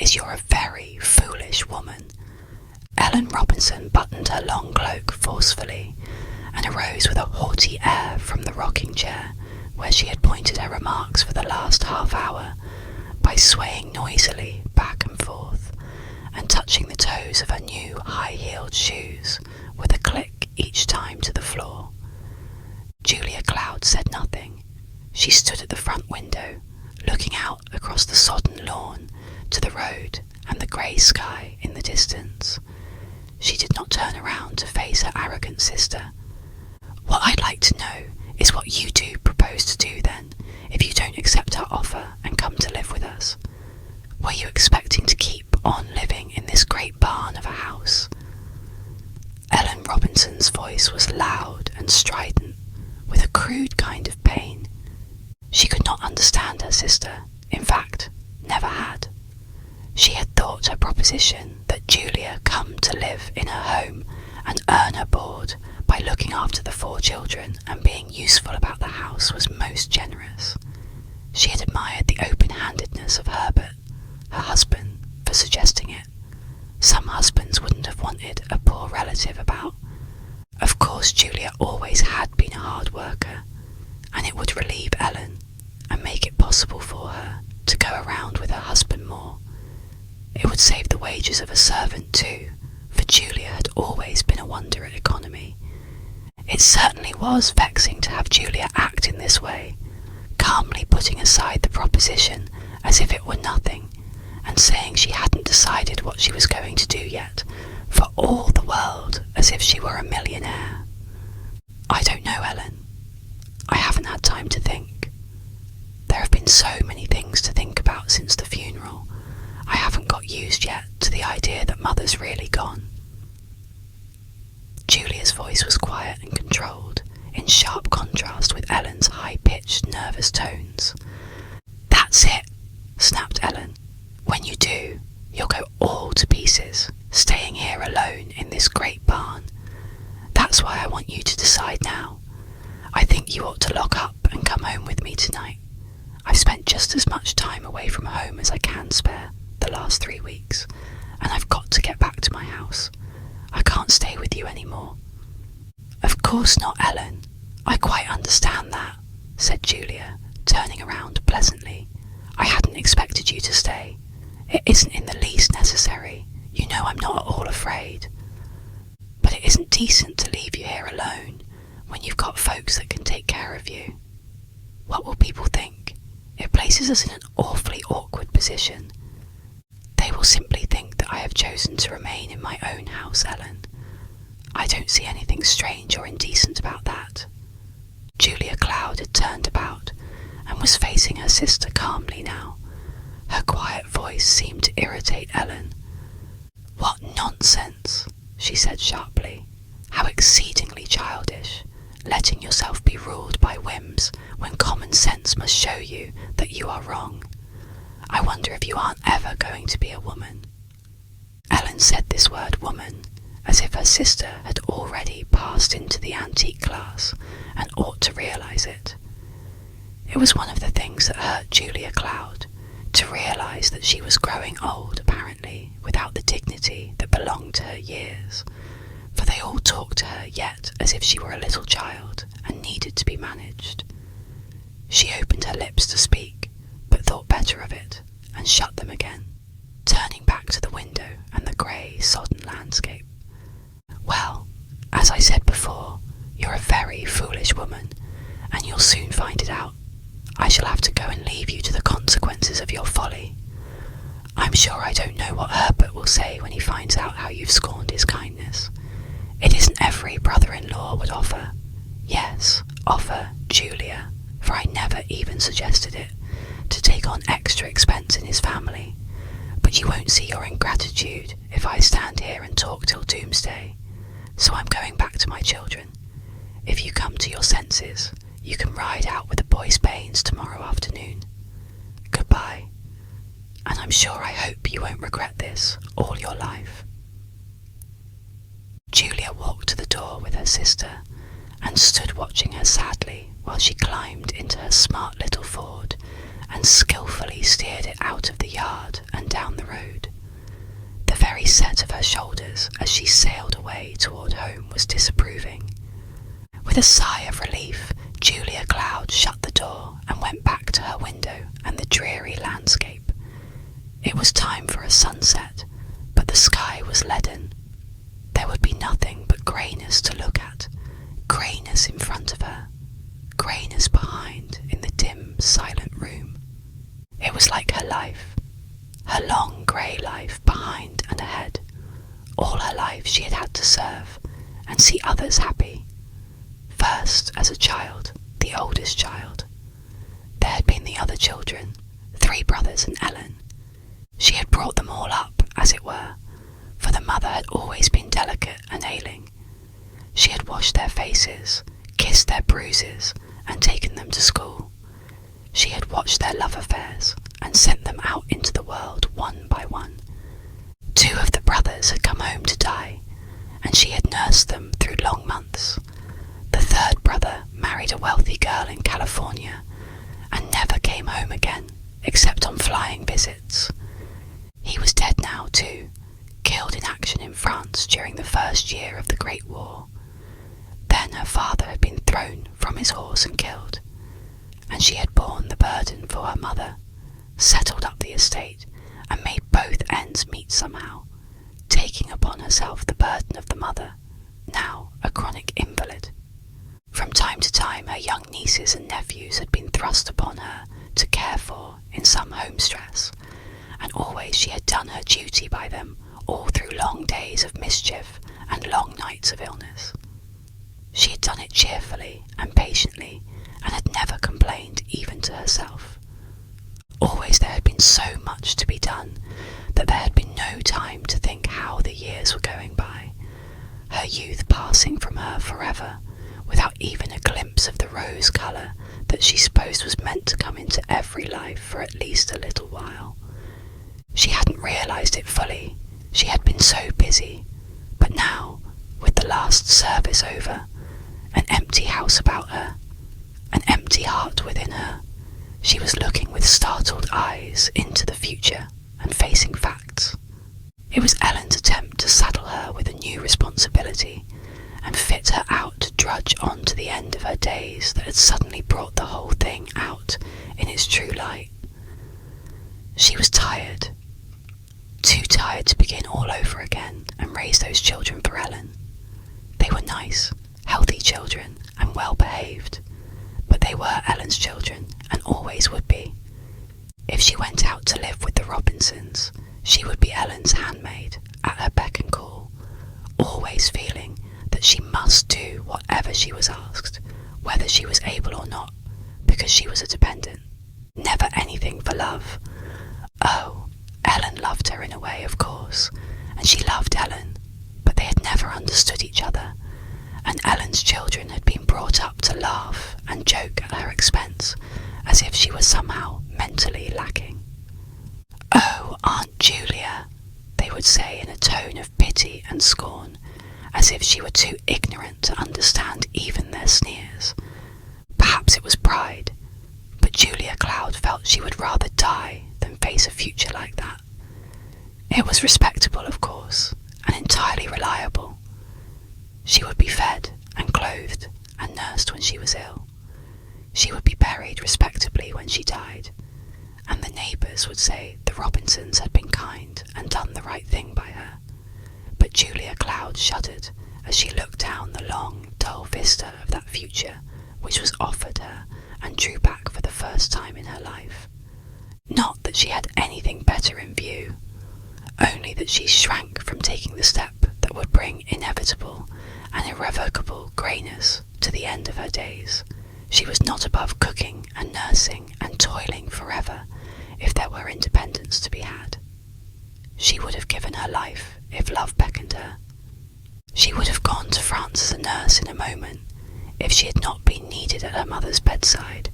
is you're a very foolish woman." Ellen Robinson buttoned her long cloak forcefully and arose with a haughty air from the rocking chair where she had pointed her remarks for the last half hour, by swaying noisily back and forth and touching the toes of her new high-heeled shoes with a click each time to the floor. Julia Cloud said nothing. She stood at the front window, looking out across the sodden lawn to the road and the grey sky in the distance. She did not turn around to face her arrogant sister. "What I'd like to know is what you do propose to do then, if you don't accept our offer and come to live with us. Were you expecting to keep on living in this great barn of a house?" Ellen Robinson's voice was loud and strident, with a crude kind of pain. She could not understand her sister, in fact, never had. She had thought her proposition that Julia come to live in her home and earn her board by looking after the 4 children and being useful about the house was most generous. She had admired the open-handedness of Herbert, her husband, for suggesting it. Some husbands wouldn't have wanted a poor relative about. Of course, Julia always had been a hard worker, and it would relieve Ellen and make it possible for her to go around with her husband more. It would save the wages of a servant too, for Julia had always been a wonder at economy. It certainly was vexing to have Julia act in this way, calmly putting aside the proposition as if it were nothing, and saying she hadn't decided what she was going to do yet, for all the world as if she were a millionaire. "I don't know, Ellen. I haven't had time to think. There have been so many things to think about since the funeral. I haven't got used yet to the idea that Mother's really gone." Julia's voice was quiet and controlled, in sharp contrast with Ellen's high-pitched, nervous tones. "That's it," snapped Ellen. "When you do, you'll go all to pieces, staying here alone in this great barn. That's why I want you to decide now. I think you ought to lock up and come home with me tonight. I've spent just as much time away from home as I can spare the last 3 weeks, and I've got to get back to my house. I can't stay with you anymore." "Of course not, Ellen. I quite understand that," said Julia, turning around pleasantly. "I hadn't expected you to stay. It isn't in the least necessary. You know I'm not at all afraid. But it isn't decent to leave you here alone when you've got folks that can take care of you. What will people think? It places us in an awfully awkward position. They will simply think that I have chosen to remain in my own house, Ellen. I don't see anything strange or indecent about that." Julia Cloud had turned about and was facing her sister calmly now. Her quiet voice seemed to irritate Ellen. "What nonsense," she said sharply. "How exceedingly childish, letting yourself be ruled by whims when common sense must show you that you are wrong. I wonder if you aren't ever going to be a woman." Ellen said this word woman as if her sister had already passed into the antique class and ought to realise it. It was one of the things that hurt Julia Cloud, to realise that she was growing old apparently without the dignity that belonged to her years, for they all talked to her yet as if she were a little child and needed to be managed. She opened her lips to speak, but thought better of it and shut them again, turning back to the window and the grey, sodden landscape. "Well, as I said before, you're a very foolish woman, and you'll soon find it out. I shall have to go and leave you to the consequences of your folly. I'm sure I don't know what Herbert will say when he finds out how you've scorned his kindness. It isn't every brother-in-law would offer, yes, offer Julia, for I never even suggested it, to take on extra expense in his family. But you won't see your ingratitude if I stand here and talk till doomsday. So I'm going back to my children. If you come to your senses, you can ride out with the boys' Baines tomorrow afternoon. Goodbye, and I'm sure I hope you won't regret this all your life." Julia walked to the door with her sister and stood watching her sadly while she climbed into her smart little Ford and skillfully steered it out of the yard and down the road. The very set of her shoulders as she sailed away toward home was disapproving. With a sigh of relief, Julia Cloud shut the door and went back to her window and the dreary landscape. It was time for a sunset, but the sky was leaden. There would be nothing but greyness to look at, greyness in front of her, greyness behind in the dim, silent room. It was like her life, her long grey life behind and ahead. All her life she had had to serve and see others happy. First as a child, the oldest child. There had been the other children, 3 brothers and Ellen. She had brought them all up, as it were, for the mother had always been delicate and ailing. She had washed their faces, kissed their bruises, and taken them to school. She had watched their love affairs and sent them out into the world one by one. 2 of the brothers had come home to die, and she had nursed them through long months. The 3rd brother married a wealthy girl in California and never came home again, except on flying visits. He was dead now too, killed in action in France during the first year of the Great War. Then her father had been thrown from his horse and killed, and she had borne the burden for her mother, settled up the estate, and made both ends meet somehow, taking upon herself the burden of the mother, now a chronic invalid. From time to time her young nieces and nephews had been thrust upon her to care for in some home stress, and always she had done her duty by them all through long days of mischief and long nights of illness. She had done it cheerfully and patiently, and had never complained even to herself. Always there had been so much to be done that there had been no time to think how the years were going by, her youth passing from her forever, without even a glimpse of the rose colour that she supposed was meant to come into every life for at least a little while. She hadn't realised it fully, she had been so busy, but now, with the last service over, an empty house about her, an empty heart within her, she was looking with startled eyes into the future and facing facts. It was Ellen's attempt to saddle her with a new responsibility and fit her out to drudge on to the end of her days that had suddenly brought the whole thing out in its true light. She was tired, too tired to begin all over again and raise those children for Ellen. They were nice, healthy children and well behaved, but they were Ellen's children and always would be. If she went out to live with the Robinsons, she would be Ellen's handmaid at her beck and call, always feeling that she must do whatever she was asked, whether she was able or not, because she was a dependent. Never anything for love. Oh, Ellen loved her in a way, of course, and she loved Ellen, but they had never understood each other, and Ellen's children had been brought up to laugh and joke at her expense, as if she was somehow mentally lacking. "Oh, Aunt Julia," they would say in a tone of pity and scorn, as if she were too ignorant to understand even their sneers. Perhaps it was pride, but Julia Cloud felt she would rather die than face a future like that. It was respectable, of course, and entirely reliable. She would be fed and clothed and nursed when she was ill. She would be buried respectably when she died, and the neighbours would say the Robinsons had been kind and done the right thing by her. But Julia Cloud shuddered as she looked down the long, dull vista of that future which was offered her, and drew back for the first time in her life. Not that she had anything better in view, only that she shrank from taking the step that would bring inevitable and irrevocable greyness to the end of her days. She was not above cooking and nursing and toiling forever if there were independence to be had. She would have given her life if love beckoned her. She would have gone to France as a nurse in a moment if she had not been needed at her mother's bedside.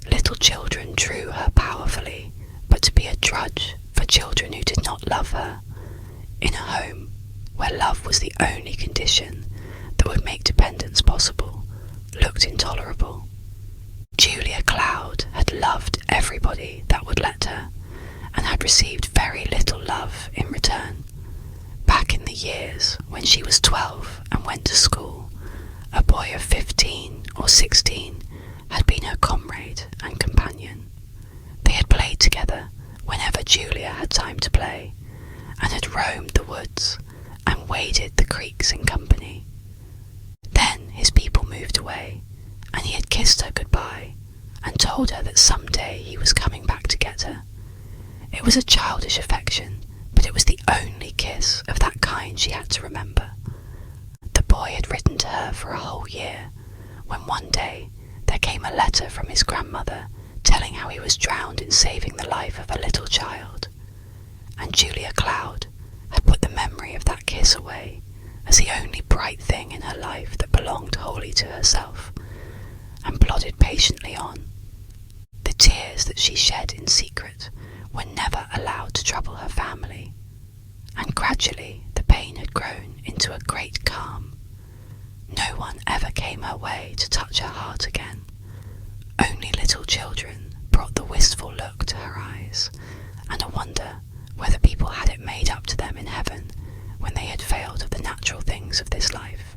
Little children drew her powerfully, but to be a drudge for children who did not love her, in a home where love was the only condition that would make dependence possible, looked intolerable. Julia Cloud had loved everybody that would let her, and had received very little love in return. Back in the years when she was 12 and went to school, a boy of 15 or 16 had been her comrade and companion. They had played together whenever Julia had time to play, and had roamed the woods and waded the creeks in company. Then his people moved away, and he had kissed her goodbye and told her that someday he was coming back to get her. It was a childish affection, but it was the only kiss of that kind she had to remember. The boy had written to her for a whole year, when one day there came a letter from his grandmother telling how he was drowned in saving the life of a little child. And Julia Cloud had put the memory of that kiss away as the only bright thing in her life that belonged wholly to herself, and plodded patiently on. The tears that she shed in secret were never allowed to trouble her family, and gradually the pain had grown into a great calm. No one ever came her way to touch her heart again. Only little children brought the wistful look to her eyes, and a wonder whether people had it made up to them in heaven when they had failed of the natural things of this life.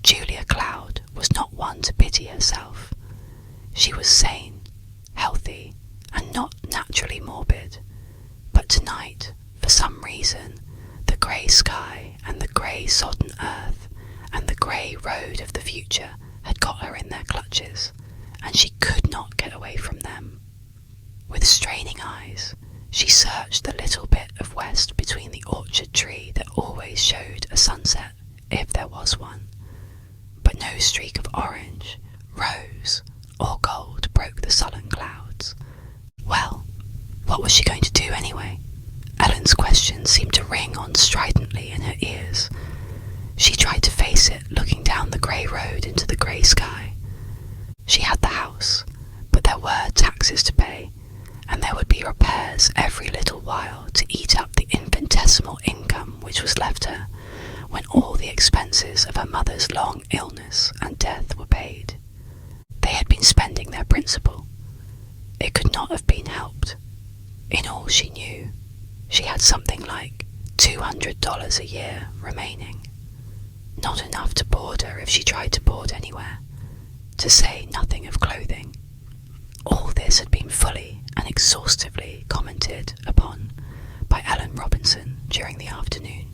Julia Cloud was not one to pity herself. She was sane, healthy, and not naturally morbid. But tonight, for some reason, the grey sky and the grey sodden earth and the grey road of the future had got her in their clutches, and she could not get away from them. With straining eyes, she searched the little bit of west between the orchard tree that always showed a sunset, if there was one. But no streak of orange, rose, or gold broke the sullen clouds. Well, what was she going to do anyway? Ellen's question seemed to ring on stridently in her ears. She tried to face it, looking down the grey road into the grey sky. She had the house, but there were taxes to pay, and there would be repairs every little while to eat up the infinitesimal income which was left her when all the expenses of her mother's long illness and death were paid. They had been spending their principal. It could not have been helped. In all she knew, she had something like $200 a year remaining. Not enough to board her if she tried to board anywhere, to say nothing of clothing. All this had been fully and exhaustively commented upon by Ellen Robinson during the afternoon.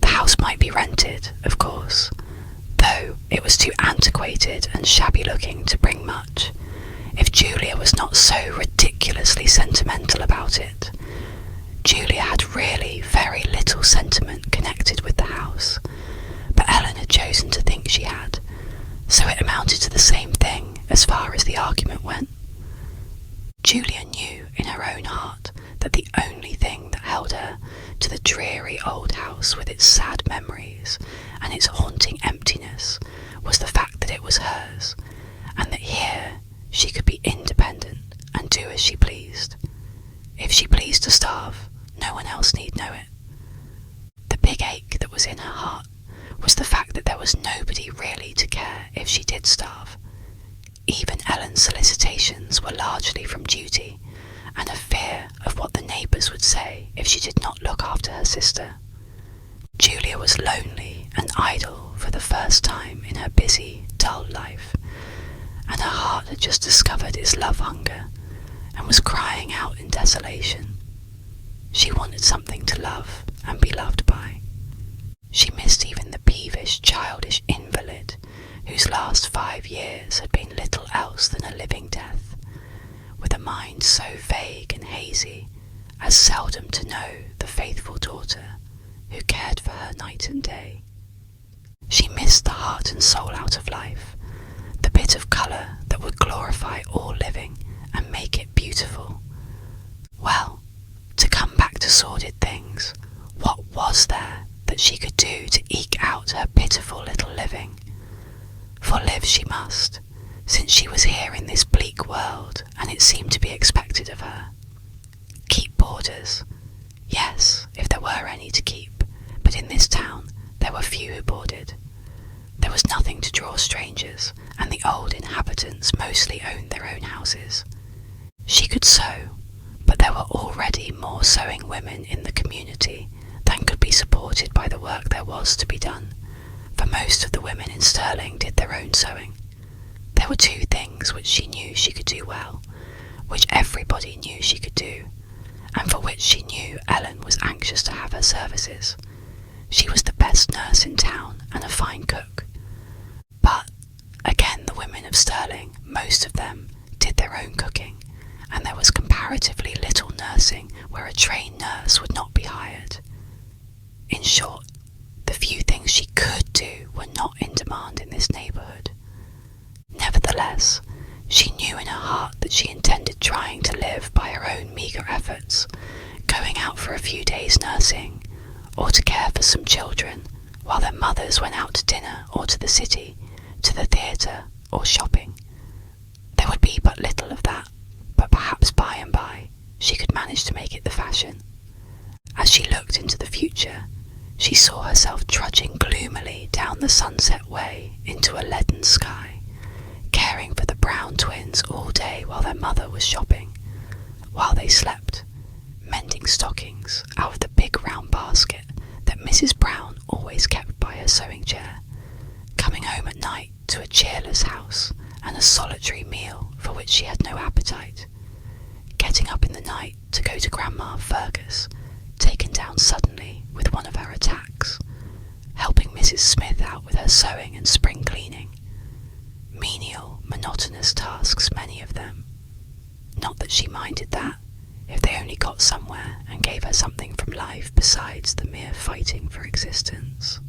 The house might be rented, of course, though it was too antiquated and shabby-looking to bring much, if Julia was not so ridiculously sentimental about it. Julia had really very little sentiment connected with the house, but Ellen had chosen to think she had, so it amounted to the same thing as far as the argument went. Julia knew in her own heart that the only thing that held her to the dreary old house with its sad memories and its haunting emptiness was the fact that it was hers, and that here she could be independent and do as she pleased. If she pleased to starve, no one else need know it. The big ache that was in her heart was the fact that there was nobody really to care if she did starve. Even Ellen's solicitations were largely from duty, and a fear of what the neighbours would say if she did not look after her sister. Julia was lonely and idle for the first time in her busy, dull life, and her heart had just discovered its love hunger, and was crying out in desolation. She wanted something to love and be loved by. She missed even the peevish, childish invalid whose last 5 years had been little else than a living death, with a mind so vague and hazy as seldom to know the faithful daughter who cared for her night and day. She missed the heart and soul out of life, the bit of colour that would glorify all living and make it beautiful. Well, to come back to sordid things, what was there that she could do to eke out her pitiful little living? For live she must, since she was here in this bleak world, and it seemed to be expected of her. Keep boarders. Yes, if there were any to keep, but in this town there were few who boarded. There was nothing to draw strangers, and the old inhabitants mostly owned their own houses. She could sew, but there were already more sewing women in the community than could be supported by the work there was to be done, for most of the women in Stirling did their own sewing. There were two things which she knew she could do well, which everybody knew she could do, and for which she knew Ellen was anxious to have her services. She was the best nurse in town and a fine cook. But, again, the women of Stirling, most of them, did their own cooking, and there was comparatively little nursing where a trained nurse would not be hired. In short, the few things she could do were not in demand in this neighbourhood. Nevertheless, she knew in her heart that she intended trying to live by her own meagre efforts, going out for a few days nursing, or to care for some children, while their mothers went out to dinner or to the city, to the theatre or shopping. There would be but little of that, but perhaps by and by she could manage to make it the fashion. As she looked into the future, she saw herself trudging gloomily down the sunset way into a leaden sky, caring for the Brown twins all day while their mother was shopping, while they slept, mending stockings out of the big round basket that Mrs. Brown always kept by her sewing chair, coming home at night to a cheerless house and a solitary meal for which she had no appetite, getting up in the night to go to Grandma Fergus, taken down suddenly with one of her attacks, helping Mrs. Smith out with her sewing and spring cleaning. Menial, monotonous tasks, many of them. Not that she minded that, if they only got somewhere and gave her something from life besides the mere fighting for existence.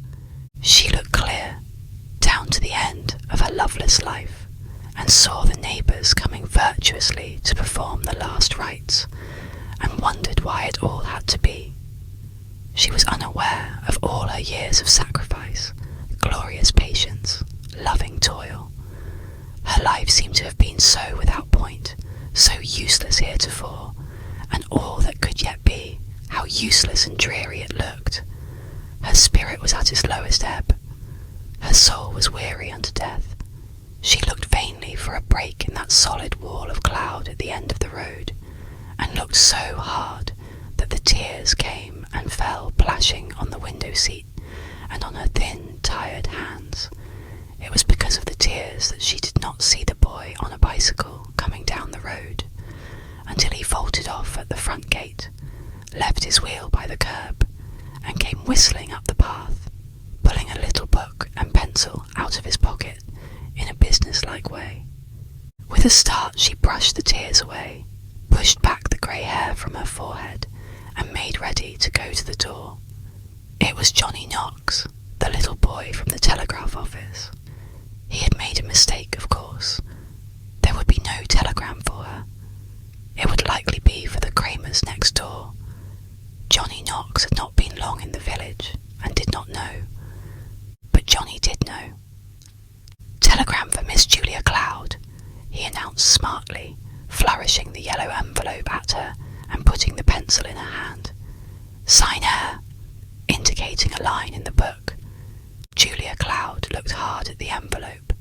She looked clear, down to the end of her loveless life, and saw the neighbours coming virtuously to perform the last rites, and wondered why it all had to be. She was unaware of all her years of sacrifice, glorious patience, loving toil. Her life seemed to have been so without point, so useless heretofore, and all that could yet be, how useless and dreary it looked. Her spirit was at its lowest ebb. Her soul was weary unto death. She looked vainly for a break in that solid wall of cloud at the end of the road, and looked so hard that the tears came and fell plashing on the window seat and on her thin, tired hands. It was because of the tears that she did not see the boy on a bicycle coming down the road, until he vaulted off at the front gate, left his wheel by the curb, and came whistling up the path, pulling a little book and pencil out of his pocket in a business-like way. With a start she brushed the tears away, pushed back the grey hair from her forehead, and made ready to go to the door. It was Johnny Knox, the little boy from the telegraph office. He had made a mistake, of course. There would be no telegram for her. It would likely be for the Kramers next door. Johnny Knox had not been long in the village, and did not know. But Johnny did know. "Telegram for Miss Julia Cloud," he announced smartly, flourishing the yellow envelope at her and putting the pencil in her hand. "Sign her," indicating a line in the book. Julia Cloud looked hard at the envelope.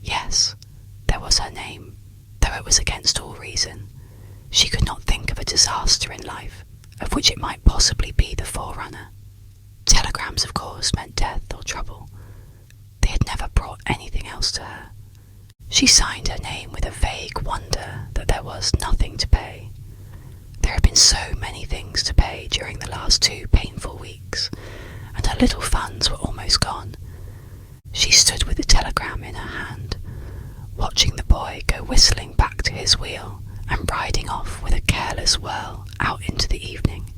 Yes, there was her name, though it was against all reason. She could not think of a disaster in life of which it might possibly be the forerunner. Telegrams, of course, meant death or trouble. They had never brought anything else to her. She signed her name with a vague wonder that there was nothing to pay. There had been so many things to pay during the last 2 painful weeks, and her little funds were almost gone. She stood with the telegram in her hand, watching the boy go whistling back to his wheel and riding off with a careless whirl out into the evening.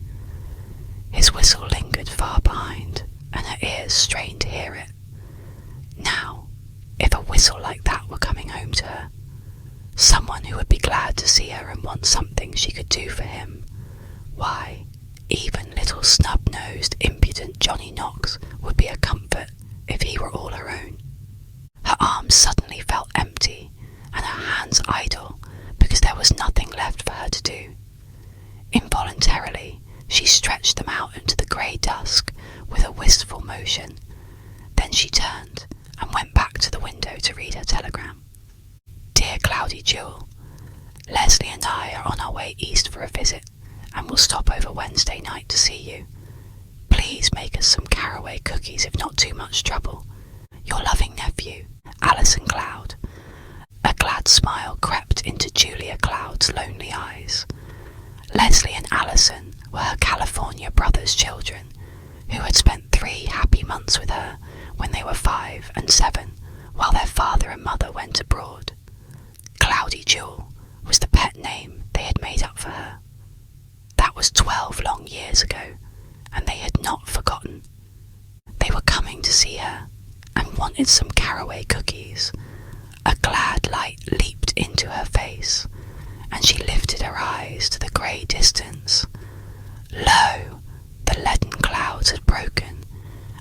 His whistle lingered far behind, and her ears strained to hear it. Now, if a whistle like that were coming home to her, someone who would be glad to see her and want something she could do for him, why, even little snub-nosed, impudent Johnny Knox would be a comfort if he were all her own. Her arms suddenly felt empty, and her hands idle, because there was nothing left for her to do. Involuntarily, she stretched them out into the grey dusk with a wistful motion. Then she turned, and went back to the window to read her telegram. Dear Cloudy Jewel, Leslie and I are on our way east for a visit and will stop over Wednesday night to see you. Please make us some caraway cookies if not too much trouble. Your loving nephew, Alison Cloud. A glad smile crept into Julia Cloud's lonely eyes. Leslie and Alison were her California brother's children, who had spent 3 happy months with her when they were 5 and 7, while their father and mother went abroad. Cloudy Jewel was the pet name they had made up for her. That was 12 long years ago, and they had not forgotten. They were coming to see her, and wanted some caraway cookies. A glad light leaped into her face, and she lifted her eyes to the grey distance. Lo! The leaden clouds had broken,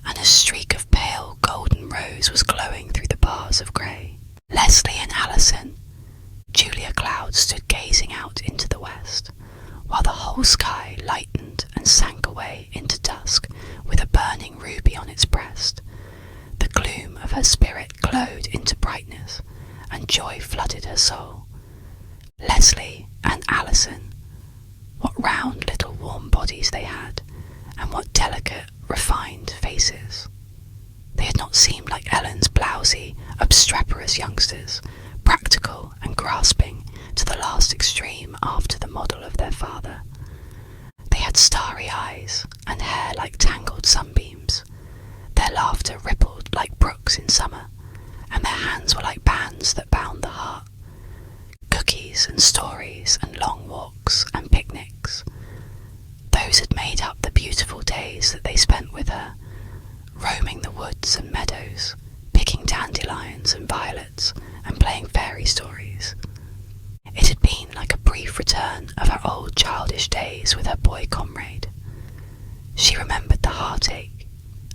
and a streak of pale golden rose was glowing through the bars of grey. Leslie and Alison. Julia Cloud stood gazing out into the west, while the whole sky lightened and sank away into dusk with a burning ruby on its breast. The gloom of her spirit glowed into brightness, and joy flooded her soul. Leslie and Alison. What round little warm bodies they had, and what delicate, refined faces. They had not seemed like Ellen's blousy, obstreperous youngsters, practical and grasping to the last extreme after the model of their father. They had starry eyes and hair like tangled sunbeams. Their laughter rippled like brooks in summer, and their hands were like bands that bound the heart. Cookies and stories and long walks and picnics. Those had made up the beautiful days that they spent with her, roaming the woods and meadows, picking dandelions and violets, and playing fairy stories. It had been like a brief return of her old childish days with her boy comrade. She remembered the heartache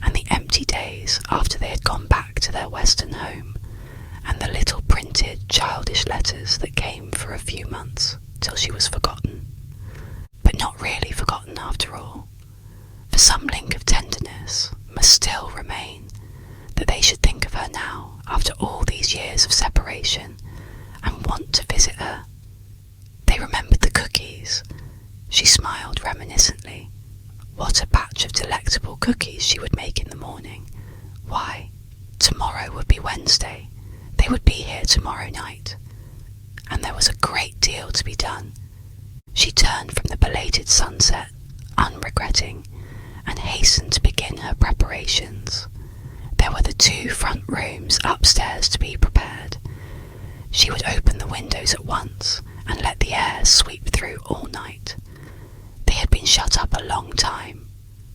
and the empty days after they had gone back to their western home, and the little printed childish letters that came for a few months till she was forgotten. But not really forgotten after all, for some link of tenderness must still remain, that they should think of her now after all these years of separation and want to visit her. They remembered the cookies. She smiled reminiscently. What a batch of delectable cookies she would make in the morning. Why, tomorrow would be Wednesday. They would be here tomorrow night. And there was a great deal to be done. She turned from the belated sunset, unregretting, and hastened to begin her preparations. There were the 2 front rooms upstairs to be prepared. She would open the windows at once and let the air sweep through all night. They had been shut up a long time,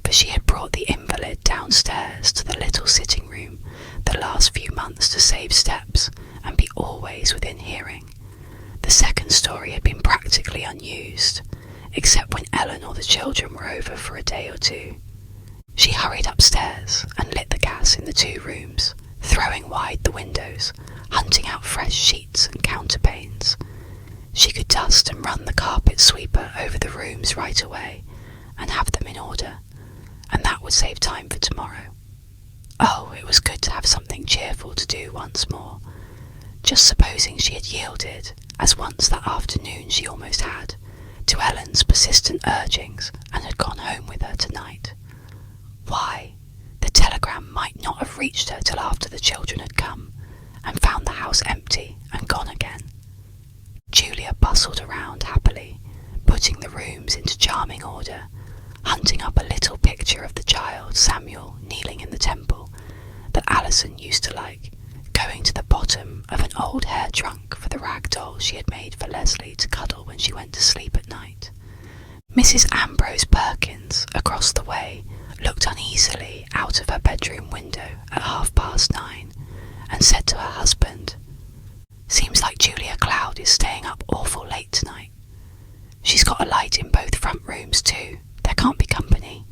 for she had brought the invalid downstairs to the little sitting room the last few months to save steps and be always within hearing. The second story had been practically unused, except when Ellen or the children were over for a day or 2. She hurried upstairs and lit the gas in the 2 rooms, throwing wide the windows, hunting out fresh sheets and counterpanes. She could dust and run the carpet sweeper over the rooms right away and have them in order, and that would save time for tomorrow. Oh, it was good to have something cheerful to do once more. Just supposing she had yielded, as once that afternoon she almost had, to Ellen's persistent urgings and had gone home with her tonight. Why, the telegram might not have reached her till after the children had come, and found the house empty and gone again. Julia bustled around happily, putting the rooms into charming order, hunting up a little picture of the child Samuel kneeling in the temple that Alison used to like, going to the bottom of an old hair trunk for the rag doll she had made for Leslie to cuddle when she went to sleep at night. Mrs. Ambrose Perkins, across the way, looked uneasily out of her bedroom window at 9:30 and said to her husband, "Seems like Julia Cloud is staying up awful late tonight. She's got a light in both front rooms too. There can't be company.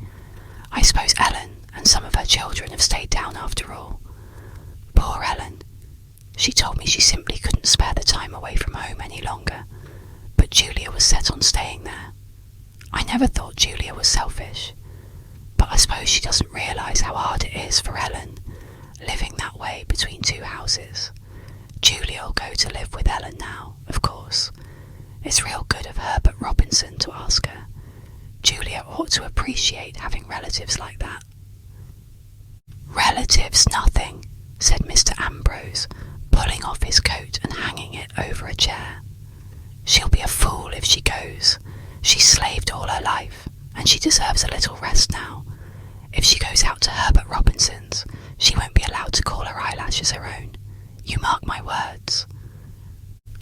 I suppose Ellen and some of her children have stayed down after all. Poor Ellen. She told me she simply couldn't spare the time away from home any longer, but Julia was set on staying there. I never thought Julia was selfish, but I suppose she doesn't realise how hard it is for Ellen, living that way between two houses. Julia'll go to live with Ellen now, of course. It's real good of Herbert Robinson to ask her. Julia ought to appreciate having relatives like that. Relatives nothing, said Mr. Ambrose, pulling off his coat and hanging it over a chair. She'll be a fool if she goes. She's slaved all her life, and she deserves a little rest now. If she goes out to Herbert Robinson's, she won't be allowed to call her eyelashes her own. You mark my words.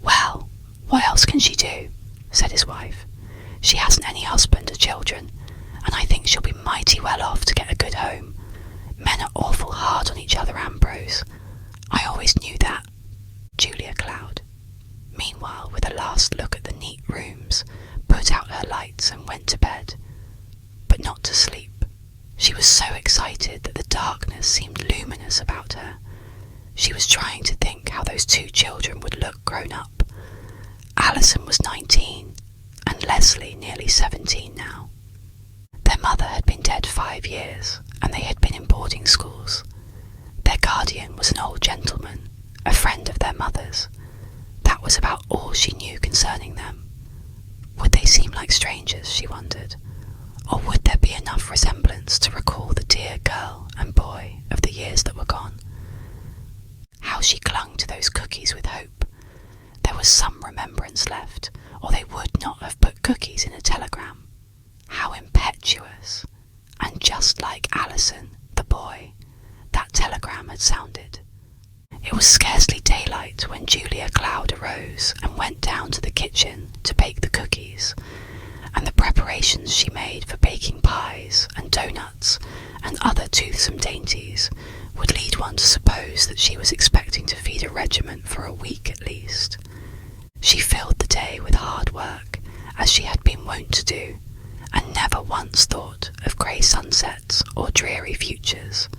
Well, what else can she do? Said his wife. She hasn't any husband or children, and I think she'll be mighty well off to get a good home. Men are awful hard on each other, Ambrose. I always knew that. Julia Cloud, meanwhile, with a last look at the neat rooms, put out her lights and went to bed, but not to sleep. She was so excited that the darkness seemed luminous about her. She was trying to think how those two children would look grown up. Alison was 19, and Leslie nearly 17 now. Their mother had been dead 5 years, and they had been in boarding schools. Their guardian was an old gentleman, a friend of their mother's. That was about all she knew concerning them. Would they seem like strangers, she wondered, or would there be enough resemblance to recall the dear girl and boy of the years that were gone? How she clung to those cookies with hope. There was some remembrance left, or they would not have put cookies in a telegram. How impetuous, and just like Alison, the boy, that telegram had sounded. It was scarcely daylight when Julia Cloud arose and went down to the kitchen to bake the cookies, and the preparations she made for baking pies and doughnuts and other toothsome dainties would lead one to suppose that she was expecting to feed a regiment for a week at least. She filled the day with hard work, as she had been wont to do, and never once thought of grey sunsets or dreary futures.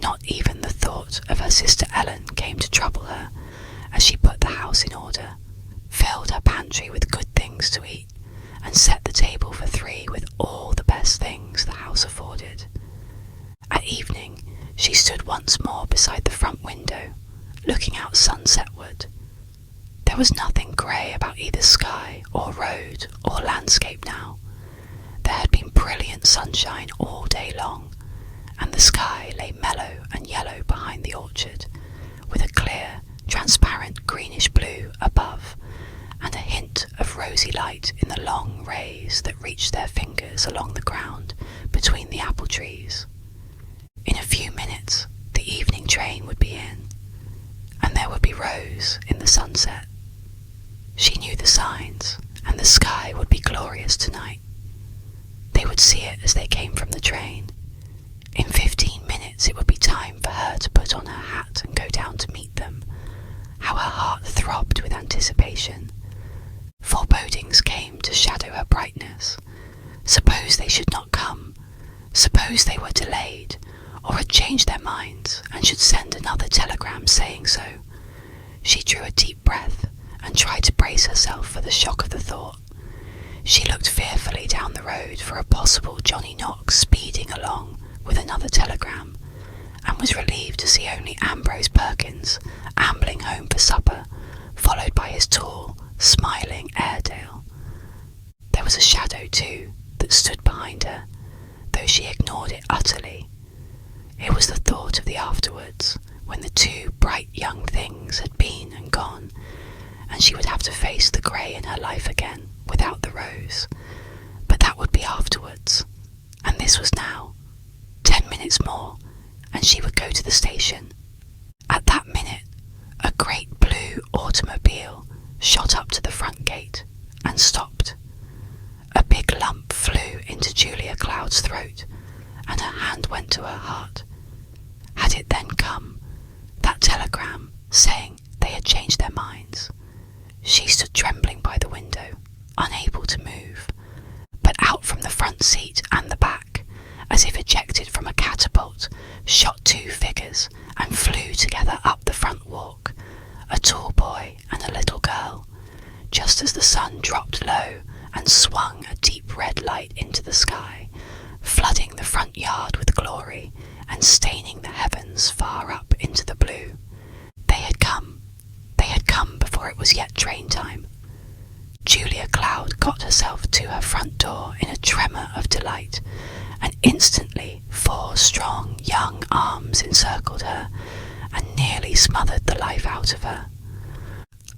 Not even the thought of her sister Ellen came to trouble her, as she put the house in order, filled her pantry with good things to eat, and set the table for 3 with all the best things the house afforded. At evening, she stood once more beside the front window, looking out sunsetward. There was nothing grey about either sky or road or landscape now. There had been brilliant sunshine all day long, and the sky lay mellow and yellow behind the orchard, with a clear, transparent greenish blue above, and a hint of rosy light in the long rays that reached their fingers along the ground between the apple trees. In a few minutes the evening train would be in, and there would be Rose in the sunset. She knew the signs, and the sky would be glorious tonight. They would see it as they came from the train. In 15 minutes it would be time for her to put on her hat and go down to meet them. How her heart throbbed with anticipation. Forebodings came to shadow her brightness. Suppose they should not come. Suppose they were delayed, or had changed their minds and should send another telegram saying so. She drew a deep breath and tried to brace herself for the shock of the thought. She looked fearfully down the road for a possible Johnny Knox speeding along with another telegram, and was relieved to see only Ambrose Perkins ambling home for supper, followed by his tall, smiling Airedale. There was a shadow, too, that stood behind her, though she ignored it utterly. It was the thought of the afterwards, when the two bright young things had been and gone, and she would have to face the grey in her life again without the Rose. But that would be afterwards, and this was now. 10 minutes more, and she would go to the station. At that minute, a great blue automobile shot up to the front gate and stopped. A big lump flew into Julia Cloud's throat, and her hand went to her heart. Had it then come, that telegram saying they had changed their minds? She stood trembling by the window, unable to move, but out from the front seat and the back, as if ejected from a catapult, shot 2 figures and flew together up the front walk, a tall boy and a little girl, just as the sun dropped low and swung a deep red light into the sky, flooding the front yard with glory and staining the heavens far up into the blue. They had come before it was yet train time. Julia Cloud got herself to her front door in a tremor of delight, and instantly 4 strong young arms encircled her and nearly smothered the life out of her.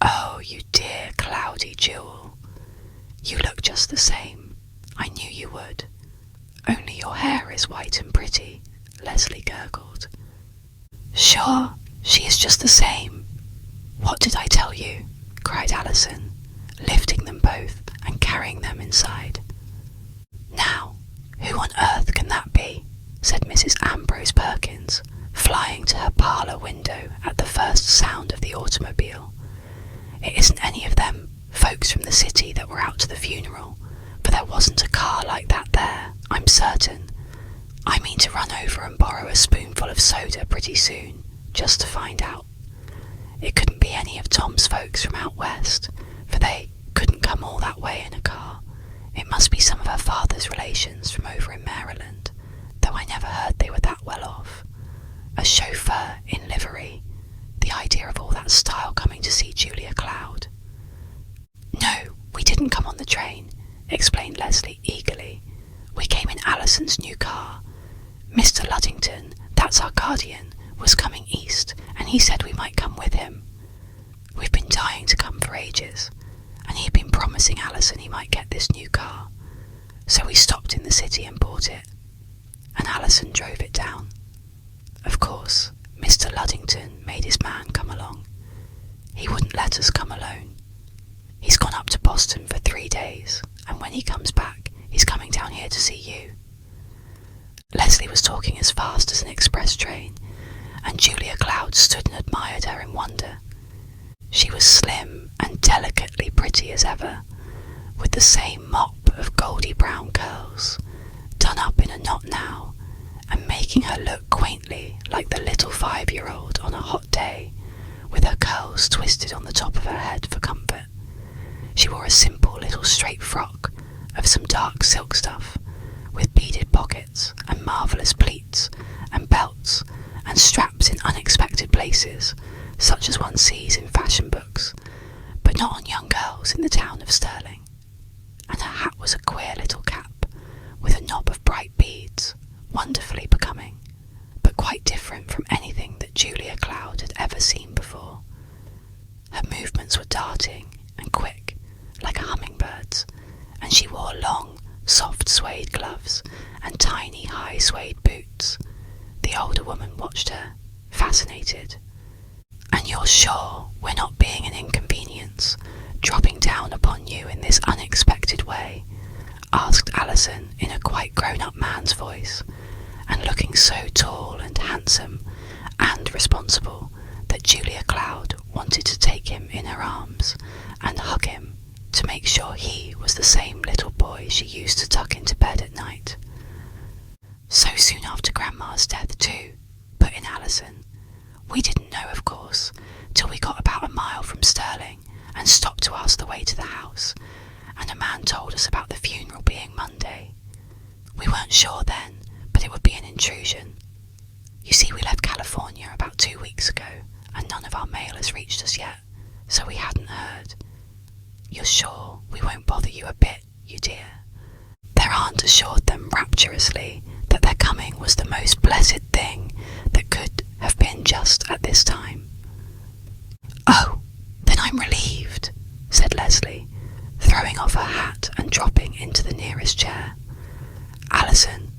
"Oh, you dear Cloudy Jewel, you look just the same. I knew you would. Only your hair is white and pretty," Leslie gurgled. "Sure, she is just the same. What did I tell you?" cried Alison, lifting them both and carrying them inside. "Now, who on earth can that be?" said Mrs. Ambrose Perkins, flying to her parlour window at the first sound of the automobile. "It isn't any of them folks from the city that were out to the funeral, for there wasn't a car like that there, I'm certain. I mean to run over and borrow a spoonful of soda pretty soon, just to find out. It couldn't be any of Tom's folks from out west, for they couldn't come all that way in a car. It must be some of her father's relations from over in Maryland, though I never heard they were that well off. A chauffeur in livery. The idea of all that style coming to see Julia Cloud." "No, we didn't come on the train," explained Leslie eagerly. "We came in Alison's new car. Mr. Luddington, that's our guardian, was coming east, and he said we might come with him. We've been dying to come for ages, and he'd been promising Alison he might get this new car. So we stopped in the city and bought it, and Alison drove it down. Of course, Mr. Luddington made his man come along. He wouldn't let us come alone. He's gone up to Boston for 3 days, and when he comes back, he's coming down here to see you." Leslie was talking as fast as an express train, and Julia Cloud stood and admired her in wonder. She was slim and delicately pretty as ever, with the same mop of goldy brown curls, done up in a knot now, and making her look quaintly like the little 5-year-old on a hot day, with her curls twisted on the top of her head for comfort. She wore a simple little straight frock of some dark silk stuff, with beaded pockets and marvellous pleats and belts and straps in unexpected places, such as one sees in fashion books, but not on young girls in the town of Stirling. And her hat was a queer little cap, with a knob of bright beads, wonderfully becoming, but quite different from anything that Julia Cloud had ever seen before. Her movements were darting and quick, like a hummingbird's, and she wore long, soft suede gloves and tiny high suede boots. The older woman watched her, fascinated. "And you're sure we're not being an inconvenience, dropping down upon you in this unexpected way?" asked Alison in a quite grown-up man's voice, and looking so tall and handsome and responsible that Julia Cloud wanted to take him in her arms and hug him to make sure he was the same little boy she used to tuck into bed at night. "So soon after Grandma's death too," put in Alison. "We didn't know, of course, till we got about a mile from Stirling and stopped to ask the way to the house, and a man told us about the funeral being Monday. We weren't sure then, but it would be an intrusion. You see, we left California about 2 weeks ago, and none of our mail has reached us yet, so we hadn't heard. You're sure we won't bother you a bit, you dear?" Their aunt assured them rapturously that their coming was the most blessed thing that could have been just at this time. "Oh, then I'm relieved," said Leslie, throwing off her hat and dropping into the nearest chair. "Alison,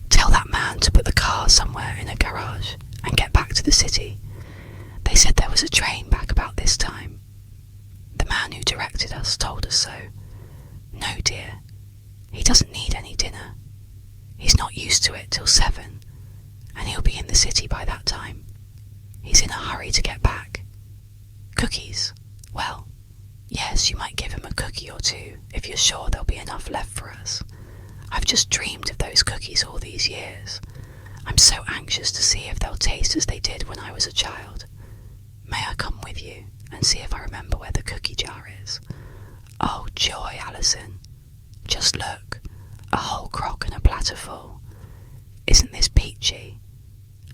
tell that man to put the car somewhere in a garage and get back to the city. They said there was a train back about this time. The man who directed us told us so. No, dear, he doesn't need any dinner. He's not used to it till 7, and he'll be in the city by that time. He's in a hurry to get back. Cookies? Well, yes, you might give him a cookie or two if you're sure there'll be enough left for us. I've just dreamed of those cookies all these years. I'm so anxious to see if they'll taste as they did when I was a child. May I come with you and see if I remember where the cookie jar is? Oh, joy, Alison. Just look, a whole crock and a platter full. Isn't this peachy?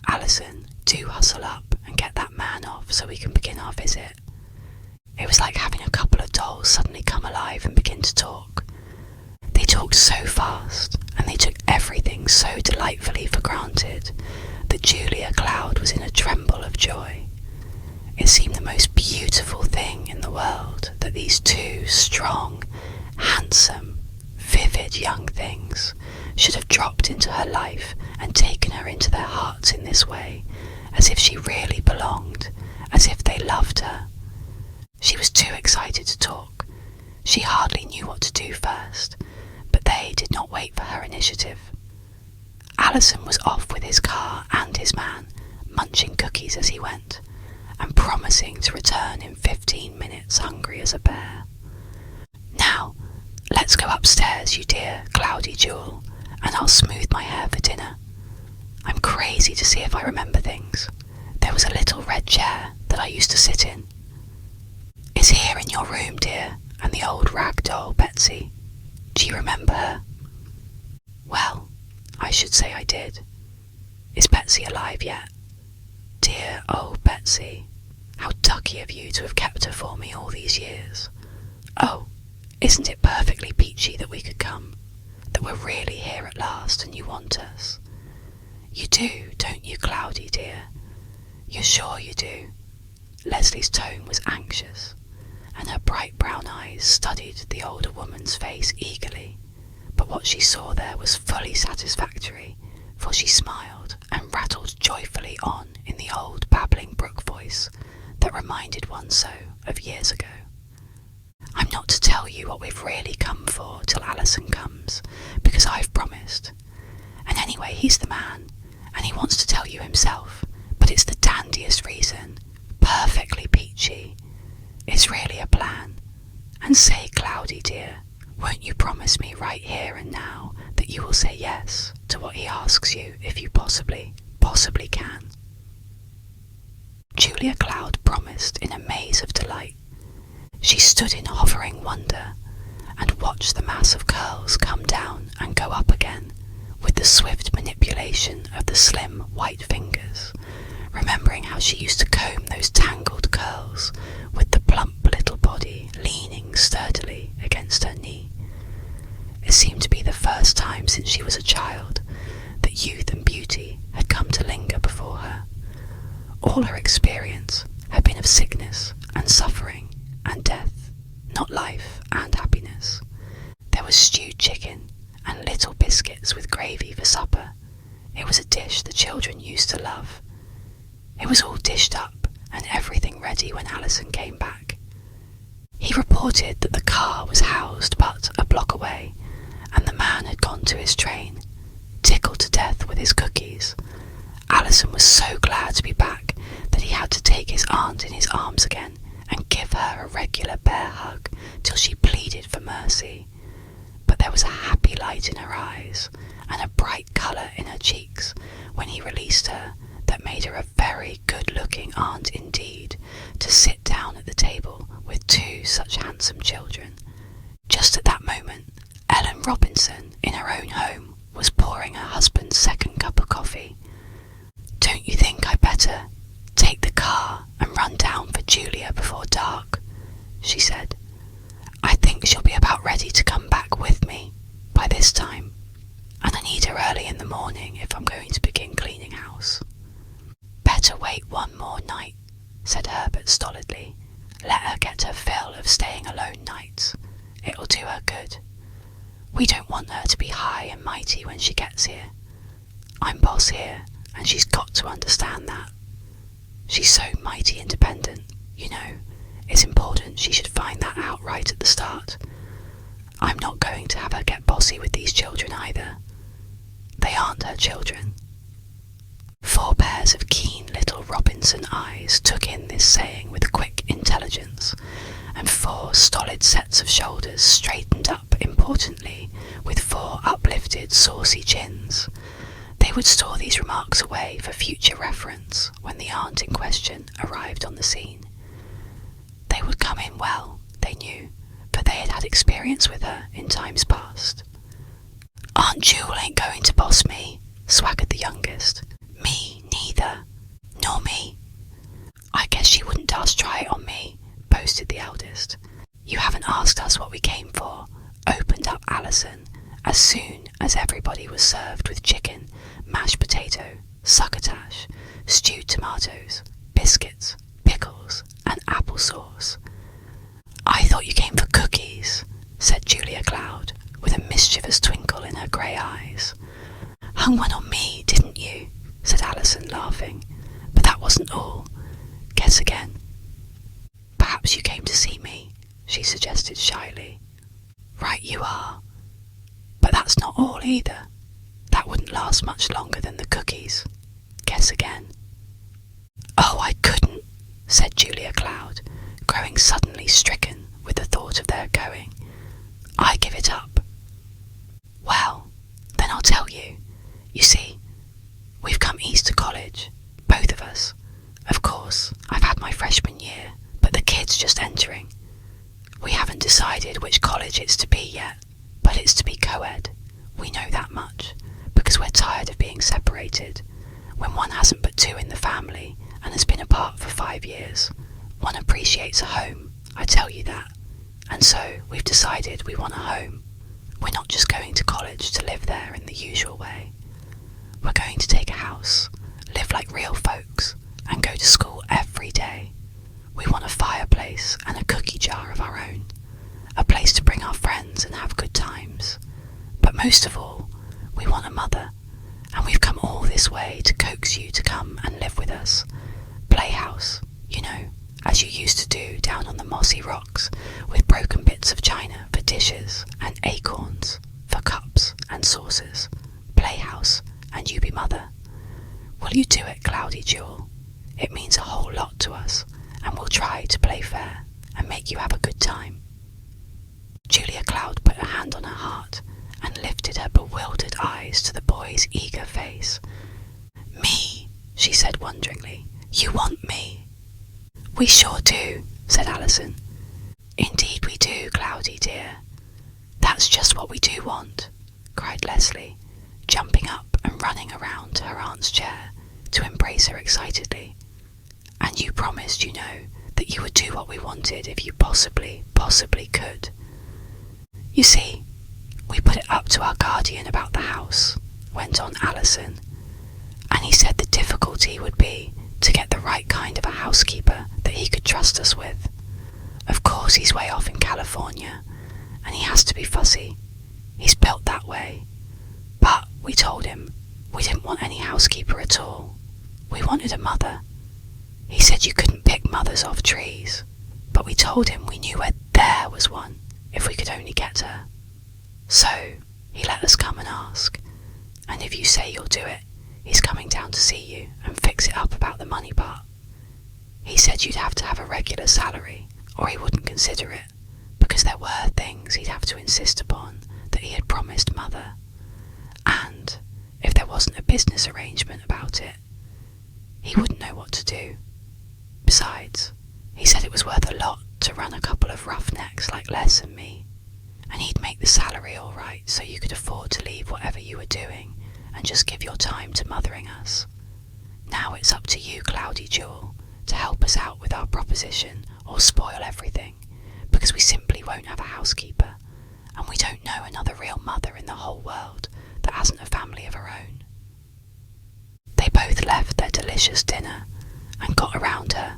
Alison, do hustle up and get that man off so we can begin our visit. It was like having a couple of dolls suddenly come alive and begin to talk. They talked so fast, and they took everything so delightfully for granted, that Julia Cloud was in a tremble of joy. It seemed the most beautiful thing in the world that these two strong, handsome, vivid young things should have dropped into her life and taken her into their hearts in this way, as if she really belonged, as if they loved her. She was too excited to talk. She hardly knew what to do first, but they did not wait for her initiative. Alison was off with his car and his man, munching cookies as he went, and promising to return in 15 minutes hungry as a bear. Now, let's go upstairs, you dear cloudy jewel, and I'll smooth my hair for dinner. I'm crazy to see if I remember things. There was a little red chair that I used to sit in. It's here in your room, dear, and the old rag doll, Betsy. Do you remember her? Well, I should say I did. Is Betsy alive yet? Dear old Betsy, how ducky of you to have kept her for me all these years. Oh, isn't it perfectly peachy that we could come? That we're really here at last and you want us? You do, don't you, Cloudy dear? You're sure you do? Leslie's tone was anxious, and her bright brown eyes studied the older woman's face eagerly, but what she saw there was fully satisfactory, for she smiled and rattled joyfully on in the old babbling brook voice that reminded one so of years ago. I'm not to tell you what we've really come for till Alison comes, because I've promised. And anyway, he's the man, and he wants to tell you himself, but it's the dandiest reason, perfectly peachy. It's really a plan. And say, Cloudy dear, won't you promise me right here and now that you will say yes to what he asks you if you possibly can? Julia Cloud promised in a maze of delight. She stood in hovering wonder and watched the mass of curls come down and go up again with the swift manipulation of the slim white fingers, remembering how she used to comb those tangled curls with the plump little body leaning sturdily against her knee. It seemed to be the first time since she was a child that youth and beauty had come to linger before her. All her experience had been of sickness and suffering and death, not life and happiness. There was stewed chicken and little biscuits with gravy for supper. It was a dish the children used to love. It was all dished up and everything ready when Alison came back. He reported that the car was housed but a block away, and the man had gone to his train, tickled to death with his cookies. Alison was so glad to be back that he had to take his aunt in his arms again and give her a regular bear hug till she pleaded for mercy. But there was a happy light in her eyes and a bright colour in her cheeks when he released her that made her a very good-looking aunt indeed to sit down at the table with two such handsome children. Just at that moment, Ellen Robinson, in her own home, was pouring her husband's second cup of coffee. Don't you think I'd better take the car and run down for Julia before dark? She said. I think she'll be about ready to come back with me by this time, and I need her early in the morning if I'm going to begin cleaning house. Better wait one more night, said Herbert stolidly. Let her get her fill of staying alone nights. It'll do her good. We don't want her to be high and mighty when she gets here. I'm boss here, and she's got to understand that. She's so mighty independent, you know. It's important she should find that out right at the start. I'm not going to have her get bossy with these children either. They aren't her children. 4 pairs of keen little Robinson eyes took in this saying with quick intelligence, and 4 stolid sets of shoulders straightened up importantly with 4 uplifted saucy chins. They would store these remarks away for future reference when the aunt in question arrived on the scene. They would come in well, they knew, for they had had experience with her in times past. Aunt Jewel ain't going to boss me, swaggered the youngest. Me neither. either. Nor me. I guess she wouldn't dast try it on me, boasted the eldest. You haven't asked us what we came for, opened up Alison, as soon as everybody was served with chicken, mashed potato, succotash, stewed tomatoes, biscuits, pickles, and applesauce. I thought you came for cookies, said Julia Cloud, with a mischievous twinkle in her grey eyes. Hung one on me, didn't you? Said Alison, laughing. But that wasn't all. Guess again. Perhaps you came to see me, she suggested shyly. Right you are. But that's not all either. That wouldn't last much longer than the cookies. Guess again. Oh, I couldn't, said Julia Cloud, growing suddenly stricken with the thought of their going. I give it up. Well, then I'll tell you. You see, we've come east to college, both of us. Of course, I've had my freshman year, but the kid's just entering. We haven't decided which college it's to be yet, but it's to be co-ed. We know that much, because we're tired of being separated. When one hasn't but two in the family and has been apart for 5 years, one appreciates a home, I tell you that. And so we've decided we want a home. We're not just going to college to live there in the usual way. We're going to take a house, live like real folks, and go to school every day. We want a fireplace and a cookie jar of our own, a place to bring our friends and have good times. But most of all, we want a mother, and we've come all this way to coax you to come and live with us. Playhouse, you know, as you used to do down on the mossy rocks, with broken bits of china for dishes and acorns for cups and saucers. Playhouse, and you be mother. Will you do it, Cloudy Jewel? It means a whole lot to us, and we'll try to play fair and make you have a good time. Julia Cloud put her hand on her heart and lifted her bewildered eyes to the boy's eager face. Me, she said wonderingly. You want me? We sure do, said Alison. Indeed we do, Cloudy dear. That's just what we do want, cried Leslie, jumping up and running around to her aunt's chair to embrace her excitedly. And you promised, you know, that you would do what we wanted if you possibly could. You see, we put it up to our guardian about the house, went on Alison, and he said the difficulty would be to get the right kind of a housekeeper that he could trust us with. Of course he's way off in California, and he has to be fussy. He's built that way. But we told him we didn't want any housekeeper at all. We wanted a mother. He said you couldn't pick mothers off trees, but we told him we knew where there was one, if we could only get her. So he let us come and ask, and if you say you'll do it, he's coming down to see you and fix it up about the money part. He said you'd have to have a regular salary, or he wouldn't consider it, because there were things he'd have to insist upon that he had promised Mother. And if there wasn't a business arrangement about it, he wouldn't know what to do. Besides, he said it was worth a lot to run a couple of roughnecks like Les and me, and he'd make the salary all right so you could afford to leave whatever you were doing and just give your time to mothering us. Now it's up to you, Cloudy Jewel, to help us out with our proposition or spoil everything, because we simply won't have a housekeeper, and we don't know another real mother in the whole world that hasn't a family of her own. They both left their delicious dinner and got around her,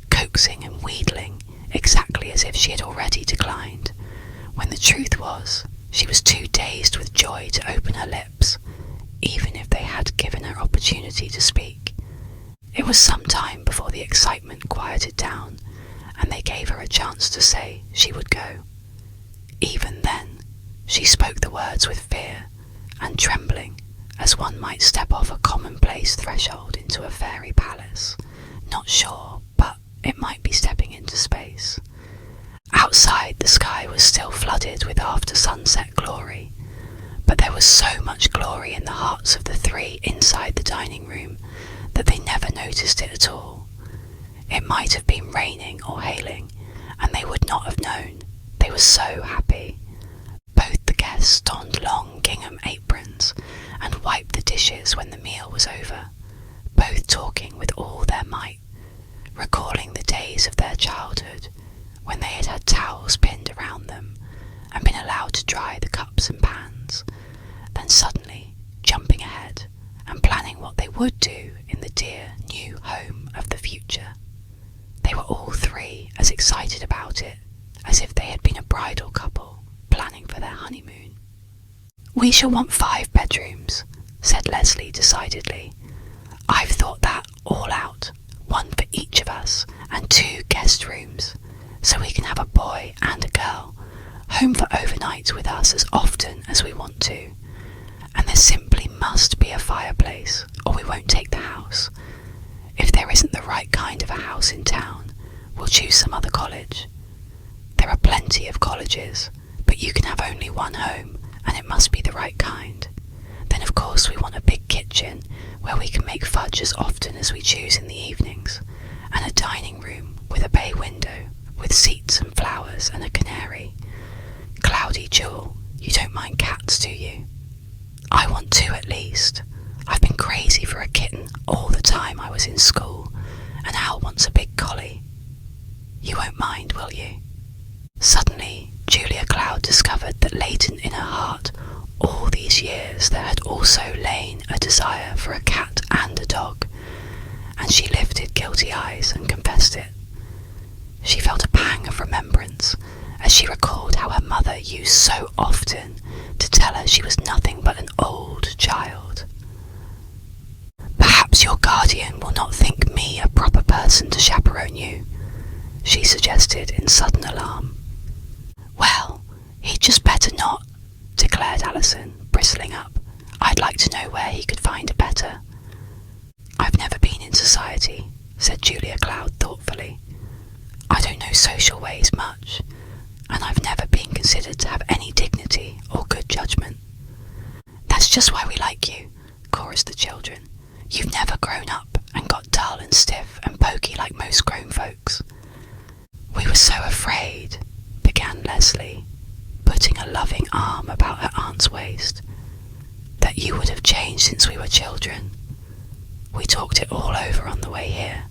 coaxing and wheedling exactly as if she had already declined, when the truth was she was too dazed with joy to open her lips, even if they had given her opportunity to speak. It was some time before the excitement quieted down, and they gave her a chance to say she would go. Even then, she spoke the words with fear and trembling, as one might step off a commonplace threshold into a fairy palace, not sure, but it might be stepping into space. Outside, the sky was still flooded with after-sunset glory, but there was so much glory in the hearts of the three inside the dining room that they never noticed it at all. It might have been raining or hailing, and they would not have known. They were so happy. Both the guests donned long gingham aprons and wiped the dishes when the meal was over. both talking with all their might, recalling the days of their childhood when they had towels pinned around them and been allowed to dry the cups and pans, then suddenly jumping ahead and planning what they would do in the dear new home of the future. They were all three as excited about it as if they had been a bridal couple planning for their honeymoon. "We shall want 5 bedrooms," said Leslie decidedly. "I've thought that all out, 1 for each of us and 2 guest rooms, so we can have a boy and a girl, home for overnight with us as often as we want to. And there simply must be a fireplace, or we won't take the house. If there isn't the right kind of a house in town, we'll choose some other college. There are plenty of colleges, but you can have only 1 home, and it must be the right kind. Then of course we want a big kitchen where we can make fudge as often as we choose in the evenings, and a dining room with a bay window, with seats and flowers and a canary. Cloudy Jewel, you don't mind cats, do you? I want 2 at least. I've been crazy for a kitten all the time I was in school, and Al wants a big collie. You won't mind, will you?" Suddenly, Julia Cloud discovered that latent in her heart all these years there had also lain a desire for a cat and a dog, and she lifted guilty eyes and confessed it. She felt a pang of remembrance as she recalled how her mother used so often to tell her she was nothing but an old child. "Perhaps your guardian will not think me a proper person to chaperone you," she suggested in sudden alarm. "Well, he'd just better not," declared Alison, bristling up. "I'd like to know where he could find a better." "I've never been in society," said Julia Cloud thoughtfully. "I don't know social ways much, and I've never been considered to have any dignity or good judgment." "That's just why we like you," chorused the children. "You've never grown up and got dull and stiff and poky like most grown folks." "We were so afraid," began Leslie, putting a loving arm about her aunt's waist, "that you would have changed since we were children. We talked it all over on the way here.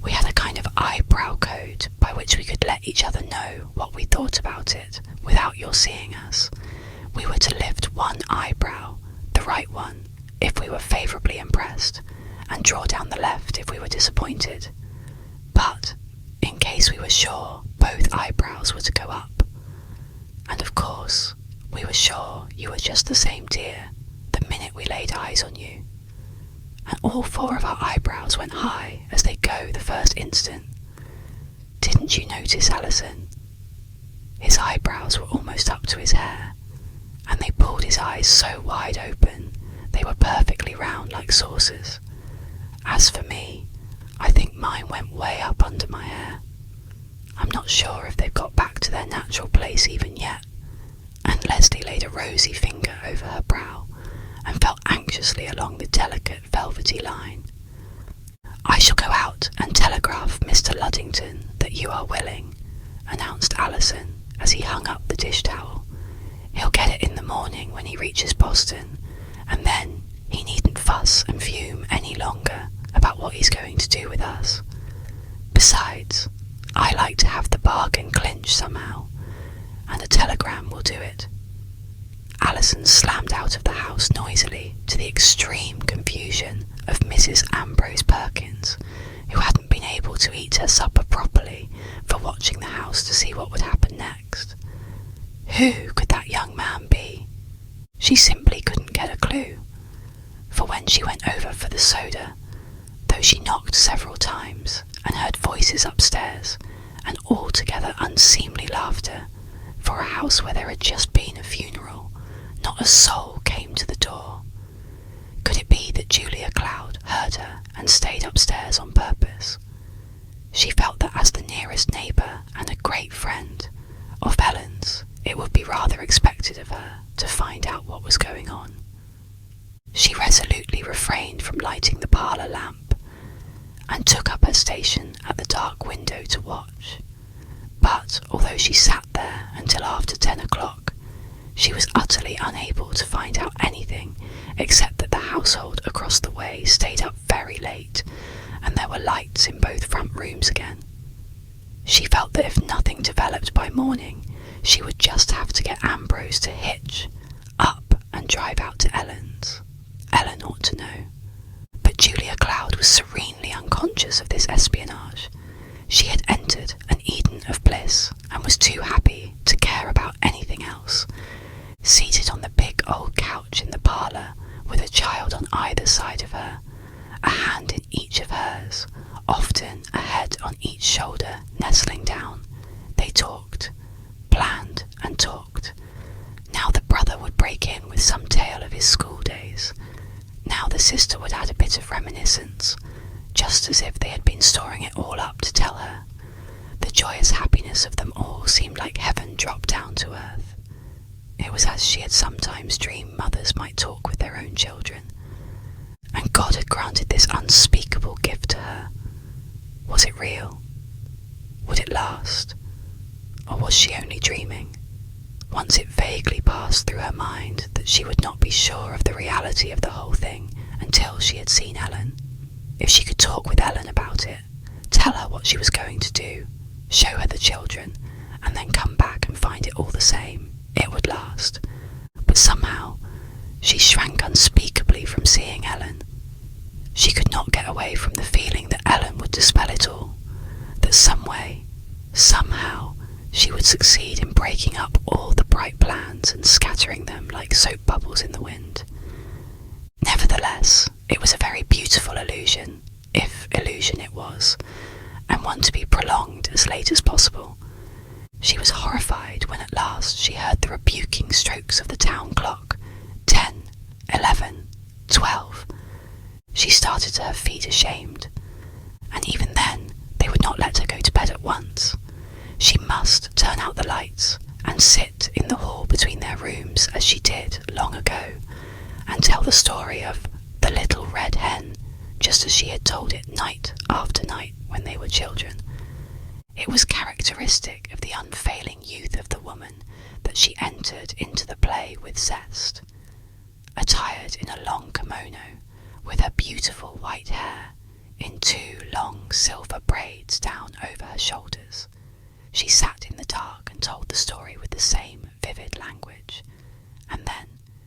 We had a kind of eyebrow code by which we could let each other know what we thought about it without your seeing us. We were to lift 1 eyebrow, the right one, if we were favourably impressed, and draw down the left if we were disappointed. But, in case we were sure, both eyebrows were to go up. And of course, we were sure you were just the same dear the minute we laid eyes on you. And all 4 of our eyebrows went high as they go the first instant. Didn't you notice, Alison? His eyebrows were almost up to his hair, and they pulled his eyes so wide open they were perfectly round like saucers. As for me, I think mine went way up under my hair. I'm not sure if they've got back to their natural place even yet." And Leslie laid a rosy finger over her brow and felt anxiously along the delicate velvety line. "I shall go out and telegraph Mr. Luddington that you are willing," announced Alison as he hung up the dish towel. "He'll get it in the morning when he reaches Boston, and then he needn't fuss and fume any longer about what he's going to do with us. Besides, I like to have the bargain clinched somehow, and a telegram will do it." Alison slammed out of the house noisily, to the extreme confusion of Mrs. Ambrose Perkins, who hadn't been able to eat her supper properly for watching the house to see what would happen next. Who could that young man be? She simply couldn't get a clue, for when she went over for the soda, though she knocked several times and heard voices upstairs and altogether unseemly laughter, for a house where there had just been a funeral, not a soul came to the door. Could it be that Julia Cloud heard her and stayed upstairs on purpose? She felt that as the nearest neighbour and a great friend of Ellen's, it would be rather expected of her to find out what was going on. She resolutely refrained from lighting the parlour lamp, and took up her station at the dark window to watch. But although she sat there until after 10 o'clock, she was utterly unable to find out anything except that the household across the way stayed up very late, and there were lights in both front rooms again. She felt that if nothing developed by morning, she would just have to get Ambrose to hitch up and drive out to Ellen's. Ellen ought to know. But Julia Cloud was serenely unconscious of this espionage. She had entered an Eden of bliss and was too happy to care about anything else. Seated on the big old couch in the parlour, with a child on either side of her, a hand in each of hers, often a head on each shoulder nestling down, they talked, planned and talked. Now the brother would break in with some tale of his school days. Now the sister would add a bit of reminiscence, just as if they had been storing it all up to tell her. The joyous happiness of them all seemed like heaven dropped down to earth. It was as she had sometimes dreamed mothers might talk with their own children. And God had granted this unspeakable gift to her. Was it real? Would it last? Or was she only dreaming? Once it vaguely passed through her mind that she would not be sure of the reality of the whole thing until she had seen Ellen. If she could talk with Ellen about it, tell her what she was going to do, show her the children, and then come back and find it all the same, it would last. But somehow, she shrank unspeakably from seeing Ellen. She could not get away from the feeling that Ellen would dispel it all, that some way, somehow, she would succeed in breaking up all the bright plans and scattering them like soap bubbles in the wind. Nevertheless, it was a very beautiful illusion, if illusion it was, and one to be prolonged as late as possible. She was horrified when at last she heard the rebuking strokes of the town clock. 10, 11, 12. She started to her feet ashamed, and even then they would not let her go to bed at once. She must turn out the lights and sit in the hall between their rooms as she did long ago, and tell the story of the little red hen, just as she had told it night after night when they were children. It was characteristic of the unfailing youth of the woman that she entered into the play with zest. Attired in a long kimono, with her beautiful white hair in 2 long silver braids down over her shoulders, she sat in the dark and told the story with the same vivid language, and then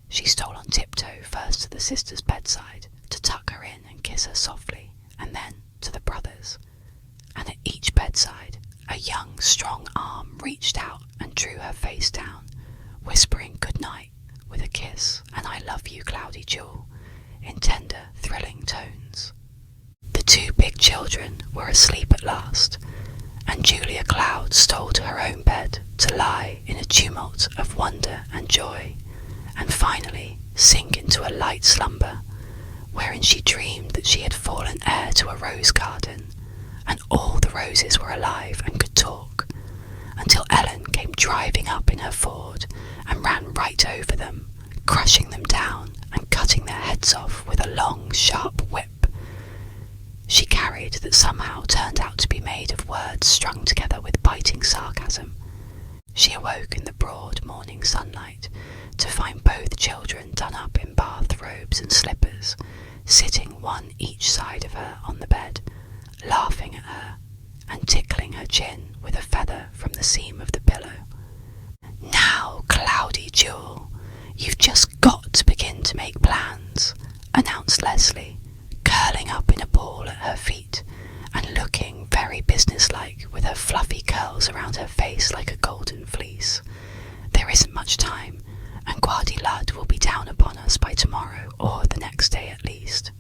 she stole on tiptoe first to the sister's bedside to tuck her in and kiss her softly, and then to the brother's, and at each bedside a young strong arm reached out and drew her face down, whispering good night with a kiss and I love you, Cloudy Jewel, in tender, thrilling tones. The 2 big children were asleep at last, and Julia Cloud stole to her own bed to lie in a tumult of wonder and joy, and finally sink into a light slumber, wherein she dreamed that she had fallen heir to a rose garden, and all the roses were alive and could talk, until Ellen came driving up in her Ford and ran right over them, crushing them down and cutting their heads off with a long, sharp whip. She carried that somehow turned out to be made of words strung together with biting sarcasm. She awoke in the broad morning sunlight to find both children done up in bath robes and slippers, sitting one each side of her on the bed, laughing at her and tickling her chin with a feather from the seam of the pillow. "Now, Cloudy Jewel, you've just got to begin to make plans," announced Leslie, curling up in a ball at her feet and looking very businesslike with her fluffy curls around her face like a golden fleece. "There isn't much time, and Gwadi Lud will be down upon us by tomorrow or the next day at least."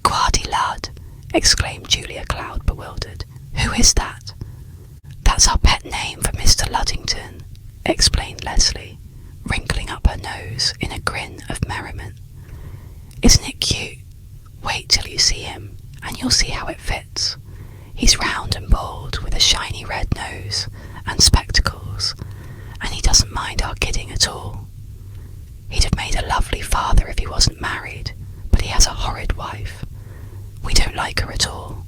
"Gwadi Lud!" exclaimed Julia Cloud, bewildered. "Who is that?" "That's our pet name for Mr. Luddington," explained Leslie, wrinkling up her nose in a grin of merriment. "Isn't it cute? Wait till you see him, and you'll see how it fits. He's round and bald, with a shiny red nose and spectacles, and he doesn't mind our kidding at all. He'd have made a lovely father if he wasn't married, but he has a horrid wife. We don't like her at all.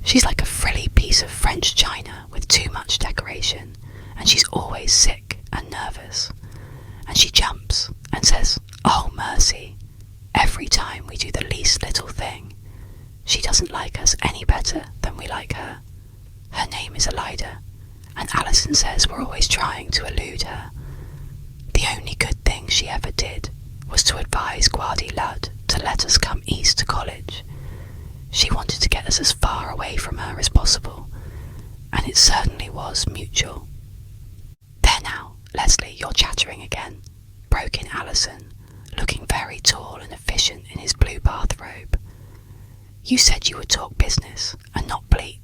She's like a frilly piece of French china with too much decoration, and she's always sick and nervous. And she jumps and says, 'Oh, mercy,' Every time we do the least little thing, she doesn't like us any better than we like her. Her name is Elida, and Alison says we're always trying to elude her. The only good thing she ever did was to advise Gwadi Ludd to let us come east to college. She wanted to get us as far away from her as possible, and it certainly was mutual. There now, Leslie, you're chattering again, broke in Alison, looking very tall and efficient in his blue bathrobe. You said you would talk business and not bleat.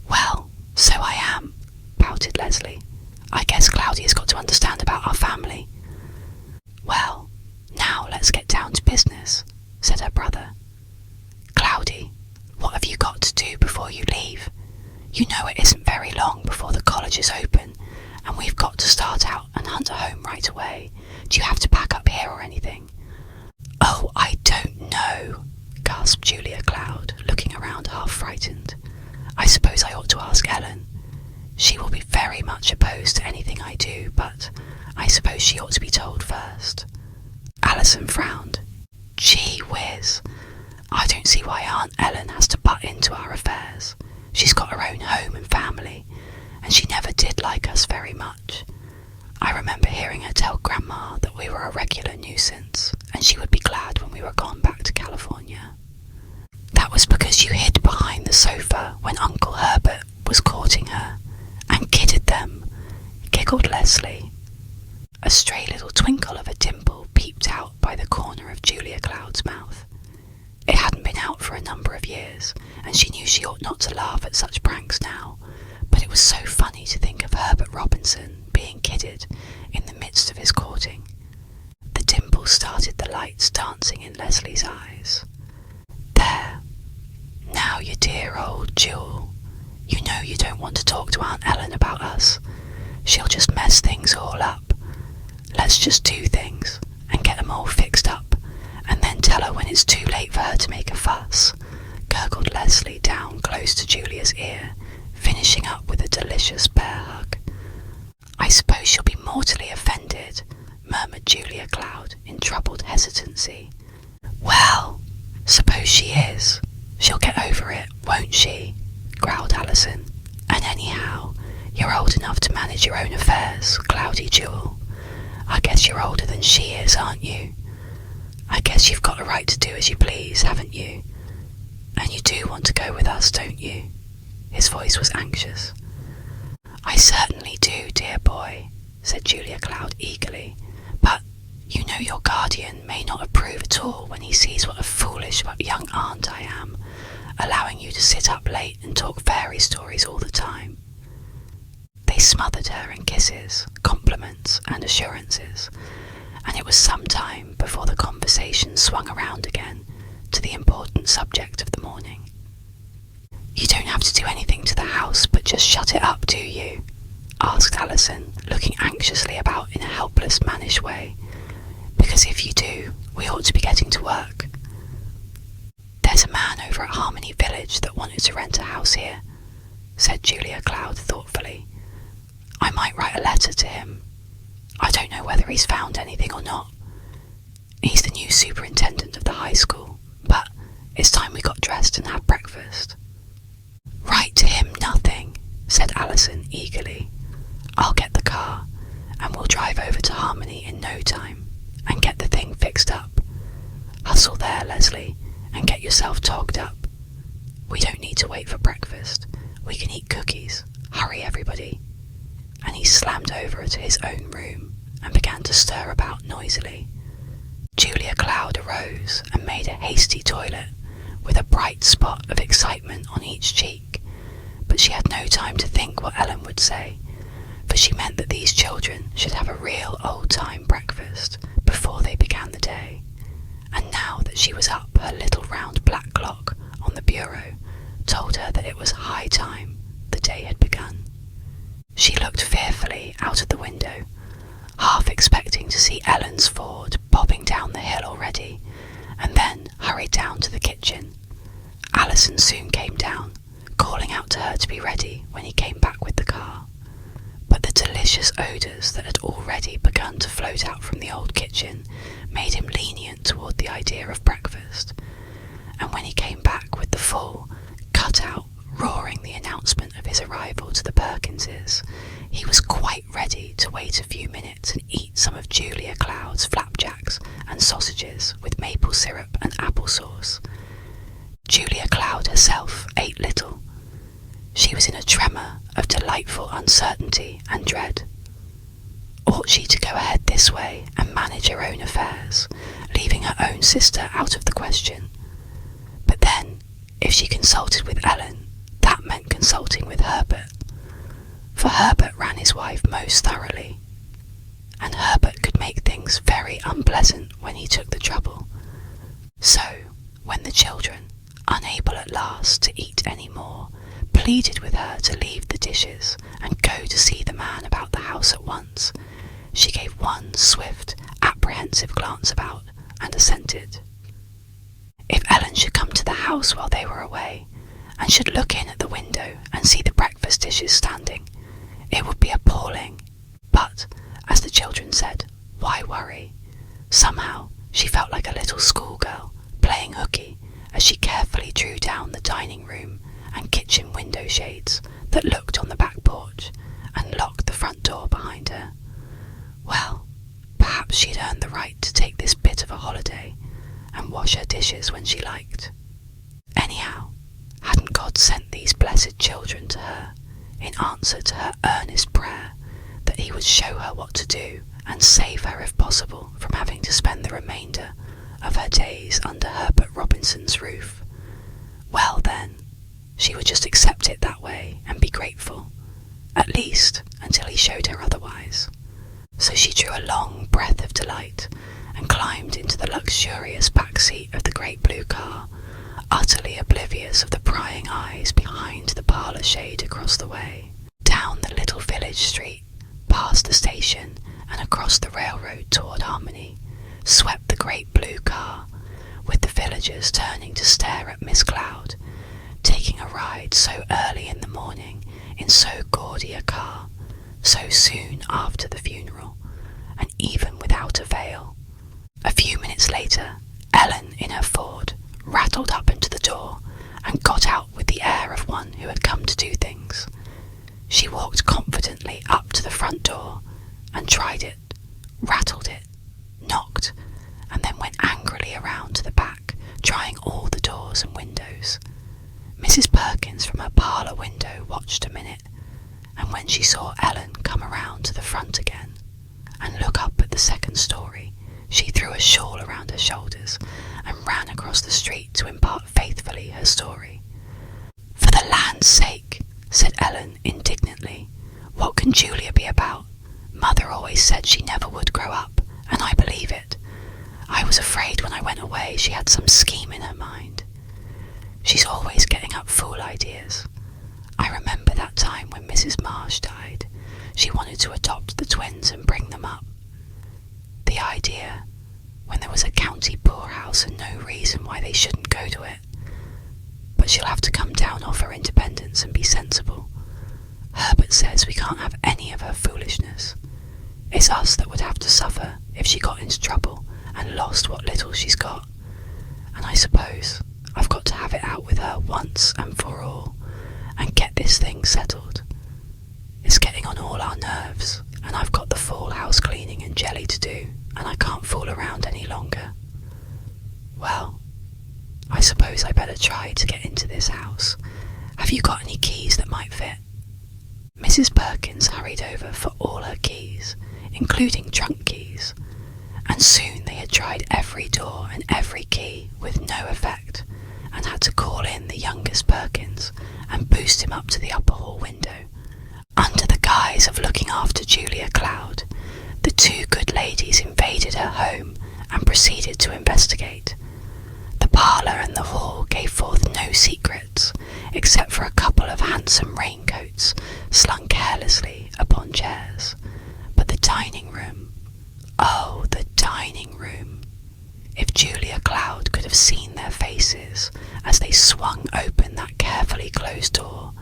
Well, so I am, pouted Leslie. I guess Cloudy's got to understand about our family. Well, now let's get down to business, said her brother. Cloudy, what have you got to do before you leave? You know it isn't very long before the college is open, and we've got to start out and hunt a home right away. Do you have to pack up here or anything? Oh, I don't know, gasped Julia Cloud, looking around half frightened. I suppose I ought to ask Ellen. She will be very much opposed to anything I do, but I suppose she ought to be told first. Alison frowned. Gee whiz, I don't see why Aunt Ellen has to butt into our affairs. She's got her own home and family, and she never did like us very much. I remember hearing her tell Grandma that we were a regular nuisance, and she would be glad when we were gone back to California. That was because you hid behind the sofa when Uncle Herbert was courting her, and kidded them, giggled Leslie. A stray little twinkle of a dimple peeped out by the corner of Julia Cloud's mouth. It hadn't been out for a number of years, and she knew she ought not to laugh at such pranks now, but it was so funny to think of Herbert Robinson being kidded in the midst of his courting. The dimple started the lights dancing in Leslie's eyes. There. Now, you dear old Jewel. You know you don't want to talk to Aunt Ellen about us. She'll just mess things all up. Let's just do things, and get them all fixed up, and then tell her when it's too late for her to make a fuss, gurgled Leslie down close to Julia's ear, finishing up with a delicious bear hug. I suppose she'll be mortally offended, murmured Julia Cloud in troubled hesitancy. Well, suppose she is. She'll get over it, won't she? Growled Alison. And anyhow, you're old enough to manage your own affairs, Cloudy Jewel. I guess you're older than she is, aren't you? I guess you've got a right to do as you please, haven't you? And you do want to go with us, don't you? His voice was anxious. I certainly do, dear boy, said Julia Cloud eagerly. But you know your guardian may not approve at all when he sees what a foolish young aunt I am, allowing you to sit up late and talk fairy stories all the time. They smothered her in kisses, compliments, and assurances, and it was some time before the conversation swung around again to the important subject of the morning. You don't have to do anything to the house but just shut it up, do you? Asked Alison, looking anxiously about in a helpless, mannish way. Because if you do, we ought to be getting to work. There's a man over at Harmony Village that wanted to rent a house here, said Julia Cloud thoughtfully. I might write a letter to him. I don't know whether he's found anything or not. He's the new superintendent of the high school, but it's time we got dressed and had breakfast. Write to him nothing, said Alison eagerly. I'll get the car, and we'll drive over to Harmony in no time, and get the thing fixed up. Hustle there, Leslie, and get yourself togged up. We don't need to wait for breakfast. We can eat cookies. Hurry, everybody. And he slammed over to his own room and began to stir about noisily. Julia Cloud arose and made a hasty toilet, with a bright spot of excitement on each cheek, but she had no time to think what Ellen would say, for she meant that these children should have a real old-time breakfast before they began the day, and now that she was up, her little round black clock on the bureau told her that it was high time the day had begun. She looked fearfully out of the window, half expecting to see Ellen's Ford bobbing down the hill already, and then hurried down to the kitchen. Alison soon came down, calling out to her to be ready when he came back with the car. But the delicious odours that had already begun to float out from the old kitchen made him lenient toward the idea of breakfast, and when he came back with the full, cut-out, roaring the announcement of his arrival to the Perkinses, he was quite ready to wait a few minutes and eat some of Julia Cloud's flapjacks and sausages with maple syrup and applesauce. Julia Cloud herself ate little. She was in a tremor of delightful uncertainty and dread. Ought she to go ahead this way and manage her own affairs, leaving her own sister out of the question? But then, if she consulted with Ellen, that meant consulting with Herbert. For Herbert ran his wife most thoroughly, and Herbert could make things very unpleasant when he took the trouble. So, when the children, unable at last to eat any more, pleaded with her to leave the dishes and go to see the man about the house at once, she gave one swift, apprehensive glance about and assented. If Ellen should come to the house while they were away, and should look in at the window and see the breakfast dishes standing, it would be appalling. But, as the children said, why worry? Somehow she felt like a little schoolgirl playing hooky as she carefully drew down the dining room and kitchen window shades that looked on the back porch and locked the front door behind her. Well, perhaps she'd earned the right to take this bit of a holiday and wash her dishes when she liked. Anyhow, hadn't God sent these blessed children to her in answer to her earnest prayer that he would show her what to do and save her if possible from having to spend the remainder of her days under Herbert Robinson's roof? Well then, she would just accept it that way and be grateful, at least until he showed her otherwise. So she drew a long breath of delight and climbed into the luxurious back seat of the great blue car, utterly oblivious of the prying eyes behind the parlour shade across the way. Down the little village street, past the station and across the railroad toward Harmony, swept the great blue car, with the villagers turning to stare at Miss Cloud, taking a ride so early in the morning in so gaudy a car, so soon after the funeral, and even without a veil. A few minutes later, Ellen, in her Ford, rattled up into the door and got out with the air of one who had come to do things. She walked confidently up to the front door and tried it, rattled it, knocked, and then went angrily around to the back, trying all the doors and windows. Mrs. Perkins from her parlour window watched a minute, and when she saw Ellen come around to the front again and look up at the second story, she threw a shawl around her shoulders and ran across the street to impart faithfully her story. "For the land's sake," said Ellen indignantly, "what can Julia be about? Mother always said she never would grow up, and I believe it. I was afraid when I went away she had some scheme in her mind. She's always getting up fool ideas. I remember that time when Mrs. Marsh died. She wanted to adopt the twins and bring them up. The idea, when there was a county poorhouse and no reason why they shouldn't go to it. But she'll have to come down off her independence and be sensible. Herbert says we can't have any of her foolishness. It's us that would have to suffer if she got into trouble and lost what little she's got. And I suppose I've got to have it out with her once and for all, and get this thing settled. It's getting on all our nerves, and I've got the full house cleaning and jelly to do, and I can't fool around any longer. Well, I suppose I better try to get into this house. Have you got any keys that might fit?" Mrs. Perkins hurried over for all her keys, including trunk keys, and soon they had tried every door and every key with no effect, and had to call in the youngest Perkins and boost him up to the upper hall window. Under the guise of looking after Julia Cloud, the two good ladies invaded her home and proceeded to investigate. The parlour and the hall gave forth no secrets, except for a couple of handsome raincoats slung carelessly upon chairs. But the dining room, oh, the dining room! If Julia Cloud could have seen their faces as they swung open that carefully closed door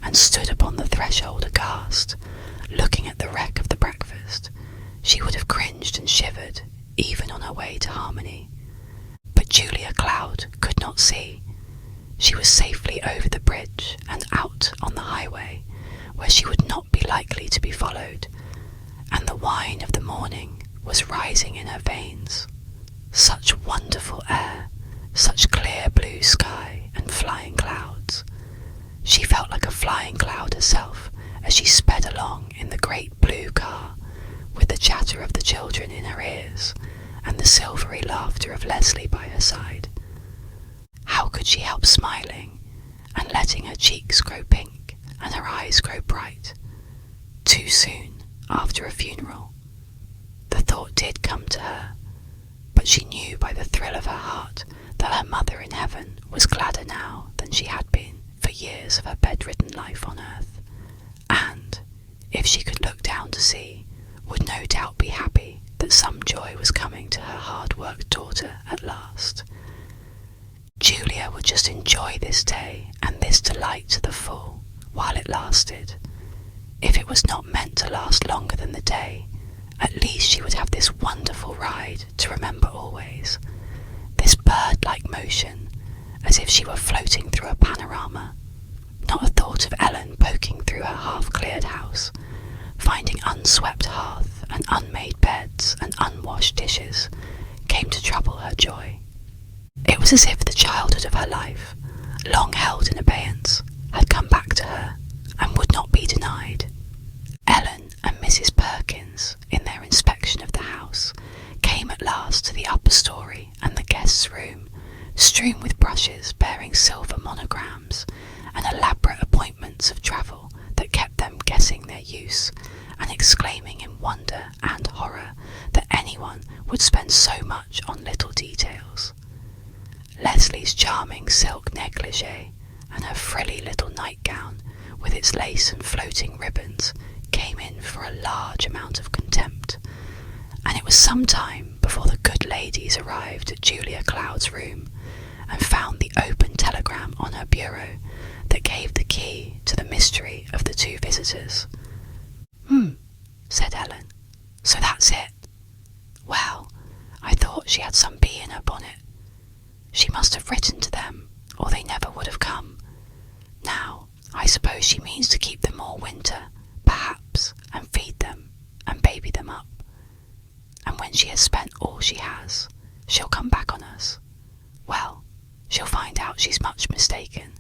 and stood upon the threshold aghast, looking at the wreck of the breakfast, she would have cringed and shivered even on her way to Harmony. But Julia Cloud could not see. She was safely over the bridge and out on the highway, where she would not be likely to be followed, and the wine of the morning was rising in her veins. Such wonderful air, such clear blue sky and flying clouds. She felt like a flying cloud herself as she sped along in the great blue car, with the chatter of the children in her ears and the silvery laughter of Leslie by her side. How could she help smiling and letting her cheeks grow pink and her eyes grow bright? Too soon after a funeral. The thought did come to her, but she knew by the thrill of her heart that her mother in heaven was gladder now than she had been for years of her bedridden life on earth, and, if she could look down to see, would no doubt be happy that some joy was coming to her hard-worked daughter at last. Julia would just enjoy this day and this delight to the full while it lasted. If it was not meant to last longer than the day, at least she would have this wonderful ride to remember always, this bird-like motion, as if she were floating through a panorama. Not a thought of Ellen poking through her half-cleared house, finding unswept hearth and unmade beds and unwashed dishes, came to trouble her joy. It was as if the childhood of her life, long held in abeyance, had come back to her and would not be denied. Ellen and Mrs. Perkins, in their inspection of the house, came at last to the upper story and the guest's room, strewn with brushes bearing silver monograms and elaborate appointments of travel that kept them guessing their use and exclaiming in wonder and horror that anyone would spend so much on little details. Leslie's charming silk negligee and her frilly little nightgown with its lace and floating ribbons came in for a large amount of contempt, and it was some time before the good ladies arrived at Julia Cloud's room and found the open telegram on her bureau that gave the key to the mystery of the two visitors. Said Ellen. So that's it. Well, I thought she had some bee in her bonnet. She must have written to them, or they never would have come. Now, I suppose she means to keep them all winter, perhaps, and feed them, and baby them up. And when she has spent all she has, she'll come back on us. Well, she'll find out she's much mistaken,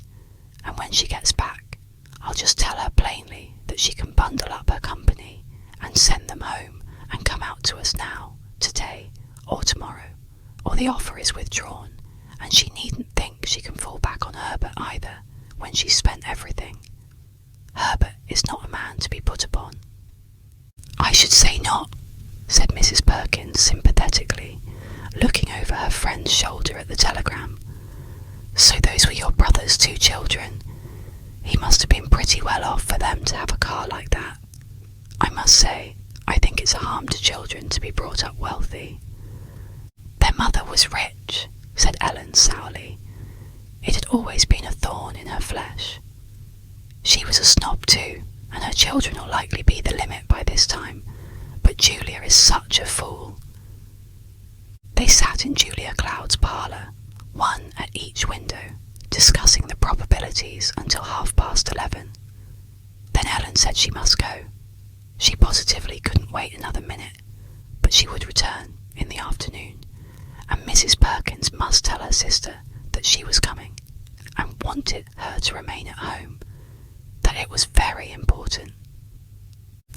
and when she gets back, I'll just tell her plainly that she can bundle up her company and send them home and come out to us now, today, or tomorrow, or the offer is withdrawn, and she needn't think she can fall back on Herbert either when she's spent everything. Herbert is not a man to be put upon. I should say not, said Mrs. Perkins sympathetically, looking over her friend's shoulder at the telegram. So those were your brother's two children. He must have been pretty well off for them to have a car like that. I must say, I think it's a harm to children to be brought up wealthy. Their mother was rich, said Ellen sourly. It had always been a thorn in her flesh. She was a snob too, and her children will likely be the limit by this time, but Julia is such a fool. They sat in Julia Cloud's parlour, one at each window, discussing the probabilities until 11:30. Then Ellen said she must go. She positively couldn't wait another minute, but she would return in the afternoon, and Mrs. Perkins must tell her sister that she was coming, and wanted her to remain at home, that it was very important.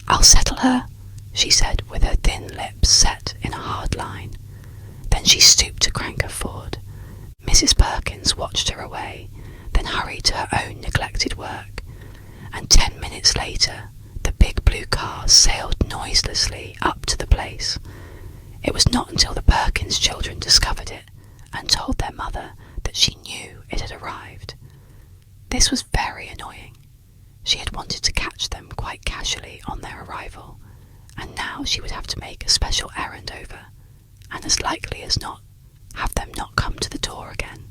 I'll settle her, she said with her thin lips set in a hard line. Then she stooped to crank her Ford. Mrs. Perkins watched her away, then hurried to her own neglected work, and 10 minutes later the big blue car sailed noiselessly up to the place. It was not until the Perkins children discovered it and told their mother that she knew it had arrived. This was very annoying. She had wanted to catch them quite casually on their arrival, and now she would have to make a special errand over, and as likely as not, have them not come to the door again.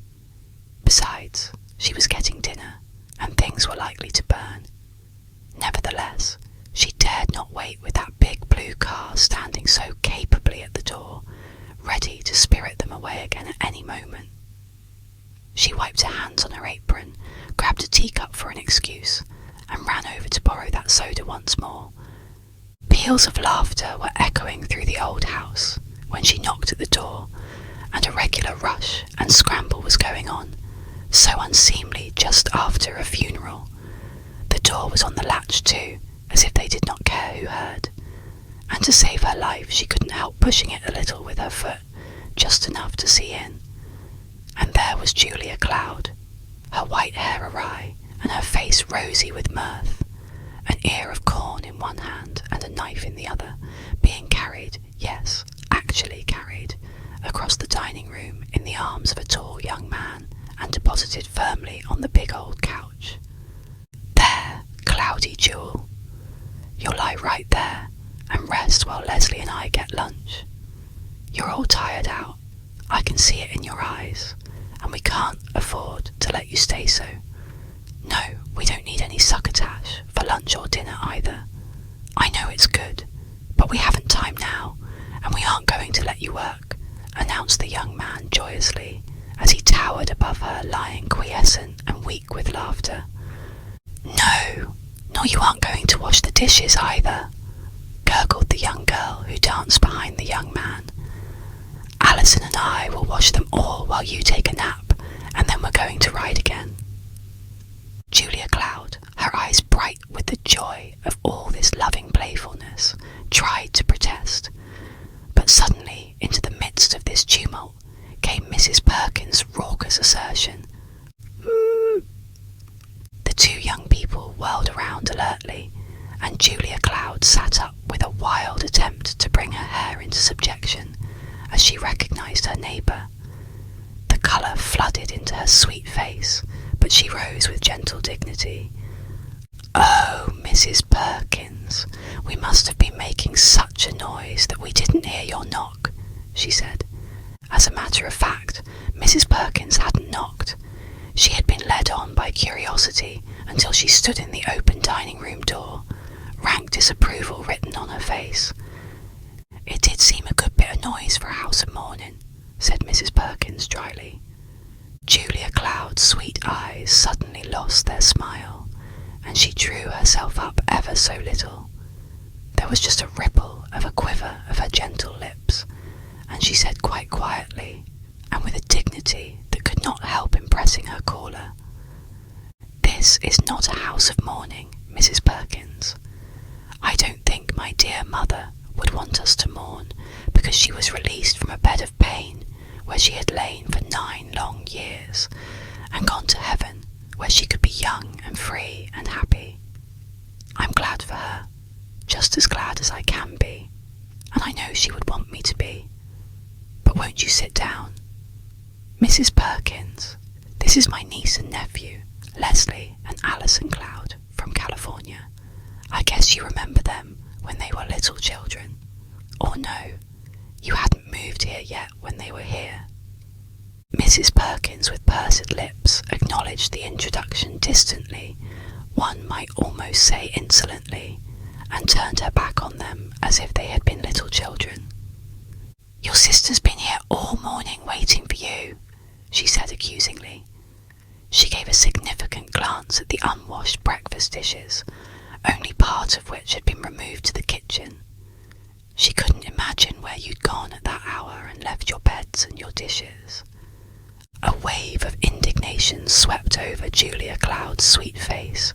Besides, she was getting dinner, and things were likely to burn. Nevertheless, she dared not wait with that big blue car standing so capably at the door, to spirit them away again at any moment. She wiped her hands on her apron, grabbed a teacup for an excuse, and ran over to borrow that soda once more. Peals of laughter were echoing through the old house when she knocked at the door, and a regular rush and scramble was going on, so unseemly just after a funeral. The door was on the latch too, as if they did not care who heard, and to save her life she couldn't help pushing it a little with her foot, just enough to see in. And there was Julia Cloud, her white hair awry and her face rosy with mirth, an ear of corn in one hand and a knife in the other, being carried, yes, actually carried, across the dining room in the arms of a tall young man and deposited firmly on the big old couch. There, Cloudy Jewel, you'll lie right there and rest while Leslie and I get lunch. You're all tired out, I can see it in your eyes, and we can't afford to let you stay so. No, we don't need any succotash for lunch or dinner either. I know it's good, but we haven't time now, and we aren't going to let you work, announced the young man joyously, as he towered above her, lying quiescent and weak with laughter. No, nor you aren't going to wash the dishes either, gurgled the young girl who danced behind the young man. Alison and I will wash them all while you take a nap, and then we're going to ride again. Julia Cloud, her eyes bright with the joy of all this loving playfulness, tried to protest, but suddenly into the midst of this tumult came Mrs. Perkins' raucous assertion. The two young people whirled around alertly, and Julia Cloud sat up with a wild attempt to bring her hair into subjection as she recognised her neighbour. The colour flooded into her sweet face, but she rose with gentle dignity. Oh, Mrs. Perkins, we must have been making such a noise that we didn't hear your knock, she said. As a matter of fact, Mrs. Perkins hadn't knocked. She had been led on by curiosity until she stood in the open dining room door, rank disapproval written on her face. It did seem a good bit of noise for a house of mourning, said Mrs. Perkins dryly. Julia Cloud's sweet eyes suddenly lost their smile, and she drew herself up ever so little. There was just a ripple of a quiver of her gentle lips, and she said quite quietly, and with a dignity that could not help impressing her caller, "This is not a house of mourning, Mrs. Perkins. I don't think my dear mother would want us to mourn because she was released from a bed of pain where she had lain for 9 long years and gone to heaven where she could be young and free and happy. I'm glad for her, just as glad as I can be, and I know she would want me to be. But won't you sit down? Mrs. Perkins, this is my niece and nephew, Leslie and Alison Cloud, from California. I guess you remember them when they were little children. Or no, you hadn't moved here yet when they were here." Mrs. Perkins, with pursed lips, acknowledged the introduction distantly, one might almost say insolently, and turned her back on them as if they had been little children. "Your sister's been here all morning waiting for you," she said accusingly. She gave a significant glance at the unwashed breakfast dishes, only part of which had been removed to the kitchen. She couldn't imagine where you'd gone at that hour and left your beds and your dishes. A wave of indignation swept over Julia Cloud's sweet face.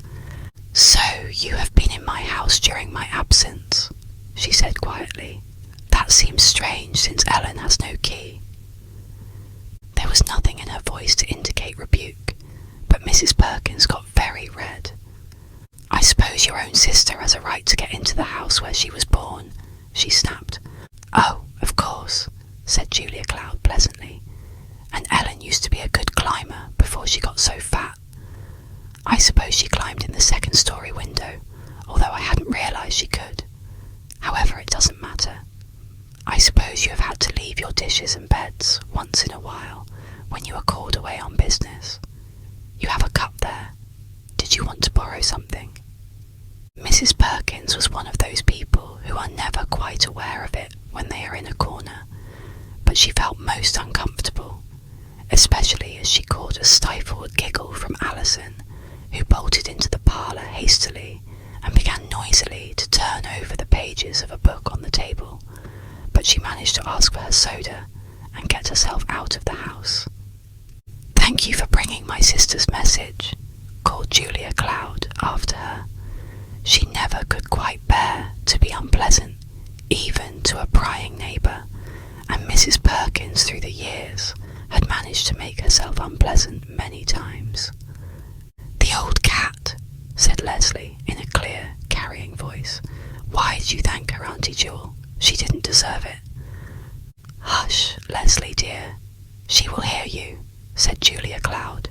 "So you have been in my house during my absence," she said quietly. "That seems strange since Ellen has no key." There was nothing in her voice to indicate rebuke, but Mrs. Perkins got very red. "I suppose your own sister has a right to get into the house where she was born," she snapped. "Oh, of course," said Julia Cloud pleasantly. "And Ellen used to be a good climber before she got so fat. I suppose she climbed in the 2nd-story window, although I hadn't realised she could. However, it doesn't matter. I suppose you have had to leave your dishes and beds once in a while when you are called away on business. You have a cup there. Did you want to borrow something?" Mrs. Perkins was one of those people who are never quite aware of it when they are in a corner, but but she felt most uncomfortable, especially as she caught a stifled giggle from Alison, who bolted into the parlour hastily and began noisily to turn over the pages of a book on the table, but she managed to ask for her soda and get herself out of the house. "Thank you for bringing my sister's message," called Julia Cloud after her. She never could quite bear to be unpleasant, even to a prying neighbour, and Mrs. Perkins through the years had managed to make herself unpleasant many times. "The old cat," said Leslie in a clear, carrying voice. "Why did you thank her, Auntie Jewel? She didn't deserve it." "Hush, Leslie dear, she will hear you," said Julia Cloud,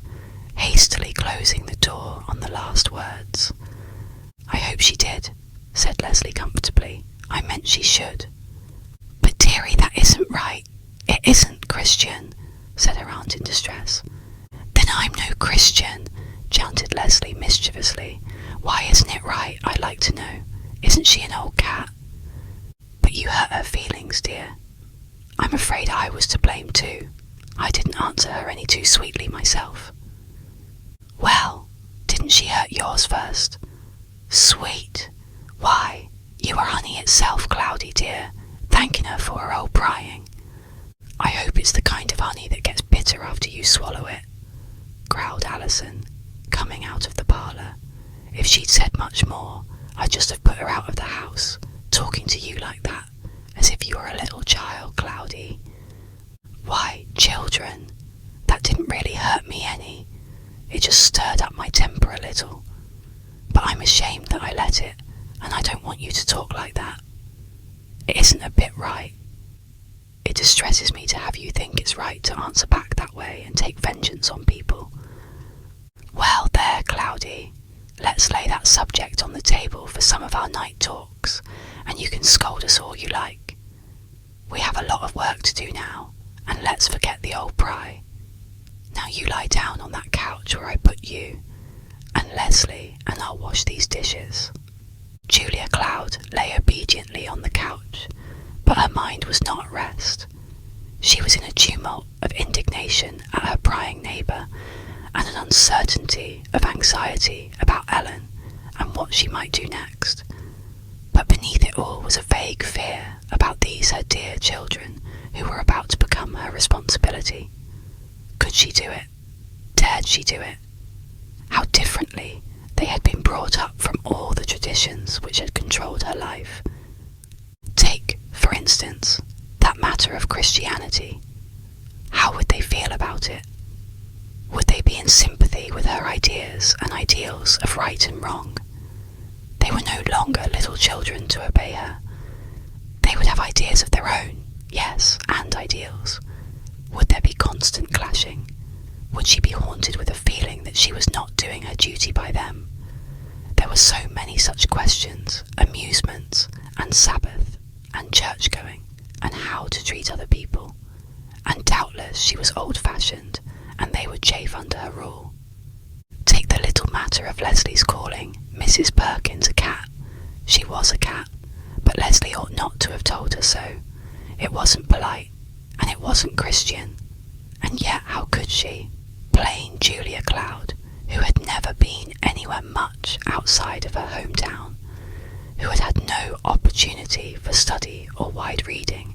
hastily closing the door on the last words. "I hope she did," said Leslie comfortably. "I meant she should." "But dearie, that isn't right. It isn't, Christian," said her aunt in distress. "Then I'm no Christian," chanted Leslie mischievously. "Why isn't it right, I'd like to know? Isn't she an old cat?" "But you hurt her feelings, dear. I'm afraid I was to blame too. I didn't answer her any too sweetly myself." "Well, didn't she hurt yours first?" "Sweet! Why, you were honey itself, Cloudy dear, thanking her for her old prying." "I hope it's the kind of honey that gets bitter after you swallow it," growled Alison, coming out of the parlour. "If she'd said much more, I'd just have put her out of the house, talking to you like that, as if you were a little child, Cloudy." "Why, children, that didn't really hurt me any. It just stirred up my temper a little. But I'm ashamed that I let it, and I don't want you to talk like that. It isn't a bit right. It distresses me to have you think it's right to answer back that way and take vengeance on people." "Well, there, Cloudy, let's lay that subject on the table for some of our night talks, and you can scold us all you like. We have a lot of work to do now, and let's forget the old pry. Now you lie down on that couch where I put you, and Leslie and I'll wash these dishes." Julia Cloud lay obediently on the couch, but her mind was not at rest. She was in a tumult of indignation at her prying neighbour, and an uncertainty of anxiety about Ellen and what she might do next. But beneath it all was a vague fear about these her dear children who were about to become her responsibility. Could she do it? Dared she do it? How differently they had been brought up from all the traditions which had controlled her life. Take, for instance, that matter of Christianity. How would they feel about it? Would they be in sympathy with her ideas and ideals of right and wrong? They were no longer little children to obey her. They would have ideas of their own, yes, and ideals. Would there be constant clashing? Would she be haunted with a feeling that she was not doing her duty by them? There were so many such questions, amusements, and Sabbath, and church-going, and how to treat other people. And doubtless she was old-fashioned, and they would chafe under her rule. Take the little matter of Leslie's calling Mrs. Perkins a cat. She was a cat, but Leslie ought not to have told her so. It wasn't polite, and it wasn't Christian. And yet how could she? Plain Julia Cloud, who had never been anywhere much outside of her hometown, who had had no opportunity for study or wide reading,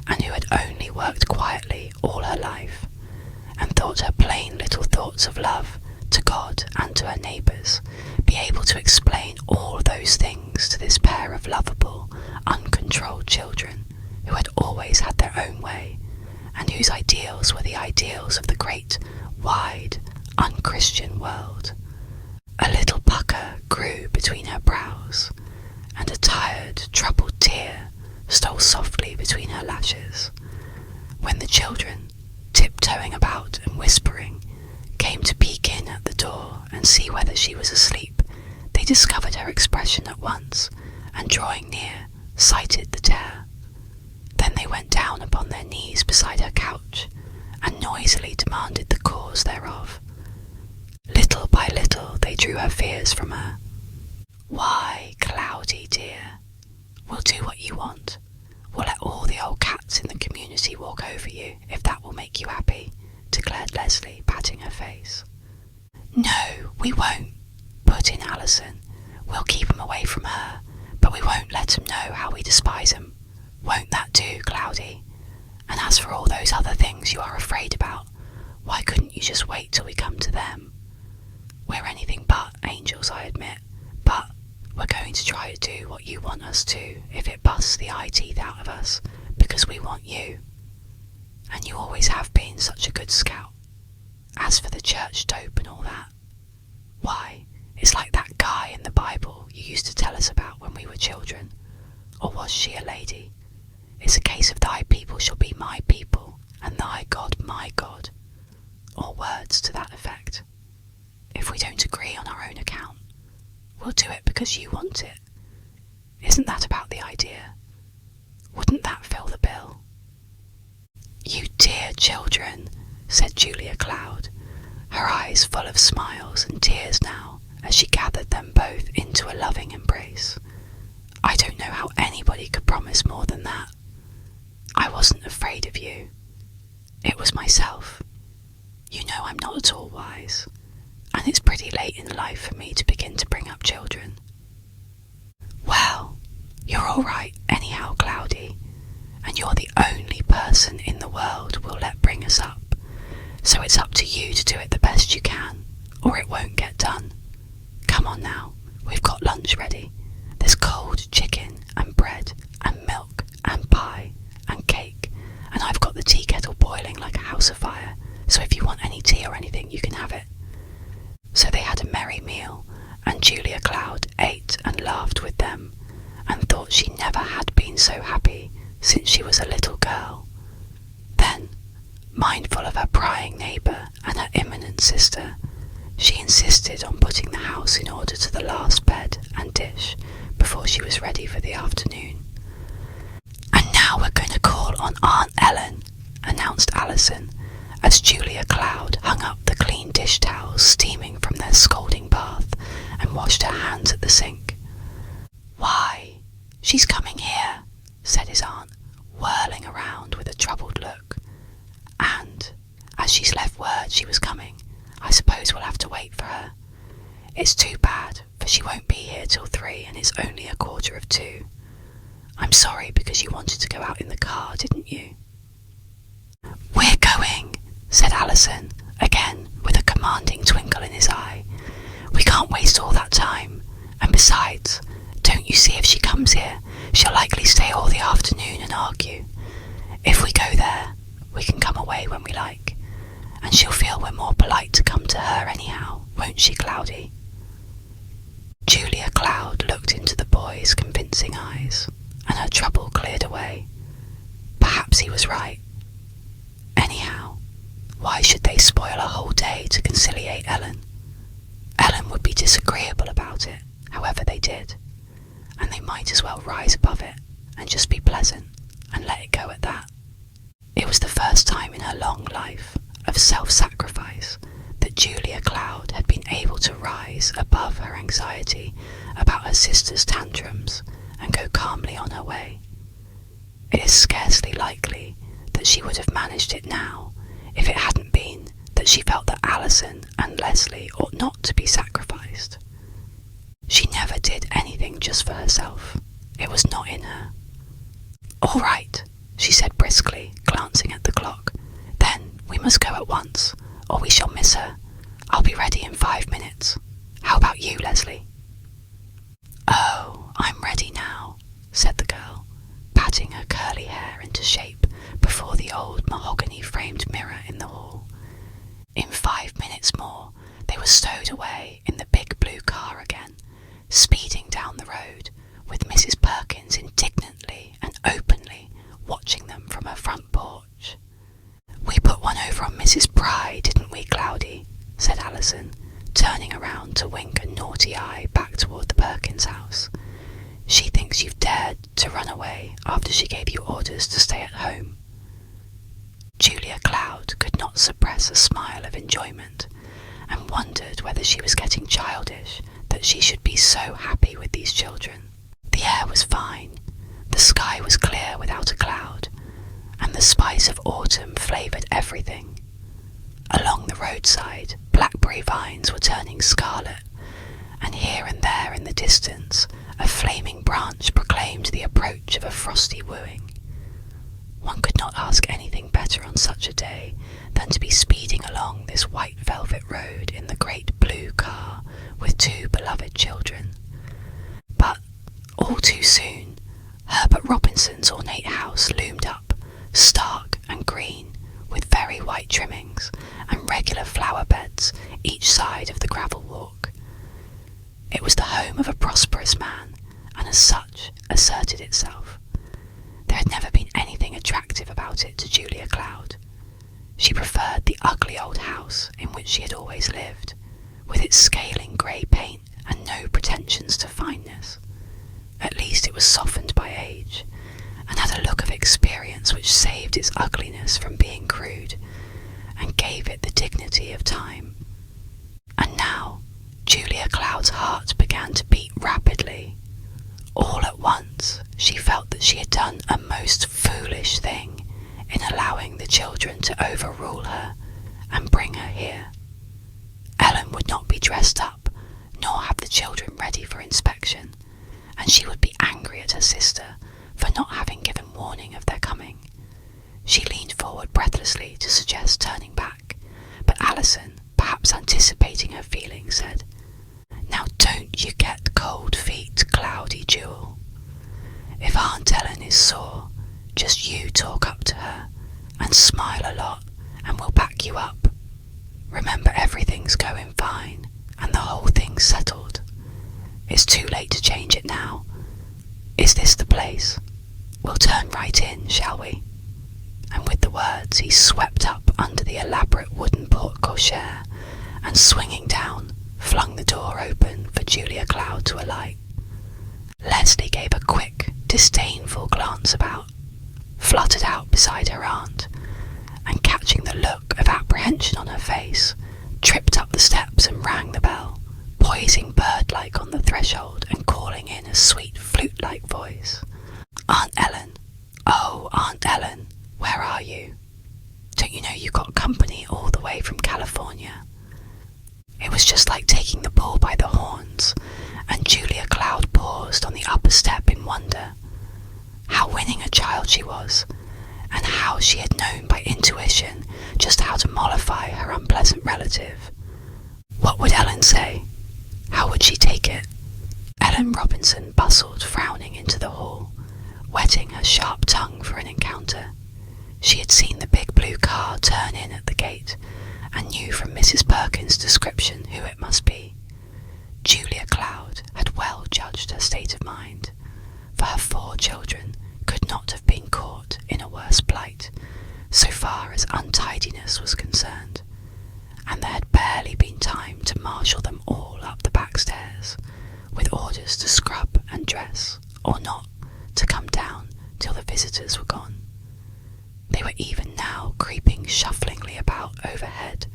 and who had only worked quietly all her life, and thought her plain little thoughts of love to God and to her neighbours be able to explain all those things to this pair of lovable, uncontrolled children who had always had their own way, and whose ideals were the ideals of the great, wide, unchristian world. A little pucker grew between her brows, and a tired, troubled tear stole softly between her lashes, when the children, tiptoeing about and whispering, came to peek in at the door and see whether she was asleep. They discovered her expression at once, and drawing near, sighted the tear. Then they went down upon their knees beside her couch, and noisily demanded the cause thereof. Little by little they drew her fears from her. "Why, Cloudy dear, we'll do what you want. We'll let all the old cats in the community walk over you if that will make you happy," declared Leslie, patting her face. "No, we won't," put in Alison. "We'll keep 'em away from her, but we won't let 'em know how we despise 'em. Won't that do, Cloudy? And as for all those other things you are afraid about, why couldn't you just wait till we come to them? We're anything but angels, I admit, but we're going to try to do what you want us to if it busts the eye teeth out of us, because we want you. And you always have been such a good scout. As for the church dope and all that, why, it's like that guy in the Bible you used to tell us about when we were children. Or was she a lady? It's a case of thy people shall be my people, and thy God my God. Or words to that effect. If we don't agree on our own account, we'll do it because you want it. Isn't that about the idea? Wouldn't that fill the bill?" "You dear children," said Julia Cloud, her eyes full of smiles and tears now as she gathered them both into a loving embrace. "I don't know how anybody could promise more than that. I wasn't afraid of you. It was myself. You know I'm not at all wise, and it's pretty late in life for me to begin to bring up children." "Well, you're all right anyhow, Cloudy, and you're the only person in the world we'll let bring us up, so it's up to you to do it the best you can, or it won't get done. Come on now, we've got lunch ready. There's cold chicken and bread and milk and pie and cake, and I've got the tea kettle boiling like a house afire, so if you want any tea or anything, you can have it." So they had a merry meal, and Julia Cloud ate and laughed with them, and thought she never had been so happy since she was a little girl. Then, mindful of her prying neighbour and her imminent sister, she insisted on putting the house in order to the last bed and dish before she was ready for the afternoon. "And now we're going to call on Aunt Ellen," announced Alison, as Julia Cloud hung up the clean dish towels steaming from their scalding bath and washed her hands at the sink. "Why, she's coming here," said his aunt, whirling around with a troubled look. "And, as she's left word she was coming, I suppose we'll have to wait for her. It's too bad, for she won't be here till 3 and it's only 1:45. I'm sorry because you wanted to go out in the car, didn't you?" "We're going," said Alison, again with a commanding twinkle in his eye. "We can't waste all that time, and besides, don't you see if she comes here, she'll likely stay all the afternoon and argue. If we go there, we can come away when we like, and she'll feel we're more polite to come to her anyhow, won't she, Cloudy?" Julia Cloud looked into the boy's convincing eyes, and her trouble cleared away. Perhaps he was right. Anyhow, why should they spoil a whole day to conciliate Ellen? Ellen would be disagreeable about it, however they did, and they might as well rise above it and just be pleasant and let it go at that. It was the first time in her long life of self-sacrifice that Julia Cloud had been able to rise above her anxiety about her sister's tantrums and go calmly on her way. It is scarcely likely that she would have managed it now if it hadn't been that she felt that Alison and Leslie ought not to be sacrificed. She never did anything just for herself. It was not in her. "All right," she said briskly, glancing at the clock. "Then we must go at once, or we shall miss her. I'll be ready in 5 minutes. How about you, Leslie?" "Oh, I'm ready now," said the girl, patting her curly hair into shape before the old mahogany-framed mirror in the hall. In 5 minutes more, they were stowed away in the big blue car again, speeding down the road, with Mrs. Perkins indignantly and openly watching them from her front porch. "We put one over on Mrs. Pry, didn't we, Cloudy?" said Alison, turning around to wink a naughty eye back toward the Perkins house. "She thinks you've dared to run away after she gave you orders to stay at home." Julia Cloud could not suppress a smile of enjoyment, and wondered whether she was getting childish that she should be so happy with these children. The air was fine, the sky was clear without a cloud, and the spice of autumn flavoured everything. Along the roadside, blackberry vines were turning scarlet, and here and there in the distance, a flaming branch proclaimed the approach of a frosty wooing. One could not ask anything better on such a day than to be speeding along this white velvet road in the great blue car with two beloved children. But, all too soon, Herbert Robinson's ornate house loomed up, stark and green, with very white trimmings and regular flower beds each side of the gravel walk. It was the home of a prosperous man, and as such asserted itself. There had never been anything attractive about it to Julia Cloud. She preferred the ugly old house in which she had always lived, with its scaling grey paint and no pretensions to fineness. At least it was softened by age, and had a look of experience which saved its ugliness from being crude, and gave it the dignity of time. And now Julia Cloud's heart began to beat rapidly. All at once she felt that she had done a most foolish thing in allowing the children to overrule her and bring her here. Ellen would not be dressed up, nor have the children ready for inspection, and she would be angry at her sister for not having given warning of their coming. She leaned forward breathlessly to suggest turning back, but Alison, perhaps anticipating her feelings, said, "Now don't you get cold feet, Cloudy Jewel. If Aunt Ellen is sore, just you talk up to her and smile a lot and we'll back you up. Remember, everything's going fine and the whole thing's settled. It's too late to change it now. Is this the place? We'll turn right in, shall we?" And with the words he swept up under the elaborate wooden porte-cochere and, swinging down, flung the door open for Julia Cloud to alight. Leslie gave a quick, disdainful glance about, fluttered out beside her aunt, and catching the look of apprehension on her face, tripped up the steps and rang the bell, poising bird-like on the threshold and calling in a sweet flute-like voice. "Aunt Ellen! Oh, Aunt Ellen, where are you? Don't you know you got company all the way from California?" It was just like taking the bull by the horns, and Julia Cloud paused on the upper step in wonder. How winning a child she was, and how she had known by intuition just how to mollify her unpleasant relative. What would Ellen say? How would she take it? Ellen Robinson bustled frowning into the hall, whetting her sharp tongue for an encounter. She had seen the big blue car turn in at the gate, and knew from Mrs. Perkins' description who it must be. Julia Cloud had well judged her state of mind, for her 4 children could not have been caught in a worse plight, so far as untidiness was concerned, and there had barely been time to marshal them all up the back stairs, with orders to scrub and dress, or not, to come down till the visitors were gone. They were even now creeping shufflingly about overhead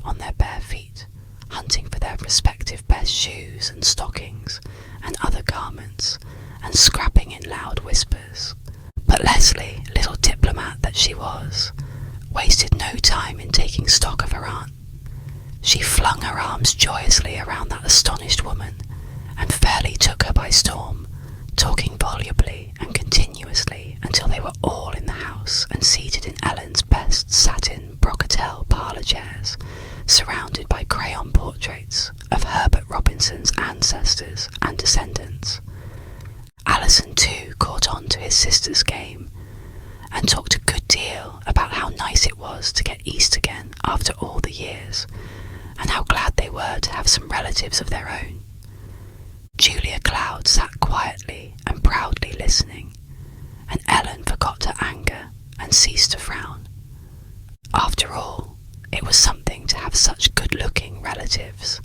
on their bare feet, hunting for their respective best shoes and stockings and other garments, and scrapping in loud whispers. But Leslie, little diplomat that she was, wasted no time in taking stock of her aunt. She flung her arms joyously around that astonished woman, and fairly took her by storm, talking volubly and continuously until they were all in the house and seated in Ellen's best satin brocatelle parlour chairs, surrounded by crayon portraits of Herbert Robinson's ancestors and descendants. Alison too caught on to his sister's game, and talked a good deal about how nice it was to get east again after all the years, and how glad they were to have some relatives of their own. Julia Cloud sat quietly and proudly listening, and Ellen forgot her anger and ceased to frown. After all, it was something to have such good-looking relatives.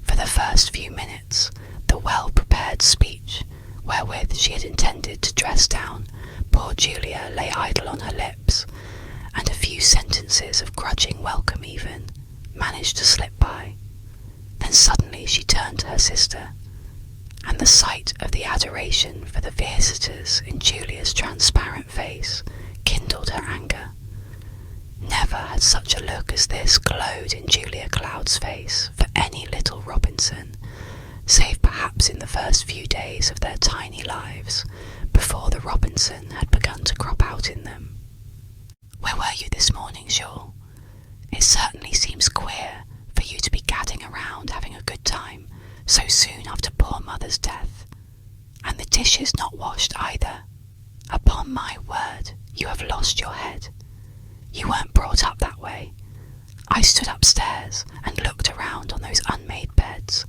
For the first few minutes, the well-prepared speech wherewith she had intended to dress down poor Julia lay idle on her lips, and a few sentences of grudging welcome even managed to slip by. Then suddenly she turned to her sister, and the sight of the adoration for the visitors in Julia's transparent face kindled kindled her anger. Never had such a look as this glowed in Julia Cloud's face for any little Robinson, save perhaps in the first few days of their tiny lives, before the Robinson had begun to crop out in them. "Where were you this morning, Jules? It certainly seems queer for you to be gadding around having a good time so soon after poor mother's death. And the dishes not washed either. Upon my word, you have lost your head. You weren't brought up that way. I stood upstairs and looked around on those unmade beds,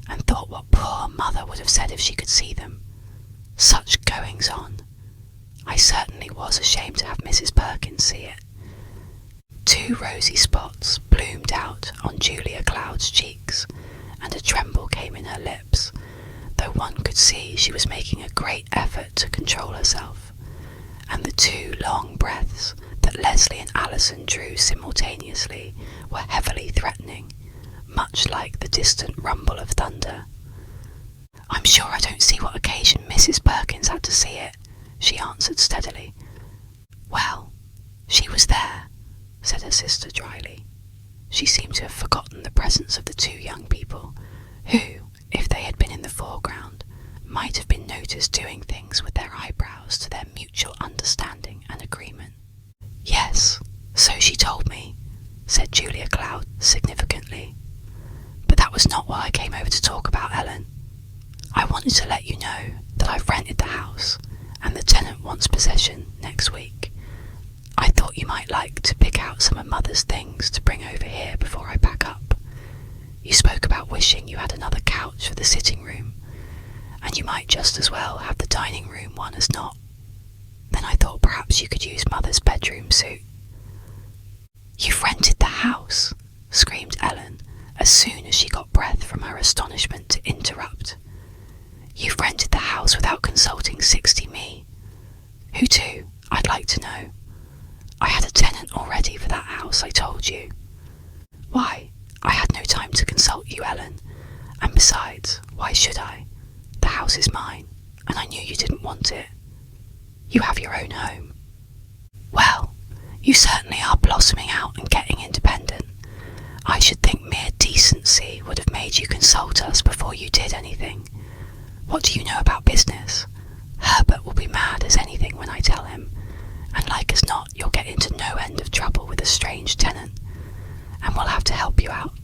and thought what poor mother would have said if she could see them. Such goings on. I certainly was ashamed to have Mrs. Perkins see it." 2 rosy spots bloomed out on Julia Cloud's cheeks, and a tremble came in her lips, though one could see she was making a great effort to control herself, and the 2 long breaths that Leslie and Alison drew simultaneously were heavily threatening, much like the distant rumble of thunder. "I'm sure I don't see what occasion Mrs. Perkins had to see it," she answered steadily. "Well, she was there," said her sister dryly. She seemed to have forgotten the presence of the 2 young people, who, if they had been in the foreground, might have been noticed doing things with their eyebrows to their mutual understanding and agreement. "Yes, so she told me," said Julia Cloud significantly. "But that was not what I came over to talk about, Ellen. I wanted to let you know that I've rented the house, and the tenant wants possession next week. I thought you might like to pick out some of Mother's things to bring over here before I pack up. You spoke about wishing you had another couch for the sitting room, and you might just as well have the dining room one as not. Then I thought perhaps you could use Mother's bedroom suit." "You've rented the house!" screamed Ellen, as soon as she got breath from her astonishment to interrupt. "You've rented the house without consulting 60 me. Who to, I'd like to know? I had a tenant already for that house, I told you." "Why, I had no time to consult you, Ellen, and besides, why should I? The house is mine, and I knew you didn't want it. You have your own home." "Well, you certainly are blossoming out and getting independent. I should think mere decency would have made you consult us before you did anything. What do you know about business? Herbert will be mad as anything when I tell him, and like as not you'll get into no end of trouble with a strange tenant, and we'll have to help you out.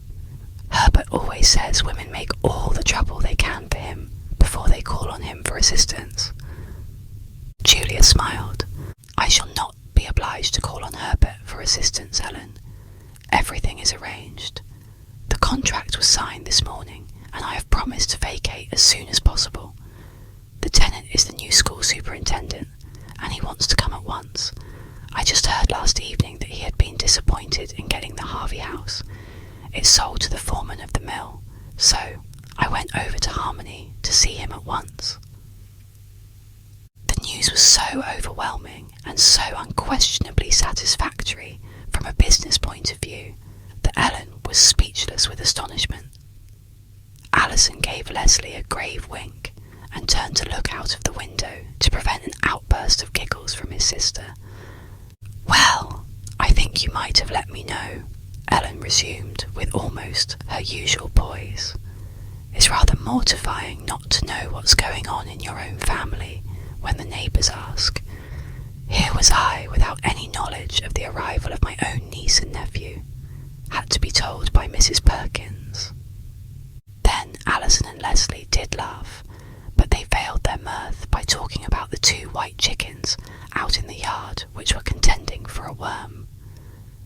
Herbert always says women make all the trouble they can for him before they call on him for assistance." Julia smiled. "I shall not be obliged to call on Herbert for assistance, Ellen. Everything is arranged. The contract was signed this morning, and I have promised to vacate as soon as possible. The tenant is the new school superintendent, and he wants to come at once. I just heard last evening that he had been disappointed in getting the Harvey house. It sold to the foreman of the mill, so I went over to Harmony to see him at once." The news was so overwhelming and so unquestionably satisfactory from a business point of view that Ellen was speechless with astonishment. Alison gave Leslie a grave wink and turned to look out of the window to prevent an outburst of giggles from his sister. "Well, I think you might have let me know," Ellen resumed with almost her usual poise. "It's rather mortifying not to know what's going on in your own family when the neighbours ask. Here was I without any knowledge of the arrival of my own niece and nephew, had to be told by Mrs. Perkins." Then Alison and Leslie did laugh, but they veiled their mirth by talking about the 2 white chickens out in the yard which were contending for a worm.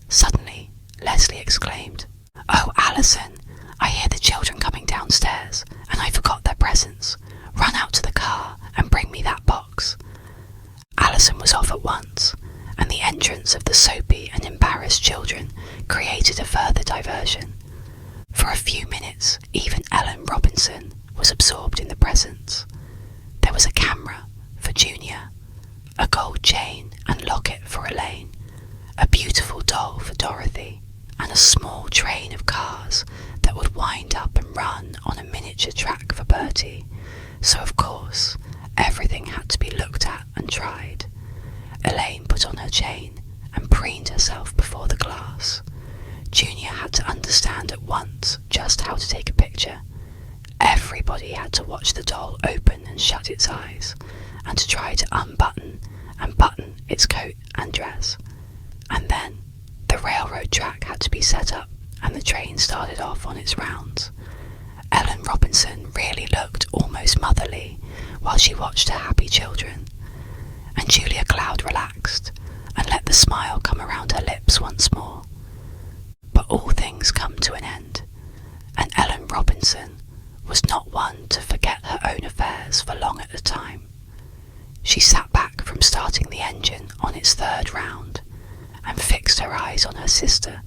Suddenly Leslie exclaimed, "Oh, Alison, I hear the children coming downstairs, and I forgot their presents. Run out to the car and bring me that box." Alison was off at once, and the entrance of the soapy and embarrassed children created a further diversion. For a few minutes, even Ellen Robinson was absorbed in the presents. There was a camera for Junior, a gold chain and locket for Elaine, a beautiful doll for Dorothy, and a small train of cars that would wind up and run on a miniature track for Bertie, so of course everything had to be looked at and tried. Elaine put on her chain and preened herself before the glass. Junior had to understand at once just how to take a picture. Everybody had to watch the doll open and shut its eyes, and to try to unbutton and button its coat and dress. And then the railroad track had to be set up and the train started off on its rounds. Ellen Robinson really looked almost motherly while she watched her happy children, and Julia Cloud relaxed and let the smile come around her lips once more. But all things come to an end, and Ellen Robinson was not one to forget her own affairs for long at a time. She sat back from starting the engine on its third round and fixed her eyes on her sister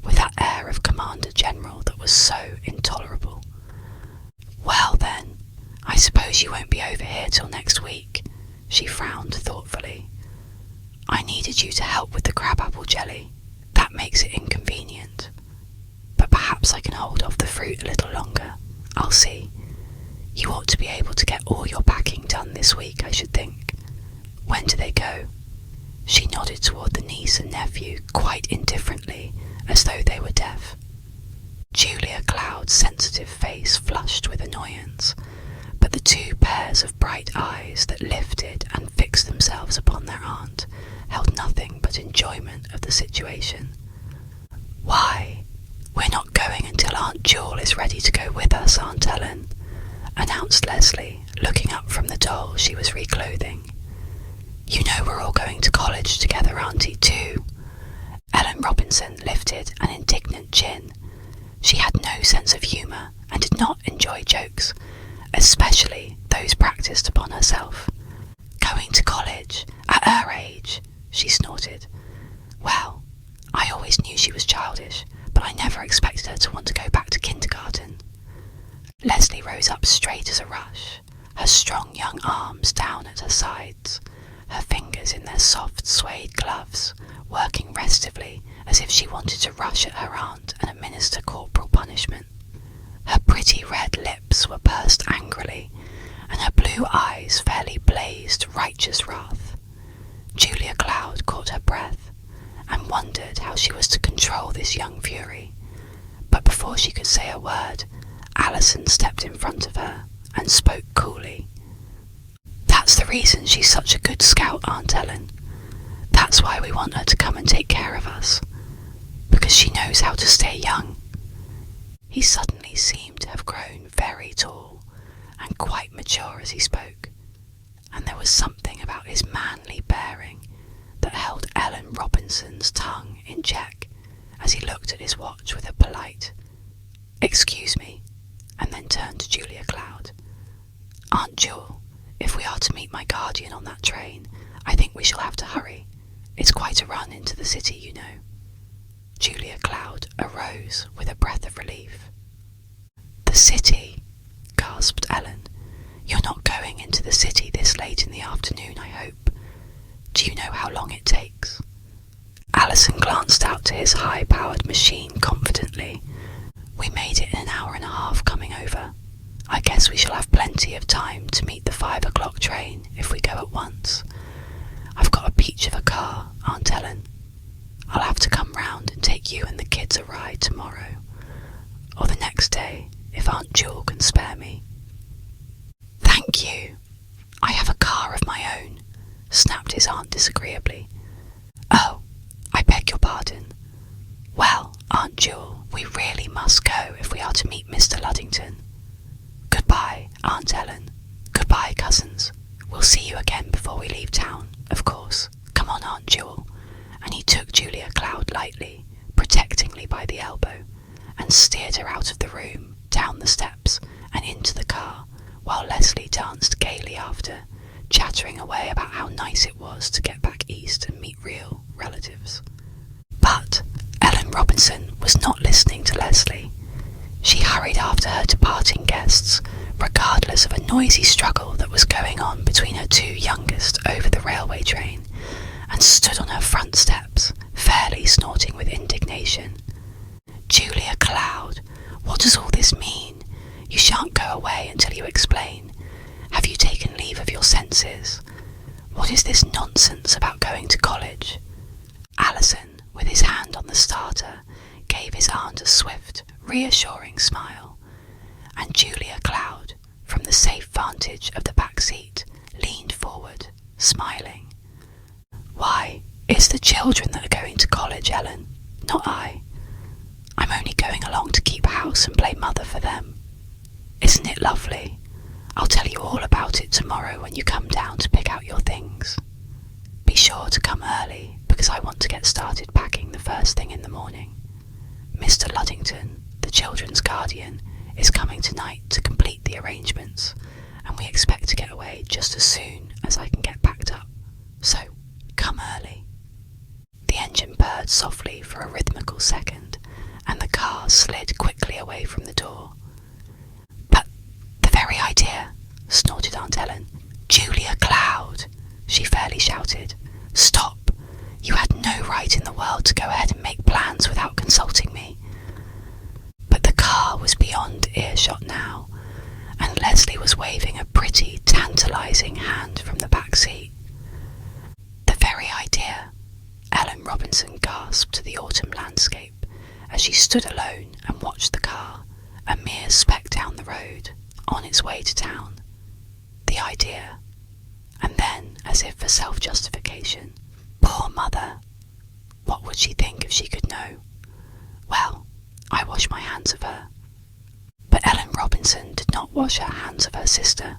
with that air of Commander General that was so intolerable. "Well then, I suppose you won't be over here till next week," she frowned thoughtfully. "I needed you to help with the crabapple jelly. That makes it inconvenient. But perhaps I can hold off the fruit a little longer. I'll see. You ought to be able to get all your packing done this week, I should think. When do they go?" She nodded toward the niece and nephew quite indifferently, as though they were deaf. Julia Cloud's sensitive face flushed with annoyance, but the two pairs of bright eyes that lifted and fixed themselves upon their aunt held nothing but enjoyment of the situation. "Why, we're not going until Aunt Jewel is ready to go with us, Aunt Ellen," announced Leslie, looking up from the doll she was reclothing. "You know we're all going to college together, Auntie, too." Ellen Robinson lifted an indignant chin. She had no sense of humour and did not enjoy jokes, especially those practised upon herself. "Going to college at her age," she snorted. "Well, I always knew she was childish, but I never expected her to want to go back to kindergarten." Leslie rose up straight as a rush, her strong young arms down at her sides, her fingers in their soft suede gloves, working restively as if she wanted to rush at her aunt and administer corporal punishment. Her pretty red lips were pursed angrily, and her blue eyes fairly blazed righteous wrath. Julia Cloud caught her breath and wondered how she was to control this young fury, but before she could say a word, Alison stepped in front of her and spoke coolly. "That's the reason she's such a good scout, Aunt Ellen. That's why we want her to come and take care of us, because she knows how to stay young." He suddenly seemed to have grown very tall and quite mature as he spoke, and there was something about his manly bearing that held Ellen Robinson's tongue in check as he looked at his watch with a polite "Excuse me," and then turned to Julia Cloud. "Aunt Jewel, if we are to meet my guardian on that train, I think we shall have to hurry. It's quite a run into the city, you know." Julia Cloud arose with a breath of relief. "The city?" gasped Ellen. "You're not going into the city this late in the afternoon, I hope. Do you know how long it takes?" Alison glanced out to his high-powered machine confidently. "We made it in an hour and a half coming over. I guess we shall have plenty of time to meet the 5 o'clock train if we go at once. I've got a peach of a car, Aunt Ellen. I'll have to come round and take you and the kids a ride tomorrow, or the next day if Aunt Jewel can spare me." "Thank you. I have a car of my own," snapped his aunt disagreeably. "Oh, I beg your pardon. Well, Aunt Jewel, we really must go if we are to meet Mr. Luddington. Goodbye, Aunt Ellen. Goodbye, cousins. We'll see you again before we leave town, of course. Come on, Aunt Jewel." And he took Julia Cloud lightly, protectingly by the elbow, and steered her out of the room, down the steps, and into the car, while Leslie danced gaily after, chattering away about how nice it was to get back east and meet real relatives. But Ellen Robinson was not listening to Leslie. She hurried after her departing guests, regardless of a noisy struggle that was going on between her two youngest over the railway train, and stood on her front steps, fairly snorting with indignation. "Julia Cloud, what does all this mean? You shan't go away until you explain. Have you taken leave of your senses? What is this nonsense about going to college? Alison, with his hand on the starter, gave his aunt a swift, reassuring smile, and Julia Cloud, from the safe vantage of the back seat, leaned forward, smiling. Why, it's the children that are going to college, Ellen, not I. I'm only going along to keep house and play mother for them. Isn't it lovely? I'll tell you all about it tomorrow when you come down to pick out your things. Be sure to come early, because I want to get started packing the first thing in the morning. Mr. Luddington, the children's guardian, is coming tonight to complete the arrangements, and we expect to get away just as soon as I can get packed up. So, come early. The engine purred softly for a rhythmical second, and the car slid quickly away from the door. But the very idea, snorted Aunt Ellen. Julia Cloud, she fairly shouted. Stop! You had no right in the world to go ahead and make plans without consulting me. But the car was beyond earshot now, and Leslie was waving a pretty, tantalising hand from the back seat. The very idea, Ellen Robinson gasped to the autumn landscape as she stood alone and watched the car, a mere speck down the road, on its way to town. The idea. And then, as if for self-justification, poor mother. What would she think if she could know? Well, I wash my hands of her. But Ellen Robinson did not wash her hands of her sister.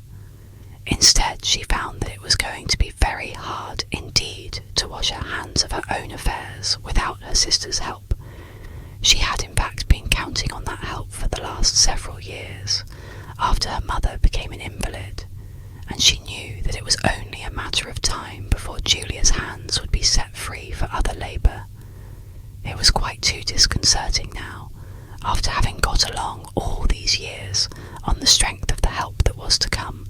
Instead, she found that it was going to be very hard indeed to wash her hands of her own affairs without her sister's help. She had in fact been counting on that help for the last several years, after her mother became an invalid, and she knew that it was only a matter of time before Julia's hands would be set free for other labour. It was quite too disconcerting now, after having got along all these years on the strength of the help that was to come,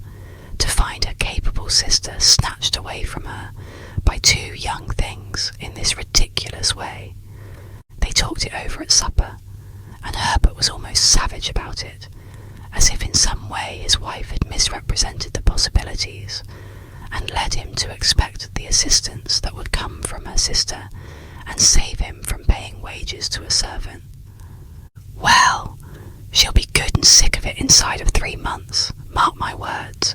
to find her capable sister snatched away from her by two young things in this ridiculous way. They talked it over at supper, and Herbert was almost savage about it, as if in some way his wife had misrepresented the possibilities, and led him to expect the assistance that would come from her sister and save him from paying wages to a servant. Well, she'll be good and sick of it inside of 3 months, mark my words,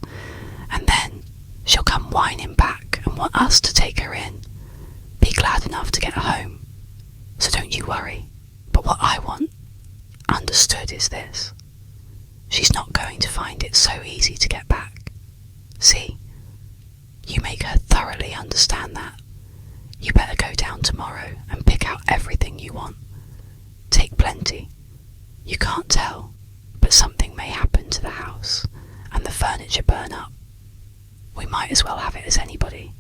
and then she'll come whining back and want us to take her in. Be glad enough to get home. So don't you worry. But what I want understood is this. She's not going to find it so easy to get back. See, you make her thoroughly understand that. You better go down tomorrow and pick out everything you want. Take plenty. You can't tell, but something may happen to the house, and the furniture burn up. We might as well have it as anybody.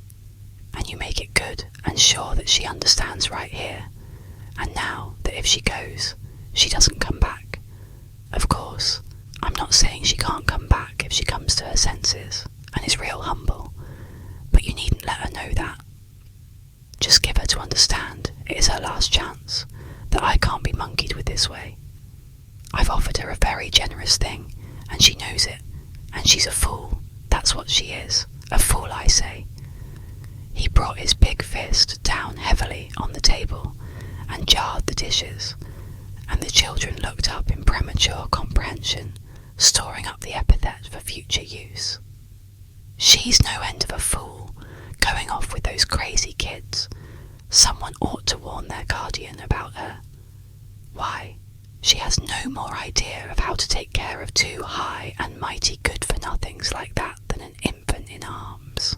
And you make it good and sure that she understands right here, and now that if she goes, she doesn't come back. Of course, I'm not saying she can't come back if she comes to her senses and is real humble, but you needn't let her know that. Just give her to understand it is her last chance, that I can't be monkeyed with this way. I've offered her a very generous thing, and she knows it, and she's a fool. That's what she is, a fool, I say. He brought his big fist down heavily on the table and jarred the dishes, and the children looked up in premature comprehension, storing up the epithet for future use. She's no end of a fool, going off with those crazy kids. Someone ought to warn their guardian about her. Why, she has no more idea of how to take care of two high and mighty good-for-nothings like that than an infant in arms.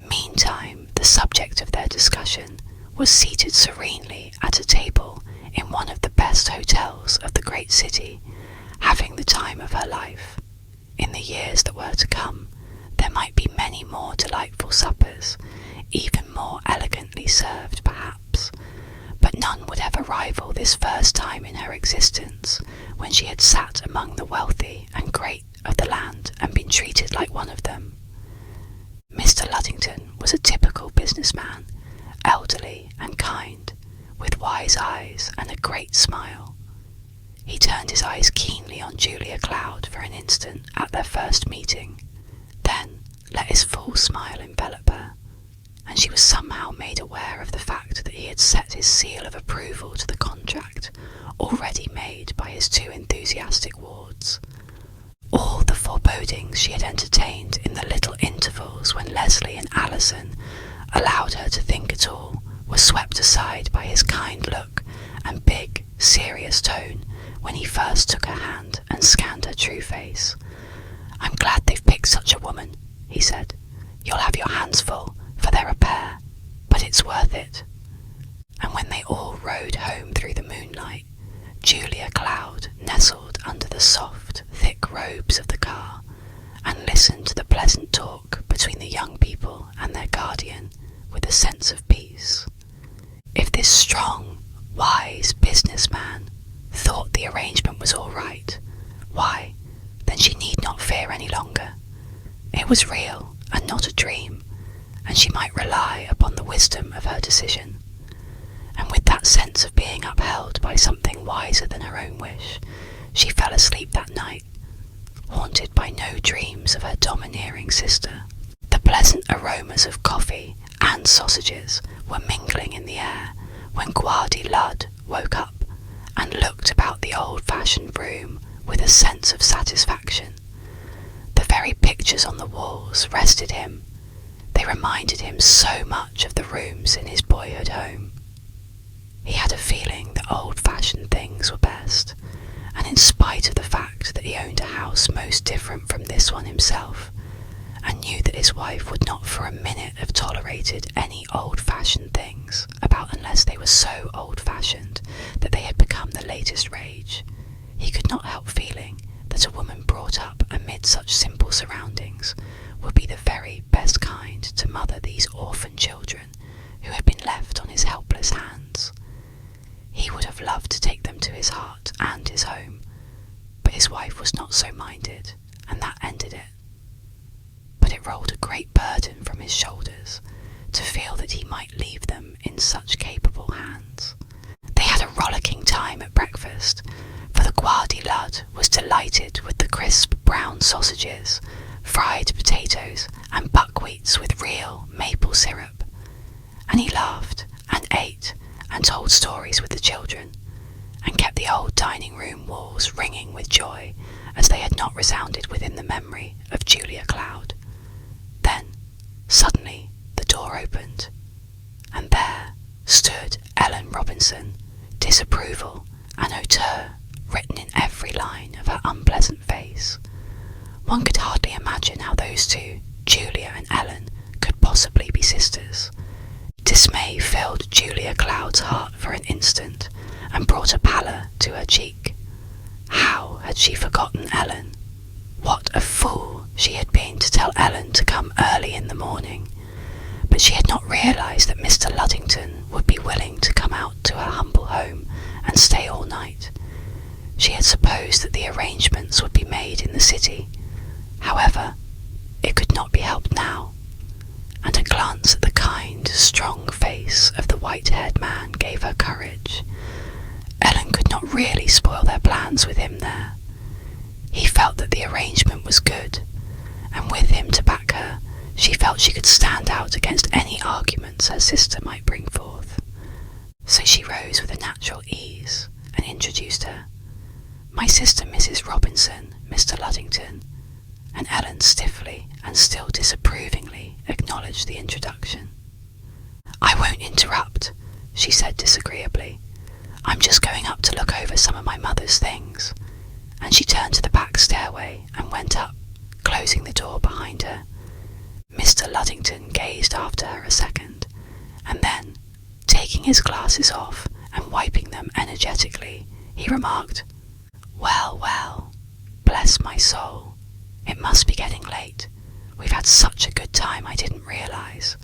Meantime, the subject of their discussion was seated serenely at a table in one of the best hotels of the great city, having the time of her life. In the years that were to come, there might be many more delightful suppers, even more elegantly served perhaps, but none would ever rival this first time in her existence, when she had sat among the wealthy and great of the land and been treated like one of them. Mr. Luddington was a typical businessman, elderly and kind, with wise eyes and a great smile. He turned his eyes keenly on Julia Cloud for an instant at their first meeting, then, let his full smile envelop her, and she was somehow made aware of the fact that he had set his seal of approval to the contract already made by his two enthusiastic wards. All the forebodings she had entertained in the little intervals when Leslie and Alison allowed her to think at all were swept aside by his kind look and big, serious tone when he first took her hand and scanned her true face. "I'm glad they've picked such a woman," he said. "You'll have your hands full, for they're a pair, but it's worth it." And when they all rode home through the moonlight, Julia Cloud nestled under the soft, thick robes of the car and listened to the pleasant talk between the young people and their guardian with a sense of peace. If this strong, wise businessman thought the arrangement was all right, why, then she need not fear any longer. It was real and not a dream, and she might rely upon the wisdom of her decision. And with that sense of being upheld by something wiser than her own wish, she fell asleep that night, haunted by no dreams of her domineering sister. The pleasant aromas of coffee and sausages were mingling in the air when Guardy Lud woke up and looked about the old-fashioned room with a sense of satisfaction. The very pictures on the walls rested him. They reminded him so much of the rooms in his boyhood home. He had a feeling that old-fashioned things were best, and in spite of the fact that he owned a house most different from this one himself, and knew that his wife would not for a minute have tolerated any old-fashioned things about unless they were so old-fashioned that they had become the latest rage, he could not help feeling that a woman brought up amid such simple surroundings would be the very best kind to mother these orphan children who had been left on his helpless hands. He would have loved to take them to his heart and his home, but his wife was not so minded, and that ended it. But it rolled a great burden from his shoulders to feel that he might leave them in such capable hands. They had a rollicking time at breakfast, for the Guardy Lud was delighted with the crisp brown sausages, fried potatoes, and buckwheats with real maple syrup, and he laughed and ate and told stories with the children, and kept the old dining room walls ringing with joy as they had not resounded within the memory of Julia Cloud. Then, suddenly, the door opened, and there stood Ellen Robinson, disapproval and hauteur written in every line of her unpleasant face. One could hardly imagine how those two, Julia and Ellen, could possibly be sisters. Dismay filled Julia Cloud's heart for an instant and brought a pallor to her cheek. How had she forgotten Ellen? What a fool she had been to tell Ellen to come early in the morning. But she had not realised that Mr. Luddington would be willing to come out to her humble home and stay all night. She had supposed that the arrangements would be made in the city. However, it could not be helped now, and a glance at the kind, strong face of the white-haired man gave her courage. Ellen could not really spoil their plans with him there. He felt that the arrangement was good, and with him to back her, she felt she could stand out against any arguments her sister might bring forth. So she rose with a natural ease and introduced her. "My sister Mrs. Robinson, Mr. Luddington," and Ellen stiffly and still disapprovingly acknowledged the introduction. "I won't interrupt," she said disagreeably. "I'm just going up to look over some of my mother's things," and she turned to the back stairway and went up, closing the door behind her. Mr. Luddington gazed after her a second, and then, taking his glasses off and wiping them energetically, he remarked, "Well, well, bless my soul, it must be getting late. We've had such a good time I didn't realise.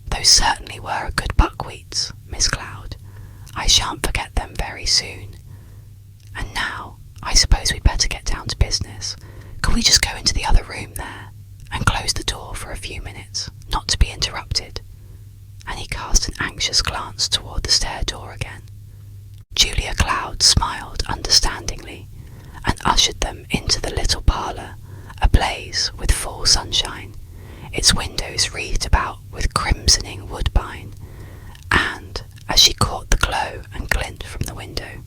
Those certainly were good buckwheats, Miss Cloud. I shan't forget them very soon. And now, I suppose we'd better get down to business. Could we just go into the other room there, and close the door for a few minutes, not to be interrupted?" And he cast an anxious glance toward the stair door again. Julia Cloud smiled understandingly, and ushered them into the little parlour, ablaze with full sunshine, its windows wreathed about with crimsoning woodbine, and, as she caught the glow and glint from the window,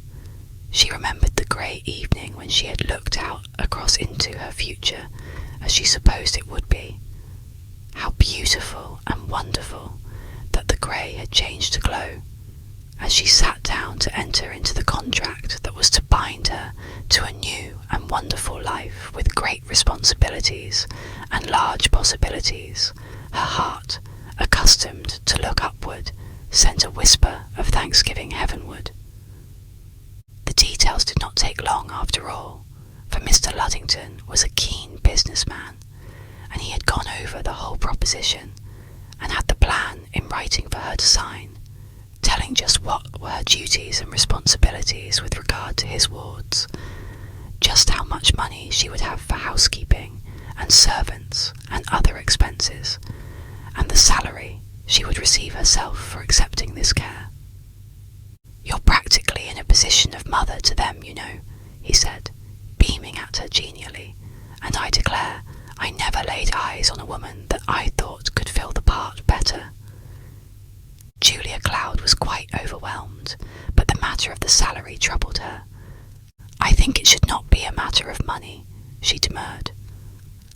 she remembered the grey evening when she had looked out across into her future as she supposed it would be. How beautiful and wonderful that the grey had changed to glow, as she sat down to enter into the contract that was to bind her to a new and wonderful life with great responsibilities and large possibilities. Her heart, accustomed to look upward, sent a whisper of thanksgiving heavenward. The details did not take long after all, for Mr. Luddington was a keen businessman, and he had gone over the whole proposition and had the plan in writing for her to sign, telling just what were her duties and responsibilities with regard to his wards, just how much money she would have for housekeeping and servants and other expenses, and the salary she would receive herself for accepting this care. "You're practically in a position of mother to them, you know," he said, beaming at her genially, "and I declare I never laid eyes on a woman that I thought could fill the part better." Julia Cloud was quite overwhelmed, but the matter of the salary troubled her. "I think it should not be a matter of money," she demurred.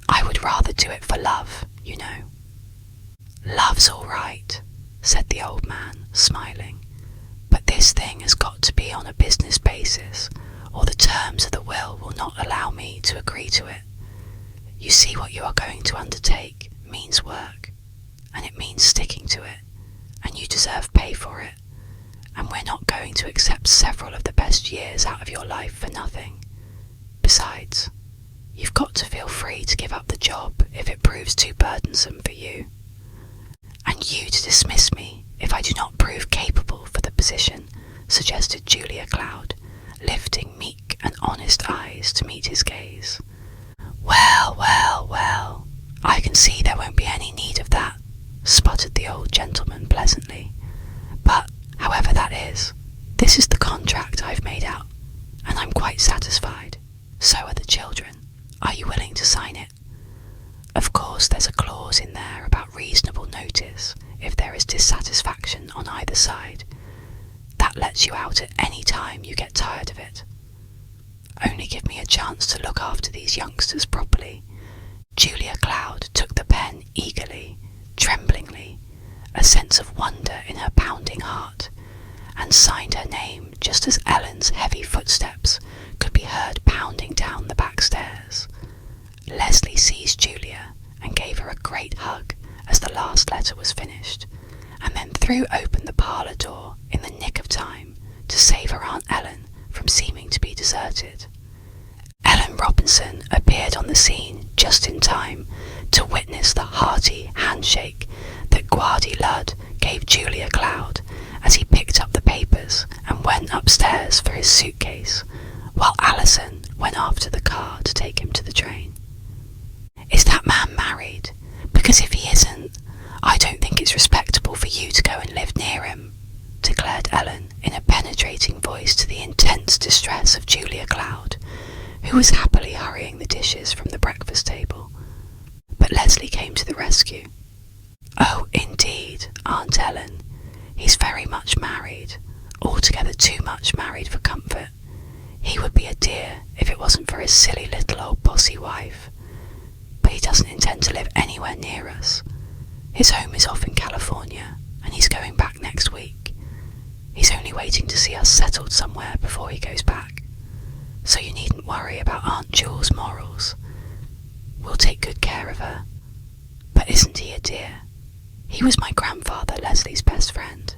"I would rather do it for love, you know." "Love's all right," said the old man, smiling, "but this thing has got to be on a business basis, or the terms of the will not allow me to agree to it. You see, what you are going to undertake means work, and it means sticking to it, and you deserve pay for it, and we're not going to accept several of the best years out of your life for nothing. Besides, you've got to feel free to give up the job if it proves too burdensome for you. And you to dismiss me if I do not prove capable for the position," suggested Julia Cloud, lifting meek and honest eyes to meet his gaze. "Well, well, well, I can see there won't be any need of that," sputtered the old gentleman pleasantly. "But, however that is, this is the contract I've made out, and I'm quite satisfied. So are the children. Are you willing to sign it? Of course there's a clause in there about reasonable notice if there is dissatisfaction on either side. That lets you out at any time you get tired of it. Only give me a chance to look after these youngsters properly." Julia Cloud took the pen eagerly, tremblingly, a sense of wonder in her pounding heart, and signed her name just as Ellen's heavy footsteps could be heard pounding down the back stairs. Leslie seized Julia and gave her a great hug as the last letter was finished, and then threw open the parlour door in the nick of time to save her Aunt Ellen from seeming to be deserted. Ellen Robinson appeared on the scene just in time to witness the hearty handshake that Guardy Ludd gave Julia Cloud as he picked up the papers and went upstairs for his suitcase, while Alison went after the car to take him to the train. "Is that man married? Because if he isn't, I don't think it's respectable for you to go and live near him," declared Ellen in a penetrating voice to the intense distress of Julia Cloud, who was happily hurrying the dishes from the breakfast table. But Leslie came to the rescue. "Oh, indeed, Aunt Ellen, he's very much married, altogether too much married for comfort. He would be a dear if it wasn't for his silly little old bossy wife. But he doesn't intend to live anywhere near us. His home is off in California, and he's going back next week. He's only waiting to see us settled somewhere before he goes back. So you needn't worry about Aunt Jewel's morals. We'll take good care of her. But isn't he a dear? He was my grandfather Leslie's best friend."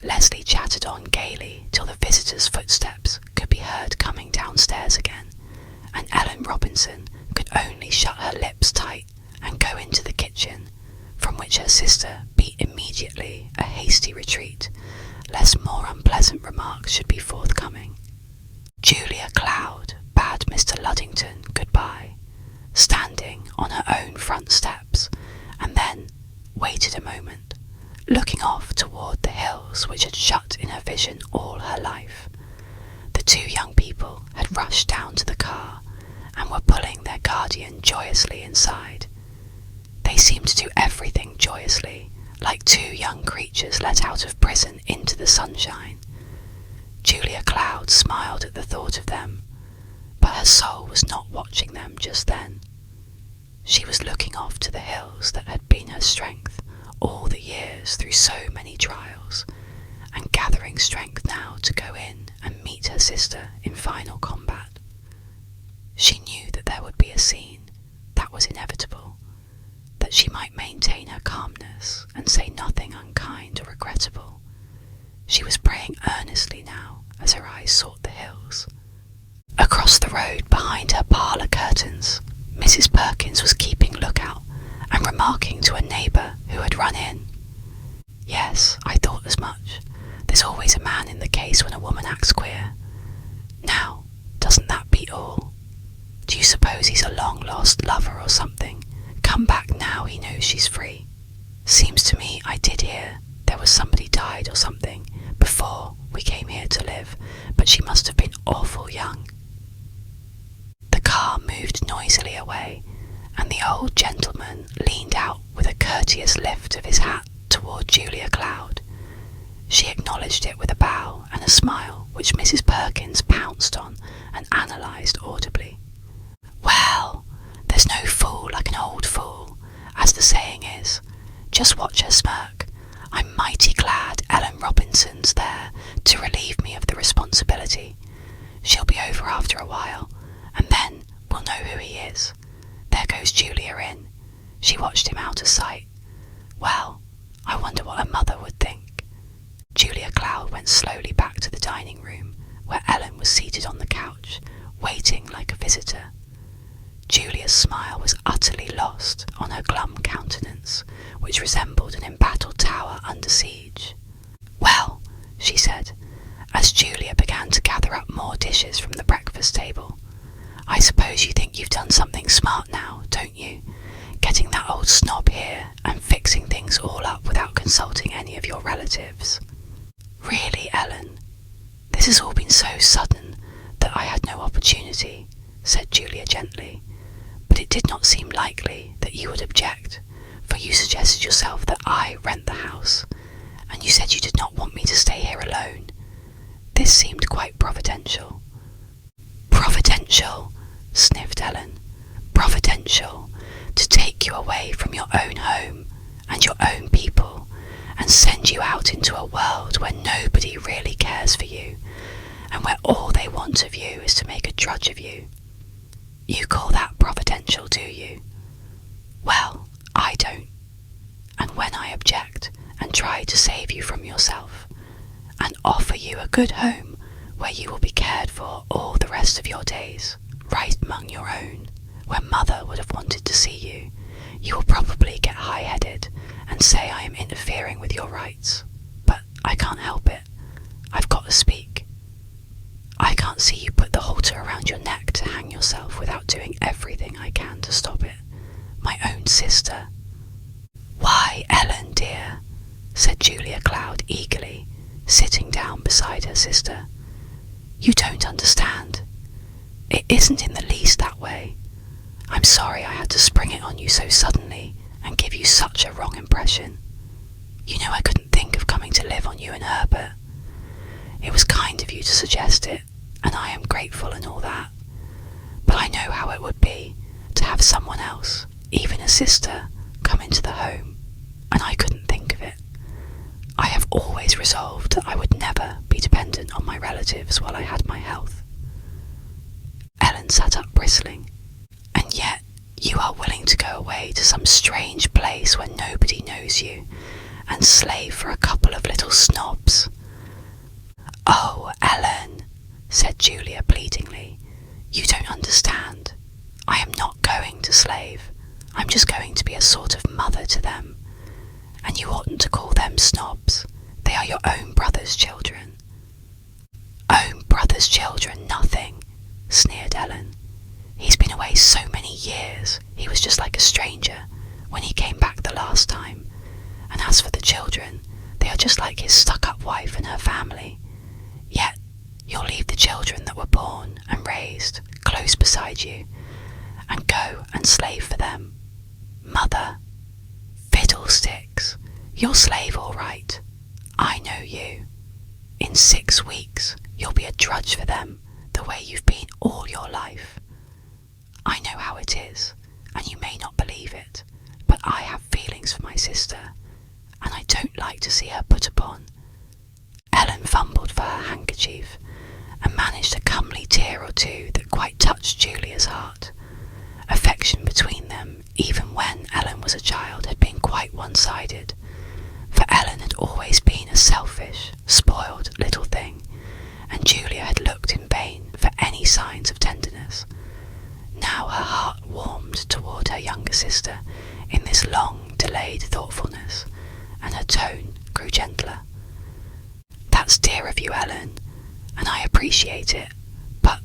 Leslie chattered on gaily till the visitor's footsteps could be heard coming downstairs again, and Ellen Robinson could only shut her lips tight and go into the kitchen, from which her sister beat immediately a hasty retreat, lest more unpleasant remarks should be forthcoming. Julia Cloud bade Mr. Luddington goodbye, standing on her own front steps, and then waited a moment, looking off toward the hills which had shut in her vision all her life. The two young people had rushed down to the car and were pulling their guardian joyously inside. They They seemed to do everything joyously, like two young creatures let out of prison into the sunshine. Julia Cloud smiled at the thought of them, but her soul was not watching them just then. She was looking off to the hills that had been her strength all the years through so many trials, and gathering strength now to go in and meet her sister in final combat. She knew that there would be a scene that was inevitable, that she might maintain her calmness and say nothing unkind or regrettable. She was praying earnestly now as her eyes sought the hills. Across the road behind her parlour curtains, Mrs. Perkins was keeping lookout and remarking to a neighbour who had run in, "Yes, I thought as much. There's always a man in the case when a woman acts queer. Now, doesn't that beat all? Do you suppose he's a long-lost lover or something? Come back now he knows she's free. Seems to me I did hear there was somebody died or something before we came here to live, but she must have been awful young." The car moved noisily away, and the old gentleman leaned out with a courteous lift of his hat toward Julia Cloud. She acknowledged it with a bow and a smile which Mrs. Perkins pounced on and analysed audibly. "Well, there's no fool like an old fool, as the saying is. Just watch her smirk. I'm mighty glad Ellen Robinson's there to relieve me of the responsibility. She'll be over after a while, and then we'll know who he is. There goes Julia in." She watched him out of sight. "Well, I wonder what her mother would think." Julia Cloud went slowly back to the dining room, where Ellen was seated on the couch, waiting like a visitor. Julia's smile was utterly lost on her glum countenance, which resembled an embattled tower under siege. "Well," she said, as Julia began to gather up more dishes from the breakfast table, "I suppose you think you've done something smart now, don't you? Getting that old snob here and fixing things all up without consulting any of your relatives." "Really, Ellen, this has all been so sudden that I had no opportunity," said Julia gently. "But it did not seem likely that you would object, for you suggested yourself that I rent the house, and you said you did not want me to stay here alone. This seemed quite providential." "Providential," sniffed Ellen. "Providential, to take you away from your own home and your own people and send you out into a world where nobody really cares for you and where all they want of you is to make a drudge of you. You call that providential, do you? Well, I don't. And when I object and try to save you from yourself and offer you a good home where you will be cared for all the rest of your days, right among your own, where mother would have wanted to see you, you will probably get high-headed and say I am interfering with your rights. But I can't help it. I've got to speak. I can't see you put the halter around your neck to hang yourself without doing everything I can to stop it. My own sister." "Why, Ellen, dear," said Julia Cloud eagerly, sitting down beside her sister. "You don't understand. It isn't in the least that way. I'm sorry I had to spring it on you so suddenly and give you such a wrong impression. You know I couldn't think of coming to live on you and Herbert. It was kind of you to suggest it, and I am grateful and all that. But I know how it would be to have someone else, even a sister, come into the home, and I couldn't think of it. I have always resolved that I would never be dependent on my relatives while I had my health." Ellen sat up bristling. "And yet you are willing to go away to some strange place where nobody knows you, and slave for a couple of little snobs." "Oh, Ellen," said Julia pleadingly, "you don't understand. I am not going to slave. I'm just going to be a sort of mother to them. And you oughtn't to call them snobs. They are your own brother's children." "Own brother's children, nothing," sneered Ellen. "He's been away so many years, he was just like a stranger when he came back the last time. And as for the children, they are just like his stuck-up wife and her family. Yet you'll leave the children that were born and raised close beside you, and go and slave for them. Mother, Fiddlesticks! You're slave all right. I know you. In 6 weeks, you'll be a drudge for them, the way you've been all your life. I know how it is, and you may not believe it, but I have feelings for my sister, and I don't like to see her put upon. Ellen fumbled for her handkerchief, and managed a comely tear or two that quite touched Julia's heart. Affection between them, even when Ellen was a child, had been quite one-sided, for Ellen had always been a selfish, spoiled little thing, and Julia had looked in vain for any signs of tenderness. Now her heart warmed toward her younger sister in this long-delayed thoughtfulness, and her tone grew gentler. That's dear of you, Ellen, and I appreciate it, but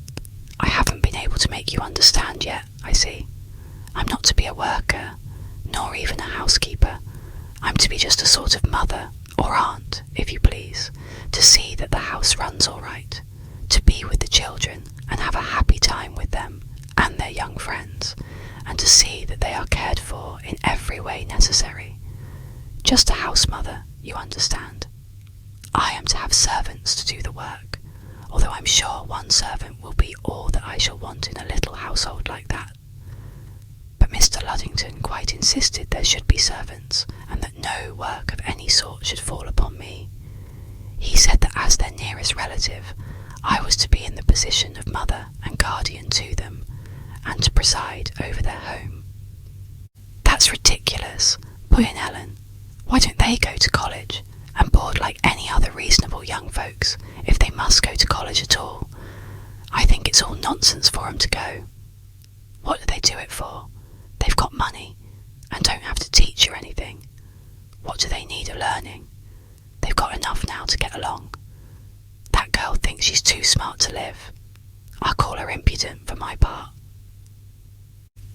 I haven't been able to make you understand yet, I see. I'm not to be a worker, nor even a housekeeper. I'm to be just a sort of mother, or aunt, if you please, to see that the house runs all right, to be with the children and have a happy time with them and their young friends, and to see that they are cared for in every way necessary. Just a house mother, you understand. I am to have servants to do the work, although I'm sure one servant will be all that I shall want in a little household like that. But Mr. Luddington quite insisted there should be servants, and that no work of any sort should fall upon me. He said that as their nearest relative, I was to be in the position of mother and guardian to them, and to preside over their home. That's ridiculous, put in Ellen. Why don't they go to college, and board like any other reasonable young folks, if they must go to college at all? I think it's all nonsense for 'em to go. What do they do it for? They've got money, and don't have to teach or anything. What do they need of learning? They've got enough now to get along. That girl thinks she's too smart to live. I call her impudent for my part.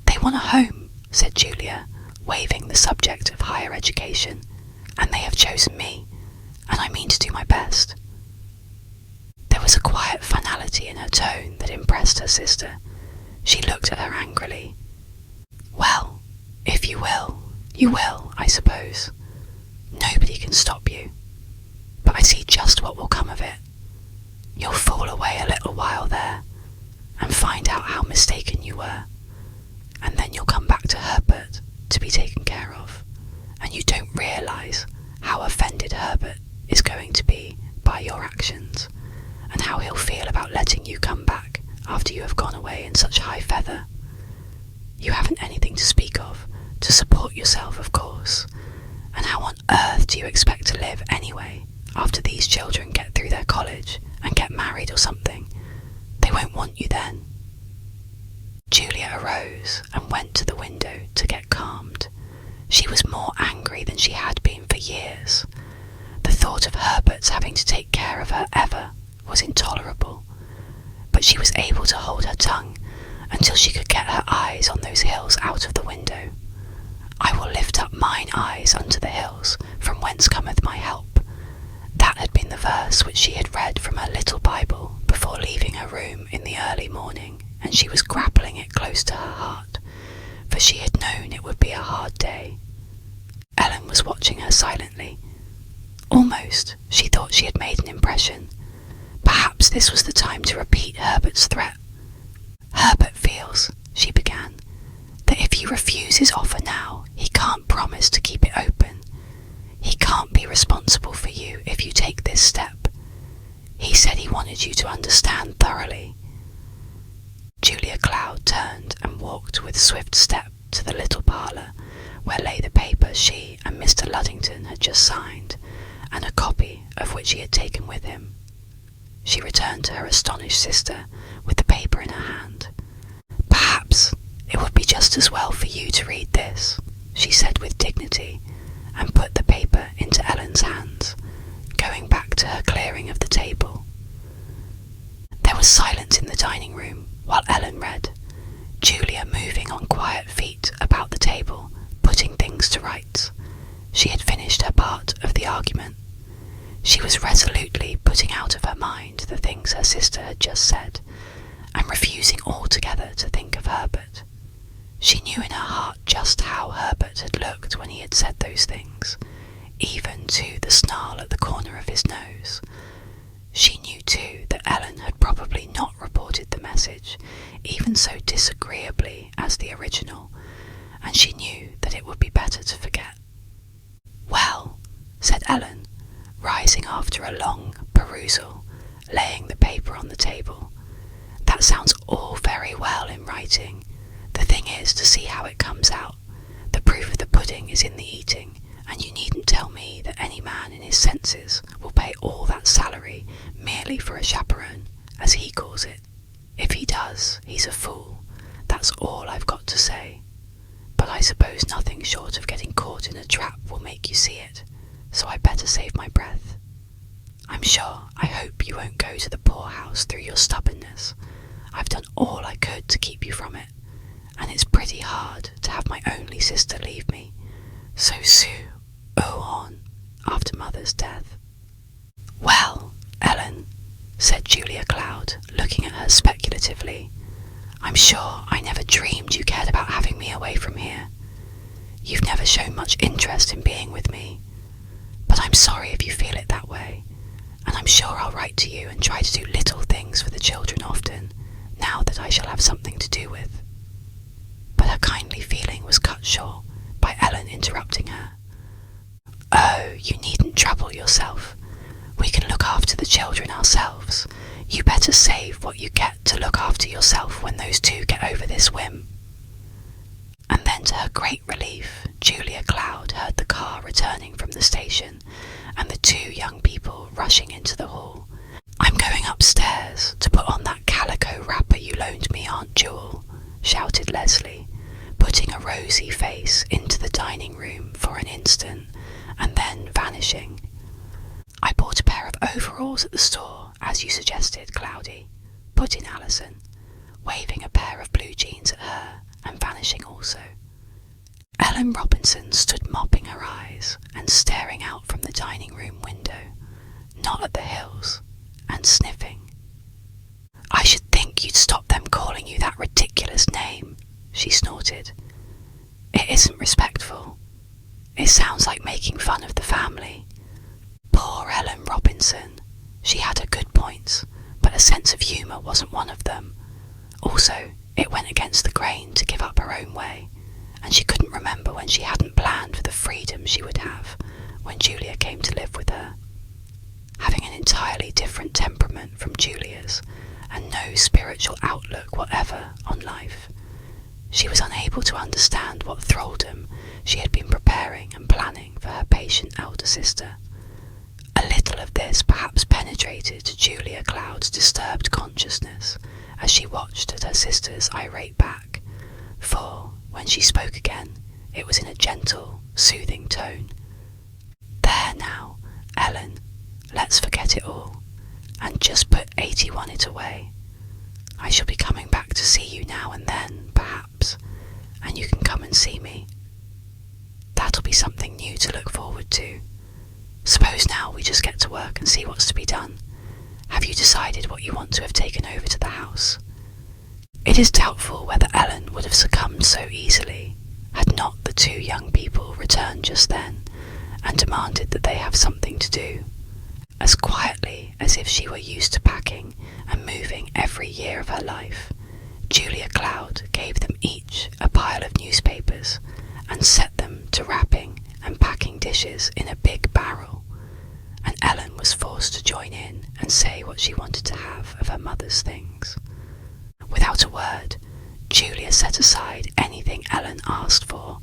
They want a home, said Julia, waiving the subject of higher education, and they have chosen me, and I mean to do my best. There was a quiet finality in her tone that impressed her sister. She looked at her angrily. Well, if you will, you will, I suppose. Nobody can stop you. But I see just what will come of it. You'll fool away a little while there, and find out how mistaken you were, and then you'll come back to Herbert to be taken care of, and you don't realise how offended Herbert is going to be by your actions, and how he'll feel about letting you come back after you have gone away in such high feather. You haven't anything to speak of, to support yourself, of course, and how on earth do you expect to live anyway, after these children get through their college and get married or something? They won't want you then. Julia arose and went to the window to get calmed. She was more angry than she had been for years. The thought of Herbert's having to take care of her ever was intolerable, but she was able to hold her tongue until she could get her eyes on those hills out of the window. I will lift up mine eyes unto the hills, from whence cometh my help. That had been the verse which she had read from her little Bible before leaving her room in the early morning, and she was grappling it close to her heart, for she had known it would be a hard day. Ellen was watching her silently. Almost she thought she had made an impression. Perhaps this was the time to repeat Herbert's threat. Herbert feels, she began, that if you refuse his offer now, he can't promise to keep it open. He can't be responsible for you if you take this step. He said he wanted you to understand thoroughly. Julia Cloud turned and walked with swift step to the little parlour, where lay the paper she and Mr. Luddington had just signed, and a copy of which he had taken with him. She returned to her astonished sister with the paper in her hand. Perhaps it would be just as well for you to read this, she said with dignity, and put the paper into Ellen's hands, going back to her clearing of the table. There was silence in the dining room while Ellen read, Julia moving on quiet feet about the table, putting things to rights. She had finished her part of the argument. She was resolutely putting out of her mind the things her sister had just said, and refusing altogether to think of Herbert. She knew in her heart just how Herbert had looked when he had said those things, even to the snarl at the corner of his nose. She knew too that Ellen had probably not reported the message, even so disagreeably as the original, and she knew that it would be better to forget. "Well," said Ellen, rising after a long perusal, laying the paper on the table, "that sounds all very well in writing. The thing is to see how it comes out. The proof of the pudding is in the eating, and you needn't tell me that any man in his senses will pay all that salary merely for a chaperone, as he calls it. If he does, he's a fool. That's all I've got to say. But I suppose nothing short of getting caught in a trap will make you see it, so I'd better save my breath. I'm sure I hope you won't go to the poorhouse through your stubbornness. I've done all I could to keep you from it, and it's pretty hard to have my only sister leave me, so Sue, on, after Mother's death." "Well, Ellen," said Julia Cloud, looking at her speculatively, "I'm sure I never dreamed you cared about having me away from here. You've never shown much interest in being with me, but I'm sorry if you feel it that way, and I'm sure I'll write to you and try to do little things for the children often, now that I shall have something to do with." But her kindly feeling was cut short by Ellen interrupting her. "Oh, you needn't trouble yourself. We can look after the children ourselves. You better save what you get to look after yourself when those two get over this whim." And then, to her great relief, Julia Cloud heard the car returning from the station and the two young people rushing into the hall. "I'm going upstairs to put on that calico wrapper you loaned me, Aunt Jewel," shouted Leslie, putting a rosy face into the dining room for an instant and then vanishing. "I bought a pair of overalls at the store, as you suggested, Cloudy," put in Alison, waving a pair of blue jeans at her and vanishing also. Ellen Robinson stood mopping her eyes and staring out from the dining room window, not at the hills, and sniffing. "I should think you'd stop them calling you that ridiculous name," she snorted. "It isn't respectful. It sounds like making fun of the family." Poor Ellen Robinson. She had her good points, but a sense of humour wasn't one of them. Also, it went against the grain to give up her own way, and she couldn't remember when she hadn't planned for the freedom she would have when Julia came to live with her. Having an entirely different temperament from Julia's, and no spiritual outlook whatever on life, she was unable to understand what thraldom she had been preparing and planning for her patient elder sister. A little of this perhaps penetrated to Julia Cloud's disturbed consciousness as she watched at her sister's irate back, for, when she spoke again, it was in a gentle, soothing tone. "There now, Ellen, let's forget it all, and just put 81 it away. I shall be coming back to see you now and then, perhaps, and you can come and see me. That'll be something new to look forward to. Suppose now we just get to work and see what's to be done. Have you decided what you want to have taken over to the house?" It is doubtful whether Ellen would have succumbed so easily had not the two young people returned just then and demanded that they have something to do. As quietly as if she were used to packing and moving every year of her life, Julia Cloud gave them each a pile of newspapers and set them to wrapping and packing dishes in a big barrel, and Ellen was forced to join in and say what she wanted to have of her mother's things. Without a word, Julia set aside anything Ellen asked for,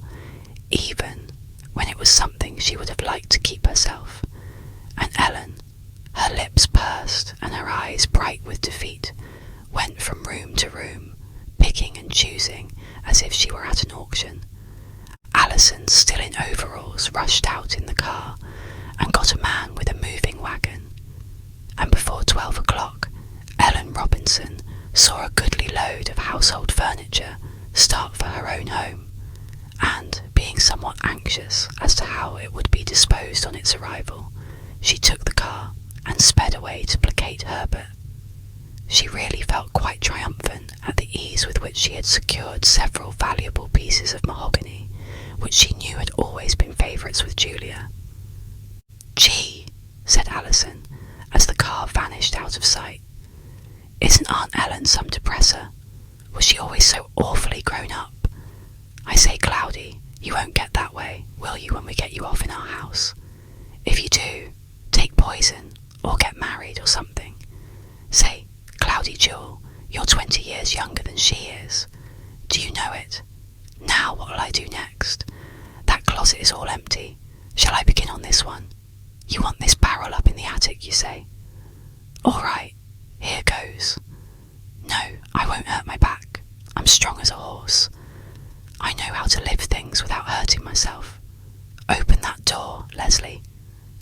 even when it was something she would have liked to keep herself, and Ellen, her lips pursed and her eyes bright with defeat, went from room to room, picking and choosing as if she were at an auction. Alison, still in overalls, rushed out in the car and got a man with a moving wagon, and before 12 o'clock, Ellen Robinson saw a goodly load of household furniture start for her own home, and, being somewhat anxious as to how it would be disposed on its arrival, she took the car and sped away to placate Herbert. She really felt quite triumphant at the ease with which she had secured several valuable pieces of mahogany, which she knew had always been favourites with Julia. "Gee," said Alison, as the car vanished out of sight. "Isn't Aunt Ellen some depressor? Was she always so awfully grown up? I say, Cloudy, you won't get that way, will you, when we get you off in our house? If you do, take poison, or get married or something. Say, Cloudy Jewel, you're 20 years younger than she is. Do you know it? Now what'll I do next? That closet is all empty. Shall I begin on this one? You want this barrel up in the attic, you say? All right, here goes. No, I won't hurt my back. I'm strong as a horse. I know how to lift things without hurting myself. Open that door, Leslie,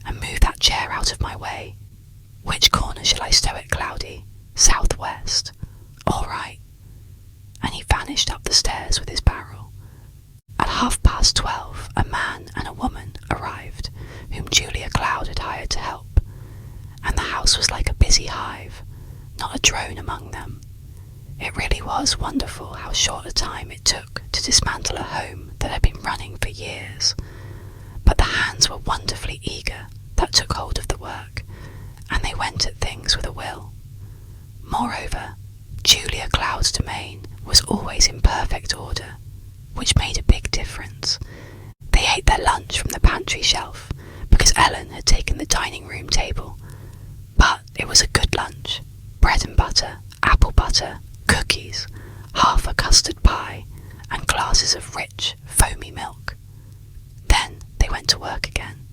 and move that chair out of my way. Which corner shall I stow it, Cloudy? Southwest. All right." And he vanished up the stairs with his barrel. At 12:30, a man and a woman arrived, whom Julia Cloud had hired to help, and the house was like a busy hive, not a drone among them. It really was wonderful how short a time it took to dismantle a home that had been running for years. But the hands were wonderfully eager that took hold of the work, and they went at things with a will. Moreover, Julia Cloud's domain was always in perfect order, which made a big difference. They ate their lunch from the pantry shelf, because Ellen had taken the dining room table. But it was a good lunch. Bread and butter, apple butter, cookies, half a custard pie, and glasses of rich, foamy milk. Then they went to work again.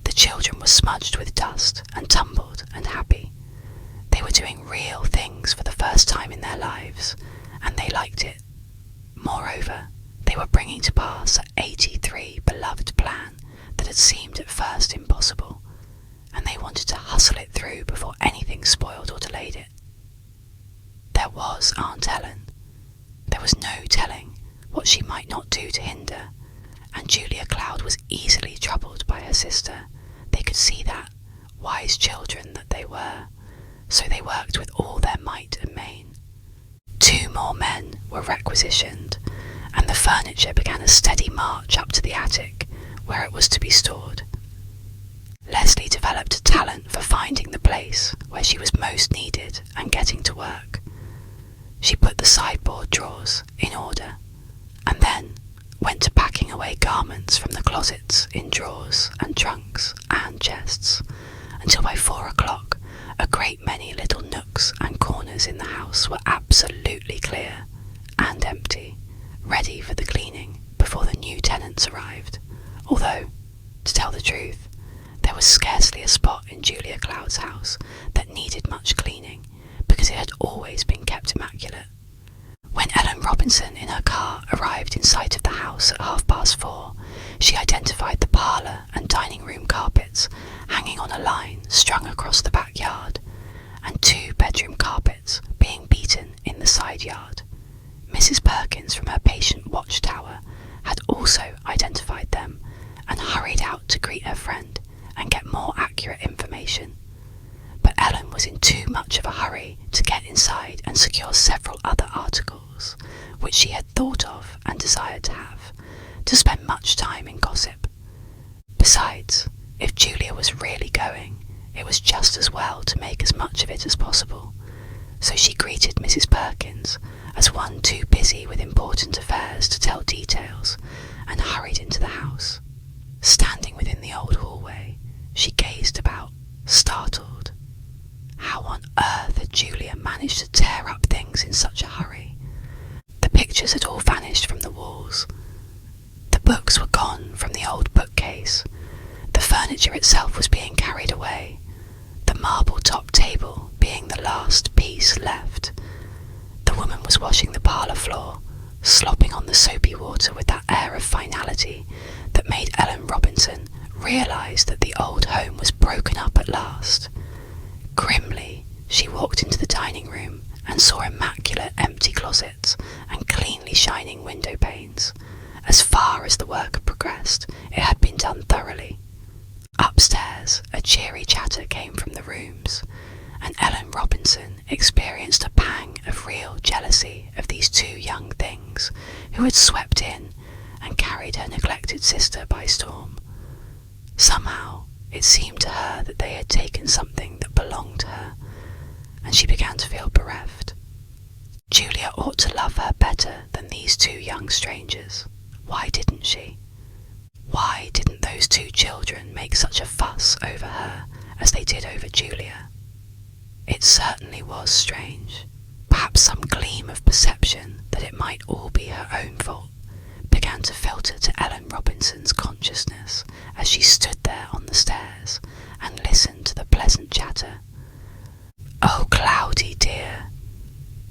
The children were smudged with dust and tumbled and happy. They were doing real things for the first time in their lives, and they liked it. Moreover, they were bringing to pass an 83 beloved plan that had seemed at first impossible, and they wanted to hustle it through before anything spoiled or delayed it. There was Aunt Ellen. There was no telling what she might not do to hinder, and Julia Cloud was easily troubled by her sister. They could see that, wise children that they were, so they worked with all their might and main. 2 more men were requisitioned, and the furniture began a steady march up to the attic, where it was to be stored. Leslie developed a talent for finding the place where she was most needed and getting to work. She put the sideboard drawers in order, and then went to packing away garments from the closets in drawers and trunks and chests, until by 4 o'clock a great many little nooks and corners in the house were absolutely clear and empty, ready for the cleaning before the new tenants arrived, although, to tell the truth, there was scarcely a spot in Julia Cloud's house that needed much cleaning, because it had always been kept immaculate. When Ellen Robinson in her car arrived in sight of the house at 4:30, she identified the parlour and dining room carpets hanging on a line strung across the backyard, and 2 bedroom carpets being beaten in the side yard. Mrs. Perkins from her patient watchtower had also identified them and hurried out to greet her friend and get more accurate information. But Ellen was in too much of a hurry to get inside and secure several other articles, which she had thought of and desired to have, to spend much time in gossip. Besides, if Julia was really going, it was just as well to make as much of it as possible, so she greeted Mrs. Perkins as one too busy with important affairs to tell details, and hurried into the house. Standing within the old hallway, she gazed about, startled. How on earth had Julia managed to tear up things in such a hurry? The pictures had all vanished from the walls. The books were gone from the old bookcase. The furniture itself was being carried away, the marble-top table being the last piece left. The woman was washing the parlour floor, slopping on the soapy water with that air of finality that made Ellen Robinson realise that the old home was broken up at last. Grimly, she walked into the dining room and saw immaculate empty closets and cleanly shining window panes. As far as the work had progressed, it had been done thoroughly. Upstairs, a cheery chatter came from the rooms, and Ellen Robinson experienced a pang of real jealousy of these two young things who had swept in and carried her neglected sister by storm. Somehow it seemed to her that they had taken something that belonged to her, and she began to feel bereft. Julia ought to love her better than these two young strangers. Why didn't she? Why didn't those two children make such a fuss over her as they did over Julia? It certainly was strange. Perhaps some gleam of perception that it might all be her own fault began to filter to Ellen Robinson's consciousness as she stood there on the stairs and listened to the pleasant chatter. "Oh, Cloudy, dear,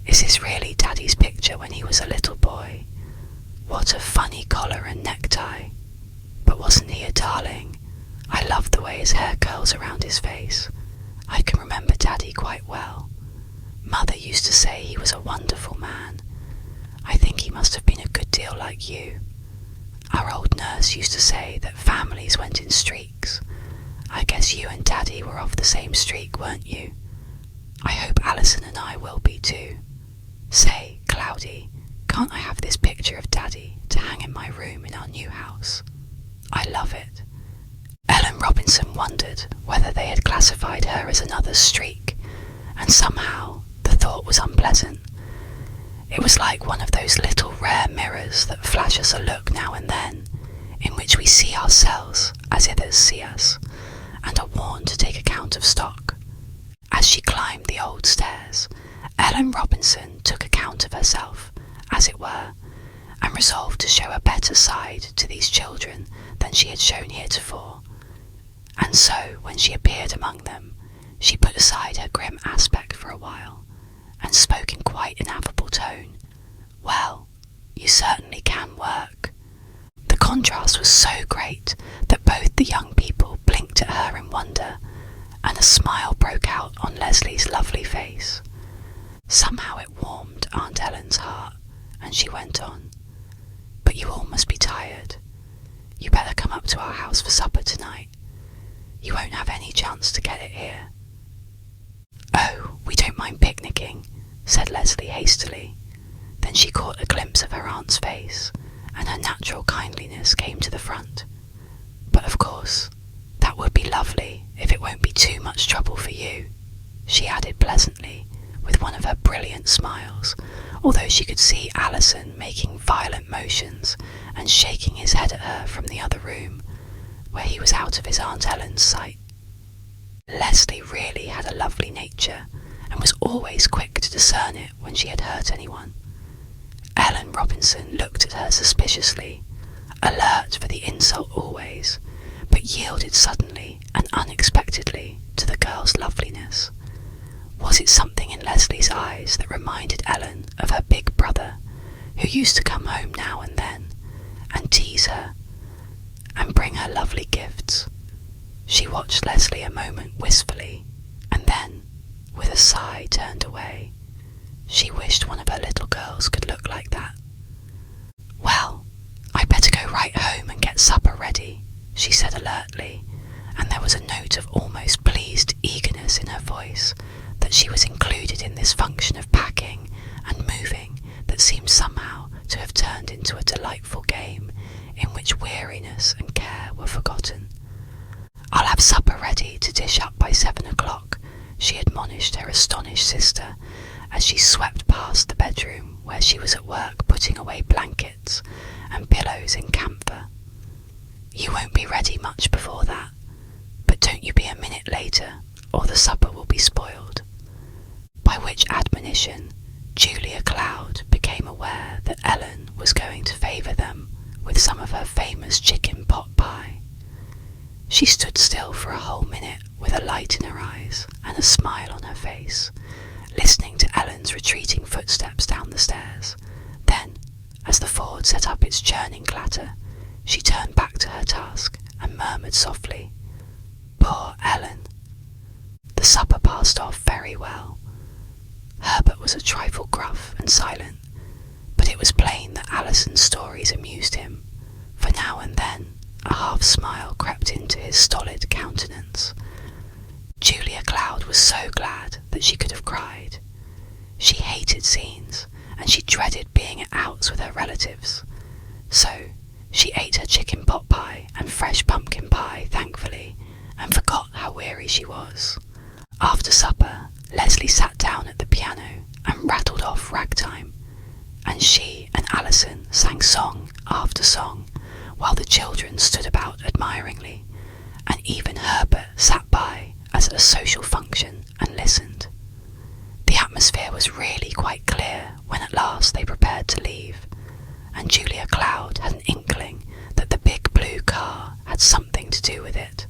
is this really Daddy's picture when he was a little boy? What a funny collar and necktie. But wasn't he a darling? I love the way his hair curls around his face. I can remember Daddy quite well. Mother used to say he was a wonderful man. I think he must have been a good deal like you. Our old nurse used to say that families went in streaks. I guess you and Daddy were off the same streak, weren't you? I hope Alison and I will be too. Say, Cloudy, can't I have this picture of Daddy to hang in my room in our new house? I love it." Ellen Robinson wondered whether they had classified her as another streak, and somehow the thought was unpleasant. It was like one of those little rare mirrors that flash us a look now and then, in which we see ourselves as others see us, and are warned to take account of stock. As she climbed the old stairs, Ellen Robinson took account of herself, as it were, and resolved to show a better side to these children than she had shown heretofore. And so, when she appeared among them, she put aside her grim aspect for a while, and spoke in quite an affable tone. "Well, you certainly can work." The contrast was so great that both the young people blinked at her in wonder, and a smile broke out on Leslie's lovely face. Somehow it warmed Aunt Ellen's heart, and she went on. "But you all must be tired. You better come up to our house for supper tonight. You won't have any chance to get it here." "Oh, we don't mind picnicking," said Leslie hastily. Then she caught a glimpse of her aunt's face, and her natural kindliness came to the front. "But of course, that would be lovely if it won't be too much trouble for you," she added pleasantly, with one of her brilliant smiles, although she could see Alison making violent motions and shaking his head at her from the other room, where he was out of his Aunt Ellen's sight. Leslie really had a lovely nature, and was always quick to discern it when she had hurt anyone. Ellen Robinson looked at her suspiciously, alert for the insult always, but yielded suddenly and unexpectedly to the girl's loveliness. Was it something in Leslie's eyes that reminded Ellen of her big brother, who used to come home now and then, and tease her, and bring her lovely gifts? She watched Leslie a moment wistfully, and then, with a sigh, turned away. She wished one of her little girls could look like that. "Well, I'd better go right home and get supper ready," she said alertly, and there was a note of almost pleased eagerness in her voice that she was included in this function of packing and moving that seemed somehow to have turned into a delightful game in which weariness and care were forgotten. "I'll have supper ready to dish up by 7 o'clock, she admonished her astonished sister as she swept past the bedroom where she was at work putting away blankets and pillows in camphor. "You won't be ready much before that, but don't you be a minute later, or the supper will be spoiled." By which admonition, Julia Cloud became aware that Ellen was going to favour them with some of her famous chicken pot pie. She stood still for a whole minute with a light in her eyes and a smile on her face, listening to Ellen's retreating footsteps down the stairs. Then, as the Ford set up its churning clatter, she turned back to her task and murmured softly, "Poor Ellen." The supper passed off very well. Herbert was a trifle gruff and silent, but it was plain that Alison's stories amused him, for now and then a half-smile crept into his stolid countenance. Julia Cloud was so glad that she could have cried. She hated crowded scenes, and she dreaded being at outs with her relatives. So she ate her chicken pot pie and fresh pumpkin pie, thankfully, and forgot how weary she was. After supper, Leslie sat down at the piano and rattled off ragtime, and she and Alison sang song after song, while the children stood about admiringly, and even Herbert sat by as at a social function and listened. The atmosphere was really quite clear when at last they prepared to leave, and Julia Cloud had an inkling that the big blue car had something to do with it.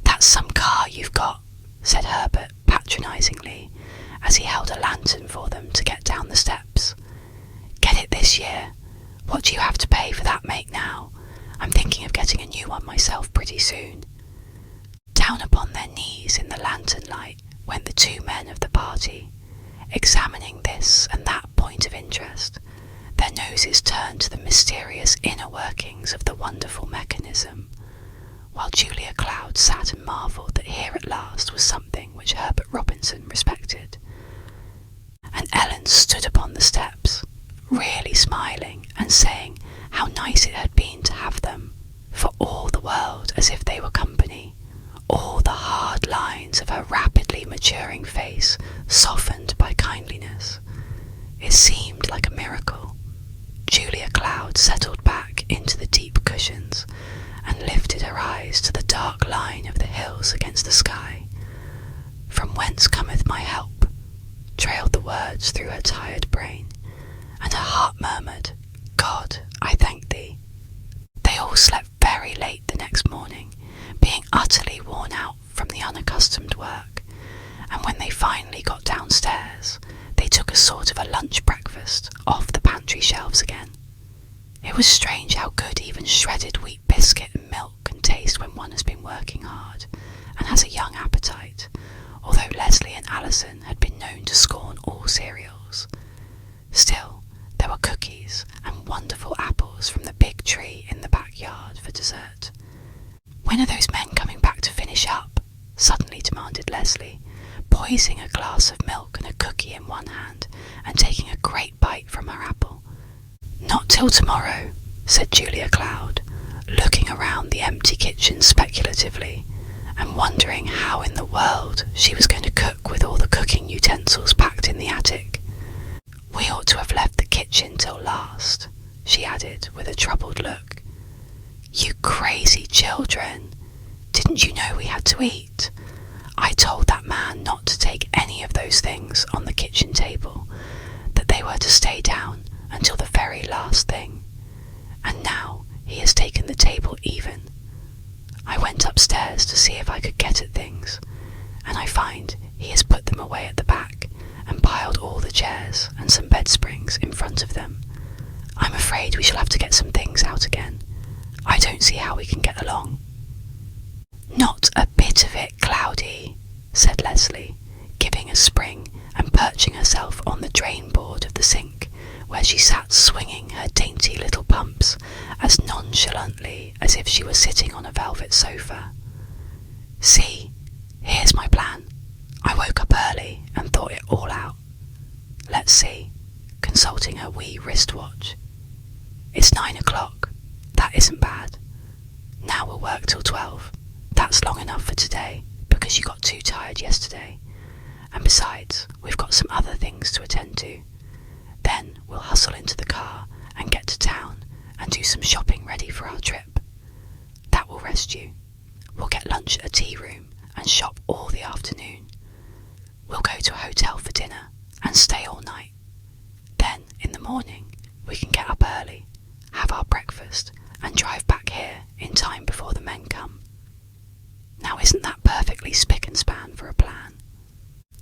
"That's some car you've got," said Herbert patronisingly, as he held a lantern for them to get down the steps. "Get it this year. What do you have to pay for that make now? I'm thinking of getting a new one myself pretty soon." Down upon their knees in the lantern light went the two men of the party, examining this and that point of interest, their noses turned to the mysterious inner workings of the wonderful mechanism, while Julia Cloud sat and marvelled that here at last was something which Herbert Robinson respected. And Ellen stood upon the steps, really smiling and saying how nice it had been to have them, for all the world as if they were company, all the hard lines of her rapidly maturing face softened by kindliness. It seemed like a miracle. Julia Cloud settled back into the deep cushions and lifted her eyes to the dark line of the hills against the sky. "From whence cometh my help?" trailed the words through her tired brain, and her heart murmured, "God, I thank thee." They all slept very late the next morning, being utterly worn out from the unaccustomed work, and when they finally got downstairs, they took a sort of a lunch breakfast off the pantry shelves again. It was strange how good even shredded wheat biscuit and milk can taste when one has been working hard and has a young appetite, although Leslie and Alison had been known to scorn all cereals. Still, there were cookies and wonderful apples from the big tree in the backyard for dessert. "When are those men coming back to finish up?" suddenly demanded Leslie, poising a glass of milk and a cookie in one hand and taking a great bite from her apple. "Not till tomorrow," said Julia Cloud, looking around the empty kitchen speculatively and wondering how in the world she was going to cook with all the cooking utensils packed in the attic. "We ought to have left the kitchen till last," she added with a troubled look. "You crazy children! Didn't you know we had to eat? I told that man not to take any of those things on the kitchen table, that they were to stay down until the very last thing, and now he has taken the table even. I went upstairs to see if I could get at things, and I find he has put them away at the back and piled all the chairs and some bed springs in front of them. I'm afraid we shall have to get some things out again. I don't see how we can get along." "Not a bit of it, Cloudy," said Leslie, giving a spring and perching herself on the drain board of the sink, where she sat swinging her dainty little pumps as nonchalantly as if she were sitting on a velvet sofa. "See, here's my plan. I woke up early and thought it all out. Let's see," consulting her wee wristwatch. "It's 9 o'clock. That isn't bad. Now we'll work till 12. That's long enough for today, because you got too tired yesterday. And besides, we've got some other things to attend to. Then we'll hustle into the car and get to town and do some shopping ready for our trip. That will rest you. We'll get lunch at a tea room and shop all the afternoon. We'll go to a hotel for dinner and stay all night. Then, in the morning, we can get up early, have our breakfast, and drive back here in time before the men come. Now isn't that perfectly spick and span for a plan?"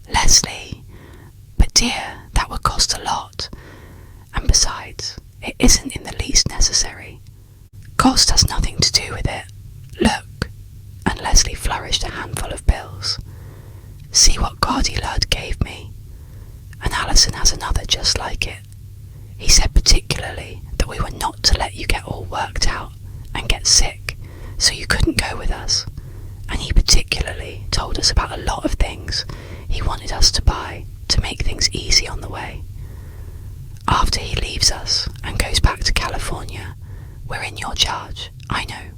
"Leslie, but dear, that would cost a lot. And besides, it isn't in the least necessary. Cost has nothing to do with it. Look," and Leslie flourished a handful of bills. "See what Goddy Lud gave me. And Alison has another just like it. He said particularly that we were not to let you get all worked out and get sick, so you couldn't go with us. And he particularly told us about a lot of things he wanted us to buy to make things easy on the way. After he leaves us and goes back to California, we're in your charge, I know.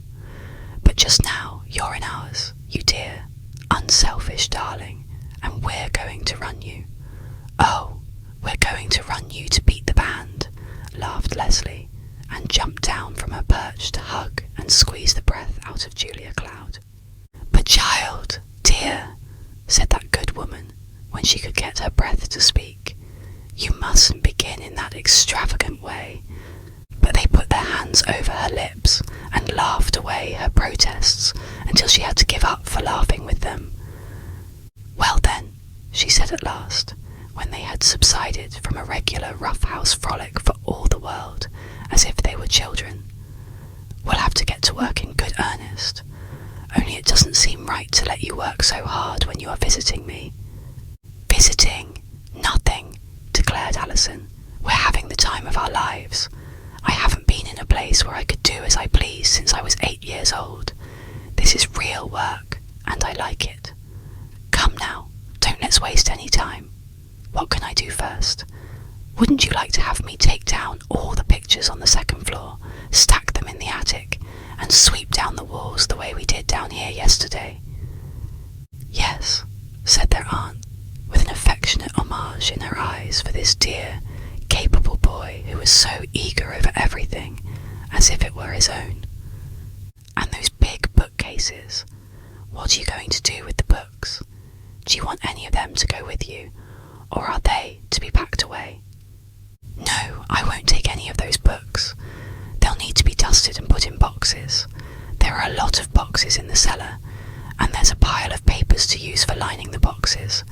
But just now, you're in ours, you dear, unselfish darling, and we're going to run you. Oh, we're going to run you to beat the band, laughed Leslie, and jumped down from her perch to hug and squeeze the breath out of Julia Cloud. But child, dear, said that good woman, when she could get her breath to speak, you mustn't begin in that extravagant way. But they put their hands over her lips and laughed away her protests until she had to give up for laughing with them. Well then, she said at last, when they had subsided from a regular rough-house frolic for all the world, as if they were children, we'll have to get to work in good earnest. Only it doesn't seem right to let you work so hard when you are visiting me. Visiting? Nothing, declared Alison. We're having the time of our lives. I haven't been in a place where I could do as I please since I was 8 years old. This is real work, and I like it. Come now, don't let's waste any time. What can I do first? Wouldn't you like to have me take down all the pictures on the second floor, stack them in the attic, and sweep down the walls the way we did down here yesterday? Yes, said their aunt, with an affectionate homage in her eyes for this dear, capable boy who was so eager over everything, as if it were his own. And those big bookcases, what are you going to do with the books? Do you want any of them to go with you, or are they to be packed away? No, I won't take any of those books. They'll need to be dusted and put in boxes. There are a lot of boxes in the cellar, and there's a pile of papers to use for lining the boxes.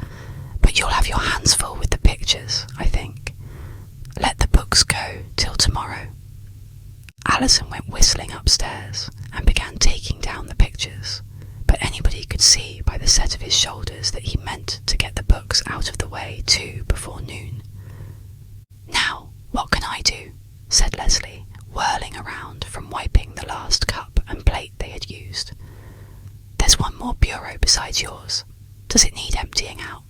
But you'll have your hands full with the pictures, I think. Let the books go till tomorrow. Alison went whistling upstairs and began taking down the pictures, but anybody could see by the set of his shoulders that he meant to get the books out of the way too before noon. Now, what can I do? Said Leslie, whirling around from wiping the last cup and plate they had used. There's one more bureau besides yours. Does it need emptying out?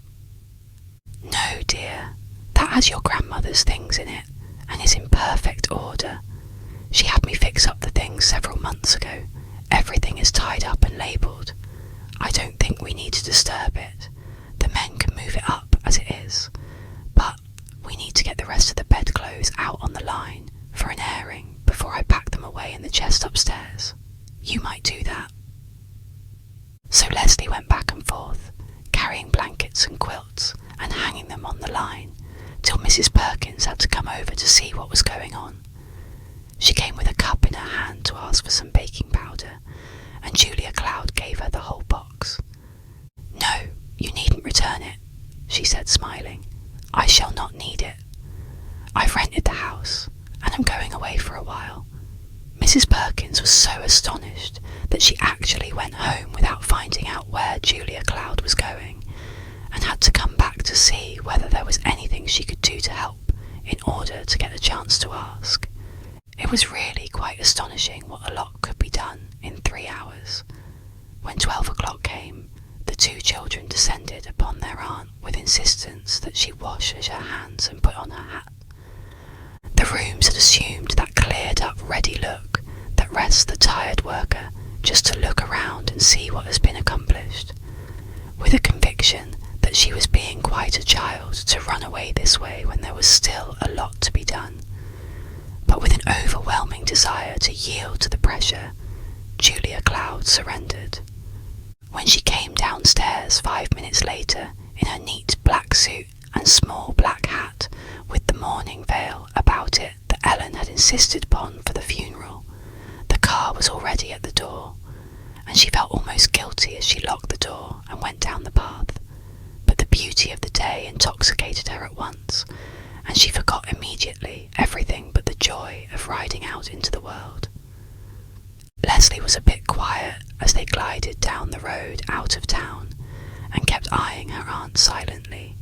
No, dear. That has your grandmother's things in it, and is in perfect order. She had me fix up the things several months ago. Everything is tied up and labelled. I don't think we need to disturb it. The men can move it up as it is. But we need to get the rest of the bedclothes out on the line for an airing before I pack them away in the chest upstairs. You might do that. So Leslie went back and forth, carrying blankets and quilts and hanging them on the line, till Mrs. Perkins had to come over to see what was going on. She came with a cup in her hand to ask for some baking powder, and Julia Cloud gave her the whole box. No, you needn't return it, she said, smiling. I shall not need it. I've rented the house, and am going away for a while. Mrs. Perkins was so astonished that she actually went home without finding out where Julia Cloud was going, and had to come back to see whether there was anything she could do to help in order to get a chance to ask. It was really quite astonishing what a lot could be done in 3 hours. When 12 o'clock came, the 2 children descended upon their aunt with insistence that she wash her hands and put on her hat. The rooms had assumed that cleared-up, ready look that rests the tired worker just to look around and see what has been accomplished, with a conviction that she was being quite a child to run away this way when there was still a lot to be done. But with an overwhelming desire to yield to the pressure, Julia Cloud surrendered. When she came downstairs 5 minutes later in her neat black suit and small black hat with the mourning veil about it that Ellen had insisted upon for the funeral, the car was already at the door, and she felt almost guilty as she locked the door and went down the path. But the beauty of the day intoxicated her at once, and she forgot immediately everything but the joy of riding out into the world. Leslie was a bit quiet as they glided down the road out of town, and kept eyeing her aunt silently.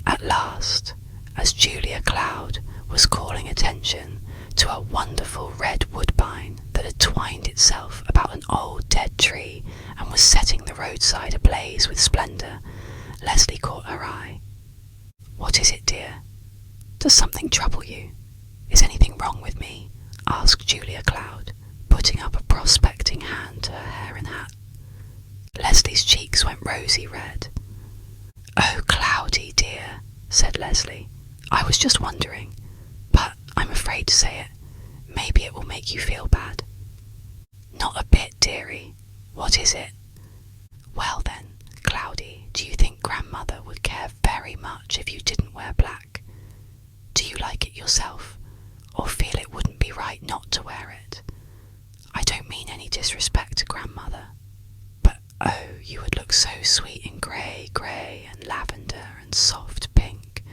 At last, as Julia Cloud was calling attention to a wonderful red woodbine that had twined itself about an old dead tree and was setting the roadside ablaze with splendour, Leslie caught her eye. "What is it, dear? Does something trouble you? Is anything wrong with me?" asked Julia Cloud, putting up a prospecting hand to her hair and hat. Leslie's cheeks went rosy red. "Oh, Cloudy, dear," said Leslie, "I was just wondering, but I'm afraid to say it. Maybe it will make you feel bad." "Not a bit, dearie. What is it?" "Well then, Cloudy, do you think Grandmother would care very much if you didn't wear black? Do you like it yourself, or feel it wouldn't be right not to wear it? I don't mean any disrespect to Grandmother, but oh, you would look so sweet in grey and lavender and soft pink,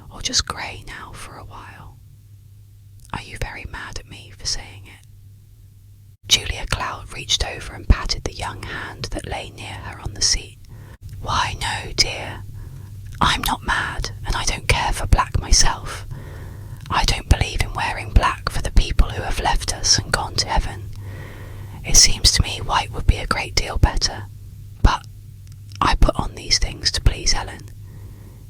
or just grey now for a while. Are you very mad at me for saying it?" Julia Cloud reached over and patted the young hand that lay near her on the seat. "Why, no, dear. I'm not mad, and I don't care for black myself. I don't believe in wearing black for the people who have left us and gone to heaven. It seems to me white would be a great deal better, but I put on these things to please Ellen.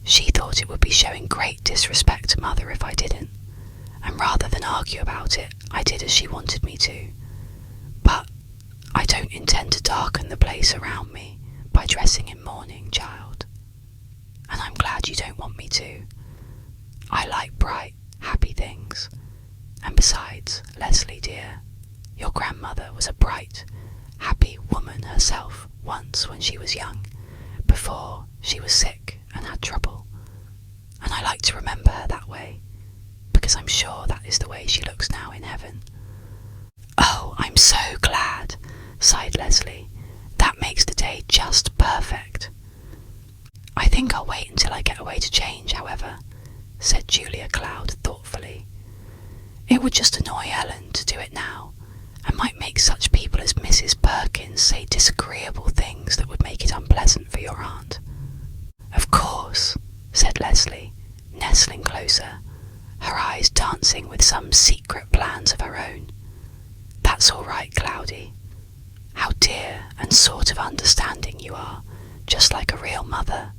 She thought it would be showing great disrespect to Mother if I didn't, and rather than argue about it, I did as she wanted me to. But I don't intend to darken the place around me by dressing in mourning, child. And I'm glad you don't want me to. I like bright, happy things. And besides, Leslie dear, your grandmother was a bright, happy woman herself once when she was young, before she was sick and had trouble. And I like to remember her that way, because I'm sure that is the way she looks now in heaven." "Oh, I'm so glad," sighed Leslie. "That makes the day just perfect." "I think I'll wait until I get away to change, however," said Julia Cloud thoughtfully. "It would just annoy Ellen to do it now, and might make such people as Mrs. Perkins say disagreeable things that would make it unpleasant for your aunt." "Of course," said Leslie, nestling closer, her eyes dancing with some secret plans of her own. "That's all right, Cloudy. How dear and sort of understanding you are, just like a real mother."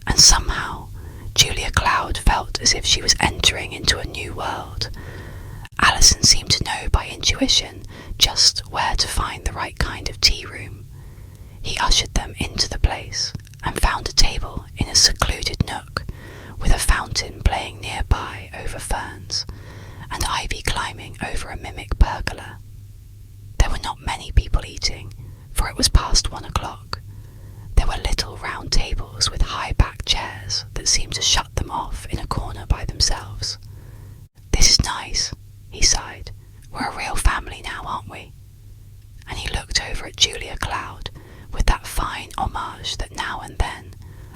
And somehow Julia Cloud felt as if she was entering into a new world. Alison seemed to know by intuition just where to find the right kind of tea room. He ushered them into the place and found a table in a secluded nook, with a fountain playing nearby over ferns, and ivy climbing over a mimic pergola. There were not many people eating, for it was past 1 o'clock. There were little round tables with high-backed chairs that seemed to shut them off in a corner by themselves. "This is nice," he sighed. "We're a real family now, aren't we?" And he looked over at Julia Cloud with that fine homage that now and then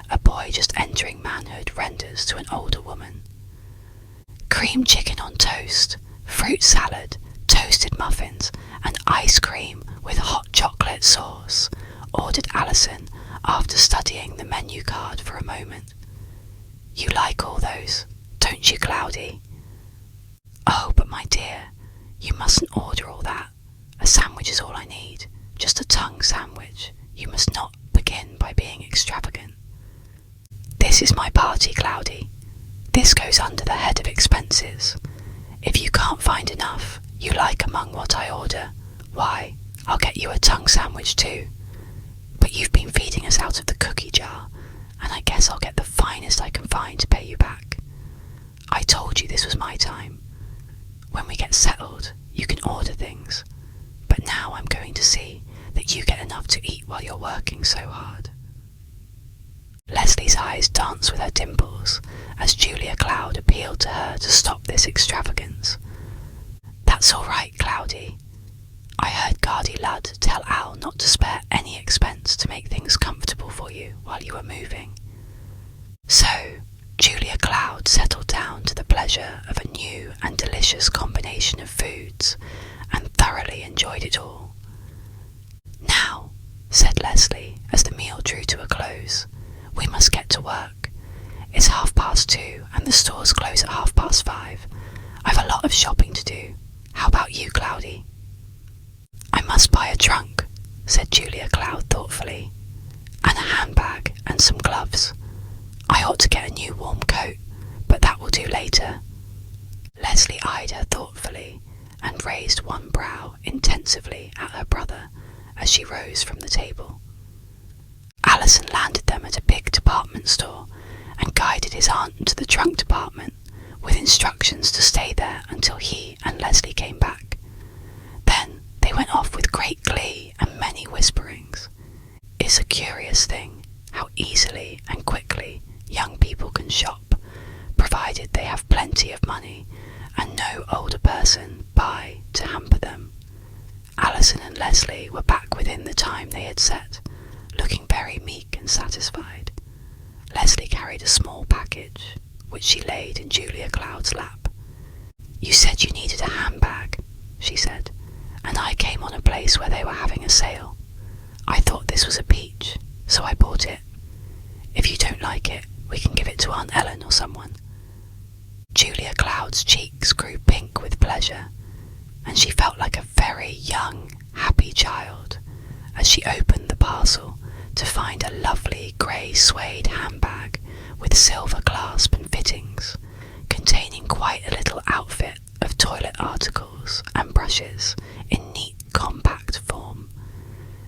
a boy just entering manhood renders to an older woman. "Cream chicken on toast, fruit salad, toasted muffins, and ice cream with hot chocolate sauce," ordered Alison after studying the menu card for a moment. "You like all those, don't you, Cloudy?" "Oh, but my dear, you mustn't order all that. A sandwich is all I need, just a tongue sandwich. You must not begin by being extravagant." "This is my party, Cloudy. This goes under the head of expenses. If you can't find enough you like among what I order, why, I'll get you a tongue sandwich too. But you've been feeding us out of the cookie jar, and I guess I'll get the finest I can find to pay you back. I told you this was my time. When we get settled, you can order things, but now I'm going to see that you get enough to eat while you're working so hard." Leslie's eyes danced with her dimples as Julia Cloud appealed to her to stop this extravagance. "That's all right, Cloudy. I heard Gardy Ludd tell Al not to spare any expense to make things comfortable for you while you were moving." So Julia Cloud settled down to the pleasure of a new and delicious combination of foods and thoroughly enjoyed it all. "Now," said Leslie as the meal drew to a close, "we must get to work. It's 2:30 and the stores close at 5:30. I've a lot of shopping to do. How about you, Cloudy?" "I must buy a trunk," said Julia Cloud thoughtfully, "and a handbag and some gloves. I ought to get a new warm coat, but that will do later. Leslie eyed her thoughtfully and raised one brow intensively at her brother as she rose from the table. Alison landed them at a big department store and guided his aunt to the trunk department with instructions to stay there until he and Leslie came back. Then they went off with great glee and many whisperings. It's a curious thing how easily and quickly young people can shop, provided they have plenty of money and no older person by to hamper them. Alison and Leslie were back within the time they had set, looking very meek and satisfied. Leslie carried a small package, which she laid in Julia Cloud's lap. You said you needed a handbag, she said, and I came on a place where they were having a sale. I thought this was a peach, so I bought it. If you don't like it, we can give it to Aunt Ellen or someone. Julia Cloud's cheeks grew pink with pleasure, and she felt like a very young, happy child as she opened the parcel to find a lovely grey suede handbag with silver clasp and fittings, containing quite a little outfit of toilet articles and brushes in neat, compact form.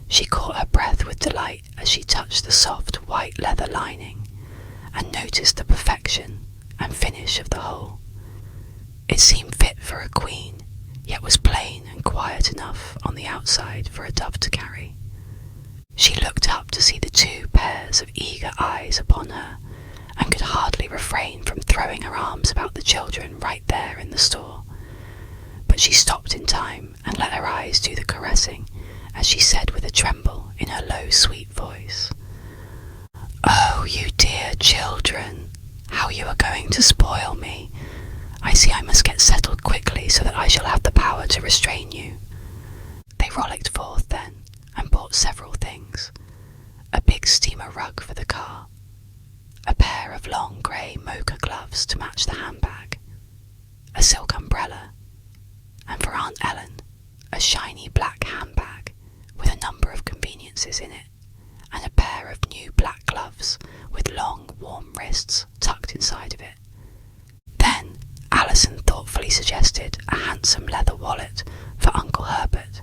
She caught her breath with delight as she touched the soft white leather lining and noticed the perfection and finish of the whole. It seemed fit for a queen, yet was plain and quiet enough on the outside for a dove to carry. She looked up to see the 2 pairs of eager eyes upon her, and could hardly refrain from throwing her arms about the children right there in the store. But she stopped in time and let her eyes do the caressing as she said with a tremble in her low, sweet voice, "Oh, you dear children, how you are going to spoil me. I see I must get settled quickly so that I shall have the power to restrain you." They frolicked forth then and bought several things: a big steamer rug for the car, a pair of long grey mocha gloves to match the handbag, a silk umbrella, and for Aunt Ellen, a shiny black handbag with a number of conveniences in it, and a pair of new black gloves with long, warm wrists tucked inside of it. Then Alison thoughtfully suggested a handsome leather wallet for Uncle Herbert,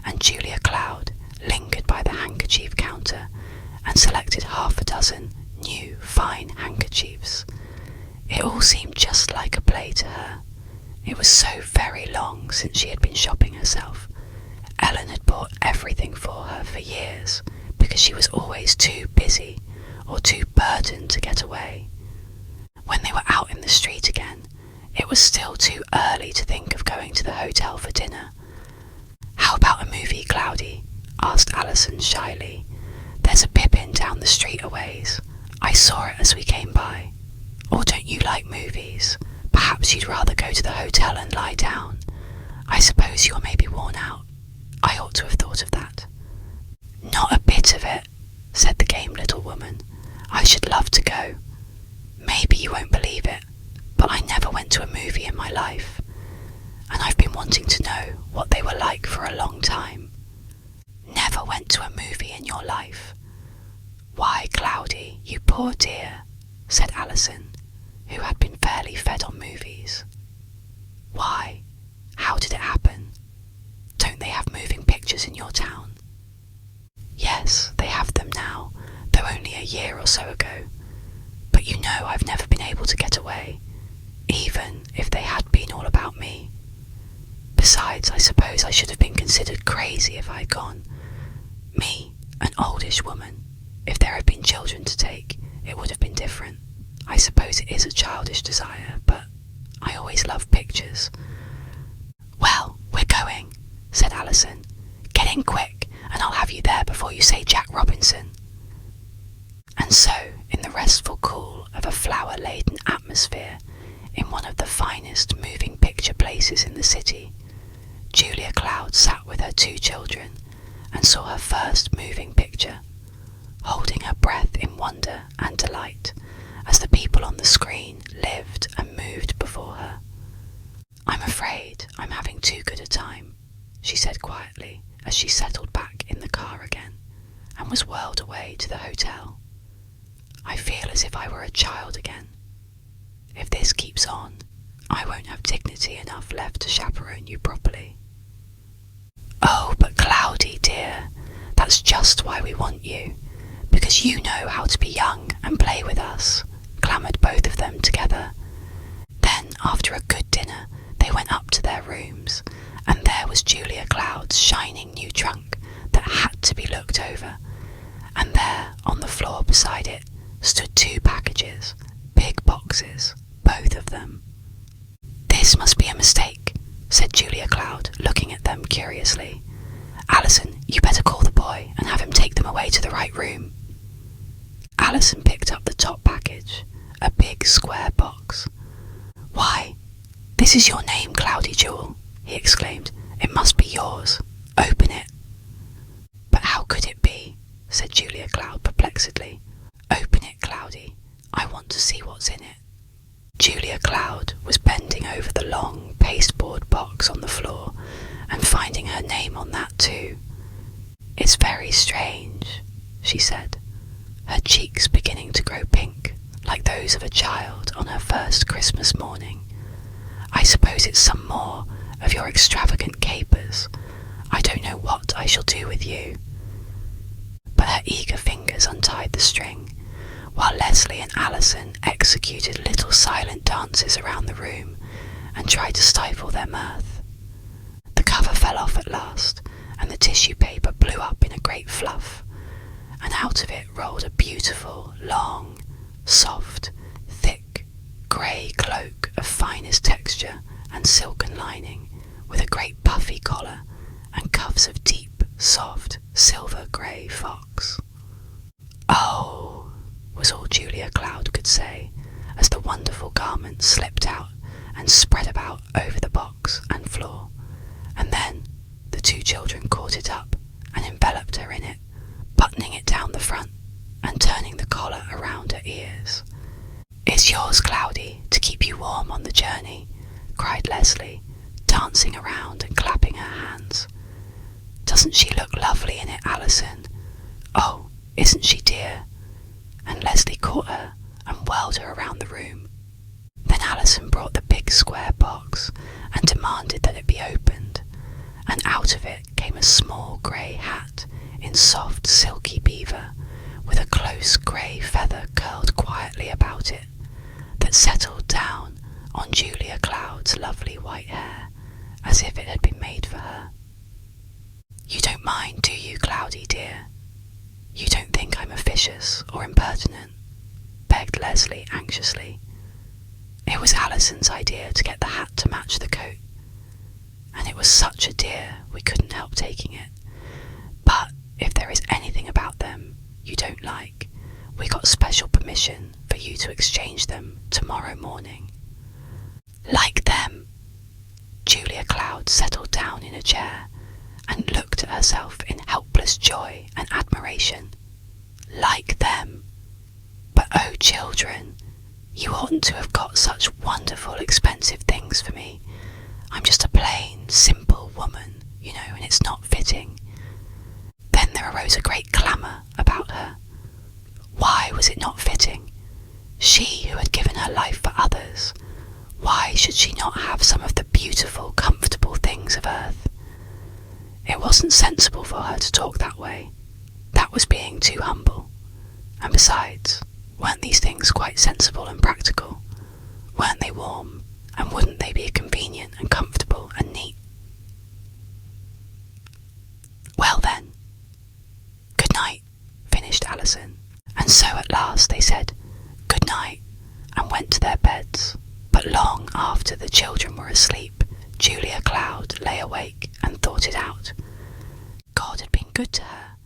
and Julia Cloud lingered by the handkerchief counter and selected half a dozen new, fine handkerchiefs. It all seemed just like a play to her. It was so very long since she had been shopping herself. Ellen had bought everything for her for years, because she was always too busy or too burdened to get away. When they were out in the street again, it was still too early to think of going to the hotel for dinner. "How about a movie, Cloudy?" asked Alison shyly. "There's a Pippin down the street a ways. I saw it as we came by. Or don't you like movies? Perhaps you'd rather go to the hotel and lie down. I suppose you're maybe worn out. I ought to have thought of that." "Not a bit of it," said the game little woman. "I should love to go. Maybe you won't believe it, but I never went to a movie in my life, and I've been wanting to know what they were like for a long time." "Never went to a movie in your life? Why, Cloudy, you poor dear," said Alison, who had been fairly fed on movies. "Why? How did it happen? Don't they have moving pictures in your town?" "Yes, they have them now, though only a year or so ago. But you know I've never been able to get away, even if they had been all about me. Besides, I suppose I should have been considered crazy if I'd gone. Me, an oldish woman. If there had been children to take, it would have been different. I suppose it is a childish desire, but I always loved pictures." "Well, we're going," said Alison. "Get in quick, and I'll have you there before you say Jack Robinson." And so, in the restful cool of a flower-laden atmosphere, in one of the finest moving picture places in the city, Julia Cloud sat with her 2 children and saw her first moving picture, holding her breath in wonder and delight as the people on the screen lived and moved before her. "I'm afraid I'm having too good a time," she said quietly as she settled back in the car again and was whirled away to the hotel. I feel as if I were a child again. If this keeps on, I won't have dignity enough left to chaperone you properly." "Oh, but Cloudy, dear, that's just why we want you, because you know how to be young and play with us," clamoured both of them together. Then, after a good dinner, they went up to their rooms, and there was Julia Cloud's shining new trunk that had to be looked over, and there, on the floor beside it, stood 2 packages, big boxes, both of them. "This must be a mistake," said Julia Cloud, looking at them curiously. "Alison, you better call the boy and have him take them away to the right room." Alison picked up the top package, a big square box. "Why, this is your name, Cloudy Jewel," he exclaimed. "It must be yours. Open it." "But how could it be?" said Julia Cloud perplexedly. "Open it, Cloudy. I want to see what's in it." Julia Cloud was bending over the long pasteboard box on the floor and finding her name on that too. "It's very strange," she said, her cheeks beginning to grow pink, like those of a child on her first Christmas morning. "I suppose it's some more of your extravagant capers. I don't know what I shall do with you." But her eager fingers untied the string, while Leslie and Alison executed little silent dances around the room and tried to stifle their mirth. The cover fell off at last, and the tissue paper blew up in a great fluff, and out of it rolled a beautiful, long, soft, thick, grey cloak of finest texture and silken lining, with a great puffy collar and cuffs of deep, soft, silver-grey fox. "Oh," was all Julia Cloud could say, as the wonderful garment slipped out and spread about over the box and floor, and then the 2 children caught it up and enveloped her in it, buttoning it down the front and turning the collar around her ears. "It's yours, Cloudy, to keep you warm on the journey," cried Leslie, dancing around and clapping her hands. "Doesn't she look lovely in it, Alison? Oh, isn't she dear?" And Leslie caught her and whirled her around the room. Then Alison brought the big square box and demanded that it be opened, and out of it came a small grey hat in soft silky beaver, with a close grey feather curled quietly about it, that settled down on Julia Cloud's lovely white hair, as if it had been made for her. "You don't mind, do you, Cloudy dear? You don't think I'm officious or impertinent?" begged Leslie anxiously. It was Alison's idea to get the hat to match the coat, and it was such a dear we couldn't help taking it. "But if there is anything about them you don't like, we got special permission for you to exchange them tomorrow morning." "Like them?" Julia Cloud settled down in a chair and looked at herself in helpless joy and admiration. "Like them? But oh, children, you oughtn't to have got such wonderful, expensive things for me. I'm just a plain, simple woman, you know, and it's not fitting." Then there arose a great clamour about her. Why was it not fitting? She who had given her life for others, why should she not have some of the beautiful, comfortable things of earth? It wasn't sensible for her to talk that way. That was being too humble. And besides, weren't these things quite sensible and practical? Weren't they warm? And wouldn't they be convenient and comfortable and neat? "Well then, good night," finished Alison. And so at last they said good night and went to their beds. But long after the children were asleep, Julia Cloud lay awake and thought it out. God had been good to her,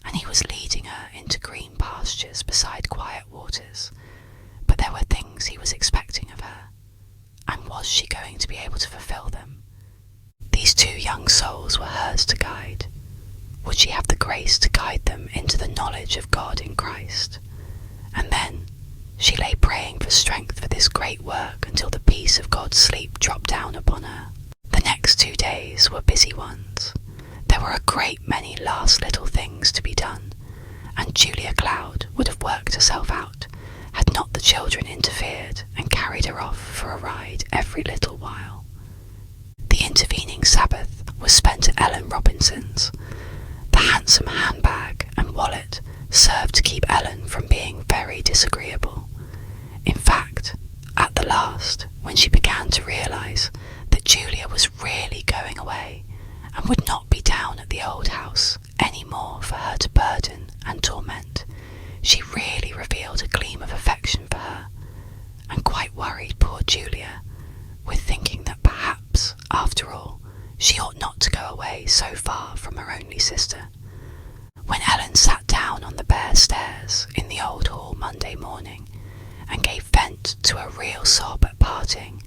and he was leading her into green pastures beside quiet waters, but there were things he was expecting of her, and was she going to be able to fulfill them? These 2 young souls were hers to guide. Would she have the grace to guide them into the knowledge of God in Christ? And then she lay praying for strength for this great work until the peace of God's sleep dropped down upon her. The next 2 days were busy ones. There were a great many last little things to be done, and Julia Cloud would have worked herself out had not the children interfered and carried her off for a ride every little while. The intervening Sabbath was spent at Ellen Robinson's. The handsome handbag and wallet served to keep Ellen from being very disagreeable. In fact, at the last, when she began to realise that Julia was really going away and would not be down at the old house any more for her to burden and torment, she really revealed a gleam of affection for her, and quite worried poor Julia with thinking that perhaps, after all, she ought not to go away so far from her only sister. When Ellen sat down on the bare stairs in the old hall Monday morning and gave vent to a real sob at parting,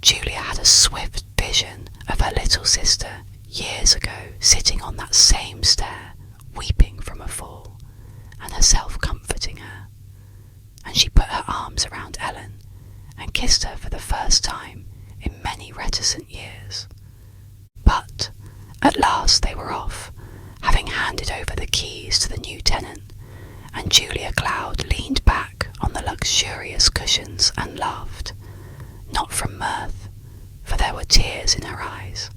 Julia had a swift vision of her little sister years ago sitting on that same stair, weeping from a fall, and herself comforting her, and she put her arms around Ellen and kissed her for the first time in many reticent years. But at last they were off, having handed over the keys to the new tenant, and Julia Cloud leaned back on the luxurious cushions and laughed, not from mirth, for there were tears in her eyes,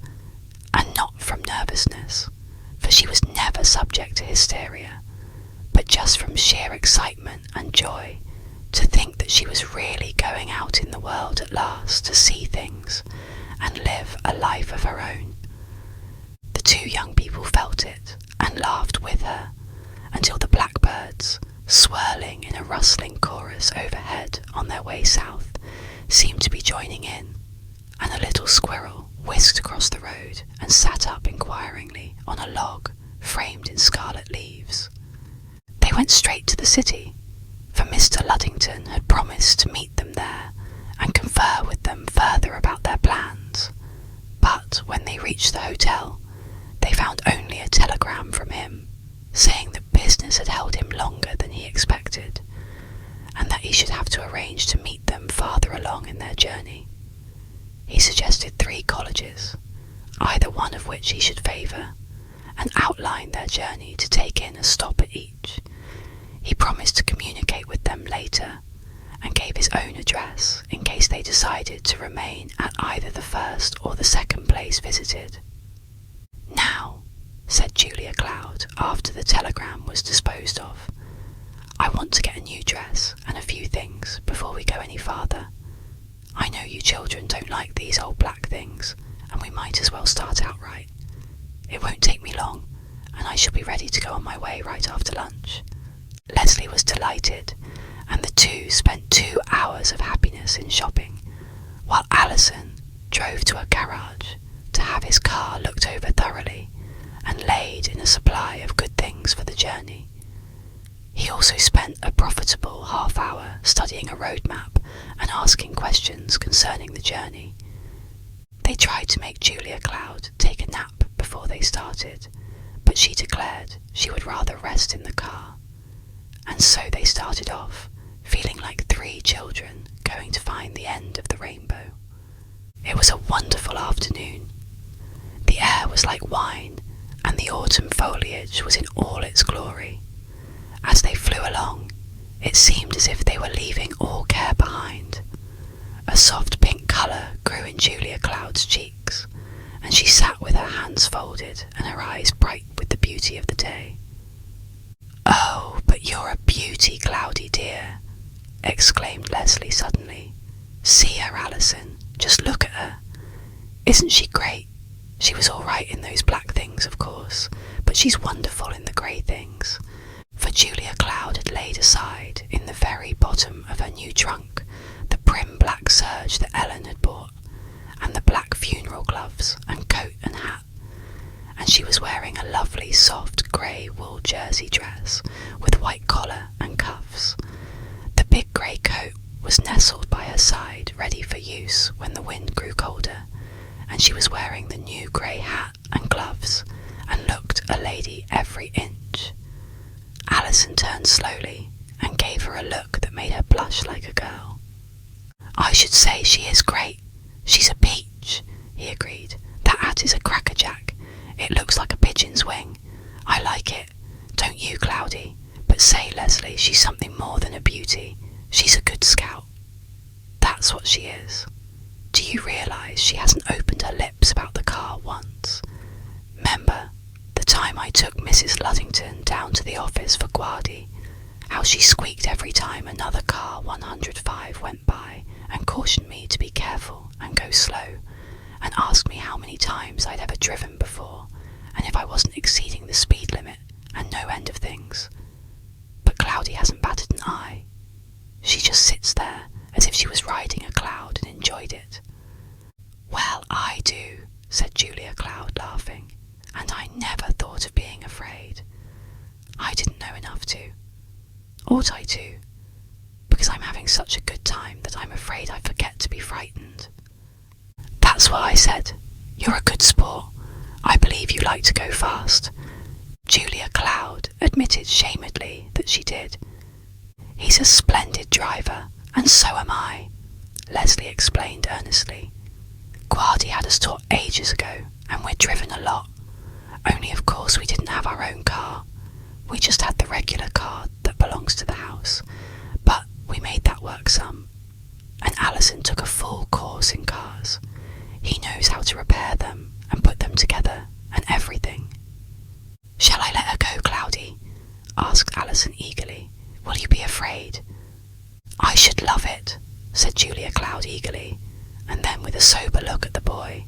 and not from nervousness, for she was never subject to hysteria, but just from sheer excitement and joy to think that she was really going out in the world at last to see things and live a life of her own. The two young people felt it and laughed with her until the blackbirds, swirling in a rustling chorus overhead on their way south, seemed to be joining in, and a little squirrel whisked across the road and sat up inquiringly on a log framed in scarlet leaves. They went straight to the city, for Mr. Luddington had promised to meet them there and confer with them further about their plans. But when they reached the hotel, they found only a telegram from him, saying that business had held him longer than he expected, and that he should have to arrange to meet them farther along in their journey. He suggested 3 colleges, either one of which he should favour, and outlined their journey to take in a stop at each. He promised to communicate with them later, and gave his own address in case they decided to remain at either the first or the second place visited. "Now," said Julia Cloud after the telegram was disposed of, "I want to get a new dress and a few things before we go any farther. I know you children don't like these old black things, and we might as well start out right. It won't take me long, and I shall be ready to go on my way right after lunch." Leslie was delighted, and the two spent 2 hours of happiness in shopping, while Alison drove to a garage to have his car looked over thoroughly and laid in a supply of good things for the journey. He also spent a profitable half-hour studying a road map and asking questions concerning the journey. They tried to make Julia Cloud take a nap before they started, but she declared she would rather rest in the car. And so they started off, feeling like 3 children going to find the end of the rainbow. It was a wonderful afternoon. The air was like wine, and the autumn foliage was in all its glory. As they flew along, it seemed as if they were leaving all care behind. A soft pink colour grew in Julia Cloud's cheeks, and she sat with her hands folded and her eyes bright with the beauty of the day. "Oh, but you're a beauty, Cloudy dear," exclaimed Leslie suddenly. "See her, Alison. Just look at her. Isn't she great? She was all right in those black things, of course, but she's wonderful in the grey things." For Julia Cloud had laid aside in the very bottom of her new trunk the prim black serge that Ellen had bought, and the black funeral gloves and coat and hat, and she was wearing a lovely soft grey wool jersey dress with white collar and cuffs. The big grey coat was nestled by her side ready for use when the wind grew colder, and she was wearing the new grey hat and gloves and looked a lady every inch. Alison turned slowly and gave her a look that made her blush like a girl. "I should say she is great. She's a peach," he agreed. "That hat is a crackerjack. It looks like a pigeon's wing. I like it. Don't you, Cloudy? But say, Leslie, she's something more than a beauty. She's a good scout. That's what she is. Do you realise she hasn't opened her lips about the car once? Remember the time I took Mrs. Luddington down to the office for Guardi? How she squeaked every time another car 105 went by and cautioned me to be careful and go slow, and asked me how many times I'd ever driven before, and if I wasn't exceeding the speed limit, and no end of things. But Cloudy hasn't batted an eye. She just sits there as if she was riding a cloud and enjoyed it. Well, I do, said Julia Cloud, laughing, and I never thought of being afraid. I didn't know enough to. Ought I to? Because I'm having such a good time that I'm afraid I forget to be frightened. That's what I said. You're a good sport. I believe you like to go fast. Julia Cloud admitted shamedly that she did. He's a splendid driver, and so am I, Leslie explained earnestly. Guardi had us taught ages ago, and we'd driven a lot. Only of course we didn't have our own car. We just had the regular car that belongs to the house, but we made that work some. And Alison took a full course in cars. He knows how to repair them and put them together and everything. Shall I let her go, Cloudy? Asked Alison eagerly. Will you be afraid? I should love it, said Julia Cloud eagerly, and then with a sober look at the boy.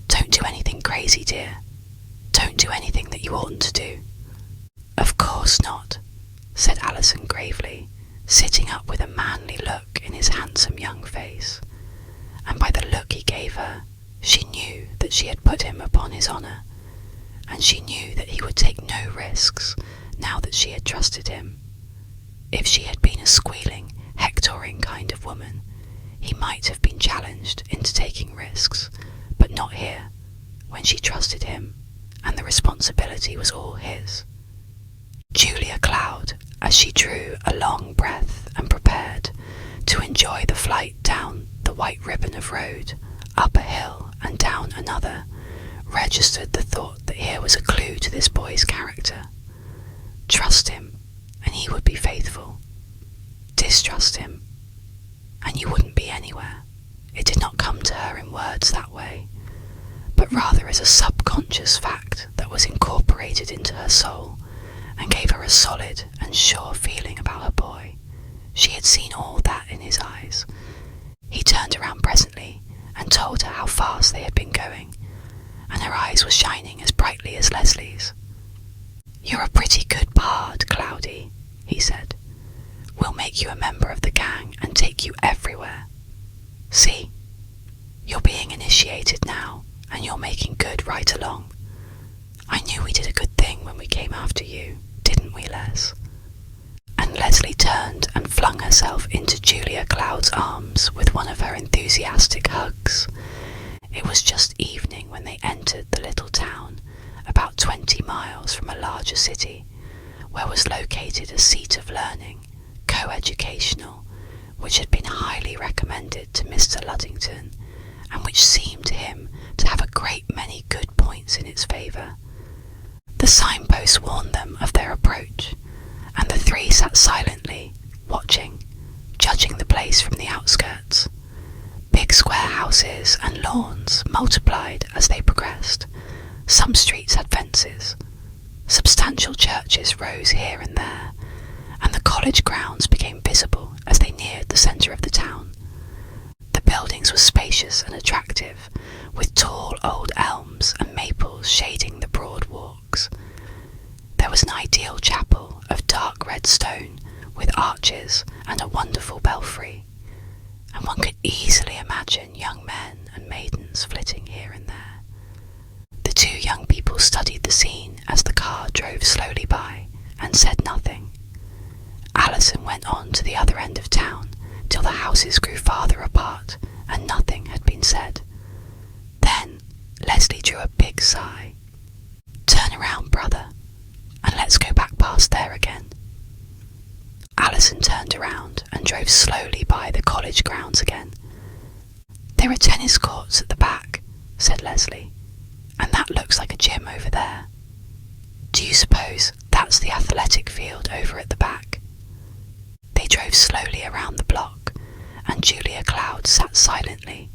Don't do anything crazy, dear. Don't do anything that you oughtn't to do. Of course not, said Alison gravely, sitting up with a manly look in his handsome young face. And by the look he gave her, she knew that she had put him upon his honour, and she knew that he would take no risks now that she had trusted him. If she had been a squealing, hectoring kind of woman, he might have been challenged into taking risks, but not here, when she trusted him, and the responsibility was all his. Julia Cloud, as she drew a long breath and prepared to enjoy the flight down the white ribbon of road, up a hill and down another, registered the thought that here was a clue to this boy's character. Trust him, and he would be faithful. Distrust him, and you wouldn't be anywhere. It did not come to her in words that way, but rather as a subconscious fact that was incorporated into her soul and gave her a solid and sure feeling about her boy. She had seen all that in his eyes. He turned around presently and told her how fast they had been going, and her eyes were shining as brightly as Leslie's. You're a pretty good pard, Cloudy, he said. We'll make you a member of the gang and take you everywhere. See, you're being initiated now, and you're making good right along. I knew we did a good thing when we came after you, didn't we, Les? And Leslie turned and flung herself into Julia Cloud's arms with one of her enthusiastic hugs. It was just evening when they entered the little town, about 20 miles from a larger city, where was located a seat of learning, co-educational, which had been highly recommended to Mr. Luddington, and which seemed to him to have a great many good points in its favour. The signpost warned them of their approach, and the three sat silently, watching, judging the place from the outskirts. Big square houses and lawns multiplied as they progressed. Some streets had fences. Substantial churches rose here and there, and the college grounds became visible as they neared the centre of the town. The buildings were spacious and attractive, with tall old elms and maples shading the broad walks. There was an ideal chapel of dark red stone with arches and a wonderful belfry, and one could easily imagine young men and maidens flitting here and there. The two young people studied the scene as the car drove slowly by and said nothing. Alison went on to the other end of town till the houses grew farther apart and nothing had been said. Then Leslie drew a big sigh. Turn around, brother, and let's go back past there again. Alison turned around and drove slowly by the college grounds again. There are tennis courts at the back, said Leslie, and that looks like a gym over there. Do you suppose That's the athletic field over at the back. They drove slowly around the block, and Julia Cloud sat silently,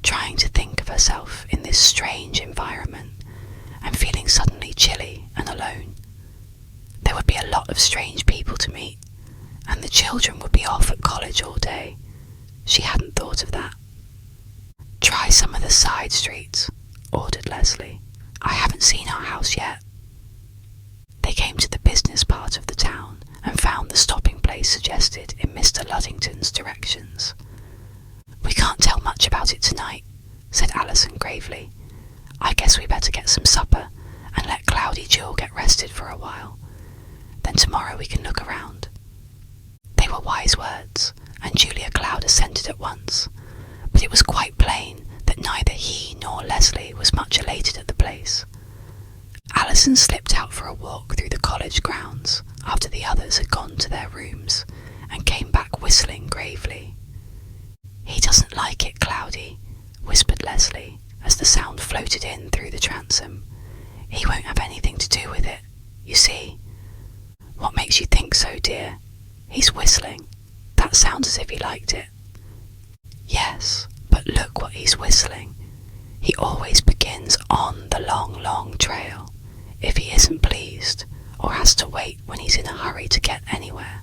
trying to think of herself in this strange environment and feeling suddenly chilly and alone. There would be a lot of strange people to meet, and the children would be off at college all day. She hadn't thought of that. "Try some of the side streets," ordered Leslie. "I haven't seen our house yet." They came to the business part of the town and found the stopping place suggested in Mr. Luddington's directions. "We can't tell much about it tonight," said Alison gravely. "I guess we better get some supper and let Cloudy Jewel get rested for a while. Then tomorrow we can look around." They were wise words, and Julia Cloud assented at once, but it was quite plain that neither he nor Leslie was much elated at the place. Alison slipped out for a walk through the college grounds after the others had gone to their rooms, and came back whistling gravely. "He doesn't like it, Cloudy," whispered Leslie, as the sound floated in through the transom. "He won't have anything to do with it, you see." "What makes you think so, dear? He's whistling. That sounds as if he liked it." "Yes, but look what he's whistling. He always begins on the long, long trail, if he isn't pleased, or has to wait when he's in a hurry to get anywhere.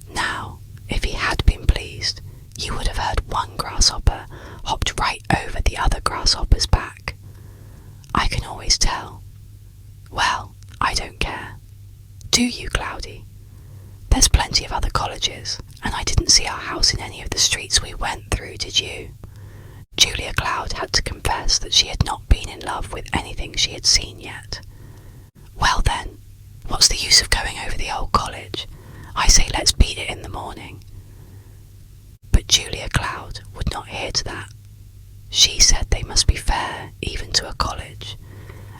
Now, if he had been pleased, you would have heard one grasshopper hopped right over the other grasshopper's back. I can always tell. Well, I don't care. Do you, Cloudy? There's plenty of other colleges, and I didn't see our house in any of the streets we went through, did you?" Julia Cloud had to confess that she had not been in love with anything she had seen yet. "Well then, what's the use of going over the old college? I say let's beat it in the morning." But Julia Cloud would not hear to that. She said they must be fair even to a college,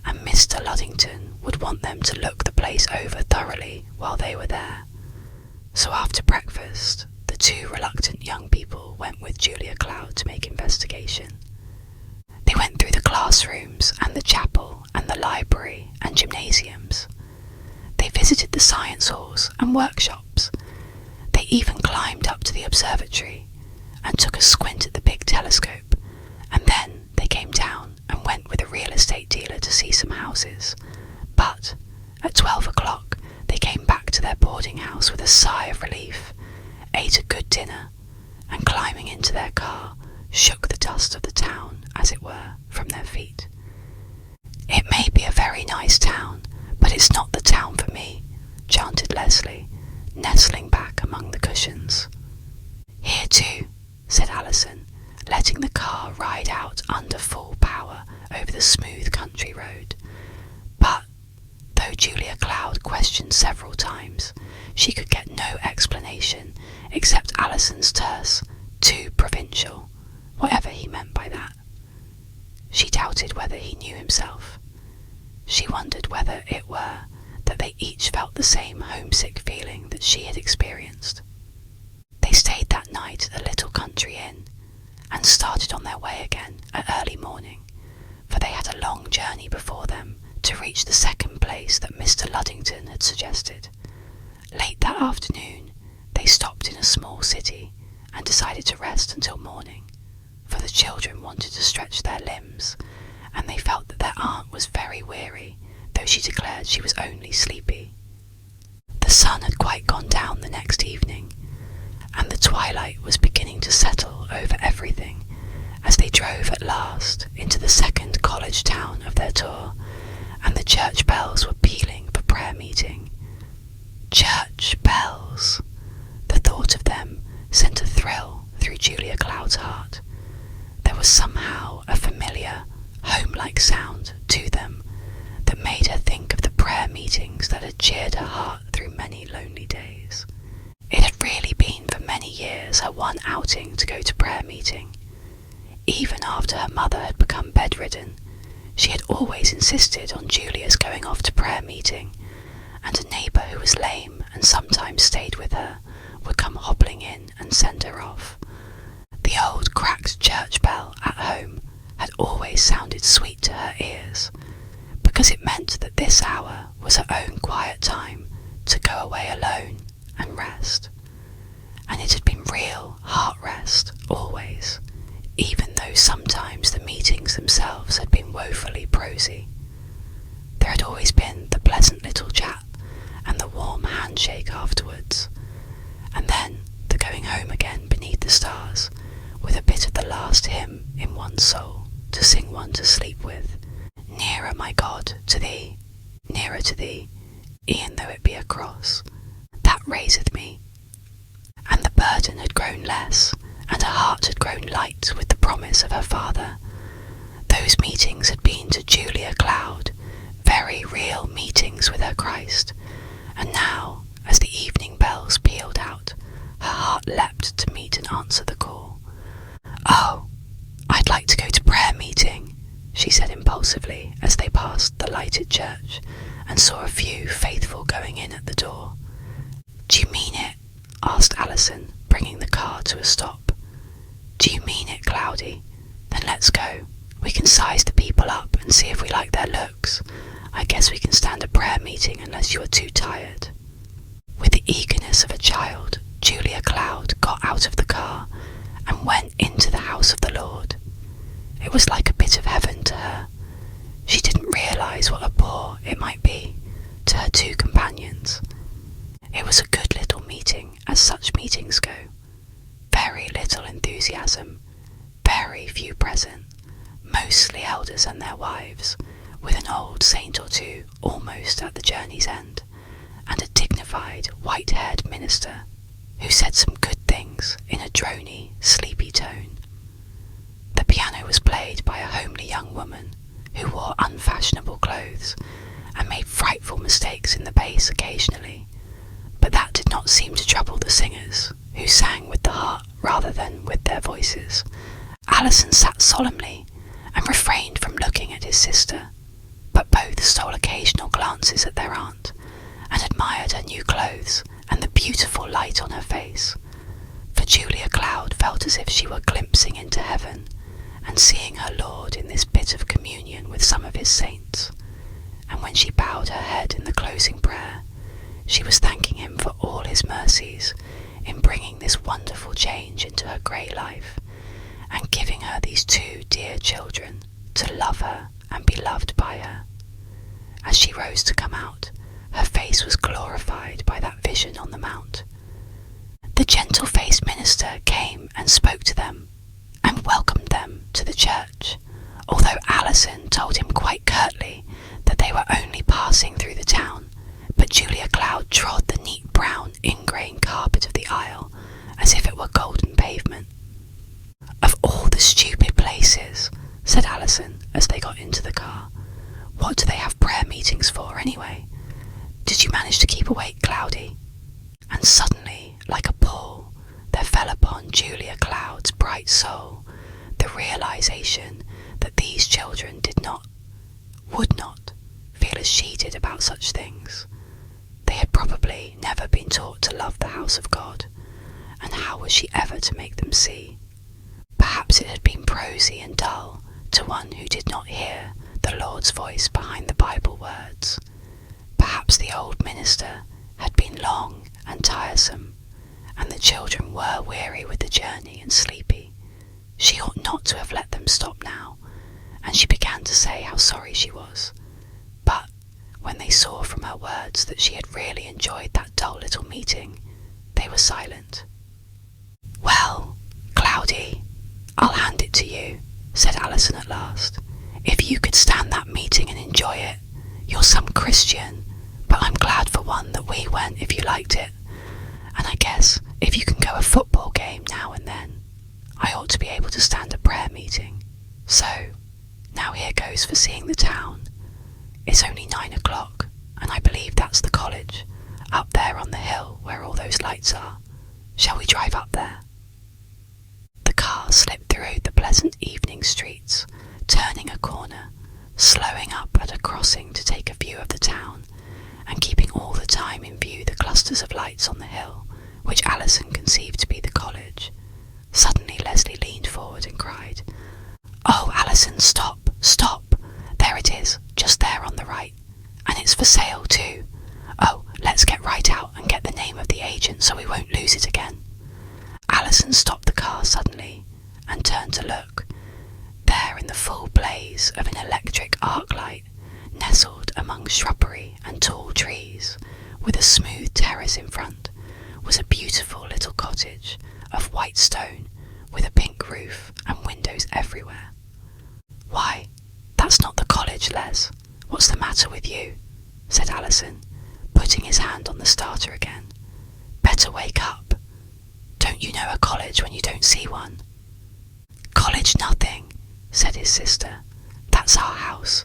and Mr. Luddington would want them to look the place over thoroughly while they were there. So after breakfast, the two reluctant young people went with Julia Cloud to make investigation. They went through the classrooms and the chapel and the library and gymnasiums. They visited the science halls and workshops. They even climbed up to the observatory and took a squint at the big telescope, and then they came down and went with a real estate dealer to see some houses. But at 12 o'clock they came back to their boarding house with a sigh of relief, ate a good dinner, and climbing into their car, shook the dust of the town, as it were, from their feet. "It may be a very nice town, but it's not the town for me," chanted Leslie, nestling back among the cushions. "Here too," said Alison, letting the car ride out under full power over the smooth country road. But, though Julia Cloud questioned several times, she could get no explanation except Alison's terse, "too provincial," whatever he meant by that. She doubted whether he knew himself. She wondered whether it were that they each felt the same homesick feeling that she had experienced. They stayed that night at a little country inn, and started on their way again at early morning, for they had a long journey before them to reach the second place that Mr. Luddington had suggested. Late that afternoon, they stopped in a small city and decided to rest until morning, for the children wanted to stretch their limbs, and they felt that their aunt was very weary, though she declared she was only sleepy. The sun had quite gone down the next evening, and the twilight was beginning to settle over everything as they drove at last into the second college town of their tour, and the church bells were pealing for prayer meeting. Church bells! The thought of them sent a thrill through Julia Cloud's heart. There was somehow a familiar, home-like sound to them that made her think of the prayer meetings that had cheered her heart through many lonely days. It had really been for many years her one outing to go to prayer meeting. Even after her mother had become bedridden, she had always insisted on Julia's going off to prayer meeting, and a neighbour who was lame and sometimes stayed with her would come hobbling in and send her off. The old cracked church bell at home had always sounded sweet to her ears, because because it meant that this hour was her own quiet time to go away alone and rest. And it had been real heart rest always, even though sometimes the meetings themselves had been woefully prosy. There had always been the pleasant little chat and the warm handshake afterwards, and then the going home again beneath the stars with a bit of the last hymn in one's soul to sing one to sleep with. Nearer, my God, to thee, nearer to thee, e'en though it be a cross, that raiseth me. And the burden had grown less, and her heart had grown light with the promise of her father. Those meetings had been to Julia Cloud very real meetings with her Christ, and now, as the evening bells pealed out, her heart leapt to meet and answer the call. "Oh, I'd like to go to prayer meeting," she said impulsively as they passed the lighted church and saw a few faithful going in at the door. "Do you mean it?" asked Alison, bringing the car to a stop. "Do you mean it, Cloudy? Then let's go. We can size the people up and see if we like their looks. I guess we can stand a prayer meeting unless you are too tired." With the eagerness of a child, Julia Cloud got out of the car and went into the house of the Lord. It was like a bit of heaven to her. She didn't realise what a bore it might be to her two companions. It was a good little meeting, as such meetings go. Very little enthusiasm, very few present, mostly elders and their wives, with an old saint or two almost at the journey's end, and a dignified, white-haired minister who said some good things in a drony, sleepy tone. The piano was played by a homely young woman who wore unfashionable clothes and made frightful mistakes in the bass occasionally, but that did not seem to trouble the singers, who sang with the heart rather than with their voices. Alison sat solemnly and refrained from looking at his sister, but both stole occasional glances at their aunt and admired her new clothes and the beautiful light on her face, for Julia Cloud felt as if she were glimpsing into heaven and seeing her Lord in this bit of communion with some of his saints, and when she bowed her head in the closing prayer, she was thanking him for all his mercies in bringing this wonderful change into her grey life, and giving her these two dear children to love her and be loved by her. As she rose to come out, her face was glorified by that vision on the mount. The gentle-faced minister came and spoke to them, and welcomed them to the church, although Alison told him quite curtly that they were only passing through the town, but Julia Cloud trod the neat brown ingrain carpet of the aisle as if it were golden pavement. "Of all the stupid places," said Alison as they got into the car. "What do they have prayer meetings for anyway? Did you manage to keep awake, Cloudy?" And suddenly, like a pall, there fell upon Julia Cloud's bright soul the realisation that these children would not feel as she did about such things. They had probably never been taught to love the house of God, and how was she ever to make them see? Perhaps it had been prosy and dull to one who did not hear the Lord's voice behind the Bible words. Perhaps the old minister had been long and tiresome, and the children were weary with the journey and sleepy. She ought not to have let them stop now, and she began to say how sorry she was. But when they saw from her words that she had really enjoyed that dull little meeting, they were silent. "Well, Cloudy, I'll hand it to you," said Alison at last. "If you could stand that meeting and enjoy it, you're some Christian, but I'm glad for one that we went if you liked it. And I guess if you can go a football game now and then, I ought to be able to stand a prayer meeting. So, now here goes for seeing the town. It's only 9 o'clock, and I believe that's the college, up there on the hill where all those lights are. Shall we drive up there?" The car slipped through the pleasant evening streets, turning a corner, slowing up at a crossing to take a view of the town, and keeping all the time in view the clusters of lights on the hill, which Alison conceived to be the college. Suddenly Leslie leaned forward and cried, "Oh, Alison, stop, stop! There it is, just there on the right." so we won't lose it again. Alison stopped the car suddenly and turned to look. There, in the full blaze of an electric arc light, nestled among shrubbery and tall trees, with a smooth terrace in front, was a beautiful little cottage of white stone with a pink roof and windows everywhere. "Why, that's not the college, Les. What's the matter with you?" said Alison, putting his hand on the starter again. "Better wake up. Don't you know a college when you don't see one?" "College nothing," said his sister. "That's our house.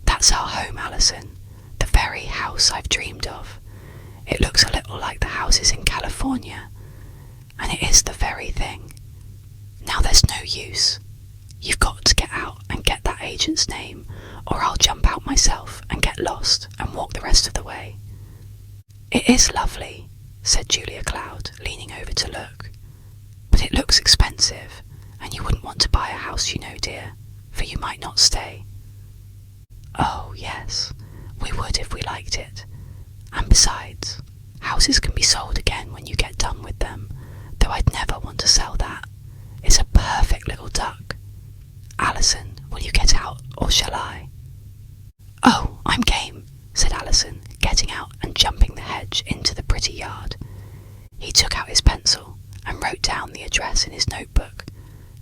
That's our home, Alison. The very house I've dreamed of. It looks a little like the houses in California, and it is the very thing. Now there's no use. You've got to get out and get that agent's name, or I'll jump out myself and get lost and walk the rest of the way." "It is lovely," said Julia Cloud, leaning over to look. "But it looks expensive, and you wouldn't want to buy a house, you know, dear, for you might not stay." "Oh, yes, we would if we liked it. And besides, houses can be sold again when you get done with them, though I'd never want to sell that. It's a perfect little duck. Alison, will you get out, or shall I?" "Oh, I'm game," said Alison, getting out and jumping the hedge into the pretty yard. He took out his pencil and wrote down the address in his notebook,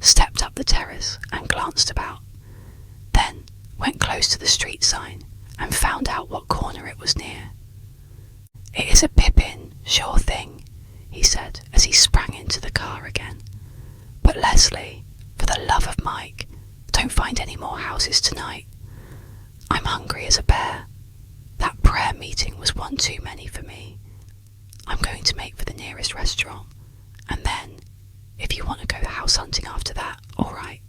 stepped up the terrace and glanced about, then went close to the street sign and found out what corner it was near. "It is a Pippin, sure thing," he said as he sprang into the car again. "But Leslie, for the love of Mike, don't find any more houses tonight. I'm hungry as a bear. That prayer meeting was one too many for me. I'm going to make for the nearest restaurant, and then, if you want to go house hunting after that, all right.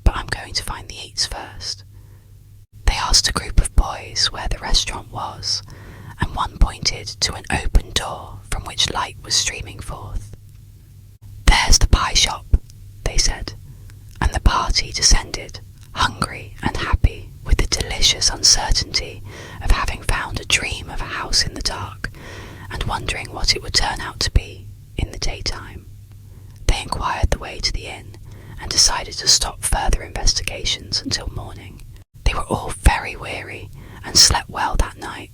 But I'm going to find the eats first." They asked a group of boys where the restaurant was, and one pointed to an open door from which light was streaming forth. "There's the pie shop," they said, and the party descended, hungry and happy with the delicious uncertainty of having found a dream of a house in the dark and wondering what it would turn out to be in the daytime. They inquired the way to the inn and decided to stop further investigations until morning. They were all very weary and slept well that night,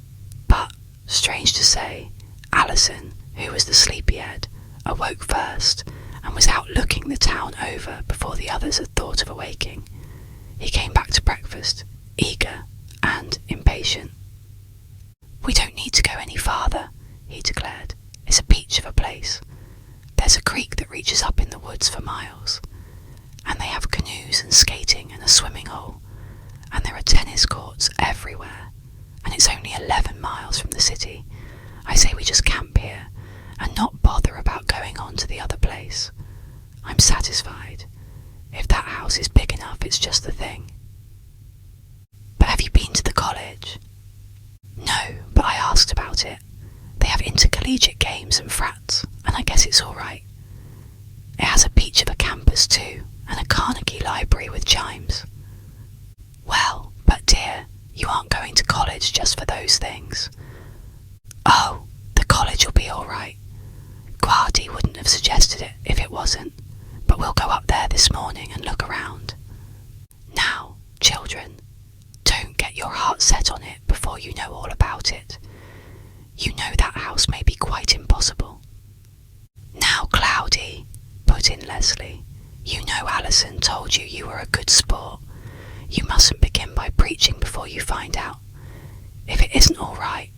but, strange to say, Alison, who was the sleepyhead, awoke first and was out looking the town over before the others had thought of awaking. He came back to breakfast, eager and impatient. "We don't need to go any farther," he declared. "It's a peach of a place. There's a creek that reaches up in the woods for miles, and they have canoes and skating and a swimming hole, and there are tennis courts everywhere, and it's only 11 miles from the city. I say we just camp here and not bother about going on to the other place. I'm satisfied. If that house is big enough, it's just the thing." "But have you been to the college?" "No, but I asked about it. They have intercollegiate games and frats, and I guess it's all right. It has a peach of a campus too, and a Carnegie library with chimes." "Well, but dear, you aren't going to college just for those things." "Oh, the college will be all right. Guardy wouldn't have suggested it if it wasn't, but we'll go up there this morning and look around. Now, children, don't get your heart set on it before you know all about it. You know that house may be quite impossible." "Now, Cloudy," put in Leslie, "you know Alison told you you were a good sport. You mustn't begin by preaching before you find out. If it isn't all right,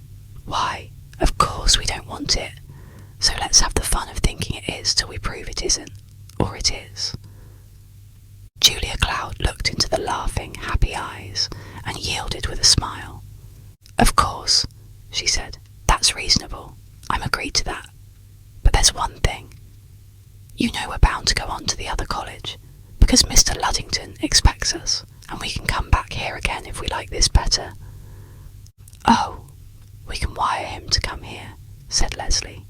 why, of course we don't want it. So let's have the fun of thinking it is till we prove it isn't, or it is." Julia Cloud looked into the laughing, happy eyes and yielded with a smile. "Of course," she said, "that's reasonable. I'm agreed to that. But there's one thing. You know we're bound to go on to the other college, because Mr. Luddington expects us, and we can come back here again if we like this better." "Oh, we can wire him to come here," said Leslie.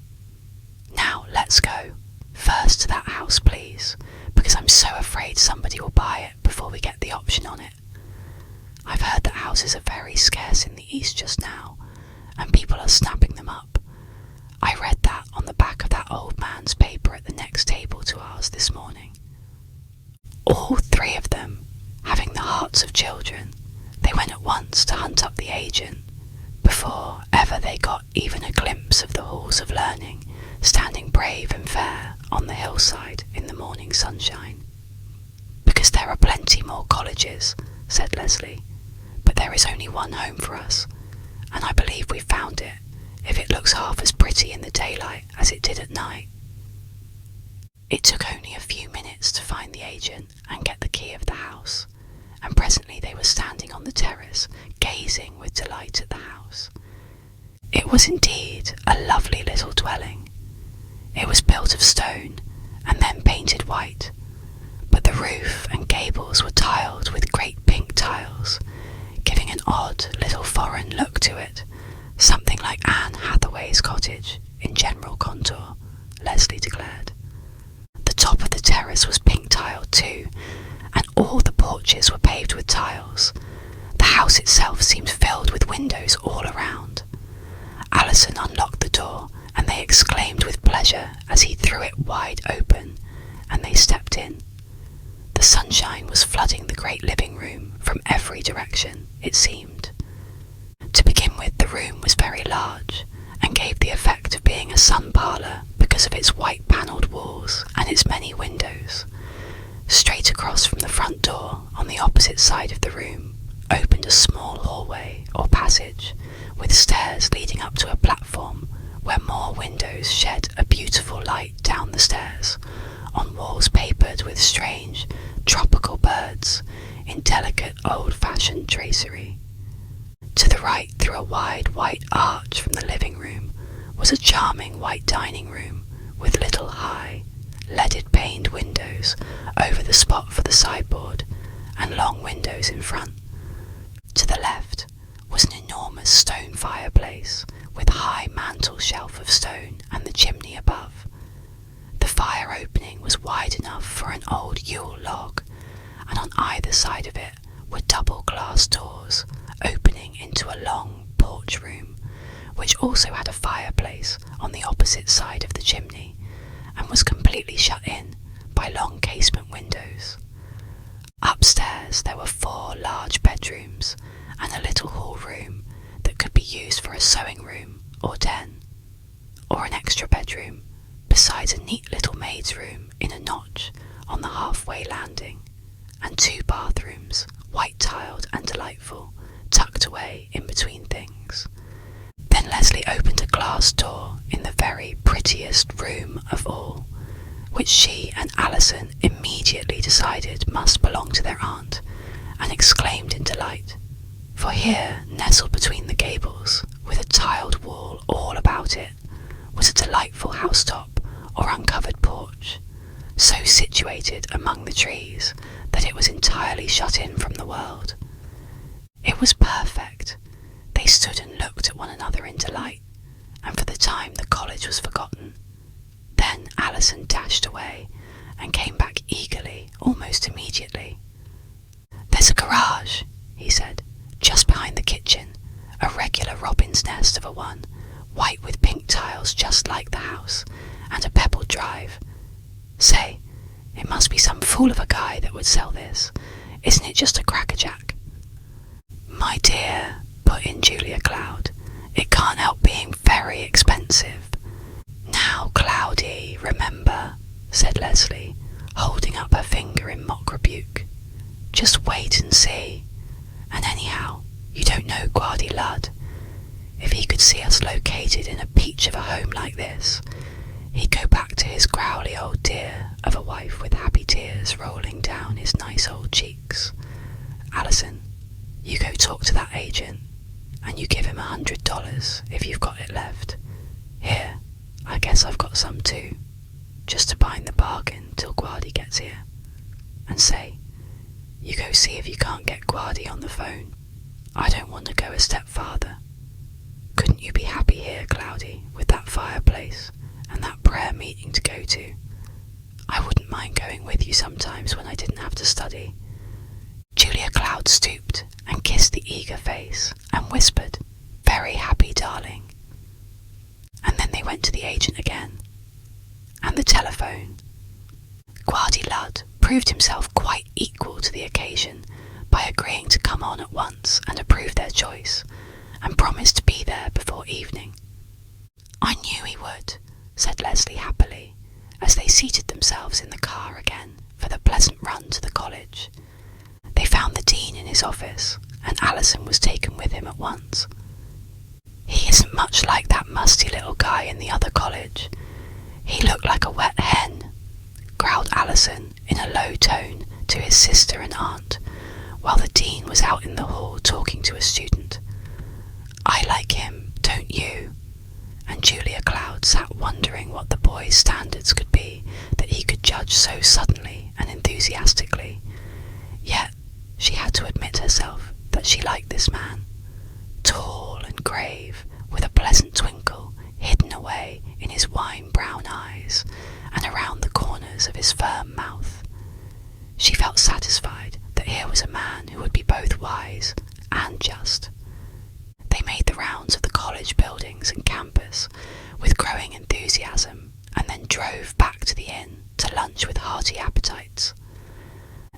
"Now let's go. First to that house, please, because I'm so afraid somebody will buy it before we get the option on it. I've heard that houses are very scarce in the East just now, and people are snapping them up. I read that on the back of that old man's paper at the next table to ours this morning. All three of them, having the hearts of children, they went at once to hunt up the agent, before ever they got even a glimpse of the halls of learning, standing brave and fair on the hillside in the morning sunshine. Because there are plenty more colleges, said Leslie, but there is only one home for us, and I believe we've found it, if it looks half as pretty in the daylight as it did at night. It took only a few minutes to find the agent and get the key of the house, and presently they were standing on the terrace, gazing with delight at the house. It was indeed a lovely little dwelling. It was built of stone and then painted white, but the roof and gables were tiled with great pink tiles, giving an odd little foreign look to it, something like Anne Hathaway's cottage in general contour, Leslie declared. The top of the terrace was pink tiled too, and all the porches were paved with tiles. The house itself seemed filled with windows all around. Alison unlocked the door, and they exclaimed with pleasure as he threw it wide open, and they stepped in. The sunshine was flooding the great living room from every direction, it seemed. To begin with, the room was very large, and gave the effect of being a sun parlour because of its white panelled walls and its many windows. Straight across from the front door, on the opposite side of the room, opened a small hallway or passage, with stairs leading up to a platform where more windows shed a beautiful light down the stairs, on walls papered with strange, tropical birds in delicate old-fashioned tracery. To the right, through a wide white arch from the living room, was a charming white dining room with little high, leaded-paned windows over the spot for the sideboard, and long windows in front. To the left was an enormous stone fireplace with high mantel shelf of stone and the chimney above. The fire opening was wide enough for an old Yule log, and on either side of it were double glass doors opening into a long porch room, which also had a fireplace on the opposite side of the chimney, and was completely shut in by long casement windows. Upstairs there were 4 large bedrooms and a little hall room that could be used for a sewing room or den, or an extra bedroom, besides a neat little maid's room in a notch on the halfway landing, and 2 bathrooms, white-tiled and delightful, tucked away in between things. Then Leslie opened a glass door in the very prettiest room of all, which she and Alison immediately decided must belong to their aunt, and exclaimed in delight, for here, nestled between the gables, with a tiled wall all about it, was a delightful housetop or uncovered porch, so situated among the trees that it was entirely shut in from the world. It was perfect. They stood and looked at one another in delight, and for the time the college was forgotten. Then Alison dashed away, and came back eagerly, almost immediately. "There's a garage," he said, "just behind the kitchen, a regular robin's nest of a one, white with pink tiles just like the house, and a pebbled drive. Say, it must be some fool of a guy that would sell this. Isn't it just a crackerjack?" "My dear," put in Julia Cloud, "it can't help being very expensive." "Now, Cloudy, remember," said Leslie, holding up her finger in mock rebuke. "Just wait and see. And anyhow, you don't know Guardy Ludd. If he could see us located in a peach of a home like this, he'd go back to his growly old dear of a wife with happy tears rolling down his nice old cheeks. Alison, you go talk to that agent, and you give him $100 if you've got it left. Here, I guess I've got some too, just to bind the bargain till Guardy gets here. And say, you go see if you can't get Guardy on the phone. I don't want to go a step farther. Couldn't you be happy here, Cloudy, with that fireplace and that prayer meeting to go to? I wouldn't mind going with you sometimes when I didn't have to study." Julia Cloud stooped and kissed the eager face and whispered, "Very happy, darling." And then they they went to the agent again. And the telephone. Guardy Ludd proved himself quite equal to the occasion by agreeing to come on at once and approve their choice, and promised to be there before evening. "I knew he would," said Leslie happily, as they seated themselves in the car again for the pleasant run to the college. They found the dean in his office, and Alison was taken with him at once. "He isn't much like that musty little guy in the other college. He looked like a wet hen," growled Alison in a low tone to his sister and aunt, while the dean was out in the hall talking to a student. "I like him, don't you?" And Julia Cloud sat wondering what the boy's standards could be that he could judge so suddenly and enthusiastically. Yet she had to admit herself that she liked this man, tall and grave, with a pleasant twinkle hidden away in his wine-brown eyes and around the corners of his firm mouth. She felt satisfied that here was a man who would be both wise and just. They made the rounds of the college buildings and campus with growing enthusiasm, and then drove back to the inn to lunch with hearty appetites.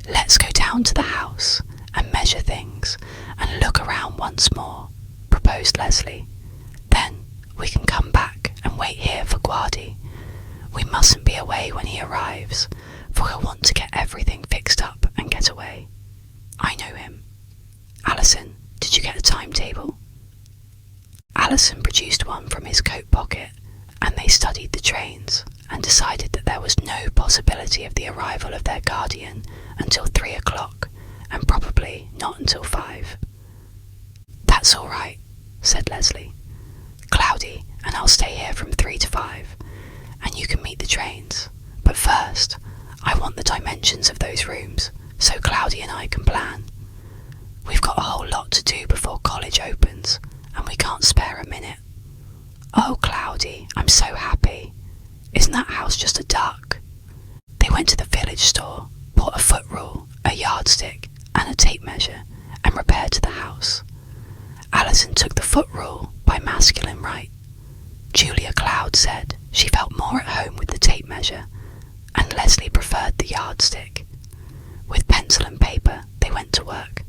"Let's go down to the house and measure things and look around once more," proposed Leslie. "Then we can come back and wait here for Guardy. We mustn't be away when he arrives, for he'll want to get everything fixed up and get away. I know him. Alison, did you get a timetable?" Alison produced one from his coat pocket, and they studied the trains and decided that there was no possibility of the arrival of their guardian until 3 o'clock, and probably not until 5. "That's all right," said Leslie. "Cloudy and I'll stay here from 3 to 5, and you can meet the trains. But first, I want the dimensions of those rooms, so Cloudy and I can plan. We've got a whole lot to do before college opens, and we can't spare a minute." "Oh, Cloudy, I'm so happy. Isn't that house just a duck?" They went to the village store, bought a foot rule, a yardstick, and a tape measure, and repaired to the house. Alison took the foot rule by masculine right. Julia Cloud said she felt more at home with the tape measure, and Leslie preferred the yardstick. With pencil and paper, they went to work,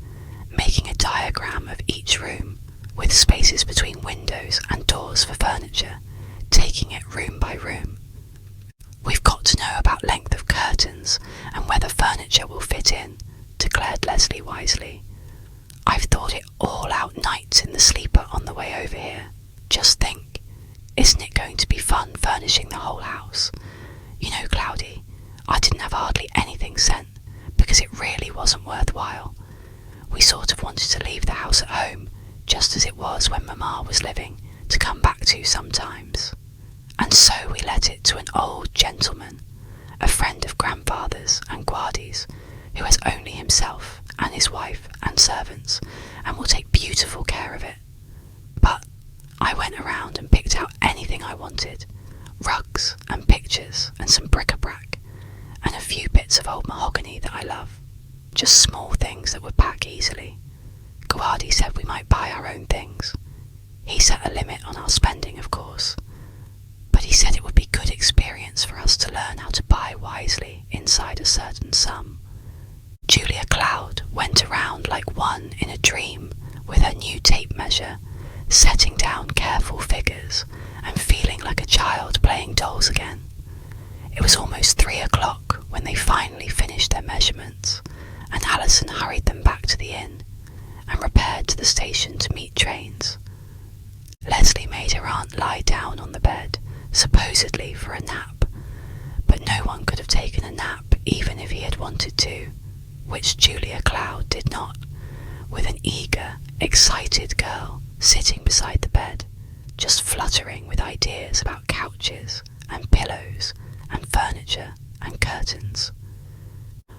making a diagram of each room, with spaces between windows and doors for furniture, taking it room by room. "We've got to know about length of curtains and whether furniture will fit in," declared Leslie wisely. "I've thought it all out nights in the sleeper on the way over here. Just think, isn't it going to be fun furnishing the whole house? You know, Cloudy, I didn't have hardly anything sent because it really wasn't worthwhile. We sort of wanted to leave the house at home, just as it was when Mamma was living, to come back to sometimes. And so we let it to an old gentleman, a friend of grandfather's and Guardy's, who has only himself and his wife and servants, and will take beautiful care of it. But I went around and picked out anything I wanted, rugs and pictures and some bric-a-brac, and a few bits of old mahogany that I love, just small things that would pack easily. Guardy said we might buy our own things. He set a limit on our spending, of course, but he said it would be good experience for us to learn how to buy wisely inside a certain sum. Julia Cloud went around like one in a dream with her new tape measure, setting down careful figures and feeling like a child playing dolls again. It was almost 3 o'clock when they finally finished their measurements, and Alison hurried them back to the inn and repaired to the station to meet trains. Leslie made her aunt lie down on the bed, supposedly for a nap, but no one could have taken a nap even if he had wanted to, which Julia Cloud did not, with an eager, excited girl sitting beside the bed, just fluttering with ideas about couches and pillows and furniture and curtains.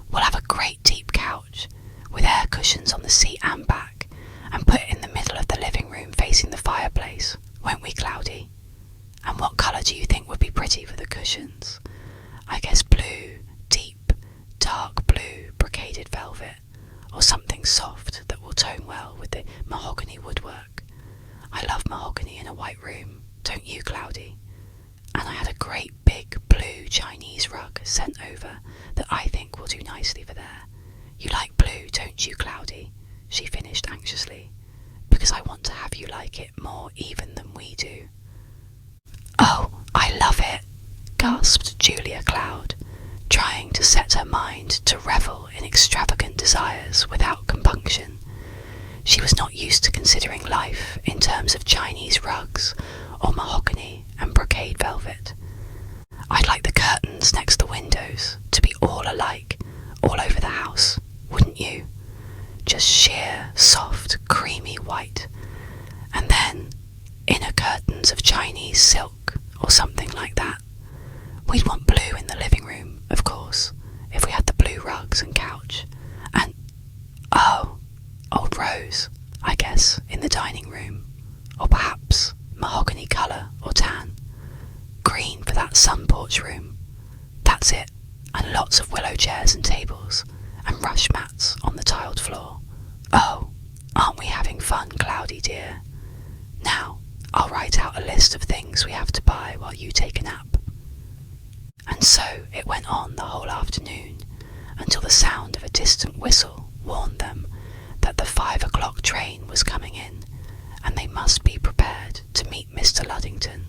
"We'll have a great deep couch, with air cushions on the seat and back, and put it in the middle of the living room facing the fireplace, won't we, Cloudy? And what colour do you think would be pretty for the cushions? I guess blue, deep, dark blue brocaded velvet, or something soft that will tone well with the mahogany woodwork. I love mahogany in a white room, don't you, Cloudy? her mind to revel in extravagant desires without compunction. She was not used to considering life in terms of Chinese rugs or mahogany and brocade velvet. I'd like the curtains next the windows to be all alike, all over the house, wouldn't you? Just sheer, soft, creamy white. And then inner curtains of Chinese silk or something like that. We'd want blue in the living room, of course, if we had the blue rugs and couch. And, oh, old rose, I guess, in the dining room. Or perhaps mahogany colour or tan. Green for that sun porch room. That's it. And lots of willow chairs and tables, and rush mats on the tiled floor. Oh, aren't we having fun, Cloudy dear? Now, I'll write out a list of things we have to buy while you take a nap. And so it went on the whole afternoon, until the sound of a distant whistle warned them that the 5 o'clock train was coming in, and they must be prepared to meet Mr. Luddington.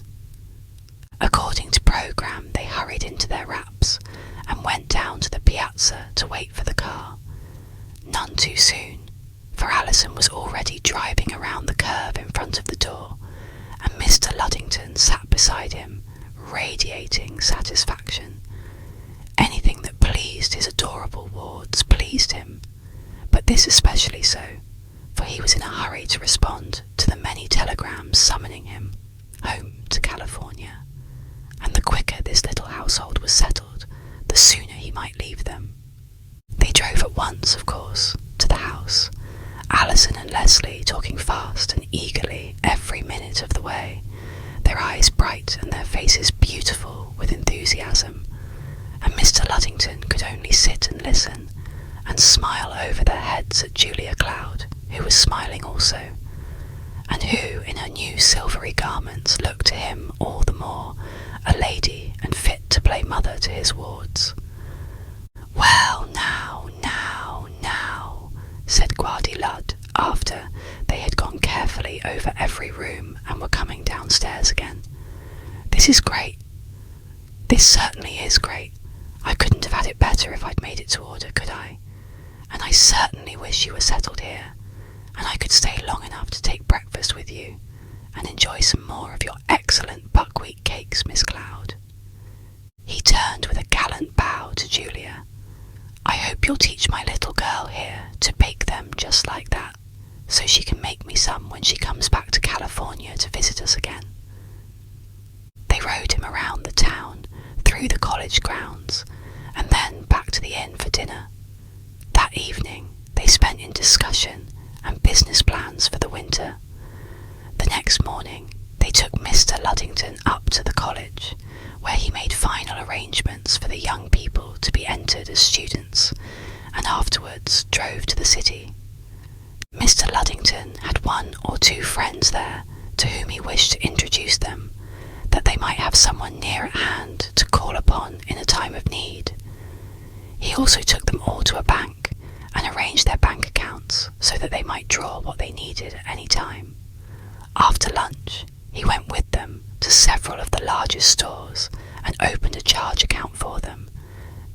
According to programme, they hurried into their wraps and went down to the piazza to wait for the car. None too soon, for Alison was already driving around the curve in front of the door, and Mr. Luddington sat beside him, radiating satisfaction. Anything that pleased his adorable wards pleased him, but this especially so, for he was in a hurry to respond to the many telegrams summoning him home to California, and the quicker this little household was settled, the sooner he might leave them. They drove at once, of course, to the house, Alison and Leslie talking fast and eagerly every minute of the way, their eyes bright and their faces beautiful with enthusiasm, and Mr. Luddington could only sit and listen, and smile over their heads at Julia Cloud, who was smiling also, and who, in her new silvery garments, looked to him all the more a lady and fit to play mother to his wards. "Well, now," said Guardy Lud, after they had gone carefully over every room and were coming downstairs again. "This is great. This certainly is great. I couldn't have had it better if I'd made it to order, could I? And I certainly wish you were settled here, and I could stay long enough to take breakfast with you, and enjoy some more of your excellent buckwheat cakes, Miss Cloud." He turned with a gallant bow to Julia. "I hope you'll teach my little girl here to bake them just like that, so she can make me some when she comes back to California to visit us again." They rode him around the town, through the college grounds, and then back to the inn for dinner. That evening they spent in discussion and business plans for the winter. The next morning they took Mr. Luddington up to the college, where he made final arrangements for the young people to be entered as students, and afterwards drove to the city. Mr. Luddington had 1 or 2 friends there to whom he wished to introduce them, that they might have someone near at hand to call upon in a time of need. He also took them all to a bank and arranged their bank accounts so that they might draw what they needed at any time. After lunch, he went with them to several of the largest stores and opened a charge account for them.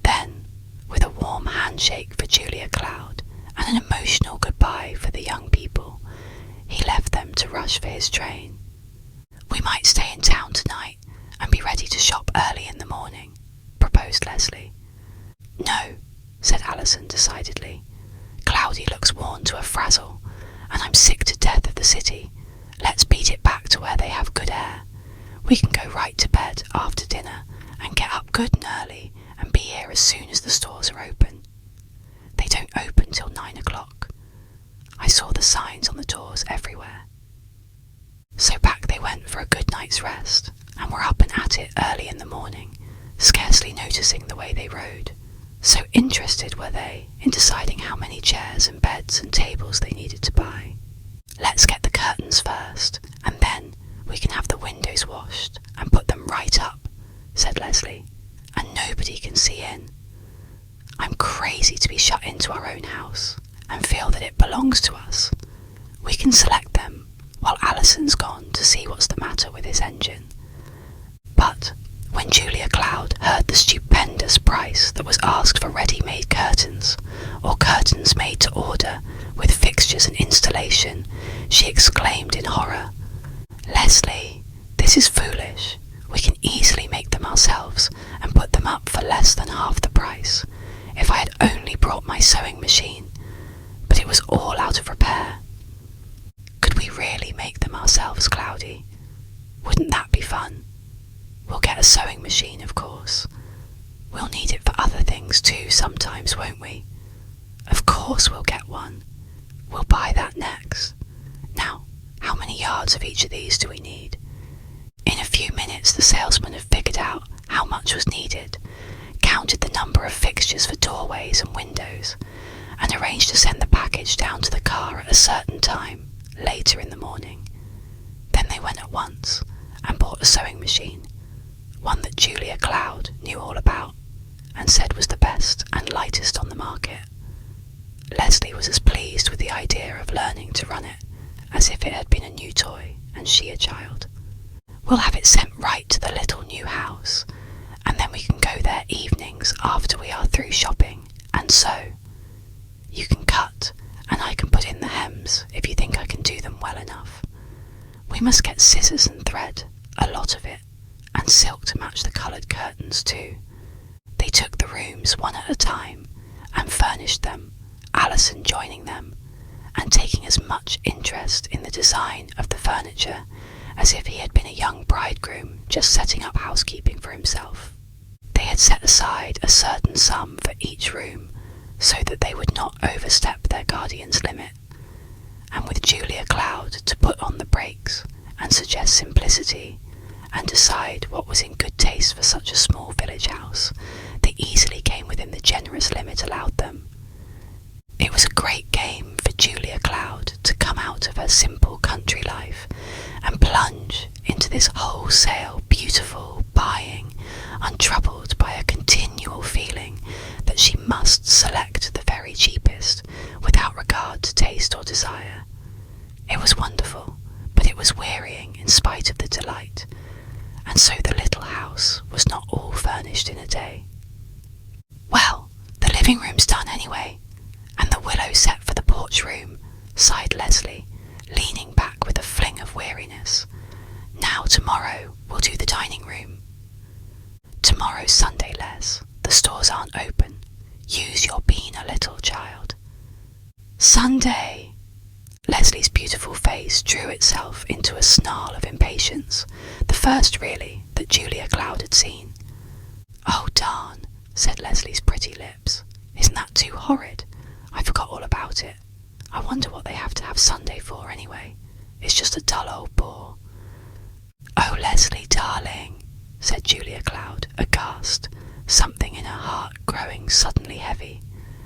Then, with a warm handshake for Julia Cloud and an emotional goodbye for the young people, he left them to rush for his train. "We might stay in town tonight and be ready to shop early in the morning," proposed Leslie. "No," said Alison decidedly. "Cloudy looks worn to a frazzle, and I'm sick to death of the city. Let's beat it back to where they have good air. We can go right to bed after dinner and get up good and early and be here as soon as the stores are open. They don't open till 9 o'clock. I saw the signs on the doors everywhere." So back they went for a good night's rest, and were up and at it early in the morning, scarcely noticing the way they rode. So interested were they in deciding how many chairs and beds and tables they needed to buy. "Let's get the curtains first, and then we can have the windows washed and put them right up," said Leslie, "and nobody can see in. I'm crazy to be shut into our own house and feel that it belongs to us. We can select them while Alison's gone to see what's the matter with his engine. But When Julia Cloud heard the stupendous price that was asked for ready-made curtains, or curtains made to order, with fixtures and installation, she exclaimed in horror, "Leslie, this is foolish. We can easily make them ourselves and put them up for less than half the price. If I had only brought my sewing machine, but it was all out of repair." "Could we really make them ourselves, Cloudy? Wouldn't that be fun? We'll get a sewing machine, of course. We'll need it for other things too sometimes, won't we? Of course we'll get one. We'll buy that next. Now, how many yards of each of these do we need?" In a few minutes the salesman had figured out how much was needed, counted the number of fixtures for doorways and windows, and arranged to send the package down to the car at a certain time, later in the morning. Then they went at once and bought a sewing machine, one that Julia Cloud knew all about, and said was the best and lightest on the market. Leslie was as pleased with the idea of learning to run it as if it had been a new toy and she a child. "We'll have it sent right to the little new house, and then we can go there evenings after we are through shopping and sew. You can cut, and I can put in the hems if you think I can do them well enough. We must get scissors and thread, a lot of it, and silk to match the coloured curtains too." They took the rooms one at a time and furnished them, Alison joining them, and taking as much interest in the design of the furniture as if he had been a young bridegroom just setting up housekeeping for himself. They had set aside a certain sum for each room so that they would not overstep their guardian's limit, and with Julia Cloud to put on the brakes and suggest simplicity and decide what was in good taste for such a small village house, they easily came within the generous limit allowed them. It was a great game for Julia Cloud to come out of her simple country life and plunge into this wholesale, beautiful buying, untroubled by a continual feeling that she must select the very cheapest without regard to taste or desire. It was wonderful, but it was wearying in spite of the delight, and so the little house was not all furnished in a day. "Well, the living room's done anyway, and the willow set for the porch room," sighed Leslie, leaning back with a fling of weariness. "Now tomorrow we'll do the dining room." "Tomorrow's Sunday, Les. The stores aren't open. Use your bean a little, child." "Sunday!" Leslie's beautiful face drew itself into a snarl of impatience, the first, really, that Julia Cloud had seen. "Oh, darn," said Leslie's pretty lips. "Isn't that too horrid? I forgot all about it. I wonder what they have to have Sunday for, anyway. It's just a dull old bore." "Oh, Leslie, darling," said Julia Cloud, aghast, something in her heart growing suddenly heavy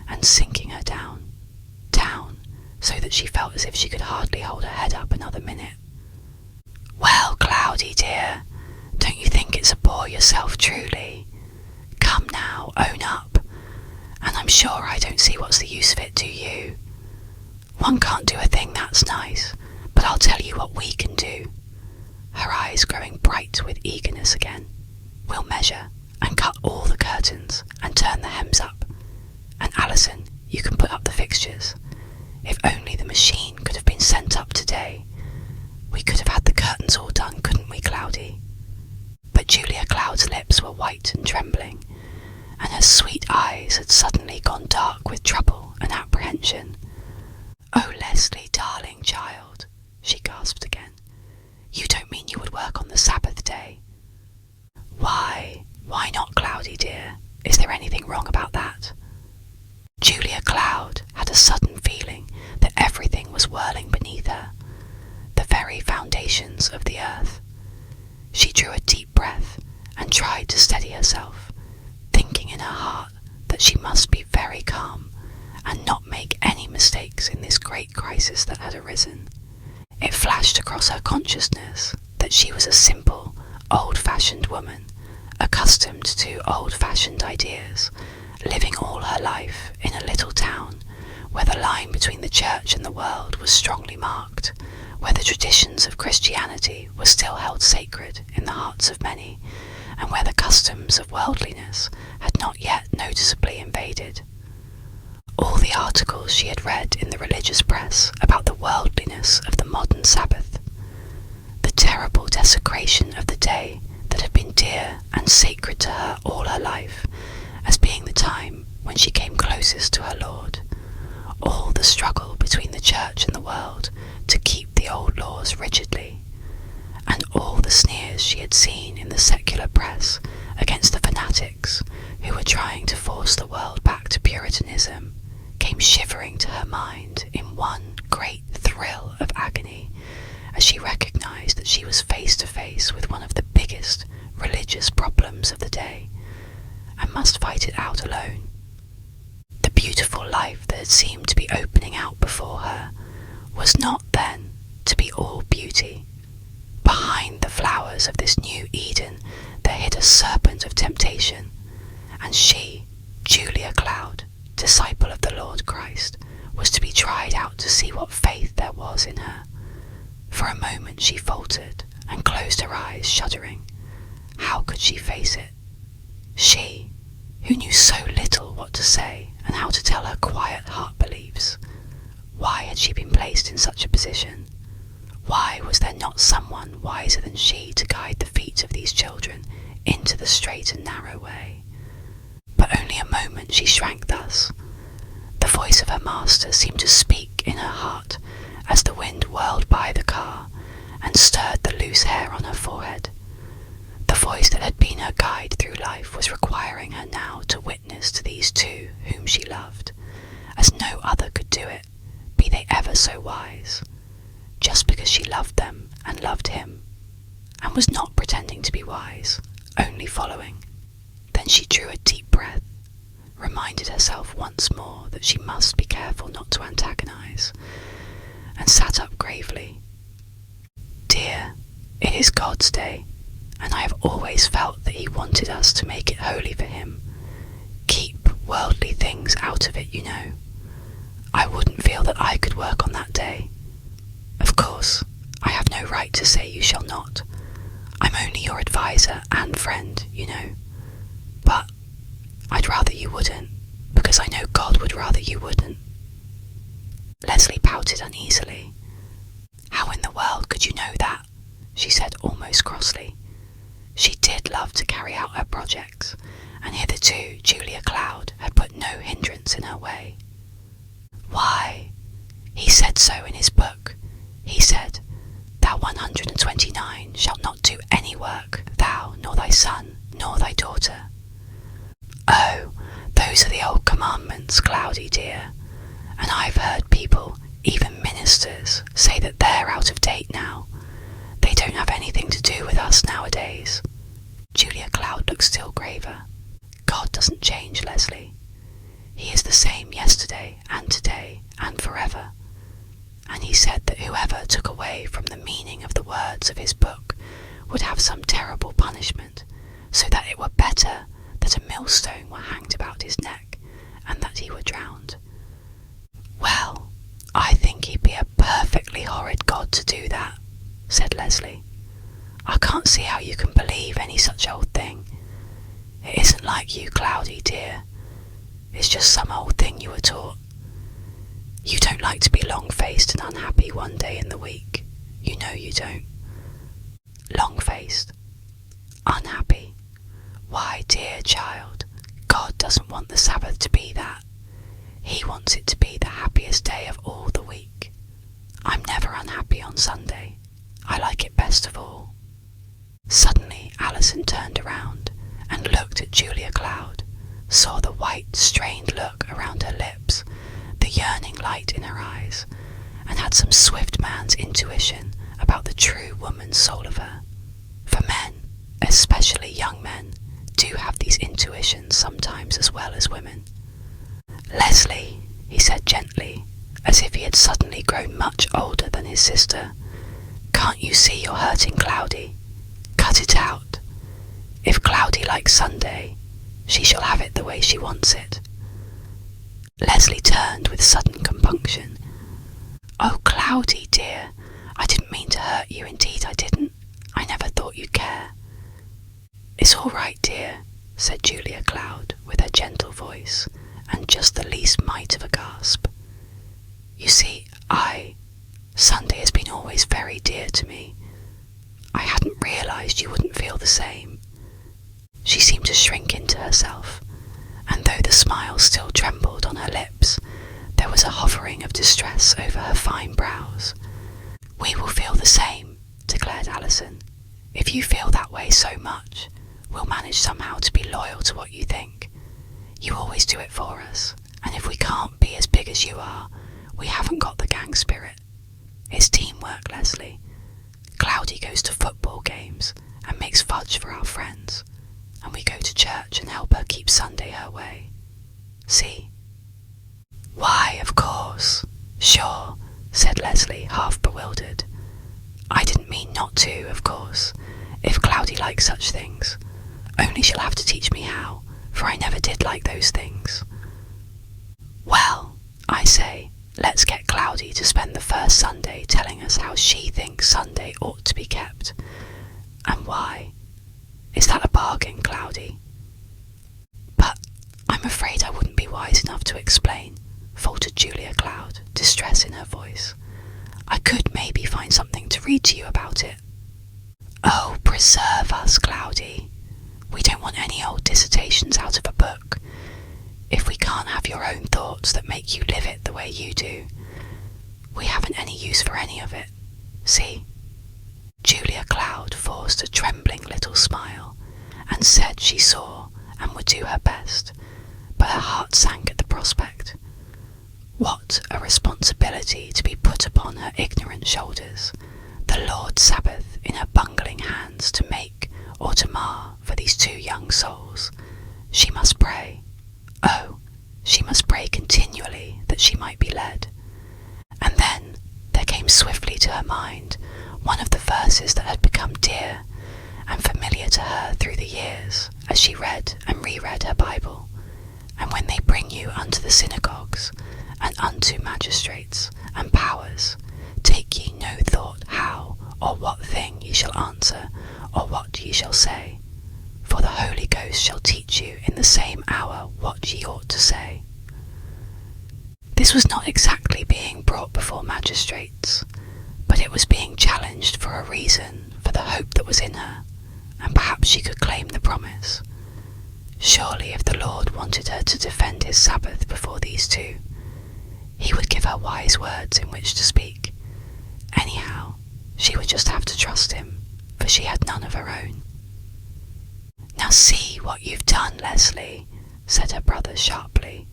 and sinking her down, so that she felt as if she could hardly hold her head up another minute. "Well, Cloudy dear, don't you think it's a bore yourself truly? Come now, own up. And I'm sure I don't see what's the use of it, do you? One can't do a thing that's nice, but I'll tell you what we can do." Her eyes growing bright with eagerness again. "We'll measure and cut all the curtains and turn the hems up. And Alison, you can put up the fixtures. If only the machine could have been sent up today, we could have had the curtains all done, couldn't we, Cloudy?" But Julia Cloud's lips were white and trembling, and her sweet eyes had suddenly gone dark with trouble and apprehension. "Oh, Leslie, darling child," she gasped again. "You don't mean you would work on the Sabbath day?" Why not, Cloudy dear? Is there anything wrong about that?" Julia Cloud had a sudden feeling that everything was whirling beneath her, the very foundations of the earth. She drew a deep breath and tried to steady herself, thinking in her heart that she must be very calm and not make any mistakes in this great crisis that had arisen. It flashed across her consciousness that she was a simple, old-fashioned woman, accustomed to old-fashioned ideas, living all her life in a little town where the line between the church and the world was strongly marked, where the traditions of Christianity were still held sacred in the hearts of many, and where the customs of worldliness had not yet noticeably invaded. All the articles she had read in the religious press about the worldliness of the modern Sabbath, the terrible desecration of the day that had been dear and sacred to her all her life, as being the time when she came closest to her Lord, all the struggle between the church and the world to keep the old laws rigidly, and all the sneers she had seen in the secular press against the fanatics who were trying to force the world back to Puritanism, came shivering to her mind in one great thrill of agony as she recognized that she was face to face with one of the biggest religious problems of the day, and must fight it out alone. The beautiful life that had seemed to be opening out before her was not then to be all beauty. Behind the flowers of this new Eden there hid a serpent of temptation, and she, Julia Cloud, disciple of the Lord Christ, was to be tried out to see what faith there was in her. For a moment she faltered and closed her eyes, shuddering. How could she face it? She, who knew so little what to say and how to tell her quiet heart beliefs. Why had she been placed in such a position? Why was there not someone wiser than she to guide the feet of these children into the straight and narrow way? But only a moment she shrank thus. The voice of her master seemed to speak in her heart as the wind whirled by the car and stirred the loose hair on her forehead. The voice that had been her guide through life was requiring her now to witness to these two whom she loved, as no other could do it, be they ever so wise, just because she loved them and loved him, and was not pretending to be wise, only following. Then she drew a deep breath, reminded herself once more that she must be careful not to antagonize, and sat up gravely. Dear, it is God's day, and I have always felt that he wanted us to make it holy for him. Keep worldly things out of it, you know. I wouldn't feel that I could work on that day. Of course, I have no right to say you shall not. I'm only your advisor and friend, you know. But I'd rather you wouldn't, because I know God would rather you wouldn't. Leslie pouted uneasily. How in the world could you know that? She said almost crossly. She did love to carry out her projects, and hitherto Julia Cloud had put no hindrance in her way. Why, he said so in his book. He said, Thou 129 shalt not do any work, thou, nor thy son, nor thy daughter. Oh, those are the old commandments, Cloudy dear, and I've heard people, even ministers, say that they're out of date now. They don't have anything to do with us nowadays. Julia Cloud looked still graver. God doesn't change, Leslie. He is the same yesterday and today and forever. And he said that whoever took away from the meaning of the words of his book would have some terrible punishment, so that it were better that a millstone were hanged about his neck and that he were drowned. Well, I think he'd be a perfectly horrid God to do that, said Leslie. I can't see how you can believe any such old thing. It isn't like you, Cloudy dear. It's just some old thing you were taught. You don't like to be long-faced and unhappy one day in the week. You know you don't. Long-faced. Unhappy. Why, dear child, God doesn't want the Sabbath to be that. He wants it to be the happiest day of all the week. I'm never unhappy on Sunday. I like it best of all. Suddenly Alison turned around and looked at Julia Cloud, saw the white, strained look around her lips, the yearning light in her eyes, and had some swift man's intuition about the true woman's soul of her. For men, especially young men, do have these intuitions sometimes as well as women. Leslie, he said gently, as if he had suddenly grown much older than his sister, can't you see you're hurting Cloudy? Cut it out. If Cloudy likes Sunday, she shall have it the way she wants it. Leslie turned with sudden compunction. Oh, Cloudy, dear, I didn't mean to hurt you, indeed I didn't. I never thought you'd care. "It's all right, dear," said Julia Cloud with her gentle voice and just the least mite of a gasp. "You see, Sunday has been always very dear to me. I hadn't realised you wouldn't feel the same." She seemed to shrink into herself, and though the smile still trembled on her lips, there was a hovering of distress over her fine brows. "We will feel the same," declared Alison. "If you feel that way so much, we'll manage somehow to be loyal to what you think. You always do it for us, and if we can't be as big as you are, we haven't got the gang spirit. It's teamwork, Leslie. Cloudy goes to football games and makes fudge for our friends, and we go to church and help her keep Sunday her way. See?" "Why, of course. Sure," said Leslie, half bewildered. "I didn't mean not to, of course, if Cloudy likes such things. Only she'll have to teach me how, for I never did like those things." "Well, I say, let's get Cloudy to spend the first Sunday telling us how she thinks Sunday ought to be kept, and why. Is that a bargain, Cloudy?" "But I'm afraid I wouldn't be wise enough to explain," faltered Julia Cloud, distress in her voice. "I could maybe find something to read to you about it." "Oh, preserve us, Cloudy. We don't want any old dissertations out of a book. If we can't have your own thoughts that make you live it the way you do, we haven't any use for any of it. See?" Julia Cloud forced a trembling little smile and said she saw and would do her best, but her heart sank at the prospect. What a responsibility to be put upon her ignorant shoulders, the Lord's Sabbath in her bungling hands to make or to mar for these two young souls. She must pray. Oh, she must pray continually that she might be led. And then there came swiftly to her mind one of the verses that had become dear and familiar to her through the years as she read and reread her Bible. "And when they bring you unto the synagogues and unto magistrates and powers, take ye no thought how or what thing ye shall answer or what ye shall say. For the Holy Ghost shall teach you in the same hour what ye ought to say." This was not exactly being brought before magistrates, but it was being challenged for a reason for the hope that was in her, and perhaps she could claim the promise. Surely if the Lord wanted her to defend his Sabbath before these two, he would give her wise words in which to speak. Anyhow, she would just have to trust him, for she had none of her own. "Now see what you've done, Leslie," said her brother sharply.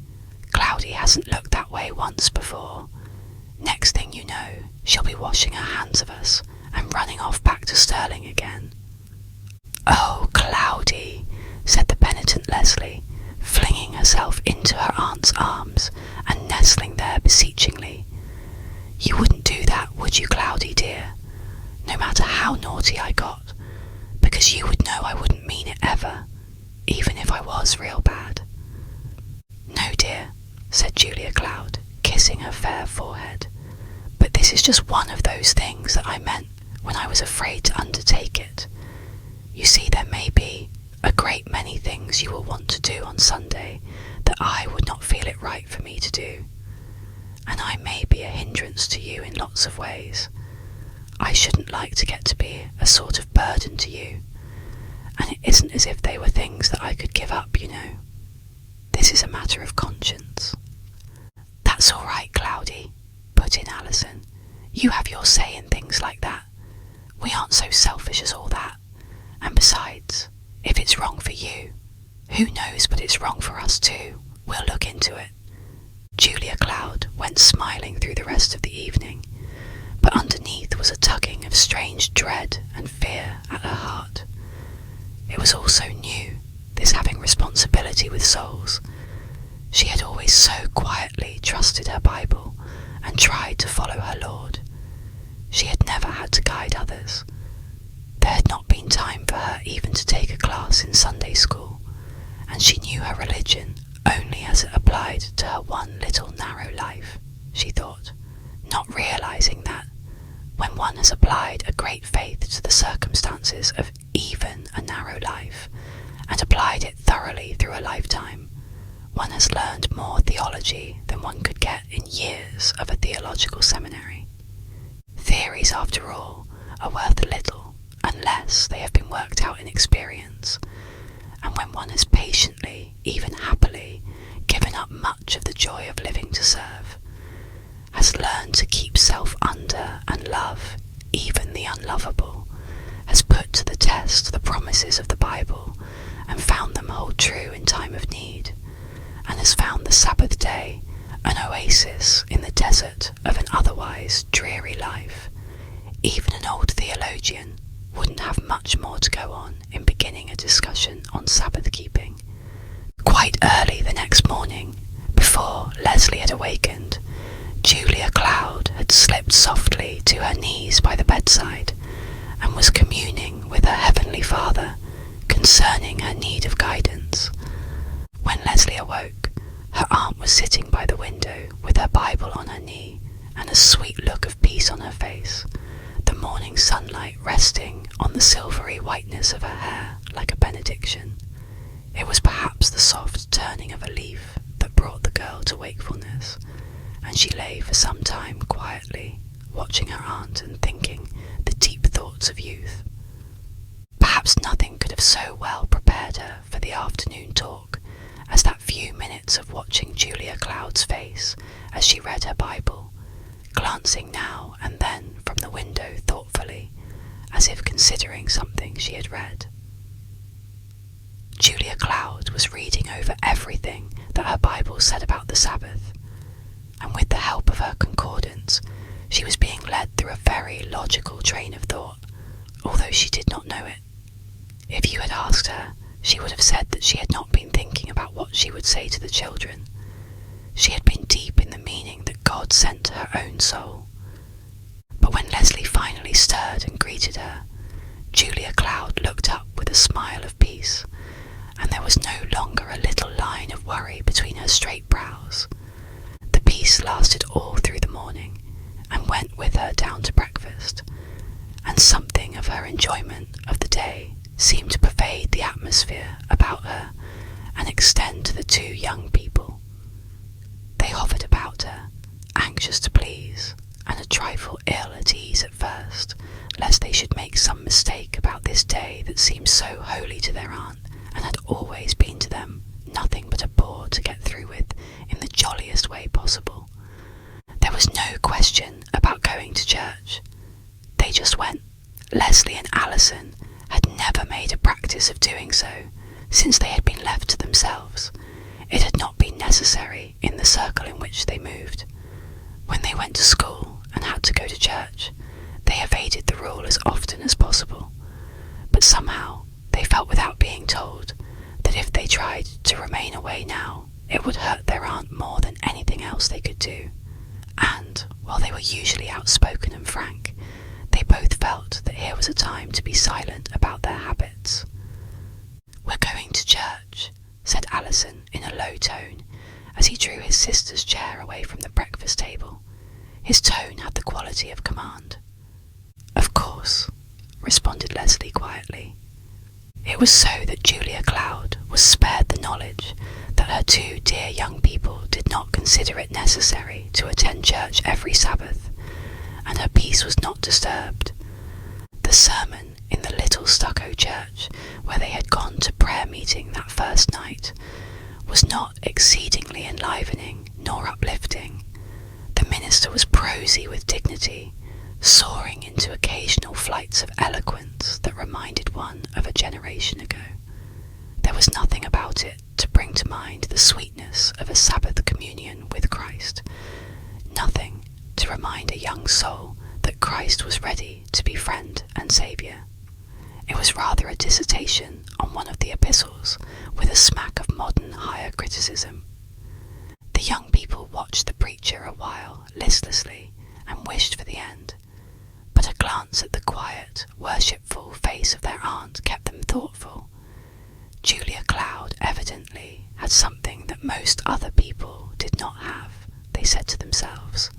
"Cloudy hasn't looked that way once before. Next thing you know, she'll be washing her hands of us and running off back to Stirling again." "Oh, Cloudy," said the penitent Leslie, flinging herself into her aunt's arms and nestling there beseechingly. "You wouldn't do that, would you, Cloudy dear? No matter how naughty I got, because you would know I wouldn't mean it ever, even if I was real bad." "No, dear," said Julia Cloud, kissing her fair forehead, "but this is just one of those things that I meant when I was afraid to undertake it. You see, there may be a great many things you will want to do on Sunday that I would not feel it right for me to do, and I may be a hindrance to you in lots of ways. I shouldn't like to get to be a sort of burden to you, and it isn't as if they were things that I could give up, you know. This is a matter of conscience." "That's all right, Cloudy," put in Alison. "You have your say in things like that. We aren't so selfish as all that. And besides, if it's wrong for you, who knows but it's wrong for us too. We'll look into it." Julia Cloud went smiling through the rest of the evening, but underneath was a tugging of strange dread and fear at her heart. It was all so new, this having responsibility with souls. She had always so quietly trusted her Bible and tried to follow her Lord. She had never had to guide others. There had not been time for her even to take a class in Sunday school, and she knew her religion only as it applied to her one little narrow life, she thought, not realizing that, When one has applied a great faith to the circumstances of even a narrow life, and applied it thoroughly through a lifetime, one has learned more theology than one could get in years of a theological seminary. Theories, after all, are worth little unless they have been worked out in experience, and when one has patiently, even happily, given up much of the joy of living to serve, has learned to keep self under and love even the unlovable, has put to the test the promises of the Bible and found them hold true in time of need, and has found the Sabbath day an oasis in the desert of an otherwise dreary life, even an old theologian wouldn't have much more to go on in beginning a discussion on Sabbath keeping. Quite early the next morning, before Leslie had awakened, Julia Cloud had slipped softly to her knees by the bedside and was communing with her Heavenly Father concerning her need of guidance. When Leslie awoke, her aunt was sitting by the window with her Bible on her knee and a sweet look of peace on her face, the morning sunlight resting on the silvery whiteness of her hair like a benediction. It was perhaps the soft turning of a leaf that brought the girl to wakefulness, and she lay for some time quietly, watching her aunt and thinking the deep thoughts of youth. Perhaps nothing could have so well prepared her for the afternoon talk as that few minutes of watching Julia Cloud's face as she read her Bible, glancing now and then from the window thoughtfully, as if considering something she had read. Julia Cloud was reading over everything that her Bible said about the Sabbath, and with the help of her concordance, she was being led through a very logical train of thought, although she did not know it. If you had asked her, she would have said that she had not been thinking about what she would say to the children. She had been deep in the meaning that God sent to her own soul. But when Leslie finally stirred and greeted her, Julia Cloud looked up with a smile of peace, and there was no longer a little line of worry between her straight brows. The peace lasted all through the morning, and went with her down to breakfast, and something of her enjoyment of the day seemed to pervade the atmosphere about her and extend to the two young people. They hovered about her, anxious to please, and a trifle ill at ease at first, lest they should make some mistake about this day that seemed so holy to their aunt, and had always been to them nothing but a bore to get through with in the jolliest way possible. There was no question about going to church. They just went. Leslie and Alison had never made a practice of doing so since they had been left to themselves. It had not been necessary in the circle in which they moved. When they went to school and had to go to church, they evaded the rule as often as possible, but somehow they felt without being told that if they tried to remain away now, it would hurt their aunt more than anything else they could do. And, while they were usually outspoken and frank, they both felt that here was a time to be silent about their habits. "We're going to church," said Alison in a low tone, as he drew his sister's chair away from the breakfast table. His tone had the quality of command. "Of course," responded Leslie quietly. It was so that Julia Cloud was spared the knowledge that her two dear young people did not consider it necessary to attend church every Sabbath, and her peace was not disturbed. The sermon in the little stucco church where they had gone to prayer meeting that first night was not exceedingly enlivening nor uplifting. The minister was prosy with dignity, soaring into occasional flights of eloquence that reminded one of a generation ago. There was nothing about it to bring to mind the sweetness of a Sabbath communion with Christ, nothing to remind a young soul that Christ was ready to be friend and saviour. It was rather a dissertation on one of the epistles, with a smack of modern higher criticism. The young people watched the preacher a while listlessly and wished for the end, but a glance at the quiet, worshipful face of their aunt kept them thoughtful. Julia Cloud evidently had something that most other people did not have, they said to themselves,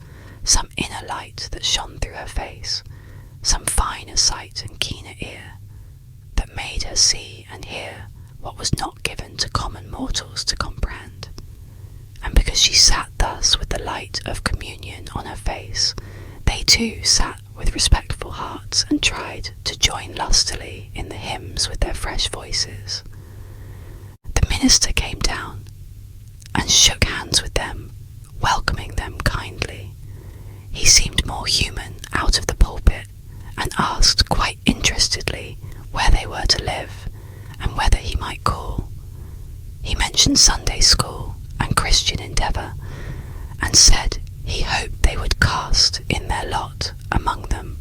some inner light that shone through her face, some finer sight and keener ear, that made her see and hear what was not given to common mortals to comprehend. And because she sat thus with the light of communion on her face, they too sat with respectful hearts and tried to join lustily in the hymns with their fresh voices. The minister came down and shook hands with them, welcoming them kindly. He seemed more human out of the pulpit, and asked quite interestedly where they were to live and whether he might call. He mentioned Sunday school and Christian Endeavour, and said he hoped they would cast in their lot among them,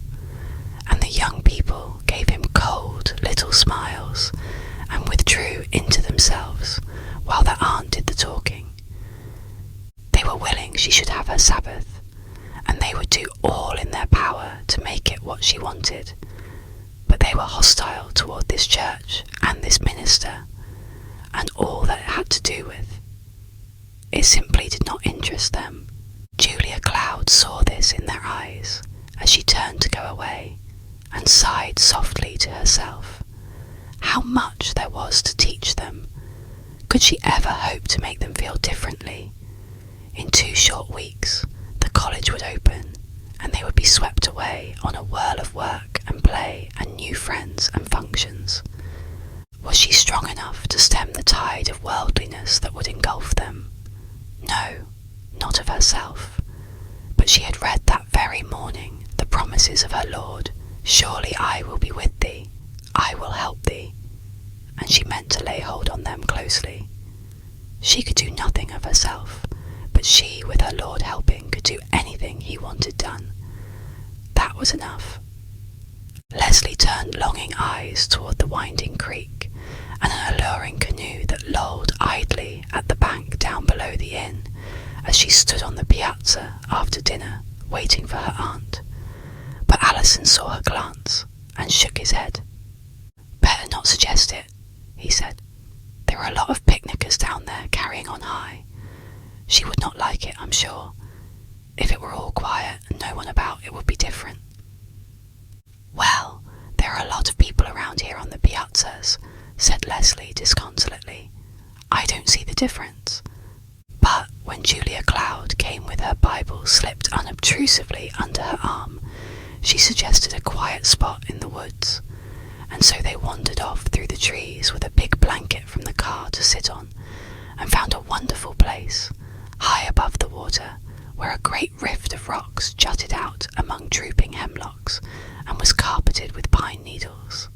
and the young people gave him cold little smiles and withdrew into themselves while their aunt did the talking. They were willing she should have her Sabbath, and they would do all in their power to make it what she wanted, but they were hostile toward this church and this minister, and all that it had to do with. It simply did not interest them. Julia Cloud saw this in their eyes as she turned to go away, and sighed softly to herself. How much there was to teach them! Could she ever hope to make them feel differently? In 2 short weeks, the college would open, and they would be swept away on a whirl of work and play and new friends and functions. Was she strong enough to stem the tide of worldliness that would engulf them? No, not of herself. But she had read that very morning the promises of her Lord, "Surely I will be with thee, I will help thee," and she meant to lay hold on them closely. She could do nothing of herself, but she, with her Lord helping, could do anything he wanted done. That was enough. Leslie turned longing eyes toward the winding creek, and an alluring canoe that lolled idly at the bank down below the inn, as she stood on the piazza after dinner, waiting for her aunt. But Alison saw her glance, and shook his head. "Better not suggest it," he said. "There are a lot of picnickers down there carrying on high. She would not like it, I'm sure. If it were all quiet and no one about, it would be different." "Well, there are a lot of people around here on the piazzas," said Leslie disconsolately. "I don't see the difference." But when Julia Cloud came with her Bible slipped unobtrusively under her arm, she suggested a quiet spot in the woods, and so they wandered off through the trees with a big blanket from the car to sit on, and found a wonderful place, high above the water, where a great rift of rocks jutted out among drooping hemlocks and was carpeted with pine needles.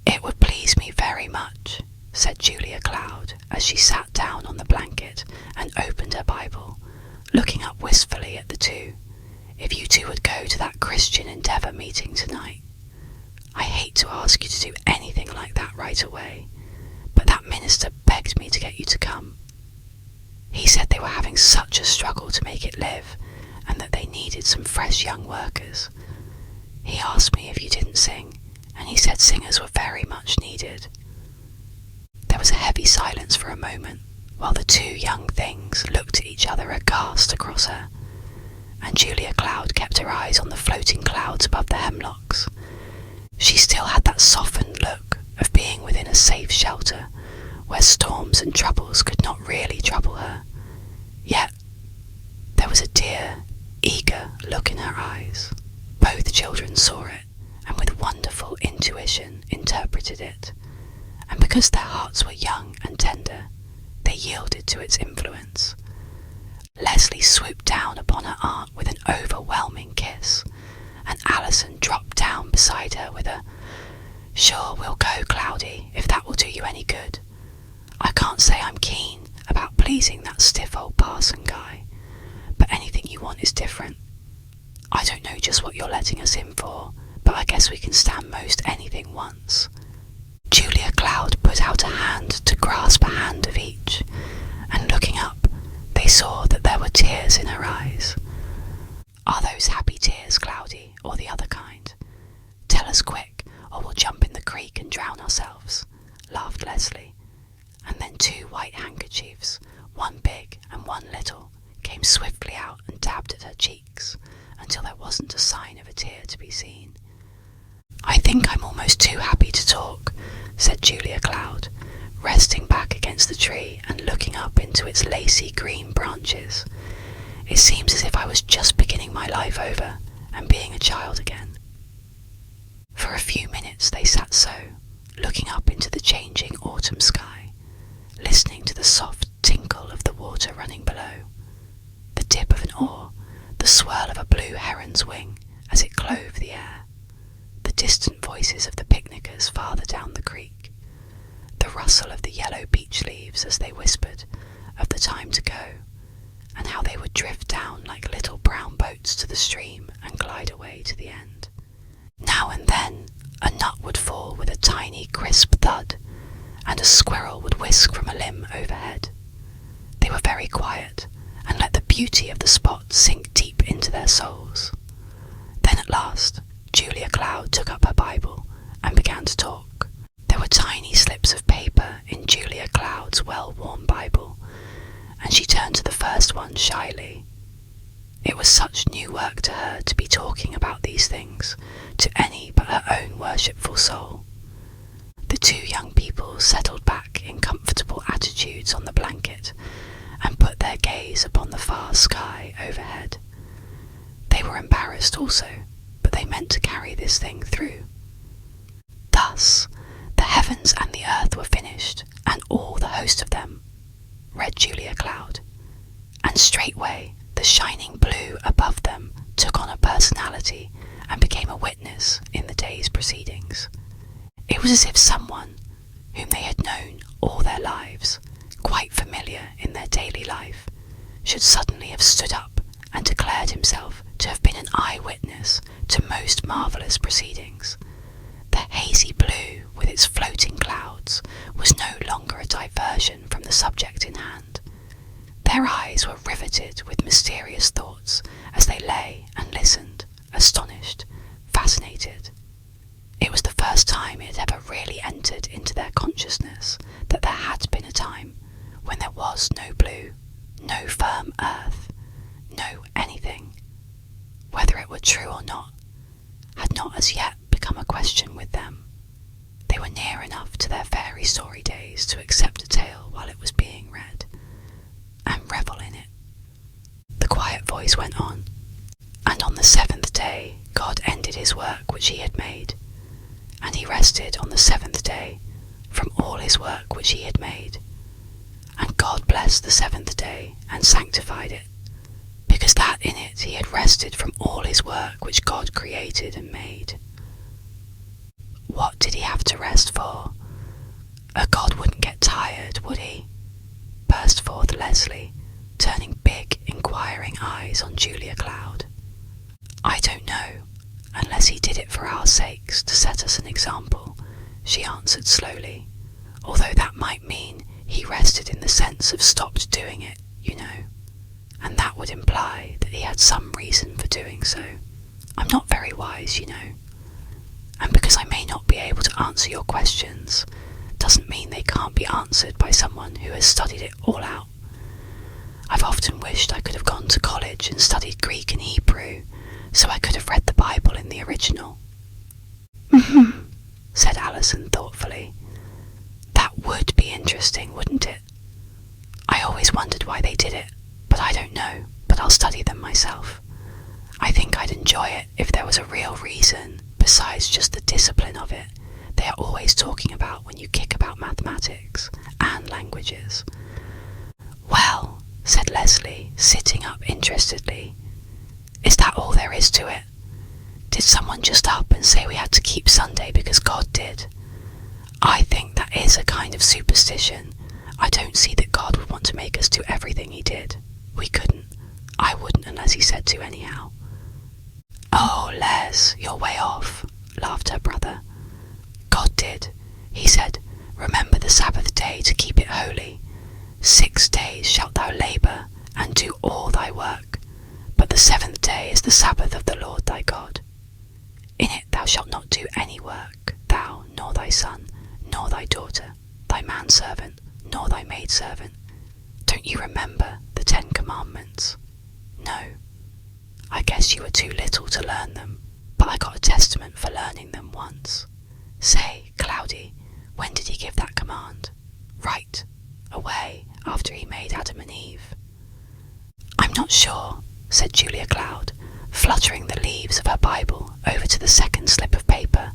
"It would please me very much," said Julia Cloud, as she sat down on the blanket and opened her Bible, looking up wistfully at the two, "if you two would go to that Christian Endeavour meeting tonight. I hate to ask you to do anything like that right away, but that minister begged me to get you to come. He said they were having such a struggle to make it live, and that they needed some fresh young workers. He asked me if you didn't sing, and he said singers were very much needed." There was a heavy silence for a moment, while the two young things looked at each other aghast across her, and Julia Cloud kept her eyes on the floating clouds above the hemlocks. She still had that softened look of being within a safe shelter, where storms and troubles could not really trouble her. Yet there was a dear, eager look in her eyes. Both children saw it, and with wonderful intuition interpreted it, and because their hearts were young and tender, they yielded to its influence. Leslie swooped down upon her aunt with an overwhelming kiss, and Alison dropped down beside her with a "Sure, we'll go, Cloudy, if that will do you any good. I can't say I'm keen about pleasing that stiff old parson guy, but anything you want is different. I don't know just what you're letting us in for, but I guess we can stand most anything once." Julia Cloud put out a hand to grasp a hand of each, and looking up, they saw that there were tears in her eyes. "Are those happy tears, Cloudy, or the other kind? Tell us quick, or we'll jump in the creek and drown ourselves," laughed Leslie. And then 2 white handkerchiefs, one big and one little, came swiftly out and dabbed at her cheeks until there wasn't a sign of a tear to be seen. "I think I'm almost too happy to talk," said Julia Cloud, resting back against the tree and looking up into its lacy green branches. "It seems as if I was just beginning my life over and being a child again." For a few minutes they sat so, looking up into the changing autumn sky, listening to the soft tinkle of the water running below, the dip of an oar, the swirl of a blue heron's wing as it clove the air, the distant voices of the picnickers farther down the creek, the rustle of the yellow beech leaves as they whispered of the time to go, and how they would drift down like little brown boats to the stream and glide away to the end. Now and then a nut would fall with a tiny crisp thud, and a squirrel would whisk from a limb overhead. They were very quiet, and let the beauty of the spot sink deep into their souls. Then at last, Julia Cloud took up her Bible and began to talk. There were tiny slips of paper in Julia Cloud's well-worn Bible, and she turned to the first one shyly. It was such new work to her to be talking about these things to any but her own worshipful soul. The two young people settled back in comfortable attitudes on the blanket and put their gaze upon the far sky overhead. They were embarrassed also, but they meant to carry this thing through. "Thus the heavens and the earth were finished, and all the host of them," read Julia Cloud, "and straightway the shining blue above them took on a personality and became a witness in the day's proceedings. It was as if someone, whom they had known all their lives, quite familiar in their daily life, should suddenly have stood up and declared himself to have been an eyewitness to most marvellous proceedings. The hazy blue with its floating clouds was no longer a diversion from the subject in hand. Their eyes were riveted with mysterious thoughts as they lay and listened, astonished, fascinated. It was the first time it had ever really entered into their consciousness that there had been a time when there was no blue, no firm earth, no anything. Whether it were true or not had not as yet become a question with them. They were near enough to their fairy story days to accept a tale while it was being read, and revel in it. The quiet voice went on, "And on the seventh day God ended his work which he had made, and he rested on the seventh day from all his work which he had made. And God blessed the seventh day and sanctified it, because that in it he had rested from all his work which God created and made." What did he have to rest for? A God wouldn't get tired, would he? Burst forth Leslie, turning big, inquiring eyes on Julia Cloud. "I don't know, unless he did it for our sakes to set us an example," she answered slowly, "although that might mean he rested in the sense of stopped doing it, you know, and that would imply that he had some reason for doing so. I'm not very wise, you know, and because I may not be able to answer your questions doesn't mean they can't be answered by someone who has studied it all out. I've often wished I could have gone to college and studied Greek and Hebrew, so I could have read the Bible in the original." Said Alison thoughtfully. "That would be interesting, wouldn't it? I always wondered why they did it, but I don't know, but I'll study them myself. I think I'd enjoy it if there was a real reason, besides just the discipline of it they are always talking about when you kick about mathematics and languages." "Well," said Leslie, sitting up interestedly, "is that all there is to it? Did someone just up and say we had to keep Sunday because God did? I think that is a kind of superstition. I don't see that God would want to make us do everything he did. We couldn't. I wouldn't unless he said to anyhow." "Oh, Les, you're way off," laughed her brother. "God did. He said, 'Remember the Sabbath day to keep it holy. 6 days shalt thou labour and do all thy work, but the seventh day is the Sabbath of the Lord thy God. In it thou shalt not do any work, thou, nor thy son, nor thy daughter, thy manservant, nor thy maidservant.' Don't you remember the 10 Commandments?" because you were too little to learn them, but I got a testament for learning them once. Say, Cloudy, when did he give that command? Right away after he made Adam and Eve. I'm not sure, said Julia Cloud, fluttering the leaves of her Bible over to the second slip of paper.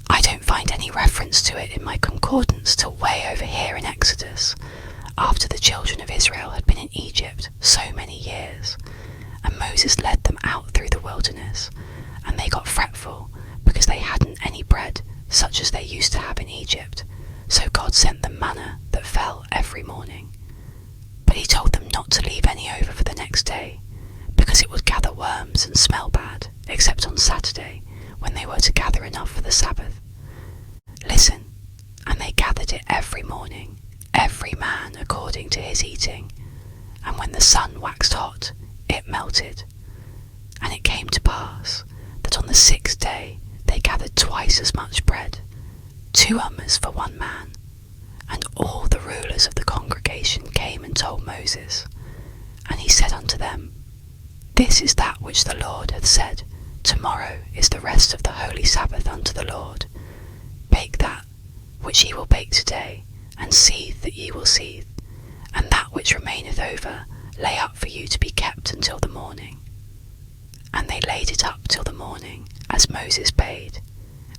I don't find any reference to it in my concordance till way over here in Exodus, after the children of Israel had been in Egypt so many years, and Moses led them out through the wilderness, and they got fretful because they hadn't any bread such as they used to have in Egypt, so God sent them manna that fell every morning. But he told them not to leave any over for the next day, because it would gather worms and smell bad, except on Saturday, when they were to gather enough for the Sabbath. Listen, and they gathered it every morning, every man according to his eating, and when the sun waxed hot, it melted. And it came to pass that on the 6th day they gathered twice as much bread, 2 ummers for 1 man. And all the rulers of the congregation came and told Moses. And he said unto them, This is that which the Lord hath said, Tomorrow is the rest of the holy Sabbath unto the Lord. Bake that which ye will bake today, and seethe that ye will seethe, and that which remaineth over lay up for you to be kept until the morning. And they laid it up till the morning, as Moses bade,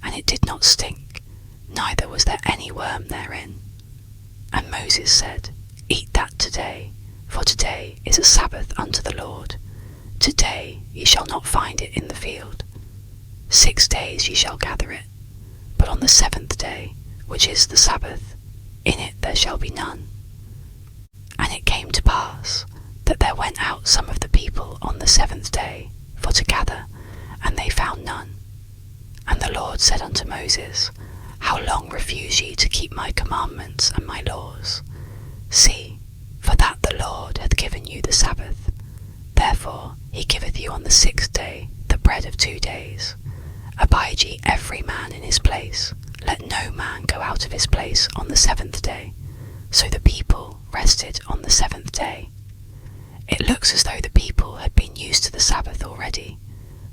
and it did not stink, neither was there any worm therein. And Moses said, Eat that today, for today is a Sabbath unto the Lord. Today ye shall not find it in the field. 6 days ye shall gather it, but on the 7th day, which is the Sabbath, in it there shall be none. And it came to pass that there went out some of the people on the 7th day for to gather, and they found none. And the Lord said unto Moses, How long refuse ye to keep my commandments and my laws? See, for that the Lord hath given you the Sabbath. Therefore he giveth you on the 6th day the bread of 2 days. Abide ye every man in his place. Let no man go out of his place on the 7th day. So the people rested on the 7th day. It looks as though the people had been used to the Sabbath already,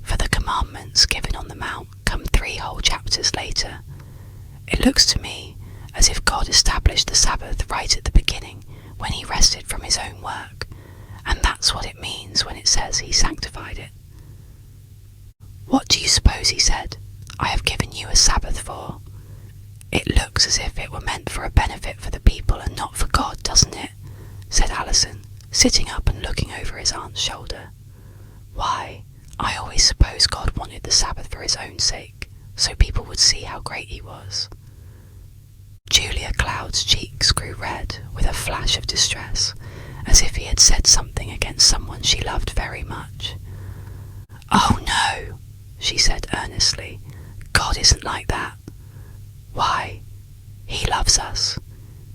for the commandments given on the mount come 3 whole chapters later. It looks to me as if God established the Sabbath right at the beginning when he rested from his own work, and that's what it means when it says he sanctified it. What do you suppose he said, I have given you a Sabbath for? It looks as if it were meant for a benefit for the people and not for God, doesn't it? Said Alison, sitting up and looking over his aunt's shoulder. Why, I always suppose God wanted the Sabbath for his own sake, so people would see how great he was. Julia Cloud's cheeks grew red with a flash of distress, as if he had said something against someone she loved very much. Oh no, she said earnestly, God isn't like that. Why, he loves us.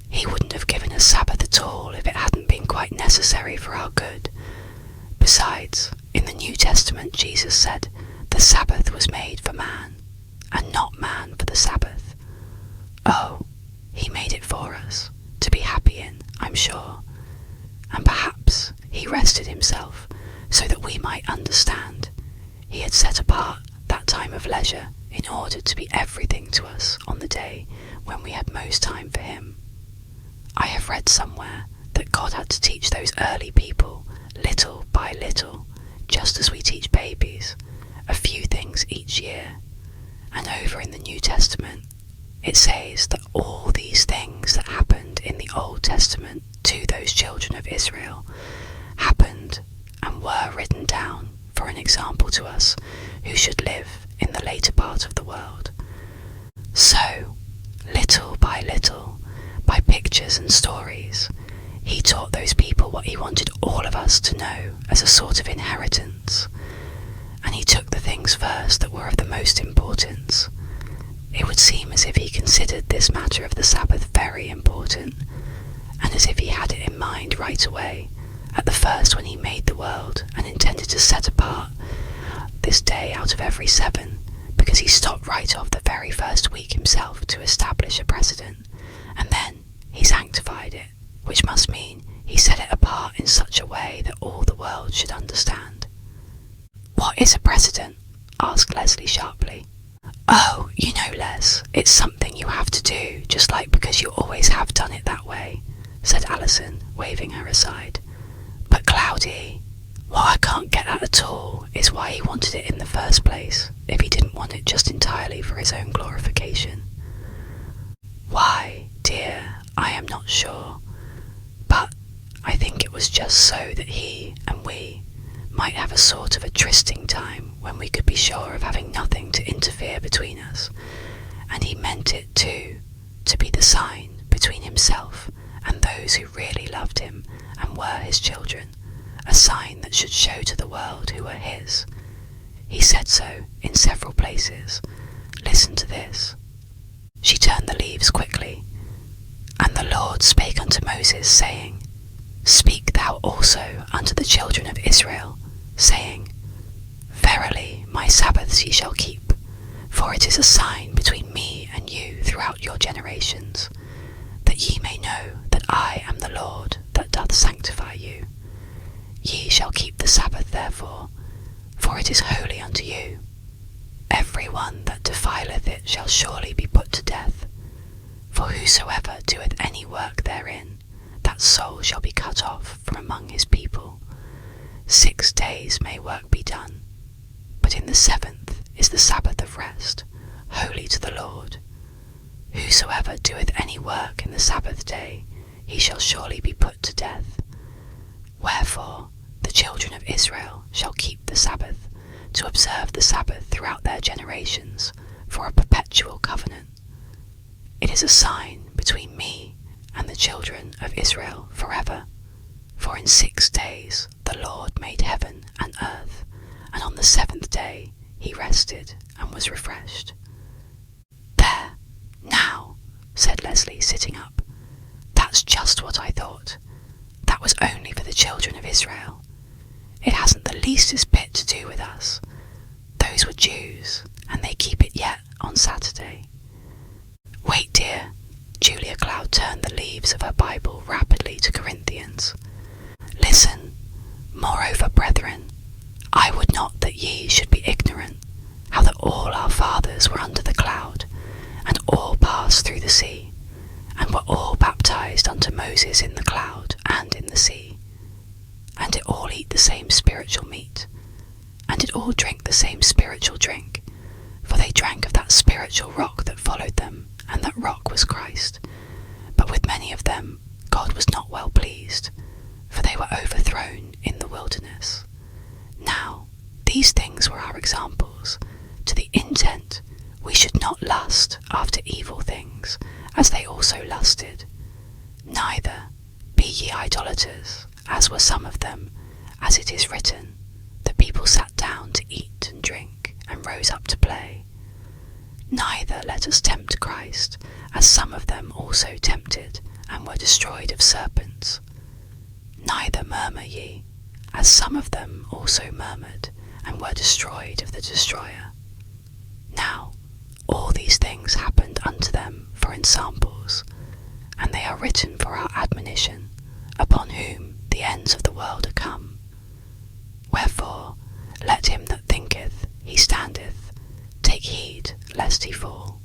He wouldn't have given us Sabbath at all if it hadn't been quite necessary for our good. Besides, in the New Testament Jesus said the Sabbath was made for man, and not man for the Sabbath. Oh, he made it for us, to be happy in, I'm sure. And perhaps he rested himself so that we might understand. He had set apart that time of leisure in order to be everything to us on the day when we had most time for him. I have read somewhere that God had to teach those early people, little by little, just as we teach babies, a few things each year. And over in the New Testament, it says that all these things that happened in the Old Testament to those children of Israel happened and were written down for an example to us who should live in the later part of the world. So, little by little, by pictures and stories, he taught those people what he wanted all of us to know as a sort of inheritance. And he took the things first that were of the most importance. It would seem as if he considered this matter of the Sabbath very important, and as if he had it in mind right away, at the first when he made the world and intended to set apart this day out of every 7, because he stopped right off the very first week himself to establish a precedent, and then he sanctified it, which must mean he set it apart in such a way that all the world should understand. What is a precedent? Asked Leslie sharply. Oh, you know, Les, it's something you have to do, just like because you always have done it that way, said Alison, waving her aside. But Cloudy, what I can't get at all is why he wanted it in the first place, if he didn't want it just entirely for his own glorification. Why, dear, I am not sure, but I think it was just so that he and we might have a sort of a trysting time when we could be sure of having nothing to interfere between us, and he meant it too, to be the sign between himself and those who really loved him and were his children, a sign that should show to the world who were his. He said so in several places. Listen to this. She turned the leaves quickly. And the Lord spake unto Moses, saying, Speak thou also unto the children of Israel, saying, Verily my Sabbaths ye shall keep, for it is a sign between me and you throughout your generations, that ye may know that I am the Lord that doth sanctify you. Ye shall keep the Sabbath therefore, for it is holy unto you. Every one that defileth it shall surely be put to death. For whosoever doeth any work therein, that soul shall be cut off from among his people. 6 days may work be done, but in the 7th is the Sabbath of rest, holy to the Lord. Whosoever doeth any work in the Sabbath day, he shall surely be put to death. Wherefore the children of Israel shall keep the Sabbath, to observe the Sabbath throughout their generations, for a perpetual covenant. It is a sign between me and the children of Israel forever. For in 6 days the Lord made heaven and earth, and on the 7th day he rested and was refreshed. There, now, said Leslie, sitting up. That's just what I thought. That was only for the children of Israel. It hasn't the leastest bit to do with us. Those were Jews, and they keep it yet on Saturday. Wait, dear. Julia Cloud turned the leaves of her Bible rapidly to Corinthians. Listen, moreover, brethren, I would not that ye should be ignorant, how that all our fathers were under the cloud, and all passed through the sea, and were all baptized unto Moses in the cloud and in the sea, and did all eat the same spiritual meat, and did all drink the same spiritual drink, for they drank of that spiritual rock that followed them, and that rock was Christ. But with many of them God was not well pleased, for they were overthrown in the wilderness. Now these things were our examples, to the intent we should not lust after evil things, as they also lusted. Neither be ye idolaters, as were some of them, as it is written, the people sat down to eat and drink, and rose up to play. Neither let us tempt Christ, as some of them also tempted, and were destroyed of serpents. Neither murmur ye, as some of them also murmured, and were destroyed of the destroyer. Now all these things happened unto them for ensamples, and they are written for our admonition, upon whom the ends of the world are come. Wherefore let him that thinketh he standeth take heed lest he fall.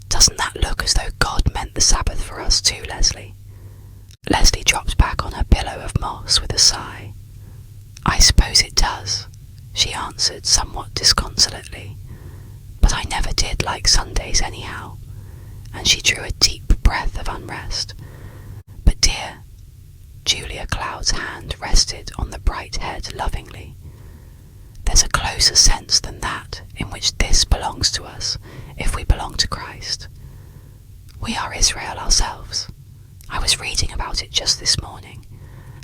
Doesn't that look as though God meant the Sabbath for us too, Leslie? Leslie dropped back on her pillow of moss with a sigh. I suppose it does, she answered somewhat disconsolately, but I never did like Sundays anyhow, and she drew a deep breath of unrest. But dear, Julia Cloud's hand rested on the bright head lovingly. There's a closer sense than that in which this belongs to us if we belong to Christ. We are Israel ourselves. I was reading about it just this morning,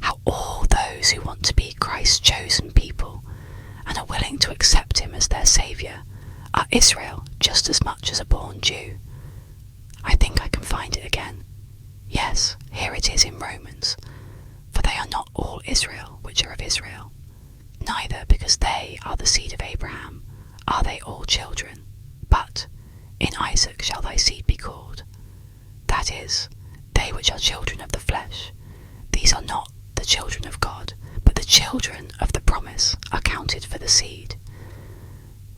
how all those who want to be Christ's chosen people and are willing to accept him as their Saviour are Israel just as much as a born Jew. I think I can find it again. Yes, here it is in Romans. For they are not all Israel which are of Israel, neither because they are the seed of Abraham are they all children, but in Isaac shall thy seed be called. That is, they which are children of the flesh, these are not the children of God, but the children of the promise are counted for the seed.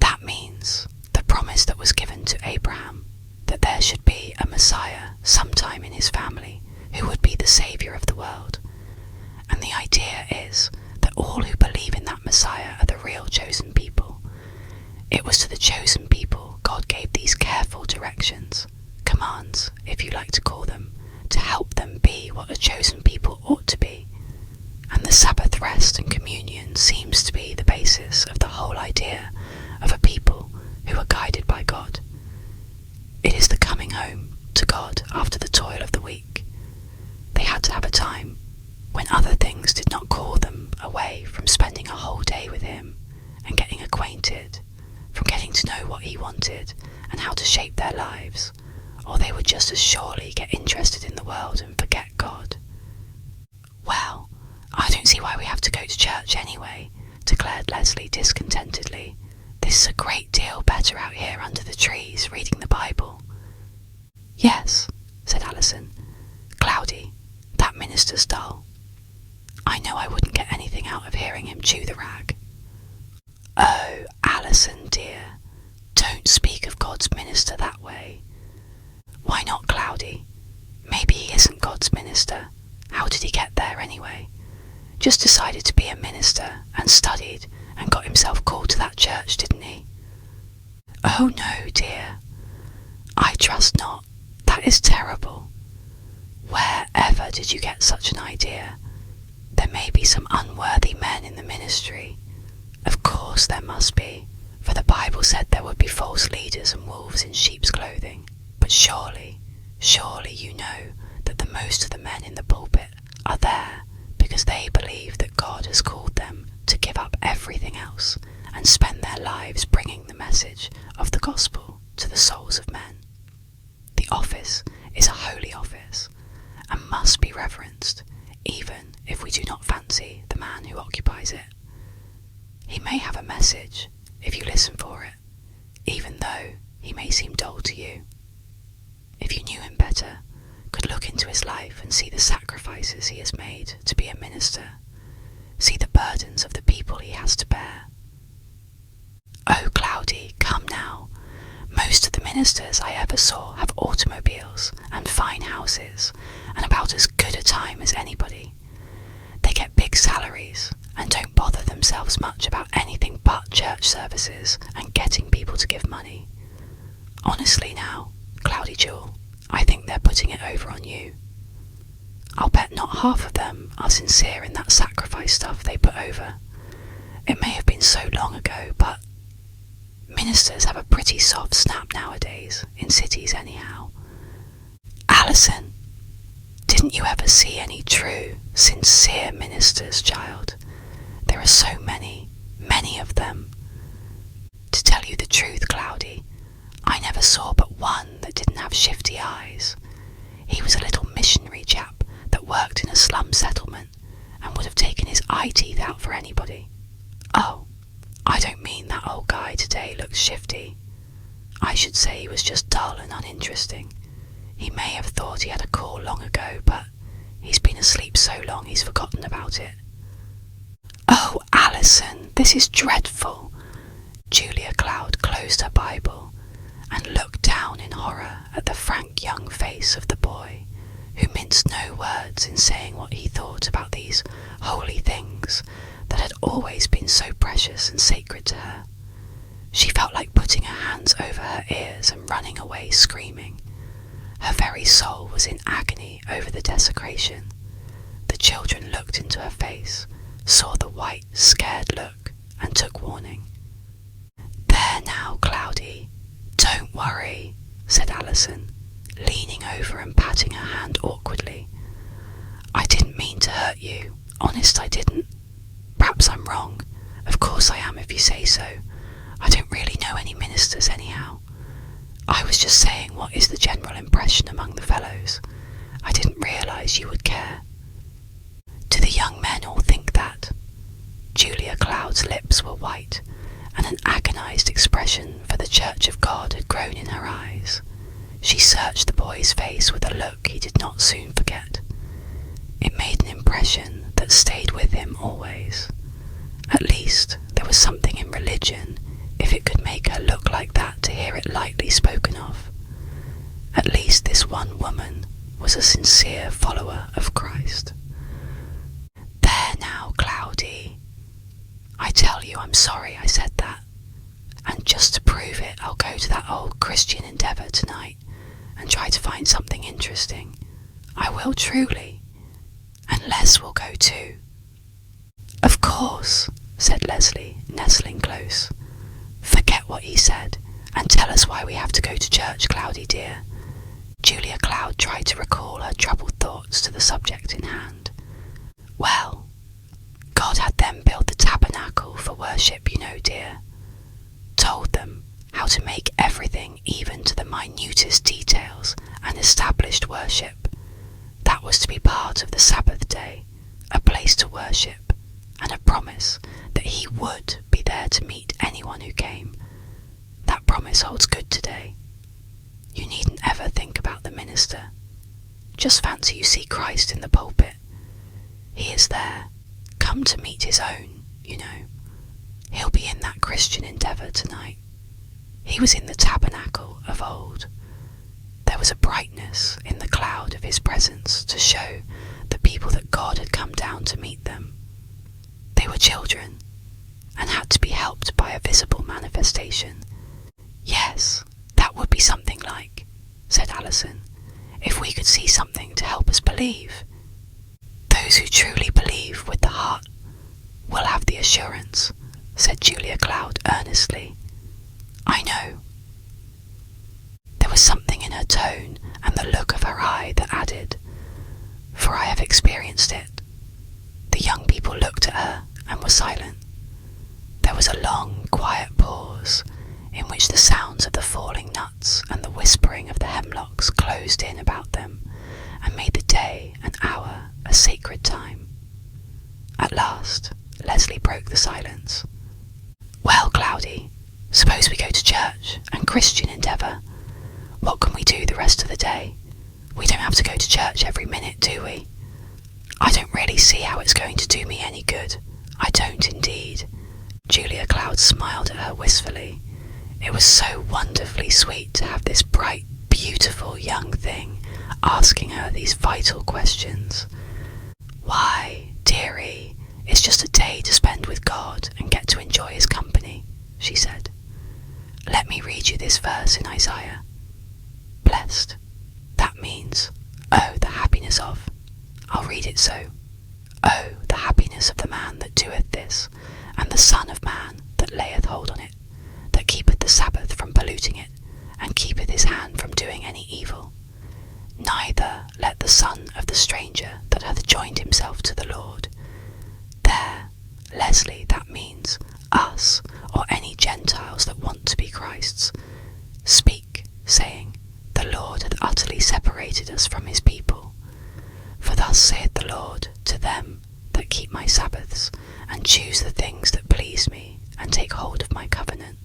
That means the promise that was given to Abraham, that there should be a Messiah sometime in his family who would be the saviour of the world. And the idea is that all who believe in that Messiah are the real chosen people. It was to the chosen people God gave these careful directions, commands, if you like to call them, to help them be what a chosen people ought to be. And the Sabbath rest and communion seems to be the basis of the whole idea of a people who are guided by God. It is the coming home to God after the toil of the week. They had to have a time when other things did not call them away from spending a whole day with him and getting acquainted, from getting to know what he wanted and how to shape their lives, or they would just as surely get interested in the world and forget God. Well, I don't see why we have to go to church anyway, declared Leslie discontentedly. This is a great deal better out here under the trees reading the Bible. Yes, said Alison. Cloudy, that minister's dull. I know I wouldn't get anything out of hearing him chew the rag. Oh, Alison dear, don't speak of God's minister that way. Why not, Cloudy? Maybe he isn't God's minister. How did he get there anyway? Just decided to be a minister and studied and got himself called to that church, didn't he? Oh no, dear. I trust not. That is terrible. Wherever did you get such an idea? There may be some unworthy men in the ministry. Of course there must be, for the Bible said there would be false leaders and wolves in sheep's clothing. But surely you know that the most of the men in the pulpit are there because they believe that God has called them to give up everything else and spend their lives bringing the message of the gospel to the souls of men. The office is a holy office and must be reverenced, even if we do not fancy the man who occupies it. He may have a message if you listen for it, even though he may seem dull to you. If you knew him better, could look into his life and see the sacrifices he has made to be a minister, see the burdens of the people he has to bear. Oh, Cloudy, come now. Most of the ministers I ever saw have automobiles and fine houses and about as good a time as anybody. They get big salaries and don't bother themselves much about anything but church services and getting people to give money. Honestly now, Cloudy Jewel, I think they're putting it over on you. I'll bet not half of them are sincere in that sacrifice stuff they put over. It may have been so long ago, but ministers have a pretty soft snap nowadays, in cities anyhow. Alison, didn't you ever see any true, sincere ministers, child? There are so many of them. To tell you the truth, Cloudy, I never saw but one that didn't have shifty eyes. He was a little missionary chap that worked in a slum settlement and would have taken his eye teeth out for anybody. Oh, I don't mean that old guy today looks shifty. I should say he was just dull and uninteresting. He may have thought he had a call long ago, but he's been asleep so long he's forgotten about it. Oh, Alison, this is dreadful. Julia Cloud closed her Bible and looked down in horror at the frank young face of the boy, who minced no words in saying what he thought about these holy things that had always been so precious and sacred to her. She felt like putting her hands over her ears and running away screaming. Her very soul was in agony over the desecration. The children looked into her face, saw the white, scared look, and took warning. There now, Cloudy, don't worry, said Alison, leaning over and patting her hand awkwardly. I didn't mean to hurt you, honest I didn't. Perhaps I'm wrong. Of course I am if you say so. I don't really know any ministers anyhow. I was just saying what is the general impression among the fellows. I didn't realise you would care. Do the young men all think that? Julia Cloud's lips were white, and an agonised expression for the Church of God had grown in her eyes. She searched the boy's face with a look he did not soon forget. It made an impression that stayed with him always. At least there was something in it lightly spoken of. At least this one woman was a sincere follower of Christ. There now, Cloudy. I tell you I'm sorry I said that. And just to prove it, I'll go to that old Christian Endeavour tonight and try to find something interesting. I will truly. And Les will go too. Of course, said Leslie, nestling close. Forget what he said, and tell us why we have to go to church, Cloudy dear. Julia Cloud tried to recall her troubled thoughts to the subject in hand. Well, God had them build the tabernacle for worship, you know, dear. Told them how to make everything even to the minutest details and established worship. That was to be part of the Sabbath day, a place to worship, and a promise that he would be there to meet anyone who came. That promise holds good today. You needn't ever think about the minister. Just fancy you see Christ in the pulpit. He is there, come to meet his own, you know. He'll be in that Christian Endeavour tonight. He was in the tabernacle of old. There was a brightness in the cloud of his presence to show the people that God had come down to meet them. They were children, and had to be helped by a visible manifestation. Yes, that would be something like, said Alison, if we could see something to help us believe. Those who truly believe with the heart will have the assurance, said Julia Cloud earnestly. I know. There was something in her tone and the look of her eye that added, for I have experienced it. The young people looked at her and were silent. There was a long, quiet pause in which the sounds of the falling nuts and the whispering of the hemlocks closed in about them and made the day and hour a sacred time. At last, Leslie broke the silence. Well, Cloudy, suppose we go to church and Christian Endeavour. What can we do the rest of the day? We don't have to go to church every minute, do we? I don't really see how it's going to do me any good. I don't indeed. Julia Cloud smiled at her wistfully. It was so wonderfully sweet to have this bright, beautiful young thing asking her these vital questions. Why, dearie, it's just a day to spend with God and get to enjoy his company, she said. Let me read you this verse in Isaiah. Blessed. That means, oh, the happiness of. I'll read it so. Oh, the happiness of the man that doeth this, and the Son of Man that layeth hold on it, that keepeth the Sabbath from polluting it, and keepeth his hand from doing any evil. Neither let the son of the stranger that hath joined himself to the Lord. There, Leslie, that means us, or any Gentiles that want to be Christ's. Speak, saying, the Lord hath utterly separated us from his people. For thus saith the Lord to them that keep my Sabbaths, and choose the things that please me, and take hold of my covenant.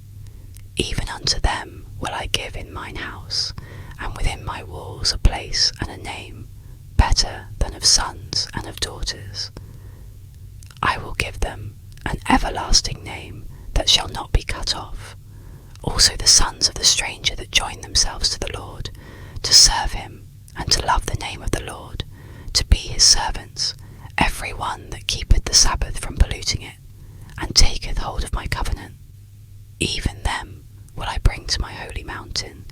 Even unto them will I give in mine house, and within my walls a place and a name, better than of sons and of daughters. I will give them an everlasting name that shall not be cut off. Also the sons of the stranger that join themselves to the Lord, to serve him, and to love the name of the Lord, to be his servants, every one that keepeth the Sabbath from polluting it, and taketh hold of my covenant. Even them will I bring to my holy mountain,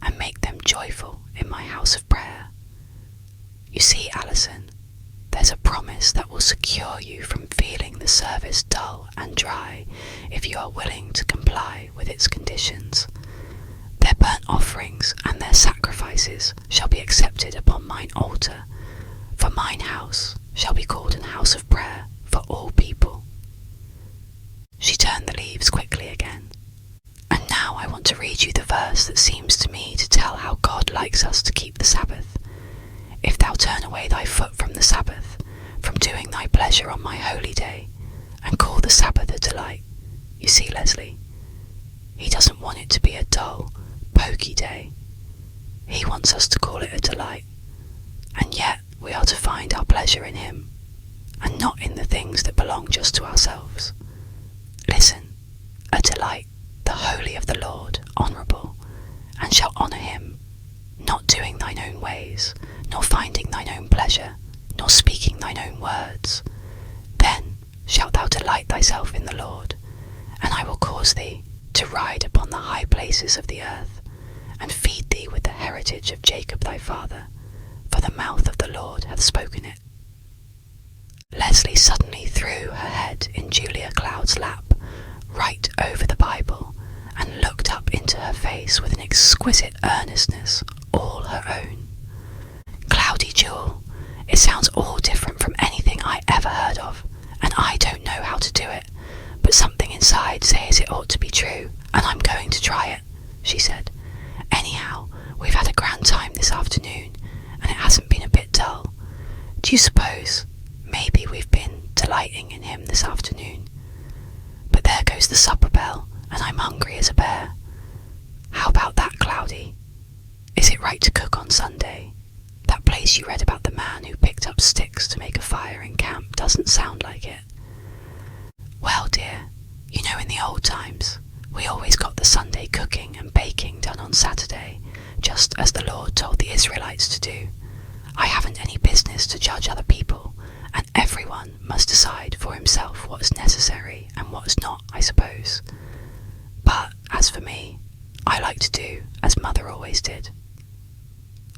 and make them joyful in my house of prayer. You see, Alison, there's a promise that will secure you from feeling the service dull and dry if you are willing to comply with its conditions. Their burnt offerings and their sacrifices shall be accepted upon mine altar, for mine house shall be called an house of prayer for all people. She turned the leaves quickly again. And now I want to read you the verse that seems to me to tell how God likes us to keep the Sabbath. If thou turn away thy foot from the Sabbath, from doing thy pleasure on my holy day, and call the Sabbath a delight. You see, Leslie, he doesn't want it to be a dull, poky day. He wants us to call it a delight, and yet we are to find our pleasure in him, and not in the things that belong just to ourselves. Listen, a delight, the holy of the Lord, honourable, pleasure, nor speaking thine own words. Then shalt thou delight thyself in the Lord, and I will cause thee to ride upon the high places of the earth, and feed thee with the heritage of Jacob thy father, for the mouth of the Lord hath spoken it. Leslie suddenly threw her head in Julia Cloud's lap, right over the Bible, and looked up into her face with an exquisite earnestness all her own. Cloudy Jewel, it sounds all different from anything I ever heard of, and I don't know how to do it, but something inside says it ought to be true, and I'm going to try it, she said. Anyhow, we've had a grand time this afternoon, and it hasn't been a bit dull. Do you suppose maybe we've been delighting in him this afternoon? But there goes the supper bell, and I'm hungry as a bear. How about that, Cloudy? Is it right to cook on Sunday? That place you read about the man who picked up sticks to make a fire in camp doesn't sound like it. Well, dear, you know in the old times, we always got the Sunday cooking and baking done on Saturday, just as the Lord told the Israelites to do. I haven't any business to judge other people, and everyone must decide for himself what is necessary and what is not, I suppose. But as for me, I like to do as Mother always did.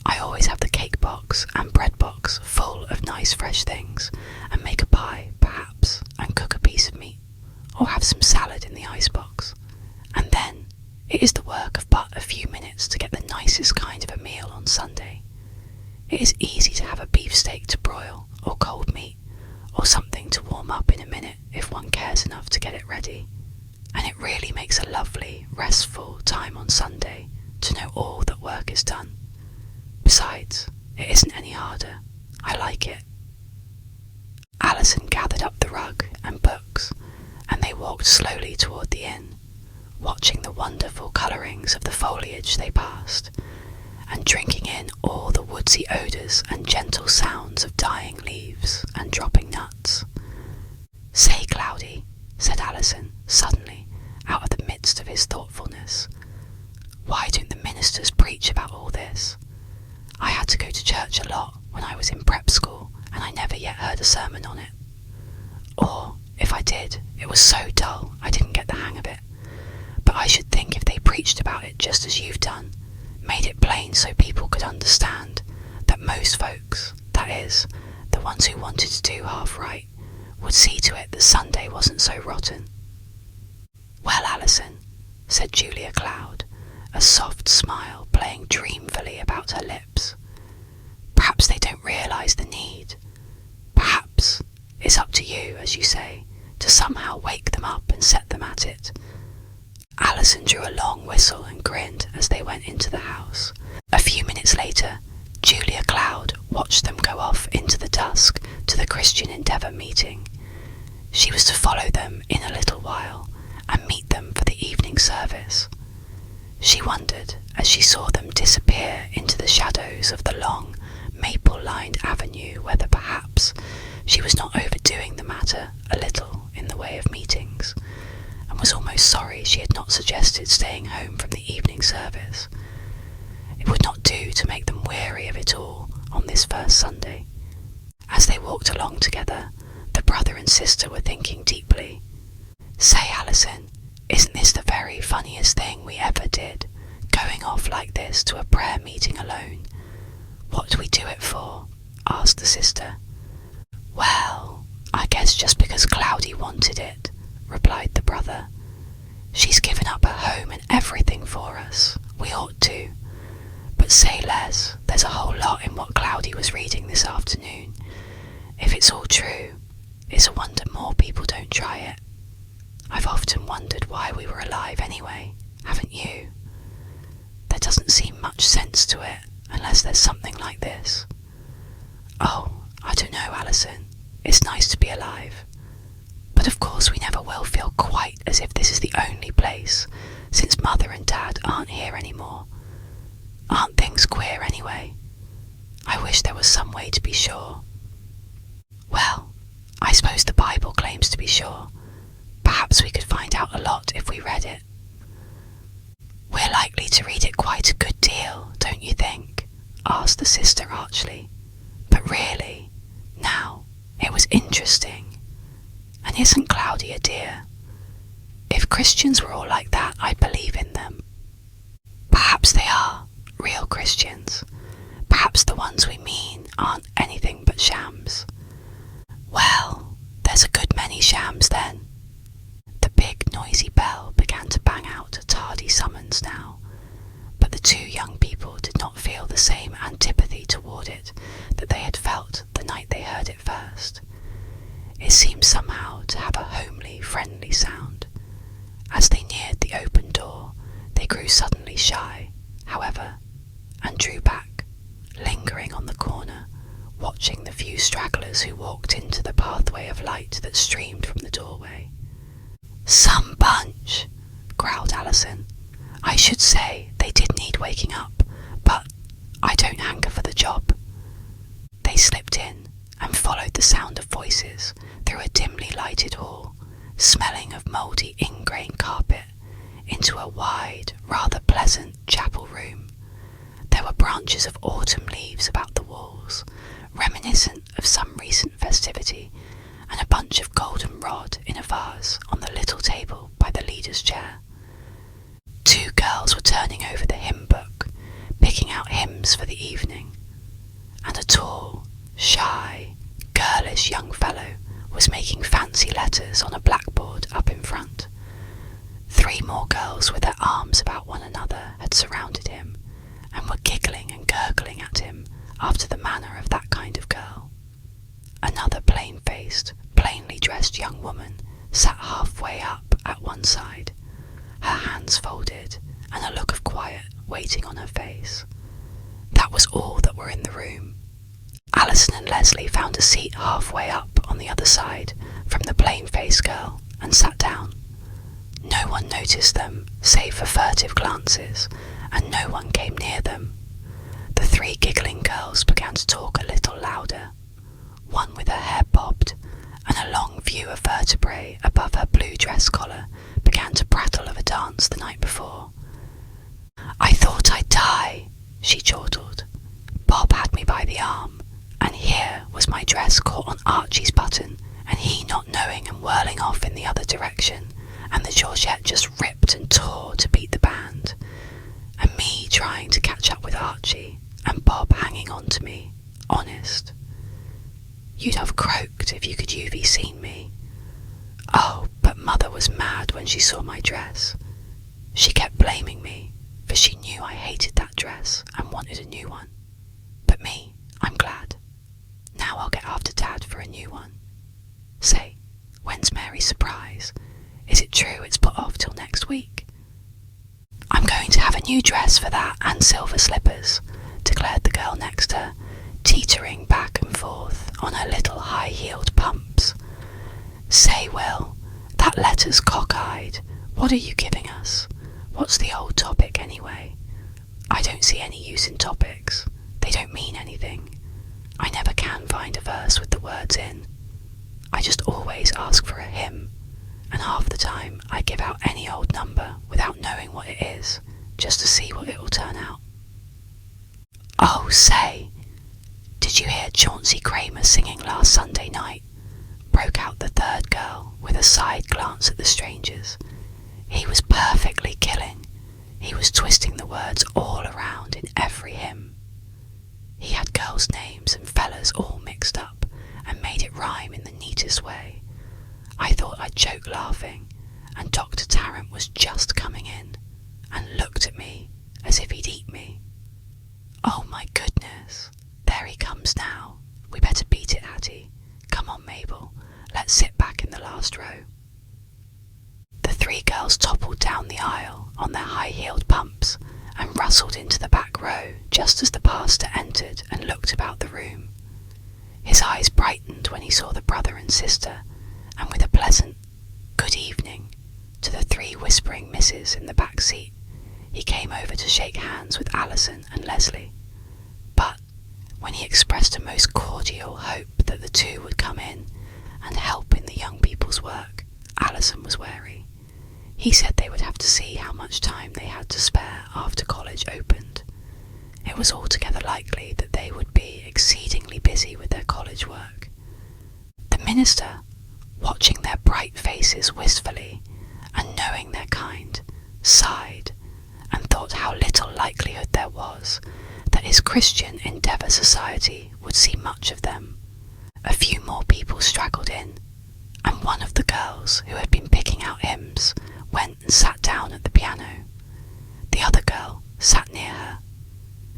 I always have the cake box and bread box full of nice fresh things, and make a pie, perhaps, and cook a piece of meat, or have some salad in the icebox. And then it is the work of but a few minutes to get the nicest kind of a meal on Sunday. It is easy to have a beefsteak to broil, or cold meat, or something to warm up in a minute if one cares enough to get it ready. And it really makes a lovely, restful time on Sunday to know all that work is done. Besides, it isn't any harder. I like it. Alison gathered up the rug and books, and they walked slowly toward the inn, watching the wonderful colourings of the foliage they passed, and drinking in all the woodsy odours and gentle sounds of dying leaves and dropping nuts. Say, Cloudy, said Alison, suddenly, out of the midst of his thoughtfulness, why don't the ministers preach about all this? I had to go to church a lot when I was in prep school, and I never yet heard a sermon on it. Or, if I did, it was so dull I didn't get the hang of it. But I should think if they preached about it just as you've done, made it plain so people could understand, that most folks, that is, the ones who wanted to do half right, would see to it that Sunday wasn't so rotten. Well, Alison, said Julia Cloud, a soft smile playing dreamfully about her lips, perhaps they don't realise the need. Perhaps it's up to you, as you say, to somehow wake them up and set them at it. Alison drew a long whistle and grinned as they went into the house. A few minutes later, Julia Cloud watched them go off into the dusk to the Christian Endeavour meeting. She was to follow them in a little while and meet them for the evening service. She wondered, as she saw them disappear into the shadows of the long, maple-lined avenue, whether perhaps she was not overdoing the matter a little in the way of meetings, and was almost sorry she had not suggested staying home from the evening service. It would not do to make them weary of it all on this first Sunday. As they walked along together, the brother and sister were thinking deeply. Say, Alison, isn't this the very funniest thing we ever did, going off like this to a prayer meeting alone? What do we do it for? Asked the sister. Well, I guess just because Cloudy wanted it, replied the brother. She's given up her home and everything for us. We ought to. But say, Les, there's a whole lot in what Cloudy was reading this afternoon. If it's all true, it's a wonder more people don't try it. I've often wondered why we were alive anyway, haven't you? There doesn't seem much sense to it unless there's something like this. Oh, I don't know, Alison. It's nice to be alive. But of course we never will feel quite as if this is the only place, since Mother and Dad aren't here anymore. Aren't things queer anyway? I wish there was some way to be sure. Well, I suppose the Bible claims to be sure. Perhaps we could find out a lot if we read it. We're likely to read it quite a good deal, don't you think? Asked the sister archly. But really, now, it was interesting. And isn't Cloudy a dear? If Christians were all like that, I'd believe in them. Perhaps they are real Christians. Perhaps the ones we mean aren't anything but shams. Well, there's a good many shams then. The big noisy bell began to bang out a tardy summons now, but the two young people did not feel the same antipathy toward it that they had felt the night they heard it first. It seemed somehow to have a homely, friendly sound. As they neared the open door, they grew suddenly shy, however, and drew back, lingering on the corner, watching the few stragglers who walked into the pathway of light that streamed from the doorway. "Some bunch," growled Alison. "I should say they did need waking up, but I don't hanker for the job." They slipped in and followed the sound of voices through a dimly lighted hall, smelling of mouldy ingrain carpet, into a wide, rather pleasant chapel room. There were branches of autumn leaves about the walls, reminiscent of some recent festivity, and a bunch of goldenrod in a vase on the little table by the leader's chair. Two girls were turning over the hymn book, picking out hymns for the evening, and a tall, shy, girlish young fellow was making fancy letters on a blackboard up in front. Three more girls with their arms about one another had surrounded him, and were giggling and gurgling at him after the manner of that kind of girl. Another plain-faced, plainly dressed young woman sat halfway up at one side, her hands folded and a look of quiet waiting on her face. That was all that were in the room. Alison and Leslie found a seat halfway up on the other side from the plain-faced girl and sat down. No one noticed them, save for furtive glances, and no one came near them. The three giggling girls began to talk a little louder. One with her hair bobbed, and a long view of vertebrae above her blue dress collar began to prattle of a dance the night before. "I thought I'd die," she chortled. "Bob had me by the arm, and here was my dress caught on Archie's button, and he not knowing and whirling off in the other direction, and the Georgette just ripped and tore to beat the band, and me trying to catch up with Archie, and Bob hanging on to me, honest. You'd have croaked if you could UV seen me. Oh, but Mother was mad when she saw my dress. She kept blaming me, for she knew I hated that dress and wanted a new one. But me, I'm glad. Now I'll get after Dad for a new one. Say, when's Mary's surprise? Is it true it's put off till next week?" "I'm going to have a new dress for that and silver slippers," declared the girl next her, teetering back and forth on her little high-heeled pumps. "Say, Will, that letter's cockeyed. What are you giving us? What's the old topic anyway? I don't see any use in topics. They don't mean anything. I never can find a verse with the words in. I just always ask for a hymn, and half the time I give out any old number without knowing what it is, just to see what it'll turn out." "Oh, say, did you hear Chauncey Kramer singing last Sunday night?" broke out the third girl with a side glance at the strangers. "He was perfectly killing. He was twisting the words all around in every hymn. He had girls' names and fellas all mixed up and made it rhyme in the neatest way. I thought I'd choke laughing, and Dr. Tarrant was just coming in and looked at me as if he'd eat me. Oh my goodness, there he comes now. We better beat it, Hattie. Come on, Mabel, let's sit back in the last row." The three girls toppled down the aisle on their high-heeled pumps and rustled into the back row just as the pastor entered and looked about the room. His eyes brightened when he saw the brother and sister, and with a pleasant "good evening" to the three whispering misses in the back seat, he came over to shake hands with Alison and Leslie. But when he expressed a most cordial hope that the two would come in and help in the young people's work, Alison was wary. He said they would have to see how much time they had to spare after college opened. it was altogether likely that they would be exceedingly busy with their college work. The minister, watching their bright faces wistfully and knowing their kind, sighed and thought how little likelihood there was that his Christian Endeavour Society would see much of them. A few more people straggled in, and one of the girls who had been picking out hymns went and sat down at the piano. The other girl sat near her.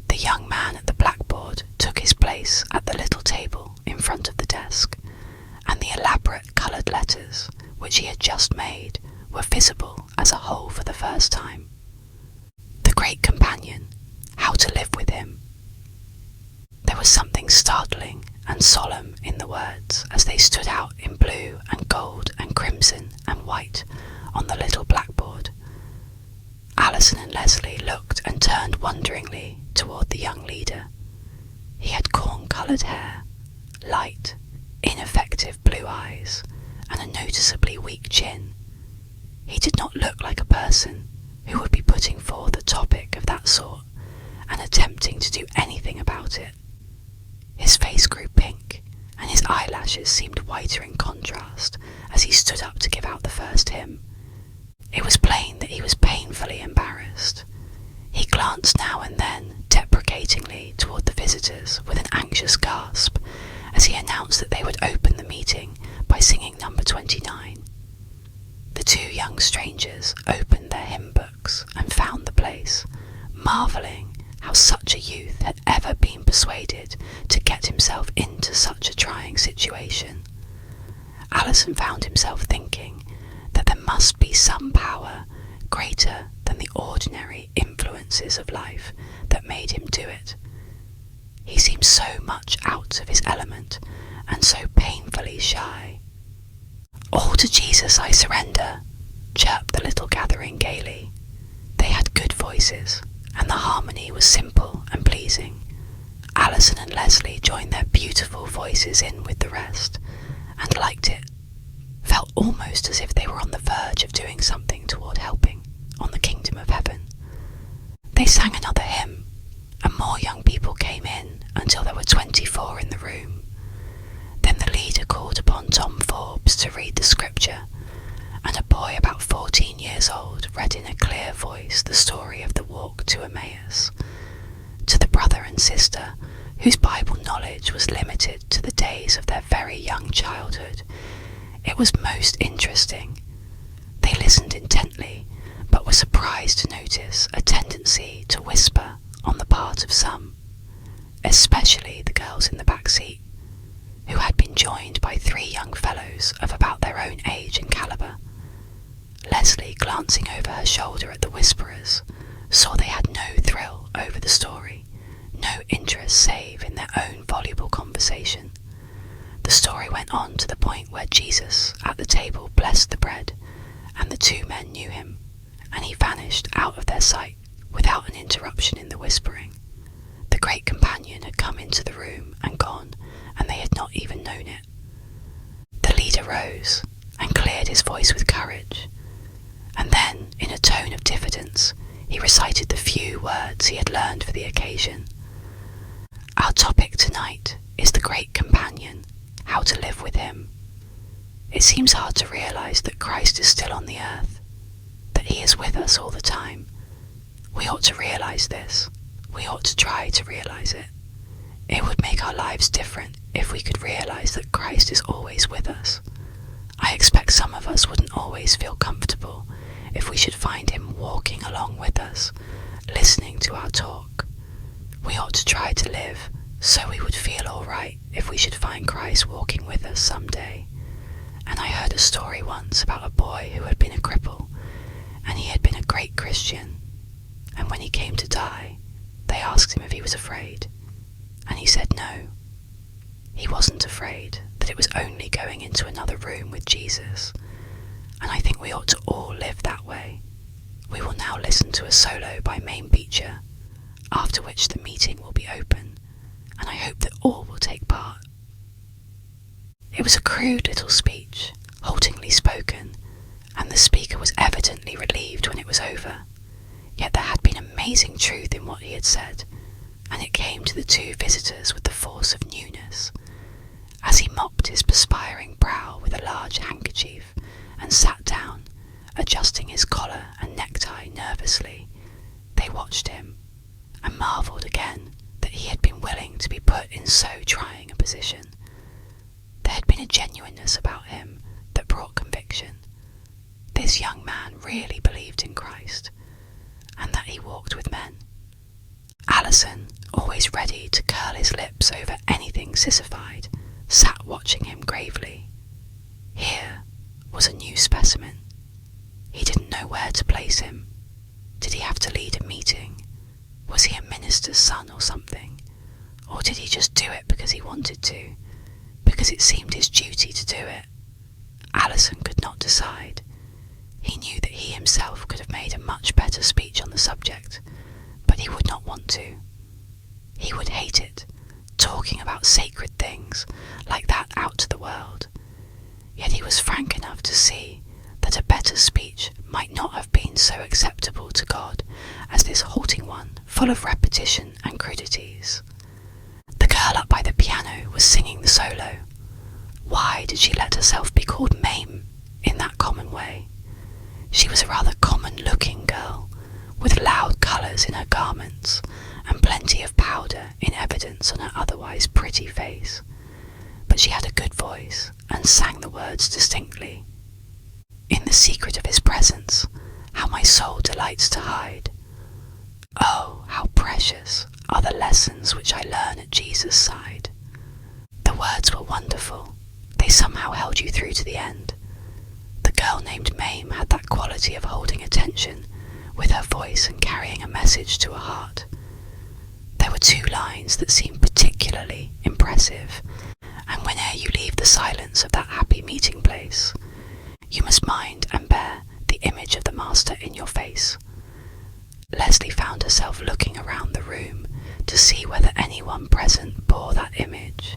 The young man at the blackboard took his place at the little table in front of the desk, and the elaborate coloured letters which he had just made were visible as a whole for the first time. The Great Companion, How to Live with Him. There was something startling and solemn in the words as they stood out in blue and gold and crimson and white on the little blackboard. Alison and Leslie looked and turned wonderingly toward the young leader. He had corn-coloured hair, light, ineffective blue eyes, and a noticeably weak chin. He did not look like a person who would be putting forth a topic of that sort and attempting to do anything about it. His face grew pink, and his eyelashes seemed whiter in contrast as he stood up to give out the first hymn. It was plain that he was painfully embarrassed. He glanced now and then deprecatingly toward the visitors with an anxious gasp as he announced that they would open the meeting by singing number 29. The two young strangers opened their hymn books and found the place, marvelling how such a youth had ever been persuaded to get himself into such a trying situation. Alison found himself thinking that there must be some power greater than the ordinary influences of life that made him do it. He seemed so much out of his element and so painfully shy. "All to Jesus I surrender," chirped the little gathering gaily. They had good voices, and the harmony was simple and pleasing. Alison and Leslie joined their beautiful voices in with the rest, and liked it, felt almost as if they were on the verge of doing something toward helping on the kingdom of heaven. They sang another hymn, and more young people came in until there were 24 in the room. Then the leader called upon Tom Forbes to read the scripture, and a boy about 14 years old read in a clear voice the story of the walk to Emmaus. To the brother and sister, whose Bible knowledge was limited to the days of their very young childhood, it was most interesting. They listened intently, but were surprised to notice a tendency to whisper on the part of some, especially the girls in the back seat, who had been joined by 3 young fellows of about their own age and calibre. Leslie, glancing over her shoulder at the whisperers, saw they had no thrill over the story, no interest save in their own voluble conversation. The story went on to the point where Jesus at the table blessed the bread, and the 2 men knew him, and he vanished out of their sight without an interruption in the whispering. The Great Companion had come into the room and gone, and they had not even known it. The leader rose and cleared his voice with courage, and then, in a tone of diffidence, he recited the few words he had learned for the occasion. Our topic tonight is the Great Companion, how to live with him. It seems hard to realise that Christ is still on the earth, that he is with us all the time. We ought to realise this. We ought to try to realise it. It would make our lives different if we could realise that Christ is always with us. I expect some of us wouldn't always feel comfortable if we should find him walking along with us, listening to our talk. We ought to try to live so we would feel all right if we should find Christ walking with us someday. And I heard a story once about a boy who had been a cripple, and he had been a great Christian, and when he came to die, they asked him if he was afraid, and he said no. He wasn't afraid, that it was only going into another room with Jesus, and I think we ought to all live that way. We will now listen to a solo by Main Beecher, after which the meeting will be open, and I hope that all will take part. It was a crude little speech, haltingly spoken, and the speaker was evidently relieved when it was over, yet there had been amazing truth in what he had said, and it came to the two visitors with the force of newness. As he mopped his perspiring brow with a large handkerchief and sat down, adjusting his collar and necktie nervously, they watched him and marvelled again that he had been willing to be put in so trying a position. There had been a genuineness about him that brought conviction. This young man really believed in Christ, and that he walked with men. Alison, always ready to curl his lips over anything sissified, sat watching him gravely. Here was a new specimen. He didn't know where to place him. Did he have to lead a meeting? Was he a minister's son or something? Or did he just do it because he wanted to? Because it seemed his duty to do it? Alison could not decide. He knew that he himself could have made a much better speech on the subject, but he would not want to. He would hate it, talking about sacred things like that out to the world. Yet he was frank enough to see that a better speech might not have been so acceptable to God as this halting one, full of repetition and crudities. The girl up by the piano was singing the solo. Why did she let herself be called Mame in that common way? She was a rather common-looking girl, with loud colours in her garments and plenty of powder in evidence on her otherwise pretty face. But she had a good voice and sang the words distinctly. In the secret of his presence, how my soul delights to hide. Oh, how precious are the lessons which I learn at Jesus' side. The words were wonderful. They somehow held you through to the end. The girl named Mame had that quality of holding attention with her voice and carrying a message to a heart. There were two lines that seemed particularly impressive, and whene'er you leave the silence of that happy meeting place, you must mind and bear the image of the Master in your face. Leslie found herself looking around the room to see whether anyone present bore that image,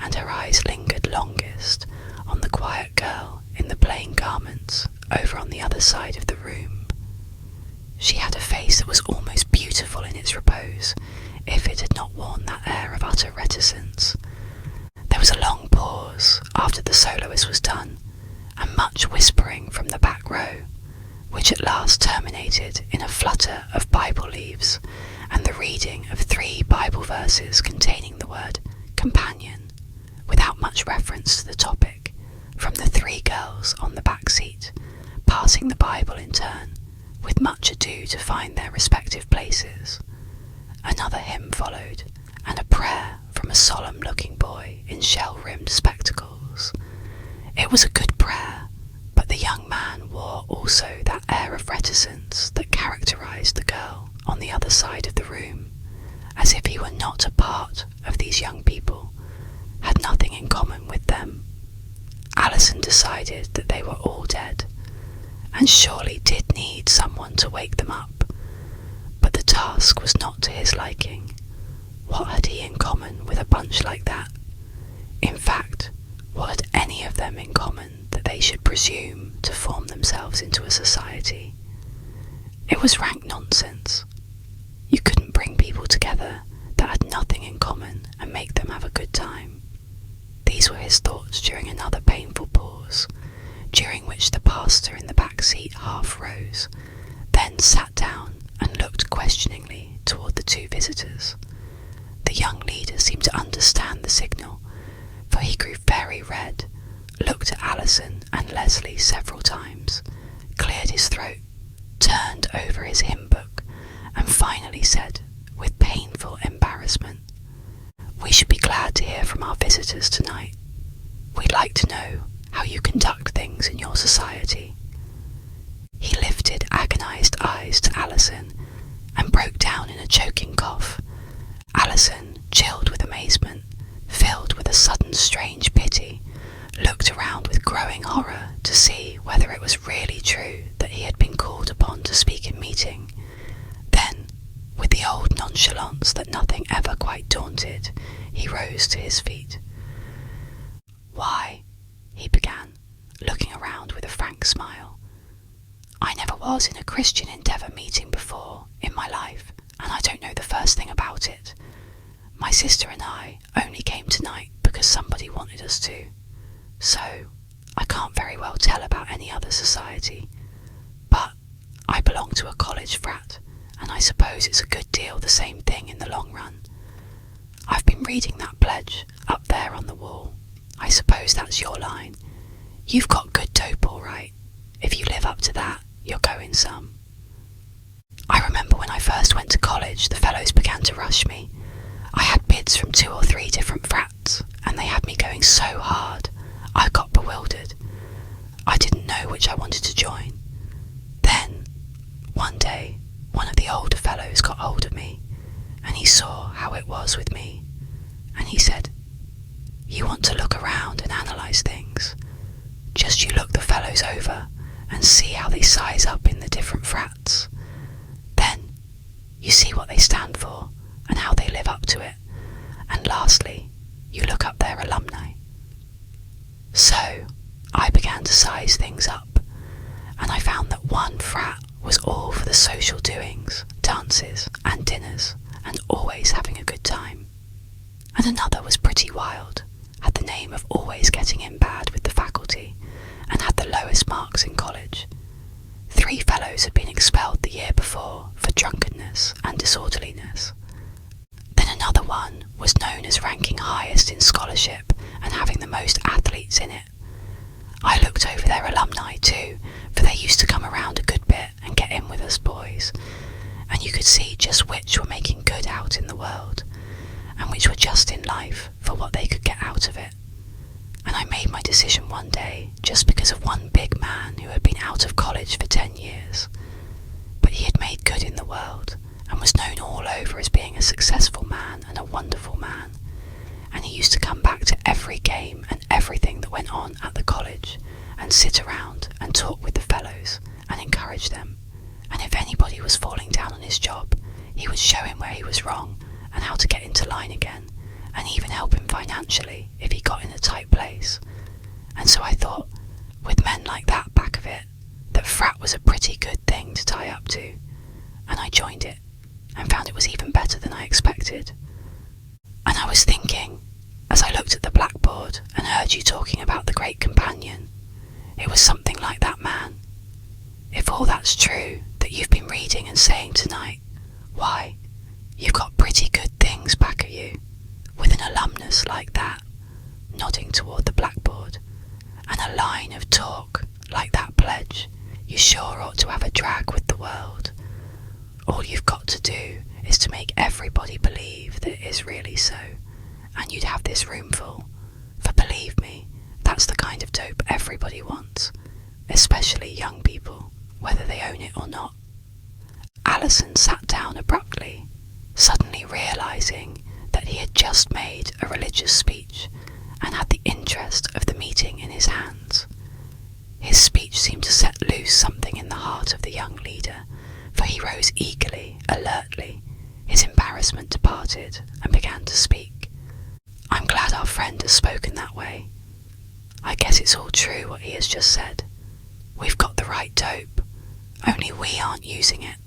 and her eyes lingered longest on the quiet girl in the plain garments over on the other side of the room. She had a face that was almost beautiful in its repose, if it had not worn that air of utter reticence. There was a long pause after the soloist was done, and much whispering from the back row, which at last terminated in a flutter of Bible leaves and the reading of 3 Bible verses containing the word companion, without much reference to the topic, from the 3 girls on the back seat, passing the Bible in turn, with much ado to find their respective places. Another hymn followed, and a prayer from a solemn-looking boy in shell-rimmed spectacles. It was a good prayer, but the young man wore also that air of reticence that characterized the girl on the other side of the room, as if he were not a part of these young people, had nothing in common with them. Alison decided that they were all dead, and surely did need someone to wake them up, but the task was not to his liking. What had he in common with a bunch like that? In fact, what had any of them in common that they should presume to form themselves into a society? It was rank nonsense. You couldn't bring people together that had nothing in common and make them have a good time. These were his thoughts during another painful pause, during which the pastor in the back seat half rose, then sat down and looked questioningly toward the 2 visitors. The young leader seemed to understand the signal, for he grew very red, looked at Alison and Leslie several times, cleared his throat, turned over his hymn book, and finally said, with painful embarrassment, "We should be glad to hear from our visitors tonight. We'd like to know how you conduct things in your society." He lifted agonized eyes to Alison and broke down in a choking cough. Alison, chilled with amazement, filled with a sudden strange pity, looked around with growing horror to see whether it was really true that he had been called upon to speak in meeting. Then, with the old nonchalance that nothing ever quite daunted, he rose to his feet. "Why," he began, looking around with a frank smile, "I never was in a Christian Endeavour meeting before in my life, and I don't know the first thing about it. My sister and I only came tonight because somebody wanted us to, so I can't very well tell about any other society, but I belong to a college frat, and I suppose it's a good deal the same thing in the long run. I've been reading that pledge up there on the wall. I suppose that's your line. You've got good dope, all right. If you live up to that, you're going some. I remember when I first went to college, the fellows began to rush me. I had bids from 2 or 3 different frats, and they had me going so hard, I got bewildered. I didn't know which I wanted to join. Then, one day, one of the older fellows got hold of me, and he saw how it was with me, and he said, "You want to look around and analyse things. Just you look the fellows over and see how they size up in the different frats. Then you see what they stand for and how they live up to it. And lastly, you look up their alumni." So I began to size things up, and I found that one frat was all for the social doings, dances and dinners, and always having a good time. And another was pretty wild, had the name of always getting in bad with the faculty, and had the lowest marks in college. 3 fellows had been expelled the year before for drunkenness and disorderliness. Then another one was known as ranking highest in scholarship and having the most athletes in it. I looked over their alumni too, for they used to come around a good bit and get in with us boys, and you could see just which were making good out in the world, and which were just in life for what they could get out of it. And I made my decision one day just because of one big man who had been out of college for 10 years. But he had made good in the world, and was known all over as being a successful man and a wonderful man, and he used to come back to every game and everything that went on at the college, and sit around and talk with the fellows and encourage them, and if anybody was falling down on his job, he would show him where he was wrong and how to get into line again, and even help him financially if he got in a tight place. And so I thought, with men like that back of it, that frat was a pretty good thing to tie up to, and I joined it, and found it was even better than I expected. And I was thinking, as I looked at the blackboard and heard you talking about the great companion, it was something like that man. If all that's true that you've been reading and saying tonight, why, you've got pretty good things back of you, with an alumnus like that, nodding toward the blackboard, and a line of talk like that pledge. You sure ought to have a drag with the world. All you've got to do is to make everybody believe that it is really so, and you'd have this room full. For believe me, that's the kind of dope everybody wants, especially young people, whether they own it or not. Alison sat down abruptly, suddenly realising that he had just made a religious speech and had the interest of the meeting in his hands. His speech seemed to set loose something in the heart of the young leader, for he rose eagerly, alertly. His embarrassment departed and began to speak. "I'm glad our friend has spoken that way. I guess it's all true what he has just said. We've got the right dope, only we aren't using it.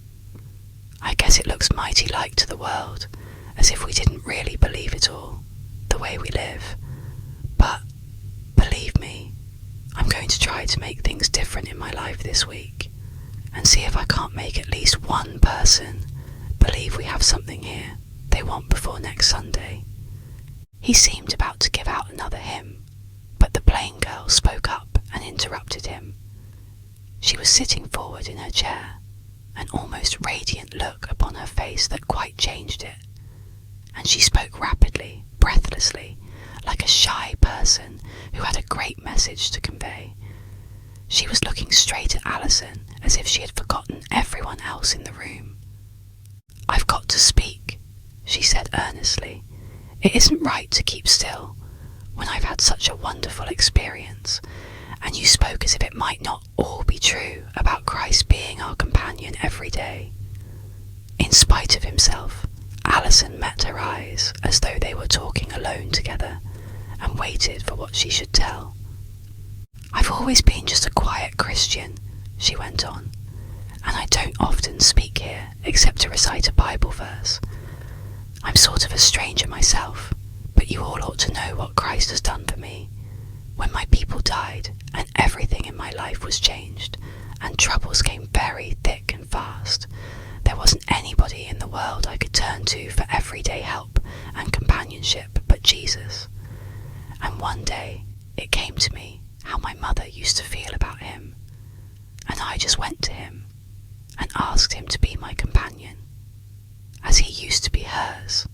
I guess it looks mighty like to the world, as if we didn't really believe it all, the way we live. But, believe me, I'm going to try to make things different in my life this week, and see if I can't make at least one person believe we have something here they want before next Sunday." He seemed about to give out another hymn, but the plain girl spoke up and interrupted him. She was sitting forward in her chair, an almost radiant look upon her face that quite changed it, and she spoke rapidly, breathlessly, like a shy person who had a great message to convey. She was looking straight at Alison as if she had forgotten everyone else in the room. "I've got to speak," she said earnestly. "It isn't right to keep still when I've had such a wonderful experience, and you spoke as if it might not all be true about Christ being our companion every day." In spite of himself, Alison met her eyes as though they were talking alone together, and waited for what she should tell. "I've always been just a quiet Christian," she went on, "and I don't often speak here except to recite a Bible verse. I'm sort of a stranger myself, but you all ought to know what Christ has done for me. When my people died and everything in my life was changed and troubles came very thick and fast, there wasn't anybody in the world I could turn to for everyday help and companionship but Jesus. And one day it came to me how my mother used to feel about him, and I just went to him and asked him to be my companion, as he used to be hers.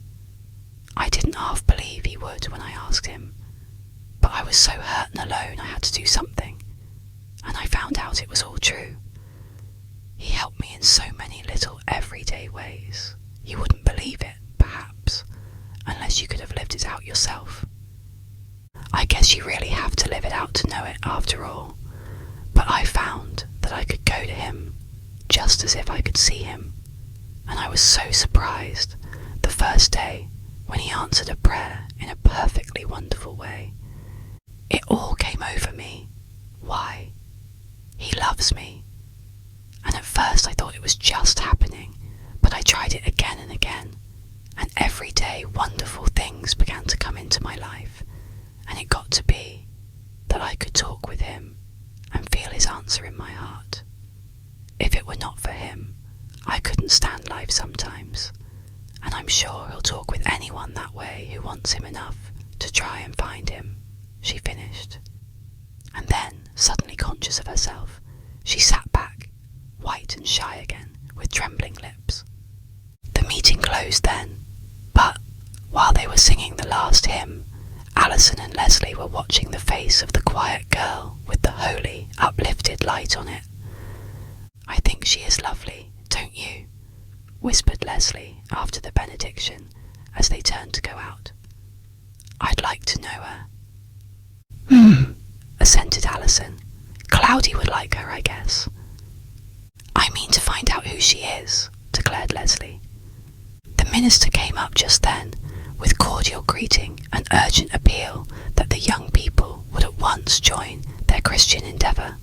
I didn't half believe he would when I asked him, but I was so hurt and alone I had to do something, and I found out it was all true. He helped me in so many little everyday ways. You wouldn't believe it, perhaps, unless you could have lived it out yourself. I guess you really have to live it out to know it after all, but I found that I could go to him just as if I could see him, and I was so surprised the first day when he answered a prayer in a perfectly wonderful way. It all came over me. Why? He loves me. And at first I thought it was just happening, but I tried it again and again, and every day wonderful things began to come into my life, and it got to be that I could talk with him and feel his answer in my heart. If it were not for him, I couldn't stand life sometimes, and I'm sure he'll talk with anyone that way who wants him enough to try and find him, she finished. And then, suddenly conscious of herself, she sat back, white and shy again, with trembling lips. The meeting closed then, but while they were singing the last hymn, Alison and Leslie were watching the face of the quiet girl with the holy, uplifted light on it. I think she is lovely, don't you? Whispered Leslie after the benediction as they turned to go out. I'd like to know her. Assented Alison. Cloudy would like her, I guess. I mean to find out who she is, declared Leslie. The minister came up just then, with cordial greeting and urgent appeal that the young people would at once join their Christian endeavour.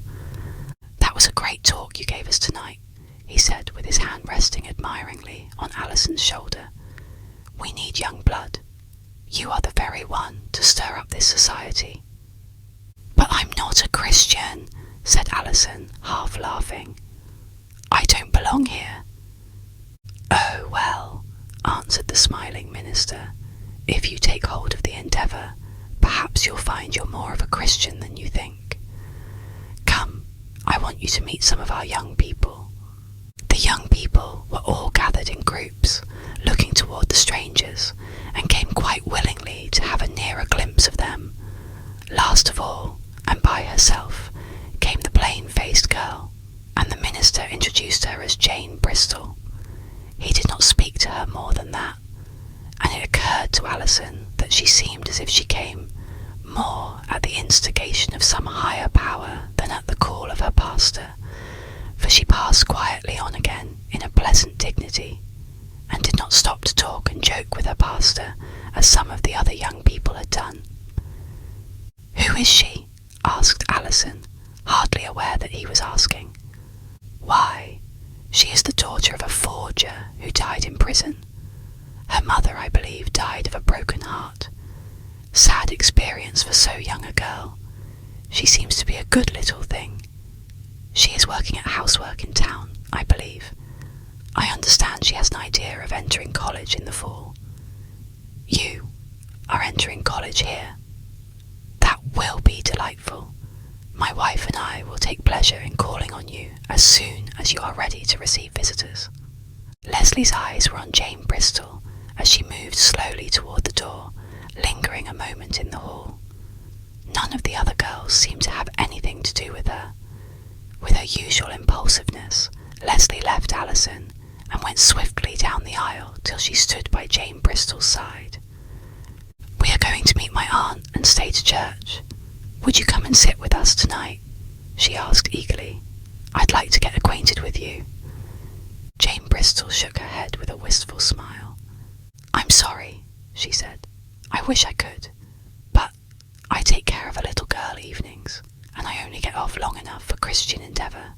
That was a great talk you gave us tonight, he said with his hand resting admiringly on Alison's shoulder. We need young blood. You are the very one to stir up this society. But I'm not a Christian, said Alison, half laughing. I don't belong here. Oh, well, answered the smiling minister, if you take hold of the endeavour, perhaps you'll find you're more of a Christian than you think. Come, I want you to meet some of our young people. The young people were all gathered in groups, looking toward the strangers, and came quite willingly to have a nearer glimpse of them. Last of all, and by herself, came the plain-faced girl, and the minister introduced her as Jane Bristol. He did not speak to her more than that, and it occurred to Alison that she seemed as if she came more at the instigation of some higher power than at the call of her pastor, for she passed quietly on again in a pleasant dignity, and did not stop to talk and joke with her pastor as some of the other young people had done. Who is she? Asked Alison, hardly aware that he was asking. Why, she is the daughter of a forger who died in prison. Her mother, I believe, died of a broken heart. Sad experience for so young a girl. She seems to be a good little thing. She is working at housework in town, I believe. I understand she has an idea of entering college in the fall. You are entering college here. That will be delightful. My wife and I will take pleasure in calling on you as soon as you are ready to receive visitors. Leslie's eyes were on Jane Bristol as she moved slowly toward the door, lingering a moment in the hall. None of the other girls seemed to have anything to do with her. With her usual impulsiveness, Leslie left Alison and went swiftly down the aisle till she stood by Jane Bristol's side. We are going to meet my aunt and stay to church. Would you come and sit with us tonight? She asked eagerly. I'd like to get acquainted with you. Jane Bristol shook her head with a wistful smile. I'm sorry, she said. I wish I could, but I take care of a little girl evenings, and I only get off long enough for Christian endeavour.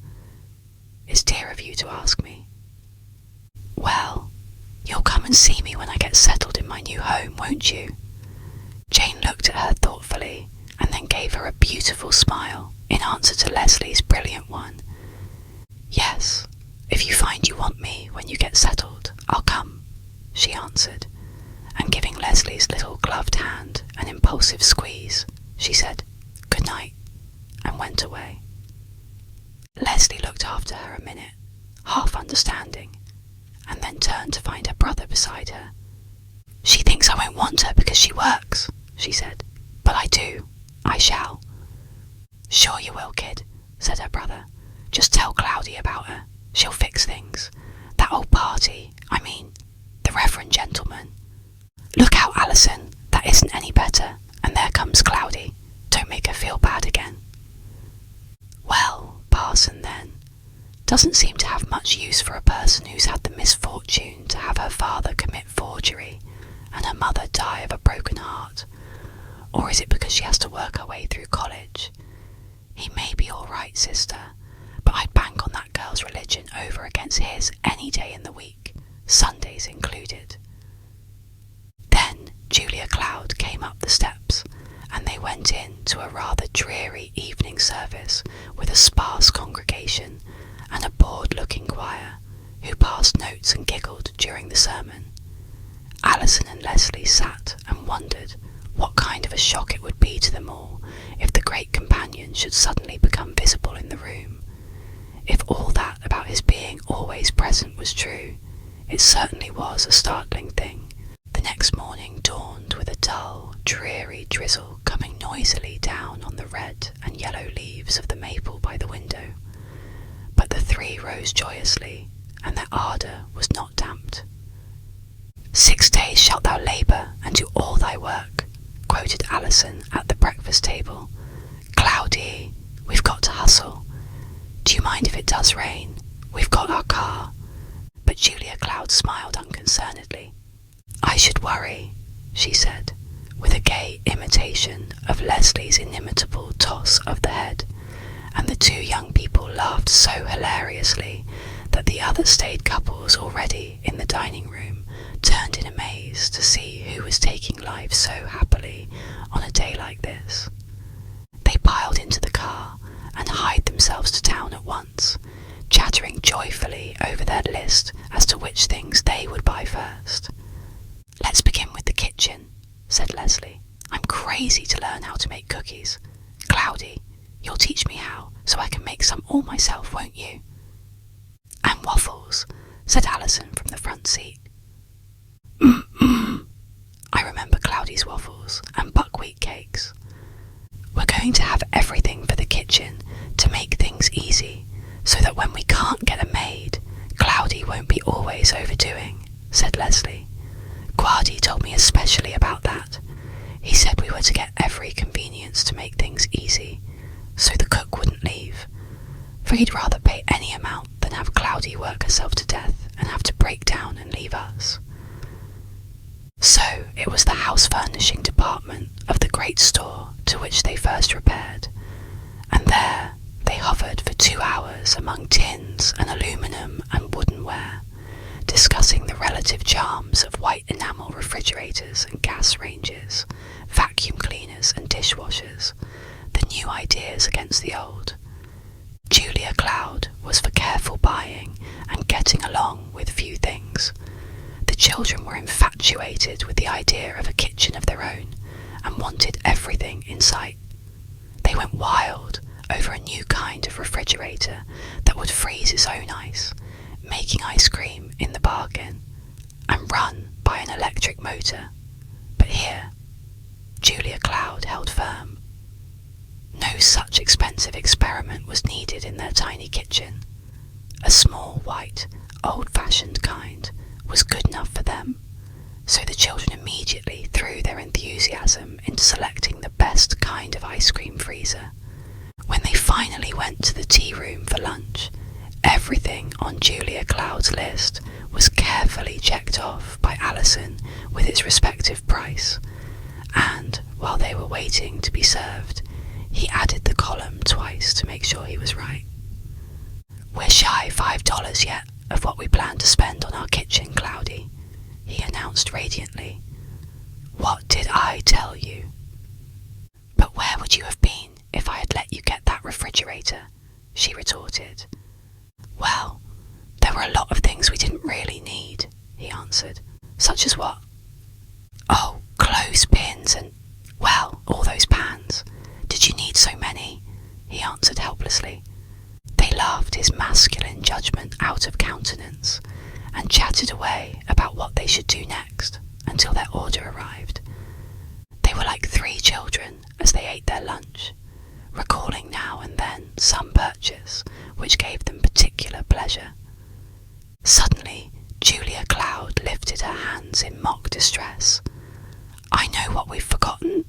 It's dear of you to ask me. Well, you'll come come and see me when I get settled in my new home, won't you?" Jane looked at her thoughtfully and then gave her a beautiful smile in answer to Leslie's brilliant one. "Yes, if you find you want me when you get settled, I'll come," she answered, and giving Leslie's little gloved hand an impulsive squeeze, she said, "Good night," and went away. Leslie looked after her a minute, half understanding, and then turned to find her brother beside her. "She thinks I won't want her because she works," she said, "but I do. I shall." "Sure you will, kid," said her brother. "Just tell Cloudy about her. She'll fix things. That old party, the reverend gentleman. Look out, Alison, that isn't any better, and there comes Cloudy. Don't make her feel bad again." Well, Parson then doesn't seem to have much use for a person who's had the misfortune to have her father commit forgery and her mother die of a broken heart. Or is it because she has to work her way through college? He may be all right, sister, but I'd bank on that girl's religion over against his any day in the week, Sundays included. Then Julia Cloud came up the steps, and they went in to a rather dreary evening service with a sparse congregation and a bored-looking choir, who passed notes and giggled during the sermon. Alison and Leslie sat and wondered what kind of a shock it would be to them all if the great companion should suddenly become visible in the room. If all that about his being always present was true, it certainly was a startling thing. The next morning dawned with a dull, dreary drizzle coming noisily down on the red and yellow leaves of the maple by the window. But the three rose joyously, and their ardour was not damped. "6 days shalt thou labour and do all thy work," quoted Alison at the breakfast table. "Cloudy, we've got to hustle. Do you mind if it does rain? We've got our car." But Julia Cloud smiled unconcernedly. "I should worry," she said, with a gay imitation of Leslie's inimitable toss of the head, and the two young people laughed so hilariously that the other staid couples already in the dining room turned in amaze to see who was taking life so happily on a day like this. They piled into the car and hied themselves to town at once, chattering joyfully over their list as to which things they would buy first. "Let's begin with the kitchen," said Leslie. "I'm crazy to learn how to make cookies. Cloudy, you'll teach me how, so I can make some all myself, won't you?" "And waffles," said Alison from the front seat. I remember Cloudy's waffles and buckwheat cakes. "We're going to have everything for the kitchen to make things easy, so that when we can't get a maid, Cloudy won't be always overdoing," said Leslie. "Guardy told me especially about that. He said we were to get every convenience to make things easy, so the cook wouldn't leave, for he'd rather pay any amount than have Cloudy work herself to death and have to break down and leave us." So it was the house furnishing department of the great store to which they first repaired, and there they hovered for 2 hours among tins and aluminum and woodenware, discussing the relative charms of white enamel refrigerators and gas ranges, vacuum cleaners and dishwashers, the new ideas against the old. Julia Cloud was for careful buying and getting along with few things. The children were infatuated with the idea of a kitchen of their own and wanted everything in sight. They went wild over a new kind of refrigerator that would freeze its own ice, making ice cream in the bargain, and run by an electric motor. But here, Julia Cloud held firm. No such expensive experiment was needed in their tiny kitchen. A small, white, old-fashioned kind was good enough for them, so the children immediately threw their enthusiasm into selecting the best kind of ice cream freezer. When they finally went to the tea room for lunch, everything on Julia Cloud's list was carefully checked off by Alison with its respective price, and while they were waiting to be served, he added the column twice to make sure he was right. "We're shy $5 yet of what we plan to spend on our kitchen, Cloudy," he announced radiantly. "What did I tell you?" "But where would you have been if I had let you get that refrigerator?" she retorted. "Well, there were a lot of things we didn't really need," he answered. "Such as what?" "Oh, clothespins and, well, all those pans. Did you need so many?" he answered helplessly. They laughed his masculine judgment out of countenance and chatted away about what they should do next until their order arrived. They were like 3 children as they ate their lunch, recalling now and then some purchase which gave them particular pleasure. Suddenly, Julia Cloud lifted her hands in mock distress. "I know what we've forgotten.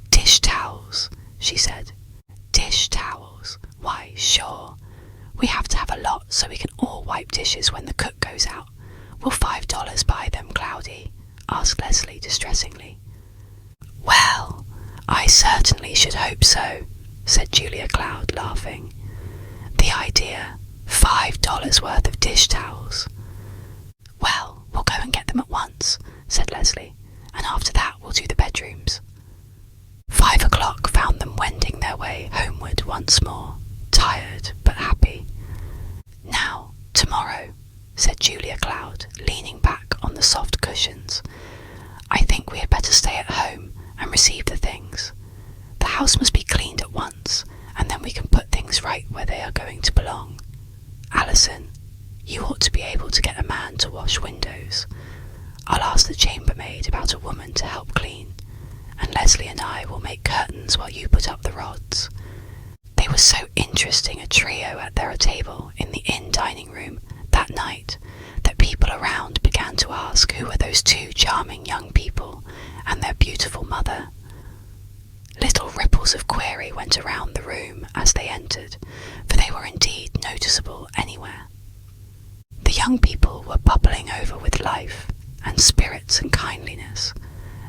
Dish towels," she said. "Dish towels. Why, sure. We have to have a lot so we can all wipe dishes when the cook goes out. Will $5 buy them, Cloudy?" asked Leslie distressingly. "Well, I certainly should hope so," said Julia Cloud, laughing. "The idea, $5 worth of dish towels." "Well, we'll go and get them at once," said Leslie, "and after that we'll do the bedrooms." 5 o'clock found them wending their way homeward once more, tired but happy. "Now, tomorrow," said Julia Cloud, leaning back on the soft cushions, "I think we had better stay at home and receive the things. The house must be cleaned at once, and then we can put things right where they are going to belong. Alison, you ought to be able to get a man to wash windows. I'll ask the chambermaid about a woman to help clean, and Leslie and I will make curtains while you put up the rods." They were so interesting a trio at their table in the inn dining room that night that people around began to ask who were those 2 charming young people and their beautiful mother. Little ripples of query went around the room as they entered, for they were indeed noticeable anywhere. The young people were bubbling over with life and spirits and kindliness,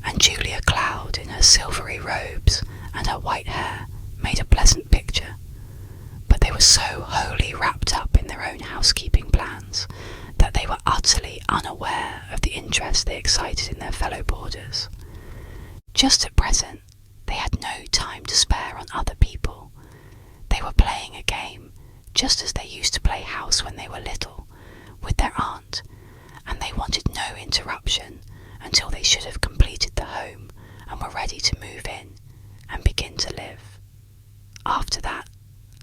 and Julia Cloud in her silvery robes and her white hair made a pleasant picture, but they were so wholly wrapped up in their own housekeeping plans that they were utterly unaware of the interest they excited in their fellow boarders. Just at present, they had no time to spare on other people. They were playing a game, just as they used to play house when they were little, with their aunt, and they wanted no interruption until they should have completed the home and were ready to move in and begin to live. After that,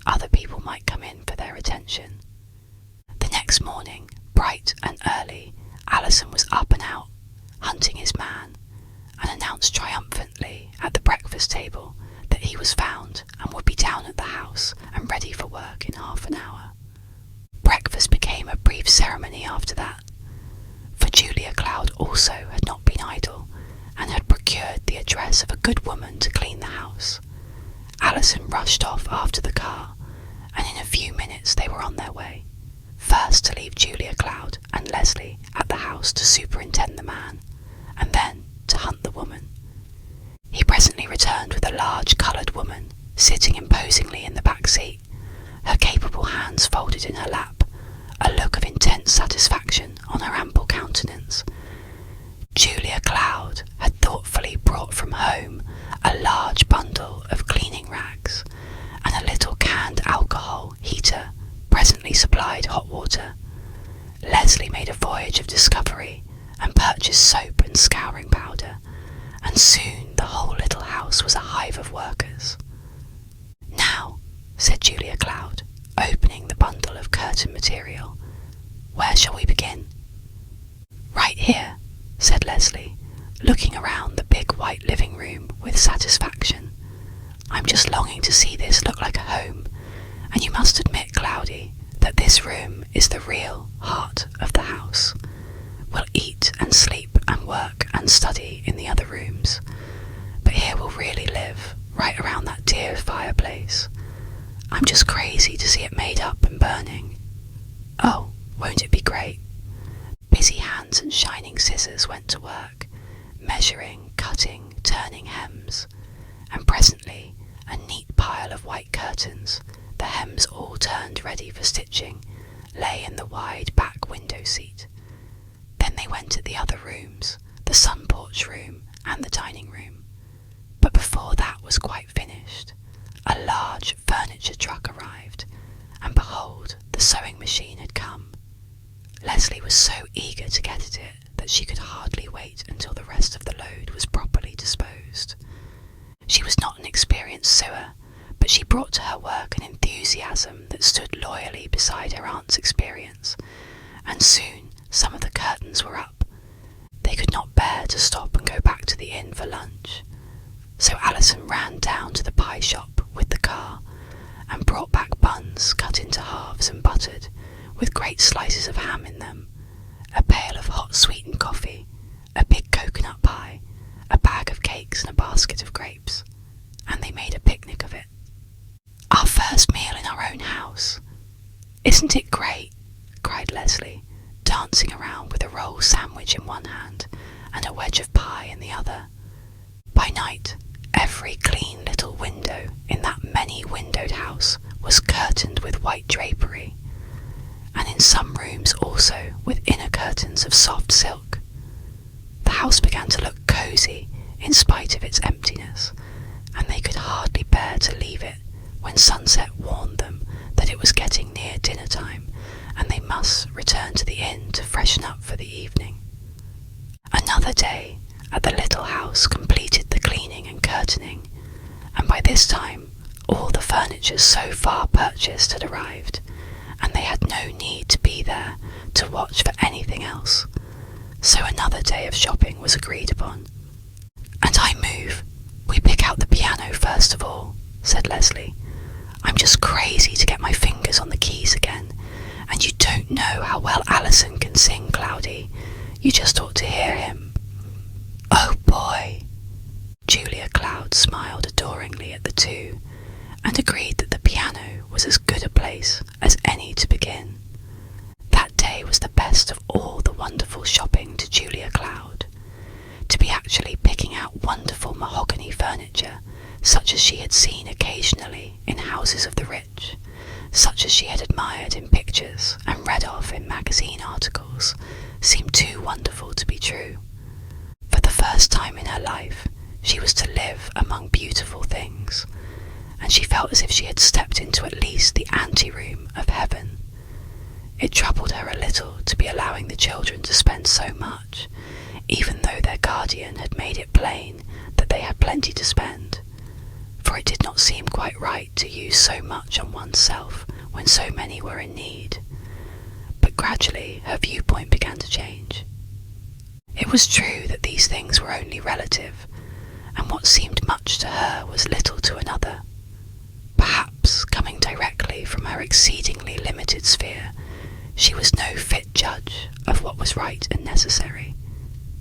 other people might come in for their attention. The next morning, bright and early, Alison was up and out, hunting his man, and announced triumphantly at the breakfast table that he was found and would be down at the house and ready for work in half an hour. Breakfast became a brief ceremony after that, for Julia Cloud also had not been idle, and had procured the address of a good woman to clean the house. Alison rushed off after the car, and in a few minutes they were on their way, first to leave Julia Cloud and Leslie at the house to superintend the man, and then to hunt the woman. He presently returned with a large coloured woman sitting imposingly in the back seat, her capable hands folded in her lap, a look of intense satisfaction on her ample countenance. Julia Cloud had thoughtfully brought from home a large bundle of cleaning rags, and a little canned alcohol heater presently supplied hot water. Leslie made a voyage of discovery and purchased soap and scouring powder, and soon the whole little house was a hive of workers. "Now," said Julia Cloud, opening the bundle of curtain material, "where shall we begin?" "Right here," said Leslie, looking around the big white living room with satisfaction. "I'm just longing to see this look like a home, and you must admit, Cloudy, that this room is the real heart of the house. We'll eat and sleep and work and study in the other rooms, but here we'll really live, right around that dear fireplace. I'm just crazy to see it made up and burning. Oh, won't it be great?" Busy hands and shining scissors went to work, measuring, cutting, turning hems, and presently a neat pile of white curtains, the hems all turned ready for stitching, lay in the wide back window seat. Then they went to the other rooms, the sun porch room and the dining room. But before that was quite finished, a large furniture truck arrived, and behold, the sewing machine had come. Leslie was so eager to get at it that she could hardly wait until the rest of the load was properly disposed. She was not an experienced sewer, but she brought to her work an enthusiasm that stood loyally beside her aunt's experience, and soon some of the curtains were up. They could not bear to stop and go back to the inn for lunch, so Alison ran down to the pie shop with the car and brought back buns cut into halves and buttered, with great slices of ham in them, a pail of hot sweetened coffee, a big coconut pie, a bag of cakes and a basket of grapes, and they made a picnic of it. Our first meal in our own house. Isn't it great? Cried Leslie, dancing around with a roll sandwich in one hand and a wedge of pie in the other. By night, every clean little window in that many-windowed house was curtained with white drapery, and in some rooms also with inner curtains of soft silk. The house began to look cosy in spite of its emptiness, and they could hardly bear to leave it when sunset warned them that it was getting near dinner time and they must return to the inn to freshen up for the evening. Another day at the little house completed the cleaning and curtaining, and by this time all the furniture so far purchased had arrived, and they had no need to be there to watch for anything else. So another day of shopping was agreed upon. "And I move. We pick out the piano first of all," said Leslie. "I'm just crazy to get my fingers on the keys again, and you don't know how well Alison can sing, Cloudy. You just ought to hear him." "Oh boy!" Julia Cloud smiled adoringly at the two, and agreed that the piano was as good a place as any to begin. That day was the best of all the wonderful shopping to Julia Cloud. To be actually picking out wonderful mahogany furniture, such as she had seen occasionally in houses of the rich, such as she had admired in pictures and read of in magazine articles, seemed too wonderful to be true. For the first time in her life, she was to live among beautiful things, and she felt as if she had stepped into at least the anteroom of heaven. It troubled her a little to be allowing the children to spend so much, even though their guardian had made it plain that they had plenty to spend, for it did not seem quite right to use so much on oneself when so many were in need. But gradually her viewpoint began to change. It was true that these things were only relative, and what seemed much to her was little to another. Perhaps, coming directly from her exceedingly limited sphere, she was no fit judge of what was right and necessary.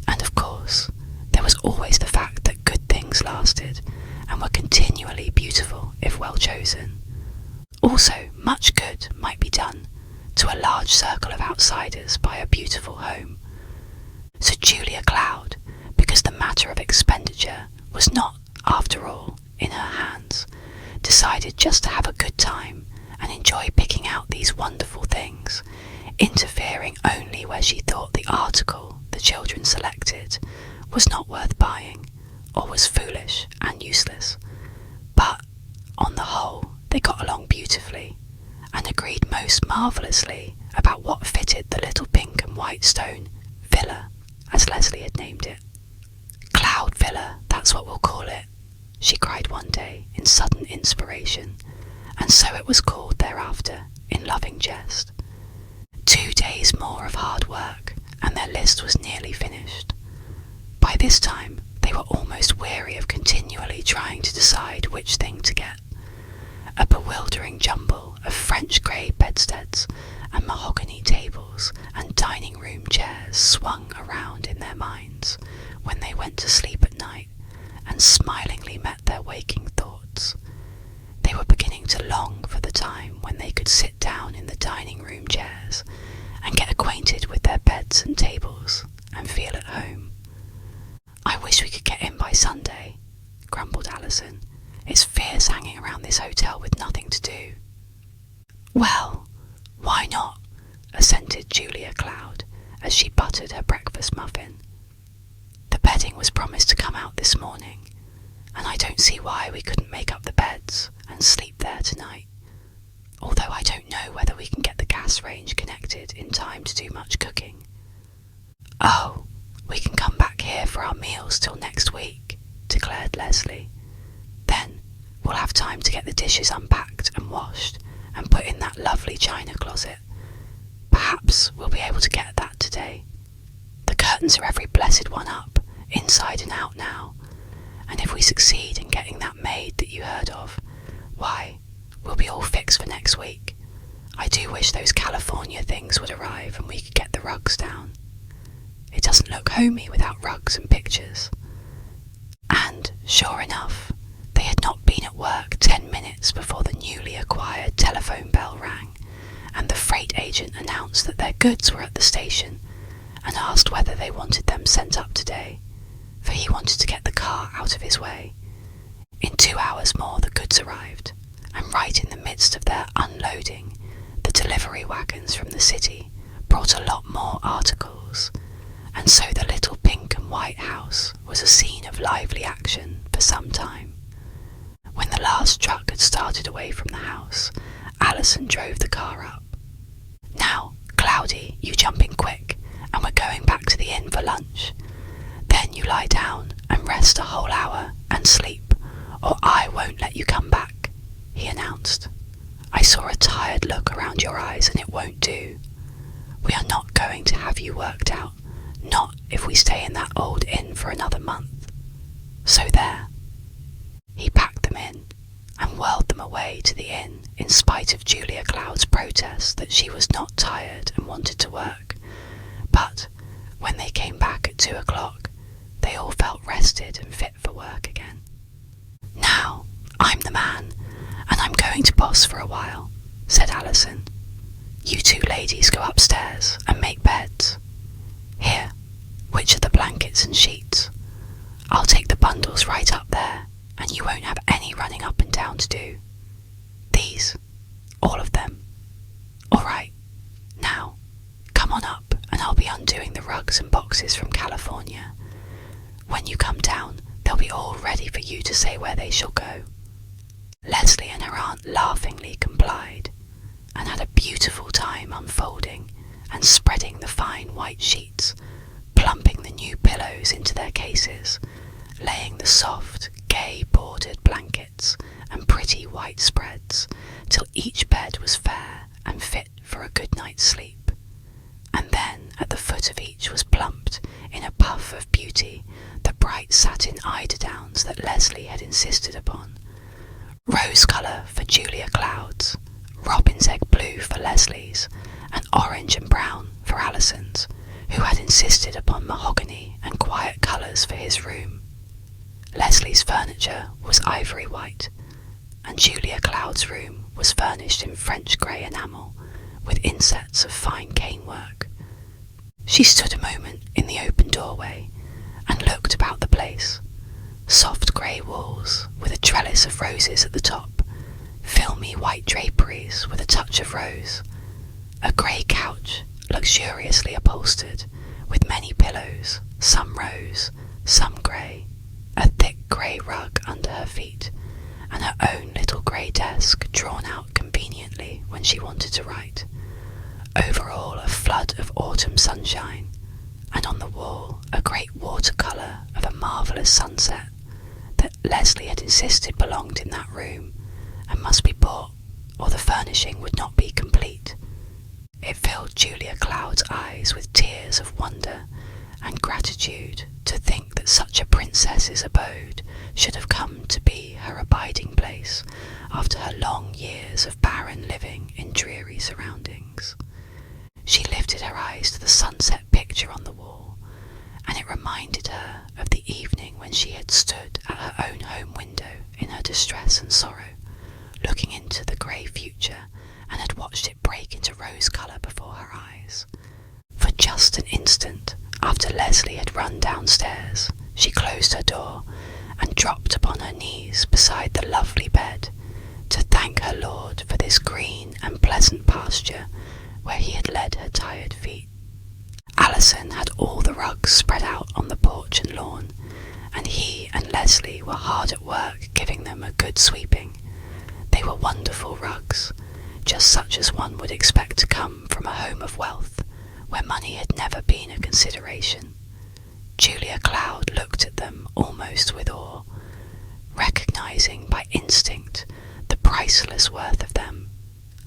And of course, there was always the fact that good things lasted and were continually beautiful if well chosen. Also, much good might be done to a large circle of outsiders by a beautiful home. So Julia Cloud, because the matter of expenditure was not, after all, in her hands, decided just to have a good time and enjoy picking out these wonderful things, interfering only where she thought the article the children selected was not worth buying, or was foolish and useless. But, on the whole, they got along beautifully, and agreed most marvellously about what fitted the little pink and white stone villa, as Leslie had named it. "Cloud Villa, that's what we'll call it," she cried one day in sudden inspiration, and so it was called thereafter, in loving jest. 2 days more of hard work, and their list was nearly finished. By this time, they were almost weary of continually trying to decide which thing to get. A bewildering jumble of French grey bedsteads and mahogany tables and dining room chairs swung around in their minds when they went to sleep at night and smilingly met their waking thoughts. They were beginning to long for the time when they could sit down in the dining room chairs and get acquainted with their beds and tables and feel at home. "I wish we could get in by Sunday," grumbled Alison. "It's fierce hanging around this hotel with nothing to do." "Well, why not?" assented Julia Cloud, as she buttered her breakfast muffin. "The bedding was promised to come out this morning, and I don't see why we couldn't make up the beds and sleep there tonight. Although I don't know whether we can get the gas range connected in time to do much cooking." "Oh, we can come back here for our meals till next week," declared Leslie. "Then we'll have time to get the dishes unpacked and washed and put in that lovely china closet. Perhaps we'll be able to get that today. The curtains are every blessed one up, inside and out now, and if we succeed in getting that maid that you heard of, why, we'll be all fixed for next week. I do wish those California things would arrive and we could get the rugs down. It doesn't look homey without rugs and pictures." And, sure enough, they had not been at work 10 minutes before the newly acquired telephone bell rang, and the freight agent announced that their goods were at the station and asked whether they wanted them sent up today, for he wanted to get the car out of his way. In 2 hours more the goods arrived, and right in the midst of their unloading, the delivery wagons from the city brought a lot more articles, and so the little pink and white house was a scene of lively action for some time. When the last truck had started away from the house, Alison drove the car up. "Now, Cloudy, you jump in quick, and we're going back to the inn for lunch. Then you lie down and rest a whole hour and sleep, or I won't let you come back," he announced. "I saw a tired look around your eyes and it won't do. We are not going to have you worked out, not if we stay in that old inn for another month. So there." He packed them in and whirled them away to the inn in spite of Julia Cloud's protest that she was not tired and wanted to work. But when they came back at 2 o'clock, they all felt rested and fit for work again. "Now, I'm the man, and I'm going to boss for a while," said Alison. "You two ladies go upstairs and make beds. Here, which are the blankets and sheets? I'll take the bundles right up there, and you won't have any running up and down to do. These, all of them. All right, now, come on up and I'll be undoing the rugs and boxes from California. When you come down, they'll be all ready for you to say where they shall go." Leslie and her aunt laughingly complied, and had a beautiful time unfolding and spreading the fine white sheets, plumping the new pillows into their cases, laying the soft, gay bordered blankets and pretty white spreads, till each bed was fair and fit for a good night's sleep. And then at the foot of each was plumped, in a puff of beauty, the bright satin eiderdowns that Leslie had insisted upon. Rose colour for Julia Cloud's, robin's egg blue for Leslie's, and orange and brown for Alison's, who had insisted upon mahogany and quiet colours for his room. Leslie's furniture was ivory white, and Julia Cloud's room was furnished in French grey enamel, with insets of fine canework. She stood a moment in the open doorway and looked about the place. Soft grey walls with a trellis of roses at the top, filmy white draperies with a touch of rose, a grey couch luxuriously upholstered with many pillows, some rose, some grey, a thick grey rug under her feet, and her own little grey desk drawn out conveniently when she wanted to write. Over all a flood of autumn sunshine, and on the wall a great watercolour of a marvellous sunset that Leslie had insisted belonged in that room and must be bought, or the furnishing would not be complete. It filled Julia Cloud's eyes with tears of wonder and gratitude to think that such a princess's abode should have come to be her abiding place after her long years of barren living in dreary surroundings. She lifted her eyes to the sunset picture on the wall, and it reminded her of the evening when she had stood at her own home window in her distress and sorrow, looking into the grey future, and had watched it break into rose colour before her eyes. For just an instant, after Leslie had run downstairs, she closed her door and dropped upon her knees beside the lovely bed to thank her Lord for this green and pleasant pasture where he had led her tired feet. Alison had all the rugs spread out on the porch and lawn, and he and Leslie were hard at work giving them a good sweeping. They were wonderful rugs, just such as one would expect to come from a home of wealth, where money had never been a consideration. Julia Cloud looked at them almost with awe, recognising by instinct the priceless worth of them,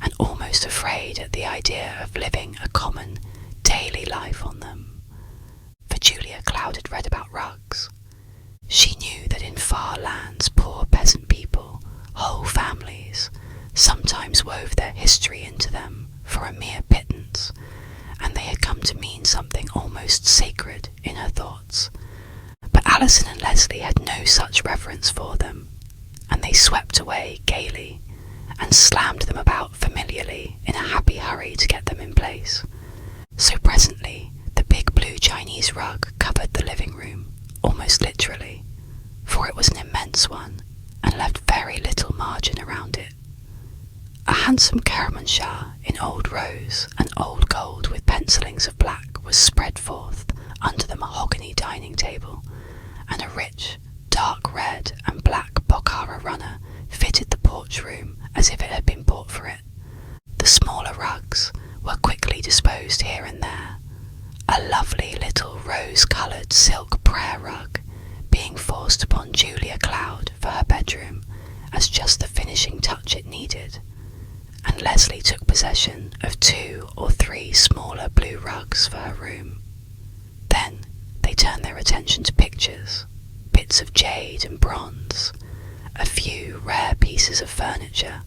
and almost afraid at the idea of living a common, daily life on them. For Julia Cloud had read about rugs. She knew that in far lands poor peasant people, whole families, sometimes wove their history into them for a mere pittance, and they had come to mean something almost sacred in her thoughts. But Alison and Leslie had no such reverence for them, and they swept away gaily and slammed them about familiarly in a happy hurry to get them in place. So presently the big blue Chinese rug covered the living room, almost literally, for it was an immense one and left very little margin around it. A handsome Kermanshah in old rose and old gold with pencillings of black was spread forth under the mahogany dining table, and a rich, dark red and black Bokhara runner fitted the porch room as if it had been bought for it. The smaller rugs were quickly disposed here and there, a lovely little rose-coloured silk prayer rug being forced upon Julia Cloud for her bedroom as just the finishing touch it needed, and Leslie took possession of 2 or 3 smaller blue rugs for her room. Then they turned their attention to pictures, bits of jade and bronze, a few rare pieces of furniture,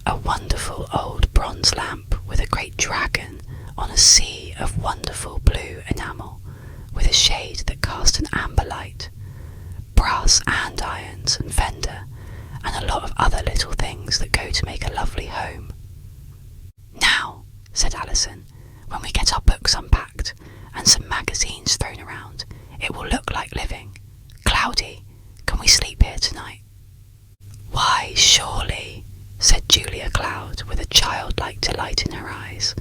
a wonderful old bronze lamp with a great dragon on a sea of wonderful blue enamel, with a shade that cast an amber light, brass andirons and fender, and a lot of other little things that go to make a lovely home. "Now," said Alison, "when we get our books unpacked and some magazines thrown around, it will look like living. Cloudy, can we sleep here tonight?" "Why, surely," said Julia Cloud with a childlike delight in her eyes.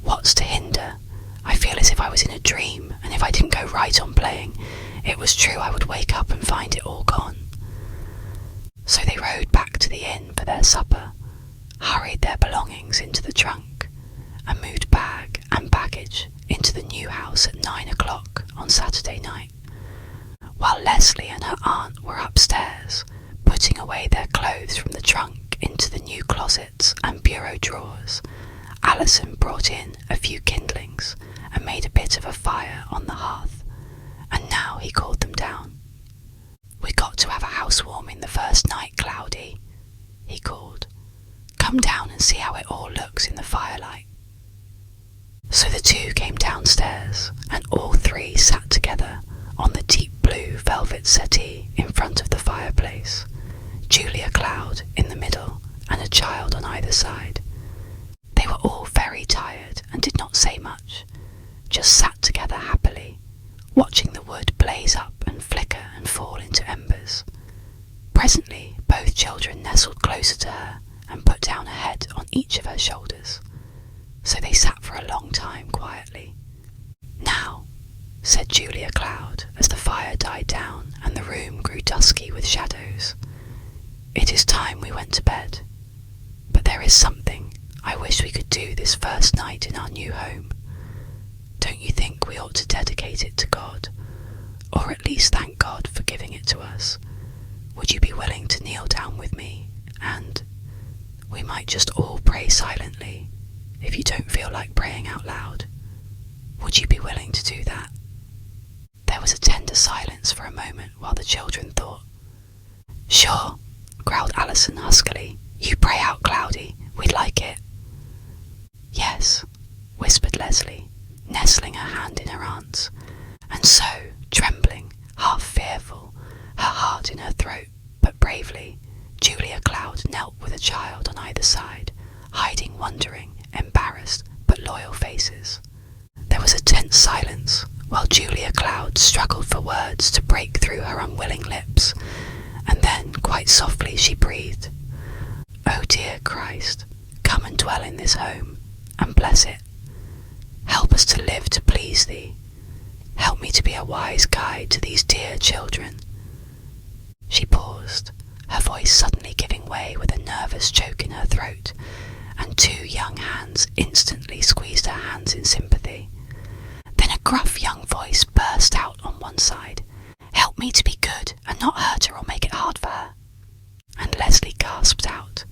"What's to hinder? I feel as if I was in a dream, and if I didn't go right on playing, it was true I would wake up and find it all gone." So they rode back to the inn for their supper, hurried their belongings into the trunk, and moved bag and baggage into the new house at 9 o'clock on Saturday night, while Leslie and her aunt were upstairs, putting away their clothes from the trunk into the new closets and bureau drawers. Alison brought in a few kindlings and made a bit of a fire on the hearth, and now he called them down. "We got to have a housewarming the first night, Cloudy," he called. "Come down and see how it all looks in the firelight." So the two came downstairs, and all 3 sat together on the deep blue velvet settee in front of the fireplace, Julia Cloud in the middle and a child on either side. They were all very tired and did not say much, just sat together happily, watching the wood blaze up and flicker and fall into embers. Presently both children nestled closer to her and put down a head on each of her shoulders, so they sat for a long time quietly. "Now," said Julia Cloud as the fire died down and the room grew dusky with shadows, "it is time we went to bed. But there is something I wish we could do this first night in our new home. Don't you think we ought to dedicate it to God, or at least thank God for giving it to us? Would you be willing to kneel down with me, and we might just all pray silently, if you don't feel like praying out loud? Would you be willing to do that?" There was a tender silence for a moment while the children thought. "Sure," growled Alison huskily. "You pray out, Cloudy. We'd like it." "Yes," whispered Leslie, nestling her hand in her aunt's, and so, trembling, half fearful, her heart in her throat, but bravely, Julia Cloud knelt with a child on either side, hiding wondering, embarrassed, but loyal faces. There was a tense silence, while Julia Cloud struggled for words to break through her unwilling lips, and then, quite softly, she breathed, "Oh dear Christ, come and dwell in this home, and bless it. Help help us to live to please thee. Help me to be a wise guide to these dear children." She paused, her voice suddenly giving way with a nervous choke in her throat, and two young hands instantly squeezed her hands in sympathy. Then a gruff young voice burst out on one side, "Help me to be good and not hurt her or make it hard for her." And Leslie gasped out,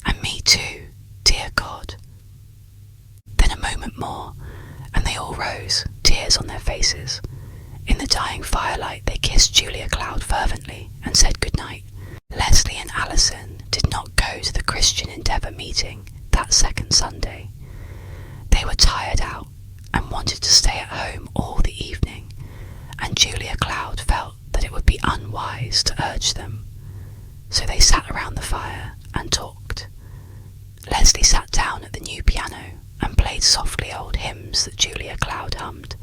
"And me too, dear God." Then a moment more, and they all rose, tears on their faces. In the dying firelight they kissed Julia Cloud fervently and said good night. Leslie and Alison did not go to the Christian Endeavour meeting that second Sunday. They were tired out and wanted to stay at home all the evening, and Julia Cloud felt that it would be unwise to urge them. So they sat around the fire and talked. Leslie sat down at the new piano and played softly old hymns that Julia Cloud hummed,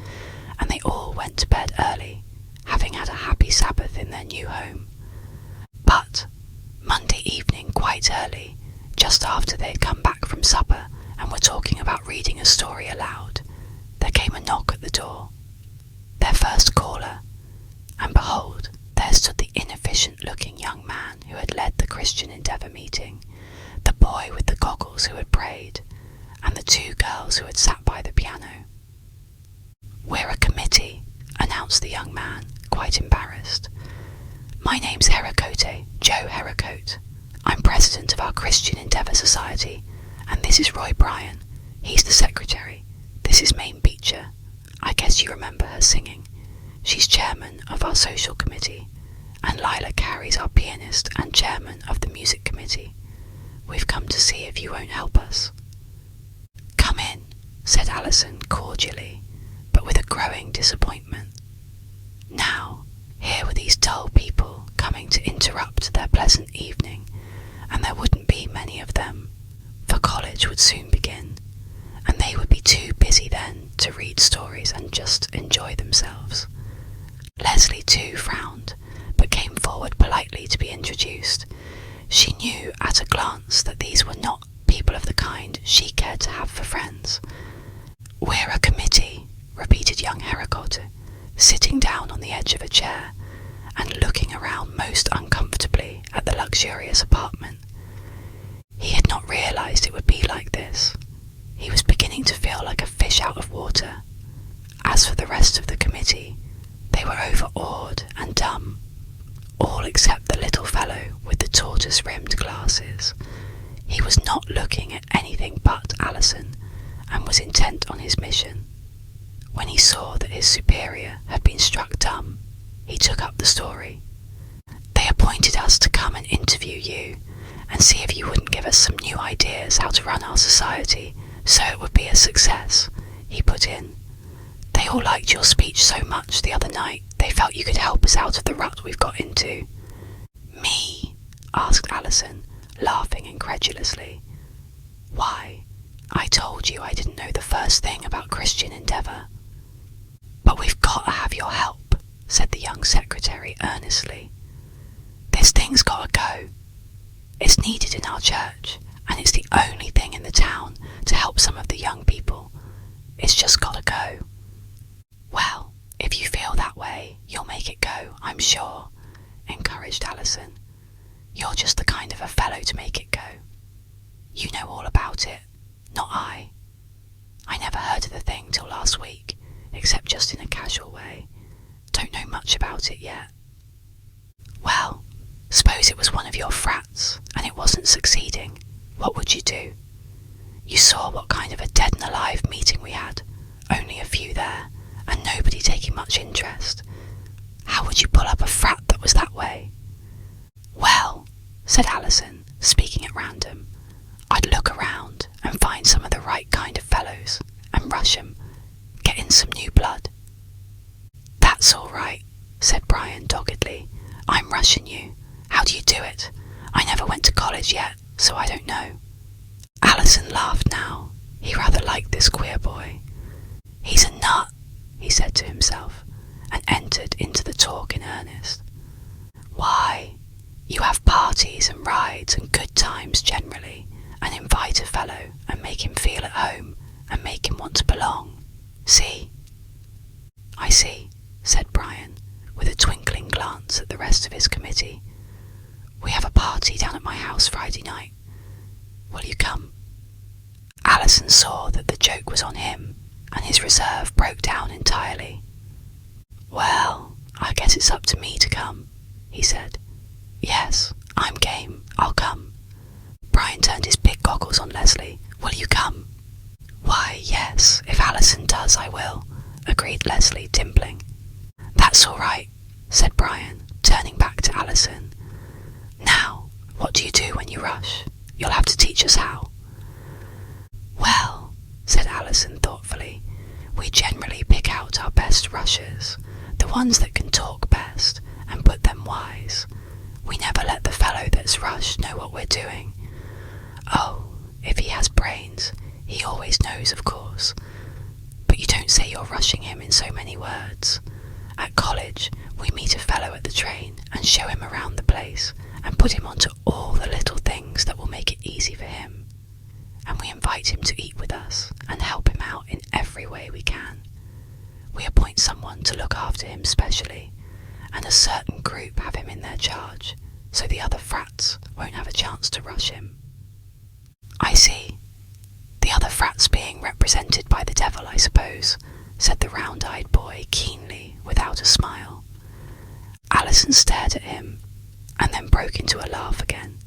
and they all went to bed early, having had a happy Sabbath in their new home. But Monday evening, quite early, just after they had come back from supper and were talking about reading a story aloud, there came a knock at the door. Their first caller, and behold, there stood the inefficient-looking young man who had led the Christian Endeavour meeting, the boy with the goggles who had prayed, and the two girls who had sat by the piano. "We're a committee," announced the young man, quite embarrassed. "My name's Hericote, Joe Hericote. I'm president of our Christian Endeavour Society, and this is Roy Bryan. He's the secretary. This is Mame Beecher. I guess you remember her singing. She's chairman of our social committee, and Lila Carey's our pianist and chairman of the music committee. We've come to see if you won't help us." "Come in," said Alison cordially, but with a growing disappointment. Now, here were these dull people coming to interrupt their pleasant evening, and there wouldn't be many of them, for college would soon begin, and they would be too busy then to read stories and just enjoy themselves. Leslie too frowned, but came forward politely to be introduced. She knew at a glance that these were not people of the kind she cared to have for friends. "We're a committee," repeated young Hericote, sitting down on the edge of a chair and looking around most uncomfortably at the luxurious apartment. He had not realised it would be like this. He was beginning to feel like a fish out of water. As for the rest of the committee, they were overawed and dumb, all except the little fellow with the tortoise-rimmed glasses. He was not looking at anything but Alison, and was intent on his mission. When he saw that his superior had been struck dumb, he took up the story. "They appointed us to come and interview you, and see if you wouldn't give us some new ideas how to run our society, so it would be a success," he put in. "They all liked your speech so much the other night, they felt you could help us out of the rut we've got into." "Me?" asked Alison, laughing incredulously. "Why, I told you I didn't know the first thing about Christian Endeavour." "But we've got to have your help," said the young secretary earnestly. "This thing's got to go. It's needed in our church, and it's the only thing in the town to help some of the young people. It's just got to go." "Well, if you feel that way, you'll make it go, I'm sure," encouraged Alison. "You're just the kind of a fellow to make it go. You know all about it, not I. I never heard of the thing till last week, except just in a casual way. Don't know much about it yet." "Well, suppose it was one of your frats, and it wasn't succeeding. What would you do? You saw what kind of a dead and alive meeting we had, only a few there, and nobody taking much interest. How would you pull up a frat that was that way?" "Well," said Alison, speaking at random, "I'd look around and find some of the right kind of fellows, and rush 'em, get in some new blood." "That's all right," said Brian doggedly. "I'm rushing you. How do you do it? I never went to college yet, so I don't know." Alison laughed now. He rather liked this queer boy. "He's a nut," he said to himself, and entered into the talk in earnest. "Why, you have parties and rides and good times generally, and invite a fellow and make him feel at home, and make him want to belong. See?" "I see," said Brian, with a twinkling glance at the rest of his committee. "We have a party down at my house Friday night. Will you come?" Alison saw that the joke was on him, and his reserve broke down entirely. "Well, I guess it's up to me to come," he said. "Yes, I'm game. I'll come." Brian turned his big goggles on Leslie. "Will you come?" "Why, yes, if Alison does, I will," agreed Leslie, dimpling. "That's all right," said Brian, turning back to Alison. "Now, what do you do when you rush? You'll have to teach us how." "Well," said Alison thoughtfully, "we generally pick out our best rushers, the ones that can talk best, and put them wise. We never let the fellow that's rushed know what we're doing. Oh, if he has brains, he always knows, of course. But you don't say you're rushing him in so many words. At college, we meet a fellow at the train and show him around the place and put him onto all the little things that will make it easy for him. And we invite him to eat with us and help him out in every way we can. We appoint someone to look after him specially, and a certain group have him in their charge, so the other frats won't have a chance to rush him." "I see. The other frats being represented by the devil, I suppose," said the round-eyed boy keenly, without a smile. Alison stared at him, and then broke into a laugh again.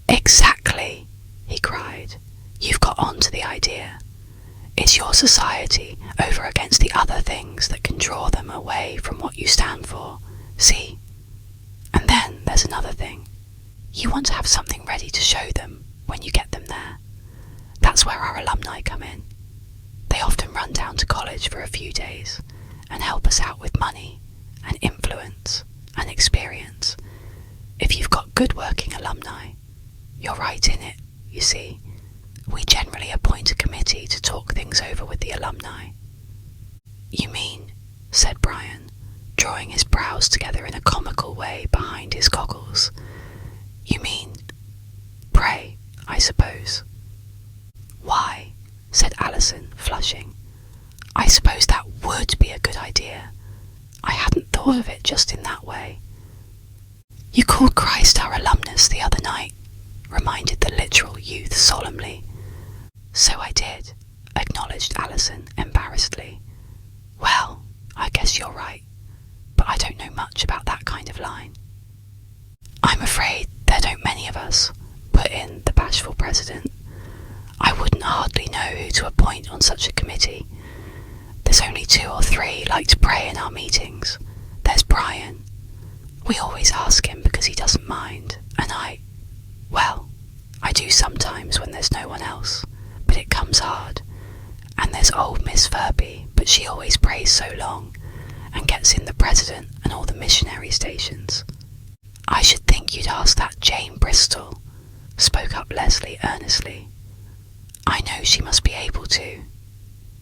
"Exactly," he cried. "You've got on to the idea. It's your society over against the other things that can draw them away from what you stand for. See? And then there's another thing. You want to have something ready to show them when you get them there. That's where our alumni come in. They often run down to college for a few days and help us out with money and influence and experience. If you've got good working alumni, you're right in it, you see. We generally appoint a committee to talk things over with the alumni." "You mean," said Brian, drawing his brows together in a comical way behind his goggles, "you mean pray, I suppose?" "Why," said Alison, flushing, "I suppose that would be a good idea. I hadn't thought of it just in that way." "You called Christ our alumnus the other night," reminded the literal youth solemnly. "So I did," acknowledged Alison embarrassedly. "Well, I guess you're right, but I don't know much about that kind of line." "I'm afraid there don't many of us," put in the bashful president. "I wouldn't hardly know who to appoint on such a committee. There's only 2 or 3 like to pray in our meetings. There's Brian. We always ask him because he doesn't mind, and I do sometimes when there's no one else, but it comes hard. And there's old Miss Furby, but she always prays so long, and gets in the president and all the missionary stations." "I should think you'd ask that Jane Bristol," spoke up Leslie earnestly. "I know she must be able to.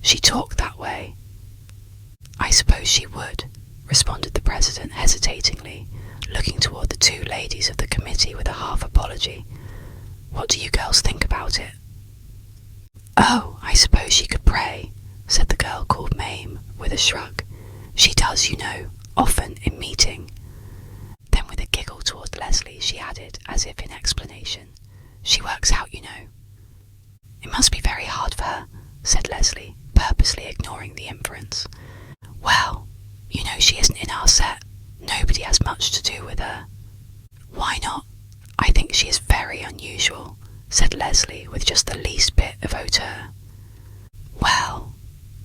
She talked that way." "I suppose she would," responded the president hesitatingly, looking toward the 2 ladies of the committee with a half apology. "What do you girls think about it?" "Oh, I suppose she could pray," said the girl called Mame, with a shrug. "She does, you know, often in meeting." Then with a giggle toward Leslie, she added, as if in explanation, "She works out, you know." "It must be very hard for her," said Leslie, purposely ignoring the inference. "Well, you know she isn't in our set. Nobody has much to do with her." "Why not? I think she is very unusual," said Leslie with just the least bit of hauteur. "Well,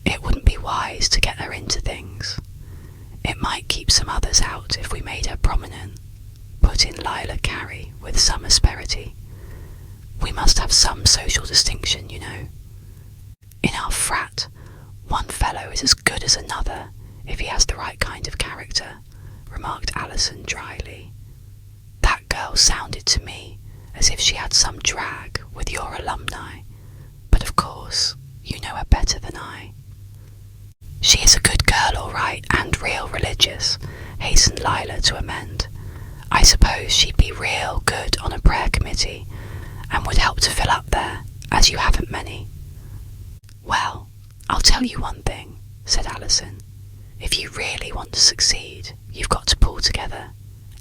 it wouldn't be wise to get her into things. It might keep some others out if we made her prominent," put in Lila Carey with some asperity. "We must have some social distinction, you know. In our frat, one fellow is as good as another if he has the right kind of character," remarked Alison dryly. "That girl sounded to me as if she had some drag with your alumni, but of course you know her better than I." "She is a good girl all right, and real religious," hastened Lila to amend. "I suppose she'd be real good on a prayer committee, and would help to fill up there, as you haven't many." "Well, "I'll tell you one thing," said Alison. "If you really want to succeed, you've got to pull together,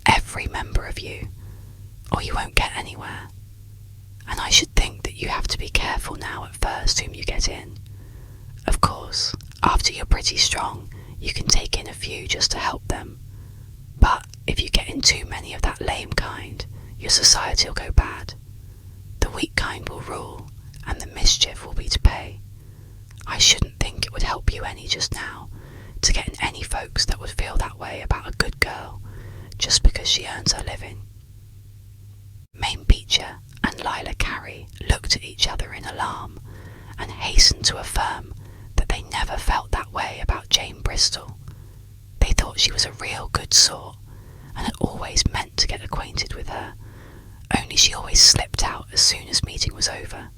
every member of you, or you won't get anywhere. And I should think that you have to be careful now at first whom you get in. Of course, after you're pretty strong, you can take in a few just to help them. But if you get in too many of that lame kind, your society will go bad. The weak kind will rule, and the mischief will be to pay. I shouldn't think it would help you any just now to get in any folks that would feel that way about a good girl just because she earns her living." Mame Beecher and Lila Carey looked at each other in alarm and hastened to affirm that they never felt that way about Jane Bristol. They thought she was a real good sort and had always meant to get acquainted with her, only she always slipped out as soon as meeting was over.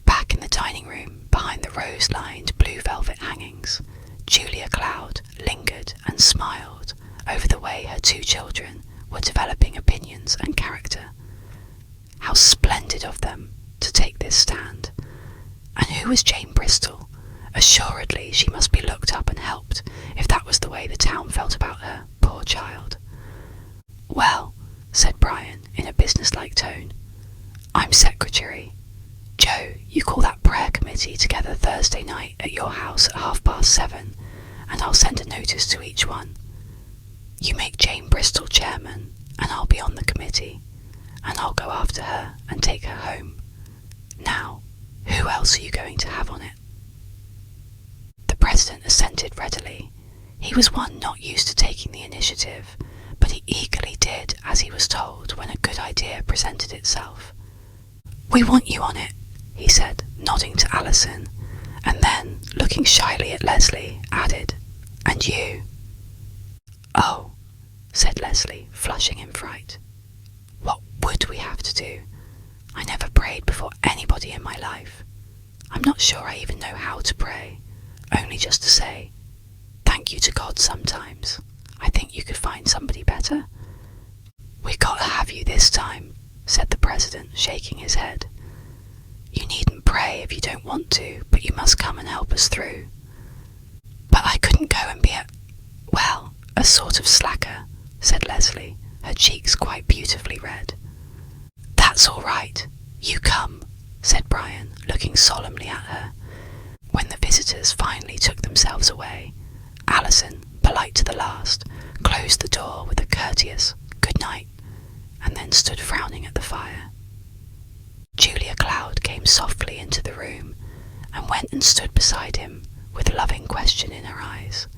Back in the dining room, behind the rose-lined blue velvet hangings, Julia Cloud lingered and smiled over the way her two children were developing opinions and character. How splendid of them to take this stand. And who was Jane Bristol? Assuredly she must be looked up and helped, if that was the way the town felt about her, poor child. "Well," said Brian in a businesslike tone, "I'm secretary. Joe, you call that prayer committee together Thursday night at your house at 7:30, and I'll send a notice to each one. You make Jane Bristol chairman, and I'll be on the committee, and I'll go after her and take her home. Now, who else are you going to have on it?" The president assented readily. He was one not used to taking the initiative, but he eagerly did as he was told when a good idea presented itself. "We want you on it," he said, nodding to Alison, and then, looking shyly at Leslie, added, "And you?" "Oh," said Leslie, flushing in fright. "What would we have to do? I never prayed before anybody in my life. I'm not sure I even know how to pray, only just to say, 'Thank you to God' sometimes. I think you could find somebody better." "We got to have you this time," said the president, shaking his head. "You needn't pray if you don't want to, but you must come and help us through." "But I couldn't go and be a sort of slacker," said Leslie, her cheeks quite beautifully red. "That's all right. You come," said Brian, looking solemnly at her. When the visitors finally took themselves away, Alison, polite to the last, closed the door with a courteous "good night," and then stood frowning at the fire. Julia Cloud came softly into the room and went and stood beside him with loving question in her eyes.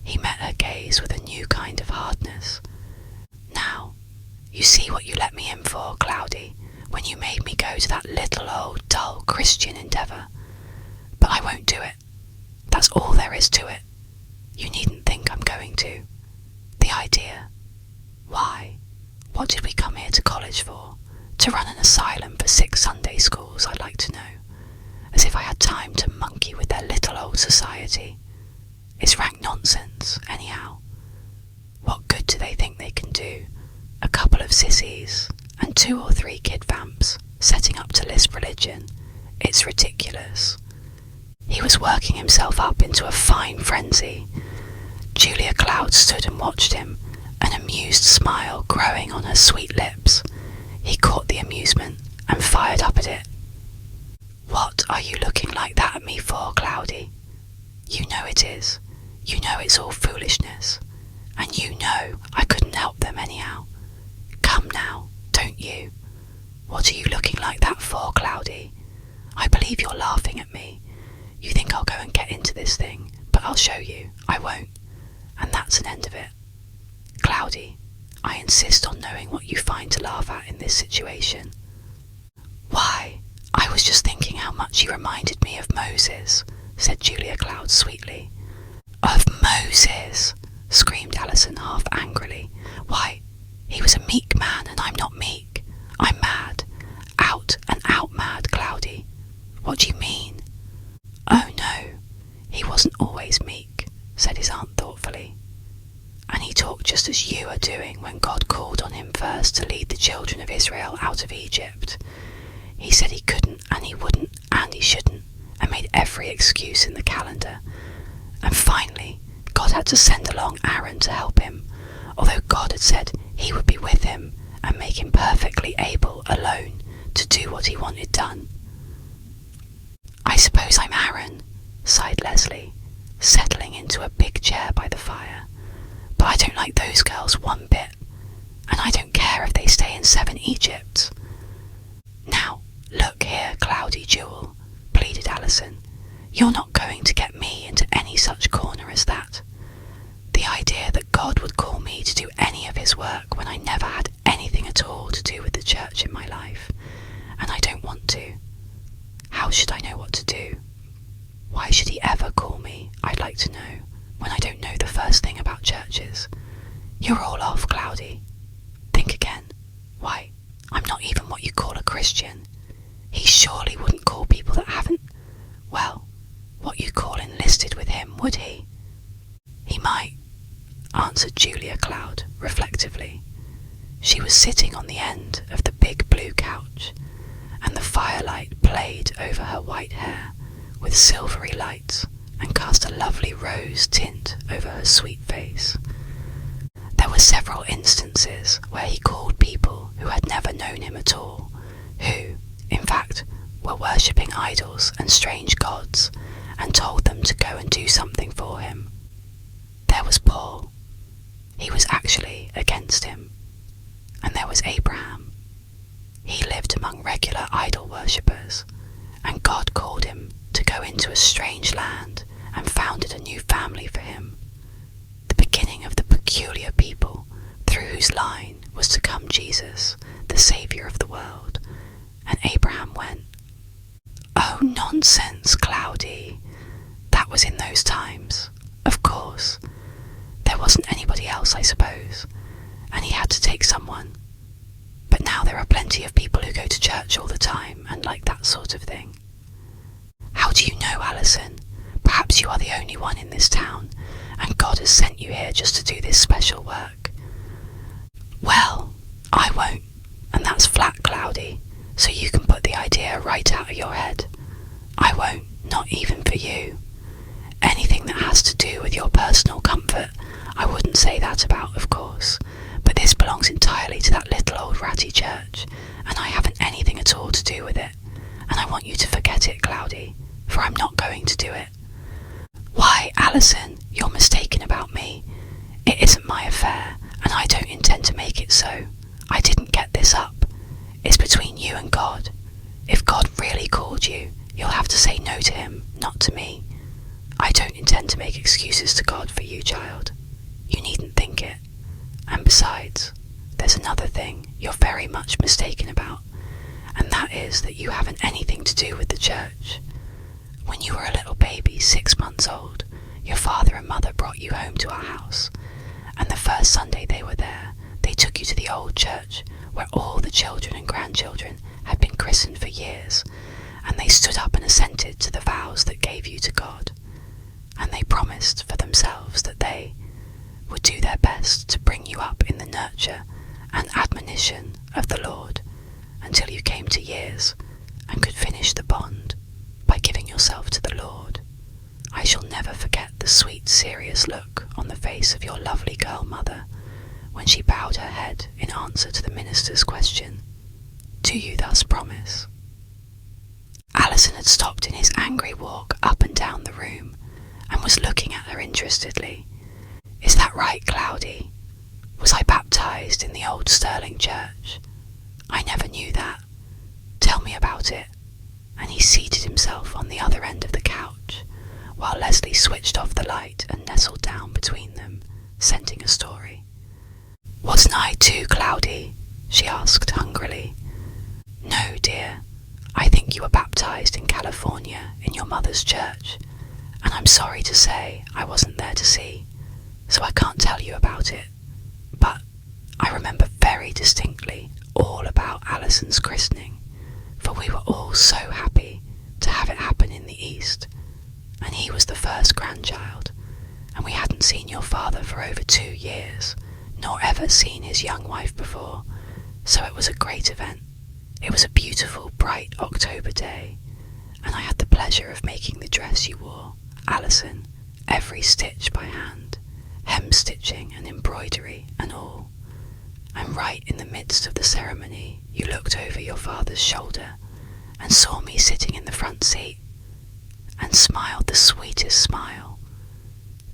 He met her gaze with a new kind of hardness. "Now, you see what you let me in for, Cloudy, when you made me go to that little old dull Christian Endeavour. But I won't do it. That's all there is to it. You needn't think I'm going to. The idea. Why, what did we come here to college for? To run an asylum for 6 Sunday schools, I'd like to know. As if I had time to monkey with their little old society. It's rank nonsense, anyhow. What good do they think they can do? A couple of sissies and 2 or 3 kid vamps setting up to lisp religion. It's ridiculous." He was working himself up into a fine frenzy. Julia Cloud stood and watched him, an amused smile growing on her sweet lips. He caught the amusement and fired up at it. "What are you looking like that at me for, Cloudy? You know it is. You know it's all foolishness. And you know I couldn't help them anyhow. Come now, don't you? What are you looking like that for, Cloudy? I believe you're laughing at me. You think I'll go and get into this thing, but I'll show you. I won't. And that's an end of it. Cloudy, I insist on knowing what you find to laugh at in this situation." "Why, I was just thinking how much you reminded me of Moses," said Julia Cloud sweetly. "Of Moses!" screamed Alison half angrily. "Why, he was a meek man, and I'm not meek. I'm mad. Out and out mad, Cloudy. What do you mean?" "Oh no, he wasn't always meek," said his aunt thoughtfully. "And he talked just as you are doing when God called on him first to lead the children of Israel out of Egypt. He said he couldn't, and he wouldn't, and he shouldn't, and made every excuse in the calendar. And finally, God had to send along Aaron to help him, although God had said he would be with him and make him perfectly able alone to do what he wanted done. "I suppose I'm Aaron," sighed Leslie, settling into a big chair by the fire. "But I don't like those girls one bit, and I don't care if they stay in 7 Egypts. "Now, look here, Cloudy Jewel," pleaded Alison. "You're not going to get me into any such corner as that. The idea that God would call me to do any of his work when I never had anything at all to do with the church in my life, and I don't want to. How should I know what to do? Why should he ever call me, I'd like to know, when I don't know the first thing about churches? You're all off, Cloudy. Think again. Why, I'm not even what you call a Christian. He surely wouldn't call people that haven't, well, what you call enlisted with him, would he?" "He might," answered Julia Cloud reflectively. She was sitting on the end of the big blue couch, and the firelight played over her white hair with silvery lights and cast a lovely rose tint over her sweet face. There were several instances where he called people who had never known him at all, who, in fact, were worshipping idols and strange gods, and told them to go and do something for him. There was Paul. He was actually against him. And there was Abraham. He lived among regular idol worshippers, and God called him to go into a strange land and founded a new family for him, the beginning of the peculiar people through whose line was to come Jesus, the Saviour of the world. And Abraham went. "Oh, nonsense, Cloudy. That was in those times. Of course. There wasn't anybody else, I suppose, and he had to take someone. But now there are plenty of people who go to church all the time and like that sort of thing." "How do you know, Alison? Perhaps you are the only one in this town, and God has sent you here just to do this special work." "Well, I won't, and that's flat, Cloudy, so you can put the idea right out of your head. I won't, not even for you. Anything that has to do with your personal comfort, I wouldn't say that about, of course, but this belongs entirely to that little old ratty church, and I haven't anything at all to do with it, and I want you to forget it, Cloudy, for I'm not going to do it." "Why, Alison, you're mistaken about me. It isn't my affair, and I don't intend to make it so. I didn't get this up. It's between you and God. If God really called you, you'll have to say no to him, not to me. I don't intend to make excuses to God for you, child. You needn't think it. And besides, there's another thing you're very much mistaken about, and that is that you haven't anything to do with the church. When you were a little baby 6 months old, your father and mother brought you home to our house, and the first Sunday they were there, they took you to the old church where all the children and grandchildren had been christened for years, and they stood up and assented to the vows that gave you to God, and they promised for themselves that they would do their best to bring you up in the nurture and admonition of the Lord until you came to years and could finish the bond by giving yourself to the Lord. I shall never forget the sweet, serious look on the face of your lovely girl mother when she bowed her head in answer to the minister's question, 'Do you thus promise?'" Alison had stopped in his angry walk up and down the room and was looking at her interestedly. "Is that right, Cloudy? Was I baptized in the old Sterling church? I never knew that. Tell me about it." And he seated himself on the other end of the couch, while Leslie switched off the light and nestled down between them, scenting a story. "Wasn't I too, Cloudy?" she asked hungrily. "No, dear. I think you were baptized in California in your mother's church, and I'm sorry to say I wasn't there to see, so I can't tell you about it. But I remember very distinctly all about Alison's christening, for we were all so happy to have it happen in the East, and he was the first grandchild, and we hadn't seen your father for over 2 years, nor ever seen his young wife before, so it was a great event. It was a beautiful, bright October day, and I had the pleasure of making the dress you wore, Alison, every stitch by hand, hem-stitching and embroidery and all. And right in the midst of the ceremony, you looked over your father's shoulder and saw me sitting in the front seat, and smiled the sweetest smile.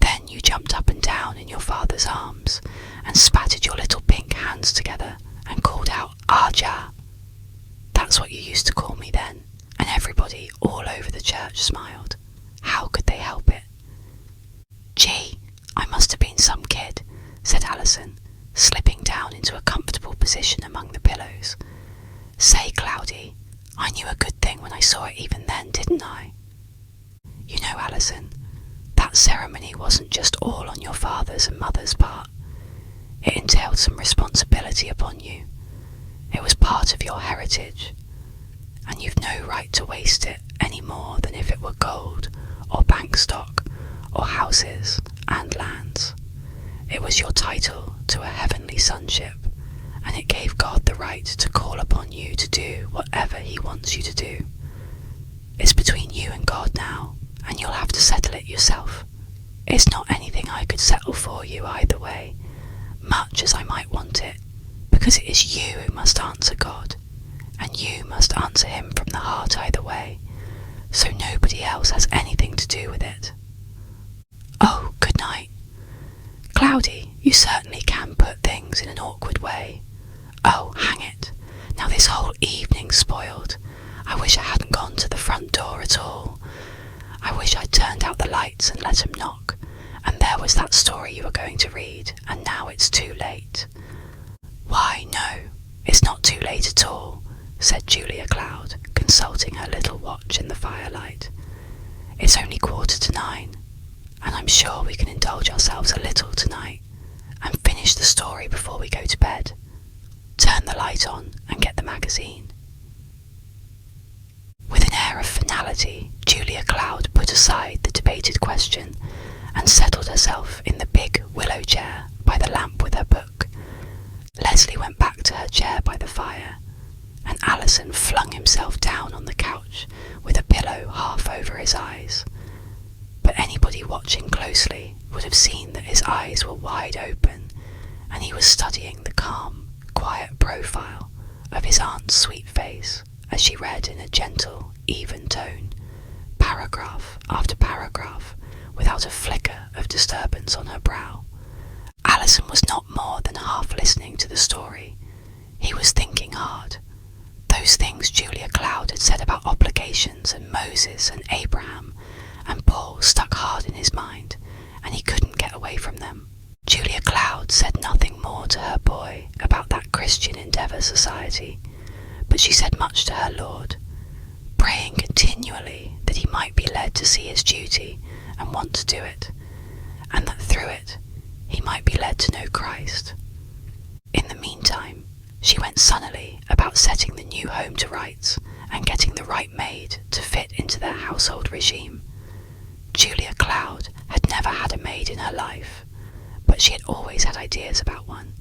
Then you jumped up and down in your father's arms and spatted your little pink hands together and called out, "Aja!" That's what you used to call me then, and everybody all over the church smiled. How could they help it? "Gee, I must have been some kid," said Alison, slipping down into a comfortable position among the pillows. "Say, Cloudy, I knew a good thing when I saw it even then, didn't I?" "You know, Alison, that ceremony wasn't just all on your father's and mother's part. It entailed some responsibility upon you. It was part of your heritage, and you've no right to waste it any more than if it were gold or bank stock or houses and lands. It was your title to a heavenly sonship, and it gave God the right to call upon you to do whatever he wants you to do. It's between you and God now, and you'll have to settle it yourself. It's not anything I could settle for you either way, much as I might want it, because it is you who must answer God, and you must answer him from the heart either way, so nobody else has anything to do with it. Oh, good night. Cloudy, you certainly can put things in an awkward way. Oh, hang it. Now this whole evening's spoiled. I wish I hadn't gone to the front door at all. I wish I'd turned out the lights and let him knock, and there was that story you were going to read, and now it's too late." "Why, no, it's not too late at all," said Julia Cloud, consulting her little watch in the firelight. "It's only 9:15, and I'm sure we can indulge ourselves a little tonight, and finish the story before we go to bed. Turn the light on and get the magazine." With an air of finality, Julia Cloud put aside the debated question and settled herself in the big willow chair by the lamp with her book. Leslie went back to her chair by the fire, and Alison flung himself down on the couch with a pillow half over his eyes. But anybody watching closely would have seen that his eyes were wide open, and he was studying the calm, quiet profile of his aunt's sweet face as she read in a gentle, even tone, paragraph after paragraph, without a flicker of disturbance on her brow. Alison was not more than half listening to the story. He was thinking hard. Those things Julia Cloud had said about obligations and Moses and Abraham and Paul stuck hard in his mind, and he couldn't get away from them. Julia Cloud said nothing more to her boy about that Christian Endeavour Society, but she said much to her Lord, praying continually that he might be led to see his duty and want to do it, and that through it he might be led to know Christ. In the meantime, she went sunnily about setting the new home to rights and getting the right maid to fit into their household regime. Julia Cloud had never had a maid in her life, but she had always had ideas about one,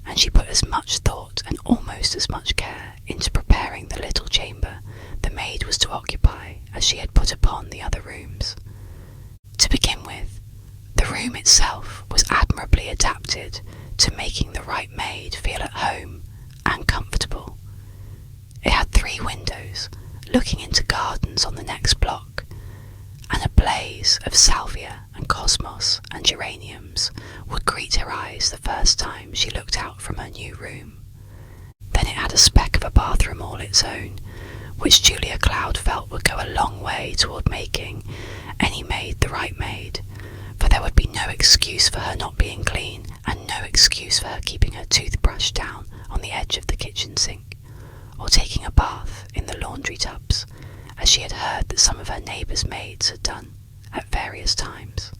and she put as much thought and almost as much care into preparing the little chamber the maid was to occupy as she had put upon the other rooms. To begin with, the room itself was admirably adapted to making the right maid feel at home and comfortable. It had 3 windows looking into gardens on the next block, and a blaze of salvia and cosmos and geraniums would greet her eyes the first time she looked out from her new room. Then it had a speck of a bathroom all its own, which Julia Cloud felt would go a long way toward making any maid the right maid, for there would be no excuse for her not being clean, and no excuse for her keeping her toothbrush down on the edge of the kitchen sink, or taking a bath in the laundry tubs, as she had heard that some of her neighbours' maids had done at various times.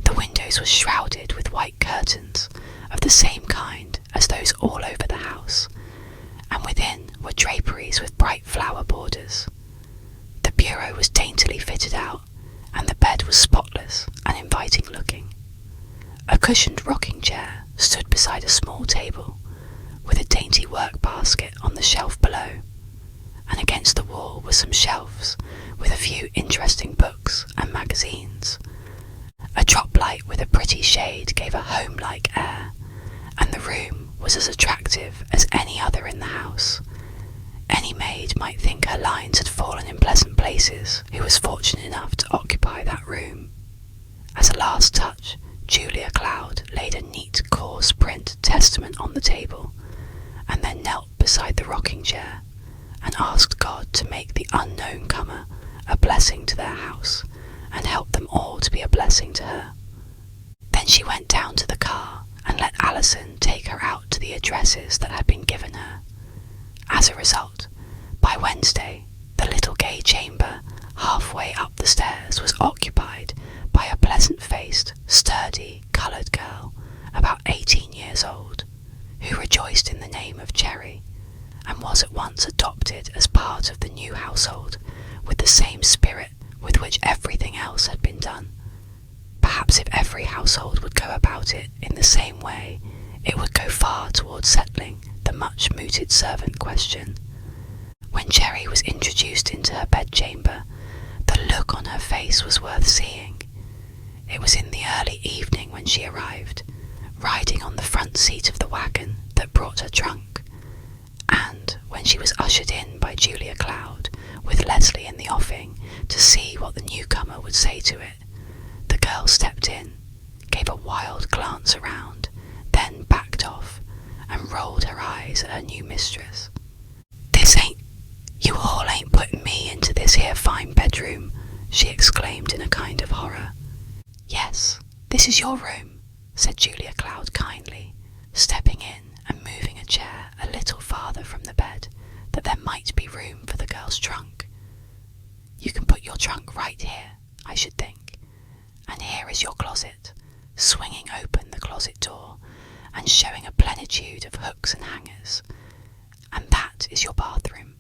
The windows were shrouded with white curtains of the same kind as those all over the house, and within were draperies with bright flower borders. The bureau was daintily fitted out, and the bed was spotless and inviting looking. A cushioned rocking chair stood beside a small table, with a dainty work basket on the shelf below, and against the wall were some shelves with a few interesting books and magazines. A drop light with a pretty shade gave a home-like air, and the room was as attractive as any other in the house. Any maid might think her lines had fallen in pleasant places who was fortunate enough to occupy that room. As a last touch, Julia Cloud laid a neat coarse print testament on the table, and then knelt beside the rocking chair and asked God to make the unknown comer a blessing to their house and help them all to be a blessing to her. Then she went down to the car and let Alison take her out to the addresses that had been given her. As a result, by Wednesday, the little gay chamber halfway up the stairs was occupied by a pleasant-faced, sturdy, coloured girl about 18 years old, who rejoiced in the name of Cherry, and was at once adopted as part of the new household with the same spirit with which everything else had been done. Perhaps if every household would go about it in the same way, it would go far towards settling the much-mooted servant question. When Cherry was introduced into her bedchamber, the look on her face was worth seeing. It was in the early evening when she arrived, riding on the front seat of the wagon that brought her trunk, and when she was ushered in by Julia Cloud, with Leslie in the offing, to see what the newcomer would say to it, the girl stepped in, gave a wild glance around, then backed off, and rolled her eyes at her new mistress. You all ain't putting me into this here fine bedroom," she exclaimed in a kind of horror. "Yes, this is your room," said Julia Cloud kindly, stepping in and moving a chair a little farther from the bed, that there might be room for the girl's trunk. "You can put your trunk right here, I should think. And here is your closet," swinging open the closet door and showing a plenitude of hooks and hangers. "And that is your bathroom."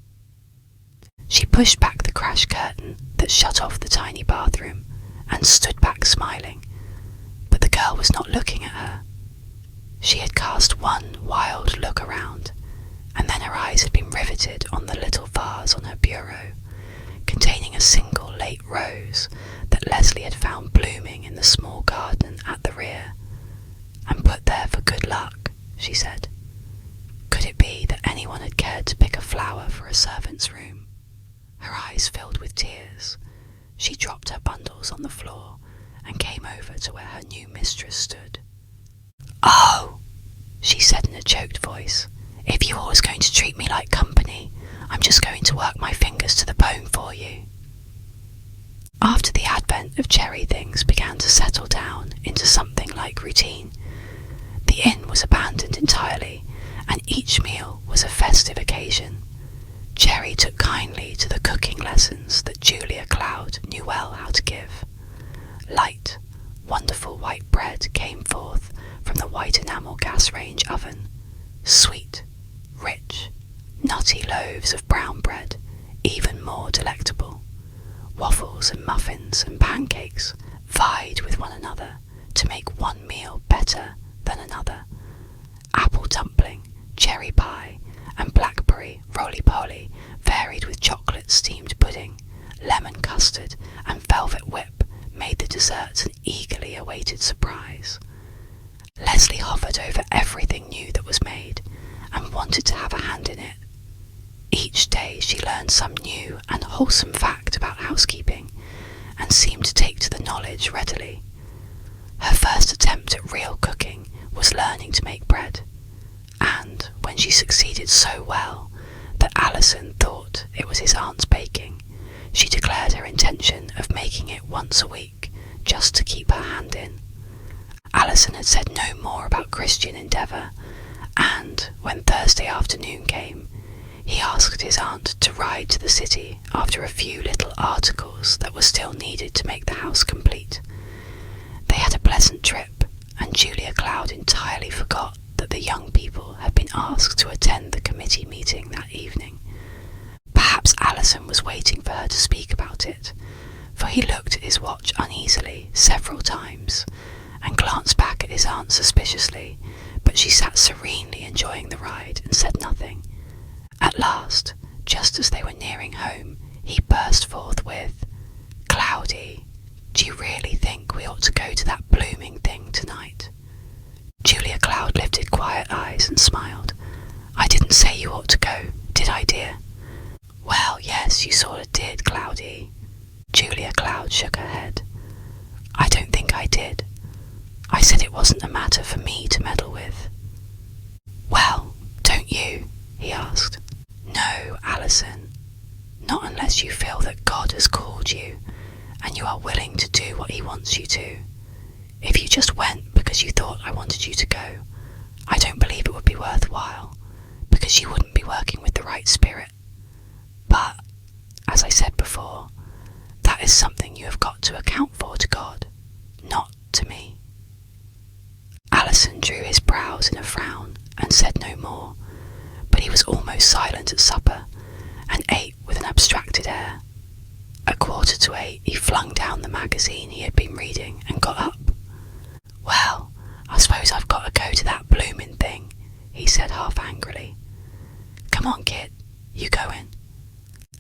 She pushed back the crash curtain that shut off the tiny bathroom and stood back smiling, but the girl was not looking at her. She had cast one wild look around, and then her eyes had been riveted on the little vase on her bureau, containing a single late rose that Leslie had found blooming in the small garden at the rear, and put there for good luck, she said. Could it be that anyone had cared to pick a flower for a servant's room? Her eyes filled with tears. She dropped her bundles on the floor and came over to where her new mistress stood. "Oh," she said in a choked voice, "if you're always going to treat me like company, I'm just going to work my fingers to the bone for you." After the advent of Cherry, things began to settle down into something like routine. The inn was abandoned entirely, and each meal was a festive occasion. Cherry took kindly to the cooking lessons that Julia Cloud knew well how to give. Light, wonderful white bread came forth from the white enamel gas range oven. Sweet, rich, nutty loaves of brown bread, even more delectable. Waffles and muffins and pancakes vied with one another to make one meal better than another. Apple dumpling, cherry pie, and blackberry roly-poly varied with chocolate steamed pudding, lemon custard, and velvet whip made the desserts an eagerly awaited surprise. Leslie hovered over everything new that was made, and wanted to have a hand in it. Each day she learned some new and wholesome fact about housekeeping, and seemed to take to the knowledge readily. Her first attempt at real cooking was learning to make bread, and when she succeeded so well that Alison thought it was his aunt's baking, she declared her intention of making it once a week, just to keep her hand in. Alison had said no more about Christian endeavour, and when Thursday afternoon came, he asked his aunt to ride to the city after a few little articles that were still needed to make the house complete. They had a pleasant trip, and Julia Cloud entirely forgot that the young people had been asked to attend the committee meeting that evening. Perhaps Alison was waiting for her to speak about it, for he looked at his watch uneasily several times, and glanced back at his aunt suspiciously, but she sat serenely enjoying the ride and said nothing. At last, just as they were nearing home, he burst forth with, "Cloudy, do you really think we ought to go to that blooming thing tonight?" Julia Cloud lifted quiet eyes and smiled. "I didn't say you ought to go, did I, dear?" "Well, yes, you sort of did, Cloudy." Julia Cloud shook her head. "I don't think I did. I said it wasn't a matter for me to meddle with." "Well, don't you?" he asked. "No, Alison. Not unless you feel that God has called you and you are willing to do what he wants you to. If you just went because you thought I wanted you to go, I don't believe it would be worthwhile, because you wouldn't be working with the right spirit. But, as I said before, that is something you have got to account for to God, not to me." Alison drew his brows in a frown and said no more, but he was almost silent at supper and ate with an abstracted air. At 7:45, he flung down the magazine he had been reading and got up. "Well, I suppose I've got to go to that bloomin' thing," he said half angrily. "Come on, kid, you going?"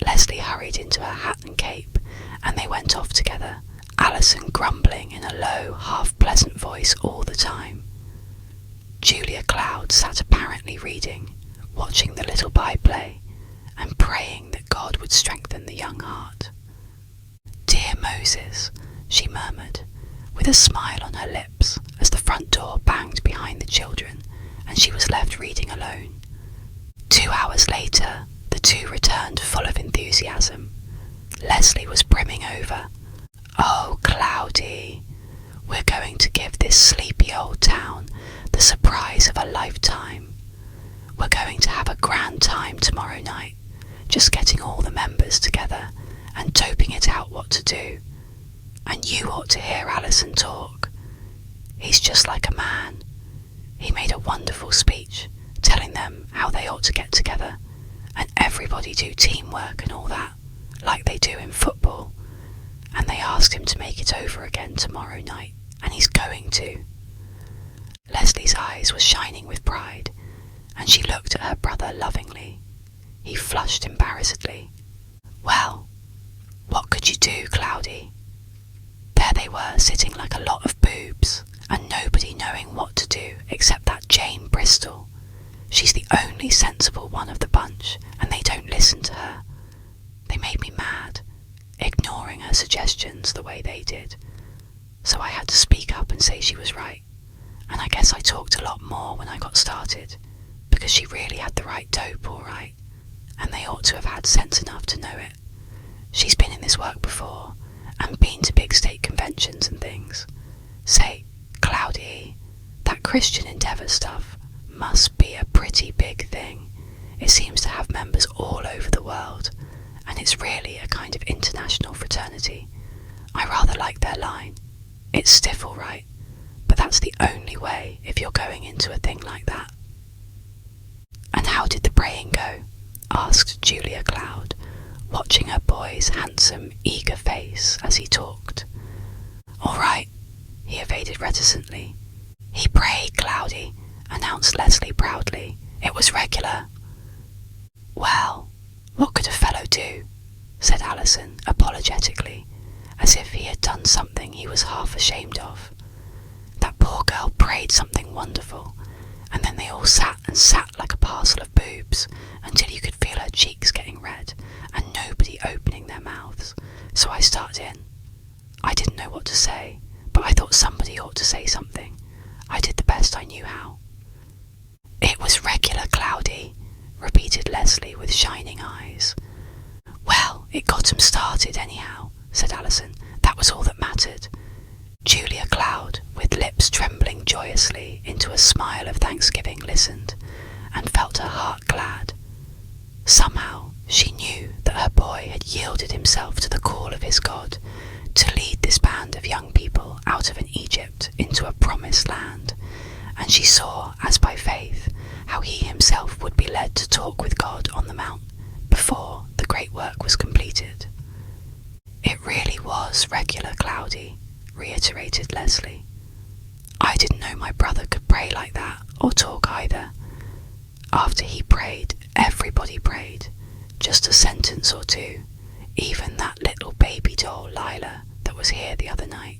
Leslie hurried into her hat and cape, and they went off together, Alison grumbling in a low, half-pleasant voice all the time. Julia Cloud sat apparently reading, watching the little byplay, and praying that God would strengthen the young heart. "Dear Moses," she murmured, with a smile on her lips as the front door banged behind the children and she was left reading alone. 2 hours later, the two returned full of enthusiasm. Leslie was brimming over. "Oh, Cloudy, we're going to give this sleepy old town the surprise of a lifetime. We're going to have a grand time tomorrow night, just getting all the members together and doping it out what to do. And you ought to hear Alison talk. He's just like a man. He made a wonderful speech, telling them how they ought to get together, and everybody do teamwork and all that, like they do in football. And they asked him to make it over again tomorrow night, and he's going to." Leslie's eyes were shining with pride, and she looked at her brother lovingly. He flushed embarrassedly. "Well, what could you do, Cloudy?" There they were, sitting like a lot of boobs, and nobody knowing what to do except that Jane Bristol. She's the only sensible one of the bunch, and they don't listen to her. They made me mad, ignoring her suggestions the way they did. So I had to speak up and say she was right, and I guess I talked a lot more when I got started, because she really had the right dope all right, and they ought to have had sense enough to know it. She's been in this work before, and been to big state conventions and things. Say, Cloudy, that Christian Endeavour stuff must be a pretty big thing. It seems to have members all over the world, and it's really a kind of international fraternity. I rather like their line. It's stiff all right, but that's the only way if you're going into a thing like that." "And how did the praying go?" asked Julia Cloud, watching her boy's handsome, eager face as he talked. "All right," he evaded reticently. "He prayed, Cloudy," announced Leslie proudly. "It was regular." "Well, what could a fellow do?" said Alison apologetically, as if he had done something he was half ashamed of. "That poor girl prayed something wonderful, and then they all sat like a parcel of boobs until you could feel her cheeks getting red and nobody opening their mouths. So I started in. I didn't know what to say, but I thought somebody ought to say something. I did the best I knew how." "It was regular, Cloudy," repeated Leslie with shining eyes. "Well, it got 'em started anyhow," said Alison. "That was all that mattered." Julia Cloud, with lips trembling joyously into a smile of thanksgiving, listened, and felt her heart glad. Somehow she knew that her boy had yielded himself to the call of his God to lead this band of young people out of an Egypt into a promised land, and she saw, as by faith, how he himself would be led to talk with God on the mount before the great work was completed. "It really was regular, Cloudy," reiterated Leslie. "I didn't know my brother could pray like that, or talk either. After he prayed, everybody prayed, just a sentence or two, even that little baby doll Lila that was here the other night.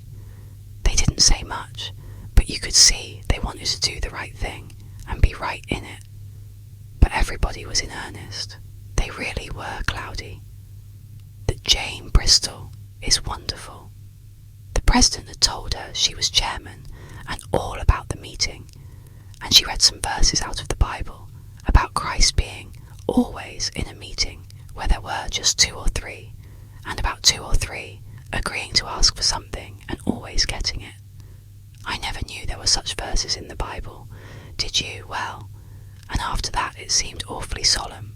They didn't say much, but you could see they wanted to do the right thing and be right in it. But everybody was in earnest. They really were, Cloudy. That Jane Bristol is wonderful. The president had told her she was chairman and all about the meeting, and she read some verses out of the Bible about Christ being always in a meeting where there were just 2 or 3, and about 2 or 3 agreeing to ask for something and always getting it. I never knew there were such verses in the Bible. Did you? Well, and after that it seemed awfully solemn,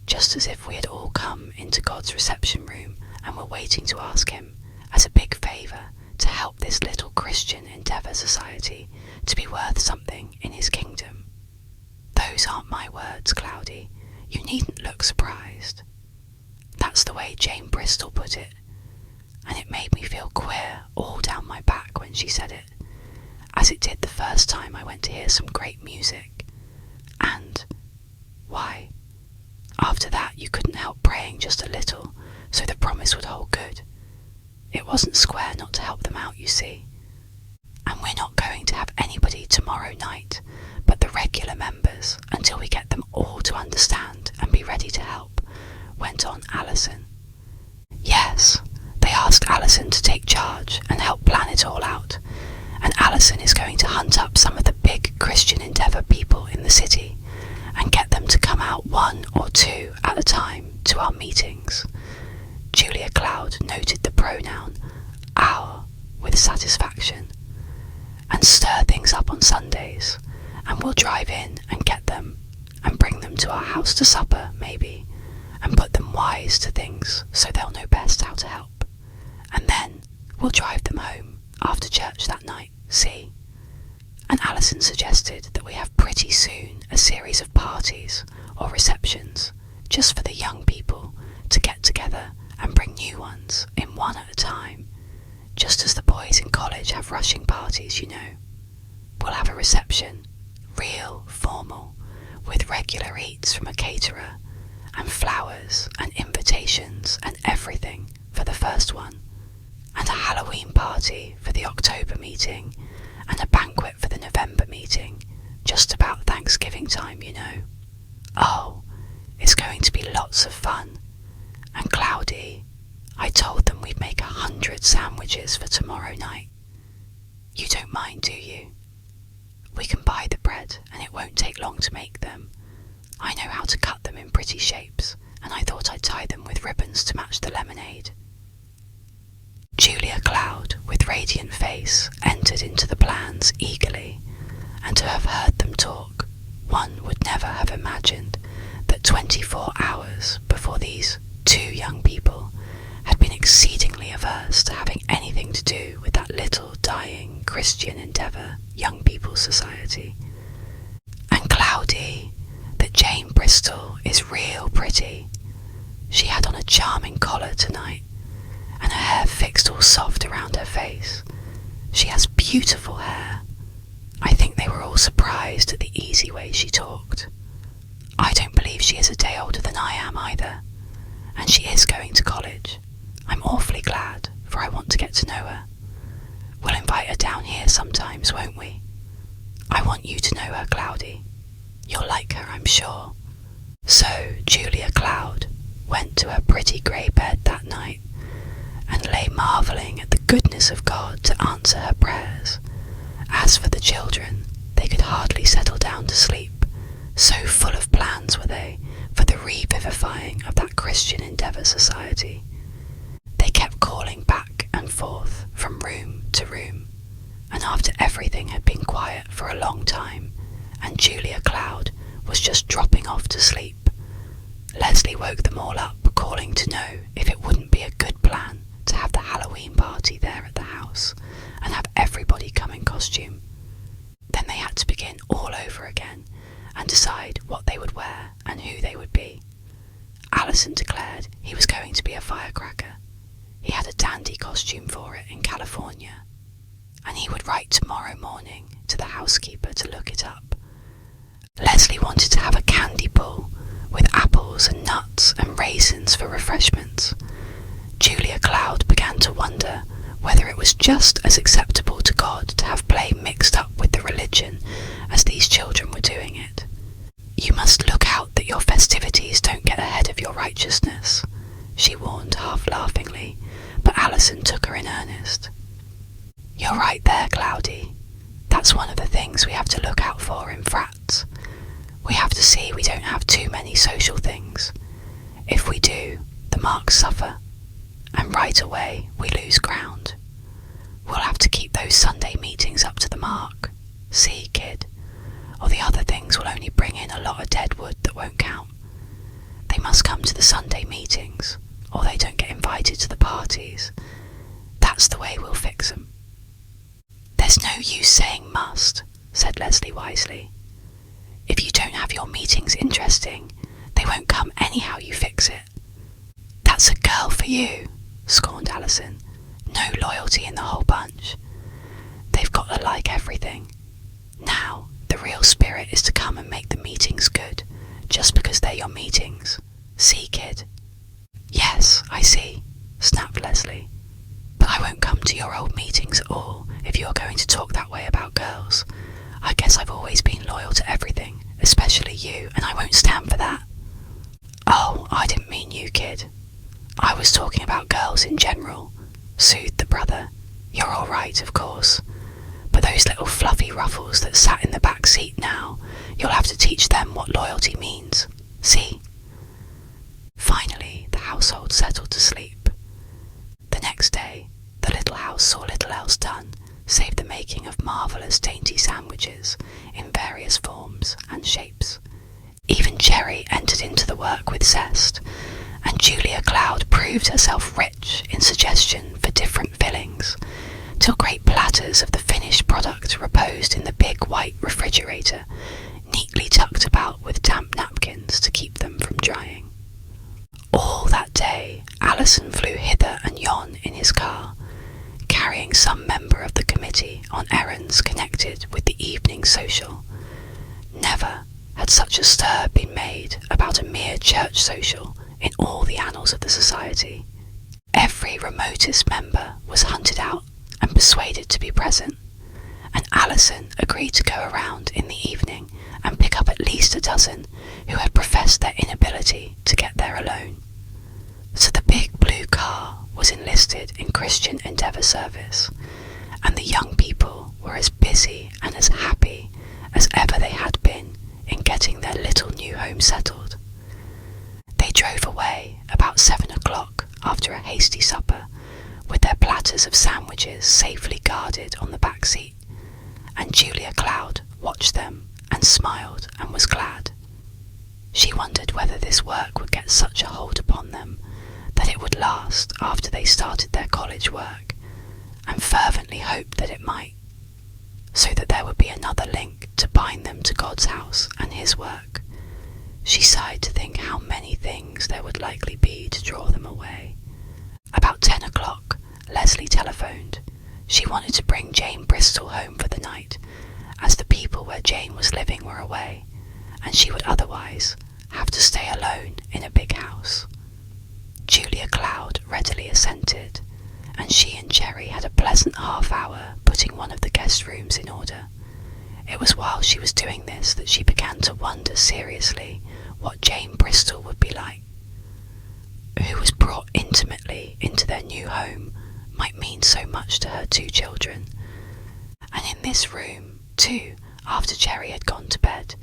just as if we had all come into God's reception room and were waiting to ask him, as a big favour, to help this little Christian Endeavour Society to be worth something in his kingdom. Those aren't my words, Cloudy. You needn't look surprised. That's the way Jane Bristol put it, and it made me feel queer all down my back when she said it, as it did the first time I went to hear some great music. And, why, after that you couldn't help praying just a little so the promise would hold good. It wasn't square not to help them out, you see. And we're not going to have anybody tomorrow night but the regular members until we get them all to understand and be ready to help, went on Alison. Yes, they asked Alison to take charge and help plan it all out, and Alison is going to hunt up some of the big Christian Endeavour people in the city and get them to come out 1 or 2 at a time to our meetings. Julia Cloud noted the pronoun our with satisfaction. And stir things up on Sundays, and we'll drive in and get them and bring them to our house to supper, maybe, and put them wise to things so they'll know best how to help. And then we'll drive them home after church that night, see? And Alison suggested that we have pretty soon a series of parties or receptions just for the young people to get together and bring new ones in one at a time, just as the boys in college have rushing parties, you know. We'll have a reception, real formal, with regular eats from a caterer, and flowers and invitations and everything for the first one, and a Halloween party for the October meeting, and a banquet for the November meeting, just about Thanksgiving time, you know. Oh, it's going to be lots of fun. And Cloudy, I told them we'd make 100 sandwiches for tomorrow night. You don't mind, do you? We can buy the bread and it won't take long to make them. I know how to cut them in pretty shapes, and I thought I'd tie them with ribbons to match the lemonade. Julia Cloud, with radiant face, entered into the plans eagerly, and to have heard them talk, one would never have imagined that 24 hours before these 2 young people had been exceedingly averse to having anything to do with that little dying Christian Endeavour Young People's Society. And Cloudy, that Jane Bristol is real pretty. She had on a charming collar tonight, and her hair fixed all soft around her face. She has beautiful hair. I think they were all surprised at the easy way she talked. I don't believe she is a day older than I am either, and she is going to college. I'm awfully glad, for I want to get to know her. We'll invite her down here sometimes, won't we? I want you to know her, Cloudy. You'll like her, I'm sure. So Julia Cloud went to her pretty grey bed that night, and lay marvelling at the goodness of God to answer her prayers. As for the children, they could hardly settle down to sleep, so full of plans were they for the revivifying of that Christian Endeavour Society. They kept calling back and forth from room to room, and after everything had been quiet for a long time, and Julia Cloud was just dropping off to sleep, Leslie woke them all up, calling to know if it wouldn't be a good plan to have the Halloween party there at the house, and have everybody come in costume. Then they had to begin all over again, and decide what they would wear and who they would be. Alison declared he was going to be a firecracker. He had a dandy costume for it in California, and he would write tomorrow morning to the housekeeper to look it up. Leslie wanted to have a candy pull with apples and nuts and raisins for refreshments. Julia Cloud began to wonder whether it was just as acceptable to God to have play mixed up with the religion as these children were doing it. "You must look out that your festivities don't get ahead of your righteousness," she warned half laughingly, but Alison took her in earnest. "You're right there, Cloudy. That's one of the things we have to look out for in frats. We have to see we don't have too many social things. If we do, the marks suffer, and right away we lose ground. We'll have to keep those Sunday meetings up to the mark. See, kid? Or the other things will only bring in a lot of dead wood that won't count. They must come to the Sunday meetings, or they don't get invited to the parties. That's the way we'll fix 'em." "There's no use saying must," said Leslie wisely. "If you don't have your meetings interesting, they won't come anyhow you fix it." "That's a girl for you," scorned Alison. "No loyalty in the whole bunch. They've got to like everything. Now, the real spirit is to come and make the meetings good, just because they're your meetings. See, kid?" "Yes, I see," snapped Leslie. "But I won't come to your old meetings at all if you're going to talk that way about girls. I guess I've always been loyal to everything, especially you, and I won't stand for that." "Oh, I didn't mean you, kid. I was talking about girls in general," soothed the brother. "You're all right, of course. But those little fluffy ruffles that sat in the back seat now, you'll have to teach them what loyalty means. See?" Finally, the household settled to sleep. The next day, the little house saw little else done, save the making of marvellous dainty sandwiches in various forms and shapes. Even Cherry entered into the work with zest, and Julia Cloud proved herself rich in suggestion for different fillings, till great platters of the finished product reposed in the big white refrigerator, neatly tucked about with damp napkins to keep them from drying. All that day, Alison flew hither and yon in his car, carrying some member of the committee on errands connected with the evening social. Never had such a stir been made about a mere church social in all the annals of the society. Every remotest member was hunted out and persuaded to be present, and Alison agreed to go around in the evening and pick up at least a dozen who had professed their inability to get there alone. So the big blue car was enlisted in Christian Endeavour service, and the young people were as busy and as happy as ever they had been in getting their little new home settled. They drove away about 7 o'clock after a hasty supper, with their platters of sandwiches safely guarded on the back seat, and Julia Cloud watched them and smiled and was glad. She wondered whether this work would get such a hold upon them that it would last after they started their college work, and fervently hoped that it might, so that there would be another link to bind them to God's house and his work. She sighed to think how many things there would likely be to draw them away. About 10 o'clock, Leslie telephoned. She wanted to bring Jane Bristol home for the night, as the people where Jane was living were away, and she would otherwise have to stay alone in a big house. Julia Cloud readily assented, and she and Cherry had a pleasant half-hour putting one of the guest rooms in order. It was while she was doing this that she began to wonder seriously what Jane Bristol would be like. Who was brought intimately into their new home might mean so much to her 2 children. And in this room, too, after Cherry had gone to bed,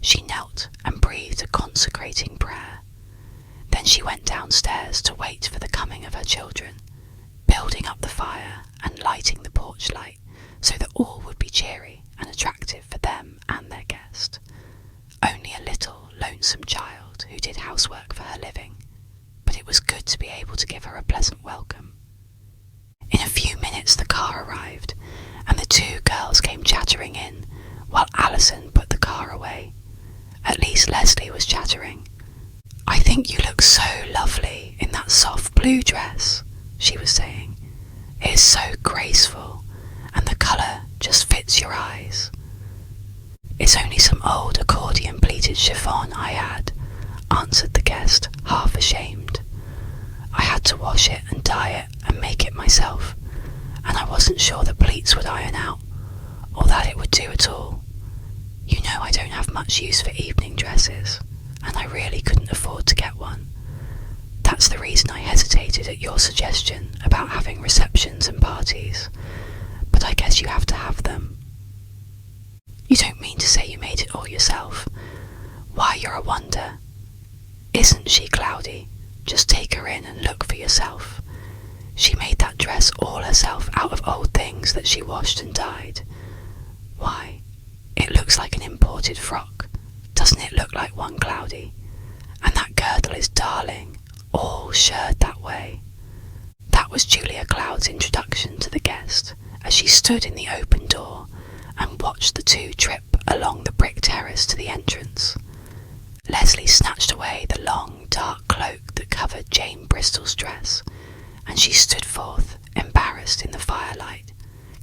she knelt and breathed a consecrating prayer. Then she went downstairs to wait for the coming of her children, building up the fire and lighting the porch light so that all would be cheery and attractive for them and their guest. Only a little lonesome child who did housework for her living, but it was good to be able to give her a pleasant welcome. In a few minutes the car arrived, and the 2 girls came chattering in, while Alison put the car away. At least Leslie was chattering. "I think you look so lovely in that soft blue dress," she was saying. "It is so graceful, and the colour just fits your eyes." "It's only some old accordion pleated chiffon I had. answered the guest, half ashamed. I had to wash it and dye it and make it myself, and I wasn't sure the pleats would iron out, or that it would do at all. You know I don't have much use for evening dresses, and I really couldn't afford to get one. That's the reason I hesitated at your suggestion about having receptions and parties, but I guess you have to have them. You don't mean to say you made it all yourself? Why, you're a wonder. Isn't she, Cloudy? Just take her in and look for yourself. She made that dress all herself out of old things that she washed and dyed. Why, it looks like an imported frock. Doesn't it look like one, Cloudy? And that girdle is darling, all shirred that way. That was Julia Cloud's introduction to the guest, as she stood in the open door and watched the two trip along the brick terrace to the entrance. Leslie snatched away the long, dark cloak that covered Jane Bristol's dress, and she stood forth, embarrassed in the firelight,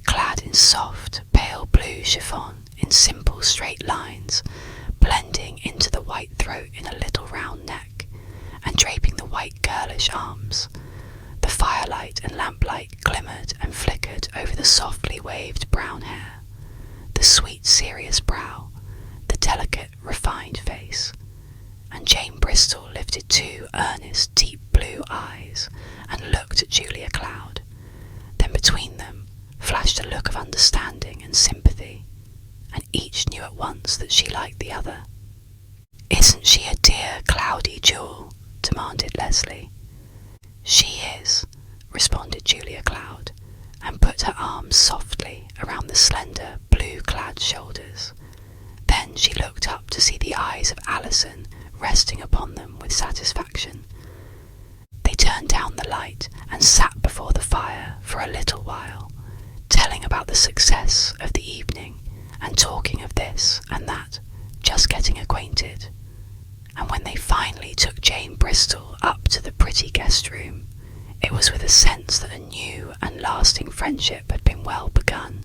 clad in soft, pale blue chiffon in simple straight lines, blending into the white throat in a little round neck, and draping the white girlish arms. The firelight and lamplight glimmered and flickered over the softly waved brown hair, the sweet serious brow, the delicate refined face, and Jane Bristol lifted two earnest deep blue eyes and looked at Julia Cloud. Then between them flashed a look of understanding and sympathy, and each knew at once that she liked the other. "Isn't she a dear Cloudy jewel?" demanded Leslie. "She is," responded Julia Cloud, and put her arms softly around the slender, blue-clad shoulders. Then she looked up to see the eyes of Alison resting upon them with satisfaction. They turned down the light and sat before the fire for a little while, telling about the success of the evening and talking of this and that, just getting acquainted. And when they finally took Jane Bristol up to the pretty guest room, it was with a sense that a new and lasting friendship had been well begun.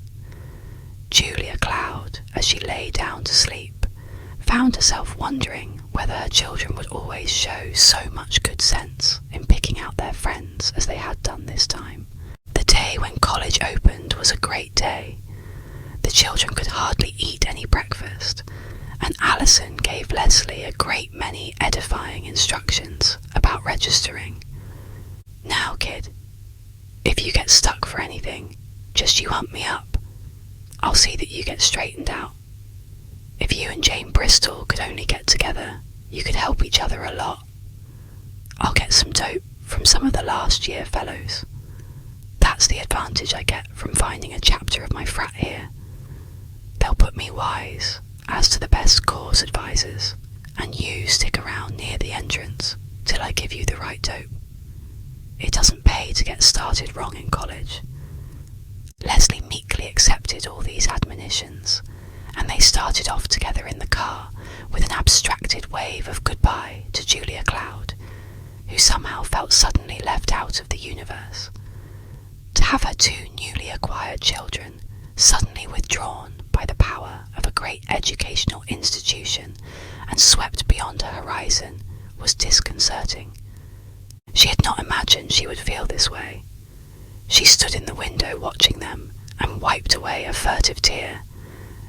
Julia Cloud, as she lay down to sleep, found herself wondering whether her children would always show so much good sense in picking out their friends as they had done this time. The day when college opened was a great day. The children could hardly eat any breakfast, and Alison gave Leslie a great many edifying instructions about registering. "Now, kid, if you get stuck for anything, just you hunt me up. I'll see that you get straightened out. If you and Jane Bristol could only get together, you could help each other a lot. I'll get some dope from some of the last year fellows. That's the advantage I get from finding a chapter of my frat here. They'll put me wise as to the best course advisors, and you stick around near the entrance till I give you the right dope. It doesn't pay to get started wrong in college." Leslie meekly accepted all these admonitions, and they started off together in the car with an abstracted wave of goodbye to Julia Cloud, who somehow felt suddenly left out of the universe. To have her two newly acquired children suddenly withdrawn by the power of a great educational institution and swept beyond her horizon was disconcerting. She had not imagined she would feel this way. She stood in the window watching them and wiped away a furtive tear,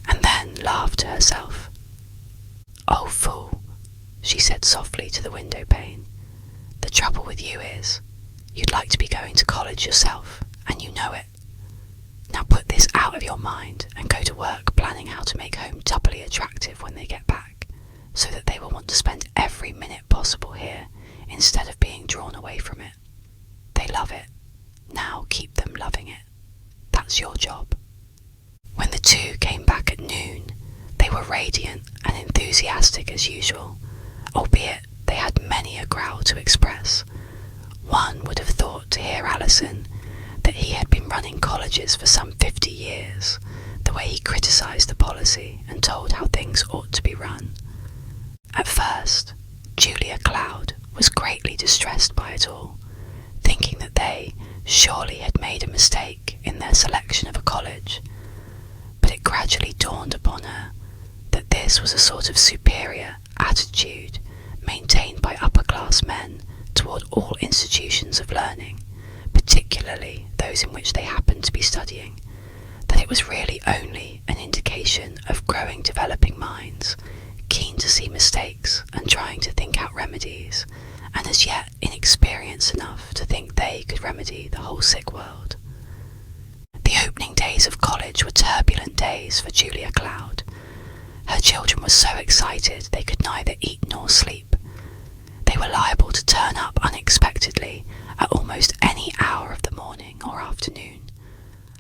and then laughed to herself. "Oh, fool," she said softly to the window pane. "The trouble with you is, you'd like to be going to college yourself, and you know it. Now put this out of your mind and go to work planning how to make home doubly attractive when they get back, so that they will want to spend every minute possible here instead of being drawn away from it. They love it. Now keep them loving it. That's your job." When the two came back at noon, they were radiant and enthusiastic as usual, albeit they had many a growl to express. One would have thought to hear Alison that he had been running colleges for some 50 years, the way he criticised the policy and told how things ought to be run. At first, Julia Cloud was greatly distressed by it all, thinking that they surely had made a mistake in their selection of a college, but it gradually dawned upon her that this was a sort of superior attitude maintained by upper-class men toward all institutions of learning, particularly those in which they happened to be studying, that it was really only an indication of growing developing minds, keen to see mistakes and trying to think out remedies, and as yet inexperienced enough to think they could remedy the whole sick world. The opening days of college were turbulent days for Julia Cloud. Her children were so excited they could neither eat nor sleep. They were liable to turn up unexpectedly at almost any hour of the morning or afternoon,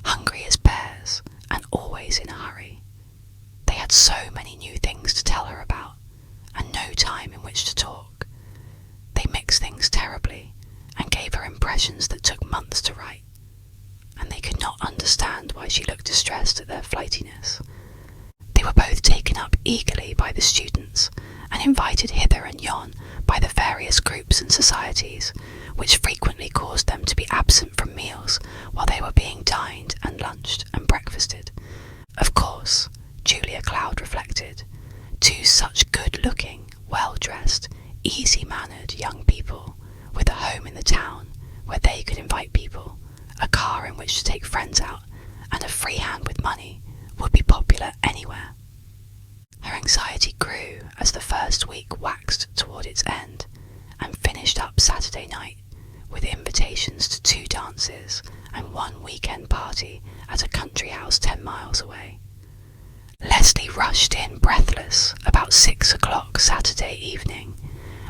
hungry as bears and always in a hurry. They had so many new things to tell her about, and no time in which to talk. They mixed things terribly, and gave her impressions that took months to write, and they could not understand why she looked distressed at their flightiness. They were both taken up eagerly by the students, and invited hither and yon by the various groups and societies, which frequently caused them to be absent from meals while they were being dined and lunched and breakfasted. Of course, Julia Cloud reflected, two such good-looking, well-dressed, easy-mannered young people, with a home in the town where they could invite people, a car in which to take friends out, and a free hand with money, would be popular anywhere. Her anxiety grew as the first week waxed toward its end, and finished up Saturday night with invitations to 2 dances and 1 weekend party at a country house 10 miles away. Leslie rushed in breathless about 6 o'clock Saturday evening,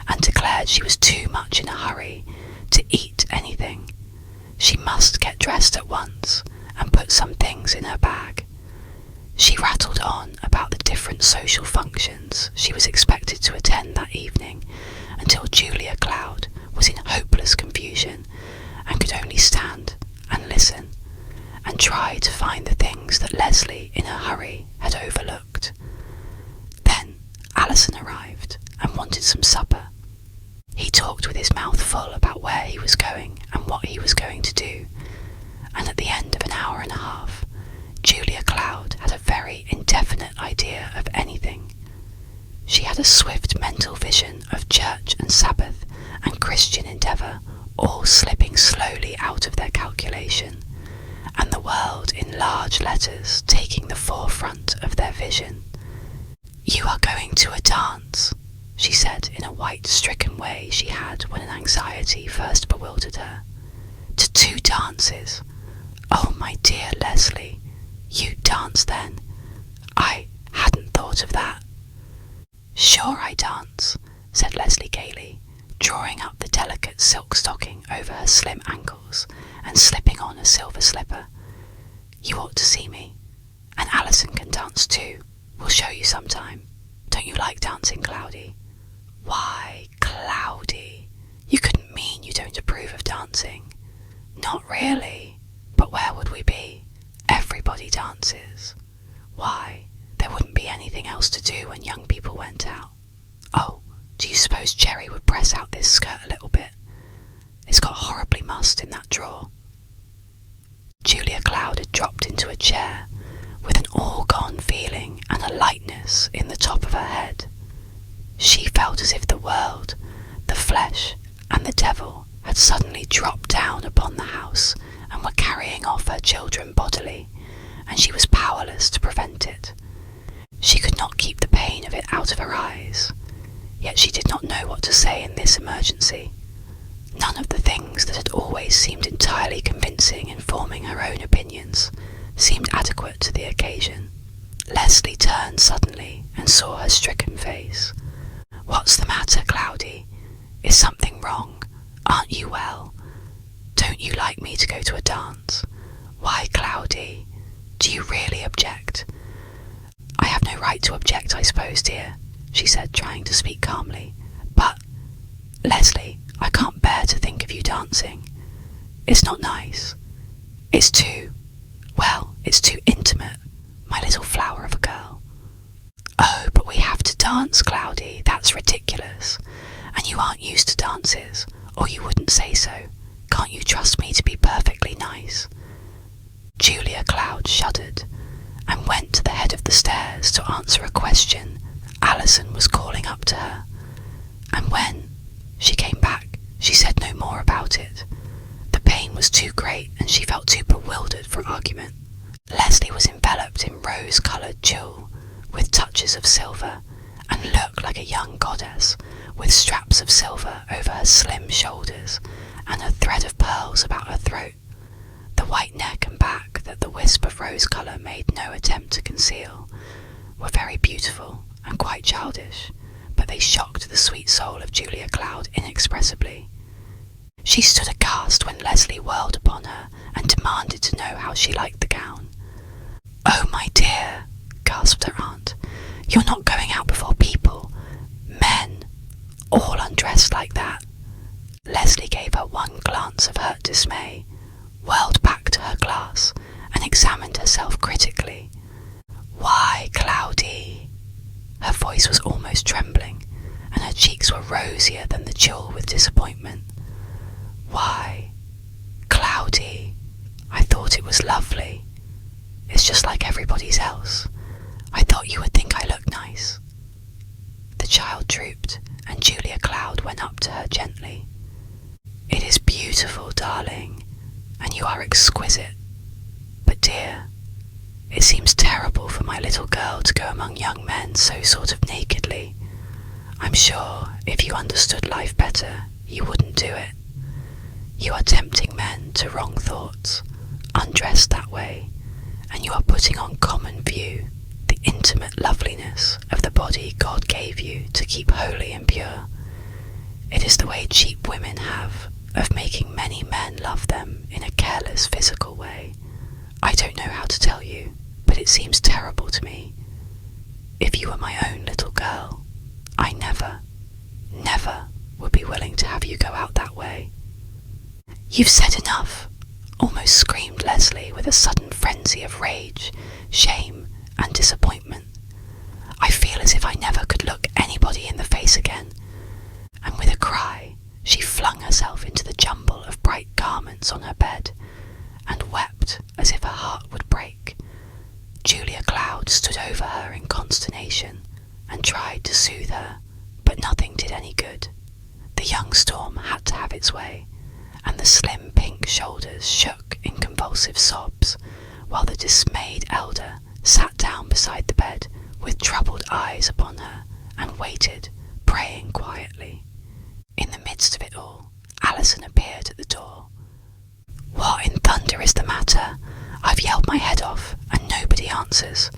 and declared she was too much in a hurry to eat anything. She must get dressed at once and put some things in her bag. She rattled on about the different social functions she was expected to attend that evening until Julia Cloud was in hopeless confusion and could only stand and listen and try to find the things that Leslie in her hurry had overlooked. Then Alison arrived and wanted some supper. He talked with his mouth full about where he was going and what he was going to do, and at the end of an hour and a half, Julia Cloud had a very indefinite idea of anything. She had a swift mental vision of church and Sabbath and Christian endeavour all slipping slowly out of their calculation, and the world in large letters taking the forefront of their vision. "You are going to a dance," she said in a white-stricken way she had when an anxiety first bewildered her. "To 2 dances. Oh, my dear Leslie, you dance then? I hadn't thought of that." "Sure I dance," said Leslie gaily, drawing up the delicate silk stocking over her slim ankles and slipping on a silver slipper. "You ought to see me. And Alison can dance too. We'll show you sometime. Don't you like dancing, Cloudy?" "Why, Cloudy, you couldn't mean you don't approve of dancing." "Not really. But where would we be? Everybody dances. Why, there wouldn't be anything else to do when young people went out. Oh, do you suppose Jerry would press out this skirt a little bit? It's got horribly mussed in that drawer." Julia Cloud had dropped into a chair with an all-gone feeling and a lightness in the top of her head. She felt as if the world, the flesh, and the devil had suddenly dropped down upon the house and were carrying off her children bodily, and she was powerless to prevent it. She could not keep the pain of it out of her eyes, yet she did not know what to say in this emergency. None of the things that had always seemed entirely convincing in forming her own opinions seemed adequate to the occasion. Leslie turned suddenly and saw her stricken face. "What's the matter, Cloudy? Is something wrong? Aren't you well? Don't you like me to go to a dance? Why, Cloudy, do you really object?" "I have no right to object, I suppose, dear," she said, trying to speak calmly. "But, Leslie, I can't bear to think of you dancing. It's not nice. It's too intimate, my little flower of a girl." "Oh, but we have to dance, Cloudy. That's ridiculous. And you aren't used to dances, or you wouldn't say so. Can't you trust me to be perfectly nice?" Julia Cloud shuddered and went to the head of the stairs to answer a question Alison was calling up to her. and when she came back, she said no more about it. The pain was too great and she felt too bewildered for argument. Leslie was enveloped in rose-coloured tulle with touches of silver and looked like a young goddess with straps of silver over her slim shoulders and a thread of pearls about her throat. The white neck and back that the wisp of rose colour made no attempt to conceal were very beautiful and quite childish, but they shocked the sweet soul of Julia Cloud inexpressibly. She stood aghast when Leslie whirled upon her and demanded to know how she liked the gown. "Oh, my dear," gasped her aunt, "you're not going out before people. Men, all undressed like that." Leslie gave her one glance of hurt dismay, whirled back to her glass, and examined herself critically. "Why, Cloudy!" Her voice was almost trembling, and her cheeks were rosier than the tulle with disappointment. "Why, Cloudy, I thought it was lovely. It's just like everybody's else. I thought you would think I looked nice." The child drooped, and Julia Cloud went up to her gently. "It is beautiful, darling, and you are exquisite. But dear, it seems terrible for my little girl to go among young men so sort of nakedly. I'm sure if you understood life better, you wouldn't do it. You are tempting men to wrong thoughts, undressed that way, and you are putting on common view the intimate loveliness of the body God gave you to keep holy and pure. It is the way cheap women have of making many men love them in a careless physical way. I don't know how to tell you, but it seems terrible to me. If you were my own little girl, I never, never would be willing to have you go out that way." "You've said enough," almost screamed Leslie with a sudden frenzy of rage, shame, and disappointment. "I feel as if I never could look anybody in the face again." And with a cry, she flung herself into the jumble of bright garments on her bed, and wept as if her heart would break. Julia Cloud stood over her in consternation, and tried to soothe her, but nothing did any good. The young storm had to have its way, and the slim pink shoulders shook in convulsive sobs, while the dismayed elder sat down beside the bed with troubled eyes upon her and waited, praying quietly. In the midst of it all, Alison appeared at the door. "What in thunder is the matter? I've yelled my head off and nobody answers.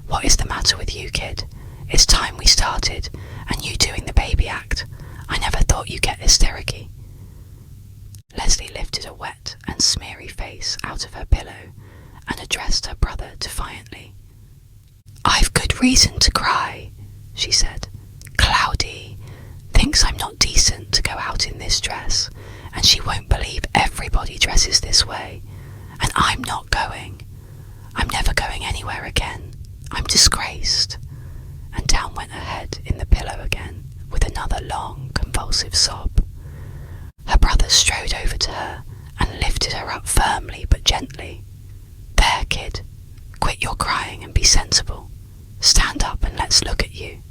What is the matter with you, kid? It's time we started, and you doing the baby act. I never thought you'd get hystericky." Leslie lifted a wet and smeary face out of her pillow and addressed her brother defiantly. "I've good reason to cry," she said. "Cloudy thinks I'm not decent to go out in this dress, and she won't believe everybody dresses this way, and I'm not going. I'm never going anywhere again. I'm disgraced." And down went her head in the pillow again, with another long, convulsive sob. Her brother strode over to her and lifted her up firmly but gently. "There, kid, quit your crying and be sensible. Stand up and let's look at you."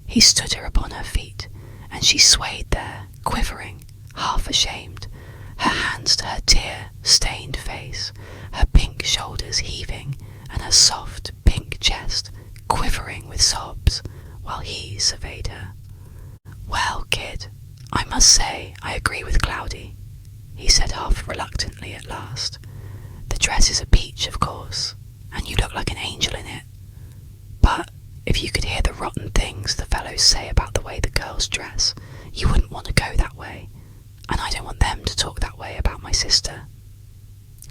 He stood her upon her feet, and she swayed there, quivering, half ashamed, her hands to her tear-stained face, her pink shoulders heaving, and her soft, pink chest quivering with sobs, while he surveyed her. "Well, kid, I must say I agree with Cloudy," he said half reluctantly at last. "The dress is a peach, of course, and you look like an angel in it. But if you could hear the rotten things the fellows say about the way the girls dress, you wouldn't want to go that way, and I don't want them to talk that way about my sister.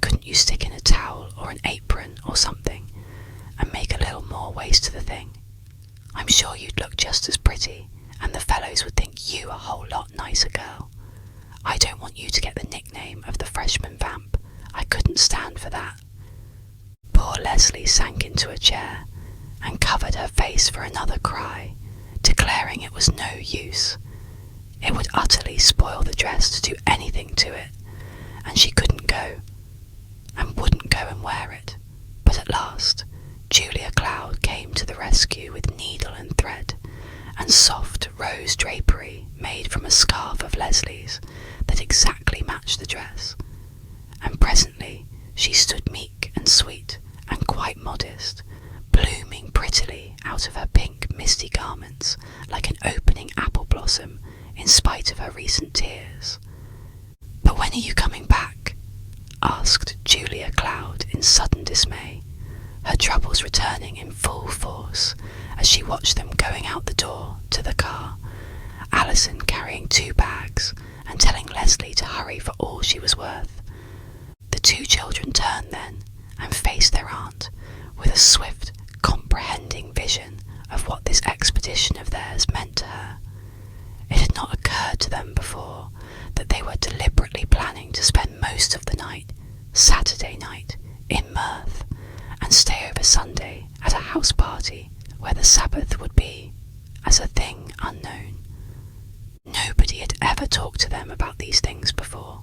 Couldn't you stick in a towel or an apron or something, and make a little more waist to the thing? I'm sure you'd look just as pretty, and the fellows would think you a whole lot nicer girl. I don't want you to get the nickname of the freshman vamp. I couldn't stand for that." Poor Leslie sank into a chair and covered her face for another cry, declaring it was no use. It would utterly spoil the dress to do anything to it, and she couldn't go, and wouldn't go and wear it. But at last, Julia Cloud came to the rescue with needle and thread, and soft rose drapery made from a scarf of Leslie's that exactly matched the dress, and presently she stood meek and sweet and quite modest, blooming prettily out of her pink misty garments like an opening apple blossom in spite of her recent tears. "But when are you coming back?" asked Julia Cloud in sudden dismay, her troubles returning in full force as she watched them going out the door to the car, Alison carrying 2 bags and telling Leslie to hurry for all she was worth. The 2 children turned then and faced their aunt with a swift, comprehending vision of what this expedition of theirs meant to her. It had not occurred to them before that they were deliberately planning to spend most of the night, Saturday night, in mirth, and stay over Sunday at a house party where the Sabbath would be, as a thing unknown. Nobody had ever talked to them about these things before.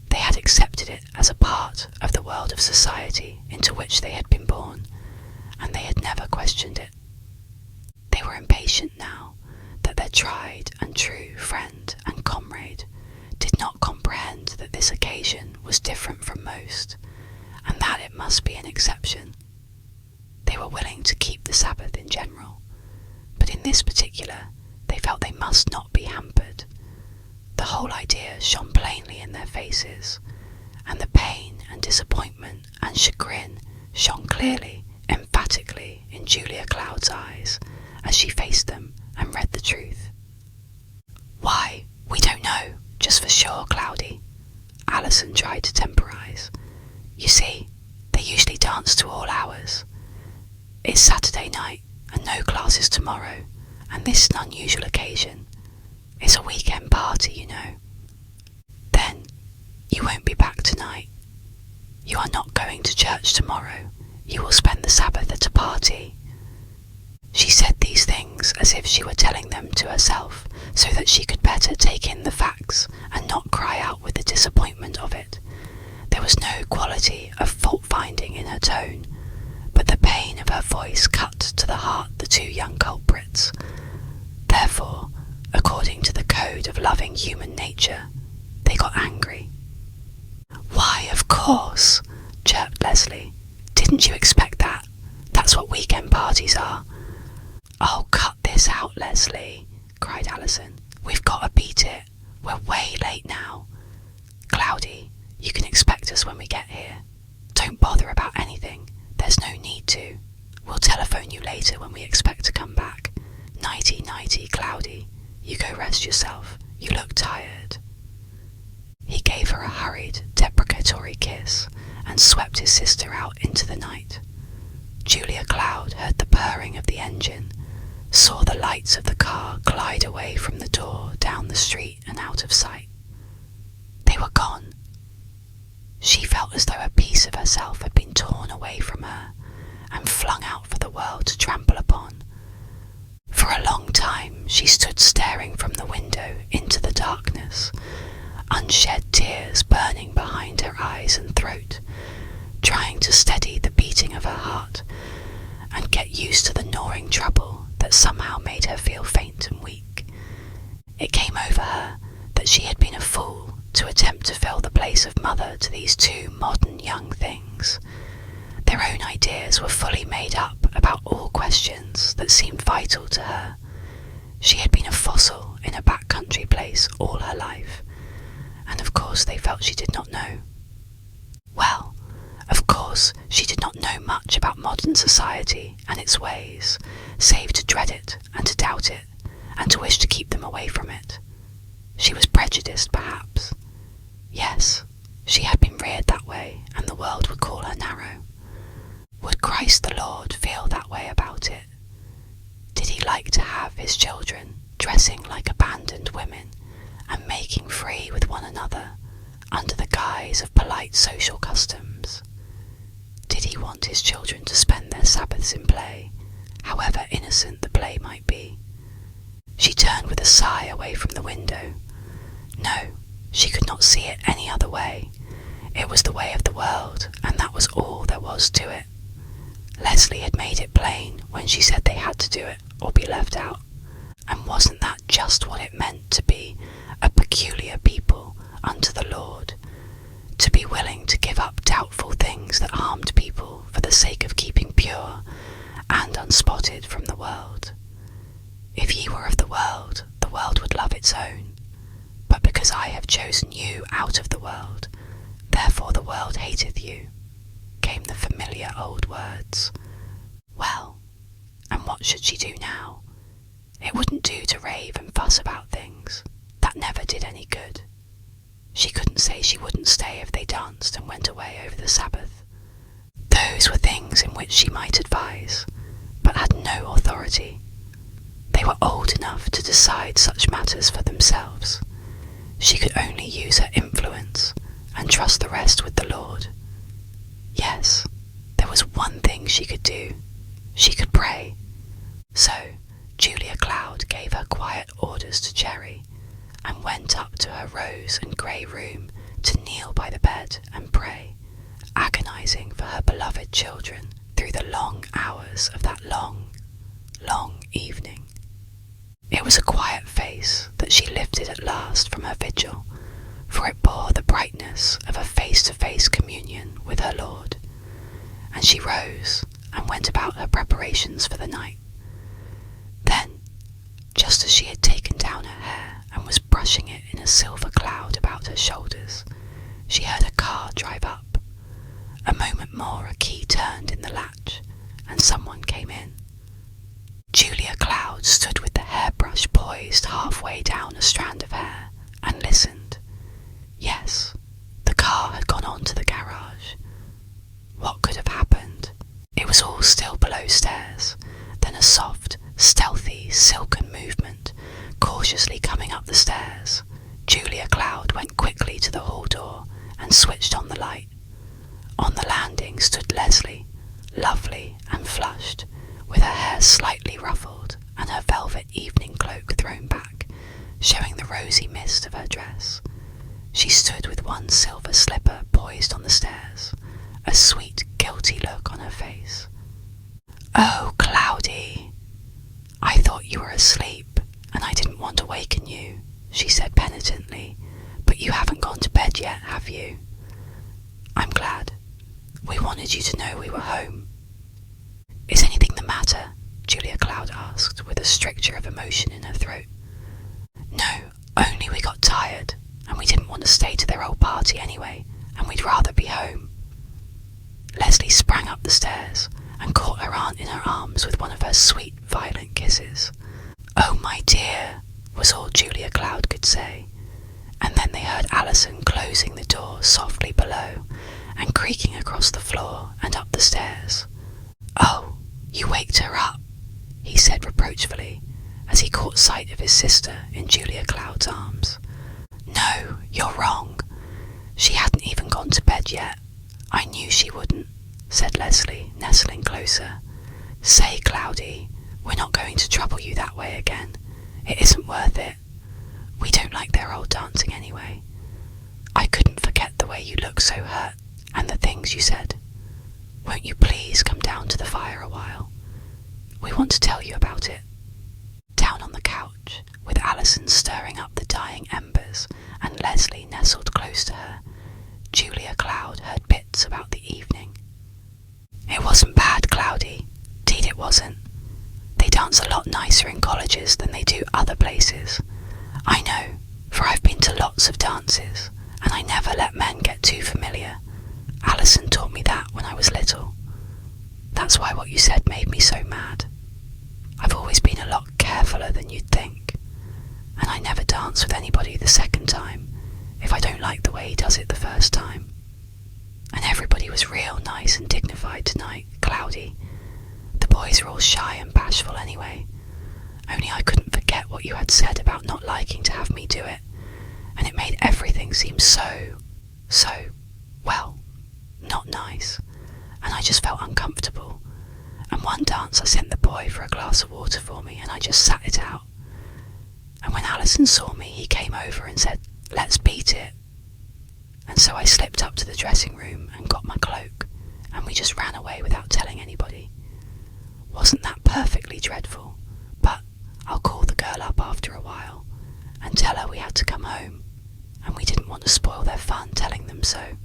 They had accepted it as a part of the world of society into which they had been born, and they had never questioned it. They were impatient now that their tried and true friend and comrade did not comprehend that this occasion was different from most, and that it must be an exception. They were willing to keep the Sabbath in general, but in this particular they felt they must not be hampered. The whole idea shone plainly in their faces, and the pain and disappointment and chagrin shone clearly, emphatically in Julia Cloud's eyes as she faced them and read the truth. "Why, we don't know, just for sure, Cloudy," Alison tried to temporise. "You see, they usually dance to all hours. It's Saturday night and no classes tomorrow, and this is an unusual occasion. It's a weekend party, you know. Then, you won't be back tonight. You are not going to church tomorrow. You will spend the Sabbath at a party." She said these things as if she were telling them to herself, so that she could better take in the facts and not cry out with the disappointment of it. There was no quality of fault-finding in her tone, but the pain of her voice cut to the heart the 2 young culprits. Therefore, according to the code of loving human nature, they got angry. "Why, of course," chirped Leslie. "Didn't you expect that? That's what weekend parties are." "Oh, cut this out, Leslie," cried Alison. "We've got to beat it. We're way late now. Cloudy, you can expect us when we get here. Don't bother about anything. There's no need to. We'll telephone you later when we expect to come back. Nighty-nighty, Cloudy. You go rest yourself. You look tired." He gave her a hurried, deprecatory kiss and swept his sister out into the night. Julia Cloud heard the purring of the engine, saw the lights of the car glide away from the door down the street and out of sight. They were gone. She felt as though a piece of herself had been torn away from her and flung out for the world to trample upon. For a long time she stood staring from the window into the darkness, unshed tears burning behind her eyes and throat, trying to steady the beating of her heart and get used to the gnawing trouble that somehow made her feel faint and weak. It came over her that she had been a fool to attempt to fill the place of mother to these 2 modern young things. Their own ideas were fully made up about all questions that seemed vital to her. She had been a fossil in a backcountry place all her life, and of course they felt she did not know. Well, of course she did not know much about modern society and its ways, save to dread it and to doubt it, and to wish to keep them away from it. She was prejudiced, perhaps. Yes, she had been reared that way, and the world would call her narrow. Would Christ the Lord feel that way about it? Did he like to have his children dressing like abandoned women and making free with one another under the guise of polite social customs? Did he want his children to spend their Sabbaths in play, however innocent the play might be? She turned with a sigh away from the window. No, she could not see it any other way. It was the way of the world, and that was all there was to it. Leslie had made it plain when she said they had to do it or be left out. And wasn't that just what it meant to be a peculiar people unto the Lord? To be willing to give up doubtful things that harmed people for the sake of keeping pure and unspotted from the world. If ye were of the world would love its own. But because I have chosen you out of the world, therefore the world hateth you, came the familiar old words. Well, and what should she do now? It wouldn't do to rave and fuss about things. That never did any good. She couldn't say she wouldn't stay if they danced and went away over the Sabbath. Those were things in which she might advise, but had no authority. They were old enough to decide such matters for themselves. She could only use her influence and trust the rest with the Lord. Yes, there was one thing she could do. She could pray. So Julia Cloud gave her quiet orders to Cherry and went up to her rose and grey room to kneel by the bed and pray, agonizing for her beloved children through the long hours of that long, long evening. It was a quiet face that she lifted at last from her vigil, for it bore the brightness of a face-to-face communion with her Lord, and she rose and went about her preparations for the night. Then, just as she had taken down her hair and was brushing it in a silver cloud about her shoulders, she heard a car drive up. A moment more a key turned in the latch, and someone came in. Julia Cloud stood with the hairbrush poised halfway down a strand of hair and listened. Yes, the car had gone on to the garage. What could have happened? It was all still below stairs. Then a soft, stealthy, silken movement, cautiously coming up the stairs. Julia Cloud went quickly to the hall door and switched on the light. On the landing stood Leslie, lovely and flushed, with her hair slightly ruffled and her velvet evening cloak thrown back, showing the rosy mist of her dress. She stood with one silver slipper poised on the stairs, a sweet, guilty look on her face. "Oh, Cloudy, I thought you were asleep, and I didn't want to waken you," she said penitently, "but you haven't gone to bed yet, have you?" "I'm glad. We wanted you to know we were home." "Is anything the matter?" Julia Cloud asked, with a stricture of emotion in her throat. "No, only we got tired, and we didn't want to stay to their old party anyway, and we'd rather be home." Leslie sprang up the stairs and caught her aunt in her arms with one of her sweet, violent kisses. "Oh, my dear," was all Julia Cloud could say, and then they heard Alison closing the door softly below and creaking across the floor and up the stairs. "Oh, you waked her up," he said reproachfully, as he caught sight of his sister in Julia Cloud's arms. "No, you're wrong. She hadn't even gone to bed yet. I knew she wouldn't," said Leslie, nestling closer. "Say, Cloudy, we're not going to trouble you that way again. It isn't worth it. We don't like their old dancing anyway. I couldn't forget the way you looked so hurt, and the things you said. Won't you please come down to the fire a while? We want to tell you about it." Down on the couch, with Alison stirring up the dying embers and Leslie nestled close to her, Julia Cloud heard bits about the evening. "It wasn't bad, Cloudy. 'Deed it wasn't. They dance a lot nicer in colleges than they do other places. I know, for I've been to lots of dances, and I never let men get too familiar. Alison taught me that when I was little. That's why what you said made me so mad. I've always been a lot carefuller than you'd think, and I never dance with anybody the second time if I don't like the way he does it the first time. And everybody was real nice and dignified tonight, Cloudy. The boys are all shy and bashful anyway, only I couldn't forget what you had said about not liking to have me do it, and it made everything seem so, well, not nice, and I just felt uncomfortable. And one dance I sent the boy for a glass of water for me, and I just sat it out. And when Alison saw me, he came over and said, 'Let's beat it.' And so I slipped up to the dressing room and got my cloak, and we just ran away without telling anybody. Wasn't that perfectly dreadful? But I'll call the girl up after a while and tell her we had to come home and we didn't want to spoil their fun telling them so.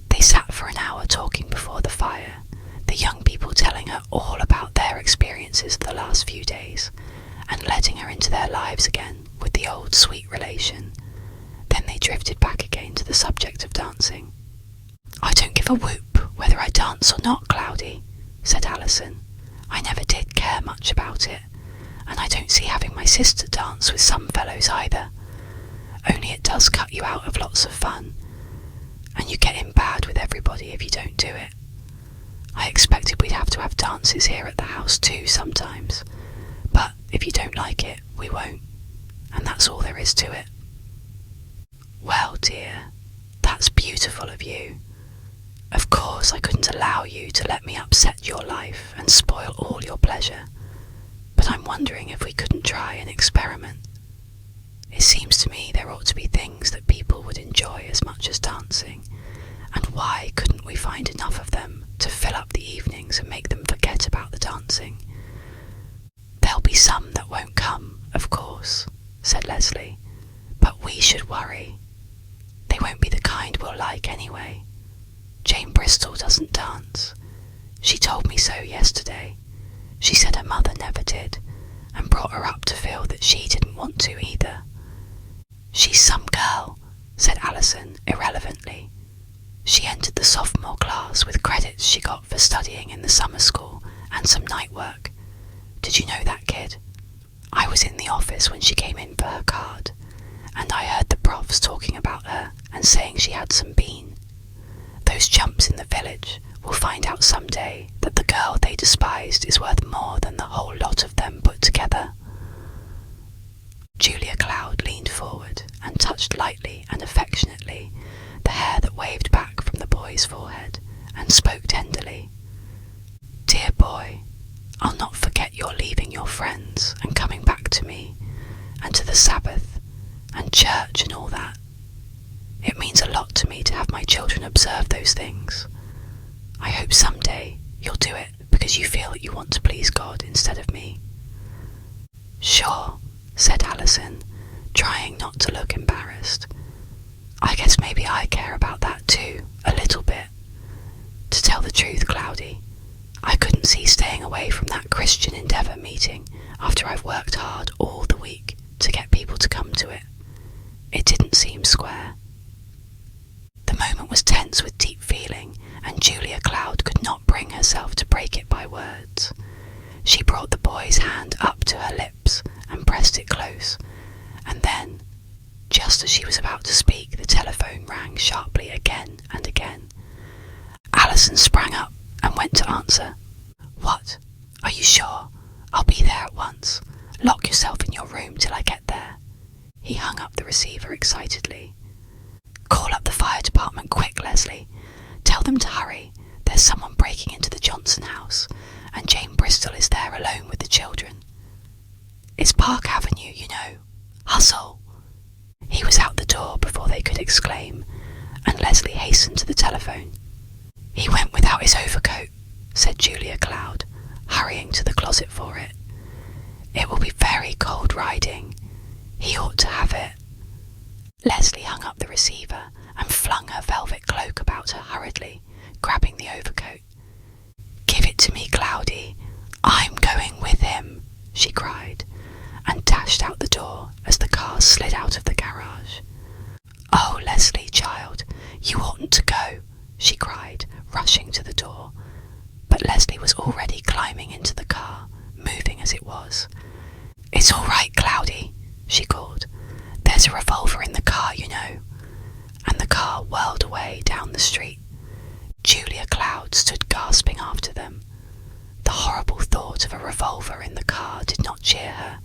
They sat for an hour talking before the fire, the young people telling her all about their experiences the last few days and letting her into their lives again with the old sweet relation. Then they drifted back again to the subject of dancing. "I don't give a whoop whether I dance or not, Cloudy," said Alison. "I never did care much about it, and I don't see having my sister dance with some fellows either. Only it does cut you out of lots of fun, and you get in bad with everybody if you don't do it. I expected we'd have to have dances here at the house too sometimes, but if you don't like it, we won't, and that's all there is to it." "Well, dear, that's beautiful of you. Of course I couldn't allow you to let me upset your life and spoil all your pleasure, but I'm wondering if we couldn't try an experiment. It seems to me there ought to be things that people would enjoy as much as dancing, and why couldn't we find enough of them to fill up the evenings and make them forget about the dancing?" "There'll be some that won't come, of course," said Leslie, "but we should worry. They won't be the kind we'll like anyway. Jane Bristol doesn't dance. She told me so yesterday. She said her mother never did, and brought her up to feel that she didn't want to either." "She's some girl," said Alison irrelevantly. "She entered the sophomore class with credits she got for studying in the summer school and some night work. Did you know that kid? I was in the office when she came in for her card, and I heard the profs talking about her and saying she had some bean. Those chumps in the village will find out someday that the girl they despised is worth more than the whole lot of them put together." Julia Cloud leaned forward and touched lightly and affectionately the hair that waved back from the boy's forehead and spoke tenderly. "Dear boy, I'll not forget your leaving your friends and coming back to me, and to the Sabbath, and church and all that. It means a lot to me to have my children observe those things. I hope someday you'll do it because you feel that you want to please God instead of me." "Sure," said Alison, trying not to look embarrassed. "I guess maybe I care about that too, a little bit. To tell the truth, Cloudy, I couldn't see staying away from that Christian Endeavour meeting after I've worked hard all the week to get people to come to it. It didn't seem square." The moment was tense with deep feeling, and Julia Cloud could not bring herself to break it by words. She brought the boy's hand up to her lips and pressed it close, and then, just as she was about to speak, the telephone rang sharply again and again. Alison sprang up and went to answer. "What? Are you sure? I'll be there at once. Lock yourself in your room till I get there." He hung up the receiver excitedly. "Call up the fire department quick, Leslie. Tell them to hurry. There's someone breaking into the Johnson house, and Jane Bristol is there alone with the children. It's Park Avenue, you know. Hustle!" He was out the door before they could exclaim, and Leslie hastened to the telephone. "He went without his overcoat," said Julia Cloud, hurrying to the closet for it. "It will be very cold riding. He ought to have it." Leslie hung up the receiver and flung her velvet cloak about her hurriedly, grabbing the overcoat. "Give it to me, Cloudy. I'm going with him," she cried, and dashed out the door as the car slid out of the garage. "Oh, Leslie, child, you oughtn't to go," she cried, rushing to the door. But Leslie was already climbing into the car, moving as it was. "It's all right, Cloudy," she called. "There's a revolver in the car, you know." And the car whirled away down the street. Julia Cloud stood gasping after them. The horrible thought of a revolver in the car did not cheer her,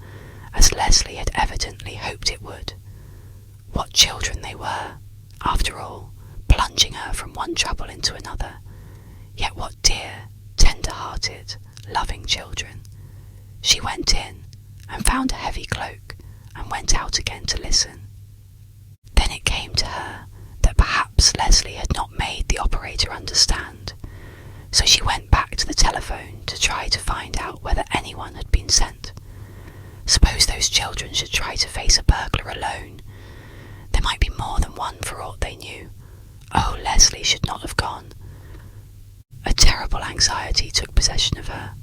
as Leslie had evidently hoped it would. What children they were, after all, plunging her from one trouble into another. Yet what dear, tender-hearted, loving children. She went in and found a heavy cloak and went out again to listen. Then it came to her that perhaps Leslie had not made the operator understand, so she went back to the telephone to try to find out whether anyone had been sent. Suppose those children should try to face a burglar alone. There might be more than one for aught they knew. Oh, Leslie should not have gone. A terrible anxiety took possession of her,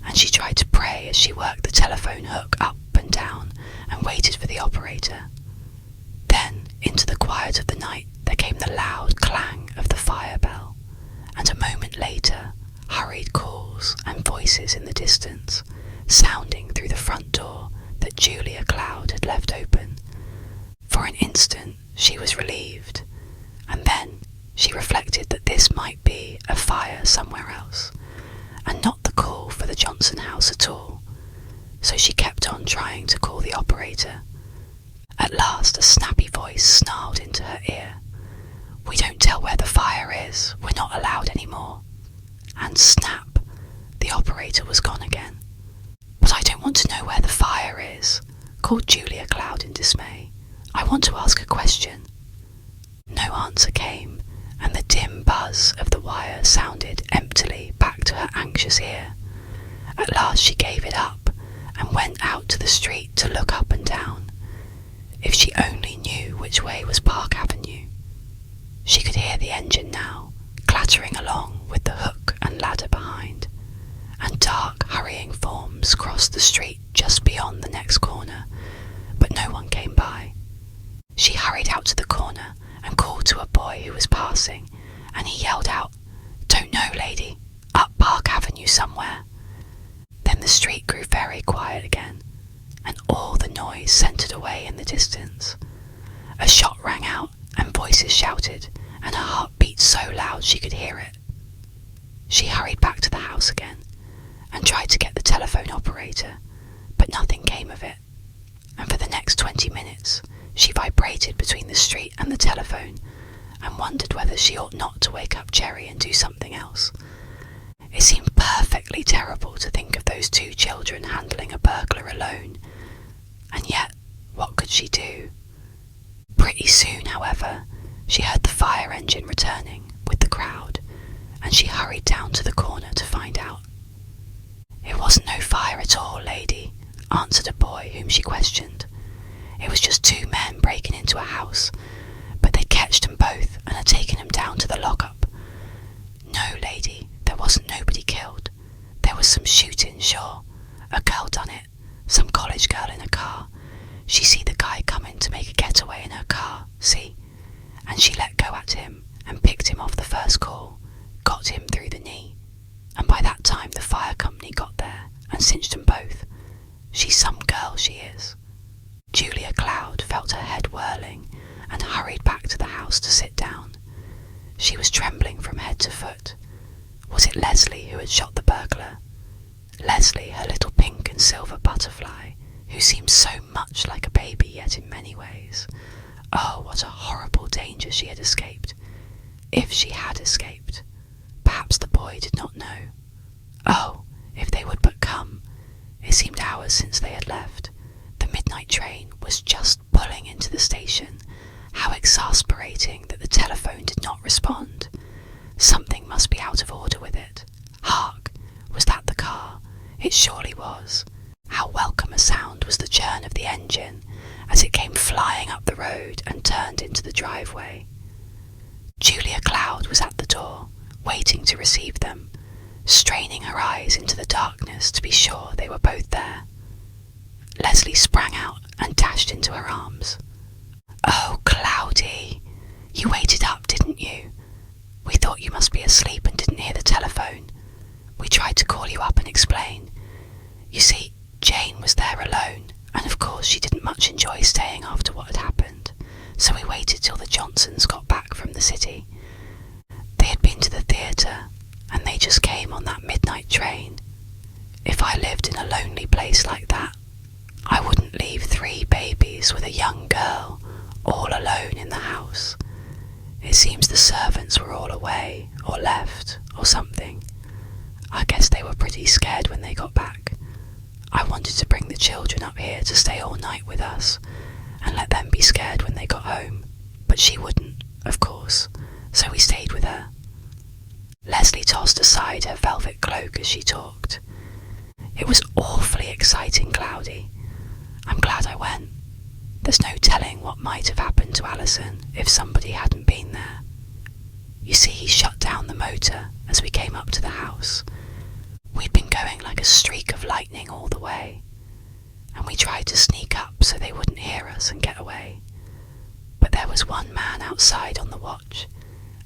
and she tried to pray as she worked the telephone hook up and down and waited for the operator. Then, into the quiet of the night, there came the loud clang of the fire bell, and a moment later, hurried calls and voices in the distance, sounding through the front door that Julia Cloud had left open. For an instant she was relieved, and then she reflected that this might be a fire somewhere else, and not the call for the Johnson house at all. So she kept on trying to call the operator. At last a snappy voice snarled into her ear. "We don't tell where the fire is. We're not allowed any more." And snap, the operator was gone again. "But I don't want to know where the fire is," called Julia Cloud in dismay. "I want to ask a question." No answer came, and the dim buzz of the wire sounded emptily back to her anxious ear. At last she gave it up and went out to the street to look up and down. If she only knew which way was Park Avenue. She could hear the engine now, clattering along with the hook and ladder behind, and dark hurrying forms crossed the street just beyond the next corner, but no one came by. She hurried out to the corner and called to a boy who was passing, and he yelled out, "Don't know, lady, up Park Avenue somewhere." Then the street grew very quiet again, and all the noise centred away in the distance. A shot rang out, and voices shouted, and her heart beat so loud she could hear it. She hurried back to the house again, and tried to get the telephone operator, but nothing came of it, and for the next 20 minutes she vibrated between the street and the telephone, and wondered whether she ought not to wake up Jerry and do something else. It seemed perfectly terrible to think of those two children handling a burglar alone, and yet what could she do? Pretty soon, however, she heard the fire engine returning with the crowd, and she hurried down to the corner to find out. "It wasn't no fire at all, lady," answered a boy whom she questioned. "It was just two men breaking into a house, but they catched 'em both and had taken 'em down to the lock-up. No, lady, there wasn't nobody killed. There was some shooting, sure. A girl done it, some college girl in a car. She see the guy coming to make a getaway in her car, see? And she let go at him and picked him off the first call, got him through the knee. And by that time the fire company got there and cinched 'em both. She's some girl, she is." Julia Cloud felt her head whirling and hurried back to the house to sit down. She was trembling from head to foot. Was it Leslie who had shot the burglar? Leslie, her little pink and silver butterfly, who seemed so much like a baby yet in many ways. Oh, what a horrible danger she had escaped. If she had escaped. Perhaps the boy did not know. Oh, if they would but come. It seemed hours since they had left. The midnight train was just pulling into the station. How exasperating that the telephone did not respond. Something must be out of order with it. Hark! Was that the car? It surely was. How welcome a sound was the churn of the engine as it came flying up the road and turned into the driveway. Julia Cloud was at the door, waiting to receive them, straining her eyes into the darkness to be sure they were both there. Leslie sprang out and dashed into her arms. "Oh, Cloudy, you waited up, didn't you? We thought you must be asleep and didn't hear the telephone. We tried to call you up and explain. You see, Jane was there alone, and of course she didn't much enjoy staying after what had happened, so we waited till the Johnsons got back from the city. They had been to the theatre, and they just came on that midnight train. If I lived in a lonely place like that, I wouldn't leave 3 babies with a young girl all alone in the house. It seems the servants were all away, or left, or something. I guess they were pretty scared when they got back. I wanted to bring the children up here to stay all night with us, and let them be scared when they got home, but she wouldn't, of course, so we stayed with her." Leslie tossed aside her velvet cloak as she talked. "It was awfully exciting, Cloudy. I'm glad I went. There's no telling what might have happened to Alison if somebody hadn't been there. You see, he shut down the motor as we came up to the house. We'd been going like a streak of lightning all the way, and we tried to sneak up so they wouldn't hear us and get away. But there was one man outside on the watch,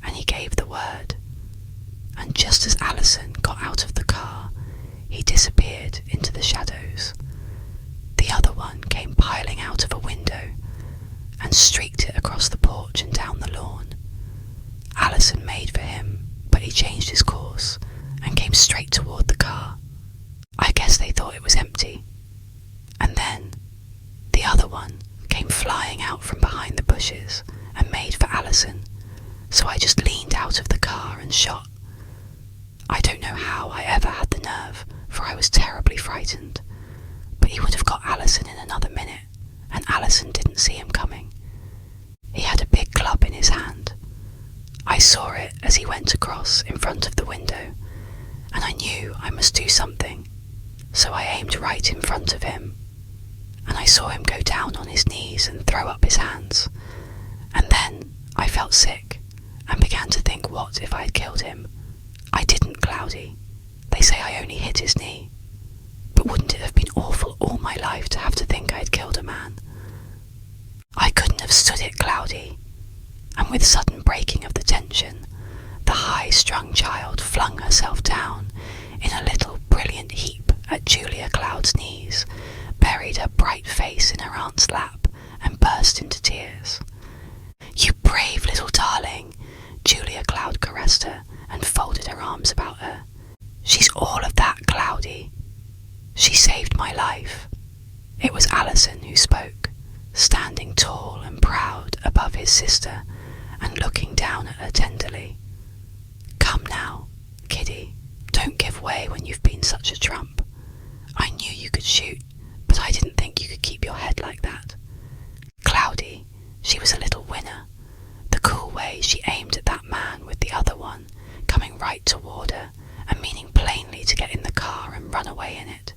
and he gave the word. And just as Alison got out of the car, he disappeared into the shadows. The other one came piling out of a window and streaked it across the porch and down the lawn. Alison made for him, but he changed his course and came straight toward the car. I guess they thought it was empty. And then the other one came flying out from behind the bushes and made for Alison, so I just leaned out of the car and shot. I don't know how I ever had the nerve, for I was terribly frightened, but he would have got Alison in another minute, and Alison didn't see him coming. He had a big club in his hand. I saw it as he went across in front of the window, and I knew I must do something, so I aimed right in front of him, and I saw him go down on his knees and throw up his hands, and then I felt sick and began to think, what if I had killed him? I didn't, Cloudy. They say I only hit his knee, but wouldn't it have been awful all my life to have to think I had killed a man? I couldn't have stood it, Cloudy. And with sudden breaking of the tension, the high-strung child flung herself down in a little brilliant heap at Julia Cloud's knees, buried her bright face in her aunt's lap, and burst into tears. "You brave little darling," Julia Cloud caressed her and folded her arms about her. "She's all of that, Cloudy. She saved my life." It was Alison who spoke, standing tall and proud above his sister and looking down at her tenderly. "Come now, kiddie, don't give way when you've been such a trump. I knew you could shoot, but I didn't think you could keep your head like that." Cloudy, she was a little winner. The cool way she aimed at that man with the other one, coming right toward her and meaning plainly to get in the car and run away in it.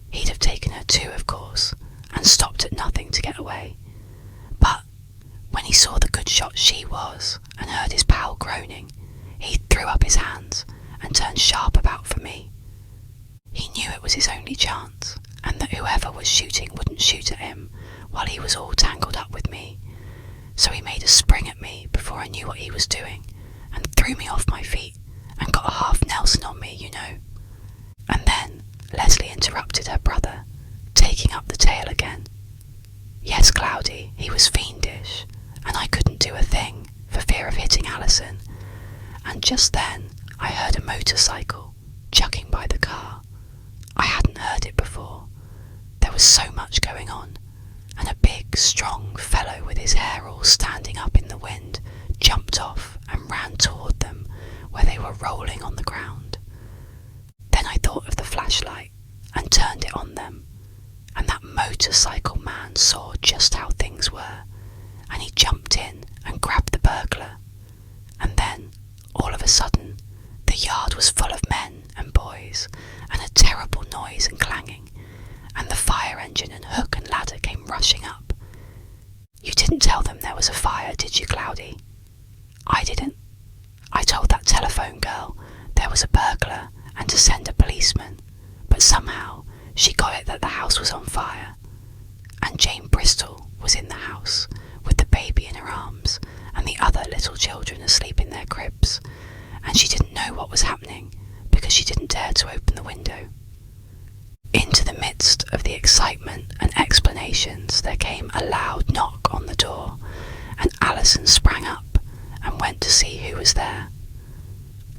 He'd have taken her too, of course, and stopped at nothing to get away. But when he saw the good shot she was and heard his pal groaning, he threw up his hands and turned sharp about for me. He knew it was his only chance, and that whoever was shooting wouldn't shoot at him while he was all tangled up with me. So he made a spring at me before I knew what he was doing, and threw me off my feet, and got a half Nelson on me, you know. And then Leslie interrupted her brother, taking up the tale again. Yes, Cloudy, he was fiendish, and I couldn't do a thing for fear of hitting Alison. And just then I heard a motorcycle chugging by the car. I hadn't heard it before. There was so much going on, and a big, strong fellow with his hair all standing up in the wind jumped off and ran toward them, where they were rolling on the ground. Then I thought of the flashlight and turned it on them, and that motorcycle man saw just how things were, and he jumped in and grabbed the burglar. And then, all of a sudden, the yard was full of men and boys, and a terrible noise and clanging, and the fire engine and hook and ladder came rushing up. You didn't tell them there was a fire, did you, Cloudy? I didn't. I told that telephone girl there was a burglar and to send a policeman, but somehow she got it that the house was on fire. And Jane Bristol was in the house, with the baby in her arms, and the other little children asleep in their cribs, and she didn't know what was happening, because she didn't dare to open the window. Into the midst of the excitement and explanations there came a loud knock on the door, and Alison sprang up and went to see who was there.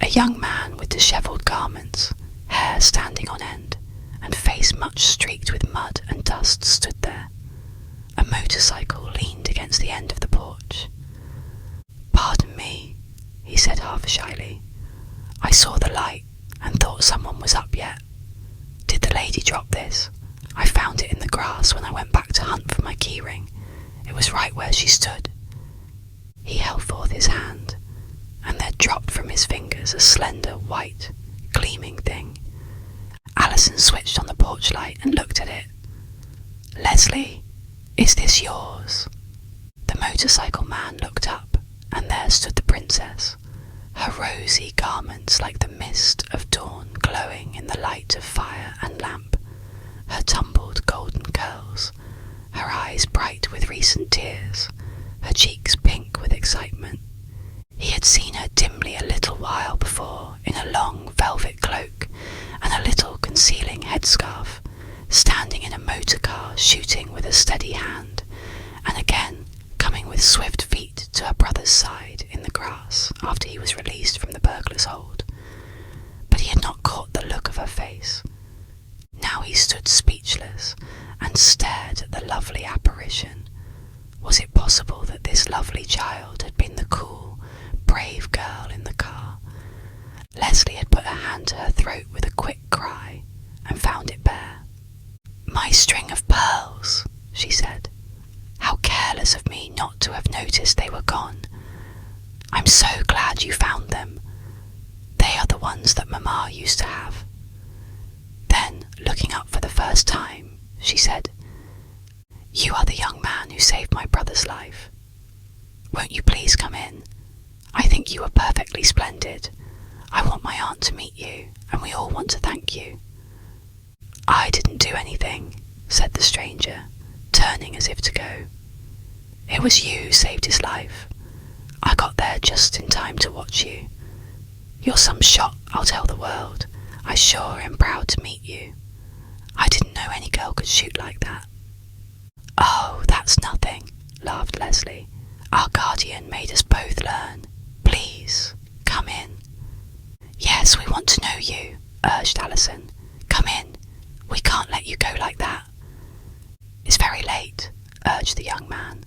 A young man with dishevelled garments, hair standing on end, and face much streaked with mud and dust stood there. A motorcycle leaned against the end of the porch. "Pardon me," he said half shyly. "I saw the light and thought someone was up yet. Did the lady drop this? I found it in the grass when I went back to hunt for my keyring. It was right where she stood." He held forth his hand, and there dropped from his fingers a slender, white, gleaming thing. Alison switched on the porch light and looked at it. "Leslie, is this yours?" The motorcycle man looked up, and there stood the princess, her rosy garments like the mist of dawn glowing in the light of fire and lamp, her tumbled golden curls, her eyes bright with recent tears, her cheeks pink with excitement. He had seen her dimly a little while before in a long velvet cloak and a little concealing headscarf, standing in a motor car shooting with a steady hand, and again coming with swift feet to her brother's side in the grass after he was released from the burglar's hold. But he had not caught the look of her face. Now he stood speechless and stared at the lovely apparition. Was it possible that this lovely child had been the cool, brave girl in the car? Leslie had put her hand to her throat with a quick cry and found it bare. "My string of pearls," she said. "How careless of me not to have noticed they were gone. I'm so glad you found them. They are the ones that Mamma used to have." Then, looking up for the first time, she said, "You are the young man who saved my brother's life. Won't you please come in? I think you are perfectly splendid. I want my aunt to meet you, and we all want to thank you." "I didn't do anything," said the stranger, turning as if to go. "It was you who saved his life. I got there just in time to watch you. You're some shot, I'll tell the world. I sure am proud to meet you. I didn't know any girl could shoot like that." "Oh, that's nothing," laughed Leslie. "Our guardian made us both learn. Please, come in." "Yes, we want to know you," urged Alison. "Come in. We can't let you go like that." "It's very late," urged the young man.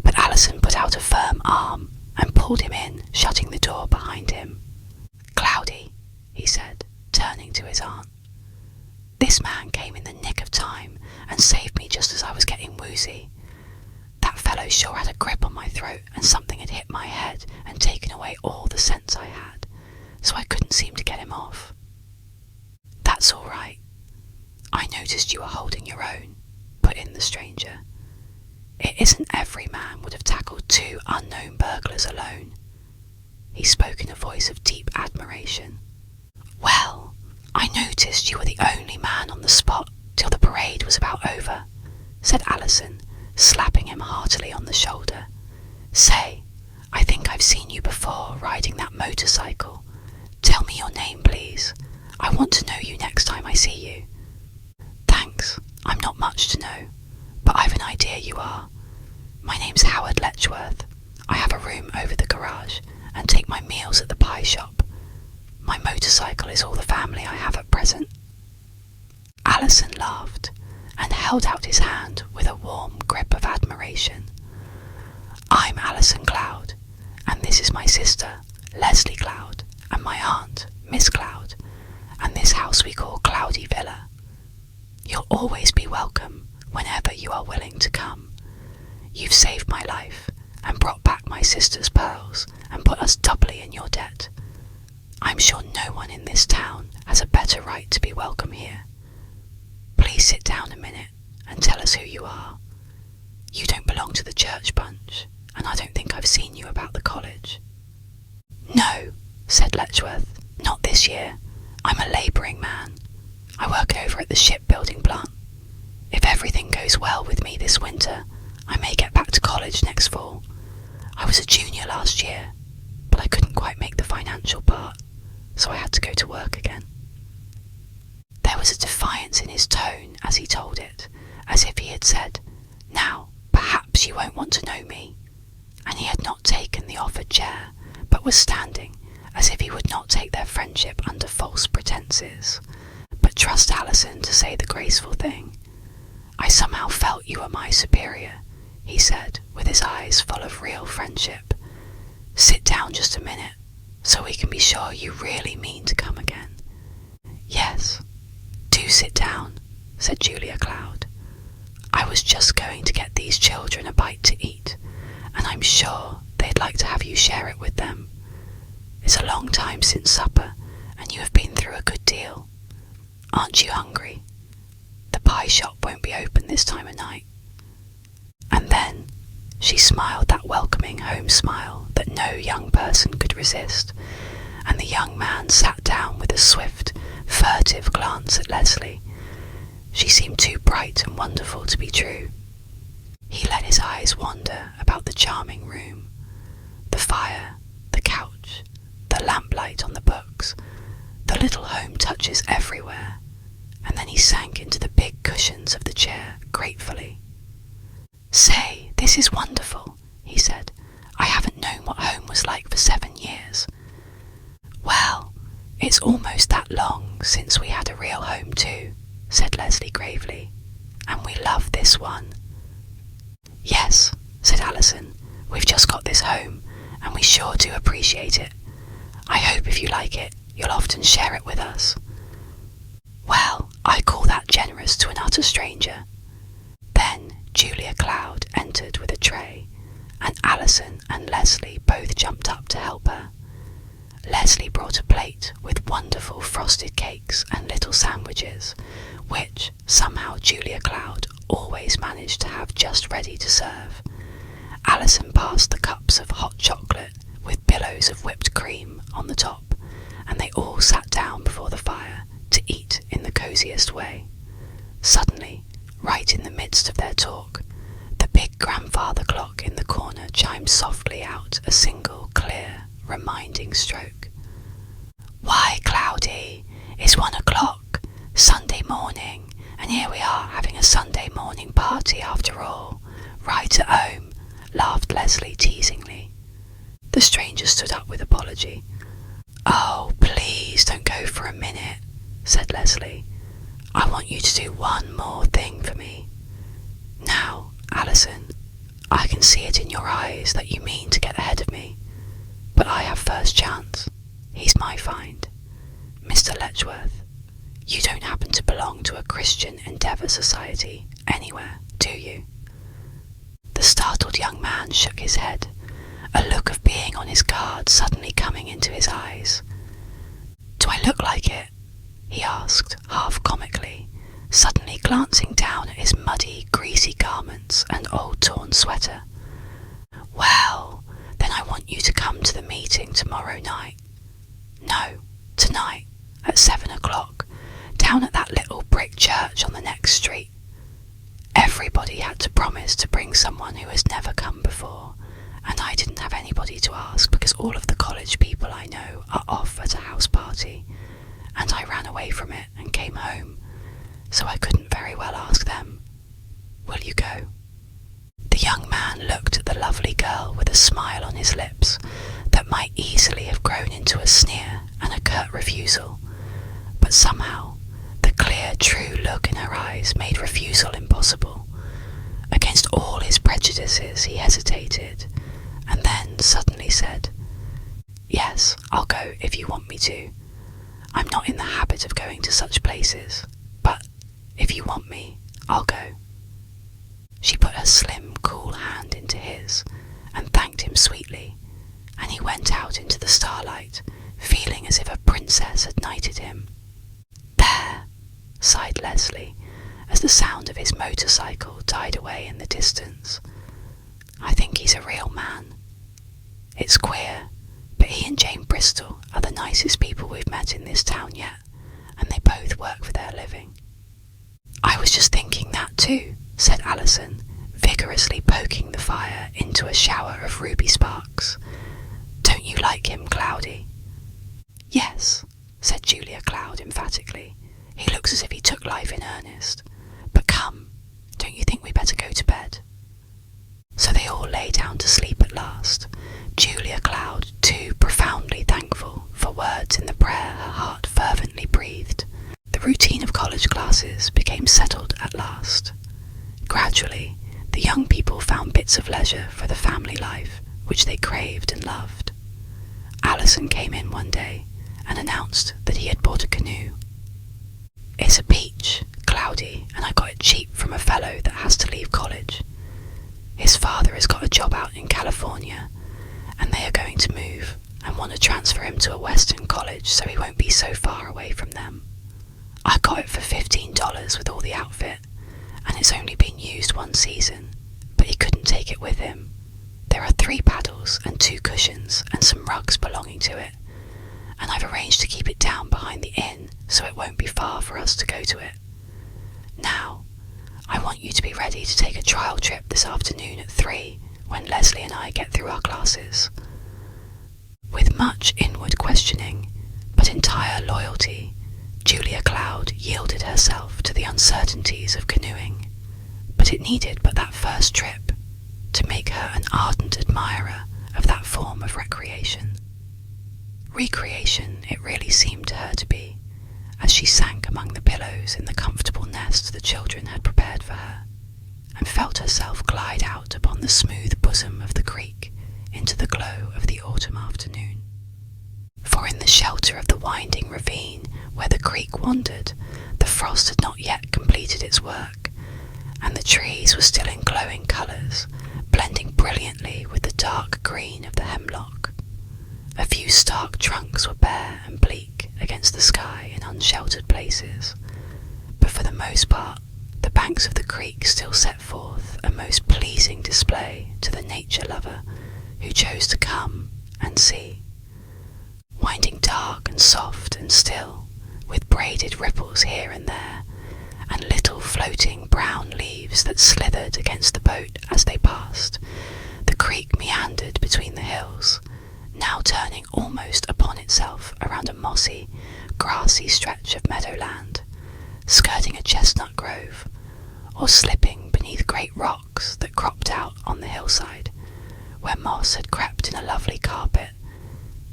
But Alison put out a firm arm and pulled him in, shutting the door behind him. "Cloudy," he said, turning to his aunt. "This man came in the nick of time and saved me just as I was getting woozy. That fellow sure had a grip on my throat, and something had hit my head and taken away all the sense I had, so I couldn't seem to get him off." "That's all right. I noticed you were holding your own," put in the stranger. "It isn't every man would have tackled 2 unknown burglars alone." He spoke in a voice of deep admiration. "Well, I noticed you were the only man on the spot till the parade was about over," said Alison, slapping him heartily on the shoulder. "Say, I think I've seen you before riding that motorcycle. Tell me your name, please. I want to know you next time I see you." "Thanks, I'm not much to know, but I've an idea you are. My name's Howard Letchworth. I have a room over the garage and take my meals at the pie shop. My motorcycle is all the family I have at present." Alison laughed and held out his hand with a warm grip of admiration. "I'm Alison Cloud, and this is my sister, Leslie Cloud, and my aunt, Miss Cloud, and this house we call Cloudy Villa. You'll always be welcome whenever you are willing to come. You've saved my life and brought back my sister's pearls and put us doubly in your debt. I'm sure no one in this town has a better right to be welcome here. Please sit down a minute and tell us who you are. You don't belong to the church bunch, and I don't think I've seen you about the college." "No," said Letchworth, "not this year. I'm a labouring man. I work over at the shipbuilding plant. If everything goes well with me this winter, I may get back to college next fall. I was a junior last year, but I couldn't quite make the financial part, so I had to go to work again." There was a defiance in his tone as he told it, as if he had said, "Now, perhaps you won't want to know me," and he had not taken the offered chair, but was standing as if he would not take their friendship under false pretences, but trust Alison to say the graceful thing. "I somehow felt you were my superior," he said, with his eyes full of real friendship. "Sit down just a minute, so we can be sure you really mean to come again." "Yes, do sit down," said Julia Cloud. "I was just going to get these children a bite to eat, and I'm sure they'd like to have you share it with them. It's a long time since supper, and you have been through a good deal. Aren't you hungry? The pie shop won't be open this time of night." And then she smiled that welcoming home smile that no young person could resist, and the young man sat down with a swift, furtive glance at Leslie. She seemed too bright and wonderful to be true. He let his eyes wander about the charming room, the fire, the couch, the lamplight on the books, the little home touches everywhere, and then he sank into the big cushions of the chair gratefully. "Say, this is wonderful," he said. "I haven't known what home was like for 7 years." "Well, it's almost that long since we had a real home too," said Leslie gravely, "and we love this one." "Yes," said Alison, "we've just got this home, and we sure do appreciate it. I hope if you like it, you'll often share it with us." "Well, I call that generous to an utter stranger." Then Julia Cloud entered with a tray, and Alison and Leslie both jumped up to help her. Leslie brought a plate with wonderful frosted cakes and little sandwiches, which somehow Julia Cloud always managed to have just ready to serve. Alison passed the cups of hot chocolate with billows of whipped cream on the top, and they all sat down before the fire to eat in the cosiest way. Suddenly, right in the midst of their talk, the big grandfather clock in the corner chimed softly out a single clear, reminding stroke. "Why, Cloudy, it's 1 o'clock, Sunday morning, and here we are having a Sunday morning party after all, right at home," laughed Leslie teasingly. The stranger stood up with apology. "Oh, please don't go for a minute," said Leslie. "I want you to do one more thing for me. Now, Alison, I can see it in your eyes that you mean to get ahead of me, but I have first chance. He's my find. Mr. Letchworth, you don't happen to belong to a Christian Endeavour Society anywhere, do you?" The startled young man shook his head, a look of being on his guard suddenly coming into his eyes. "Do I look like it?" he asked, half comically, suddenly glancing down at his muddy, greasy garments and old torn sweater. "Well, then I want you to come to the meeting tomorrow night. No, tonight, at 7 o'clock, down at that little brick church on the next street. Everybody had to promise to bring someone who has never come before, and I didn't have anybody to ask because all of the college people I know are off at a house party, and I ran away from it and came home, so I couldn't very well ask them. Will you go?" The young man looked at the lovely girl with a smile on his lips that might easily have grown into a sneer and a curt refusal, but somehow the clear, true look in her eyes made refusal impossible. Against all his prejudices he hesitated, and then suddenly said, "Yes, I'll go if you want me to. I'm not in the habit of going to such places, but if you want me, I'll go." She put her slim, cool hand into his and thanked him sweetly, and he went out into the starlight, feeling as if a princess had knighted him. "There," sighed Leslie, as the sound of his motorcycle died away in the distance. "I think he's a real man. It's queer, but he and Jane Bristol are the nicest people we've met in this town yet, and they both work for their living." "I was just thinking that too," said Alison, vigorously poking the fire into a shower of ruby sparks. "Don't you like him, Cloudy?" "Yes," said Julia Cloud emphatically. "He looks as if he took life in earnest. But come, don't you think we better go to bed?" So they all lay down to sleep at last, Julia Cloud too profoundly thankful for words in the prayer her heart fervently breathed. The routine of college classes became settled at last. Gradually, the young people found bits of leisure for the family life which they craved and loved. Alison came in one day and announced that he had bought a canoe. "It's a peach, Cloudy, and I got it cheap from a fellow that has to leave college. His father has got a job out in California, and they are going to move and want to transfer him to a Western college so he won't be so far away from them. I got it for $15 with all the outfit, and it's only been used one season, but he couldn't take it with him. There are 3 paddles and 2 cushions and some rugs belonging to it, and I've arranged to keep it down behind the inn so it won't be far for us to go to it. Now, I want you to be ready to take a trial trip this afternoon at 3 when Leslie and I get through our classes." With much inward questioning, but entire loyalty, Julia Cloud yielded herself to the uncertainties of canoeing, but it needed but that first trip to make her an ardent admirer of that form of recreation. Recreation it really seemed to her to be, as she sank among the pillows in the comfortable nest the children had prepared for her, and felt herself glide out upon the smooth bosom of the creek into the glow of the autumn afternoon. For in the shelter of the winding ravine where the creek wandered, the frost had not yet completed its work, and the trees were still in glowing colours, blending brilliantly with the dark green of the hemlock. A few stark trunks were bare and bleak against the sky in unsheltered places, but for the most part the banks of the creek still set forth a most pleasing display to the nature lover who chose to come and see. Winding dark and soft and still, with braided ripples here and there, and little floating brown leaves that slithered against the boat as they passed, the creek meandered between the hills, now turning almost upon itself around a mossy, grassy stretch of meadowland, skirting a chestnut grove, or slipping beneath great rocks that cropped out on the hillside, where moss had crept in a lovely carpet,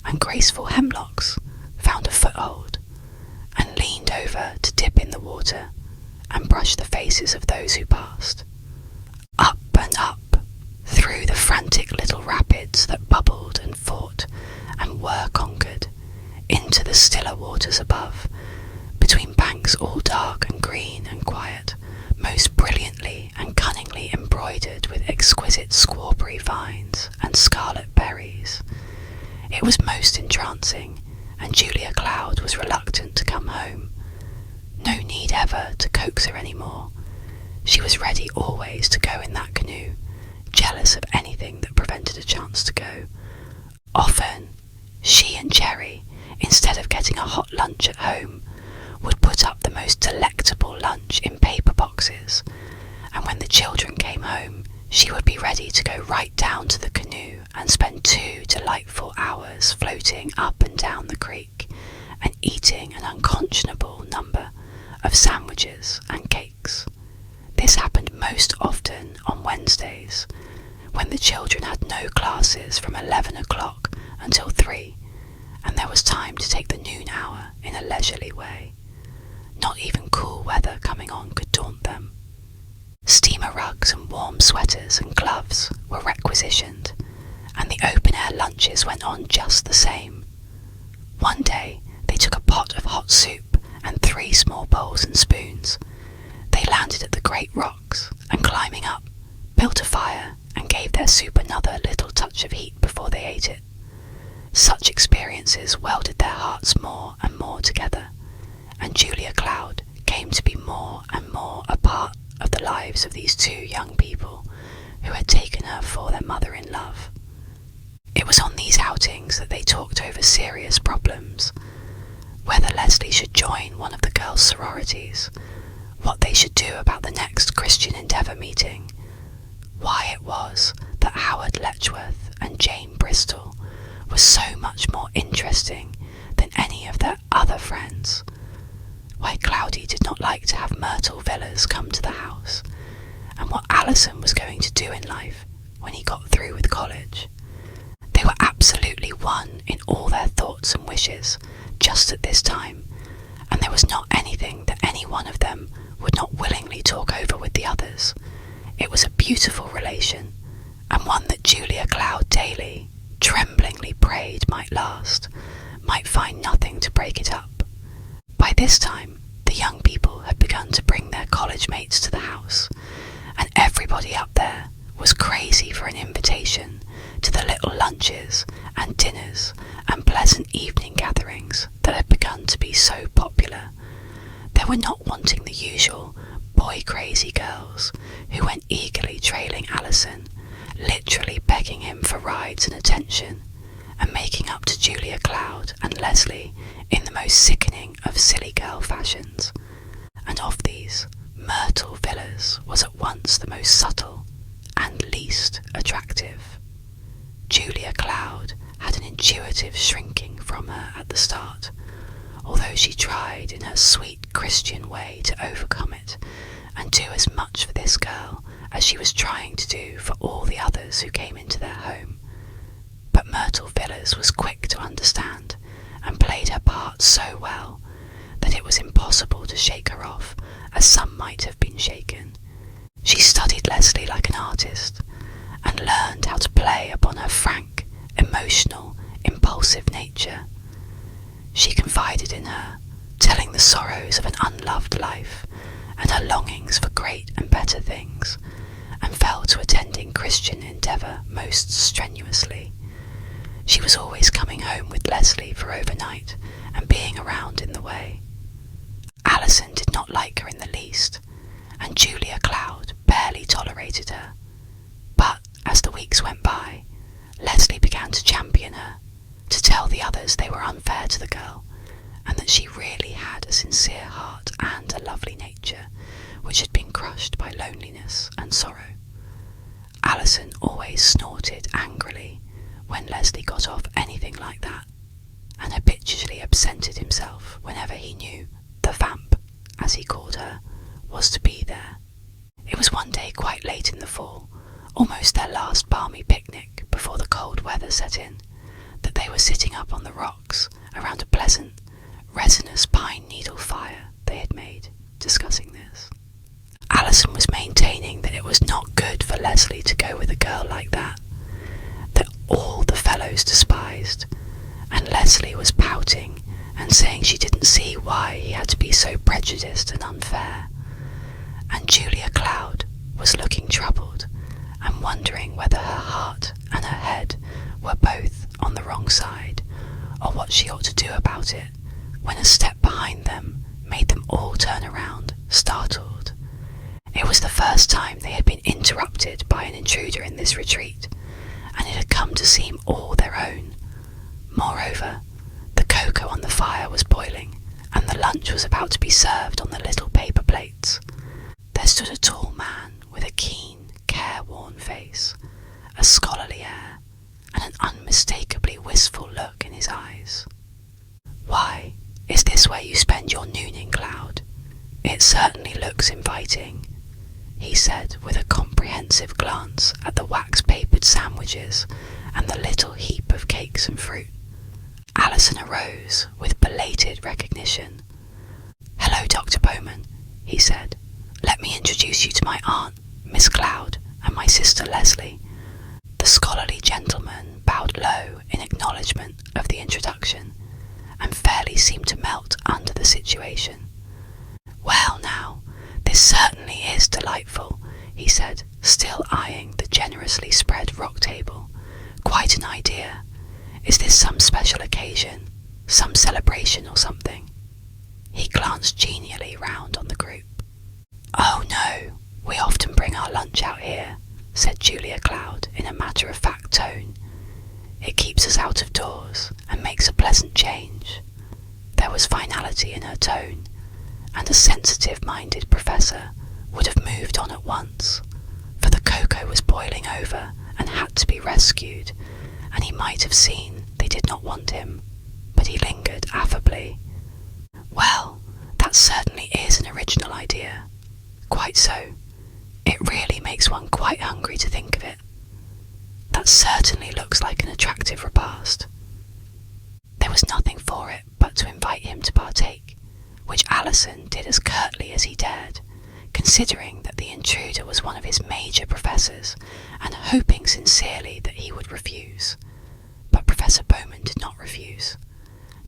and graceful hemlocks found a foothold, and leaned over to dip in the water and brush the faces of those who passed. Up and up, through the frantic little rapids that bubbled and fought and were conquered, into the stiller waters above, between banks all dark and green and quiet, most brilliantly and cunningly embroidered with exquisite squawberry vines and scarlet berries. It was most entrancing, and Julia Cloud was reluctant to come home. No need ever to coax her any more. She was ready always to go in that canoe, jealous of anything that prevented a chance to go. Often, she and Cherry, instead of getting a hot lunch at home, would put up the most delectable lunch in paper boxes, and when the children came home, she would be ready to go right down to the canoe and spend 2 delightful hours floating up and down the creek and eating an unconscionable number of sandwiches and cakes. This happened most often on Wednesdays, when the children had no classes from 11 o'clock until 3, and there was time to take the noon hour in a leisurely way. Not even cool weather coming on could daunt them. Steamer rugs and warm sweaters and gloves were requisitioned, and the open-air lunches went on just the same. One day they took a pot of hot soup and 3 small bowls and spoons. They landed at the great rocks, and climbing up, built a fire and gave their soup another little touch of heat before they ate it. Such experiences welded their hearts more and more together, and Julia Cloud came to be more and more a part of the lives of these 2 young people who had taken her for their mother-in-love. It was on these outings that they talked over serious problems: whether Leslie should join one of the girls' sororities, what they should do about the next Christian Endeavour meeting, why it was that Howard Letchworth and Jane Bristol were so much more interesting than any of their other friends, why Cloudy did not like to have Myrtle Villas come to the house, and what Alison was going to do in life when he got through with college. They were absolutely one in all their thoughts and wishes just at this time, and there was not anything that any one of them would not willingly talk over with the others. It was a beautiful relation, and one that Julia Cloud daily, tremblingly prayed might last, might find nothing to break it up. By this time, the young people had begun to bring their college mates to the house, and everybody up there was crazy for an invitation to the little lunches and dinners and pleasant evening gatherings that had begun to be so popular. They were not wanting the usual boy-crazy girls who went eagerly trailing Alison, literally begging him for rides and attention, and making up to Julia Cloud and Leslie in the most sickening of silly girl fashions. And of these, Myrtle Villas was at once the most subtle and least attractive. Julia Cloud had an intuitive shrinking from her at the start, although she tried in her sweet Christian way to overcome it and do as much for this girl as she was trying to do for all the others who came into their home. But Myrtle Villas was quick to understand and played her part so well that it was impossible to shake her off as some might have been shaken. She studied Leslie like an artist and learned how to play upon her frank, emotional, impulsive nature. She confided in her, telling the sorrows of an unloved life and her longings for great and better things, and fell to attending Christian endeavour most strenuously. She was always coming home with Leslie for overnight and being around in the way. Alison did not like her in the least, and Julia Cloud barely tolerated her. But as the weeks went by, Leslie began to champion her, to tell the others they were unfair to the girl, and that she really had a sincere heart and a lovely nature, which had been crushed by loneliness and sorrow. Alison always snorted angrily when Leslie got off anything like that, and habitually absented himself whenever he knew the vamp, as he called her, was to be there. It was one day quite late in the fall, almost their last balmy picnic before the cold weather set in, that they were sitting up on the rocks around a pleasant, resinous pine needle fire they had made, discussing this. Alison was maintaining that it was not good for Leslie to go with a girl like that all the fellows despised, and Leslie was pouting and saying she didn't see why he had to be so prejudiced and unfair, and Julia Cloud was looking troubled and wondering whether her heart and her head were both on the wrong side, or what she ought to do about it, when a step behind them made them all turn around, startled. It was the first time they had been interrupted by an intruder in this retreat, and it had come to seem all their own. Moreover, the cocoa on the fire was boiling, and the lunch was about to be served on the little paper plates. There stood a tall man with a keen, careworn face, a scholarly air, and an unmistakably wistful look in his eyes. "Why, is this where you spend your nooning, Cloud? It certainly looks inviting," he said with a comprehensive glance at the wax-papered sandwiches and the little heap of cakes and fruit. Alison arose with belated recognition. "Hello, Dr. Bowman," he said. "Let me introduce you to my aunt, Miss Cloud, and my sister Leslie." The scholarly gentleman bowed low in acknowledgment of the introduction, and fairly seemed to melt under the situation. "Well now, this certainly is delightful," he said, still eyeing the generously spread rock table. "Quite an idea. Is this some special occasion, some celebration or something?" He glanced genially round on the group. "Oh no, we often bring our lunch out here," said Julia Cloud in a matter-of-fact tone. "It keeps us out of doors and makes a pleasant change." There was finality in her tone, and a sensitive-minded professor would have moved on at once, for the cocoa was boiling over and had to be rescued, and he might have seen they did not want him, but he lingered affably. "Well, that certainly is an original idea." "Quite so. It really makes one quite hungry to think of it." "That certainly looks like an attractive repast." There was nothing for it but to invite him to partake, which Alison did as curtly as he dared, considering that the intruder was one of his major professors, and hoping sincerely that he would refuse. But Professor Bowman did not refuse.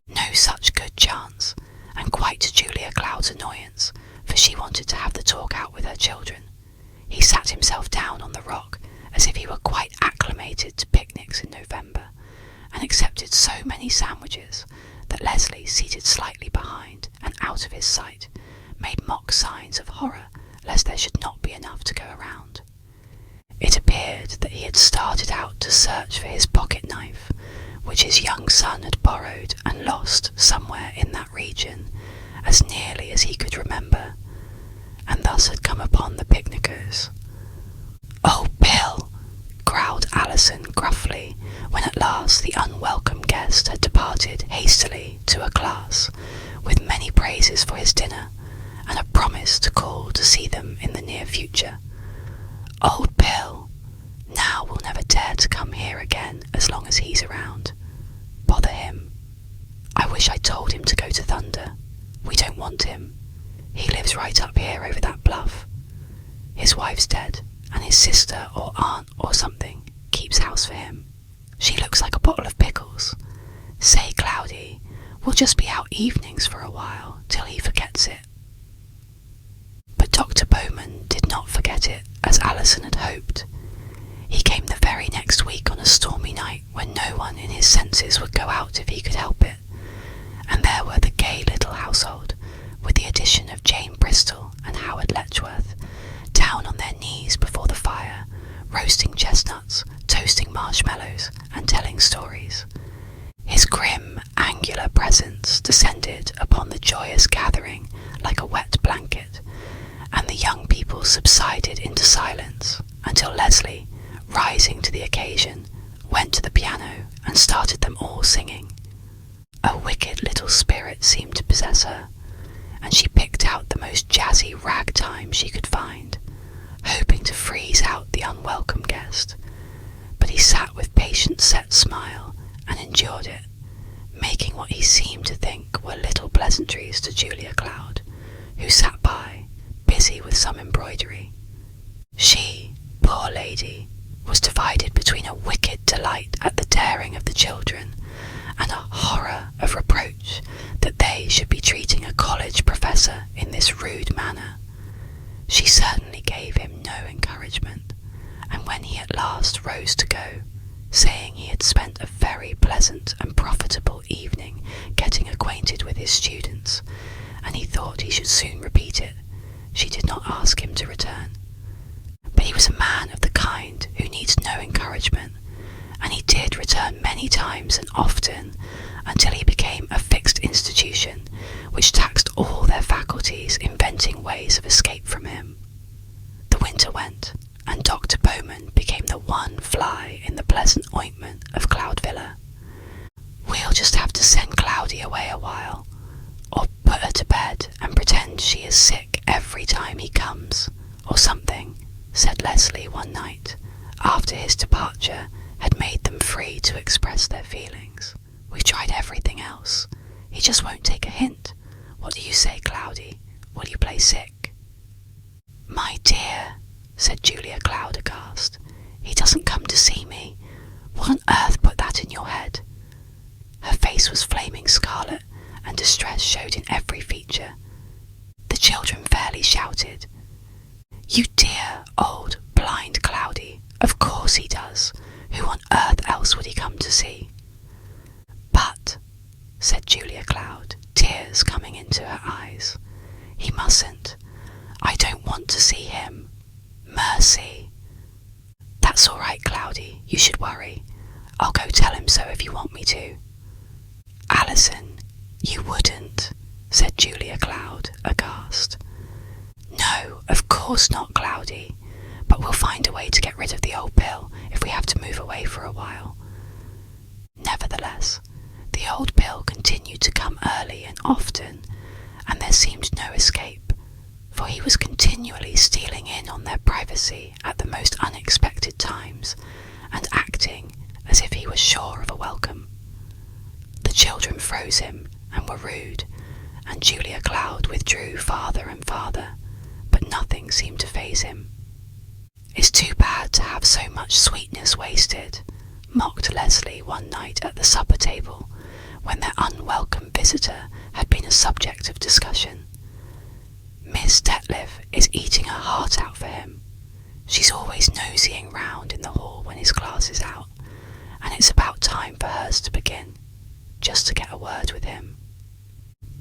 No such good chance, and quite to Julia Cloud's annoyance, for she wanted to have the talk out with her children. He sat himself down on the rock as if he were quite acclimated to picnics in November, and accepted so many sandwiches that Leslie, seated slightly behind and out of his sight, made mock signs of horror lest there should not be enough to go around. It appeared that he had started out to search for his pocket knife, which his young son had borrowed and lost somewhere in that region, as nearly as he could remember, and thus had come upon the picnickers. "Oh, Bill!" growled Alison gruffly, when at last the unwelcome guest had departed hastily to a class, with many praises for his dinner, and a promise to call to see them in the near future. "Old Bill! Now we'll never dare to come here again as long as he's around. Bother him. I wish I'd told him to go to Thunder. We don't want him. He lives right up here over that bluff. His wife's dead, and his sister or aunt or something keeps house for him. She looks like a bottle of pickles. Say, Cloudy, we'll just be out evenings for a while till he forgets it." But Dr. Bowman did not forget it as Alison had hoped. He came the very next week on a stormy night when no one in his senses would go out if he could help it, and there were the gay little household, with the addition of Jane Bristol and Howard Letchworth, down on their knees before the fire, roasting chestnuts, toasting marshmallows, and telling stories. His grim, angular presence descended upon the joyous gathering like a wet blanket, and the young people subsided into silence until Leslie, rising to the occasion, went to the piano and started them all singing. A wicked little spirit seemed to possess her, and she picked out the most jazzy ragtime she could find, hoping to freeze out the unwelcome guest. But he sat with patient set smile and endured it, making what he seemed to think were little pleasantries to Julia Cloud, who sat by, busy with some embroidery. She, poor lady, was divided between a wicked delight at the daring of the children and a horror of reproach that they should be treating a college professor in this rude manner. She certainly gave him no encouragement, and when he at last rose to go, saying he had spent a very pleasant and profitable evening getting acquainted with his students, and he thought he should soon repeat it, she did not ask him to return. But he was a man of the kind who needs no encouragement, and he did return many times and often, until he became a fixed institution, which taxed all their faculties inventing ways of escape from him. The winter went, and Dr. Bowman became the one fly in the pleasant ointment of Cloud Villa. "We'll just have to send Cloudy away a while, or put her to bed and pretend she is sick every time he comes, or something," said Leslie one night, after his departure had made them free to express their feelings. "We've tried everything else. He just won't take a hint. What do you say, Cloudy? Will you play sick?" "My dear," said Julia Cloud aghast, "he doesn't come to see me. What on earth put that in your head?" Her face was flaming scarlet, and distress showed in every feature. The children fairly shouted, "You dear, old, blind Cloudy! Of course he does. Who on earth else would he come to see?" "But," said Julia Cloud, tears coming into her eyes, "he mustn't. I don't want to see him. Mercy." "That's all right, Cloudy. You should worry. I'll go tell him so if you want me to." "Alison, you wouldn't," said Julia Cloud, aghast. "No, of course not, Cloudy. But we'll find a way to get rid of the old Bill if we have to move away for a while." Nevertheless, the old Bill continued to come early and often, and there seemed no escape, for he was continually stealing in on their privacy at the most unexpected times, and acting as if he was sure of a welcome. The children froze him and were rude, and Julia Cloud withdrew farther and farther, but nothing seemed to faze him. "It's too bad to have so much sweetness wasted," mocked Leslie one night at the supper table, when their unwelcome visitor had been a subject of discussion. "Miss Detlef is eating her heart out for him. She's always nosying round in the hall when his class is out, and it's about time for hers to begin, just to get a word with him."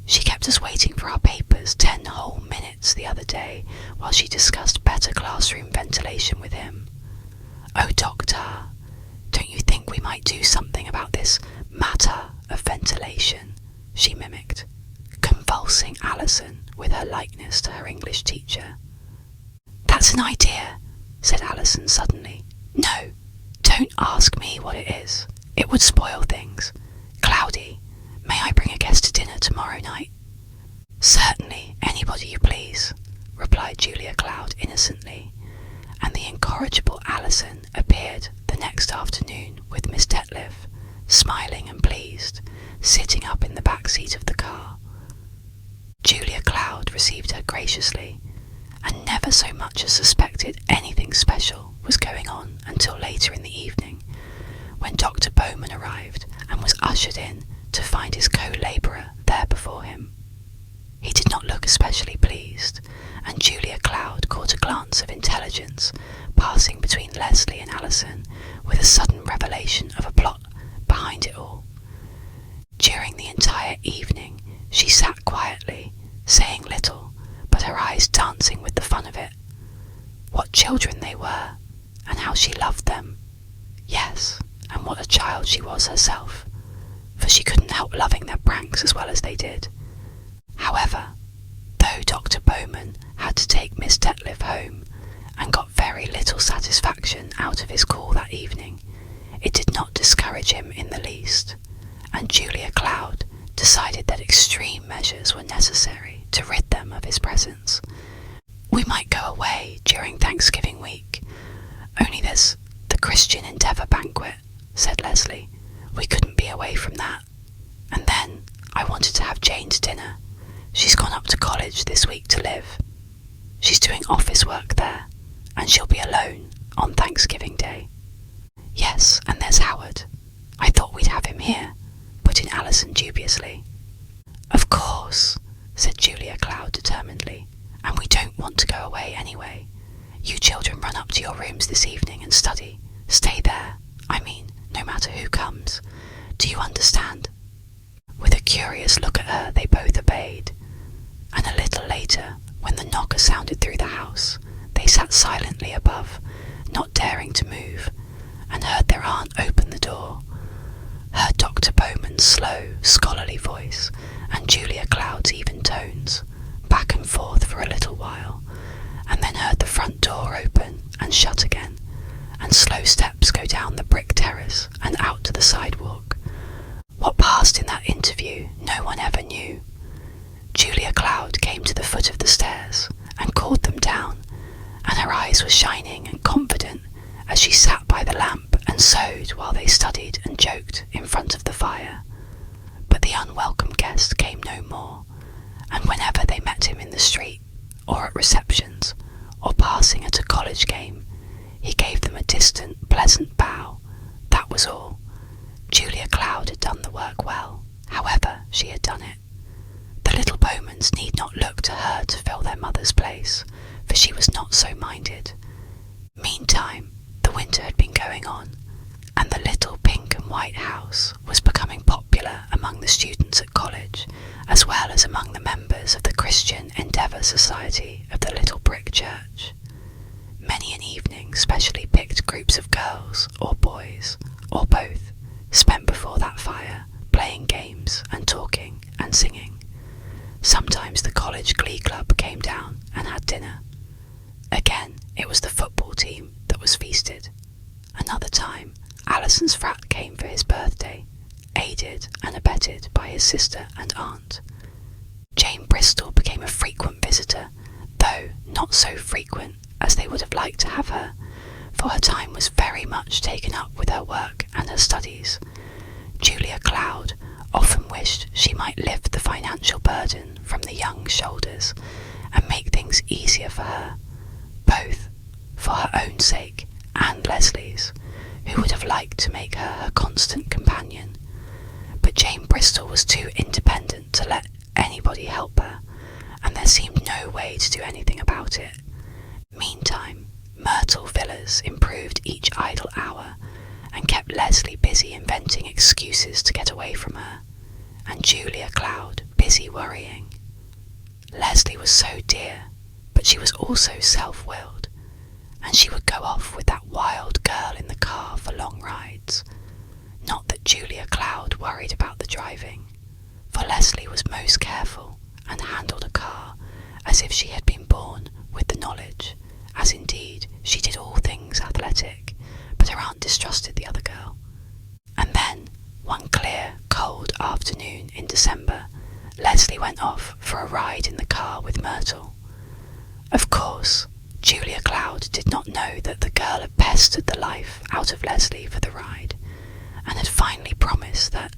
She kept us waiting for our papers 10 whole minutes the other day while she discussed better classroom ventilation with him. Oh, Doctor, don't you think we might do something about this matter of ventilation? She mimicked, convulsing Alison with her likeness to her English teacher. That's an idea, said Alison suddenly. No, don't ask me what it is. It would spoil things. Cloudy, may I bring a guest to dinner tomorrow night? Certainly, anybody you please, replied Julia Cloud innocently, and the incorrigible Alison appeared the next afternoon with Miss Detliff, smiling and pleased, sitting up in the back seat of the car. Julia Cloud received her graciously, and never so much as suspected anything special was going on until later in the evening, when Dr. Bowman arrived and was ushered in to find his co-labourer there before him. He did not look especially pleased, and Julia Cloud caught a glance of intelligence passing between Leslie and Alison with a sudden revelation of a plot behind it all. During the entire evening she sat quietly, saying little, but her eyes dancing with the fun of it. What children they were, and how she loved them. Yes, and what a child she was herself, for she couldn't help loving their pranks as well as they did. However, though Dr. Bowman had to take Miss Detliff home and got very little satisfaction out of his call that evening, it did not discourage him in the least, and Julia Cloud decided that extreme measures were necessary to rid them of his presence. We might go away during Thanksgiving week, only there's the Christian Endeavour banquet, said Leslie. We couldn't be away from that. And then I wanted to have Jane's dinner. She's gone up to college this week to live. She's doing office work there, and she'll be alone on Thanksgiving Day. Yes, and there's Howard. I thought we'd have him here, put in Alison dubiously. Of course, said Julia Cloud determinedly, and we don't want to go away anyway. You children run up to your rooms this evening and study. Stay there, I mean, no matter who comes. Do you understand? With a curious look at her, they both obeyed, and a little later, when the knocker sounded through the house, they sat silently above, not daring to move, and heard their aunt open the door, heard Dr. Bowman's slow, scholarly voice, and Julia Cloud's even tones, back and forth for a little while, and then heard the front door open and shut again, and slow steps go down the brick terrace and out to the sidewalk. What passed in that interview no one ever knew. Julia Cloud came to the foot of the stairs and called them down, and her eyes were shining and confident as she sat by the lamp and sewed while they studied and joked in front of the fire. But the unwelcome guest came no more, and whenever they met him in the street, or at receptions, or passing at a college game, he gave them a distant, pleasant bow. That was all. Julia Cloud had done the work well, however she had done it. The little Bowmans need not look to her to fill their mother's place, for she was not so minded. Meantime, the winter had been going on, and the little pink and white house was becoming popular among the students at college, as well as among the members of the Christian Endeavour Society of the little brick church. Many an evening specially picked groups of girls or boys, or both, spent before that fire, playing games and talking and singing. Sometimes the college glee club came down and had dinner. Again, it was the football team that was feasted. Another time, Alison's frat came for his birthday, aided and abetted by his sister and aunt. Jane Bristol became a frequent visitor, though not so frequent as they would have liked to have her, for her time was very much taken up with her work and her studies. Julia Cloud often wished she might lift the financial burden from the young shoulders and make things easier for her, both for her own sake and Leslie's, who would have liked to make her her constant companion. But Jane Bristol was too independent to let anybody help her, and there seemed no way to do anything about it. Meantime, Myrtle Villas improved each idle hour and kept Leslie busy inventing excuses to get away from her, and Julia Cloud busy worrying. Leslie was so dear, but she was also self-willed, and she would go off with that wild girl in the car for long rides. Not that Julia Cloud worried about the driving, for Leslie was most careful and handled a car as if she had been born with the knowledge, as indeed she did all things athletic, but her aunt distrusted the other girl. And then, one clear, cold afternoon in December, Leslie went off for a ride in the car with Myrtle. Of course, Julia Cloud did not know that the girl had pestered the life out of Leslie for the ride, and had finally promised that,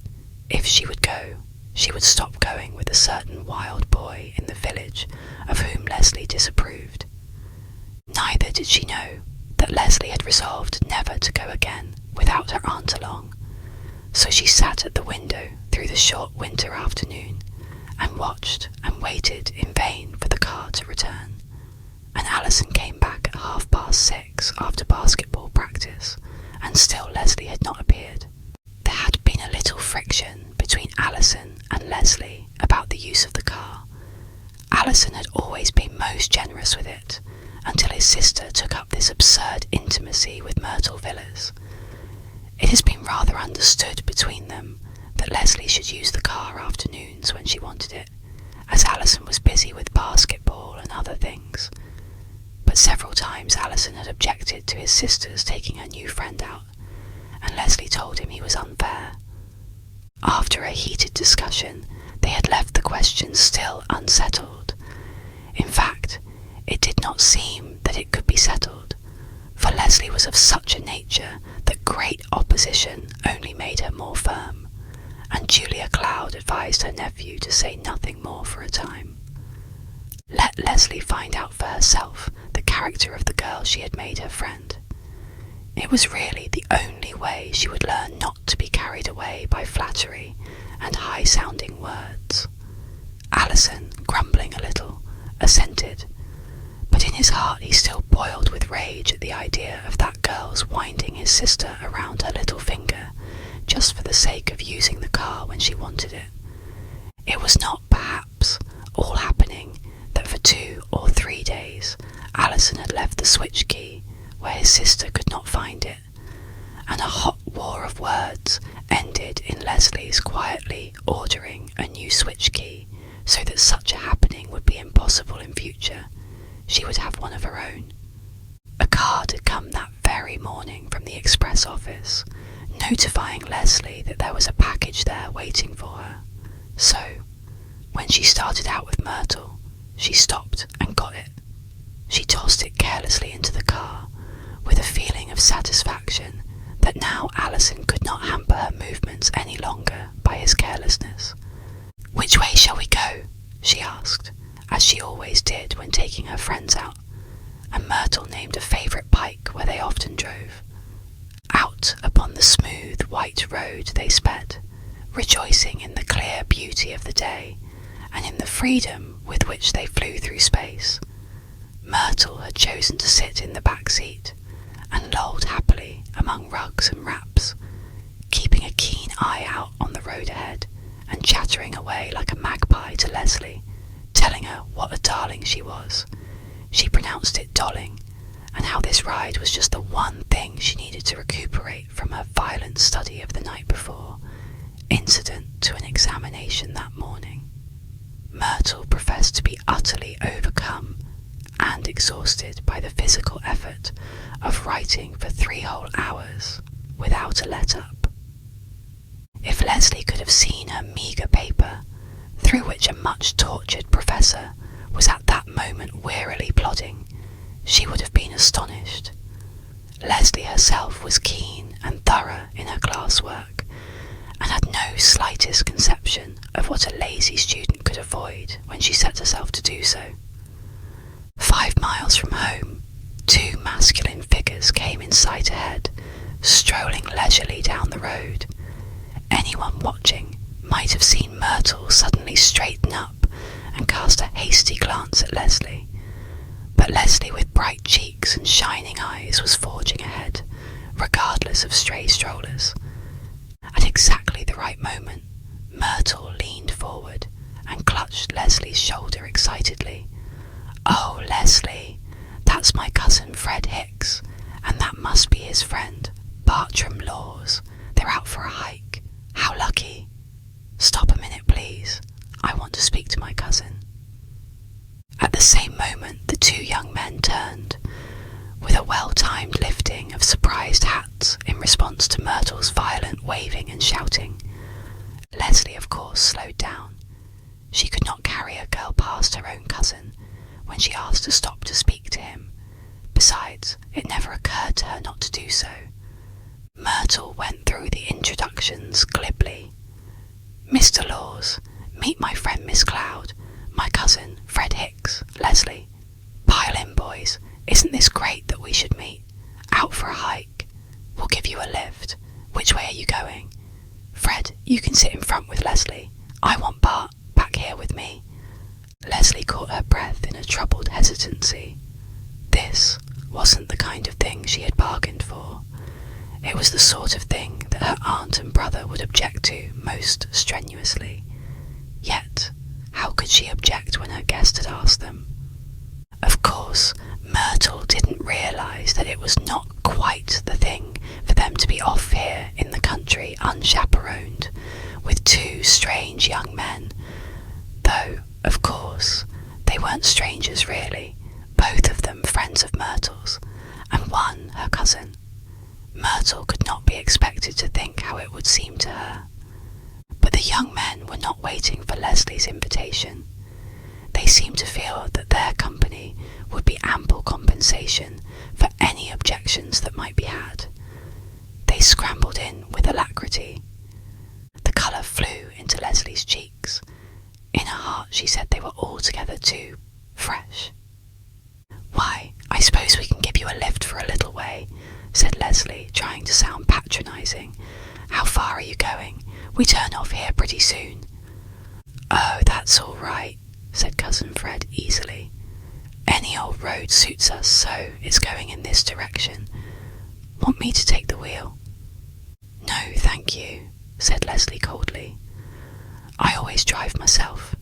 if she would go, she would stop going with a certain wild boy in the village of whom Leslie disapproved. Neither did she know that Leslie had resolved never to go again without her aunt along, so she sat at the window through the short winter afternoon and watched and waited in vain for the car to return. And Alison came back at 6:30 after basketball practice, and still Leslie had not appeared. There had been a little friction between Alison and Leslie about the use of the car. Alison had always been most generous with it, until his sister took up this absurd intimacy with Myrtle Villas. It has been rather understood between them that Leslie should use the car afternoons when she wanted it, as Alison was busy with basketball and other things. But several times Alison had objected to his sisters taking her new friend out, and Leslie told him he was unfair. After a heated discussion, they had left the question still unsettled. In fact, it did not seem that it could be settled, for Leslie was of such a nature that great opposition only made her more firm, and Julia Cloud advised her nephew to say nothing more for a time. Let Leslie find out for herself the character of the girl she had made her friend. It was really the only way she would learn not to be carried away by flattery and high-sounding words. Alison, grumbling a little, assented, but in his heart he still boiled with rage at the idea of that girl's winding his sister around her little finger, just for the sake of using the car when she wanted it. It was not, perhaps, all happening that for 2 or 3 days Alison had left the switch key where his sister could not find it, and a hot war of words ended in Leslie's quietly ordering a new switch key, so that such a happening would be impossible in future. She would have one of her own. A card had come that very morning from the express office, notifying Leslie that there was a package there waiting for her. So, when she started out with Myrtle, she stopped and got it. She tossed it carelessly into the car, with a feeling of satisfaction that now Alison could not hamper her movements any longer by his carelessness. "Which way shall we go?" she asked, as she always did when taking her friends out, and Myrtle named a favourite pike where they often drove. Out upon the smooth white road they sped, rejoicing in the clear beauty of the day, and in the freedom with which they flew through space. Myrtle had chosen to sit in the back seat, and lolled happily among rugs and wraps, keeping a keen eye out on the road ahead, and chattering away like a magpie to Leslie, telling her what a darling she was. She pronounced it dolling, and how this ride was just the one thing she needed to recuperate from her violent study of the night before, incident to an examination that morning. Myrtle professed to be utterly overcome and exhausted by the physical effort of writing for 3 whole hours without a let-up. If Leslie could have seen her meagre paper, through which a much tortured professor was at that moment wearily plodding, she would have been astonished. Leslie herself was keen and thorough in her classwork, and had no slightest conception of what a lazy student could avoid when she set herself to do so. 5 miles from home, 2 masculine figures came in sight ahead, strolling leisurely down the road. Anyone watching might have seen Myrtle suddenly straighten up and cast a hasty glance at Leslie, but Leslie, with bright cheeks and shining eyes, was forging ahead, regardless of stray strollers. At exactly the right moment, Myrtle leaned forward and clutched Leslie's shoulder excitedly. "Oh, Leslie, that's my cousin Fred Hicks, and that must be his friend, Bartram Laws. They're out for a hike. How lucky. Stop a minute, please. I want to speak to my cousin." At the same moment, the two young men turned, with a well-timed lifting of surprised hats in response to Myrtle's violent waving and shouting. Leslie, of course, slowed down. She could not carry a girl past her own cousin when she asked to stop to speak to him. Besides, it never occurred to her not to do so. Myrtle went through the introductions glibly. "Mr. Laws, meet my friend Miss Cloud, my cousin Fred Hicks, Leslie. Pile in, boys. Isn't this great that we should meet? Out for a hike. We'll give you a lift. Which way are you going? Fred, you can sit in front with Leslie. I want Bart back here with me." Leslie caught her breath in a troubled hesitancy. This wasn't the kind of thing she had bargained for. It was the sort of thing that her aunt and brother would object to most strenuously. Yet, how could she object when her guest had asked them? Of course, Myrtle didn't realise that it was not quite the thing for them to be off here in the country unchaperoned with two strange young men, though, of course, they weren't strangers really, both of them friends of Myrtle's, and one her cousin. Myrtle could not be expected to think how it would seem to her. But the young men were not waiting for Leslie's invitation. They seemed to feel that their company would be ample compensation for any objections that might be had. They scrambled in with alacrity. The colour flew into Leslie's cheeks. In her heart she said they were altogether too fresh. "Why, I suppose we can give you a lift for a little way," said Leslie, trying to sound patronising. "How far are you going? We turn off here pretty soon." "Oh, that's all right," said Cousin Fred easily. "Any old road suits us, so it's going in this direction. Want me to take the wheel?" "No, thank you," said Leslie coldly. "I always drive myself.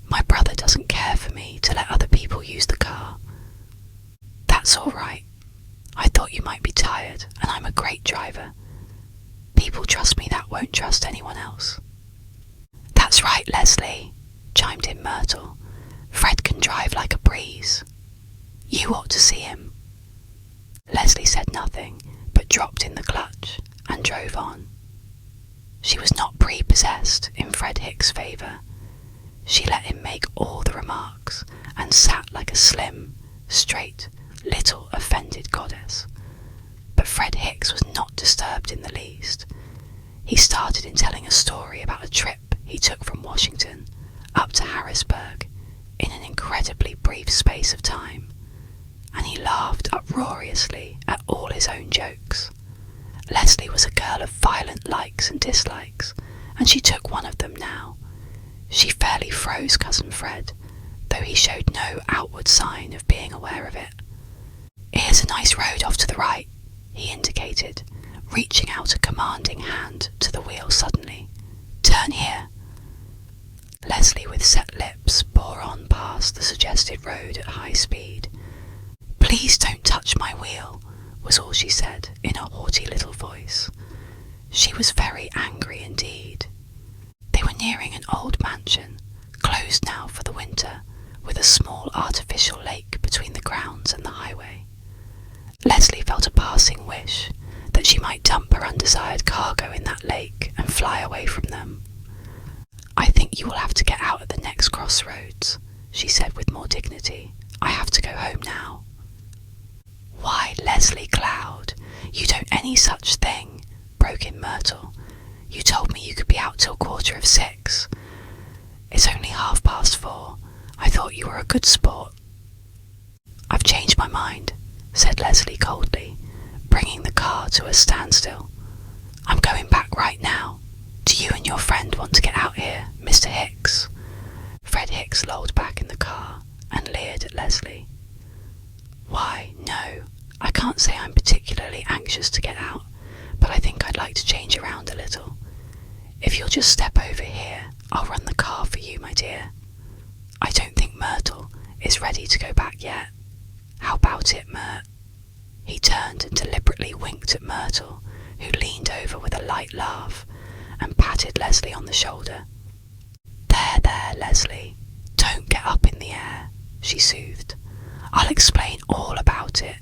My brother doesn't care for me to let other people use the car." "That's all right. I thought you might be tired, and I'm a great driver. People trust me that won't trust anyone else." "That's right, Leslie," chimed in Myrtle. "Fred can drive like a breeze. You ought to see him." Leslie said nothing, but dropped in the clutch and drove on. She was not prepossessed in Fred Hicks' favour. She let him make all the remarks, and sat like a slim, straight, little offended goddess. But Fred Hicks was not disturbed in the least. He started in telling a story about a trip he took from Washington up to Harrisburg in an incredibly brief space of time, and he laughed uproariously at all his own jokes. Leslie was a girl of violent likes and dislikes, and she took one of them now. She fairly froze Cousin Fred, though he showed no outward sign of being aware of it. "Here's a nice road off to the right," he indicated, reaching out a commanding hand to the wheel suddenly. "Turn here." Leslie, with set lips, bore on past the suggested road at high speed. "Please don't touch my wheel," was all she said in a haughty little voice. She was very angry indeed. They were nearing an old mansion, closed now for the winter, with a small artificial lake between the grounds and the highway. Leslie felt a passing wish that she might dump her undesired cargo in that lake and fly away from them. "I think you will have to get out at the next crossroads," she said with more dignity. "I have to go home now." "Why, Leslie Cloud, you don't any such thing," broke in Myrtle. "You told me you could be out till 6:15. It's only 4:30. I thought you were a good sport." "I've changed my mind," said Leslie coldly, bringing the car to a standstill. "I'm going back right now. Do you and your friend want to get out here, Mr. Hicks?" Fred Hicks lolled back in the car and leered at Leslie. "Why, no, I can't say I'm particularly anxious to get out, but I think I'd like to change around a little. If you'll just step over here, I'll run the car for you, my dear. I don't think Myrtle is ready to go back yet. How about it, Myrt?" He turned and deliberately winked at Myrtle, who leaned over with a light laugh and patted Leslie on the shoulder. There, Leslie. Don't get up in the air," she soothed. "I'll explain all about it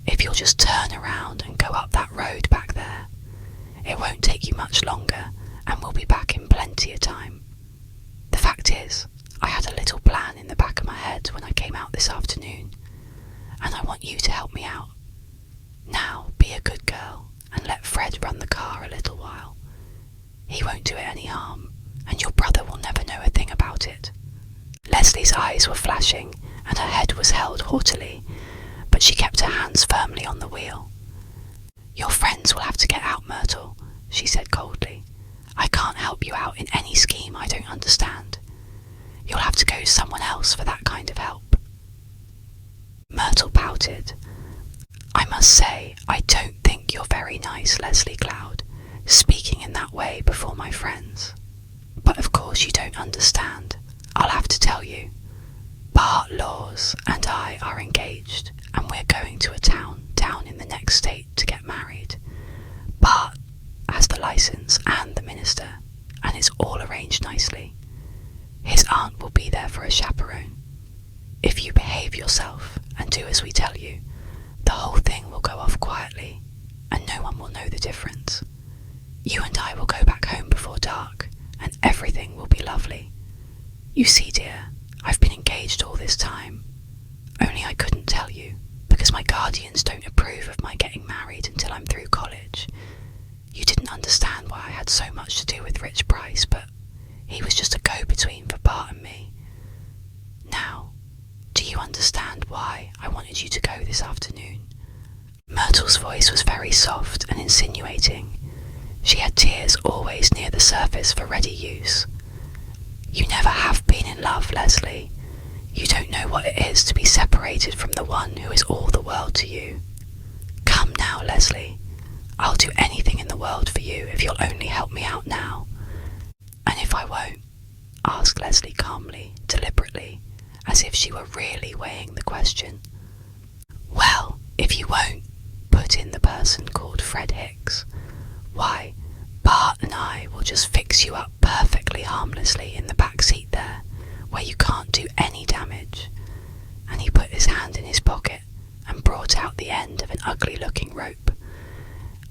if you'll just turn around and go up that road back there. It won't take you much longer, and we'll be back in plenty of time. The fact is, I had a little plan in the back of my head when I came out this afternoon, and I want you to help me out. Now, be a good girl and let Fred run the car a little while. He won't do it any harm, and your brother will never know a thing about it." Leslie's eyes were flashing, and her head was held haughtily, but she kept her hands firmly on the wheel. "Your friends will have to get out, Myrtle," she said coldly. "I can't help you out in any scheme I don't understand. You'll have to go to someone else for that kind of help." Myrtle pouted. "I must say, I don't think you're very nice, Leslie Cloud, speaking in that way before my friends. But of course you don't understand. I'll have to tell you. Bart Laws and I are engaged, and we're going to a town down in the next state to get married. Bart has the license and the minister, and it's all arranged nicely. His aunt will be there for a chaperone. If you behave yourself and do as we tell you, the whole thing will go off quietly, and no one will know the difference. You and I will go back home before dark, and everything will be lovely. You see, dear, I've been engaged all this time, only I couldn't tell you, because my guardians don't approve of my getting married until I'm through college. You didn't understand why I had so much to do with Rich Price, but he was just a go-between for Bart and me. Now, do you understand why I wanted you to go this afternoon?" Myrtle's voice was very soft and insinuating. She had tears always near the surface for ready use. "You never have been in love, Leslie. You don't know what it is to be separated from the one who is all the world to you. Come now, Leslie. I'll do anything in the world for you if you'll only help me out now." "And if I won't?" asked Leslie calmly, deliberately, as if she were really weighing the question. "Well, if you won't," put in the person called Fred Hicks, "why, Bart and I will just fix you up perfectly harmlessly in the back seat there, where you can't do any damage." And he put his hand in his pocket and brought out the end of an ugly-looking rope.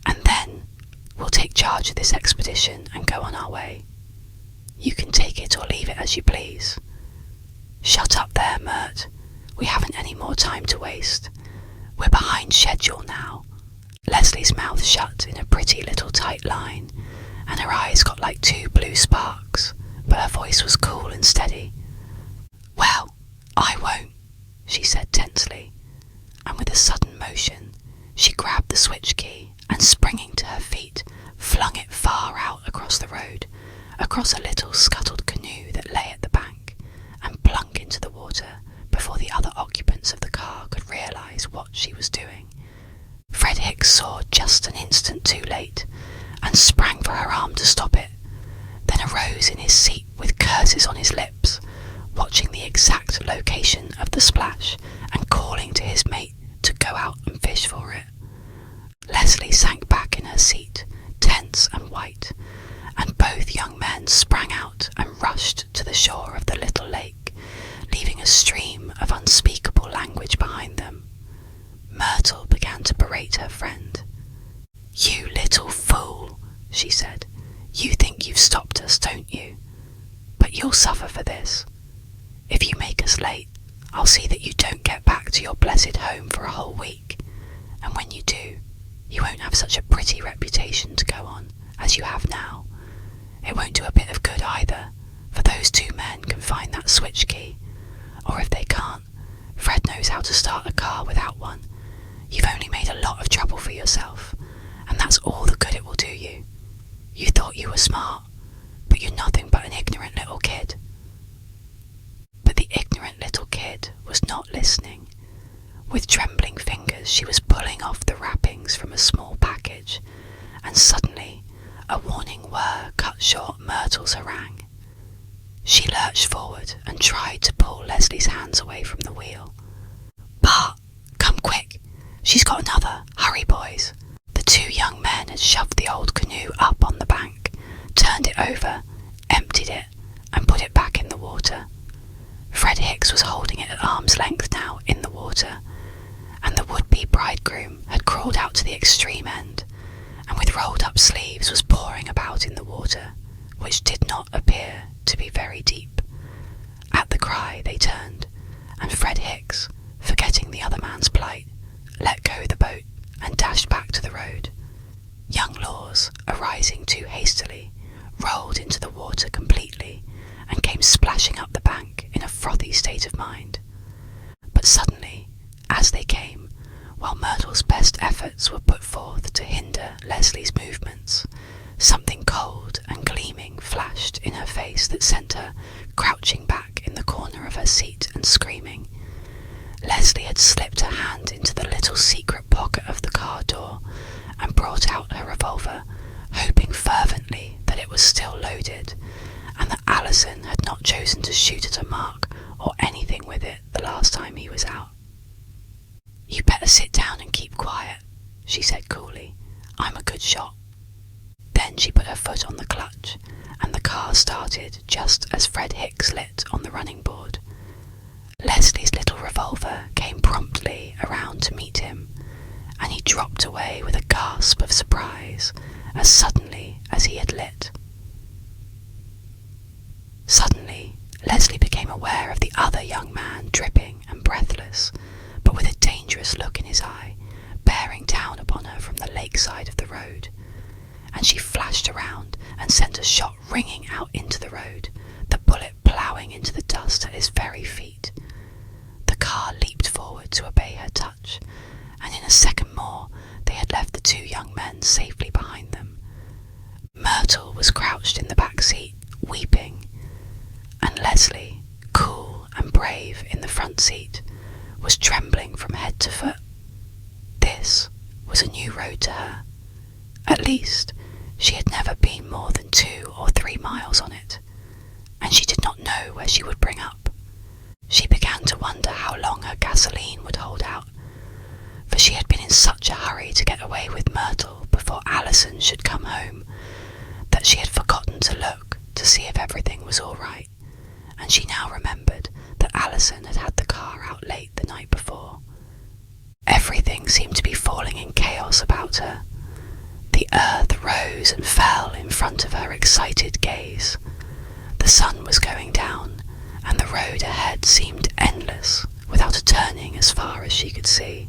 "And then we'll take charge of this expedition and go on our way. You can take it or leave it as you please. Shut up there, Myrt. We haven't any more time to waste. We're behind schedule now." Leslie's mouth shut in a pretty little tight line, and her eyes got like two blue sparks, but her voice was cool and steady. "Well, I won't," she said tensely, and with a sudden motion, she grabbed the switch key and, springing to her feet, flung it far out across the road, across a little scuttled canoe that lay at the bank, and plunk into the water before the other occupants of the car could realise what she was doing. Fred Hicks saw just an instant too late, and sprang for her arm to stop it, then arose in his seat with curses on his lips, watching the exact location of the splash and calling to his mate to go out and fish for it. Leslie sank back in her seat, tense and white, and both young men sprang out and rushed to the shore of the little lake, leaving a stream of unspeakable language behind them. Myrtle began to berate her friend. "You little fool," she said. "You think you've stopped us, don't you? But you'll suffer for this. If you make us late, I'll see that you don't get back to your blessed home for a whole week, and when you do, you won't have such a pretty reputation to go on as you have now. It won't do a bit of good either, for those two men can find that switch key, or if they can't, Fred knows how to start a car without one. You've only made a lot of trouble for yourself, and that's all the good it will do you. You thought you were smart, but you're nothing but an ignorant little kid." But the ignorant little kid was not listening. With trembling fingers she was pulling off the wrappings from a small package, and suddenly A warning whir cut short Myrtle's harangue. She lurched forward and tried to pull Leslie's hands away from the wheel. "Bart, come quick! She's got another! Hurry, boys!" The two young men had shoved the old canoe up on the bank, turned it over, emptied it, and put it back in the water. Fred Hicks was holding it at arm's length now in the water, and the would-be bridegroom had crawled out to the extreme end, and with rolled-up sleeves was pouring about in the water, which did not appear to be very deep. At the cry they turned, and Fred Hicks, forgetting the other man's plight, let go the boat and dashed back to the road. Young Laws, arising too hastily, rolled into the water completely and came splashing up the bank in a frothy state of mind. But suddenly, as they came, while Myrtle's best efforts were put forth to hinder Leslie's movements, something cold and gleaming flashed in her face that sent her crouching back in the corner of her seat and screaming. Leslie had slipped her hand into the little secret pocket of the car door and brought out her revolver, hoping fervently that it was still loaded, and that Allison had not chosen to shoot at a mark or anything with it the last time he was out. "You better sit down and keep quiet," she said coolly. "I'm a good shot." Then she put her foot on the clutch, and the car started just as Fred Hicks lit on the running board. Leslie's little revolver came promptly around to meet him, and he dropped away with a gasp of surprise as suddenly as he had lit. Suddenly, Leslie became aware of the other young man dripping and breathless, but with a dangerous look in his eye, bearing down upon her from the lakeside of the road, and she flashed around and sent a shot ringing out into the road, the bullet ploughing into the dust at his very feet. The car leaped forward to obey her touch, and in a second more they had left the two young men safely behind them. Myrtle was crouched in the back seat, weeping, and Leslie, cool and brave in the front seat, was trembling from head to foot. This was a new road to her. At least, she had never been more than 2 or 3 miles on it, and she did not know where she would bring up. She began to wonder how long her gasoline would hold out, for she had been in such a hurry to get away with Myrtle before Allison should come home, that she had forgotten to look to see if everything was all right, and she now remembered that Allison had had the car out late the night before. Everything seemed to be falling in chaos about her. The earth rose and fell in front of her excited gaze. The sun was going down, and the road ahead seemed endless, without a turning as far as she could see.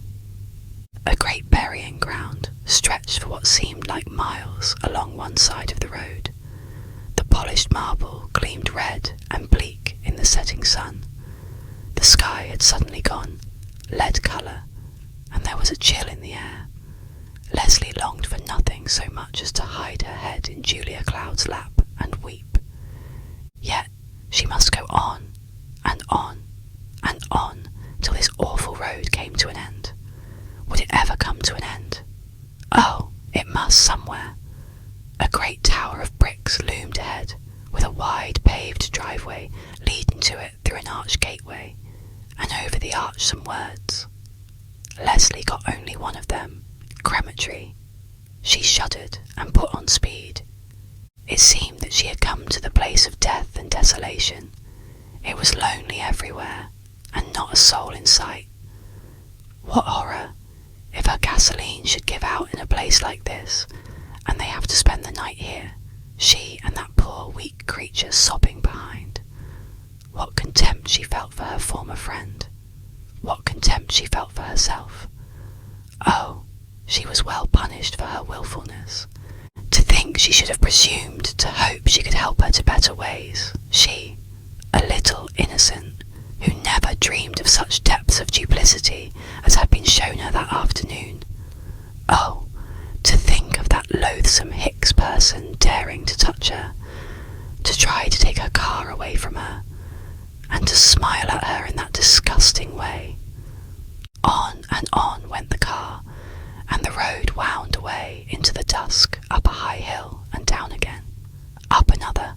A great burying ground stretched for what seemed like miles along one side of the road. The polished marble gleamed red and bleak in the setting sun. The sky had suddenly gone lead colour, and there was a chill in the air. Leslie longed for nothing so much as to hide her head in Julia Cloud's lap and weep. Yet she must go on and on and on till this awful road came to an end. Would it ever come to an end? Oh, it must somewhere. A great tower of bricks loomed ahead, with a wide paved driveway leading to it through an arched gateway, and over the arch some words. Leslie got only one of them: crematory. She shuddered and put on speed. It seemed that she had come to the place of death and desolation. It was lonely everywhere, and not a soul in sight. What horror if her gasoline should give out in a place like this, and they have to spend the night here, she and that poor weak creature sobbing behind. What contempt she felt for her former friend. What contempt she felt for herself. Oh, she was well punished for her wilfulness. To think she should have presumed to hope she could help her to better ways. She, a little innocent, who never dreamed of such depths of duplicity as had been shown her that afternoon. Oh, to think of that loathsome Hicks person daring to touch her, to try to take her car away from her, and to smile at her in that disgusting way. On and on went the car, and the road wound away into the dusk, up a high hill and down again, up another,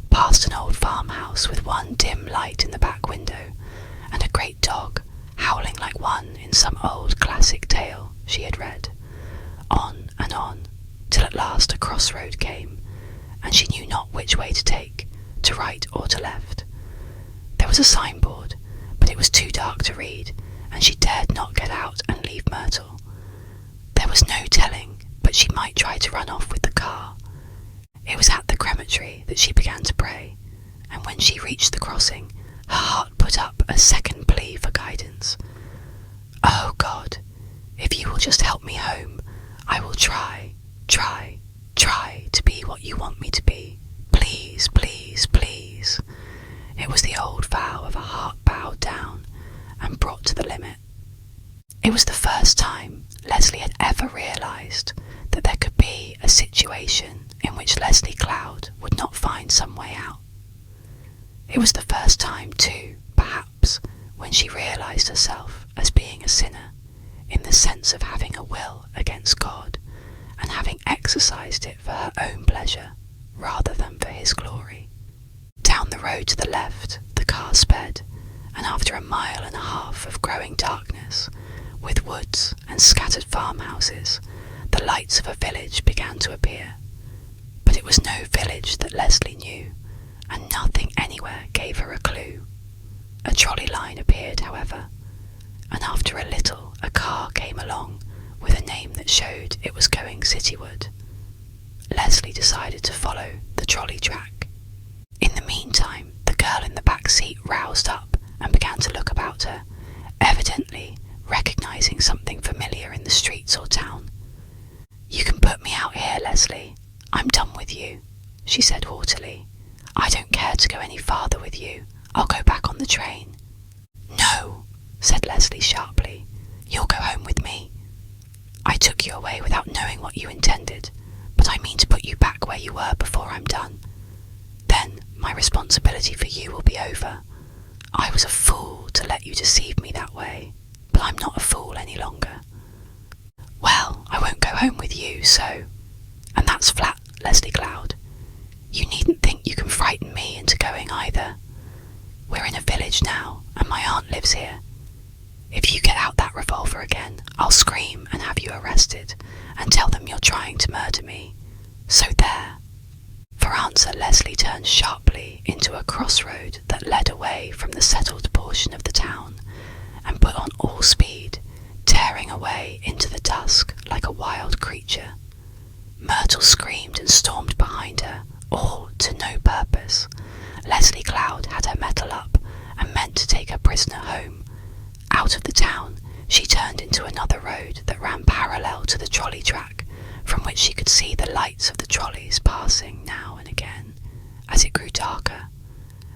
past an old farmhouse with one dim light in the back window, and a great dog howling like one in some old classic tale she had read. On and on, till at last a crossroad came, and she knew not which way to take, to right or to left. There was a signboard, but it was too dark to read, and she dared not get out and leave Myrtle. There was no telling, but she might try to run off with the car. It was at the crematory that she began to pray, and when she reached the crossing, her heart put up a second plea for guidance. "Oh God, if you will just help me home, I will try to be what you want me to be. Please, please, please." It was the old vow of a heart bowed down and brought to the limit. It was the first time Leslie had ever realised that there could be a situation in which Leslie Cloud would not find some way out. It was the first time too, perhaps, when she realised herself as being a sinner, in the sense of having a will against God, and having exercised it for her own pleasure, rather than for his glory. Down the road to the left, the car sped, and after a mile and a half of growing darkness, with woods and scattered farmhouses, the lights of a village began to appear. But it was no village that Leslie knew, and nothing anywhere gave her a clue. A trolley line appeared, however, and after a little a car came along with a name that showed it was going cityward. Leslie decided to follow the trolley track. In the meantime, the girl in the back seat roused up and began to look about her, evidently recognising something familiar in the streets or town. "You can put me out here, Leslie. I'm done with you," she said haughtily. "I don't care to go any farther with you. I'll go back on the train." "No," said Leslie sharply. "You'll go home with me. I took you away without knowing what you intended, but I mean to put you back where you were before I'm done. Then my responsibility for you will be over. I was a fool to let you deceive me that way, but I'm not a fool any longer." "Well, I won't go home with you, so—" "And that's flat, Leslie Cloud. You needn't think you can frighten me into going either. We're in a village now, and my aunt lives here. If you get out that revolver again, I'll scream and have you arrested, and tell them you're trying to murder me. So there." For answer, Leslie turned sharply into a crossroad that led away from the settled portion of the town, and put on all speed, tearing away into the dusk like a wild creature. Myrtle screamed and stormed behind her, all to no purpose. Leslie Cloud had her mettle up and meant to take her prisoner home. Out of the town, she turned into another road that ran parallel to the trolley track, from which she could see the lights of the trolleys passing now and again as it grew darker,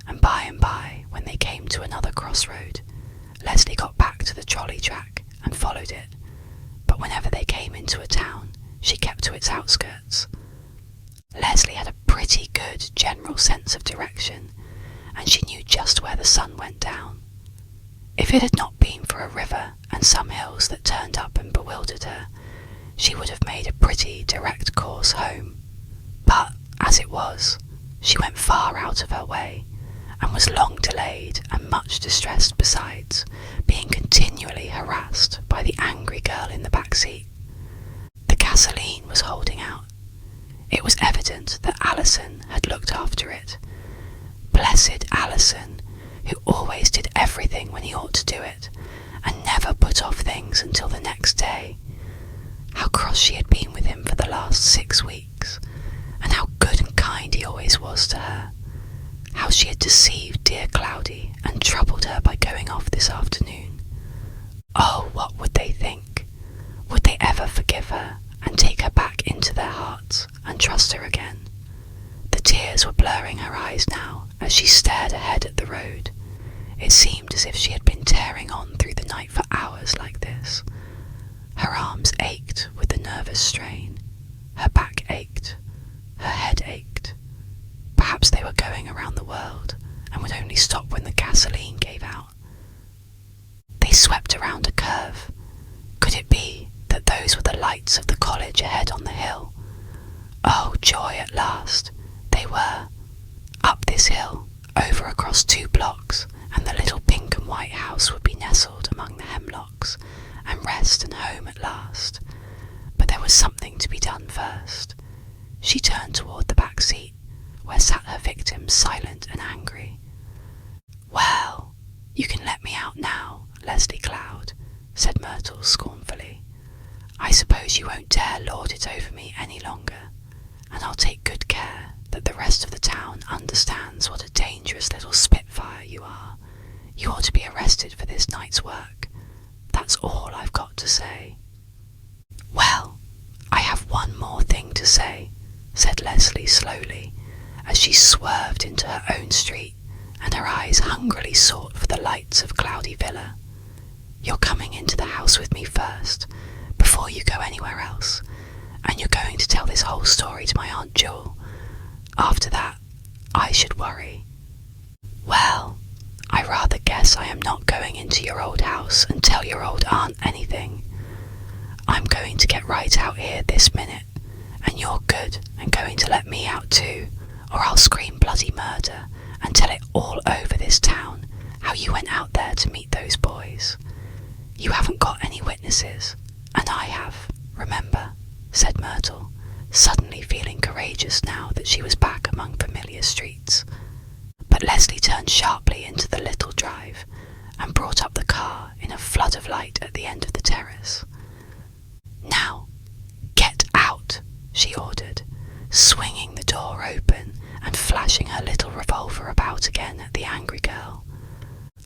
and by, when they came to another crossroad, Leslie got back to the trolley track and followed it, but whenever they came into a town, she kept to its outskirts. Leslie had a pretty good general sense of direction, and she knew just where the sun went down. If it had not been for a river and some hills that turned up and bewildered her, she would have made a pretty direct course home. But, as it was, she went far out of her way, and was long delayed and much distressed besides, being continually harassed by the angry girl in the back seat. The gasoline was holding out. It was evident that Alison had looked after it. Blessed Alison, who always did everything when he ought to do it, and never put off things until the next day. How cross she had been with him for the last 6 weeks, and how good and kind he always was to her. How she had deceived dear Cloudy and troubled her by going off this afternoon. Oh, what would they think? Would they ever forgive her and take her back into their hearts and trust her again? The tears were blurring her eyes now as she stared ahead at the road. It seemed as if she had been tearing on through the night for hours like this. Her arms ached with the nervous strain. Her back ached. Her head ached. Perhaps they were going around the world and would only stop when the gasoline gave out. They swept around a curve. Could it be that those were the lights of the college ahead on the hill. Oh, joy at last! They were. Up this hill, over across 2 blocks, and the little pink and white house would be nestled among the hemlocks, and rest and home at last. But there was something to be done first. She turned toward the back seat, where sat her victim, silent and angry. "Well, you can let me out now, Leslie Cloud," said Myrtle scornfully. "I suppose you won't dare lord it over me any longer, and I'll take good care that the rest of the town understands what a dangerous little spitfire you are. You ought to be arrested for this night's work. That's all I've got to say." "Well, I have one more thing to say," said Leslie slowly, as she swerved into her own street, and her eyes hungrily sought for the lights of Cloudy Villa. "You're coming into the house with me first, before you go anywhere else, and you're going to tell this whole story to my Aunt Jewel. After that, I should worry. Well, I rather guess I am not going into your old house and tell your old aunt anything. I'm going to get right out here this minute, and you're good and going to let me out too, or I'll scream bloody murder and tell it all over this town how you went out there to meet those boys. You haven't got any witnesses, and I have, remember," said Myrtle, suddenly feeling courageous now that she was back among familiar streets. But Leslie turned sharply into the little drive and brought up the car in a flood of light at the end of the terrace. "Now, get out," she ordered, swinging the door open and flashing her little revolver about again at the angry girl.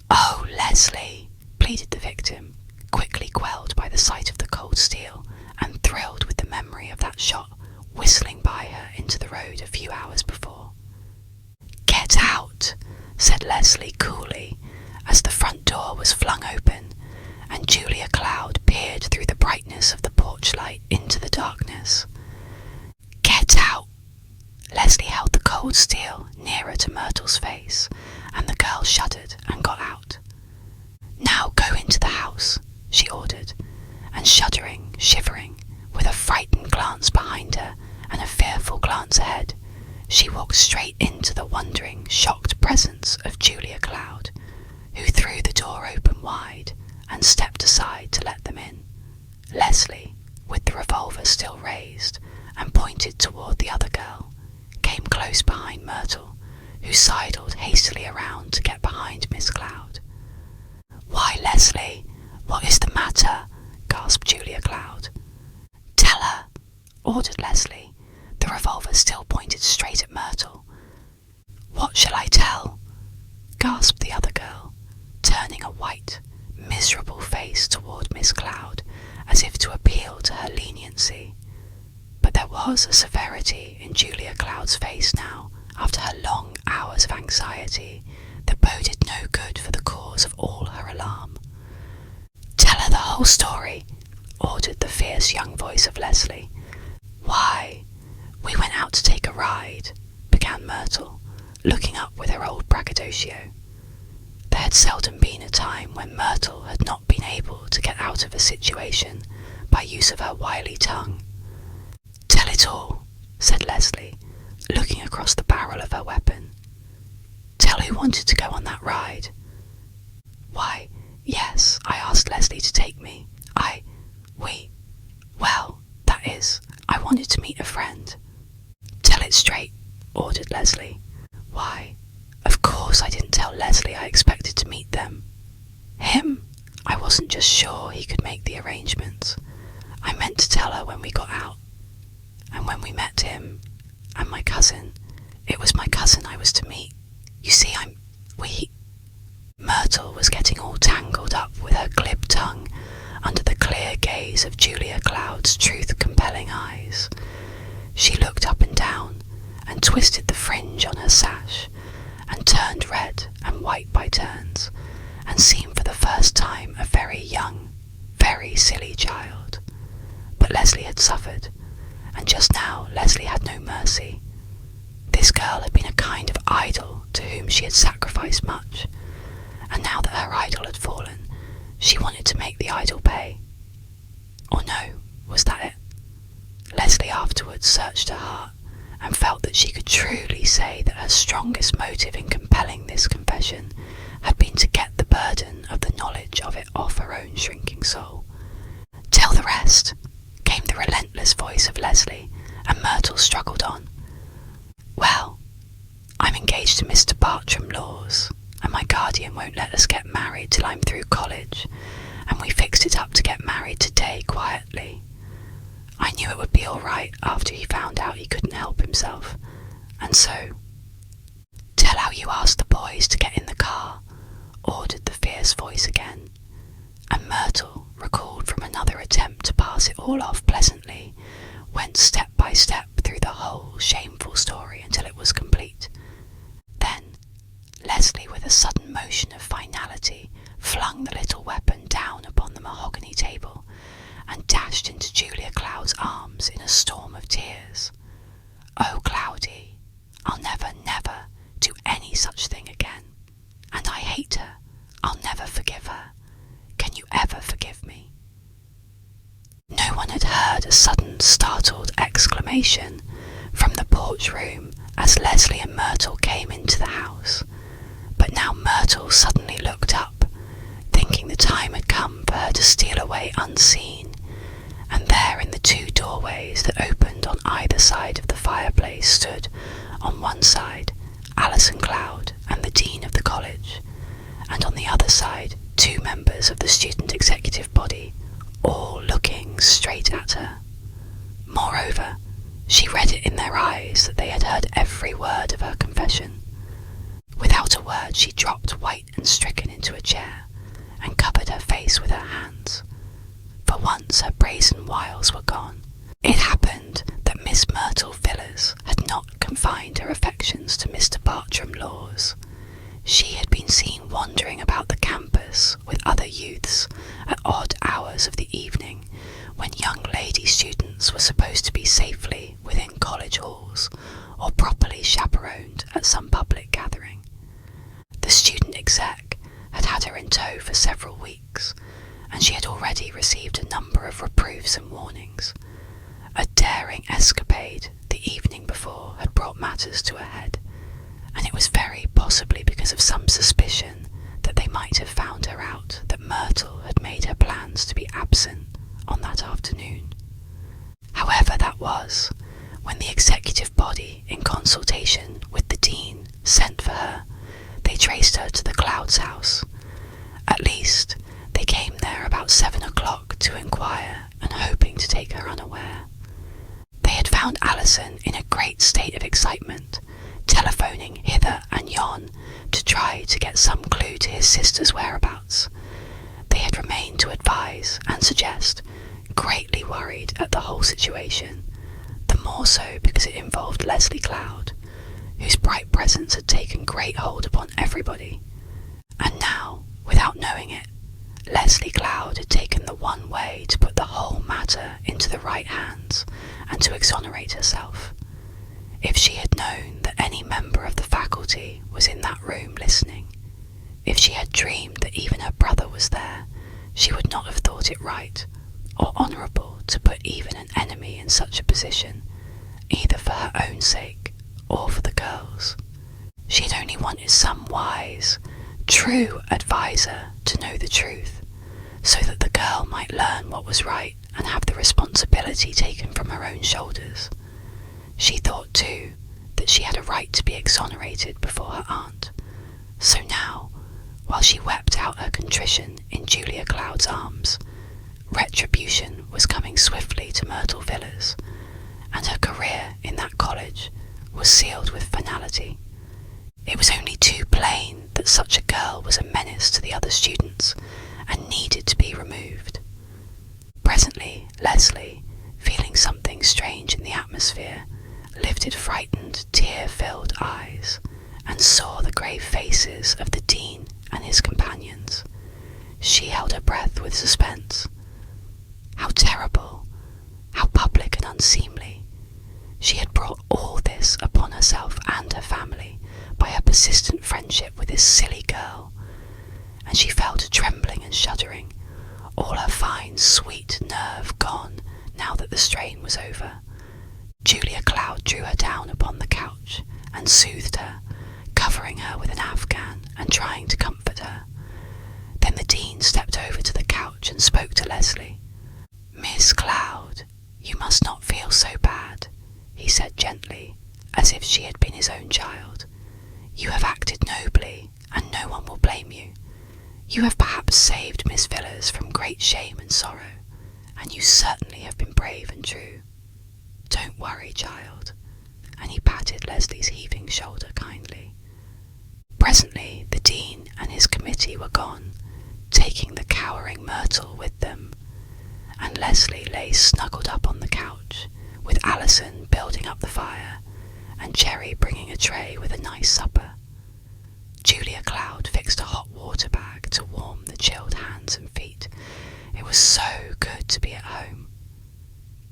"Oh, Leslie," pleaded the victim, quickly quelled by the sight of the cold steel and thrilled with the memory of that shot whistling by her into the road a few hours before. "Get out," said Leslie coolly, as the front door was flung open, and Julia Cloud peered through the brightness of the porch light into the darkness. "Get out!" Leslie held the cold steel nearer to Myrtle's face, and the girl shuddered and got out. "Now go into the house," she ordered, and shuddering, shivering, with a frightened glance behind her and a fearful glance ahead, she walked straight into the wondering, shocked presence of Julia Cloud, who threw the door open wide and stepped aside to let them in. Leslie, with the revolver still raised and pointed toward the other girl, came close behind Myrtle, who sidled hastily around to get behind Miss Cloud. "Why, Leslie, what is the matter?" gasped Julia Cloud. "Tell her," ordered Leslie, the revolver still pointed straight at Myrtle. "What shall I tell?" gasped the other girl, turning a white, miserable face toward Miss Cloud, as if to appeal to her leniency. But there was a severity in Julia Cloud's face now, after her long hours of anxiety, that boded no good for the cause of all her alarm. "Tell her the whole story," ordered the fierce young voice of Leslie. "Why, we went out to take a ride," began Myrtle, looking up with her old braggadocio. There had seldom been a time when Myrtle had not been able to get out of a situation by use of her wily tongue. "Tell it all," said Leslie, looking across the barrel of her weapon. "Tell who wanted to go on that ride." "Why, yes, I asked Leslie to take me. Well, that is, I wanted to meet a friend." "Tell it straight," ordered Leslie. "Why, of course I didn't tell Leslie I expected to meet them. Him? I wasn't just sure he could make the arrangements. I meant to tell her when we got out. And when we met him, and my cousin, it was my cousin I was to meet. You see, Myrtle was getting all tangled up with her glib tongue under the clear gaze of Julia Cloud's truth-compelling eyes. She looked up and down and twisted the fringe on her sash and turned red and white by turns and seemed for the first time a very young, very silly child. But Leslie had suffered, and just now Leslie had no mercy. This girl had been a kind of idol to whom she had sacrificed much, and now that her idol had fallen, she wanted to make the idol pay. Or no, was that it? Leslie afterwards searched her heart and felt that she could truly say that her strongest motive in compelling this confession had been to get the burden of the knowledge of it off her own shrinking soul. "Tell the rest," came the relentless voice of Leslie, and Myrtle struggled on. "Well, I'm engaged to Mr. Bartram Laws, and my guardian won't let us get married till I'm through college, and we fixed it up to get married today quietly. I knew it would be all right after he found out he couldn't help himself, and so—" "Tell how you asked the boys to get in the car," ordered the fierce voice again, and Myrtle, recalled from another attempt to pass it all off pleasantly, went step by step through the whole shameful story until it was complete. Then Leslie, with a sudden motion of finality, flung the little weapon down upon the mahogany table and dashed into Julia Cloud's arms in a storm of tears. "Oh, Cloudy, I'll never, never do any such thing again. And I hate her. I'll never forgive her. Can you ever forgive me?" No one had heard a sudden startled exclamation from the porch room as Leslie and Myrtle came into the house, but now Myrtle suddenly looked up, thinking the time had come for her to steal away unseen, and there in the two doorways that opened on either side of the fireplace stood, on one side, Alison Cloud and the Dean of the college, and on the other side 2 members of the student executive body, all looking straight at her. Moreover, she read it in their eyes that they had heard every word of her confession. Without a word, she dropped white and stricken into a chair and covered her face with her hands. For once her brazen wiles were gone. It happened that Miss Myrtle Villars had not confined her affections to Mr. Bartram Laws. She had been seen wandering about the campus with other youths at odd hours of the evening, when young lady students were supposed to be safely within college halls or properly chaperoned at some public gathering. The student exec had had her in tow for several weeks, and she had already received a number of reproofs and warnings. A daring escapade the evening before had brought matters to a head, and it was very possibly because of some suspicion that they might have found her out that Myrtle had made her plans to be absent on that afternoon. However that was, when the executive body, in consultation with the dean, sent for her, they traced her to the Clouds' house. At least, they came there about 7 o'clock to inquire, and hoping to take her unaware. They had found Alison in a great state of excitement, telephoning hither and yon to try to get some clue to his sister's whereabouts. They had remained to advise and suggest, greatly worried at the whole situation, the more so because it involved Leslie Cloud, whose bright presence had taken great hold upon everybody. And now, without knowing it, Leslie Cloud had taken the one way to put the whole matter into the right hands and to exonerate herself. If she had known that any member of the faculty was in that room listening, if she had dreamed that even her brother was there, she would not have thought it right or honourable to put even an enemy in such a position, either for her own sake or for the girls. She had only wanted some wise, true adviser to know the truth, so that the girl might learn what was right and have the responsibility taken from her own shoulders. She thought, too, that she had a right to be exonerated before her aunt. So now, while she wept out her contrition in Julia Cloud's arms, retribution was coming swiftly to Myrtle Villars, and her career in that college was sealed with finality. It was only too plain that such a girl was a menace to the other students and needed to be removed. Presently, Leslie, feeling something strange in the atmosphere, lifted frightened, tear-filled eyes and saw the grave faces of the dean and his companions. She held her breath with suspense. How terrible, how public and unseemly. She had brought all this upon herself and her family by her persistent friendship with this silly girl, and she fell to trembling and shuddering, all her fine Dean's sweet nerve gone now that the strain was over. Julia Cloud drew her down upon the couch and soothed her, covering her with an afghan and trying to comfort her. Then the Dean stepped over to the couch and spoke to Leslie. "Miss Cloud, you must not feel so bad," he said gently, as if she had been his own child. "You have acted nobly, and no one will blame you. You have perhaps saved Miss Villars from great shame and sorrow, and you certainly have been brave and true. Don't worry, child," and he patted Leslie's heaving shoulder kindly. Presently the Dean and his committee were gone, taking the cowering Myrtle with them, and Leslie lay snuggled up on the couch, with Alison building up the fire, and Cherry bringing a tray with a nice supper. Julia Cloud fixed a hot water bag to warm the chilled hands and feet. It was so good to be at home.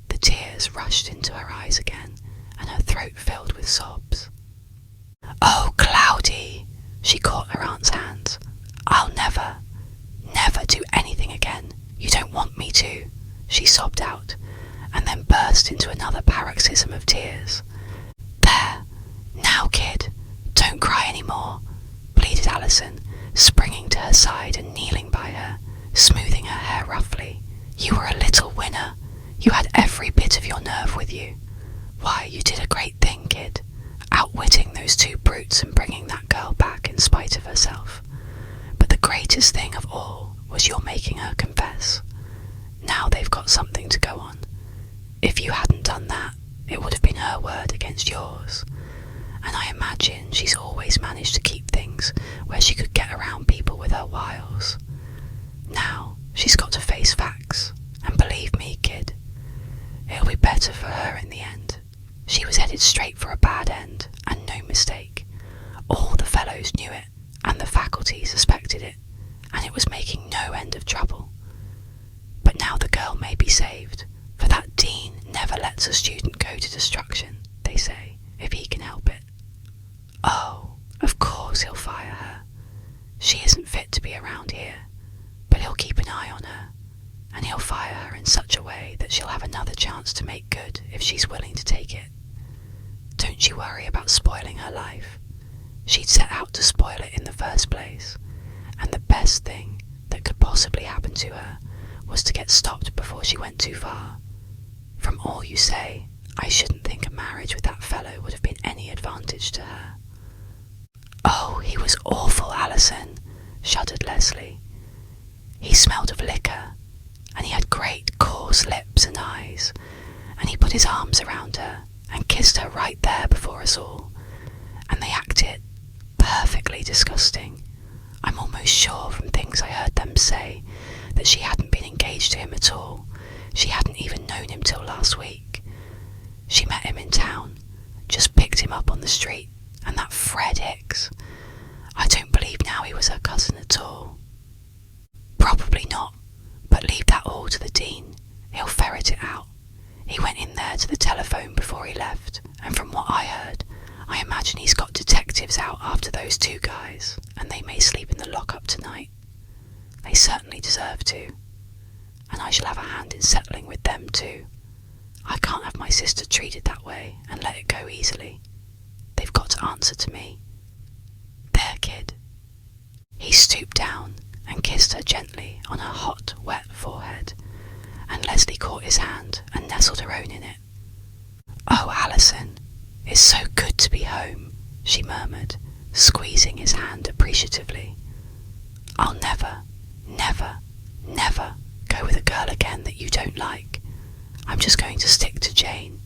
The tears rushed into her eyes again, and her throat filled with sobs. "Oh, Cloudy," she caught her aunt's hands. "I'll never do anything again. You don't want me to," she sobbed out, and then burst into another paroxysm of tears. "There, now, kid, don't cry any more," pleaded Alison, springing to her side and kneeling by her, smoothing her hair roughly. "You were a little winner. You had every bit of your nerve with you. Why, you did a great thing, kid, outwitting those two brutes and bringing that girl back in spite of herself. But the greatest thing of all was your making her confess. Now they've got something to go on. If you hadn't done that, it would have been her word against yours. And I imagine she's always managed to keep things where she could get around people with her wiles. Now she's got to face facts, and believe me, kid, it'll be better for her in the end. She was headed straight for a bad end, and no mistake. All the fellows knew it, and the faculty suspected it, and it was making no end of trouble. But now the girl may be saved, for that Dean never lets a student go to destruction, they say, if he can help it. Oh, of course he'll fire her. She isn't fit to be around here, but he'll keep an eye on her, and he'll fire her in such a way that she'll have another chance to make good if she's willing to take it. Don't you worry about spoiling her life. She'd set out to spoil it in the first place, and the best thing that could possibly happen to her was to get stopped before she went too far. From all you say, I shouldn't think a marriage with that fellow would have been any advantage to her." "Oh, he was awful, Alison," shuddered Leslie. "He smelled of liquor, and he had great coarse lips and eyes, and he put his arms around her and kissed her right there before us all, and they acted perfectly disgusting. I'm almost sure from things I heard them say that she hadn't been engaged to him at all. She hadn't even known him till last week. She met him in town, just picked him up on the street, and that Fred Hicks, I don't believe now he was her cousin at all." "Probably not, but leave that all to the Dean. He'll ferret it out. He went in there to the telephone before he left, and from what I heard, I imagine he's got detectives out after those two guys, and they may sleep in the lock-up tonight. They certainly deserve to, and I shall have a hand in settling with them too. I can't have my sister treated that way and let it go easily. They've got to answer to me. There, kid." He stooped down and kissed her gently on her hot, wet forehead, and Leslie caught his hand and nestled her own in it. "Oh, Alison, it's so good to be home," she murmured, squeezing his hand appreciatively. "I'll never go with a girl again that you don't like. I'm just going to stick to Jane.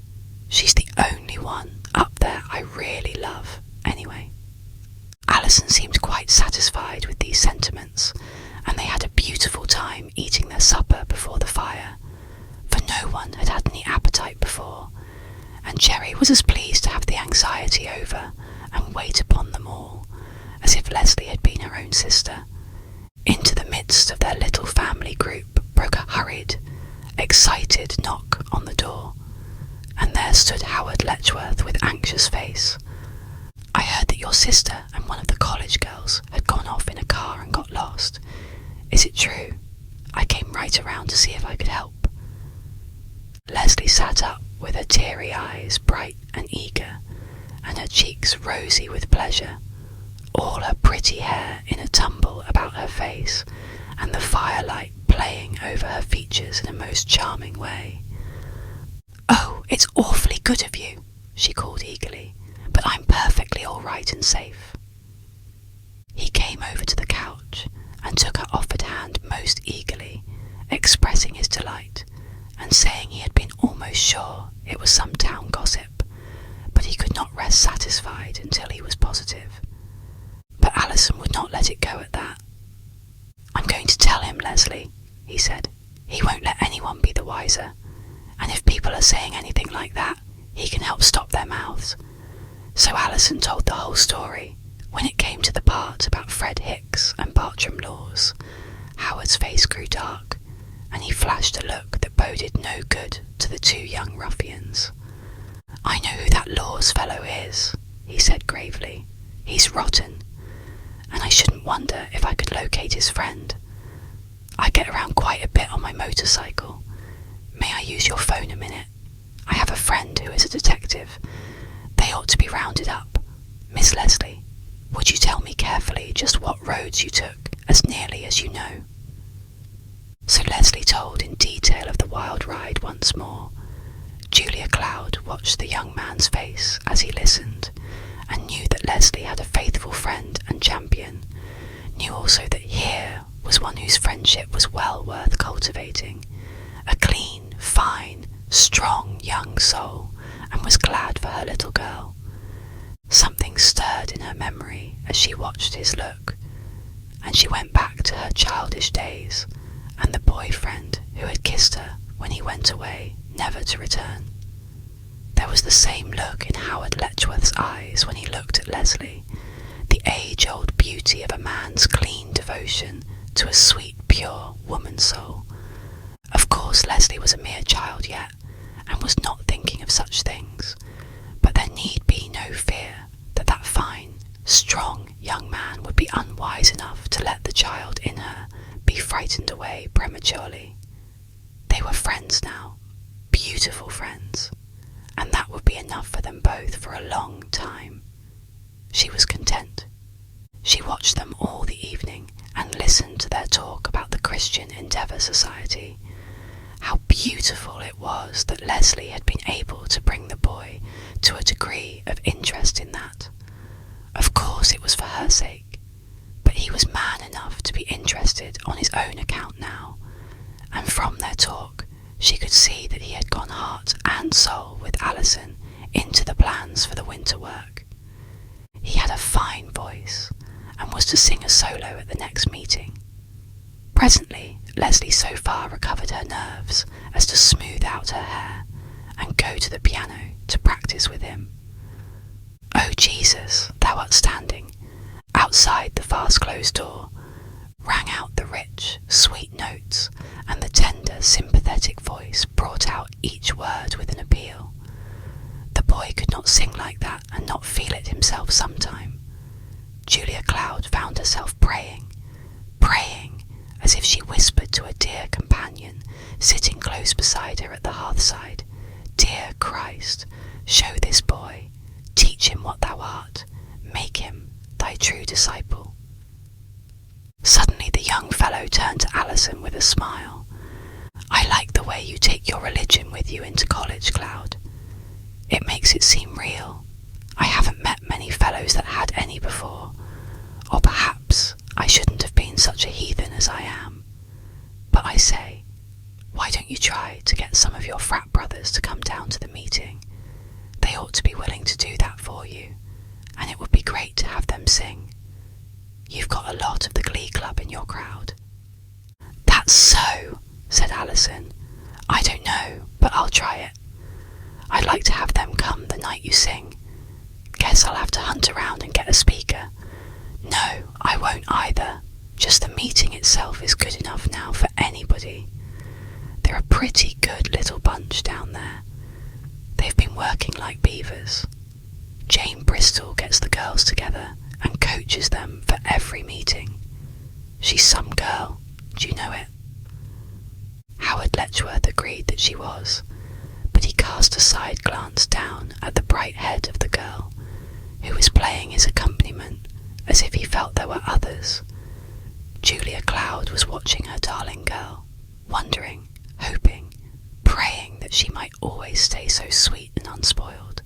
She's the only one up there I really love, anyway." Alison seemed quite satisfied with these sentiments, and they had a beautiful time eating their supper before the fire, for no one had had any appetite before, and Cherry was as pleased to have the anxiety over and wait upon them all, as if Leslie had been her own sister. Into the midst of their little family group broke a hurried, excited knock on the door, and there stood Howard Letchworth with anxious face. "I heard that your sister and one of the college girls had gone off in a car and got lost. Is it true? I came right around to see if I could help." Leslie sat up with her teary eyes bright and eager, and her cheeks rosy with pleasure, all her pretty hair in a tumble about her face, and the firelight playing over her features in a most charming way. "Oh, it's awfully good of you," she called eagerly, "but I'm perfectly all right and safe." He came over to the couch and took her offered hand most eagerly, expressing his delight, and saying he had been almost sure it was some town gossip, but he could not rest satisfied until he was positive. But Alison would not let it go at that. "I'm going to tell him, Leslie," he said. "He won't let anyone be the wiser, and if people are saying anything like that, he can help stop their mouths." So Alison told the whole story. When it came to the part about Fred Hicks and Bartram Laws, Howard's face grew dark, and he flashed a look that boded no good to the two young ruffians. "I know who that Laws fellow is," he said gravely. "He's rotten, and I shouldn't wonder if I could locate his friend. I get around quite a bit on my motorcycle. May I use your phone a minute? I have a friend who is a detective. They ought to be rounded up. Miss Leslie, would you tell me carefully just what roads you took, as nearly as you know?" So Leslie told in detail of the wild ride once more. Julia Cloud watched the young man's face as he listened, and knew that Leslie had a faithful friend and champion, knew also that here was one whose friendship was well worth cultivating, a clean, fine, strong young soul, and was glad for her little girl. Something stirred in her memory as she watched his look, and she went back to her childish days, and the boyfriend who had kissed her when he went away, never to return. There was the same look in Howard Letchworth's eyes when he looked at Leslie, the age-old beauty of a man's clean devotion to a sweet, pure woman soul. Of course Leslie was a mere child yet, and was not thinking of such things, but there need be no fear that that fine, strong young man would be unwise enough to let the child in her be frightened away prematurely. They were friends now, beautiful friends, and that would be enough for them both for a long time. She was content. She watched them all the evening and listened to their talk about the Christian Endeavour Society. How beautiful it was that Leslie had been able to bring the boy to a degree of interest in that. Of course it was for her sake, but he was man enough to be interested on his own account now, and from their talk she could see that he had gone heart and soul with Alison into the plans for the winter work. He had a fine voice, and was to sing a solo at the next meeting. Presently Leslie so far recovered her nerves as to smooth out her hair and go to the piano to practice with him. "Oh Jesus, thou art standing," outside the fast-closed door, rang out the rich, sweet notes, and the tender, sympathetic voice brought out each word with an appeal. The boy could not sing like that and not feel it himself sometime. Julia Cloud found herself praying, as if she whispered to a dear companion sitting close beside her at the hearthside, "Dear Christ, show this boy, teach him what thou art, make him thy true disciple." Suddenly the young fellow turned to Alison with a smile. "I like the way you take your religion with you into college, Cloud. It makes it seem real. I haven't met many fellows that had any before, or perhaps I shouldn't have been such a heathen as I am. But I say, why don't you try to get some of your frat brothers to come down to the meeting? They ought to be willing to do that for you, and it would be great to have them sing. You've got a lot of the glee club in your crowd." "That's so," said Alison. "I don't know, but I'll try it. I'd like to have them come the night you sing. Guess I'll have to hunt around and get a speaker. No, I won't either. Just the meeting itself is good enough now for anybody. They're a pretty good little bunch down there. They've been working like beavers. Jane Bristol gets the girls together and coaches them for every meeting. She's some girl, do you know it? Howard Letchworth agreed that she was, but he cast a side glance down at the bright head of the girl, who was playing his accompaniment as if he felt there were others. Julia Cloud was watching her darling girl, wondering, hoping, praying that she might always stay so sweet and unspoiled.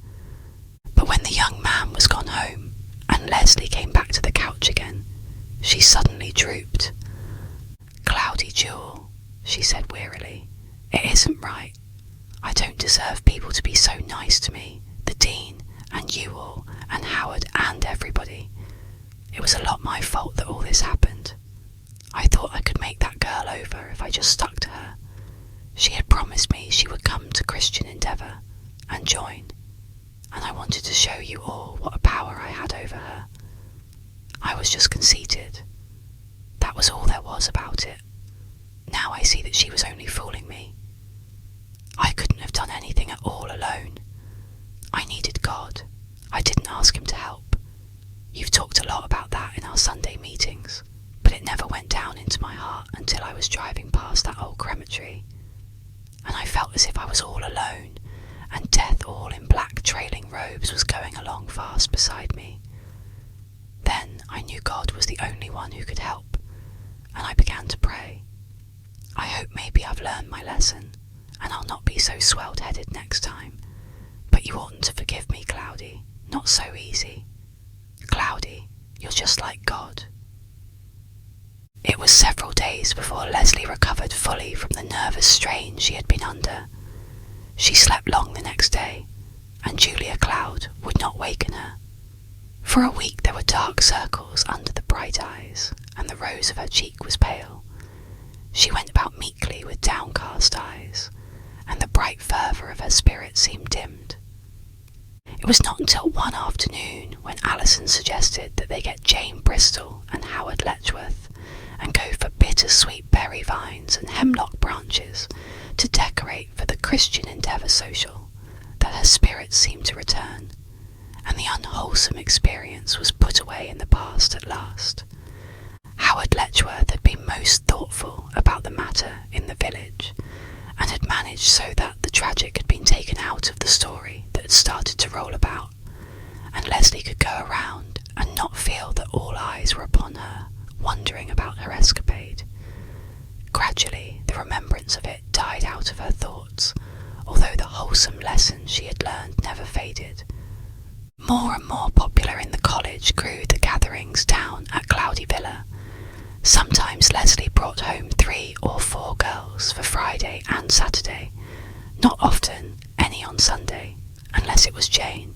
But when the young man was gone home, and Leslie came back to the couch again, she suddenly drooped. "Cloudy Jewel," she said wearily, "it isn't right. I don't deserve people to be so nice to me, the Dean, and you all, and Howard, and everybody. It was a lot my fault that all this happened. I thought I could make that girl over if I just stuck to her. She had promised me she would come to Christian Endeavour and join, and I wanted to show you all what a power I had over her. I was just conceited. That was all there was about it. Now I see that she was only fooling me. I couldn't have done anything at all alone. I needed God. I didn't ask him to help. You've talked a lot about that in our Sunday meetings, but it never went down into my heart until I was driving past that old crematory, and I felt as if I was all alone, and death all in black trailing robes was going along fast beside me. Then I knew God was the only one who could help, and I began to pray. I hope maybe I've learned my lesson, and I'll not be so swelled-headed next time, but you oughtn't to forgive me, Cloudy, not so easy. Cloudy, you're just like God." It was several days before Leslie recovered fully from the nervous strain she had been under. She slept long the next day, and Julia Cloud would not waken her. For a week there were dark circles under the bright eyes, and the rose of her cheek was pale. She went about meekly with downcast eyes, and the bright fervour of her spirit seemed dimmed. It was not until one afternoon when Alison suggested that they get Jane Bristol and Howard Letchworth and go for bitter-sweet berry vines and hemlock branches to decorate for the Christian Endeavour social that her spirits seemed to return, and the unwholesome experience was put away in the past at last. Howard Letchworth had been most thoughtful about the matter in the village, and had managed so that the tragic had been taken out of the story that had started to roll about, and Leslie could go around and not feel that all eyes were upon her, wondering about her escapade. Gradually the remembrance of it died out of her thoughts, although the wholesome lessons she had learned never faded. More and more popular in the college grew the gatherings down at Cloudy Villa. Sometimes Leslie brought home 3 or 4 girls for Friday and Saturday, not often any on Sunday, unless it was Jane,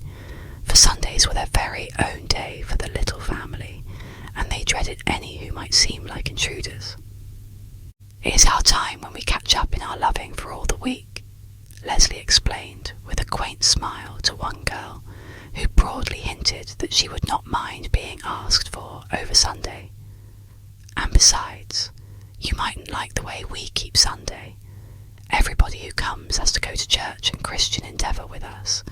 for Sundays were their very own day for the little family, and they dreaded any who might seem like intruders. "It is our time when we catch up in our loving for all the week," Leslie explained with a quaint smile to one girl, who broadly hinted that she would not mind being asked for over Sunday. "And besides, you mightn't like the way we keep Sunday. Everybody who comes has to go to church and Christian Endeavour with us,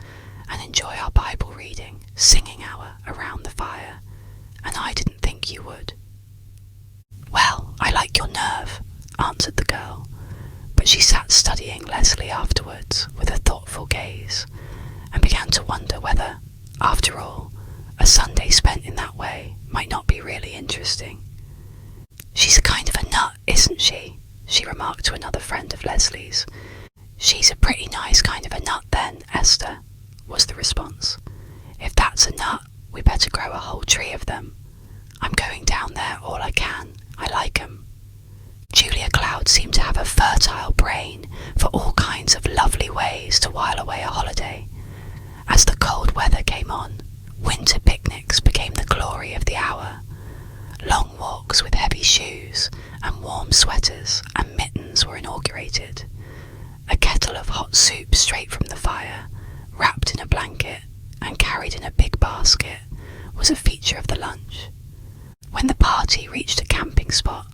and enjoy our Bible reading, singing hour around the fire, and I didn't think you would." "Well, I like your nerve," answered the girl, but she sat studying Leslie afterwards with a thoughtful gaze, and began to wonder whether, after all, a Sunday spent in that way might not be really interesting. "She's a kind of a nut, isn't she?" she remarked to another friend of Leslie's. "She's a pretty nice kind of a nut then, Esther," was the response. "If that's a nut, we better grow a whole tree of them. I'm going down there all I can. I like 'em." Julia Cloud seemed to have a fertile brain for all kinds of lovely ways to while away a holiday. As the cold weather came on, winter picnics became the glory of the hour. Long walks with heavy shoes and warm sweaters and mittens were inaugurated. A kettle of hot soup straight from the fire, wrapped in a blanket and carried in a big basket, was a feature of the lunch. When the party reached a camping spot,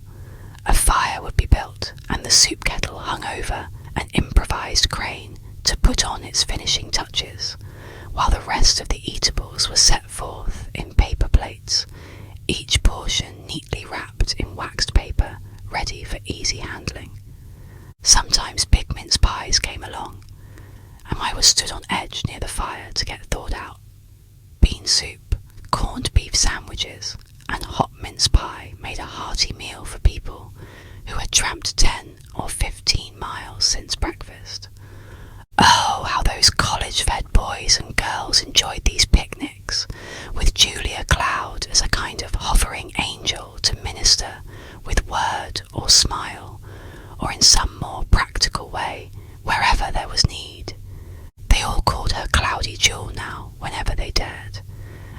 a fire would be built and the soup kettle hung over an improvised crane to put on its finishing touches, while the rest of the eatables were set forth in paper plates, each portion neatly wrapped in waxed paper, ready for easy handling. Sometimes sometimes big mince pies came along, and I was stood on edge near the fire to get thawed out. Bean soup, corned beef sandwiches, and hot mince pie made a hearty meal for people who had tramped 10 or 15 miles since breakfast. Oh, how those college-fed boys and girls enjoyed these picnics, with Julia Cloud as a kind of hovering angel to minister with word or smile, or in some more practical way, wherever there was need. They all called her Cloudy Jewel now, whenever they dared,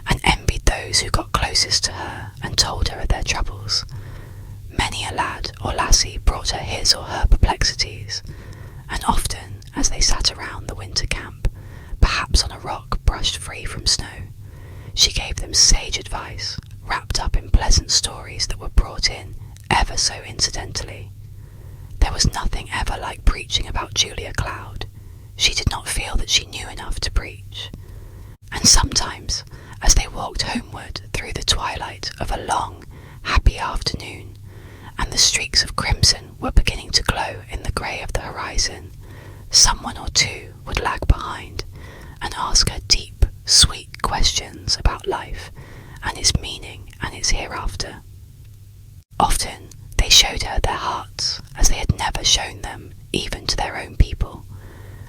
and envied those who got closest to her and told her of their troubles. Many a lad or lassie brought her his or her perplexities, and often, as they sat around the winter camp, perhaps on a rock brushed free from snow, she gave them sage advice, wrapped up in pleasant stories that were brought in ever so incidentally. There was nothing ever like preaching about Julia Cloud. She did not feel that she knew enough to preach. And sometimes, as they walked homeward through the twilight of a long, happy afternoon, and the streaks of crimson were beginning to glow in the grey of the horizon, someone or two would lag behind and ask her deep, sweet questions about life and its meaning and its hereafter. Often they showed her their hearts as they had never shown them even to their own people,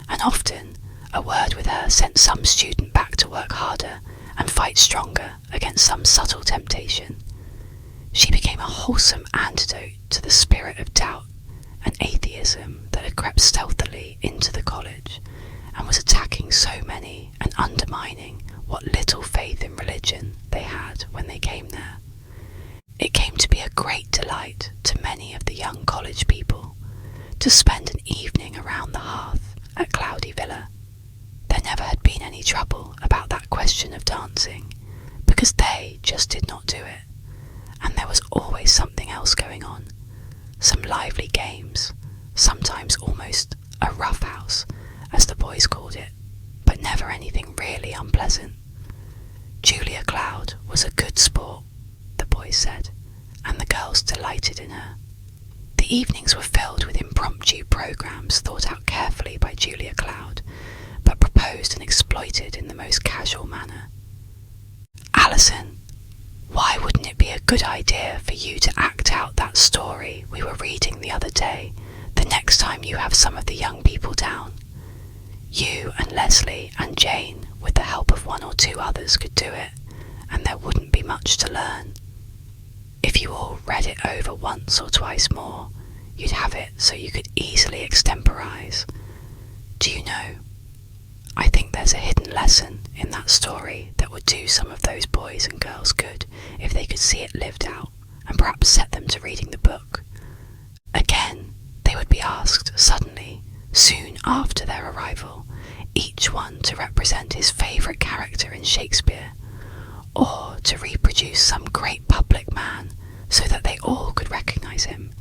and often a word with her sent some student back to work harder and fight stronger against some subtle temptation. She became a wholesome antidote to the spirit of doubt and atheism that had crept stealthily into the college and was attacking so many and undermining what little faith in religion they had when they came there. It came to be a great delight to many of the young college people to spend an evening around the hearth at Cloudy Villa. There never had been any trouble about that question of dancing, because they just did not do it, and there was always something else going on, some lively games, sometimes almost a rough house, as the boys called it, but never anything really unpleasant. Julia Cloud was a good sport, the boys said, and the girls delighted in her. The evenings were filled with impromptu programs thought out carefully by Julia Cloud, but proposed and exploited in the most casual manner. Alison, why wouldn't it be a good idea for you to act out that story we were reading the other day, the next time you have some of the young people down? You and Leslie and Jane, with the help of one or two others, could do it, and there wouldn't be much to learn. If you all read it over once or twice more, you'd have it so you could easily extemporize. Do you know, I think there's a hidden lesson in that story that would do some of those boys and girls good if they could see it lived out, and perhaps set them to reading the book. Again, they would be asked suddenly, soon after their arrival, each one to represent his favourite character in Shakespeare, or to reproduce some great public man so that they all could recognise him,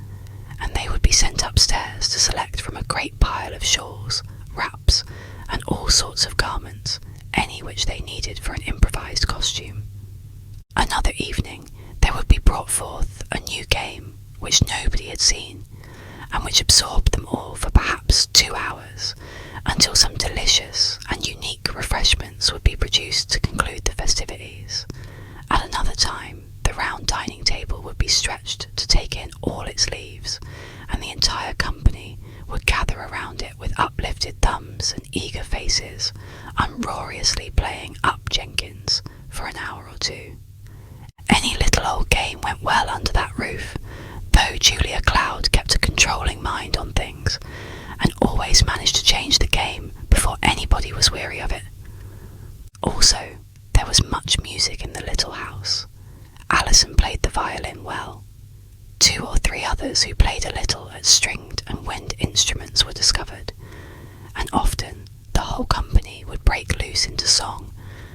and they would be sent upstairs to select from a great pile of shawls, wraps, and all sorts of garments, any which they needed for an improvised costume. Another evening there would be brought forth a new game which nobody had seen, and which absorbed them all for perhaps 2 hours, until some delicious and unique refreshments would be produced to conclude the festivities. At another time, the round dining table would be stretched to take in all its leaves, and the entire company would gather around it with uplifted thumbs and eager faces, uproariously playing Up Jenkins for an hour or two. Any little old game went well under that roof, though Julia Cloud kept a controlling mind on things, and always managed to change the game before anybody was weary of it. Also, there was much music in the little house. Alison played the violin well. 2 or 3 others who played a little at stringed and wind instruments were discovered, and often the whole company would break loose into song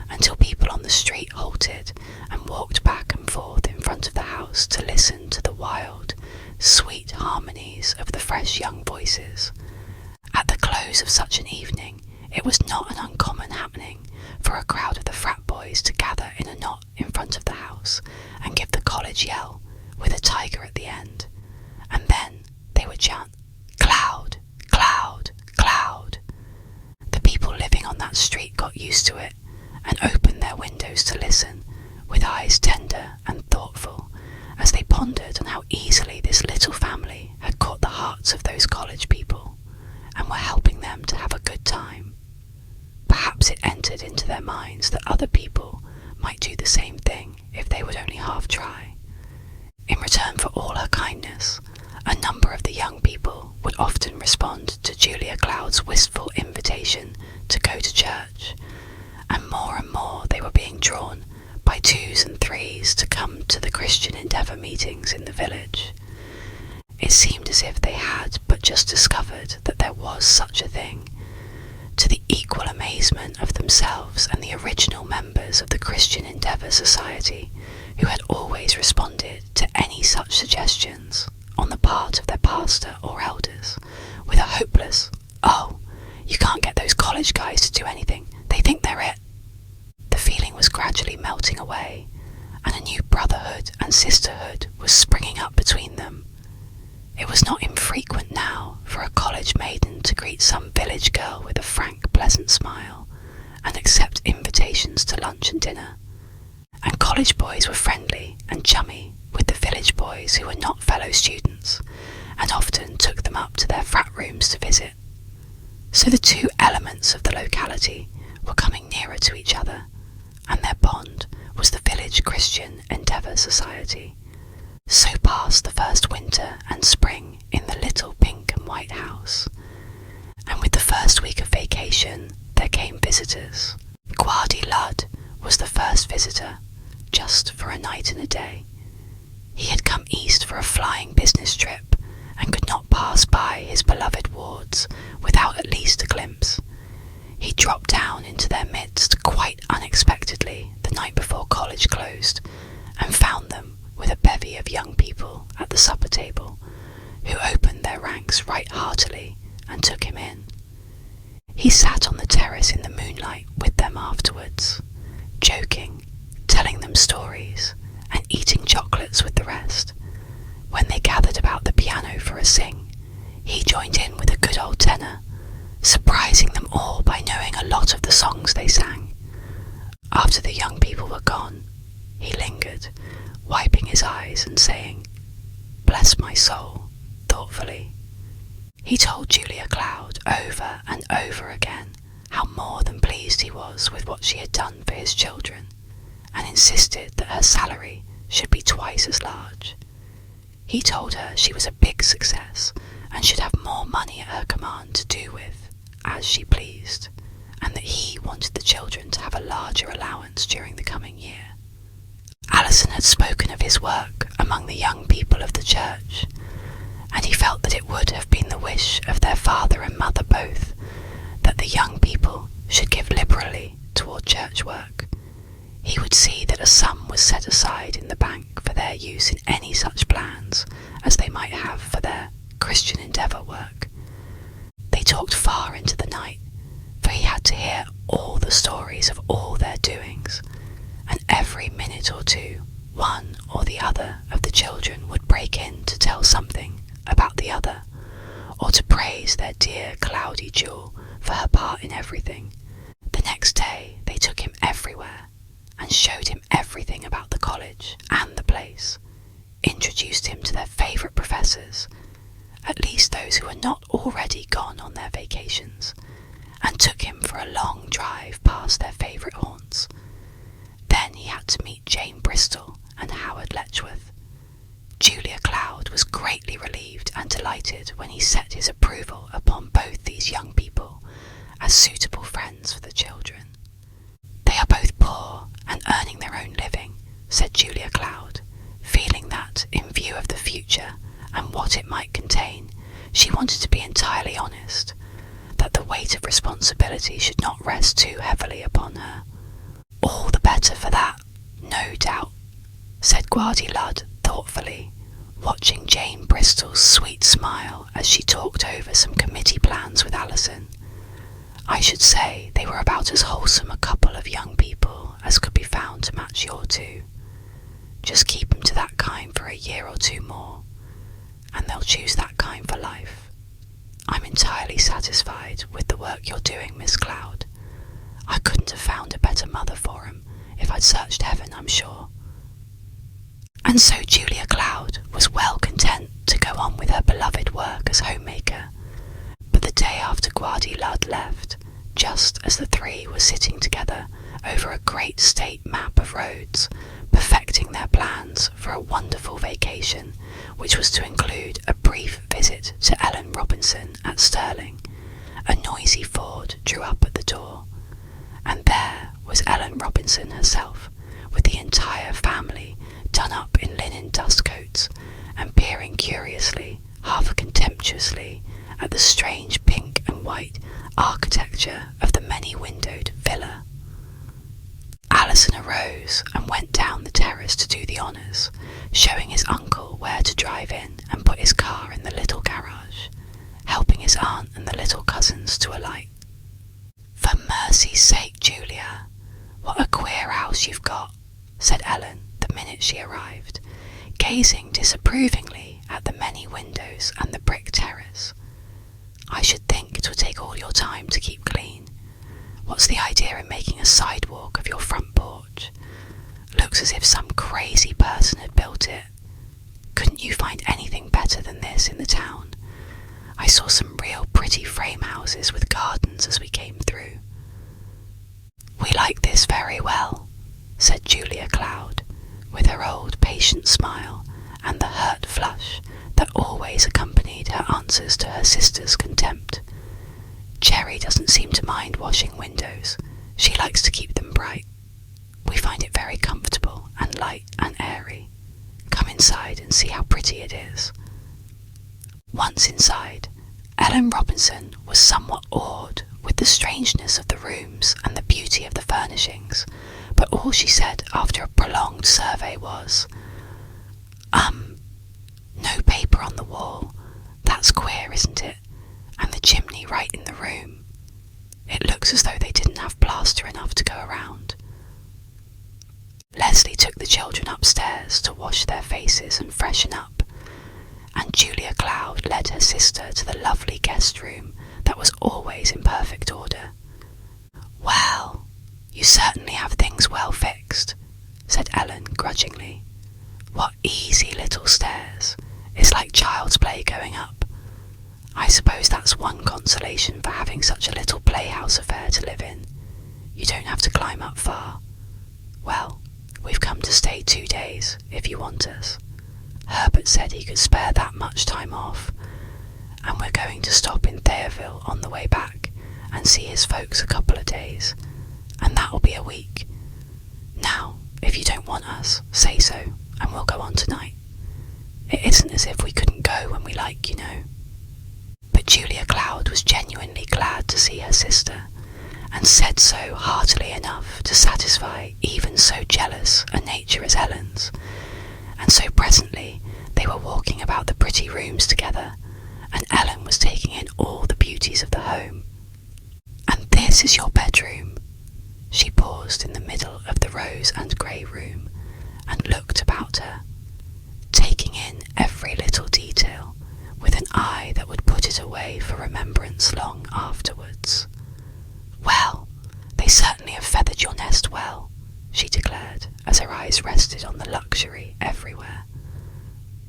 until people on the street halted and walked back and forth in front of the house to listen to the wild, sweet harmonies of the fresh young voices. At the close of such an evening, it was not an uncommon happening for a crowd of the frat boys to gather in a knot in front of the house and give the college yell, with a tiger at the end, and then they would chant, "Cloud, Cloud." street got used to it and opened their windows to listen, with eyes tender and thoughtful, as they pondered on how easily this little family had caught the hearts of those college people and were helping them to have a good time. Perhaps it entered into their minds that other people might do the same thing if they would only half try. In return for all her kindness, a number of the young people would often respond to Julia Cloud's wistful invitation to go to church, and more they were being drawn by twos and threes to come to the Christian Endeavour meetings in the village. It seemed as if they had but just discovered that there was such a thing, to the equal amazement of themselves and the original members of the Christian Endeavour Society, who had always responded to any such suggestions on the part of their pastor or elders with a hopeless, "Oh, you can't get those college guys to do anything, they think they're it." The feeling was gradually melting away, and a new brotherhood and sisterhood was springing up between them. It was not infrequent now for a college maiden to greet some village girl with a frank, pleasant smile, and accept invitations to lunch and dinner. And college boys were friendly and chummy with the village boys who were not fellow students, and often took them up to their frat rooms to visit. So the two elements of the locality were coming nearer to each other, and their bond was the village Christian Endeavour Society. So passed the first winter and spring in the little pink and white house, and with the first week of vacation there came visitors. Gwadi Ludd was the first visitor, just for a night and a day. He had come east for a flying business trip, and could not pass by his beloved wards without at least a glimpse. He dropped down into their midst quite unexpectedly the night before college closed, and found them with a bevy of young people at the supper table, who opened their ranks right heartily and took him in. He sat on the terrace in the moonlight with them afterwards, joking, telling them stories, and eating chocolates with the rest. When they gathered about the piano for a sing, he joined in with a good old tenor, surprising them all by knowing a lot of the songs they sang. After the young people were gone, he lingered, wiping his eyes and saying, "Bless my soul," thoughtfully. He told Julia Cloud over and over again how more than pleased he was with what she had done for his children, and insisted that her salary should be twice as large. He told her she was a big success and should have more money at her command to do with as she pleased, and that he wanted the children to have a larger allowance during the coming year. Alison had spoken of his work among the young people of the church, and he felt that it would have been the wish of their father and mother both that the young people should give liberally toward church work. He would see that a sum was set aside in the bank for their use in any such plans as they might have for their Christian Endeavour work. They talked far into the night, for he had to hear all the stories of all their doings, and every minute or two one or the other of the children would break in to tell something about the other, or to praise their dear Cloudy Jewel for her part in everything. The next day they took him everywhere, and showed him everything about the college and the place, introduced him to their favourite professors, at least those who were not already gone on their vacations, and took him for a long drive past their favourite haunts. Then he had to meet Jane Bristol and Howard Letchworth. Julia Cloud was greatly relieved and delighted when he set his approval upon both these young people as suitable friends for the children. "They are both poor and earning their own living," said Julia Cloud, feeling that, in view of the future and what it might contain, she wanted to be entirely honest, that the weight of responsibility should not rest too heavily upon her. "All the better for that, no doubt," said Gwadi Ludd thoughtfully, watching Jane Bristol's sweet smile as she talked over some committee plans with Alison. "I should say they were about as wholesome a couple of young people as could be found to match your two. Just keep 'em to that kind for a year or two more, and they'll choose that kind for life. I'm entirely satisfied with the work you're doing, Miss Cloud. I couldn't have found a better mother for 'em if I'd searched heaven, I'm sure. And so Julia Cloud was well content to go on with her beloved work as homemaker. But the day after Gwaddy Ludd left, just as the three were sitting together over a great state map of roads, perfecting their plans for a wonderful vacation, which was to include a brief visit to Ellen Robinson at Stirling, a noisy Ford drew up at the door, and there was Ellen Robinson herself, with the entire family done up in linen dust coats, and peering curiously, half contemptuously, at the strange pink and white architecture of the many-windowed villa. Alison arose and went down the terrace to do the honours, showing his uncle where to drive in and put his car in the little garage, helping his aunt and the little cousins to alight. "For mercy's sake, Julia, what a queer house you've got," said Ellen the minute she arrived, gazing disapprovingly at the many windows and the brick terrace. "I should think it would take all your time to keep clean. What's the idea in making a sidewalk of your front porch? Looks as if some crazy person had built it. Couldn't you find anything better than this in the town? I saw some real pretty frame houses with gardens as we came through." "We like this very well," said Julia Cloud, with her old patient smile and the hurt flush that always accompanied her answers to her sister's contempt. "Cherry doesn't seem to mind washing windows. She likes to keep them bright. We find it very comfortable and light and airy. Come inside and see how pretty it is." Once inside, Ellen Robinson was somewhat awed with the strangeness of the rooms and the beauty of the furnishings, but all she said after a prolonged survey was, "No paper on the wall. That's queer, isn't it? And the chimney right in the room. It looks as though they didn't have plaster enough to go around." Leslie took the children upstairs to wash their faces and freshen up, and Julia Cloud led her sister to the lovely guest room that was always in perfect order. "Well, you certainly have things well fixed," said Ellen grudgingly. "What easy little stairs. It's like child's play going up. I suppose that's one consolation for having such a little playhouse affair to live in. You don't have to climb up far. Well, we've come to stay 2 days, if you want us. Herbert said he could spare that much time off, and we're going to stop in Théophile on the way back and see his folks a couple of days, and that'll be a week. Now, if you don't want us, say so, and we'll go on tonight. It isn't as if we couldn't go when we like, you know." But Julia Cloud was genuinely glad to see her sister, and said so heartily enough to satisfy even so jealous a nature as Ellen's, and so presently they were walking about the pretty rooms together, and Ellen was taking in all the beauties of the home. "And this is your bedroom." She paused in the middle of the rose and grey room, and looked about her, taking in every little detail with an eye that would put it away for remembrance long afterwards. "Well, they certainly have feathered your nest well," she declared, as her eyes rested on the luxury everywhere.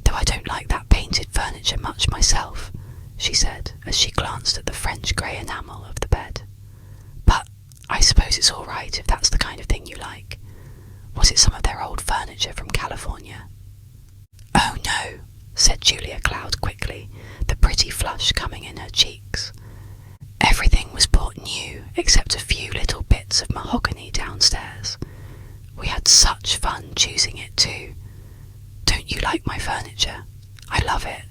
"Though I don't like that painted furniture much myself," she said, as she glanced at the French grey enamel of the bed. "But I suppose it's all right if that's the kind of thing you like. Was it some of their old furniture from California?" "Oh no," said Julia Cloud quickly, the pretty flush coming in her cheeks. "Everything was bought new except a few little bits of mahogany downstairs. We had such fun choosing it too. Don't you like my furniture? I love it.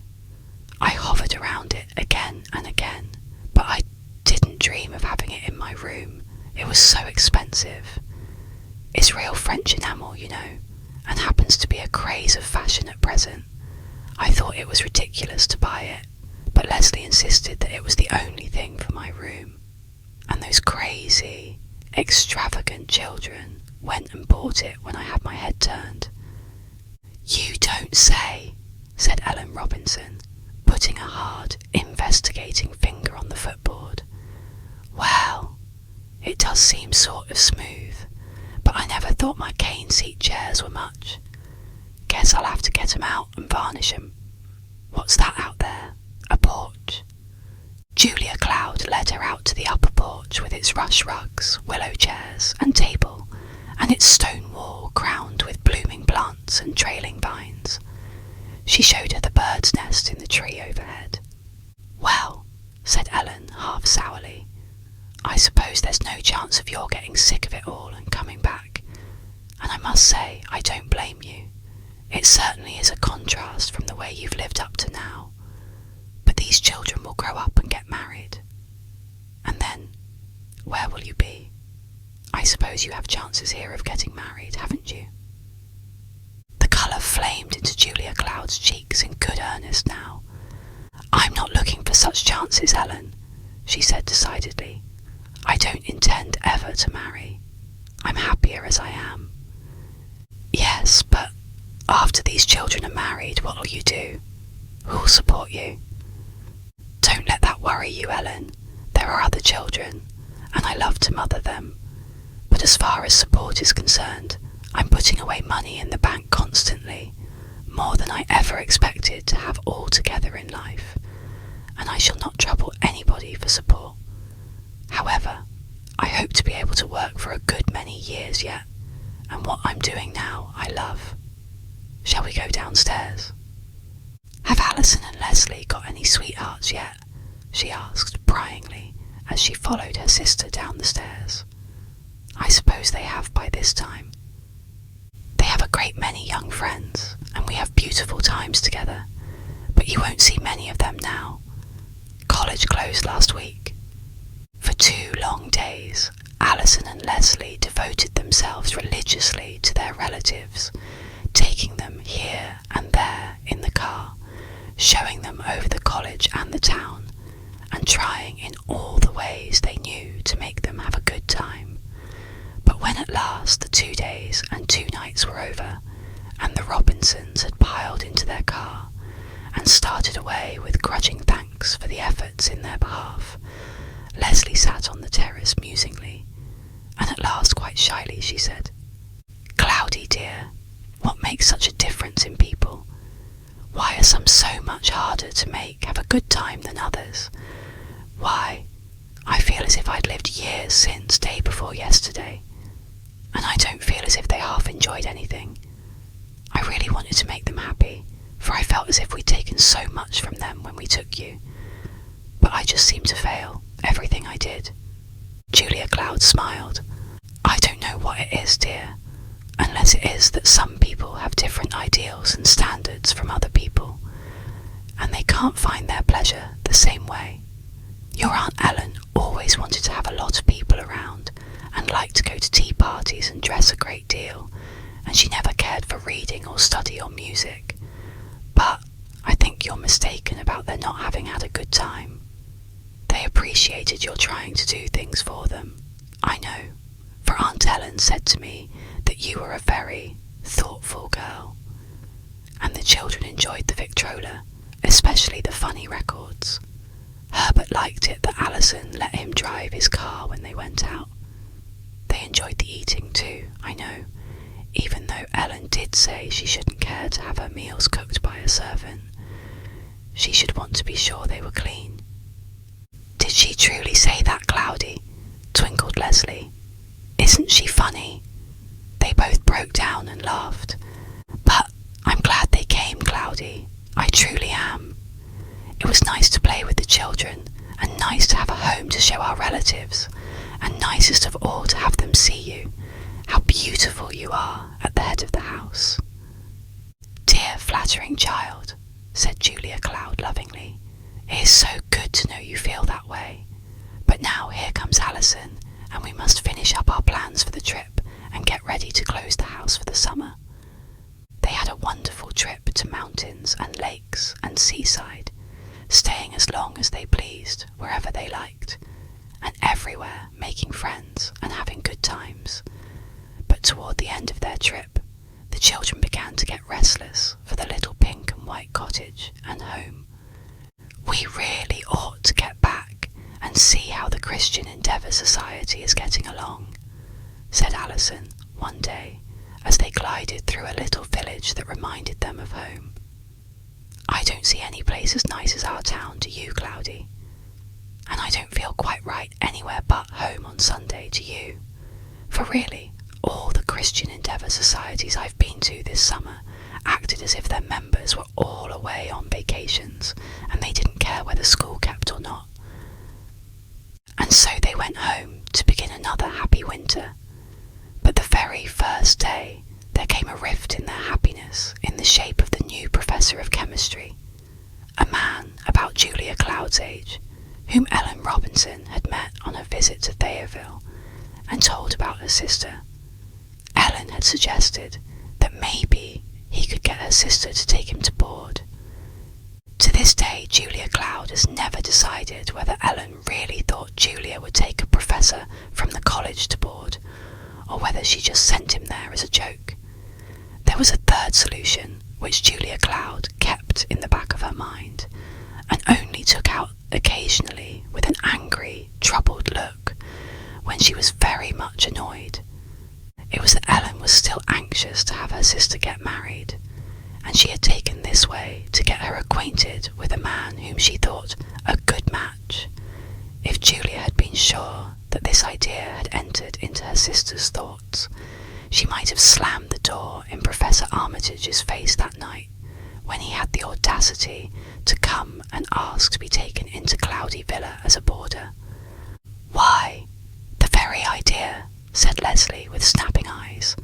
I hovered around it again and again, but I didn't dream of having it in my room. It was so expensive. It's real French enamel, you know, and happens to be a craze of fashion at present. I thought it was ridiculous to buy it, but Leslie insisted that it was the only thing for my room. And those crazy, extravagant children went and bought it when I had my head turned." "You don't say," said Ellen Robinson, putting a hard, investigating finger on the footboard. "Well, It does seem sort of smooth, but I never thought my cane seat chairs were much. Guess I'll have to get 'em out and varnish 'em. What's that out there? A porch?" Julia Cloud led her out to the upper porch with its rush rugs, willow chairs and table, and its stone wall crowned with blooming plants and trailing vines. She showed her the bird's nest in the tree overhead. "Well," said Ellen half sourly, "I suppose there's no chance of your getting sick of it all and coming back, and I must say I don't blame you. It certainly is a contrast from the way you've lived up to now. But these children will grow up and get married. And then, where will you be? I suppose you have chances here of getting married, haven't you?" The colour flamed into Julia Cloud's cheeks in good earnest now. "I'm not looking for such chances, Ellen," she said decidedly. "I don't intend ever to marry. I'm happier as I am." "Yes, but after these children are married, what'll you do? Who'll support you?" "Don't let that worry you, Ellen. There are other children, and I love to mother them. But as far as support is concerned, I'm putting away money in the bank constantly, more than I ever expected to have altogether in life, and I shall not trouble anybody for support. However, I hope to be able to work for a good many years yet, and what I'm doing now I love. Shall we go downstairs?" "Have Alison and Leslie got any sweethearts yet?" she asked pryingly as she followed her sister down the stairs. "I suppose they have by this time." "They have a great many young friends, and we have beautiful times together, but you won't see many of them now. College closed last week." For 2 long days, Alison and Leslie devoted themselves religiously to their relatives, taking them here and there in the car, showing them over the college and the town, and trying in all the ways they knew to make them have a good time. But when at last the 2 days and 2 nights were over, and the Robinsons had piled into their car and started away with grudging thanks for the efforts in their behalf, Leslie sat on the terrace musingly, and at last quite shyly she said, "Cloudy, dear, what makes such a difference in people? Why are some so much harder to make have a good time than others? Why, I feel as if I'd lived years since day before yesterday, and I don't feel as if they half enjoyed anything. I really wanted to make them happy, for I felt as if we'd taken so much from them when we took you. But I just seemed to fail, everything I did." Julia Cloud smiled. "I don't know what it is, dear, unless it is that some people have different ideals and standards from other people, and they can't find their pleasure the same way. Your Aunt Ellen always wanted to have a lot of people around, and liked to go to tea parties and dress a great deal, and she never cared for reading or study or music. But I think you're mistaken about their not having had a good time. They appreciated your trying to do things for them. I know, for Aunt Ellen said to me that you were a very thoughtful girl. And the children enjoyed the Victrola, especially the funny records. Herbert liked it that Alison let him drive his car when they went out. They enjoyed the eating too, I know, even though Ellen did say she shouldn't care to have her meals cooked by a servant. She should want to be sure they were clean." "Did she truly say that, Cloudy?" twinkled Leslie. "Isn't she funny?" They both broke down and laughed. "But I'm glad they came, Cloudy. I truly am. It was nice to play with the children, and nice to have a home to show our relatives, and nicest of all to have them see you, how beautiful you are at the head of the house." "Dear flattering child," said Julia Cloud lovingly. "It is so good to know you feel that way. But now here comes Alison, and we must finish up our plans for the trip and get ready to close the house for the summer." They had a wonderful trip to mountains and lakes and seaside, staying as long as they pleased wherever they liked, and everywhere making friends and having good times. But toward the end of their trip, the children began to get restless for the little pink and white cottage and home. "We really ought to get back and and see how the Christian Endeavour Society is getting along," said Alison one day as they glided through a little village that reminded them of home. "I don't see any place as nice as our town to you, Cloudy, and I don't feel quite right anywhere but home on Sunday to you, for really all the Christian Endeavour Societies I've been to this summer acted as if their members were all away on vacations and they didn't care whether school kept or not. And so they went home to begin another happy winter. But the very first day there came a rift in their happiness in the shape of the new professor of chemistry, a man about Julia Cloud's age, whom Ellen Robinson had met on a visit to Thayerville and told about her sister. Ellen had suggested that maybe he could get her sister to take him to board. To this day, Julia Cloud has never decided whether Ellen really thought Julia would take a professor from the college to board, or whether she just sent him there as a joke. There was a third solution, which Julia Cloud kept in the back of her mind, and only took out occasionally with an angry, troubled look when she was very much annoyed. It was that Ellen was still anxious to have her sister get married, and she had taken this way to get her acquainted with a man whom she thought a good match. If Julia had been sure that this idea had entered into her sister's thoughts, she might have slammed the door in Professor Armitage's face that night when he had the audacity to come and ask to be taken into Cloudy Villa as a boarder. "Why, the very idea," said Leslie with snapping eyes,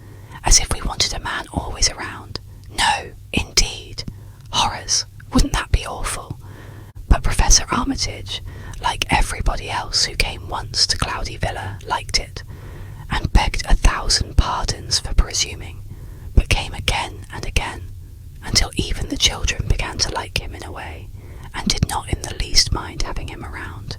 "as if we wanted a man always around. No, indeed. Horrors, wouldn't that be awful?" But Professor Armitage, like everybody else who came once to Cloudy Villa, liked it, and begged 1,000 pardons for presuming, but came again and again, until even the children began to like him in a way, and did not in the least mind having him around.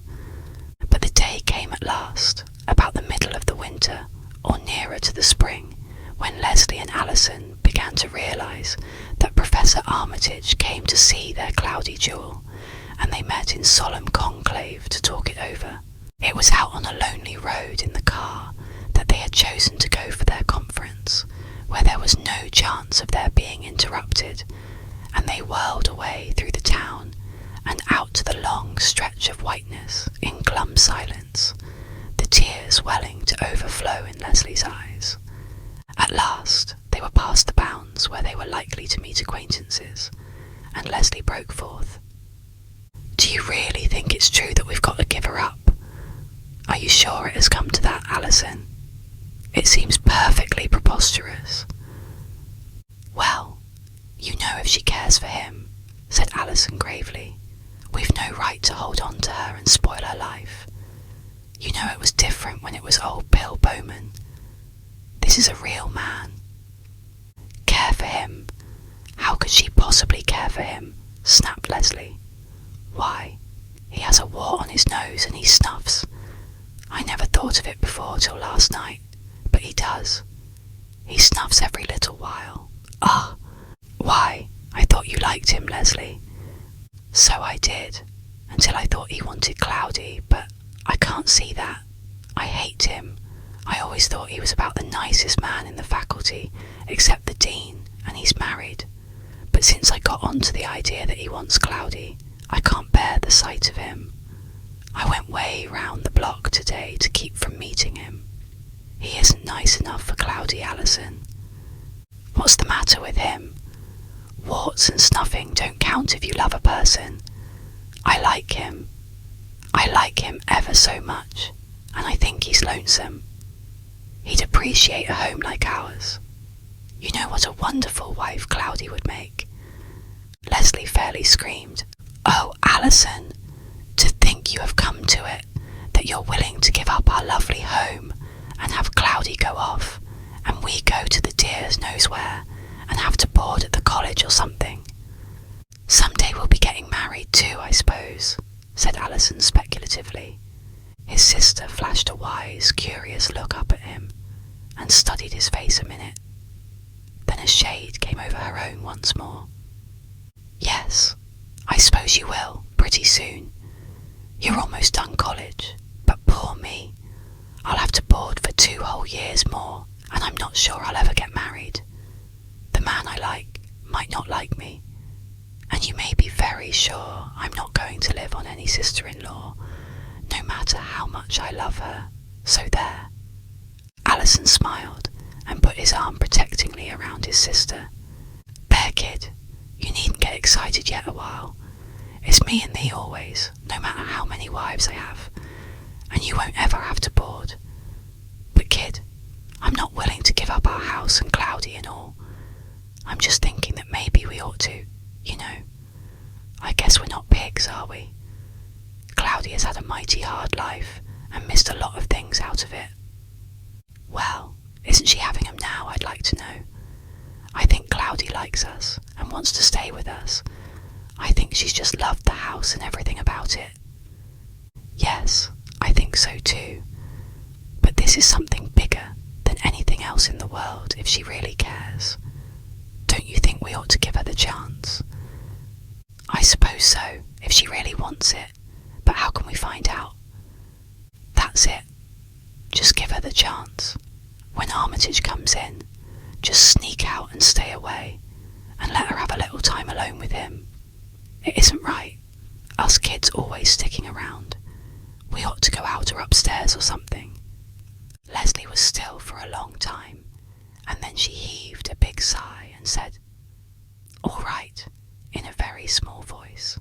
But the day came at last, about the middle of the winter, or nearer to the spring, when Leslie and Alison began to realise that Professor Armitage came to see their Cloudy jewel, and they met in solemn conclave to talk it over. It was out on a lonely road in the car that they had chosen to go for their conference, where there was no chance of their being interrupted, and they whirled away through the town and out to the long stretch of whiteness in glum silence, the tears welling to overflow in Leslie's eyes. At last they were past the bounds where they were likely to meet acquaintances, and Leslie broke forth. "Do you really think it's true that we've got to give her up? Are you sure it has come to that, Alison? It seems perfectly preposterous." "Well, you know if she cares for him," said Alison gravely, "we've no right to hold on to her and spoil her life. You know it was different when it was old Bill Bowman. This is a real man." "Care for him? How could she possibly care for him?" snapped Leslie. "Why, he has a wart on his nose and he snuffs. I never thought of it before till last night, but he does. He snuffs every little while. Ah! Why, I thought you liked him, Leslie." "So I did, until I thought he wanted Cloudy, but I can't see that. I hate him. I always thought he was about the nicest man in the faculty, except the dean, and he's married. But since I got on to the idea that he wants Cloudy, I can't bear the sight of him. I went way round the block today to keep from meeting him. He isn't nice enough for Cloudy, Alison. What's the matter with him? Warts and snuffing don't count if you love a person. I like him. I like him ever so much, and I think he's lonesome. He'd appreciate a home like ours. You know what a wonderful wife Cloudy would make." Leslie fairly screamed. "Oh, Alison, to think you have come to it, that you're willing to give up our lovely home and have Cloudy go off, and we go to the dears knows where, and have to board at the college or something. Some day we'll be getting married too, I suppose," said Alison speculatively. His sister flashed a wise, curious look up at him, and studied his face a minute. Then a shade came over her own once more. "Yes, I suppose you will, pretty soon. You're almost done college, but poor me. I'll have to board for 2 whole years more, and I'm not sure I'll ever get married. The man I like might not like me, and you may be very sure I'm not going to live on any sister-in-law, no matter how much I love her, so there." Alison smiled and put his arm protectingly around his sister. "There, kid, you needn't get excited yet a while. It's me and thee always, no matter how many wives I have, and you won't ever have to board. But kid, I'm not willing to give up our house and Cloudy and all. I'm just thinking that maybe we ought to, you know. I guess we're not pigs, are we? Cloudy has had a mighty hard life and missed a lot of things out of it." "Well, isn't she having 'em now, I'd like to know? I think Cloudy likes us and wants to stay with us. I think she's just loved the house and everything about it." "Yes, I think so too. But this is something bigger than anything else in the world if she really cares. Don't you think we ought to give her the chance?" "I suppose so, if she really wants it. But how can we find out?" "That's it. Just give her the chance. When Armitage comes in, just sneak out and stay away, and let her have a little time alone with him. It isn't right, us kids always sticking around. We ought to go out or upstairs or something." Leslie was still for a long time, and then she heaved a big sigh and said, "All right," in a very small voice.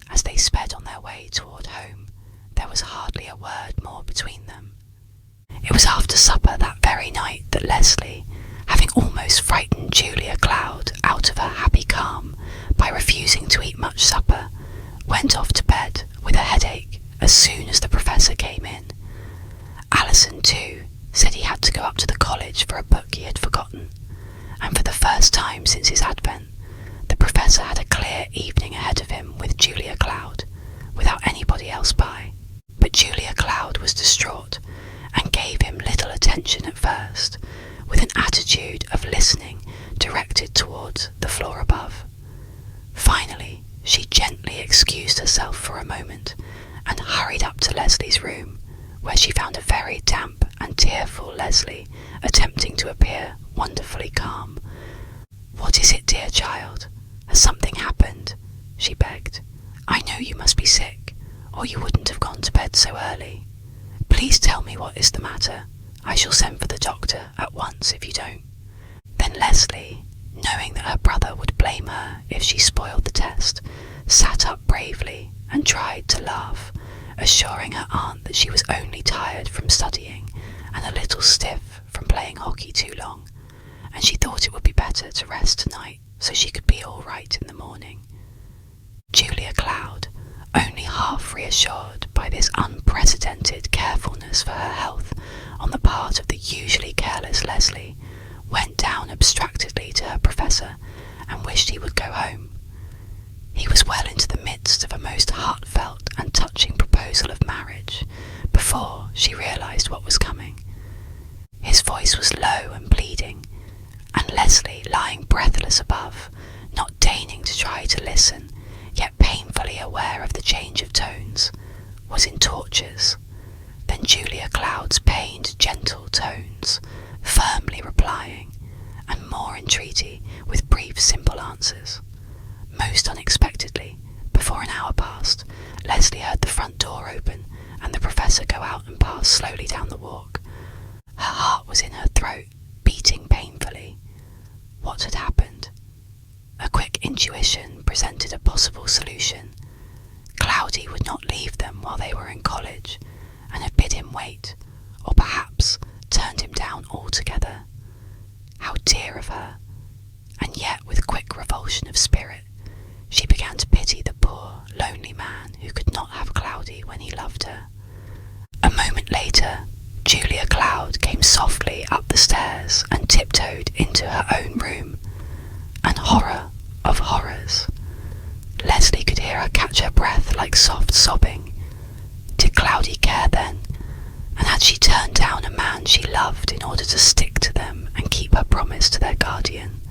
As they sped on their way toward home, there was hardly a word more between them. It was after supper that very night that Leslie, having almost frightened Julia Cloud out of her happy calm by refusing to eat much supper, went off to bed with a headache as soon as the professor came in. Alison, too, said he had to go up to the college for a book he had forgotten, and for the first time since his advent, the professor had a clear evening ahead of him with Julia Cloud, without anybody else by. But Julia Cloud was distraught, and gave him little attention at first, with an attitude of listening directed towards the floor above. Finally, she gently excused herself for a moment, and hurried up to Leslie's room, where she found a very damp and tearful Leslie attempting to appear wonderfully calm. "What is it, dear child? Has something happened?" she begged. "I know you must be sick, or you wouldn't have gone to bed so early. Please tell me what is the matter. I shall send for the doctor at once if you don't." Then Leslie, knowing that her brother would blame her if she spoiled the test, sat up bravely and tried to laugh, assuring her aunt that she was only tired from studying and a little stiff from playing hockey too long, and she thought it would be better to rest tonight so she could be all right in the morning. Julia Cloud, only half reassured by this unprecedented carefulness for her health on the part of the usually careless Leslie, went down abstractedly to her professor and wished he would go home. He was well into the midst of a most heartfelt and touching proposal of marriage before she realised what was coming. His voice was low and pleading, and Leslie, lying breathless above, not deigning to try to listen, yet painfully aware of the change of tones, was in tortures. Then Julia Cloud's pained, gentle tones, firmly replying, and more entreaty with brief, simple answers. Most unexpectedly, before an hour passed, Leslie heard the front door open and the professor go out and pass slowly down the walk. Her heart was in her throat, beating painfully. What had happened? A quick intuition presented a possible solution. Cloudy would not leave them while they were in college, and had bid him wait, or perhaps turned him down altogether. How dear of her! And yet, with quick revulsion of spirit, she began to pity the poor, lonely man who could not have Cloudy when he loved her. A moment later, Julia Cloud came softly up the stairs and tiptoed into her own room. And horror of horrors! Leslie could hear her catch her breath like soft sobbing. Did Cloudy care then? And had she turned down a man she loved in order to stick to them and keep her promise to their guardian?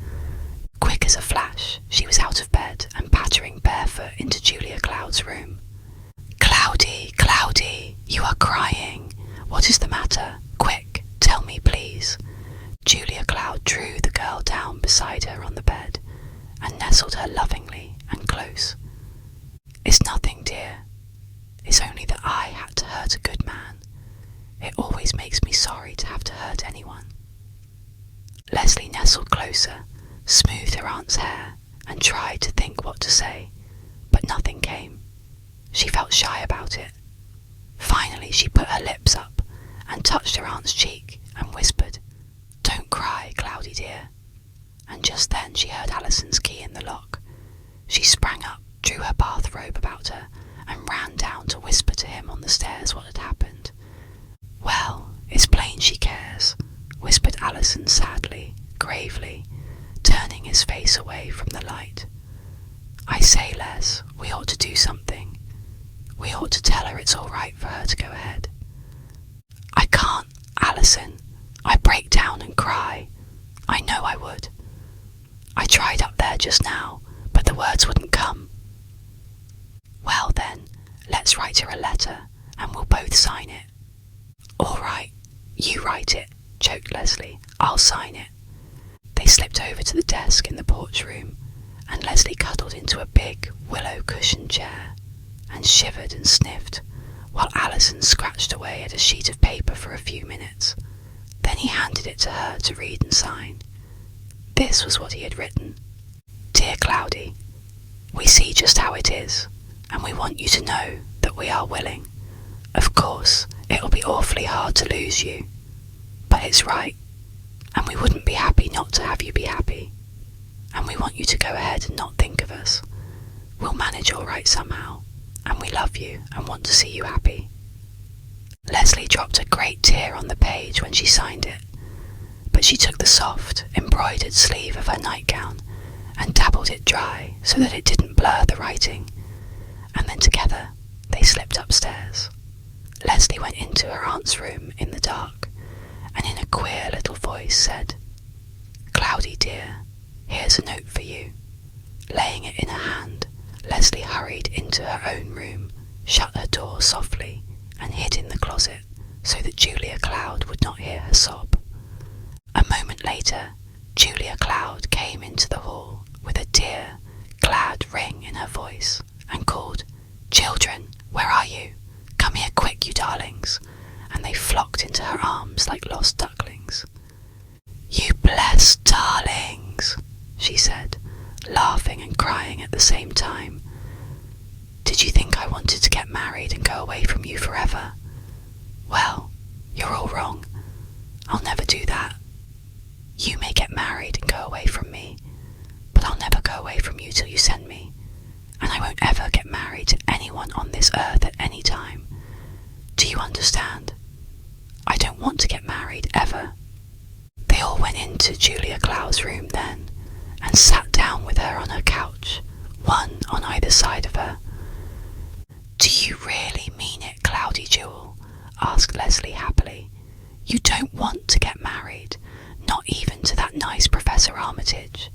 Quick as a flash, she was out of bed and pattering barefoot into Julia Cloud's room. "Cloudy, Cloudy, you are crying. What is the matter? Quick, tell me, please." Julia Cloud drew the girl down beside her on the bed and nestled her lovingly and close. "It's nothing, dear. It's only that I had to hurt a good man. It always makes me sorry to have to hurt anyone." Leslie nestled closer, smoothed her aunt's hair, and tried to think what to say, but nothing came. She felt shy about it. Finally, she put her lips up and touched her aunt's cheek and whispered, "Don't cry, Cloudy dear." And just then she heard Alison's key in the lock. She sprang up, drew her bathrobe about her, and ran down to whisper to him on the stairs what had happened. "Well, it's plain she cares," whispered Alison sadly, gravely, turning his face away from the light. "I say, Les, we ought to do something. We ought to tell her it's all right for her to go ahead." "I can't, Alison. I break down and cry. I know I would. I tried up there just now, but the words wouldn't come." "Well then, let's write her a letter, and we'll both sign it." "All right, you write it," choked Leslie. "I'll sign it." They slipped over to the desk in the porch room, and Leslie cuddled into a big willow cushioned chair and shivered and sniffed, while Alison scratched away at a sheet of paper for a few minutes. Then he handed it to her to read and sign. This was what he had written. "Dear Cloudy, we see just how it is, and we want you to know that we are willing. Of course, it'll be awfully hard to lose you, but it's right, and we wouldn't be happy not to have you be happy. And we want you to go ahead and not think of us. We'll manage all right somehow, and we love you and want to see you happy." Leslie dropped a great tear on the page when she signed it, but she took the soft, embroidered sleeve of her nightgown and dabbled it dry so that it didn't blur the writing, and then together they slipped upstairs. Leslie went into her aunt's room in the dark, and in a queer little voice said, "Cloudy dear, here's a note for you." Laying it in her hand, Leslie hurried into her own room, shut her door softly, and hid in the closet so that Julia Cloud would not hear her sob. A moment later, Julia Cloud came into the hall with a dear, glad ring in her voice and called, "Children, where are you? Come here quick, you darlings," and they flocked into her arms like lost ducklings. "You blessed darlings," she said, laughing and crying at the same time. "Did you think I wanted to get married and go away from you forever? Well, you're all wrong. I'll never do that. You may get married and go away from me, but I'll never go away from you till you send me, and I won't ever get married to anyone on this earth at any time. Do you understand? I don't want to get married ever." They all went into Julia Cloud's room then, and sat down with her on her couch, one on either side of her. "Do you really mean it, Cloudy Jewel?" asked Leslie happily. "You don't want to get married, not even to that nice Professor Armitage?"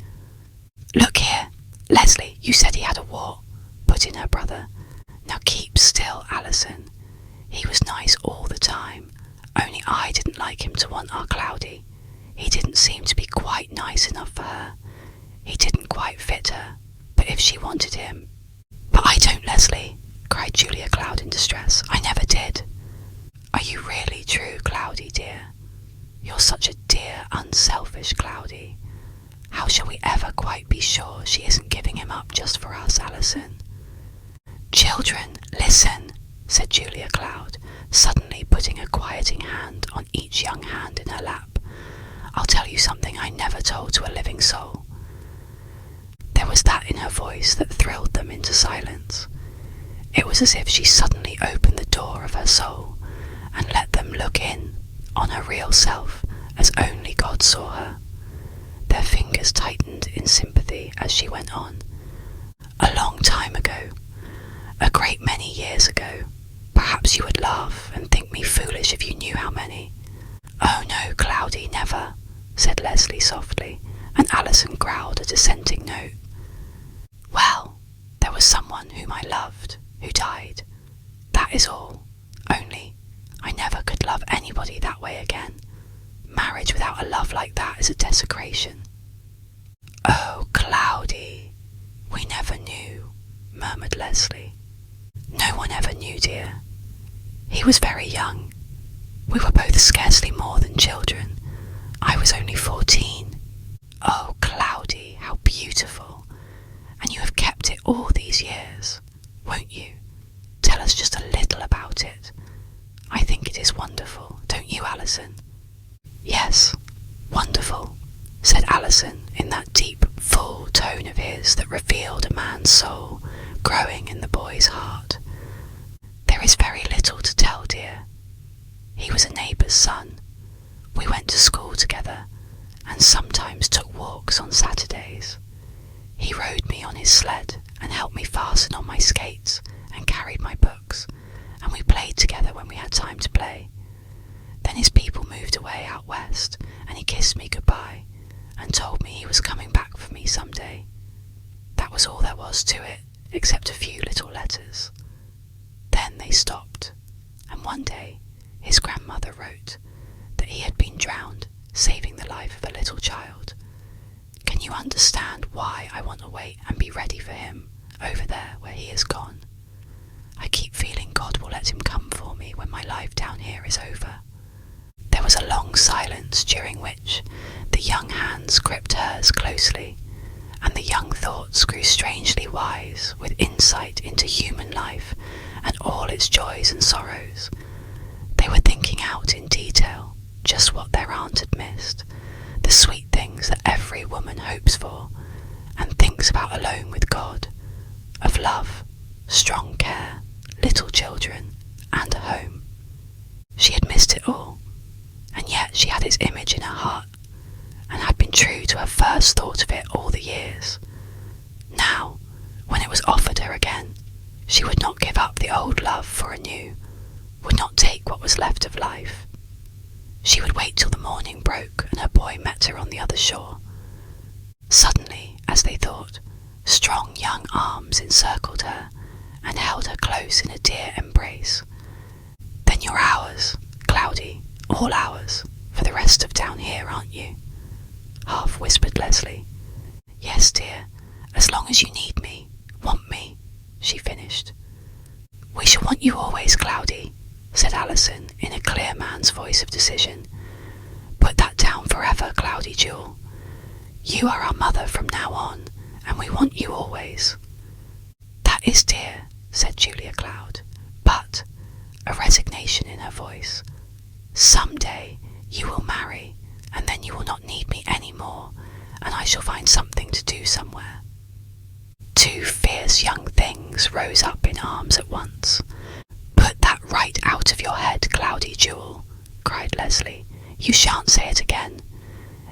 "Look here, Leslie, you said he had a wart," put in her brother. "Now keep still, Alison. He was nice all the time, only I didn't like him to want our Cloudy. He didn't seem to be quite nice enough for her. He didn't quite fit her, but if she wanted him—" "But I don't, Leslie," cried Julia Cloud in distress. "I never did." "Are you really true, Cloudy dear? You're such a dear, unselfish Cloudy. How shall we ever quite be sure she isn't giving him up just for us, Alison?" "Children, listen," said Julia Cloud, suddenly putting a quieting hand on each young hand in her lap. "I'll tell you something I never told to a living soul." There was that in her voice that thrilled them into silence. It was as if she suddenly opened the door of her soul and let them look in on her real self as only God saw her. Their fingers tightened in sympathy as she went on. "A long time ago, a great many years ago, perhaps you would laugh and think me foolish if you knew how many." "Oh no, Cloudy, never," said Leslie softly, and Alison growled a dissenting note. "Well, there was someone whom I loved, who died. That That is all. Only, I never could love anybody that way again. Marriage without a love like that is a desecration." "Oh, Cloudy, we never knew," murmured Leslie. "No one ever knew, dear. He was very young. We were both scarcely more than children. I was only 14. Oh, Cloudy, how beautiful. And you have kept it all these years. Won't you? Tell us just a little about it. I think it is wonderful, don't you, Alison?" "Yes, wonderful," said Alison in that deep, full tone of his that revealed a man's soul growing in the boy's heart. "There is very little to tell, dear. He was a neighbour's son. We went to school together and sometimes took walks on Saturdays. He rode me on his sled and helped me fasten on my skates and carried my books, and we played together when we had time to play. Then his people moved away out west, and he kissed me goodbye and told me he was coming back for me some day. That was all there was to it, except a few little letters. Then they stopped, and one day his grandmother wrote that he had been drowned, saving the life of a little child. Can you understand why I want to wait and be ready for him over there where he is gone? I keep feeling God will let him come for me when my life down here is over." There was a long silence, during which the young hands gripped hers closely, and the young thoughts grew strangely wise with insight into human life and all its joys and sorrows. They were thinking out in detail just what their aunt had missed, the sweet things that every woman hopes for and thinks about alone with God, of love, strong care, little children, and a home. She had missed it all, and yet she had its image in her heart, and had been true to her first thought of it all the years. Now, when it was offered her again, she would not give up the old love for a new, would not take what was left of life. She would wait till the morning broke and her boy met her on the other shore. Suddenly, as they thought, strong young arms encircled her and held her close in a dear embrace. "Then you're ours, Cloudy, all ours, for the rest of down here, aren't you?" half whispered Leslie. "Yes, dear, as long as you need me, want me," she finished. "We shall want you always, Cloudy," said Alison in a clear man's voice of decision. "Put that down forever, Cloudy Jewel. You are our mother from now on, and we want you always." "That is dear," said Julia Cloud, but, a resignation in her voice, "some day you will marry, and then you will not need me any more, and I shall find something to do somewhere." Two fierce young things rose up in arms at once. "Put that right out of your head, Cloudy Jewel," cried Leslie. "You shan't say it again.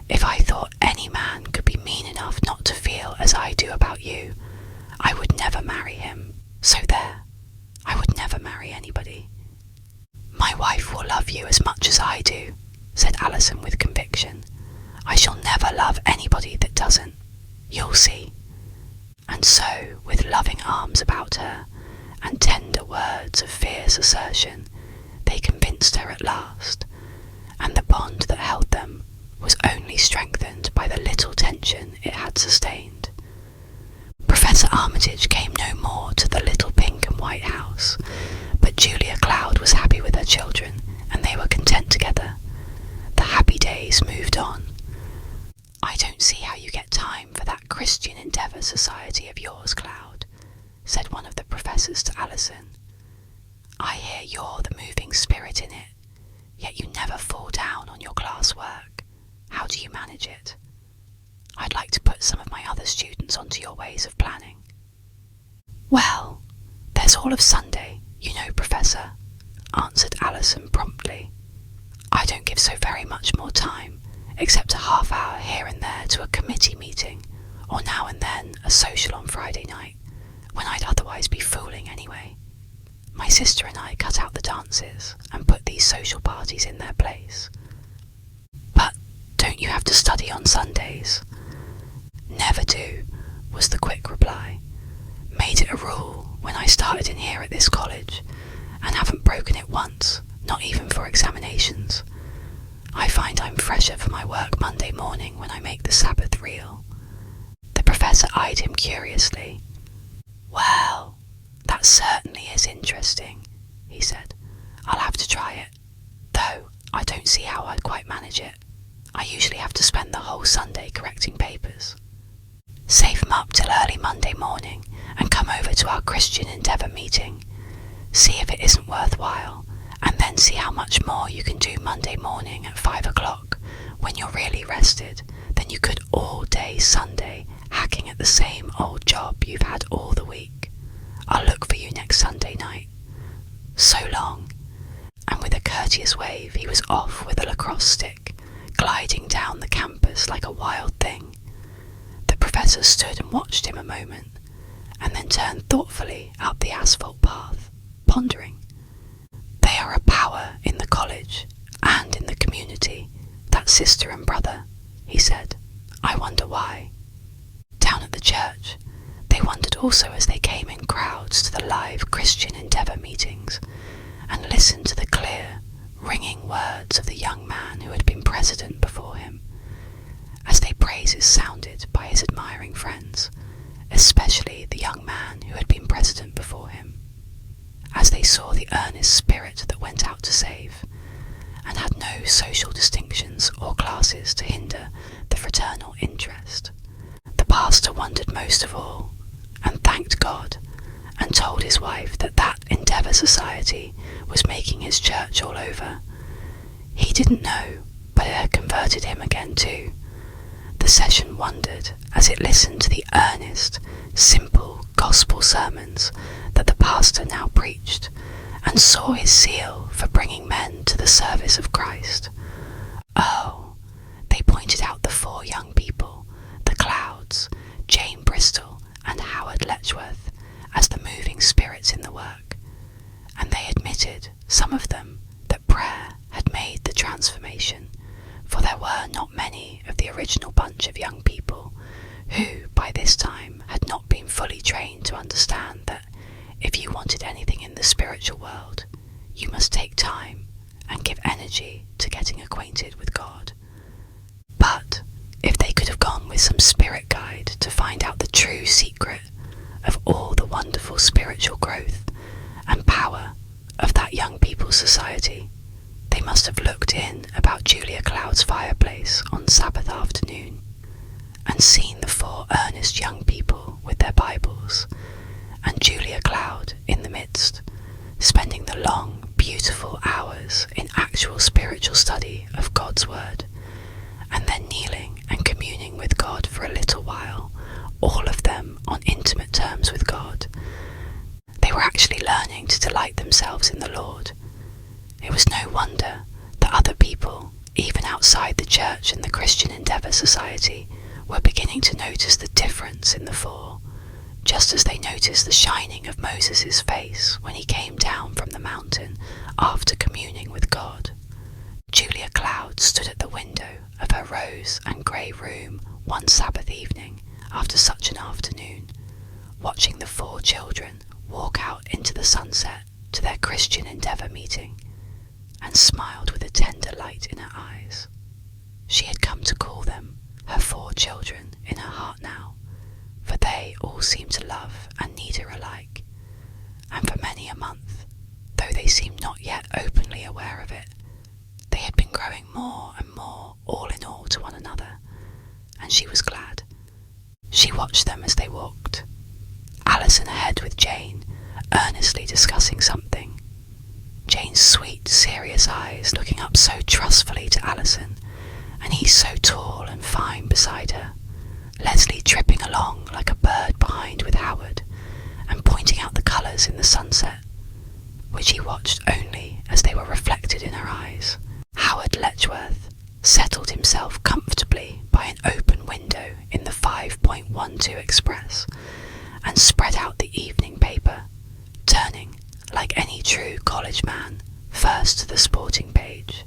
If I thought any man could be mean enough not to feel as I do about you, I would never marry him. So there, I would never marry anybody." "My wife will love you as much as I do," said Alison with conviction. "I shall never love anybody that doesn't. You'll see." And so, with loving arms about her, and tender words of fierce assertion, they convinced her at last, and the bond that held them was only strengthened by the little tension it had sustained. Professor Armitage came no more to the little pink and white house, but Julia Cloud was happy with her children, and they were content together. The happy days moved on. "I don't see how you get time for that Christian Endeavour Society of yours, Cloud," said one of the professors to Alison. "I hear you're the moving spirit in it, yet you never fall down on your class work. How do you manage it? I'd like to put some of my other students onto your ways of planning." "Well, there's all of Sunday, you know, Professor," answered Alison promptly. "I don't give so very much more time, except a half hour here and there to a committee meeting, or now and then a social on Friday night, when I'd otherwise be fooling anyway. My sister and I cut out the dances and put these social parties in their place." "But don't you have to study on Sundays?" "Never do," was the quick reply. "Made it a rule when I started in here at this college, and haven't broken it once, not even for examinations. I find I'm fresher for my work Monday morning when I make the Sabbath real." The professor eyed him curiously. "Well, that certainly is interesting," he said. "I'll have to try it, though I don't see how I'd quite manage it. I usually have to spend the whole Sunday correcting papers." "Save 'em up till early Monday morning and come over to our Christian Endeavour meeting. See if it isn't worthwhile, and then see how much more you can do Monday morning at 5 o'clock when you're really rested than you could all day Sunday hacking at the same old job you've had all the week. I'll look for you next Sunday night. So long." And with a courteous wave he was off with a lacrosse stick, gliding down the campus like a wild thing. The professor stood and watched him a moment, and then turned thoughtfully up the asphalt path, pondering. "They are a power in the college and in the community, that sister and brother," he said. "I wonder why." Down at the church, they wondered also as they came in crowds to the live Christian Endeavour meetings, and listened to the clear, ringing words of the young man who had been president before him, as they praises sounded by his admiring friends, especially the young man who had been president before him, as they saw the earnest spirit that went out to save, and had no social distinctions or classes to hinder the fraternal interest. The pastor wondered most of all, and thanked God, and told his wife that that Endeavour Society was making his church all over. He didn't know, but it had converted him again too. The session wondered as it listened to the earnest, simple gospel sermons that the pastor now preached, and saw his zeal for bringing men to the service of Christ. Oh, they pointed out the 4 young people, the Clouds, Jane Bristol and Howard Letchworth, as the moving spirits in the work, and they admitted, some of them, that prayer had made the transformation, for there were not many of the original bunch of young people who, by this time, had not been fully trained to understand that if you wanted anything in the spiritual world, you must take time and give energy to getting acquainted with God. But if they could have gone with some spirit guide to find out the true secret of all the wonderful spiritual growth and power of that young people's society, they must have looked in about Julia Cloud's fireplace on Sabbath afternoon, and seen the 4 earnest young people with their Bibles, and Julia Cloud in the midst, spending the long, beautiful hours in actual spiritual study of God's Word, and then kneeling and communing with God for a little while, all of them on intimate terms with God. They were actually learning to delight themselves in the Lord. It was no wonder that other people, even outside the church and the Christian Endeavour Society, were beginning to notice the difference in the 4, just as they noticed the shining of Moses' face when he came down from the mountain after communing with God. Julia Cloud stood at the window of her rose and grey room one Sabbath evening after such an afternoon, watching the 4 children walk out into the sunset to their Christian Endeavour meeting, and smiled with a tender light in her eyes. She had come to call them her 4 children in her heart now, for they all seemed to love and need her alike, and for many a month, though they seemed not yet openly aware of it, they had been growing more and more all in all to one another, and she was glad. She watched them as they walked, Alison ahead with Jane, earnestly discussing something, Jane's sweet, serious eyes looking up so trustfully to Alison, and he so tall and fine beside her, Leslie tripping along like a bird behind with Howard, and pointing out the colours in the sunset, which he watched only as they were reflected in her eyes. Howard Letchworth settled himself comfortably by an open window in the 5.12 Express, and spread out the evening paper, turning, like any true college man, first to the sporting page.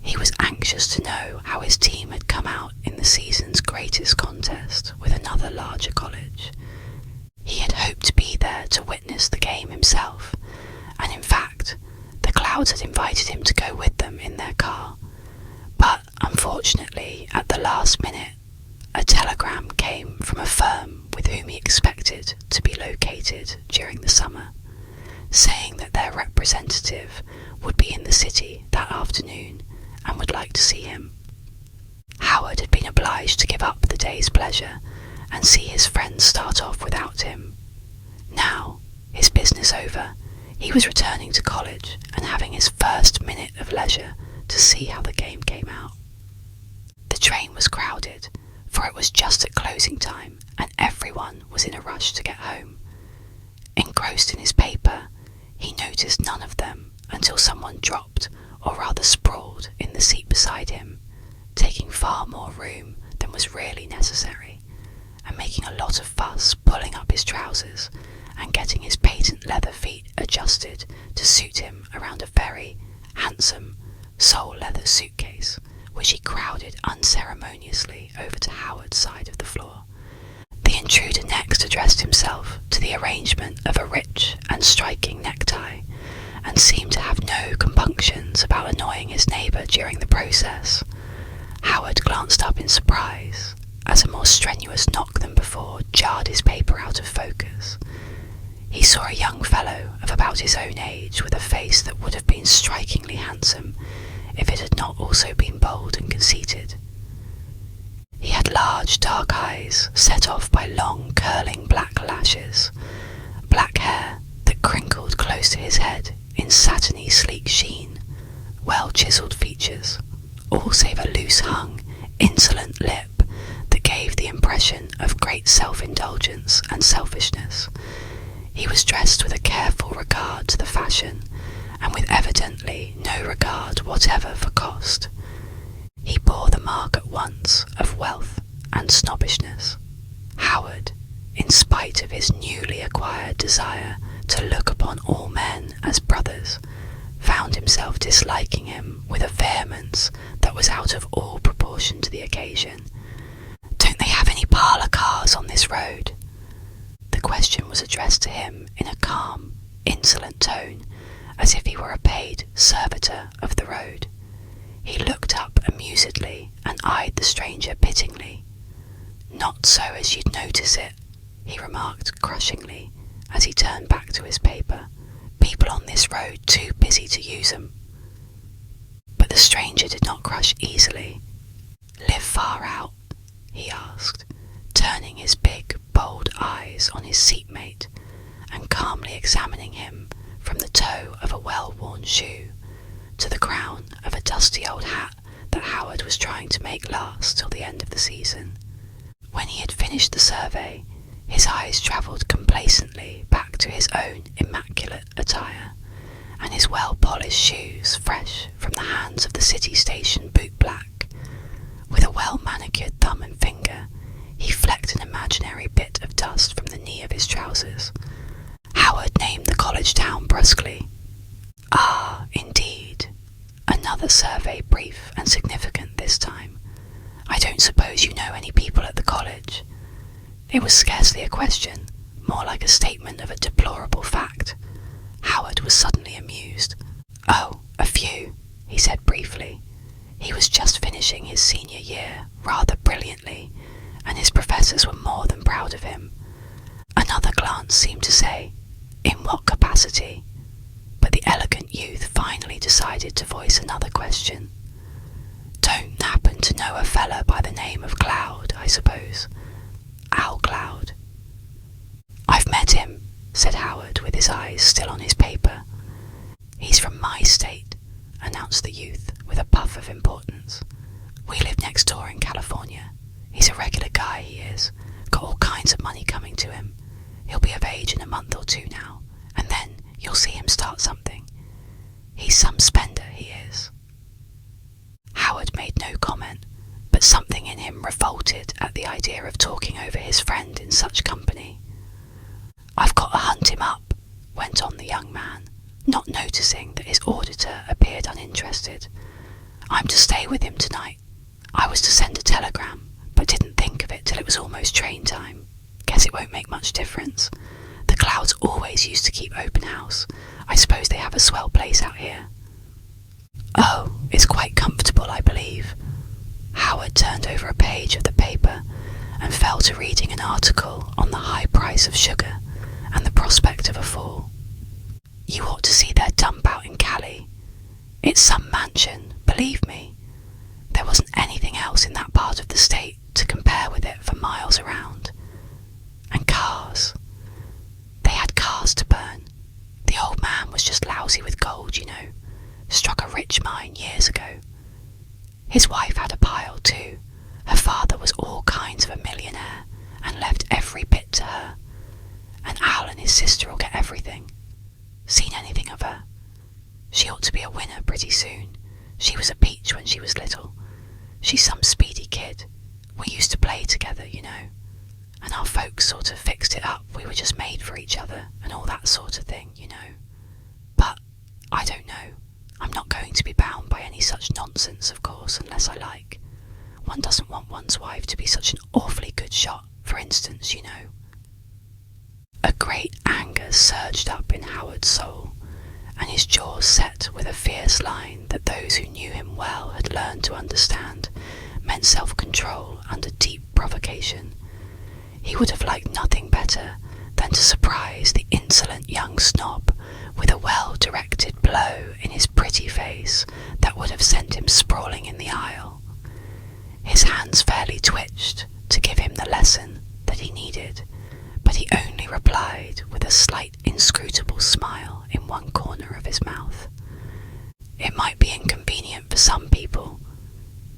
He was anxious to know how his team had come out in the season's greatest contest with another larger college. He had hoped to be there to witness the game himself, and in fact, the Clouds had invited him to go with them in their car. But unfortunately, at the last minute, a telegram came from a firm with whom he expected to be located during the summer, saying that their representative would be in the city that afternoon and would like to see him. Howard had been obliged to give up the day's pleasure and see his friends start off without him. Now, his business over, he was returning to college and having his first minute of leisure to see how the game came out. The train was crowded, for it was just at closing time and everyone was in a rush to get home. Engrossed in his paper, he noticed none of them until someone dropped, or rather sprawled, in the seat beside him, taking far more room than was really necessary, and making a lot of fuss pulling up his trousers and getting his patent leather feet adjusted to suit him around a very handsome sole leather suitcase, which he crowded unceremoniously over to Howard's side of the floor. The intruder next addressed himself to the arrangement of a rich and striking necktie, and seemed to have no compunctions about annoying his neighbour during the process. Howard glanced up in surprise, as a more strenuous knock than before jarred his paper out of focus. He saw a young fellow of about his own age with a face that would have been strikingly handsome if it had not also been bold and conceited. He had large dark eyes set off by long curling black lashes, black hair that crinkled close to his head in satiny sleek sheen, well-chiselled features, all save a loose-hung, insolent lip that gave the impression of great self-indulgence and selfishness. He was dressed with a careful regard to the fashion, and with evidently no regard whatever for cost. He bore the mark at once of wealth and snobbishness. Howard, in spite of his newly acquired desire to look upon all men as brothers, found himself disliking him with a vehemence that was out of all proportion to the occasion. "Don't they have any parlour cars on this road?" The question was addressed to him in a calm, insolent tone, as if he were a paid servitor of the road. He looked up amusedly and eyed the stranger pityingly. "Not so as you'd notice it," he remarked crushingly, as he turned back to his paper. "People on this road too busy to use 'em." But the stranger did not crush easily. "Live far out?" he asked, turning his big, bold eyes on his seatmate and calmly examining him from the toe of a well-worn shoe to the crown of a dusty old hat that Howard was trying to make last till the end of the season. When he had finished the survey, his eyes travelled complacently back to his own immaculate attire, and his well-polished shoes fresh from the hands of the city station boot-black. With a well-manicured thumb and finger, he flecked an imaginary bit of dust from the knee of his trousers. Howard named the college town brusquely. "Ah, indeed. Another survey, brief and significant this time. I don't suppose you know any people at the college?" It was scarcely a question, more like a statement of a deplorable fact. Howard was suddenly amused. "Oh, a few," he said briefly. He was just finishing his senior year rather brilliantly, and his professors were more than proud of him. Another glance seemed to say, "In what capacity?" But the elegant youth finally decided to voice another question. "Don't happen to know a fella by the name of Cloud, I suppose? Al Cloud?" "I've met him," said Howard, with his eyes still on his paper. "He's from my state," announced the youth with a puff of importance. "We live next door in California. He's a regular guy, he is. Got all kinds of money coming to him. He'll be of age in a month or two now, and then you'll see him start something. He's some spender, he is." Howard made no comment, but something in him revolted at the idea of talking over his friend in such company. "I've got to hunt him up," went on the young man, not noticing that his auditor appeared uninterested. "I'm to stay with him tonight. I was to send a telegram, but didn't think of it till it was almost train time. Guess it won't make much difference. The Clouds always used to keep open house. I suppose they have a swell place out here." "Oh, it's quite comfortable, I believe." Howard turned over a page of the paper and fell to reading an article on the high price of sugar and the prospect of a fall. "You ought to see their dump out in Cali. It's some mansion, believe me. There wasn't anything else in that part of the state to compare with it for miles around. And cars. They had cars to burn. The old man was just lousy with gold, you know. Struck a rich mine years ago. His wife had a pile too. Her father was all kinds of a millionaire and left every bit to her. And Al and his sister will get everything. Seen anything of her? She ought to be a winner pretty soon. She was a peach when she was little. She's some speedy kid. We used to play together, you know. And our folks sort of fixed it up. We were just made for each other and all that sort of thing, you know. But I don't know. I'm not going to be bound by any such nonsense, of course, unless I like. One doesn't want one's wife to be such an awfully good shot, for instance, you know." A great anger surged up in Howard's soul, and his jaws set with a fierce line that those who knew him well had learned to understand meant self-control under deep provocation. He would have liked nothing better than to surprise the insolent young snob with a well-directed blow in his pretty face that would have sent him sprawling in the aisle. His hands fairly twitched to give him the lesson that he needed, but he only replied with a slight inscrutable smile in one corner of his mouth. It might be inconvenient for some people.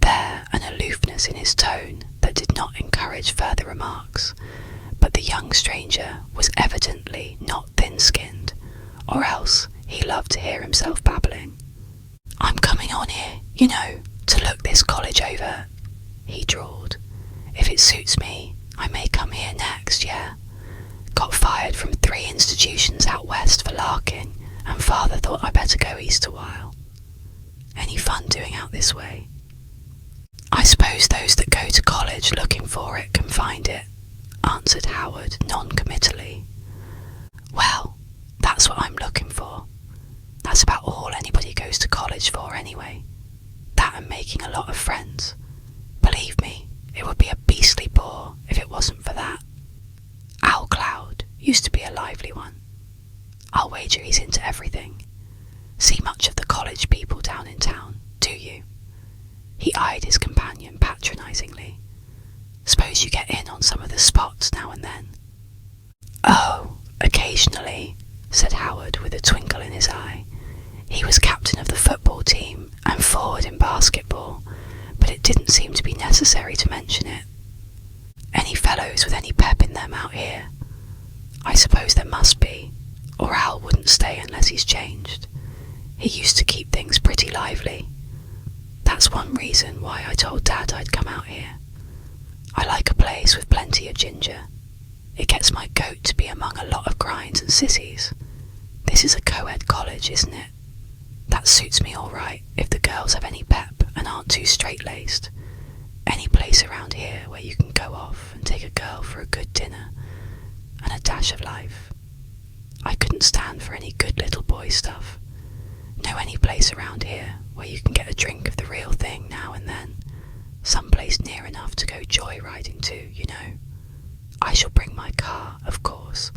There an aloofness in his tone that did not encourage further remarks, but the young stranger was evidently not thin-skinned, or else he loved to hear himself babbling. "I'm coming on here, you know, to look this college over," he drawled. "If it suits me, I may come here next, yeah. Got fired from 3 institutions out west for larking, and father thought I'd better go east a while. Any fun doing out this way?" "I suppose those that go to college looking for it can find it," answered Howard non-committally. "Well, that's what I'm looking for. That's about all anybody goes to college for anyway. That and making a lot of friends. Believe me, it would be a beastly bore if it wasn't for that. Al Cloud used to be a lively one. I'll wager he's into everything. See much of the college people down in town, do you?" He eyed his companion patronisingly. "Suppose you get in on some of the spots now and then?" "Oh, occasionally," said Howard with a twinkle in his eye. He was captain of the football team and forward in basketball, but it didn't seem to be necessary to mention it. "Any fellows with any pep in them out here?" "I suppose there must be, or Al wouldn't stay unless he's changed. He used to keep things pretty lively. That's one reason why I told Dad I'd come out here. I like a place with plenty of ginger. It gets my goat to be among a lot of grinds and sissies. This is a co-ed college, isn't it? That suits me all right if the girls have any pep and aren't too straight-laced. Any place around here where you can go off and take a girl for a good dinner and a dash of life. I couldn't stand for any good little boy stuff. Know any place around here where you can get a drink of the real thing now and then? Some place near enough to go joyriding to, you know. I shall bring my car, of course.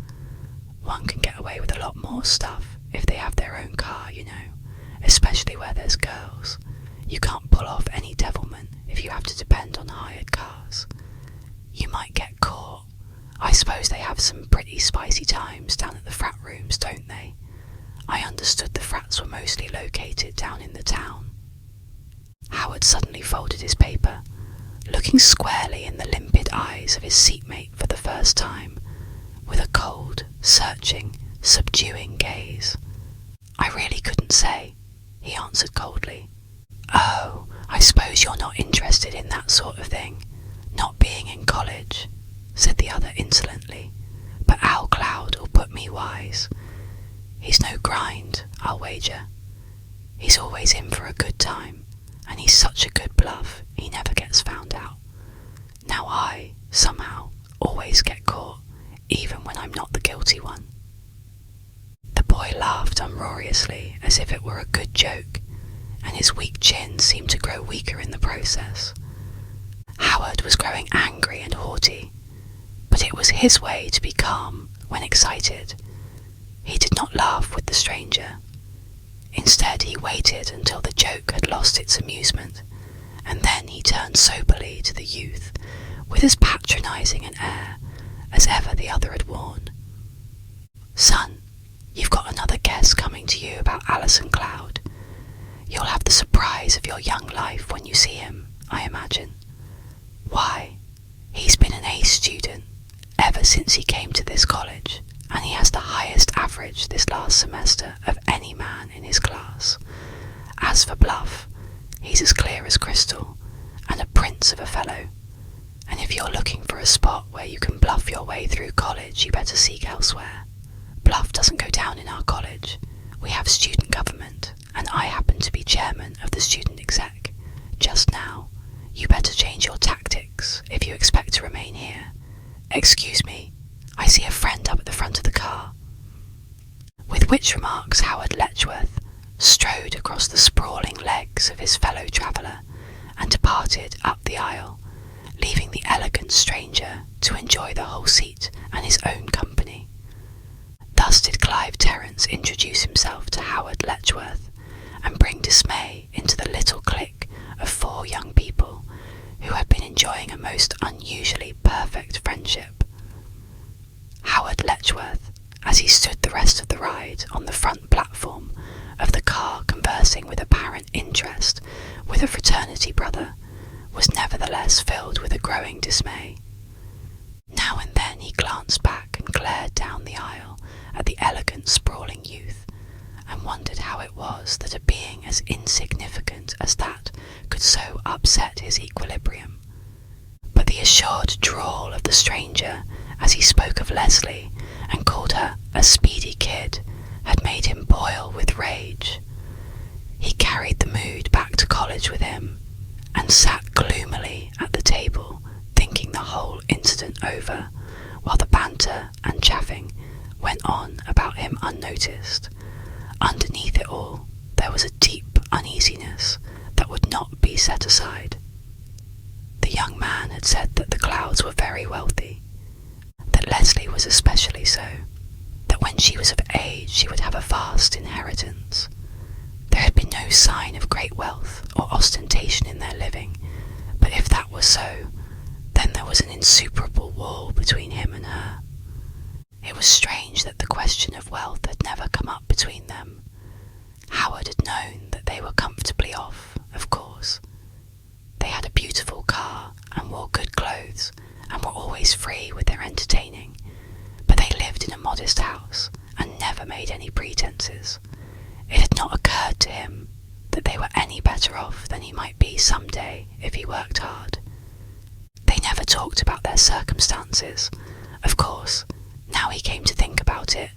One can get away with a lot more stuff if they have their own car, you know, especially where there's girls. You can't pull off any devilment if you have to depend on hired cars. You might get caught. I suppose they have some pretty spicy times down at the frat rooms, don't they? I understood the frats were mostly located down in the town." Howard suddenly folded his paper, looking squarely in the limpid eyes of his seatmate for the first time, with a cold, searching, subduing gaze. "I really couldn't say," he answered coldly. "Oh, I suppose you're not interested in that sort of thing, not being in college," said the other insolently. "But Al Cloud'll put me wise. He's no grind, I'll wager. He's always in for a good time, and he's such a good bluff he never gets found out. Now I, somehow, always get caught, even when I'm not the guilty one." The boy laughed uproariously as if it were a good joke, and his weak chin seemed to grow weaker in the process. Howard was growing angry and haughty, but it was his way to be calm when excited. He did not laugh with the stranger. Instead, he waited until the joke had lost its amusement, and then he turned soberly to the youth with as patronising an air as ever the other had worn. "Son, you've got another guess coming to you about Alison Cloud. You'll have the surprise of your young life when you see him, I imagine. Why, he's been an A student ever since he came to this college, and he has the highest average this last semester of any man in his class. As for bluff, he's as clear as crystal, and a prince of a fellow. And if you're looking for a spot where you can bluff your way through college, you better seek elsewhere. Bluff doesn't go down in our college. We have student government, and I happen to be chairman of the student exec. Just now, you better change your tactics if you expect to remain here. Excuse me, I see a friend up at the front of the car." With which remarks Howard Letchworth strode across the sprawling legs of his fellow traveller and departed up the aisle, leaving the elegant stranger to enjoy the whole seat and his own company. Thus did Clive Terence introduce himself to Howard Letchworth and bring dismay into the little clique of 4 young people who had been enjoying a most unusually perfect friendship. Howard Letchworth, as he stood the rest of the ride on the front platform of the car conversing with apparent interest with a fraternity brother, was nevertheless filled with a growing dismay. Now and then he glanced back and glared down the aisle at the elegant sprawling youth, and wondered how it was that a being as insignificant as that could so upset his equilibrium. But the assured drawl of the stranger as he spoke of Leslie and called her a speedy kid had made him boil with rage. He carried the mood back to college with him and sat gloomily at the table, thinking the whole incident over, while the banter and chaffing went on about him unnoticed. Underneath it all, there was a deep uneasiness that would not be set aside. The young man had said that the Clouds were very wealthy, that Leslie was especially so, that when she was of age she would have a vast inheritance. There had been no sign of great wealth or ostentation in their living, but if that was so, then there was an insuperable wall between him and her. It was strange that the question of wealth had never come up between them. Howard had known that they were comfortably off, of course. They had a beautiful car and wore good clothes and were always free with their entertaining, but they lived in a modest house and never made any pretences. It had not occurred to him that they were any better off than he might be some day if he worked hard. They never talked about their circumstances. Of course, now he came to think about it,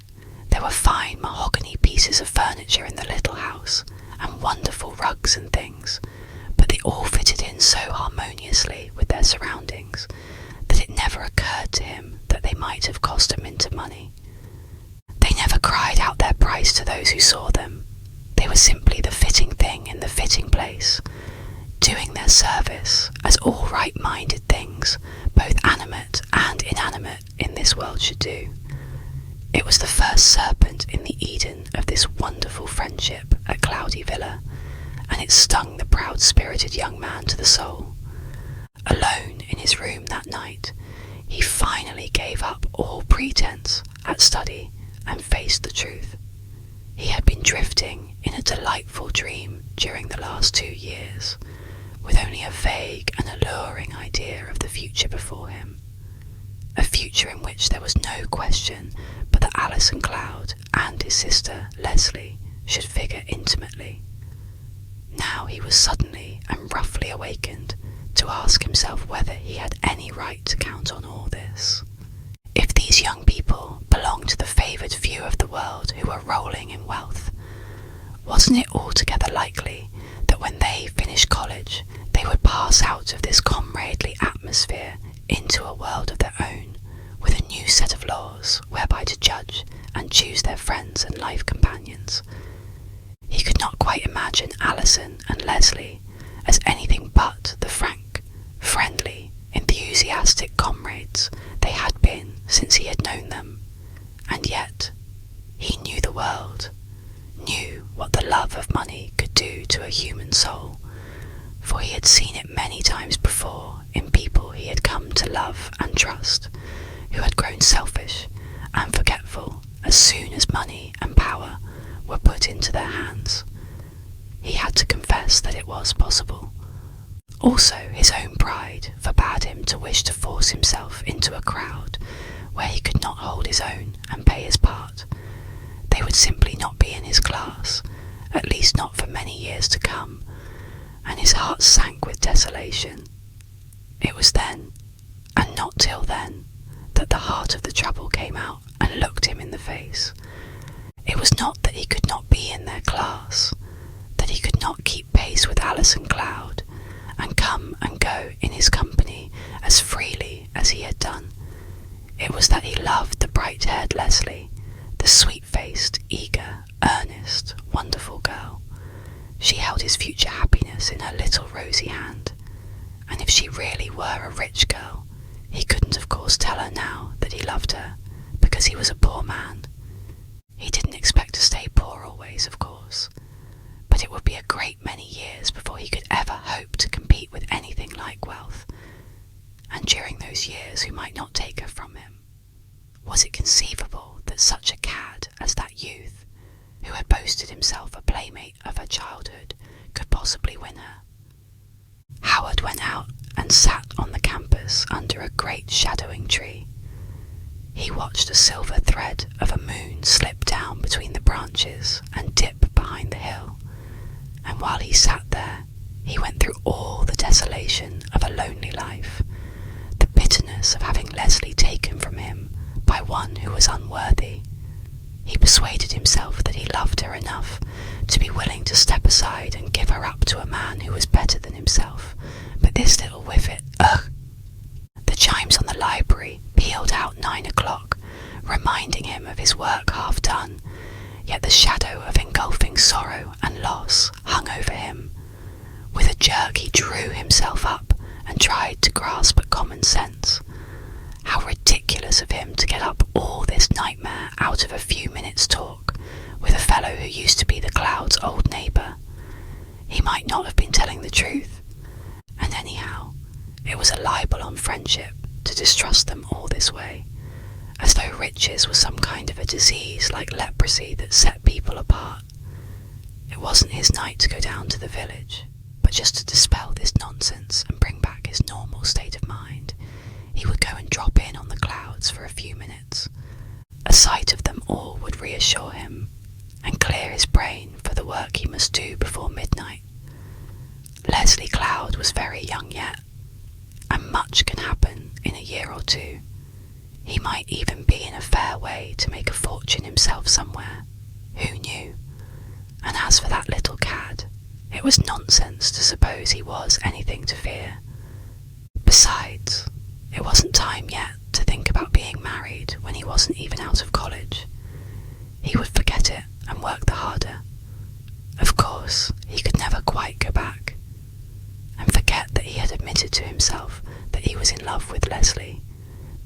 there were fine mahogany pieces of furniture in the little house, and wonderful rugs and things, but they all fitted in so harmoniously with their surroundings that it never occurred to him that they might have cost a mint of money. They never cried out their price to those who saw them. They were simply the fitting thing in the fitting place, doing their service as all right-minded things, both animate and inanimate, in this world should do. It was the first serpent in the Eden of this wonderful friendship at Cloudy Villa, and it stung the proud-spirited young man to the soul. Alone in his room that night, he finally gave up all pretense at study and faced the truth. He had been drifting in a delightful dream during the last 2 years, with only a vague and alluring idea of the future before him. A future in which there was no question but that Alison Cloud and his sister Leslie should figure intimately. Now he was suddenly and roughly awakened to ask himself whether he had any right to count on all this. If these young people belonged to the favoured few of the world who were rolling in wealth, wasn't it altogether likely that when they finished college they would pass out of this comradely atmosphere into a world of their own, with a new set of laws whereby to judge and choose their friends and life companions. He could not quite imagine Alison and Leslie as anything but the frank, friendly, enthusiastic comrades they had been since he had known them, and yet he knew the world, knew what the love of money could do to a human soul, for he had seen it many times before in people he had come to love and trust, who had grown selfish and forgetful as soon as money and power were put into their hands. He had to confess that it was possible. Also, his own pride forbade him to wish to force himself into a crowd where he could not hold his own and play his part. They would simply not be in his class, at least not for many years to come, and his heart sank with desolation. It was then, and not till then, that the heart of the trouble came out and looked him in the face. It was not that he could not be in their class, that he could not keep pace with Alison Cloud, and come and go in his company as freely as he had done. It was that he loved the bright-haired Leslie, the sweet-faced, eager, earnest, wonderful girl. She held his future happiness in her little rosy hand, and if she really were a rich girl, he couldn't of course tell her now that he loved her, because he was a poor man. He didn't expect to stay poor always, of course, but it would be a great many years before he could ever hope to compete with anything like wealth, and during those years who might not take her from him. Was it conceivable that such a cad as that youth, who had boasted himself a playmate of her childhood, could possibly win her? Howard went out and sat on the campus under a great shadowing tree. He watched a silver thread of a moon slip down between the branches and dip behind the hill, and while he sat there, he went through all the desolation of a lonely life, the bitterness of having Leslie taken from him by one who was unworthy. He persuaded himself that he loved her enough to be willing to step aside and give her up to a man who was better than himself, but this little whiffet, ugh! The chimes on the library pealed out 9 o'clock, reminding him of his work half done, yet the shadow of engulfing sorrow and loss hung over him. With a jerk he drew himself up and tried to grasp at common sense. How ridiculous of him to get up all this nightmare out of a few minutes' talk with a fellow who used to be the Clouds' old neighbour. He might not have been telling the truth, and anyhow, it was a libel on friendship to distrust them all this way, as though riches were some kind of a disease like leprosy that set people apart. It wasn't his night to go down to the village, but just to dispel this nonsense and bring back his normal state of mind, he would go and drop in on the Clouds for a few minutes. A sight of them all would reassure him, and clear his brain for the work he must do before midnight. Leslie Cloud was very young yet, and much can happen in a year or two. He might even be in a fair way to make a fortune himself somewhere. Who knew? And as for that little cad, it was nonsense to suppose he was anything to fear. Besides, it wasn't time yet to think about being married when he wasn't even out of college. He would forget it and work the harder. Of course, he could never quite go back, and forget that he had admitted to himself that he was in love with Leslie,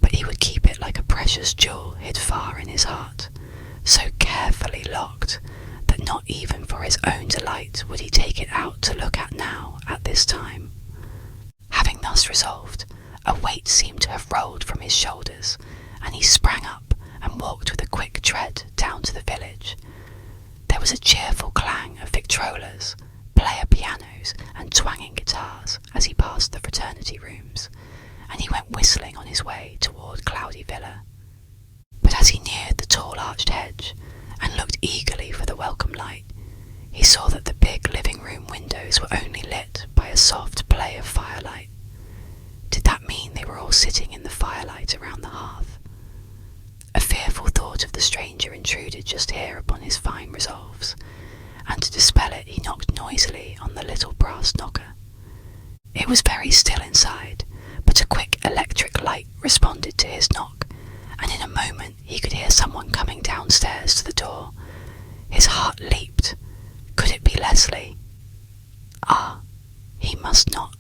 but he would keep it like a precious jewel hid far in his heart, so carefully locked that not even for his own delight would he take it out to look at now at this time. Having thus resolved, a weight seemed to have rolled from his shoulders, and he sprang up and walked with a quick tread down to the village. There was a cheerful clang of victrolas, player pianos and twanging guitars as he passed the fraternity rooms, and he went whistling on his way toward Cloudy Villa. But as he neared the tall arched hedge and looked eagerly for the welcome light, he saw that the big living-room windows were only lit by a soft play of firelight. Did that mean they were all sitting in the firelight around the hearth? A fearful thought of the stranger intruded just here upon his fine resolves, and to dispel it he knocked noisily on the little brass knocker. It was very still inside, but a quick electric light responded to his knock, and in a moment he could hear someone coming downstairs to the door. His heart leaped. Could it be Leslie? Ah, he must not.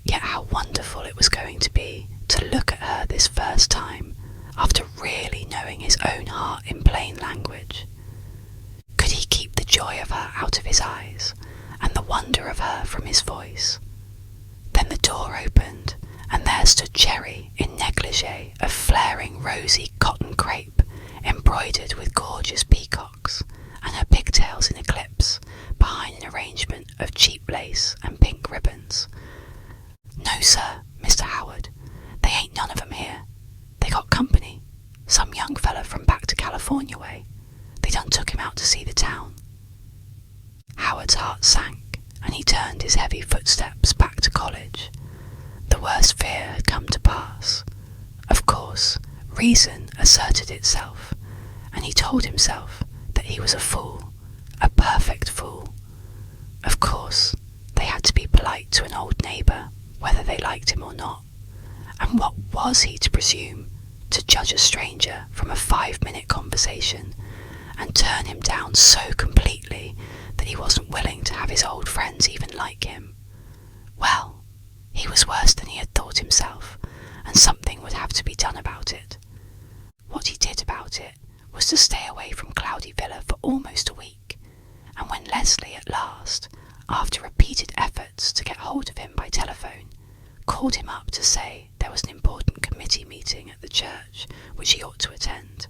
Yet how wonderful it was going to be to look at her this first time, after really knowing his own heart in plain language. Could he keep the joy of her out of his eyes, and the wonder of her from his voice? Then the door opened, and there stood Cherry in negligee of flaring rosy cotton crepe, embroidered with gorgeous peacocks, and her pigtails in a clips, behind an arrangement of cheap lace and pink ribbons. "No, sir, Mr. Howard, they ain't none of 'em here. They got company, some young fella from back to California way. They done took him out to see the town." Howard's heart sank, and he turned his heavy footsteps back to college. The worst fear had come to pass. Of course, reason asserted itself, and he told himself that he was a fool, a perfect fool. Of course, they had to be polite to an old neighbour, whether they liked him or not. And what was he to presume to judge a stranger from a 5-minute conversation, and turn him down so completely that he wasn't willing to have his old friends even like him? Well, he was worse than he had thought himself, and something would have to be done about it. What he did about it was to stay away from Cloudy Villa for almost a week, and when Leslie at last, after repeated efforts to get hold of him by telephone, called him up to say there was an important committee meeting at the church which he ought to attend,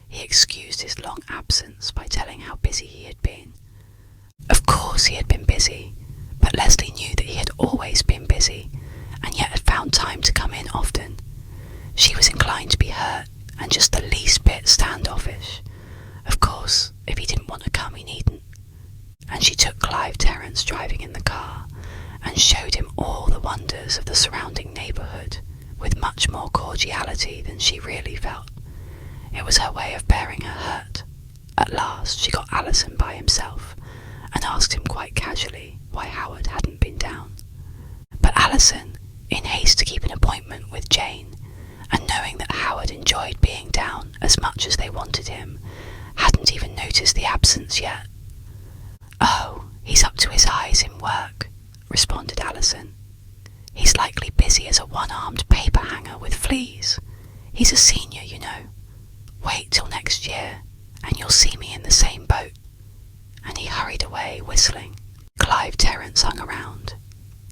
he excused his long absence by telling how busy he had been. Of course he had been busy, but Leslie knew that he had always been busy, and yet had found time to come in often. She was inclined to be hurt, and just the least bit standoffish. Of course, if he didn't want to come, he needn't. And she took Clive Terence driving in the car, and showed him all the wonders of the surrounding neighbourhood with much more cordiality than she really felt. It was her way of bearing her hurt. At last she got Alison by himself, and asked him quite casually why Howard hadn't been down. But Alison, in haste to keep an appointment with Jane, and knowing that Howard enjoyed being down as much as they wanted him, hadn't even noticed the absence yet. "Oh, he's up to his eyes in work," responded Alison. "He's likely busy as a one-armed paper hanger with fleas. He's a senior, you know. Wait till next year, and you'll see me in the same boat." And he hurried away, whistling. Clive Terence hung around.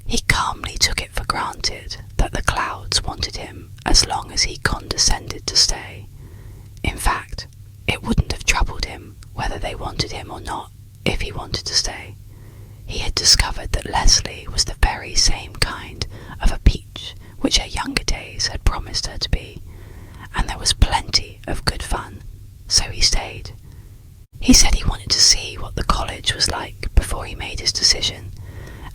He calmly took it for granted that the Clouds wanted him as long as he condescended to stay. In fact, it wouldn't have troubled him whether they wanted him or not if he wanted to stay. He had discovered that Leslie was the very same kind of a peach which her younger days had promised her to be, and there was plenty of good fun, so he stayed. He said he wanted to see what the college was like before he made his decision,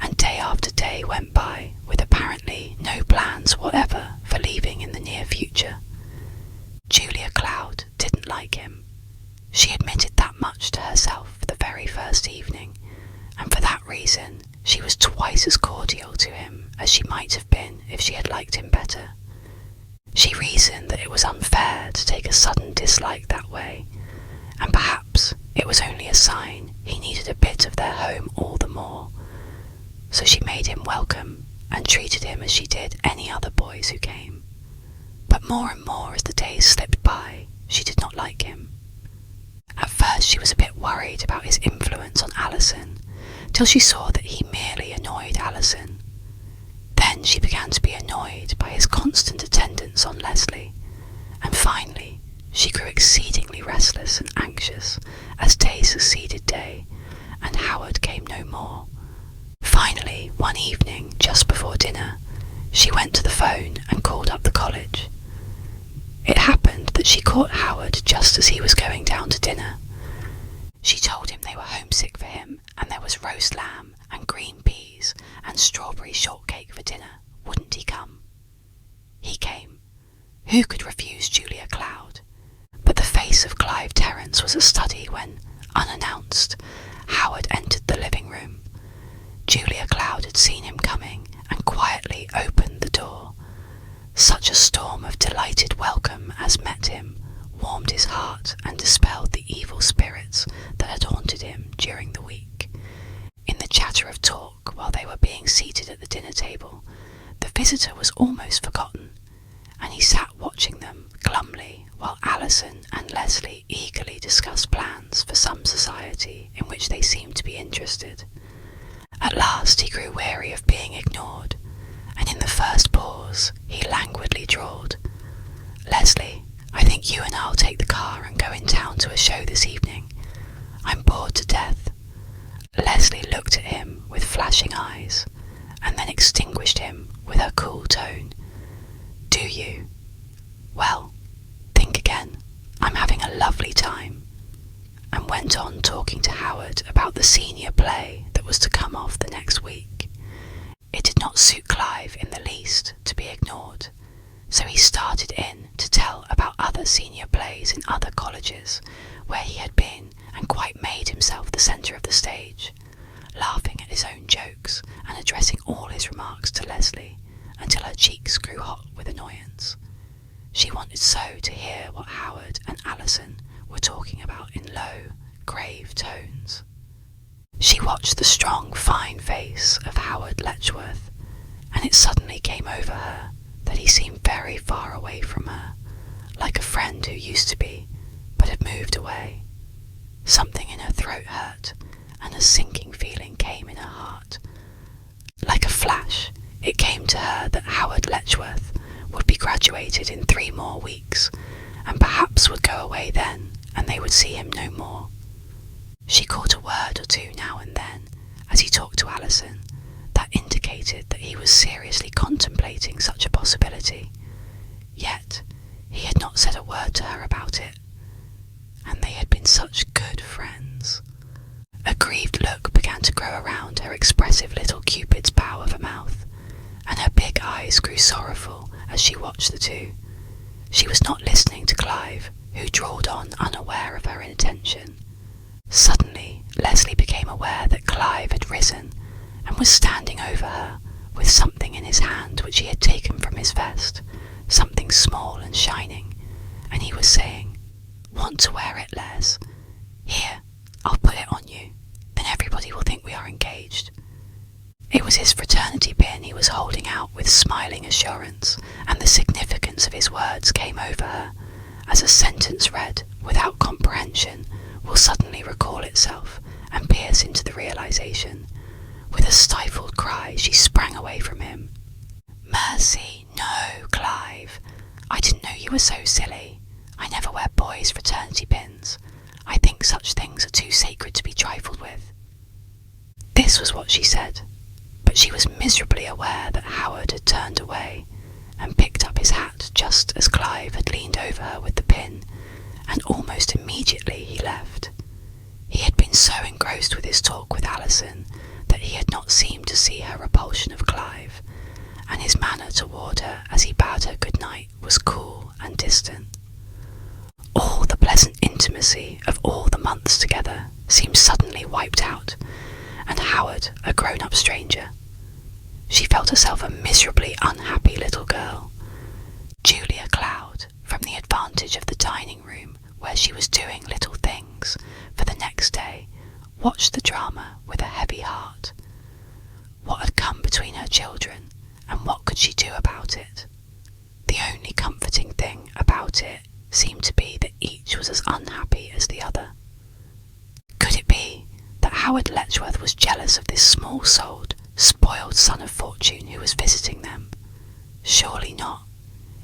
and day after day went by with apparently no plans whatever for leaving in the near future. Julia Cloud didn't like him. She admitted that much to herself the very first evening, and for that reason she was twice as cordial to him as she might have been if she had liked him better. She reasoned that it was unfair to take a sudden dislike that way, and perhaps it was only a sign he needed a bit of their home all the more. So she made him welcome and treated him as she did any other boys who came. But more and more as the days slipped by, she did not like him. At first she was a bit worried about his influence on Alison, till she saw that he merely annoyed Alison. Then she began to be annoyed by his constant attendance on Leslie, and finally she grew exceedingly restless and anxious as day succeeded day, and Howard came no more. Finally, one evening, just before dinner, she went to the phone and called up the college. It happened that she caught Howard just as he was going down to dinner. She told him they were homesick for him, and there was roast lamb and green peas and strawberry shortcake for dinner. Wouldn't he come? He came. Who could refuse Julia Cloud? But the face of Clive Terence was a study when, unannounced, Howard entered the living room. Julia Cloud had seen him coming and quietly opened the door. Such a storm of delighted welcome as met him warmed his heart and dispelled the evil spirits that had haunted him during the week. In the chatter of talk while they were being seated at the dinner table, the visitor was almost forgotten, and he sat watching them glumly while Alison and Leslie eagerly discussed plans for some society in which they seemed to be interested. At last he grew weary of being ignored, and in the first pause he languidly drawled, "Leslie, I think you and I'll take the car and go in town to a show this evening. I'm bored to death." Leslie looked at him with flashing eyes, and then extinguished him with her cool tone. "Do you? Well, think again. I'm having a lovely time," and went on talking to Howard about the senior play that was to come off the next week. It did not suit Clive in the least to be ignored, so he started in to tell about other senior plays in other colleges where he had been and quite made himself the centre of the stage, laughing at his own jokes and addressing all his remarks to Leslie until her cheeks grew hot with annoyance. She wanted so to hear what Howard and Alison were talking about in low, grave tones. She watched the strong, fine face of Howard Letchworth, and it suddenly came over her that he seemed very far away from her, like a friend who used to be, but had moved away. Something in her throat hurt, and a sinking feeling came in her heart. Like a flash, it came to her that Howard Letchworth would be graduated in 3 more weeks, and perhaps would go away then, and they would see him no more. She caught a word or two now and then, as he talked to Alison, that indicated that he was seriously contemplating such a possibility. Yet, he had not said a word to her about it, and they had been such good friends. A grieved look began to grow around her expressive little Cupid's bow of a mouth, and her big eyes grew sorrowful as she watched the two. She was not listening to Clive, who drawled on unaware of her intention. Suddenly, Leslie became aware that Clive had risen and was standing over her with something in his hand which he had taken from his vest, something small and shining, and he was saying, "Want to wear it, Les? Here, I'll put it on you, then everybody will think we are engaged." It was his fraternity pin he was holding out with smiling assurance, and the significance of his words came over her, as a sentence read without comprehension will suddenly recall itself and pierce into the realization. With a stifled cry, she sprang away from him. "Mercy, no, Clive. I didn't know you were so silly. I never wear boys' fraternity pins. I think such things are too sacred to be trifled with." This was what she said, but she was miserably aware that Howard had turned away and picked up his hat just as Clive had leaned over her with the pin, and almost immediately he left. He had been so engrossed with his talk with Alison that he had not seemed to see her repulsion of Clive, and his manner toward her as he bade her good night was cool and distant. All the pleasant intimacy of all the months together seemed suddenly wiped out, and Howard a grown-up stranger. She felt herself a miserably unhappy little girl. Julia Cloud, from the advantage of the dining room where she was doing little things for the next day, watched the drama with a heavy heart. What had come between her children, and what could she do about it? The only comforting thing about it seemed to be that each was as unhappy as the other. Could it be that Howard Letchworth was jealous of this small-souled, spoiled son of fortune who was visiting them? Surely not.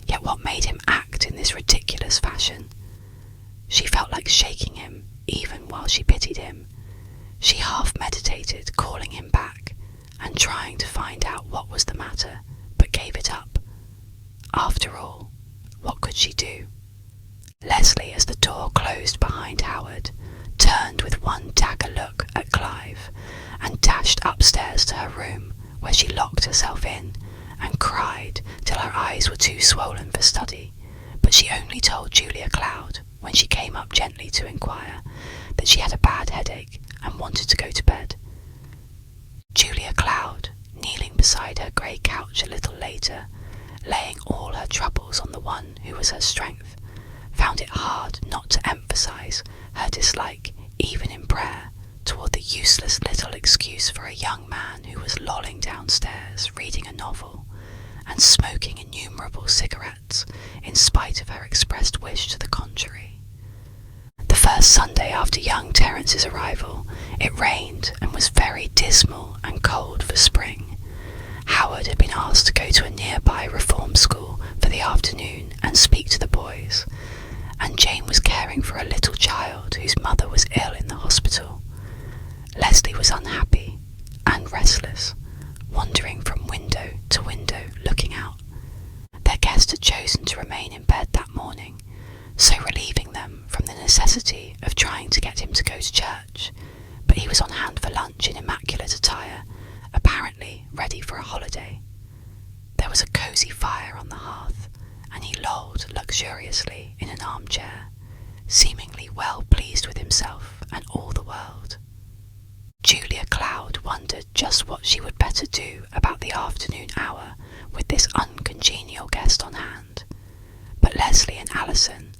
Yet what made him act in this ridiculous fashion? She felt like shaking him, even while she pitied him. She half meditated calling him back and trying to find out what was the matter, but gave it up. After all, what could she do? Leslie, as the door closed behind Howard, turned with one dagger look at Clive and dashed upstairs to her room, where she locked herself in and cried till her eyes were too swollen for study. But she only told Julia Cloud, when she came up gently to inquire, that she had a bad headache and wanted to go to bed. Julia Cloud, kneeling beside her grey couch a little later, laying all her troubles on the one who was her strength, found it hard not to emphasize her dislike, even in prayer, toward the useless little excuse for a young man who was lolling downstairs reading a novel and smoking innumerable cigarettes in spite of her expressed wish to the contrary. The first Sunday after young Terence's arrival, it rained and was very dismal and cold for spring. Howard had been asked to go to a nearby reform school for the afternoon and speak to the boys, and Jane was caring for a little child whose mother was ill in the hospital. Leslie was unhappy and restless, wandering from window to window looking out. Their guest had chosen to remain in bed that morning, so relieving them from the necessity of trying to get him to go to church, but he was on hand for lunch in immaculate attire, apparently ready for a holiday. There was a cosy fire on the hearth, and he lolled luxuriously in an armchair, seemingly well pleased with himself and all the world. Julia Cloud wondered just what she would better do about the afternoon hour with this uncongenial guest on hand, but Leslie and Alison,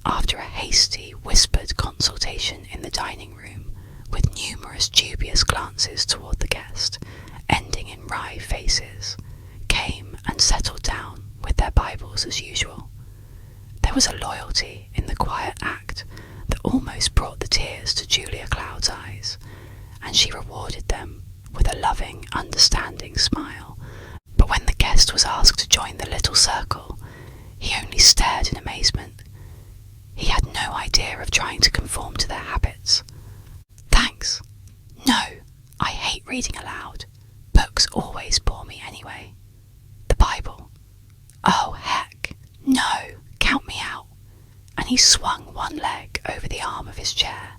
after a hasty, whispered consultation in the dining room, with numerous dubious glances toward the guest, ending in wry faces, came and settled down with their Bibles as usual. There was a loyalty in the quiet act that almost brought the tears to Julia Cloud's eyes, and she rewarded them with a loving, understanding smile. But when the guest was asked to join the little circle, he only stared in amazement. He had no idea of trying to conform to their habits. Thanks. No, I hate reading aloud. Books always bore me anyway. The Bible. Oh, heck. No, count me out. And he swung one leg over the arm of his chair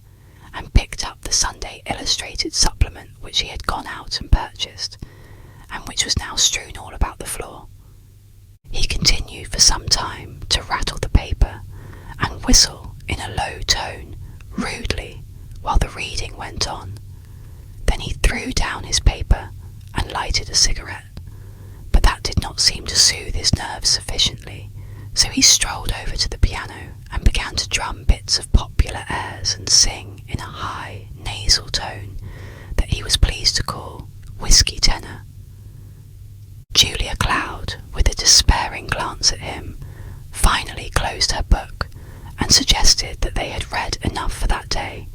and picked up the Sunday Illustrated supplement which he had gone out and purchased, and which was now strewn all about the floor. He continued for some time to rattle the paper and whistle in a low tone, rudely, while the reading went on. Then he threw down his paper and lighted a cigarette, but that did not seem to soothe his nerves sufficiently, so he strolled over to the piano and began to drum bits of popular airs and sing in a high, nasal tone that he was pleased to call whiskey tenor. Julia Cloud, with a despairing glance at him, finally closed her book and suggested that they had read enough for that day,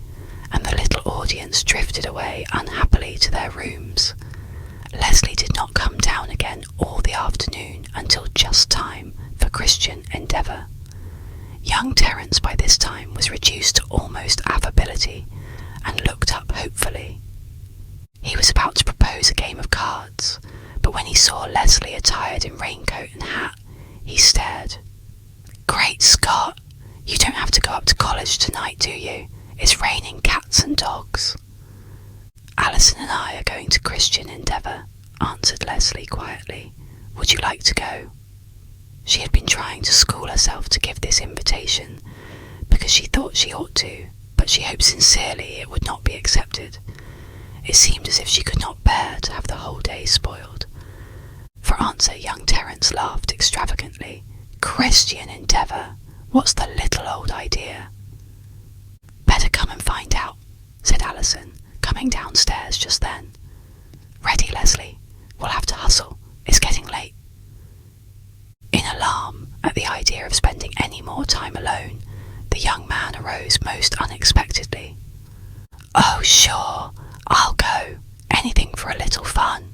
and the little audience drifted away unhappily to their rooms. Leslie did not come down again all the afternoon until just time for Christian Endeavour. Young Terence by this time was reduced to almost affability and looked up hopefully. He was about to propose a game of cards, but when he saw Leslie attired in raincoat and hat, he stared. Great Scott! You don't have to go up to college tonight, do you? It's raining cats and dogs. Alison and I are going to Christian Endeavour, answered Leslie quietly. Would you like to go? She had been trying to school herself to give this invitation, because she thought she ought to, but she hoped sincerely it would not be accepted. It seemed as if she could not bear to have the whole day spoiled. For answer, young Terence laughed extravagantly. Christian Endeavour? What's the little old idea? Better come and find out, said Alison, coming downstairs just then. Ready, Leslie? We'll have to hustle. It's getting late. In alarm at the idea of spending any more time alone, the young man arose most unexpectedly. Oh, sure, I'll go. Anything for a little fun.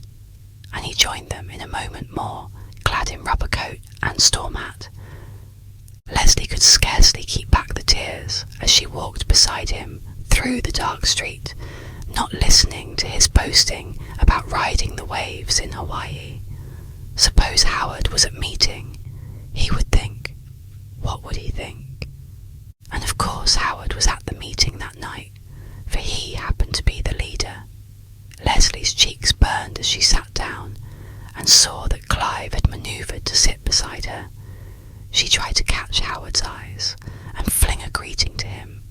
And he joined them in a moment more, clad in rubber coat and storm hat. Leslie could scarcely keep back the tears as she walked beside him through the dark street, not listening to his boasting about riding the waves in Hawaii. Suppose Howard was at meeting, he would think. What would he think? And of course Howard was at the meeting that night, for he happened to be the leader. Leslie's cheeks burned as she sat down and saw that Clive had manoeuvred to sit beside her. She tried to catch Howard's eyes and fling a greeting to him,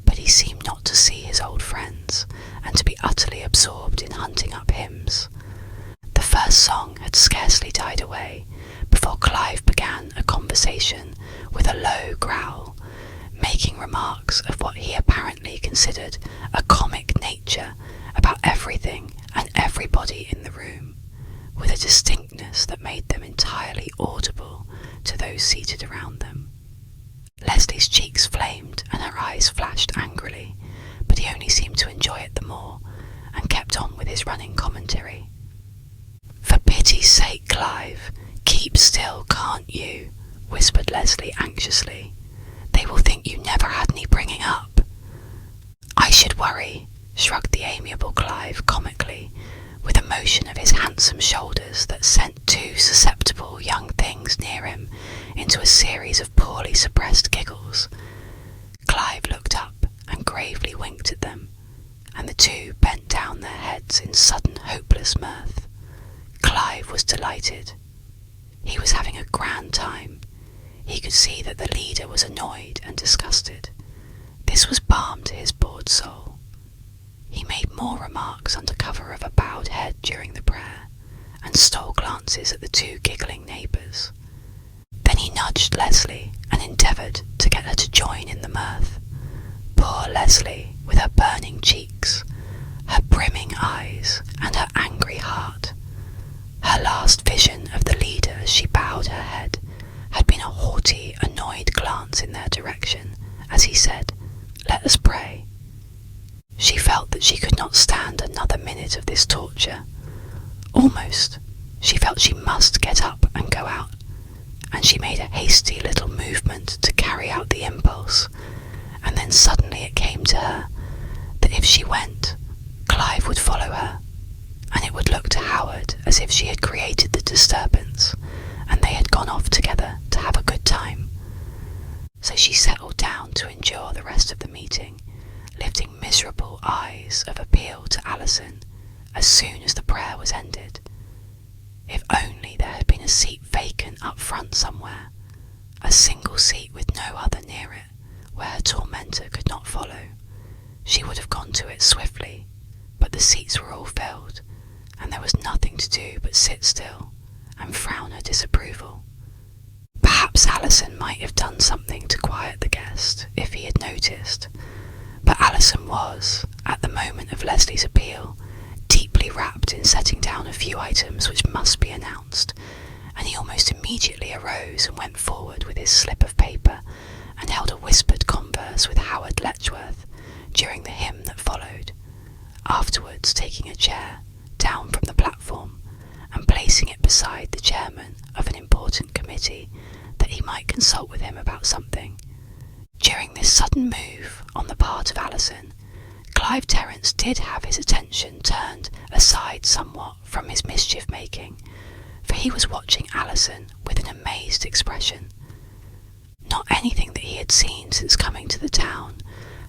but he seemed not to see his old friends and to be utterly absorbed in hunting up hymns. The first song had scarcely died away before Clive began a conversation with a low growl, making remarks of what he apparently considered a comic nature about everything and everybody in the room, with a distinctness that made them entirely audible to those seated around them. Leslie's cheeks flamed and her eyes flashed angrily, but he only seemed to enjoy it the more, and kept on with his running commentary. "For pity's sake, Clive, keep still, can't you?" whispered Leslie anxiously. "They will think you never had any bringing up." "I should worry," shrugged the amiable Clive comically, with a motion of his handsome shoulders that sent two susceptible young things near him into a series of poorly suppressed giggles. Clive looked up and gravely winked at them, and the two bent down their heads in sudden hopeless mirth. Clive was delighted. He was having a grand time. He could see that the leader was annoyed and disgusted. This was balm to his bored soul. He made more remarks under cover of a bowed head during the prayer, and stole glances at the two giggling neighbours. Then he nudged Leslie and endeavoured to get her to join in the mirth. Poor Leslie, with her burning cheeks, her brimming eyes, and her angry heart. Her last vision of the leader as she bowed her head had been a haughty, annoyed glance in their direction as he said, "Let us pray." She felt that she could not stand another minute of this torture. Almost, she felt she must get up and go out, and she made a hasty little movement to carry out the impulse, and then suddenly it came to her that if she went, Clive would follow her, and it would look to Howard as if she had created the disturbance, and they had gone off together to have a good time. So she settled down to endure the rest of the meeting, lifting miserable eyes of appeal to Alison as soon as the prayer was ended. If only there had been a seat vacant up front somewhere, a single seat with no other near it, where her tormentor could not follow. She would have gone to it swiftly, but the seats were all filled, and there was nothing to do but sit still and frown her disapproval. Perhaps Alison might have done something to quiet the guest if he had noticed, but Alison was, at the moment of Leslie's appeal, deeply wrapped in setting down a few items which must be announced, and he almost immediately arose and went forward with his slip of paper and held a whispered converse with Howard Letchworth during the hymn that followed, afterwards taking a chair down from the platform and placing it beside the chairman of an important committee that he might consult with him about something. During this sudden move on the part of Alison, Clive Terence did have his attention turned aside somewhat from his mischief-making, for he was watching Alison with an amazed expression. Not anything that he had seen since coming to the town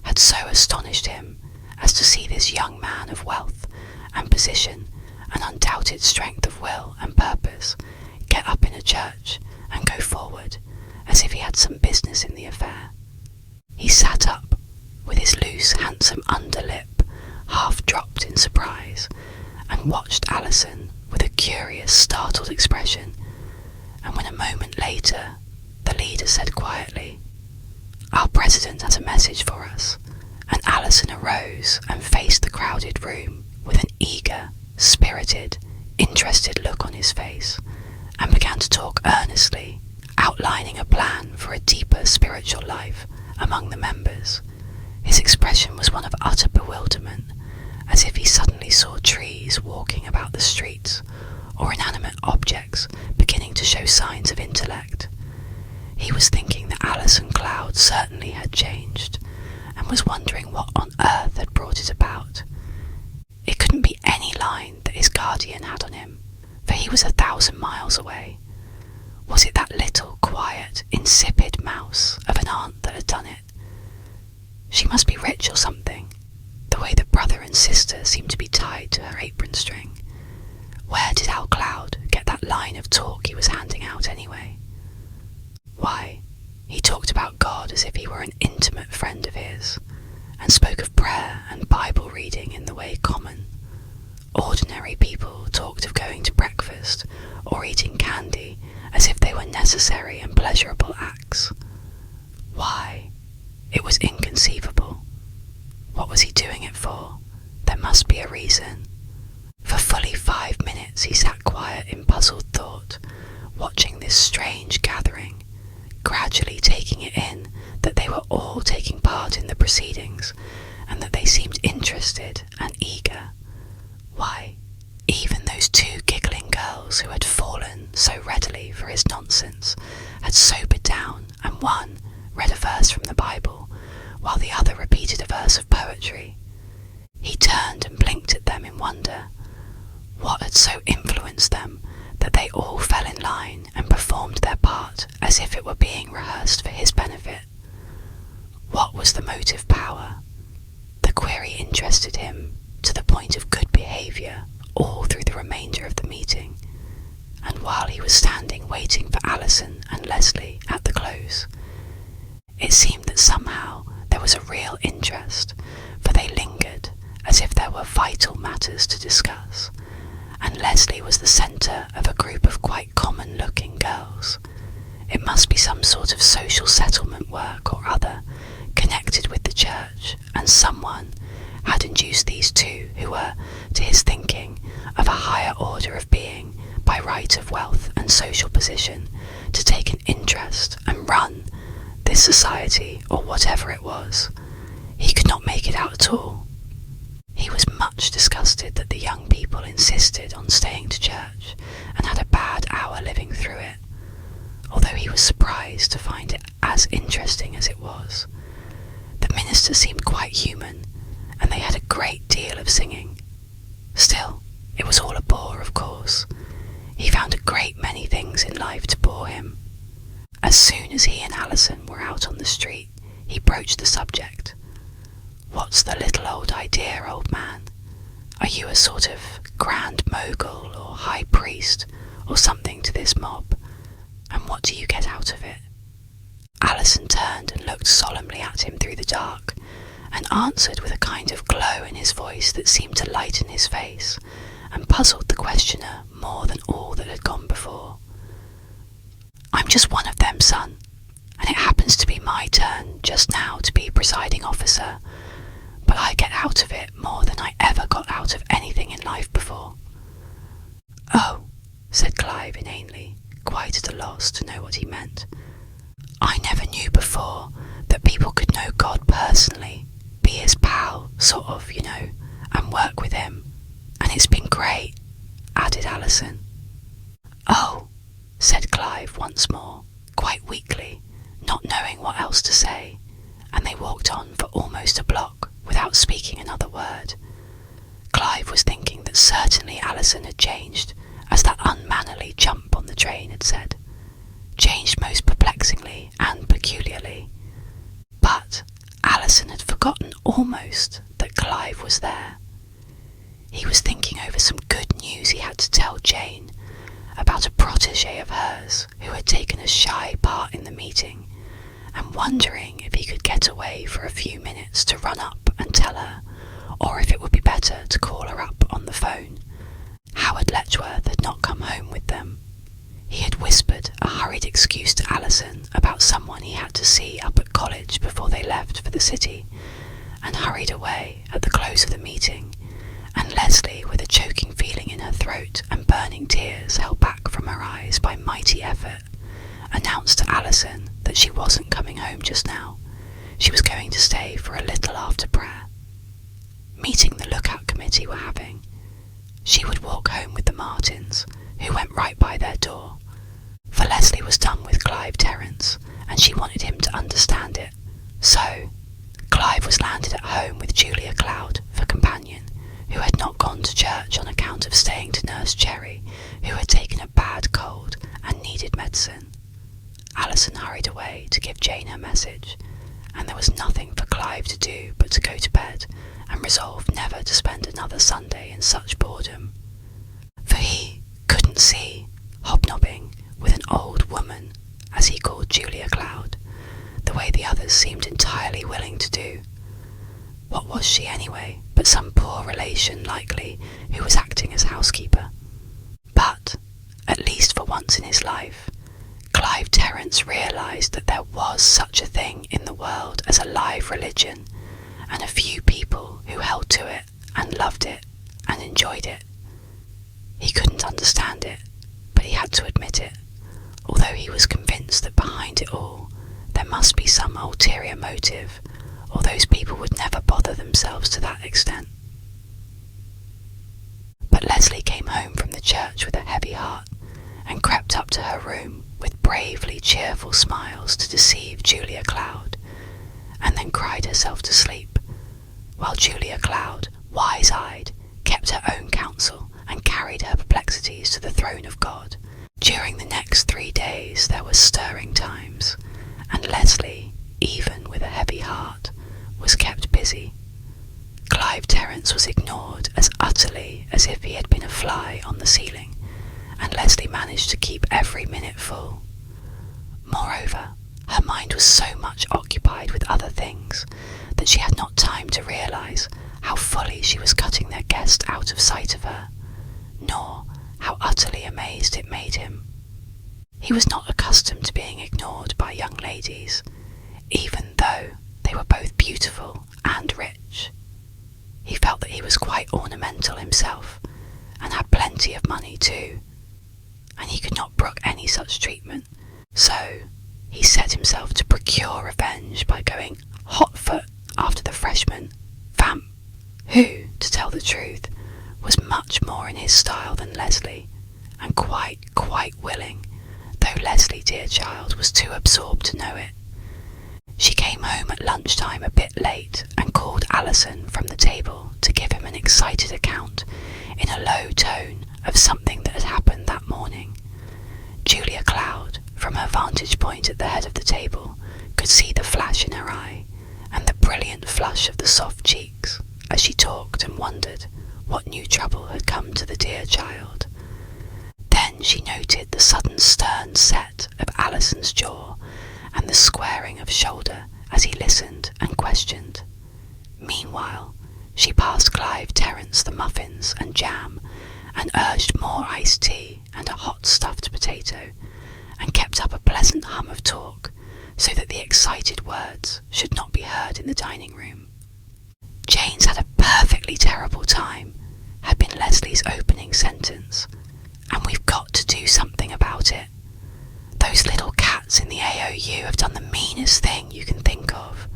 had so astonished him as to see this young man of wealth and position and undoubted strength of will and purpose get up in a church and go forward as if he had some business in the affair. He sat up, with his loose, handsome underlip half dropped in surprise, and watched Alison with a curious, startled expression, and when a moment later the leader said quietly, "Our president has a message for us," and Alison arose and faced the crowded room with an eager, spirited, interested look on his face, and began to talk earnestly, outlining a plan for a deeper spiritual life among the members. His expression was one of utter bewilderment, as if he suddenly saw trees walking about the streets, or inanimate objects beginning to show signs of intellect. He was thinking that Alison Cloud certainly had changed, and was wondering what on earth had brought it about. It couldn't be any line that his guardian had on him, for he was 1,000 miles away. Was it that little, quiet, insipid mouse of an aunt that had done it? She must be rich or something, the way that brother and sister seemed to be tied to her apron string. Where did Al Cloud get that line of talk he was handing out anyway? Why, he talked about God as if he were an intimate friend of his, and spoke of prayer and Bible reading in the way common. Ordinary people talked of going to breakfast or eating candy as if they were necessary and pleasurable acts. Why? It was inconceivable. What was he doing it for? There must be a reason. For fully 5 minutes he sat quiet in puzzled thought, watching this strange gathering, gradually taking it in that they were all taking part in the proceedings, and that they seemed interested and eager. Why, even those 2 giggling girls who had fallen so readily for his nonsense had sobered down, and one read a verse from the Bible, while the other repeated a verse of poetry. He turned and blinked at them in wonder. What had so influenced them that they all fell in line and performed their part as if it were being rehearsed for his benefit? What was the motive power? The query interested him to the point of good behaviour all through the remainder of the meeting, and while he was standing waiting for Alison and Leslie at the close. It seemed that somehow there was a real interest, for they lingered as if there were vital matters to discuss, and Leslie was the centre of a group of quite common-looking girls. It must be some sort of social settlement work or other, connected with the church, and someone had induced these 2, who were, to his thinking, of a higher order of being, by right of wealth and social position, to take an interest and run this society, or whatever it was. He could not make it out at all. He was much disgusted that the young people insisted on staying to church, and had a bad hour living through it, although he was surprised to find it as interesting as it was. The minister seemed quite human, and they had a great deal of singing. Still, it was all a bore, of course. He found a great many things in life to bore him. As soon as he and Alison were out on the street, he broached the subject. "What's the little old idea, old man? Are you a sort of grand mogul or high priest or something to this mob? And what do you get out of it?" Alison turned and looked solemnly at him through the dark, and answered with a kind of glow in his voice that seemed to lighten his face, and puzzled the questioner more than all that had gone before. "I'm just one of them, son, and it happens to be my turn just now to be presiding officer, but I get out of it more than I ever got out of anything in life before." "Oh," said Clive inanely, quite at a loss to know what he meant. "I never knew before that people could know God personally, be his pal, sort of, you know, and work with him, and it's been great," added Alison. "Oh," said Clive once more, quite weakly, not knowing what else to say, and they walked on for almost a block without speaking another word. Clive was thinking that certainly Alison had changed, as that unmannerly jump on the train had said. Changed most perplexingly and peculiarly. But Alison had forgotten almost that Clive was there. He was thinking over some good news he had to tell Jane, about a protégé of hers who had taken a shy part in the meeting, and wondering if he could get away for a few minutes to run up and tell her, or if it would be better to call her up on the phone. Howard Letchworth had not come home with them. He had whispered a hurried excuse to Alison about someone he had to see up at college before they left for the city, and hurried away at the close of the meeting, and Leslie, with a choking feeling in her throat and burning tears held back from her eyes by mighty effort, announced to Alison that she wasn't coming home just now. She was going to stay for a little after prayer. Meeting the lookout committee were having. She would walk home with the Martins, who went right by their door, for Leslie was done with Clive Terence, and she wanted him to understand it. So, Clive was landed at home with Julia Cloud for companion, who had not gone to church on account of staying to nurse Cherry, who had taken a bad cold and needed medicine. Alison hurried away to give Jane her message, and there was nothing for Clive to do but to go to bed and resolve never to spend another Sunday in such boredom. For he couldn't see hobnobbing with an old woman, as he called Julia Cloud, the way the others seemed entirely willing to do. What was she anyway, but some poor relation likely, who was acting as housekeeper? But, at least for once in his life, Terence realised that there was such a thing in the world as a live religion, and a few people who held to it and loved it and enjoyed it. He couldn't understand it, but he had to admit it, although he was convinced that behind it all there must be some ulterior motive, or those people would never bother themselves to that extent. But Leslie came home from the church with a heavy heart, and crept up to her room with bravely cheerful smiles to deceive Julia Cloud, and then cried herself to sleep, while Julia Cloud, wise-eyed, kept her own counsel and carried her perplexities to the throne of God. During the next 3 days there were stirring times, and Leslie, even with a heavy heart, was kept busy. Clive Terence was ignored as utterly as if he had been a fly on the ceiling, and Leslie managed to keep every minute full. Moreover, her mind was so much occupied with other things that she had not time to realise how fully she was cutting their guest out of sight of her, nor how utterly amazed it made him. He was not accustomed to being ignored by young ladies, even though they were both beautiful and rich. He felt that he was quite ornamental himself, and had plenty of money too, and he could not brook any such treatment, so he set himself to procure revenge by going hot-foot after the freshman vamp, who, to tell the truth, was much more in his style than Leslie, and quite willing, though Leslie, dear child, was too absorbed to know it. She came home at lunchtime a bit late and called Alison from the table to give him an excited account in a low tone of something that had happened that morning. Julia Cloud, from her vantage point at the head of the table, could see the flash in her eye and the brilliant flush of the soft cheeks as she talked and wondered what new trouble had come to the dear child. Then she noted the sudden stern set of Alison's jaw and the squaring of shoulder as he listened and questioned. Meanwhile, she passed Clive Terence the muffins and jam, and urged more iced tea and a hot stuffed potato, and kept up a pleasant hum of talk, so that the excited words should not be heard in the dining room. "Jane's had a perfectly terrible time," had been Leslie's opening sentence, "and we've got to do something about it. Those little cats in the AOU have done the meanest thing you can think of."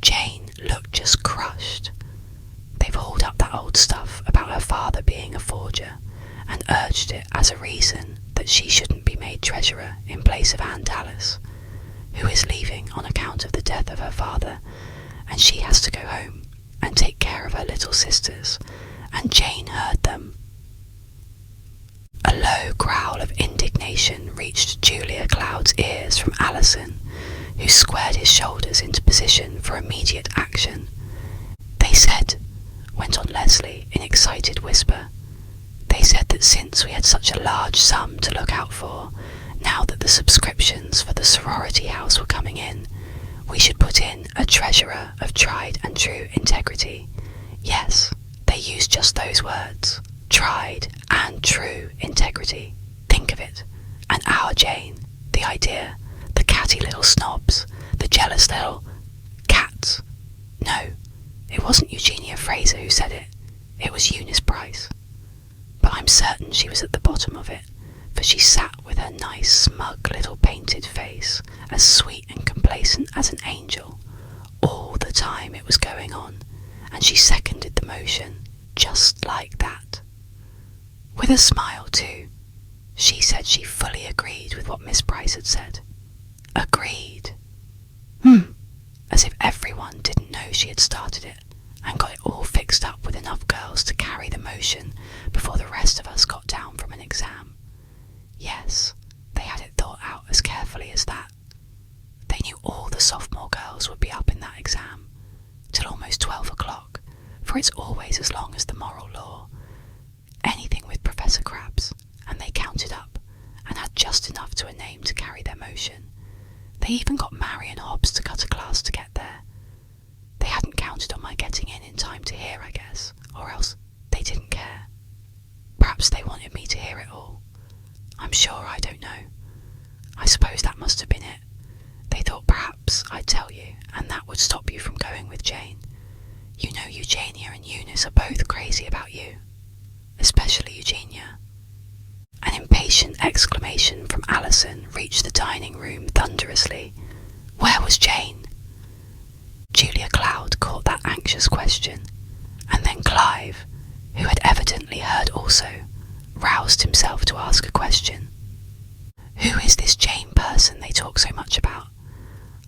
Jane looked just crushed. They've hauled up that old stuff about her father being a forger, and urged it as a reason that she shouldn't be made treasurer in place of Aunt Alice, who is leaving on account of the death of her father, and she has to go home and take care of her little sisters, and Jane heard them. A low growl of indignation reached Julia Cloud's ears from Alison, who squared his shoulders into position for immediate action. "They said," went on Leslie in excited whisper, "they said that since we had such a large sum to look out for, now that the subscriptions for the sorority house were coming in, we should put in a treasurer of tried and true integrity. Yes, they used just those words. Tried and true integrity. Think of it. And our Jane, the idea, the catty little snobs, the jealous little cats. No, it wasn't Eugenia Fraser who said it. It was Eunice Price. But I'm certain she was at the bottom of it, for she sat with her nice, smug little painted face, as sweet and complacent as an angel, all the time it was going on, and she seconded the motion, just like that. With a smile too. She said she fully agreed with what Miss Price had said. Agreed. As if everyone didn't know she had started it, and got it all fixed up with enough girls to carry the motion before the rest of us got down from an exam. Yes, they had it thought out as carefully as that. They knew all the sophomore girls would be up in that exam, till almost 12 o'clock, for it's always as long as the moral law. Anything with Professor Crabs, and they counted up, and had just enough to a name to carry their motion. They even got Marion Hobbs to cut a class to get there. They hadn't counted on my getting in time to hear, I guess, or else they didn't care. Perhaps they wanted me to hear it all. I'm sure I don't know. I suppose that must have been it. They thought perhaps I'd tell you, and that would stop you from going with Jane. You know Eugenia and Eunice are both crazy about you, especially Eugenia." An impatient exclamation from Alison reached the dining room thunderously. Where was Jane? Julia Cloud caught that anxious question, and then Clive, who had evidently heard also, roused himself to ask a question. "Who is this Jane person they talk so much about?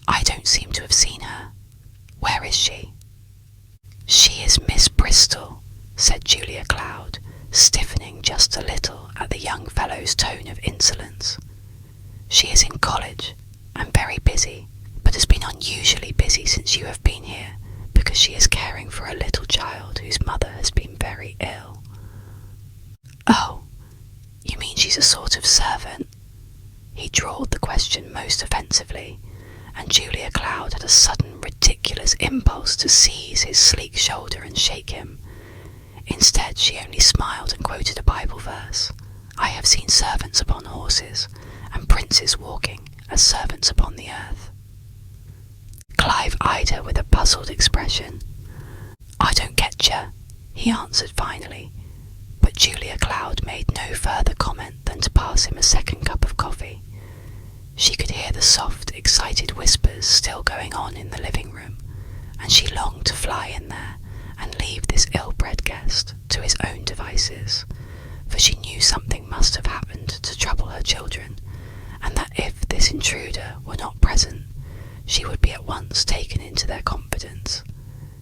I don't seem to have seen her. Where is she?" "She is Miss Bristol," said Julia Cloud, stiffening just a little at the young fellow's tone of insolence. "She is in college and very busy, but has been unusually busy since you have been here, because she is caring for a little child whose mother has been very ill." "Oh, you mean she's a sort of servant?" He drawled the question most offensively, and Julia Cloud had a sudden ridiculous impulse to seize his sleek shoulder and shake him. Instead, she only smiled and quoted a Bible verse. "I have seen servants upon horses, and princes walking as servants upon the earth." Clive eyed her with a puzzled expression. "I don't get you," he answered finally, but Julia Cloud made no further comment than to pass him a second cup of coffee. She could hear the soft, excited whispers still going on in the living room, and she longed to fly in there and leave this ill-bred guest to his own devices, for she knew something must have happened to trouble her children, and that if this intruder were not present, she would be at once taken into their confidence.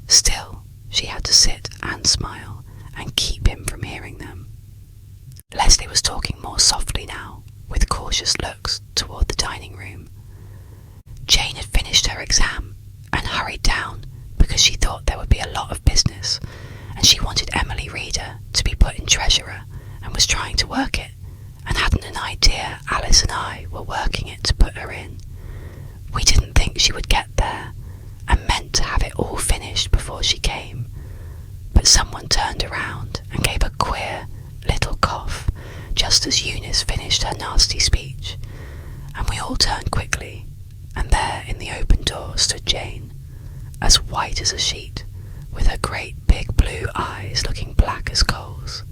Still, she had to sit and smile and keep him from hearing them. Leslie was talking more softly now, with cautious looks toward the dining room. Jane had finished her exam and hurried down because she thought there would be a lot of business, and she wanted Emily Reeder to be put in treasurer and was trying to work it, and hadn't an idea Alice and I were working it to put her in. We didn't think she would get there, and meant to have it all finished before she came, but someone turned around and gave a queer little cough just as Eunice finished her nasty speech, and we all turned quickly, and there in the open door stood Jane, as white as a sheet, with her great big blue eyes looking black as coals,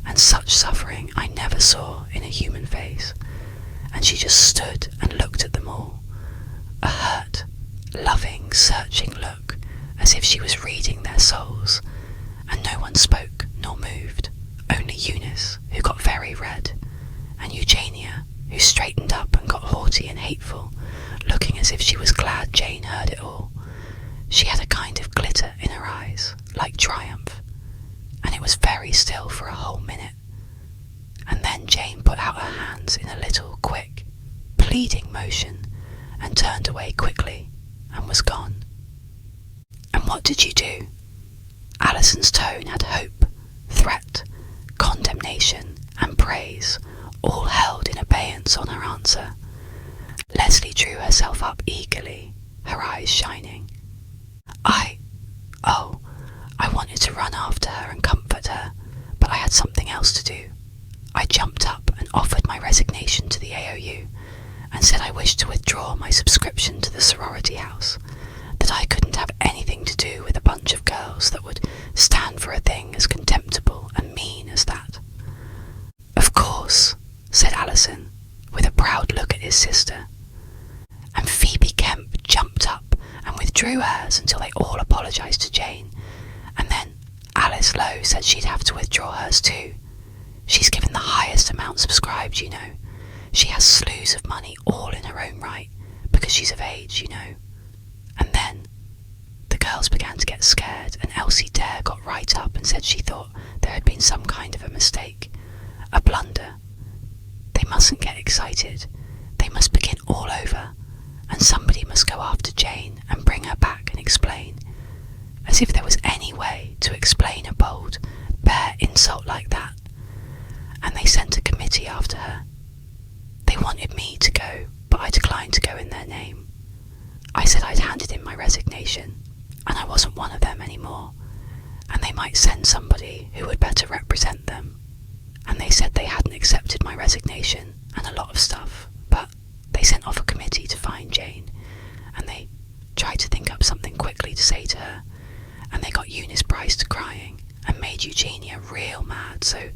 and such suffering I never saw in a human face, and she just stood and looked at them all, a hurt, loving, searching look, as if she was reading their souls, and no one spoke nor moved, only Eunice, who got very red, and Eugenia, who straightened up and got haughty and hateful, looking as if she was glad Jane heard it all. She had a kind of glitter in her eyes, like triumph, and it was very still for a whole minute, and then Jane put out her hands in a little quick, pleading motion, and turned away quickly, and was gone. "And what did you do?" Alison's tone had hope, threat, condemnation, and praise, all held in abeyance on her answer. Leslie drew herself up eagerly, her eyes shining. I wanted to run after her and comfort her, but I had something else to do. I jumped up and offered my resignation to the AOU, and said I wished to withdraw my subscription to the sorority house, that I couldn't have anything to do with a bunch of girls that would stand for a thing as contemptible and mean as that. "Of course," said Alison, with a proud look at his sister. And Phoebe Kemp jumped up and withdrew hers until they all apologised to Jane, and then Alice Lowe said she'd have to withdraw hers too. She's given the highest amount subscribed, you know. She has slews of money all in her own right, because she's of age, you know. And then the girls began to get scared, and Elsie Dare got right up and said she thought there had been some kind of a mistake, a blunder. They mustn't get excited. They must begin all over, and somebody must go after Jane and bring her back and explain, as if there was any way to explain a bold, bare insult like that. And they sent a committee after her. They wanted me to go, but I declined to go in their name. I said I'd handed in my resignation, and I wasn't one of them anymore, and they might send somebody who would better represent them. And they said they hadn't accepted my resignation and a lot of stuff, but They sent off a committee to find Jane, and they tried to think up something quickly to say to her, and they got Eunice Bryce to crying and made Eugenia real mad, so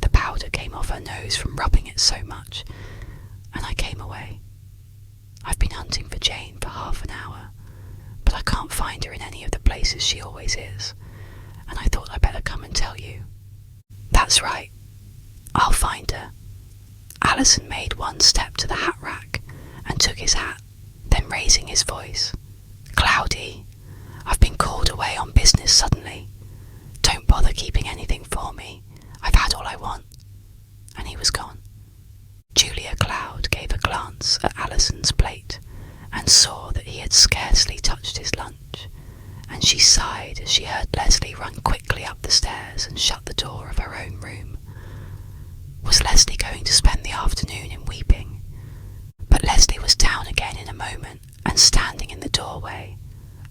the powder came off her nose from rubbing it so much, and I came away. I've been hunting for Jane for half an hour, but I can't find her in any of the places she always is, and I thought I'd better come and tell you. That's right, I'll find her. Allison made one step to the hat rack and took his hat, then raising his voice, Cloudy, I've been called away on business suddenly. Don't bother keeping anything for me. I've had all I want. And he was gone. Julia Cloud gave a glance at Allison's plate and saw that he had scarcely touched his lunch, and she sighed as she heard Leslie run quickly up the stairs and shut the door of her own room. Was Leslie going to spend the afternoon in weeping? But Leslie was down again in a moment and standing in the doorway,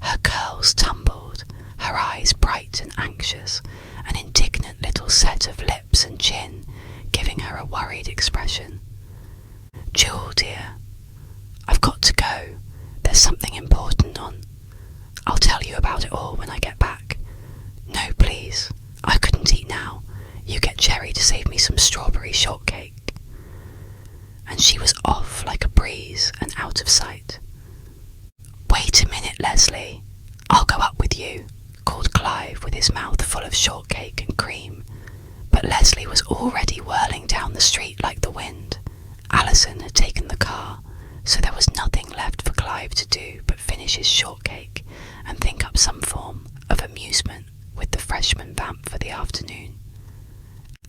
her curls tumbled, her eyes bright and anxious, an indignant little set of lips and chin giving her a worried expression. Jewel, dear, I've got to go. There's something important on. I'll tell you about it all when I get back. No, please, I couldn't eat now. You get Cherry to save me some strawberry shortcake. And she was off like a breeze and out of sight. Wait a minute, Leslie. I'll go up with you, called Clive with his mouth full of shortcake and cream. But Leslie was already whirling down the street like the wind. Allison had taken the car, so there was nothing left for Clive to do but finish his shortcake and think up some form of amusement with the freshman vamp for the afternoon.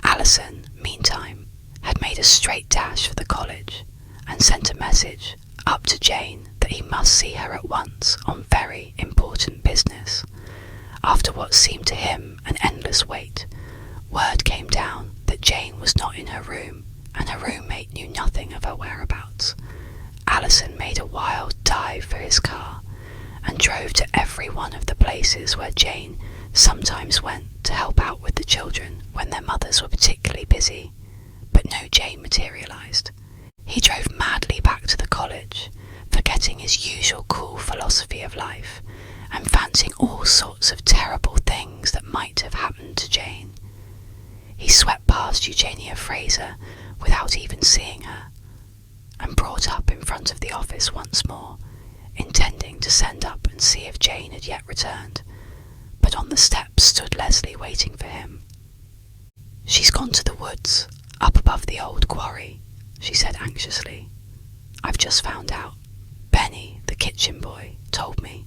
Allison, meantime, had made a straight dash for the college and sent a message up to Jane that he must see her at once on very important business. After what seemed to him an endless wait, word came down that Jane was not in her room, and her roommate knew nothing of her whereabouts. Allison made a wild dive for his car and drove to every one of the places where Jane sometimes went to help out with the children when their mothers were particularly busy, but no Jane materialised. He drove madly back to the college, forgetting his usual cool philosophy of life and fancying all sorts of terrible things that might have happened to Jane. He swept past Eugenia Fraser without even seeing her, and brought up in front of the office once more, intending to send up and see if Jane had yet returned, but on the steps stood Leslie waiting for him. She's gone to the woods, up above the old quarry, she said anxiously. I've just found out. Benny, the kitchen boy, told me.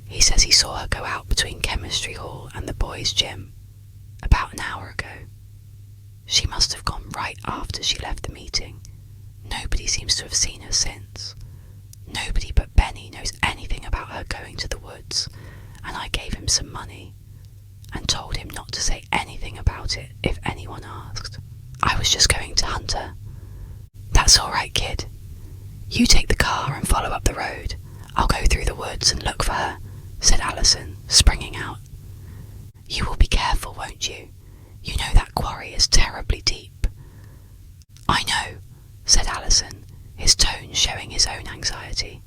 He says he saw her go out between chemistry hall and the boys' gym about an hour ago. She must have gone right after she left the meeting. Nobody seems to have seen her since. Nobody but Benny knows anything about her going to the woods, and I gave him some money and told him not to say anything about it if anyone asked. I was just going to hunt her. That's all right, kid. You take the car and follow up the road. I'll go through the woods and look for her, said Allison, springing out. You will be careful, won't you? You know that quarry is terribly deep. I know, said Allison, his tone showing his own anxiety.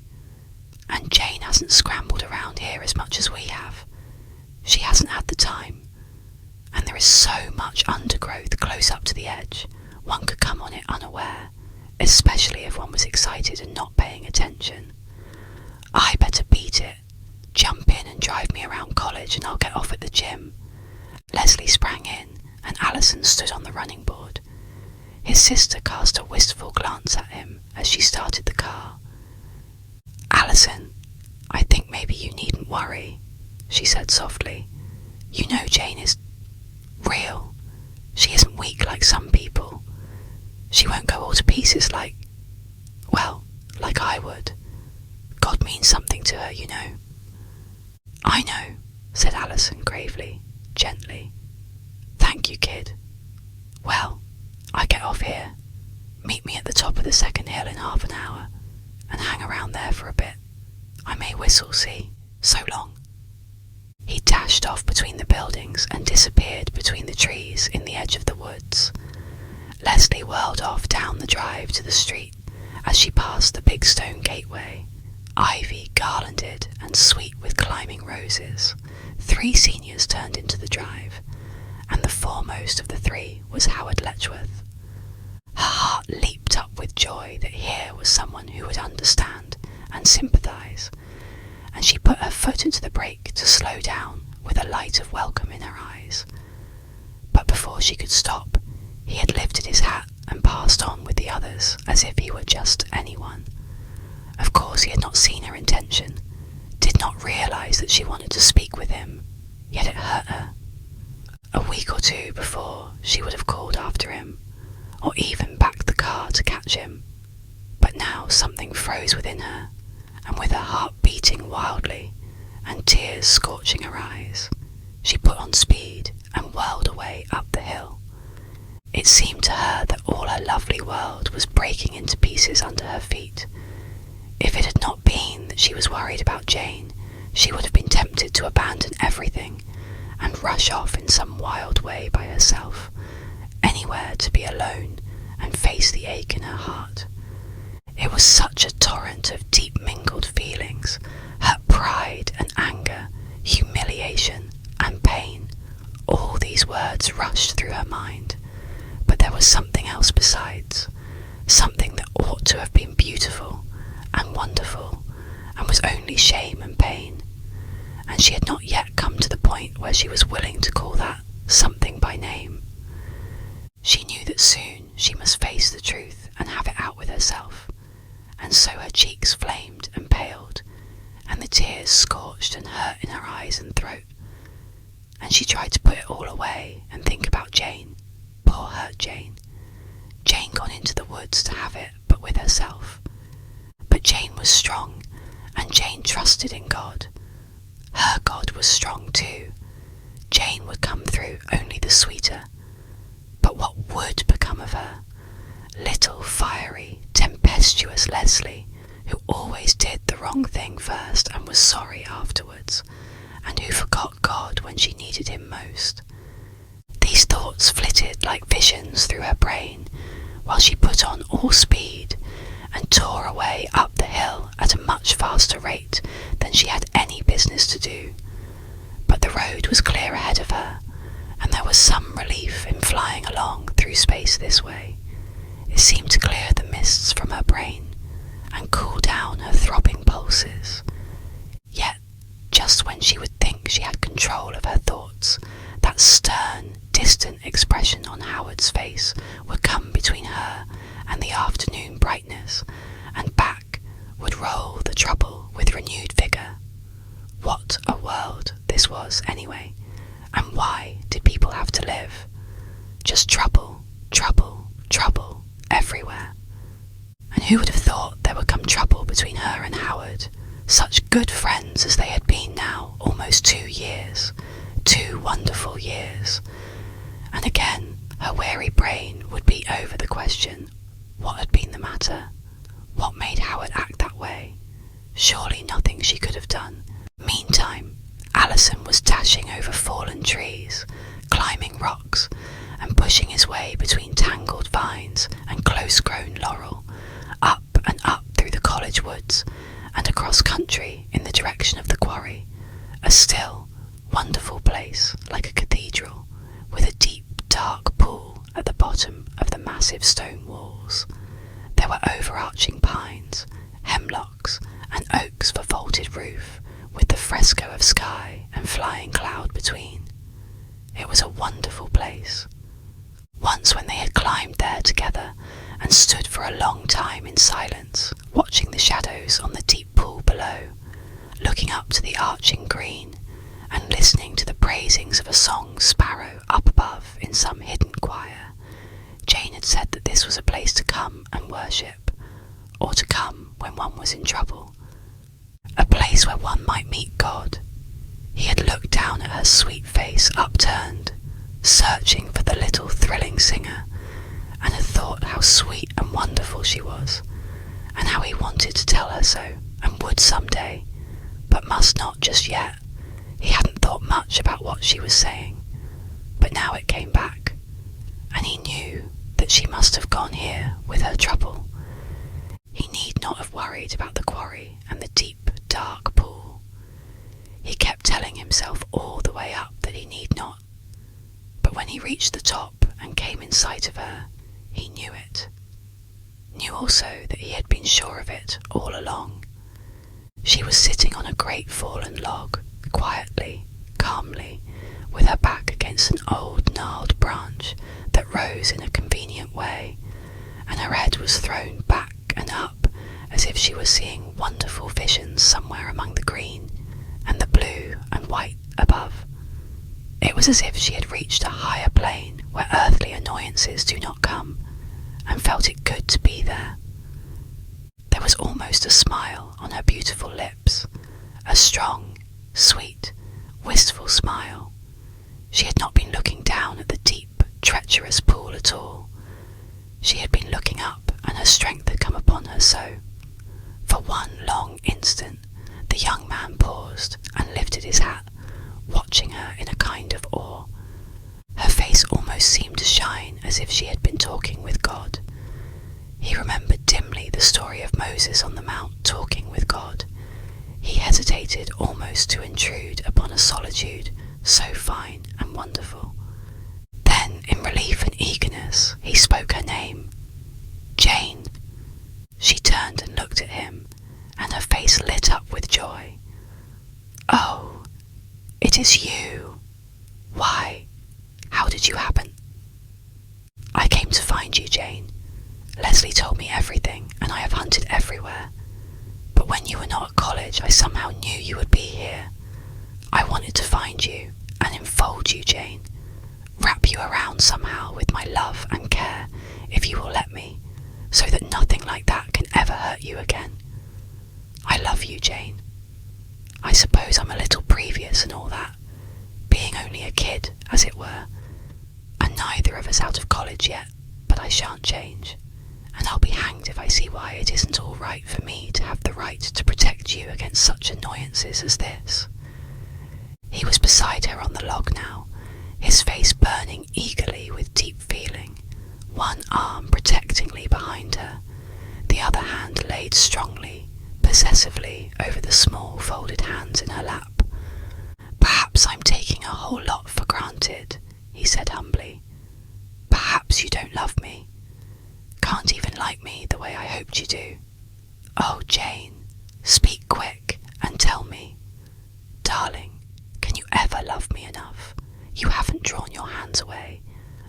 And Jane hasn't scrambled around here as much as we have. She hasn't had the time. And there is so much undergrowth close up to the edge, one could come on it unaware, especially if one was excited and not paying attention. I better beat it. Jump in and drive me around college and I'll get off at the gym. Leslie sprang in and Allison stood on the running board. His sister cast a wistful glance at him as she started the car. Allison, I think maybe you needn't worry, she said softly. You know Jane is real. She isn't weak like some people. She won't go all to pieces like I would. God means something to her, you know. I know, said Allison gravely, gently. Thank you, kid. Well, I get off here. Meet me at the top of the second hill in half an hour, and hang around there for a bit. I may whistle, see? So long. He dashed off between the buildings and disappeared between the trees in the edge of the woods. Leslie whirled off down the drive to the street as she passed the big stone gateway, ivy garlanded and sweet with climbing roses. 3 seniors turned into the drive, and the foremost of the 3 was Howard Letchworth. Her heart leaped up with joy that here was someone who would understand and sympathise, and she put her foot into the brake to slow down with a light of welcome in her eyes. But before she could stop, he had lifted his hat and passed on with the others as if he were just anyone. Of course he had not seen her intention, did not realise that she wanted to speak with him, yet it hurt her. A week or 2 before, she would have called after him, or even backed the car to catch him. But now something froze within her, and with her heart beating wildly, and tears scorching her eyes, she put on speed and whirled away up the hill. It seemed to her that all her lovely world was breaking into pieces under her feet. If it had not been that she was worried about Jane, she would have been tempted to abandon everything and rush off in some wild way by herself, anywhere to be alone and face the ache in her heart. It was such a torrent of deep mingled feelings, her pride and anger, humiliation and pain. All these words rushed through her mind, but there was something else besides, something that ought to have been beautiful and wonderful, and was only shame and pain, and she had not yet come to the point where she was willing to call that something by name. She knew that soon she must face the truth and have it out with herself, and so her cheeks flamed and paled, and the tears scorched and hurt in her eyes and throat, and she tried to put it all away and think about Jane, poor hurt Jane. Jane gone into the woods to have it but with herself. But Jane was strong, and Jane trusted in God. Her God was strong too. Jane would come through only the sweeter. But what would become of her? Little fiery, tempestuous Leslie, who always did the wrong thing first and was sorry afterwards, and who forgot God when she needed him most. These thoughts flitted like visions through her brain, while she put on all speed and tore away up the hill at a much faster rate than she had any business to do. But the road was clear ahead of her, and there was some relief in flying along through space this way. It seemed to clear the mists from her brain and cool down her throbbing pulses. Yet, just when she would think she had control of her thoughts, that stern, distant expression on Howard's face would come between her and the afternoon brightness, and back would roll the trouble with renewed vigour. What a world this was, anyway, and why did people have to live? Just trouble, trouble, trouble, everywhere. And who would have thought there would come trouble between her and Howard, such good friends as they had been now almost 2 years, 2 wonderful years. And again her weary brain would beat over the question, what had been the matter? What made Howard act that way? Surely nothing she could have done. Meantime, Alison was dashing over fallen trees, climbing rocks, and pushing his way between tangled vines and close-grown laurel, up and up through the college woods, and across country in the direction of the quarry, a still, wonderful place like a cathedral, with a deep, dark pool at the bottom of the massive stone walls. There were overarching pines, hemlocks, and oaks for vaulted roof, with the fresco of sky and flying cloud between. It was a wonderful place. Once when they had climbed there together and stood for a long time in silence, watching the shadows on the deep pool below, looking up to the arching green, and listening to the praisings of a song sparrow up above in some hidden choir, Jane had said that this was a place to come and worship, or to come when one was in trouble. A place where one might meet God. He had looked down at her sweet face upturned, searching for the little thrilling singer, and had thought how sweet and wonderful she was, and how he wanted to tell her so, and would some day, but must not just yet. He hadn't thought much about what she was saying, but now it came back, and he knew that she must have gone here with her trouble. He need not have worried about the quarry and the deep, dark pool. He kept telling himself all the way up that he need not. But when he reached the top and came in sight of her, he knew it. Knew also that he had been sure of it all along. She was sitting on a great fallen log, quietly, calmly, with her back against an old gnarled branch that rose in a convenient way, and her head was thrown back and up as if she was seeing wonderful visions somewhere among the green and the blue and white above. It was as if she had reached a higher plane where earthly annoyances do not come, and felt it good to be there. There was almost a smile on her beautiful lips, a strong, sweet, wistful smile. She had not been looking down at the deep, treacherous pool at all. She had been looking up, and her strength had come upon her so. For one long instant, the young man paused and lifted his hat, watching her in a kind of awe. Her face almost seemed to shine as if she had been talking with God. He remembered dimly the story of Moses on the mount talking with God. He hesitated almost to intrude upon a solitude so fine and wonderful. Then, in relief and eagerness, he spoke her name. Jane. She turned and looked at him, and her face lit up with joy. Oh, it is you. Why? How did you happen? I came to find you, Jane. Leslie told me everything, and I have hunted everywhere. But when you were not at college, I somehow knew you would be here. I wanted to find you and enfold you, Jane. Wrap you around somehow with my love and care, if you will let me, so that nothing like that can ever hurt you again. I love you, Jane. I suppose I'm a little previous and all that, being only a kid, as it were, and neither of us out of college yet, but I shan't change, and I'll be hanged if I see why it isn't all right for me to have the right to protect you against such annoyances as this. He was beside her on the log now, his face burning eagerly with deep feeling, one arm protectingly behind her, the other hand laid strongly, possessively over the small folded hands in her lap. Perhaps I'm taking a whole lot for granted, he said humbly. Perhaps you don't love me. Can't even like me the way I hoped you do. Oh, Jane, speak quick and tell me. Darling, can you ever love me enough? You haven't drawn your hands away.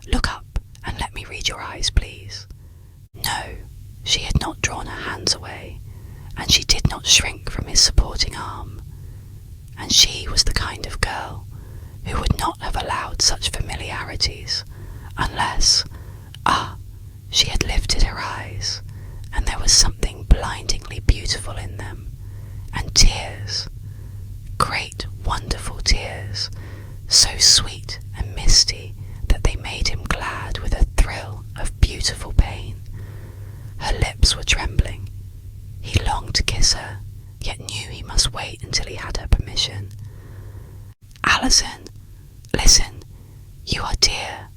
Look up and let me read your eyes, please. No, she had not drawn her hands away, and she did not shrink from his supporting arm. And she was the kind of girl who would not have allowed such familiarities unless, she had lifted her eyes, and there was something blindingly beautiful in them, and tears, great wonderful tears, so sweet and misty that they made him glad with a thrill of beautiful pain. Her lips were trembling. He longed to kiss her, yet knew he must wait until he had her permission. Alison, listen, you are dear,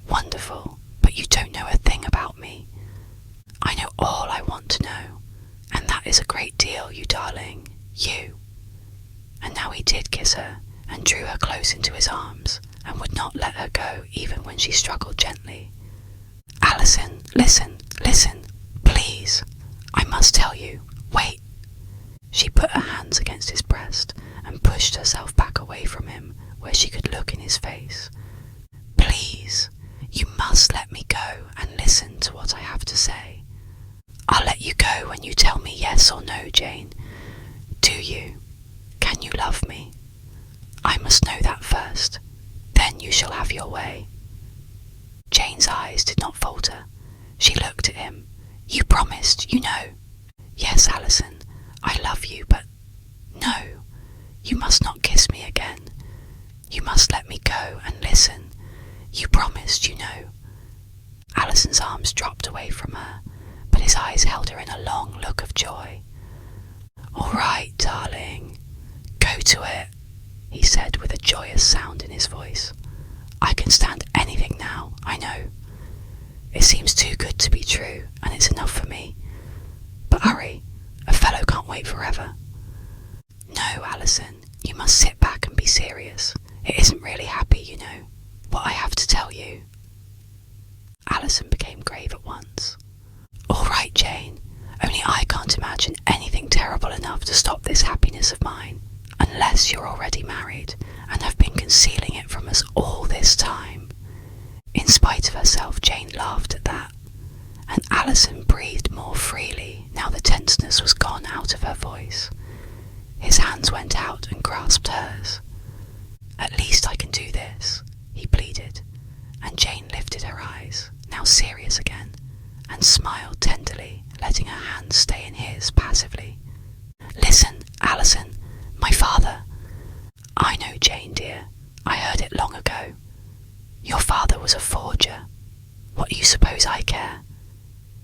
wonderful, but you don't know a thing about me. I know all I want to know, and that is a great deal, you darling, you. And now he did kiss her, and drew her close into his arms, and would not let her go even when she struggled gently. Alison, listen, please. I must tell you. Wait. She put her hands against his breast, and pushed herself back away from him, where she could look in his face. Please, you must let me go and listen to what I have to say. I'll let you go when you tell me yes or no, Jane. Do you? Can you love me? I must know that first. Then you shall have your way. Jane's eyes did not falter. She looked at him. You promised, you know. Yes, Alison, I love you, but no, you must not kiss me again. You must let me go and listen. You promised, you know. Alison's arms dropped away from her, but his eyes held her in a long look of joy. All right, darling, go to it, he said with a joyous sound in his voice. I can stand anything now, I know. It seems too good to be true, and it's enough for me. You must sit back and be serious. It isn't really happy, you know, what I have to tell you." Alison became grave at once. "All right, Jane, only I can't imagine anything terrible enough to stop this happiness of mine, unless you're already married and have been concealing it from us all this time." In spite of herself, Jane laughed at that, and Alison breathed more freely now the tenseness was gone out of her voice. His hands went out and grasped hers. "At least I can do this," he pleaded, and Jane lifted her eyes, now serious again, and smiled tenderly, letting her hands stay in his passively. "Listen, Alison, my father—" "I know, Jane dear, I heard it long ago. Your father was a forger. What do you suppose I care?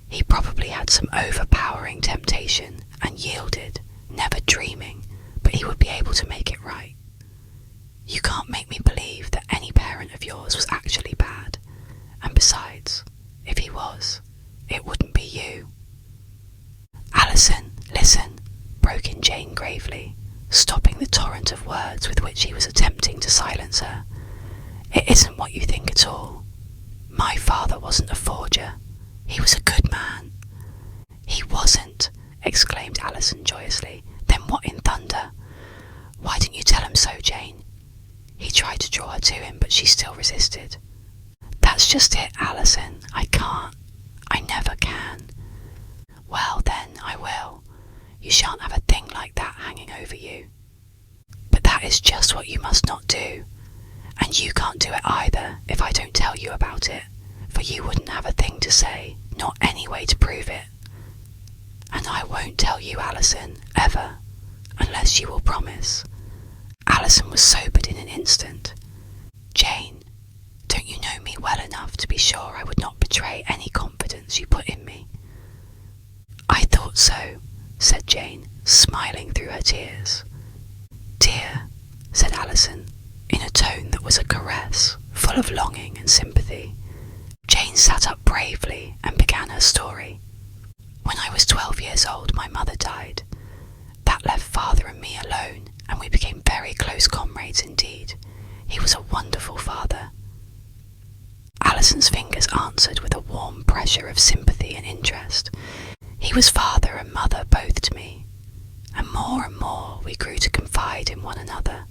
He probably had some overpowering temptation and yielded, never dreaming, but he would be able to make it right. You can't make me believe that any parent of yours was actually bad, and besides, if he was, it wouldn't be you." "Alison, listen," broke in Jane gravely, stopping the torrent of words with which he was attempting to silence her. "It isn't what you think at all. My father wasn't a forger. He was a good man." "He wasn't," exclaimed Alison joyously. "Then what in thunder? Why didn't you tell him so, Jane?" He tried to draw her to him, but she still resisted. "That's just it, Alison. I can't. I never can." "Well, then, I will. You shan't have a thing like that hanging over you. But that is just what you must not do. And you can't do it either if I don't tell you about it, for you wouldn't have a thing to say, nor any way to prove it. And I won't tell you, Alison, ever, unless you will promise." Alison was sobered in an instant. "Jane, don't you know me well enough to be sure I would not betray any confidence you put in me?" "I thought so," said Jane, smiling through her tears. "Dear," said Alison, in a tone that was a caress, full of longing and sympathy. Jane sat up bravely and began her story. "When I was 12 years old, my mother died. That left father and me alone, and we became very close comrades indeed. He was a wonderful father." Alison's fingers answered with a warm pressure of sympathy and interest. "He was father and mother both to me, and more we grew to confide in one another.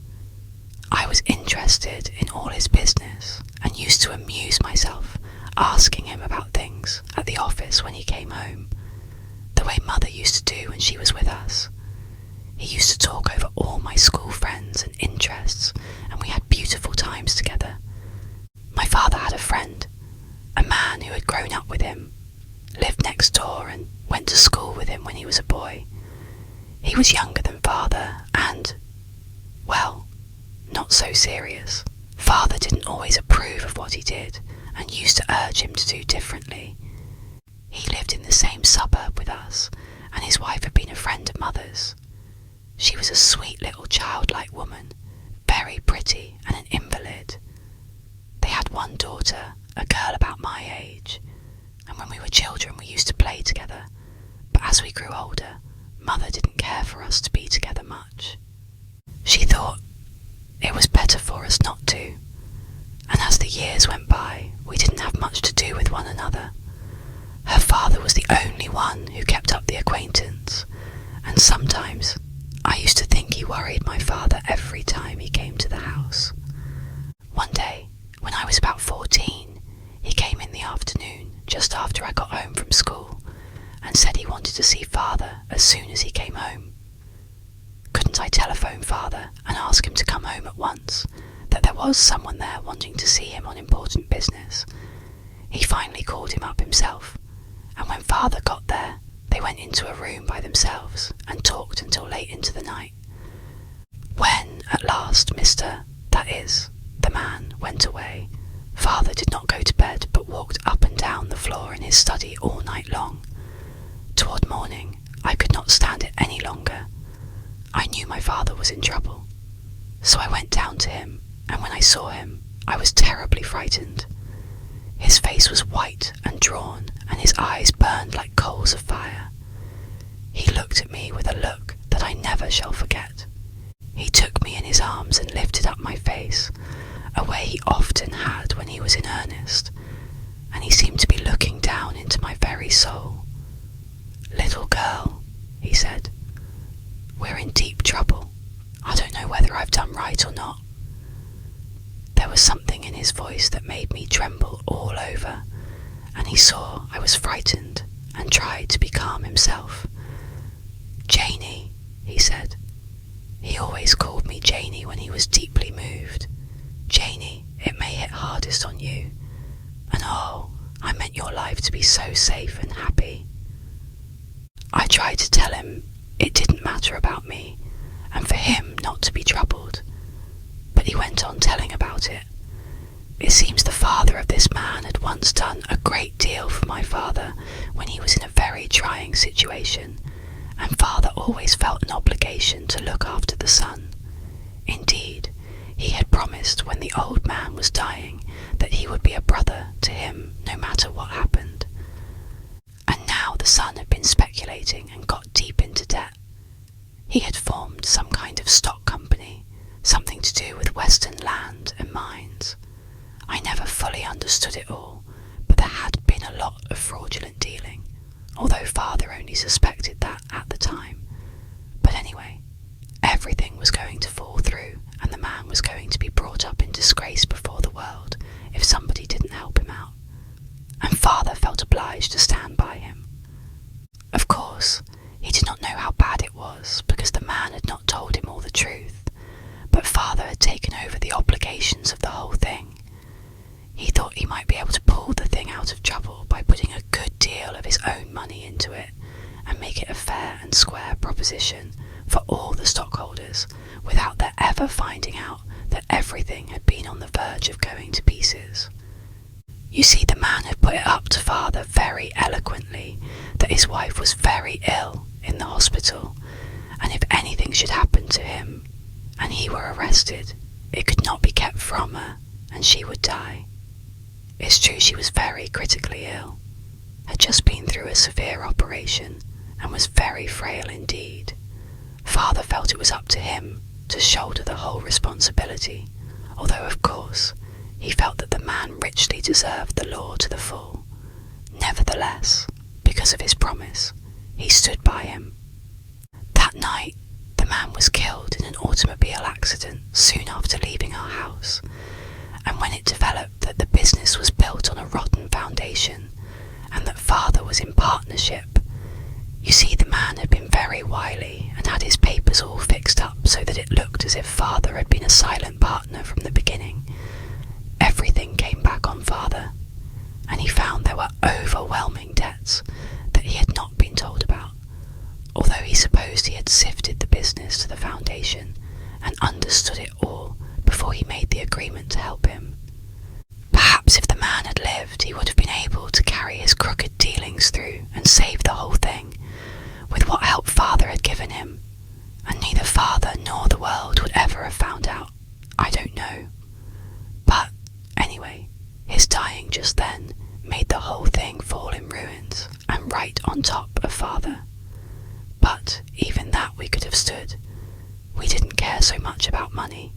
I was interested in all his business, and used to amuse myself asking him about things at the office when he came home, the way mother used to do when she was with us. He used to talk over all my school friends and interests, and we had beautiful times together. My father had a friend, a man who had grown up with him, lived next door and went to school with him when he was a boy. He was younger than father and, well, not so serious. Father didn't always approve of what he did and used to urge him to do differently. He lived in the same suburb with us, and his wife had been a friend of mother's. She was a sweet little childlike woman, very pretty and an invalid. They had one daughter, a girl about my age, and when we were children we used to play together, but as we grew older, mother didn't care for us to be together much. She thought it was better for us not to, and as the years went by, we didn't have much to do with one another. Her father was the only one who kept up the acquaintance, and sometimes I used to think he worried my father every time he came to the house. One day, when I was about 14, he came in the afternoon, just after I got home from school, and said he wanted to see father as soon as he came home. Couldn't I telephone father and ask him to come home at once, that there was someone there wanting to see him on important business? He finally called him up himself, and when father got there, they went into a room by themselves and talked until late into the night. When, at last, that is, the man, went away, father did not go to bed but walked up and down the floor in his study all night long. Toward morning, I could not stand it any longer. I knew my father was in trouble, so I went down to him, and when I saw him, I was terribly frightened. His face was white and drawn, and his eyes burned like coals of fire. He looked at me with a look that I never shall forget. He took me in his arms and lifted up my face, a way he often had when he was in earnest, and he seemed to be looking down into my very soul. "Little girl," he said, "we're in deep trouble. I don't know whether I've done right or not." There was something in his voice that made me tremble all over, and he saw I was frightened and tried to be calm himself. "Janie," he said. He always called me Janie when he was deeply moved. "Janie, it may hit hardest on you. And oh, I meant your life to be so safe and happy." I tried to tell him it didn't matter about me, and for him not to be troubled. But he went on telling about it. It seems the father of this man had once done a great deal for my father when he was in a very trying situation, and father always felt an obligation to look after the son. Indeed, he had promised when the old man was dying that he would be a brother to him no matter what happened. And now the son had been speculating and got deep into debt. He had formed some kind of stock company, something to do with Western land and mines. I never fully understood it all, but there had been a lot of fraudulent dealing, although father only suspected that at the time. But anyway, everything was going to fall through, and the man was going to be brought up in disgrace before the world if somebody didn't help him out. And father felt obliged to stand by him. Of course, he did not know how bad it was, because the man had not told him all the truth, but father had taken over the obligations of the whole thing. He thought he might be able to pull the thing out of trouble by putting a good deal of his own money into it and make it a fair and square proposition for all the stockholders, without their ever finding out that everything had been on the verge of going to pieces. You see, the man had put it up to father very eloquently that his wife was very ill in the hospital, and if anything should happen to him and he were arrested, it could not be kept from her and she would die. It's true she was very critically ill, had just been through a severe operation, and was very frail indeed. Father felt it was up to him to shoulder the whole responsibility, although of course he felt that the man richly deserved the law to the full. Nevertheless, because of his promise, he stood by him. That night, the man was killed in an automobile accident soon after leaving our house, and when it developed that the business was built on a rotten foundation, and that father was in partnership, you see, the man had been very wily and had his papers all fixed up so that it looked as if father had been a silent partner from the beginning. Everything came back on father, and he found there were overwhelming debts that he had not been told about, although he supposed he had sifted the business to the foundation and understood it all before he made the agreement to help him. Perhaps if the man had lived, he would have been able to carry his crooked dealings through and save the whole thing, with what help father had given him, and neither father nor the world would ever have found out. I don't know. But anyway, his dying just then made the whole thing fall in ruins and right on top of father. But even that we could have stood. We didn't care so much about money.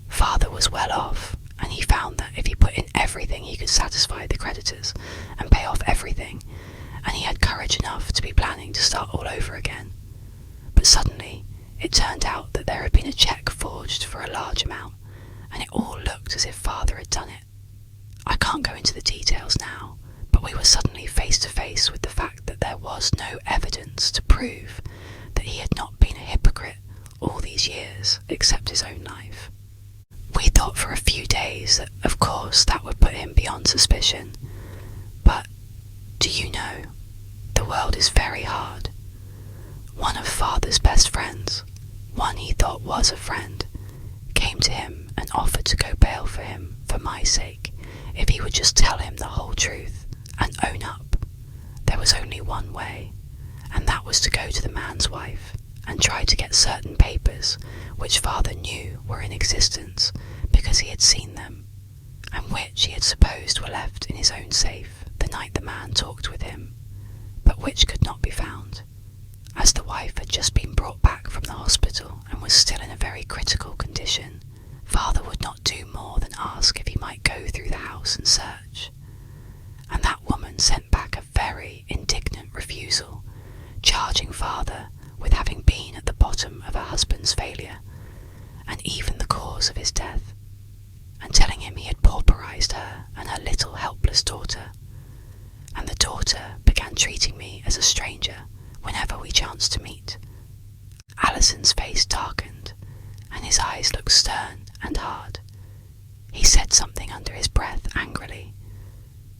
Father was well off, and he found that if he put in everything he could satisfy the creditors and pay off everything, and he had courage enough to be planning to start all over again. But suddenly it turned out that there had been a cheque forged for a large amount, and it all looked as if father had done it. I can't go into the details now, but we were suddenly face to face with the fact that there was no evidence to prove that he had not been a hypocrite all these years except his own life. We thought for a few days that, of course, that would put him beyond suspicion. But, do you know, the world is very hard. One of father's best friends, one he thought was a friend, came to him and offered to go bail for him for my sake if he would just tell him the whole truth and own up. There was only one way, and that was to go to the man's wife and try to get certain papers which father knew were in existence because he had seen them, and which he had supposed were left in his own safe the night the man talked with him, but which could not be found, as the wife had just been brought back from the hospital and and was still in a very critical condition, Father would not do more than ask if he might go through the house and search. And that woman sent back a very indignant refusal, charging Father with having been at the bottom of her husband's failure, and even the cause of his death, and telling him he had pauperized her and her little helpless daughter. And the daughter began treating me as a stranger whenever we chanced to meet. Alison's face darkened, and his eyes looked stern and hard. He said something under his breath angrily.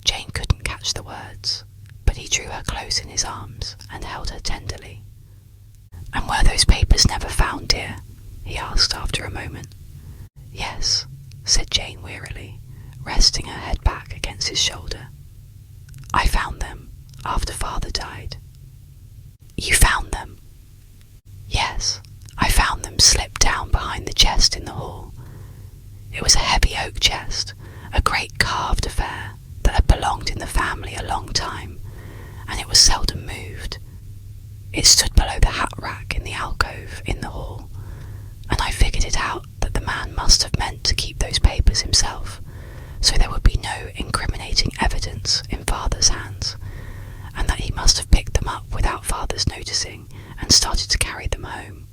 Jane couldn't catch the words, but he drew her close in his arms and held her tenderly. "And were those papers never found, dear?" he asked after a moment. "Yes," said Jane wearily, resting her head back against his shoulder. "I found them after Father died." "You found them?" "Yes, I found them slipped down behind the chest in the hall. It was a heavy oak chest, a great carved affair that had belonged in the family a long time, and it was seldom moved. It stood below the hat rack in the alcove in the hall, and I figured it out that the man must have meant to keep those papers himself, so there would be no incriminating evidence in Father's hands, and that he must have picked them up without Father's noticing and started to carry them home,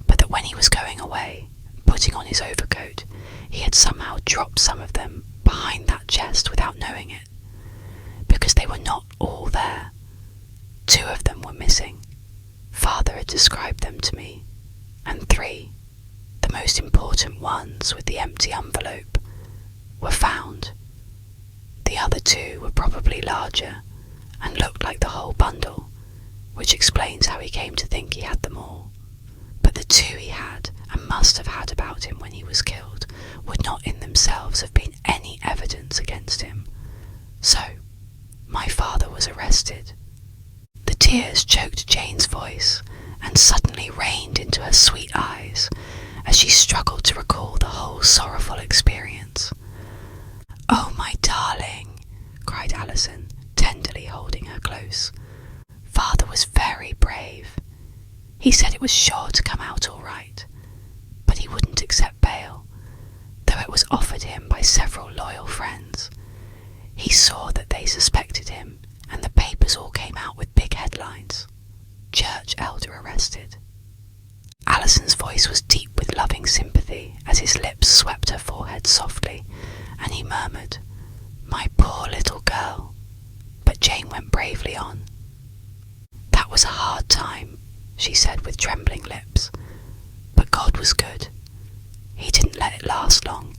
but that when he was going away, putting on his overcoat, he had somehow dropped some of them behind that chest without knowing it, because they were not all there. 2 of them were missing. Father had described them to me, and 3, the most important ones with the empty envelope, were found. The other 2 were probably larger and looked like the whole bundle, which explains how he came to think he had them all. But the 2 he had and must have had about him when he was killed would not in themselves have been any evidence against him. So, my father was arrested." The tears choked Jane's voice and suddenly rained into her sweet eyes as she struggled to recall the whole sorrowful experience. "Oh, my darling," cried Alison, tenderly holding her close. "Father was very brave. He said it was sure to come out all right, but he wouldn't accept bail, though it was offered him by several loyal friends. He saw that they suspected him, and the papers all came out with big headlines. 'Church elder arrested.'" Alison's voice was deep with loving sympathy as his lips swept her forehead softly, and he murmured, "My poor little girl." But Jane went bravely on. "That was a hard time," she said with trembling lips, "but God was good. He didn't let it last long.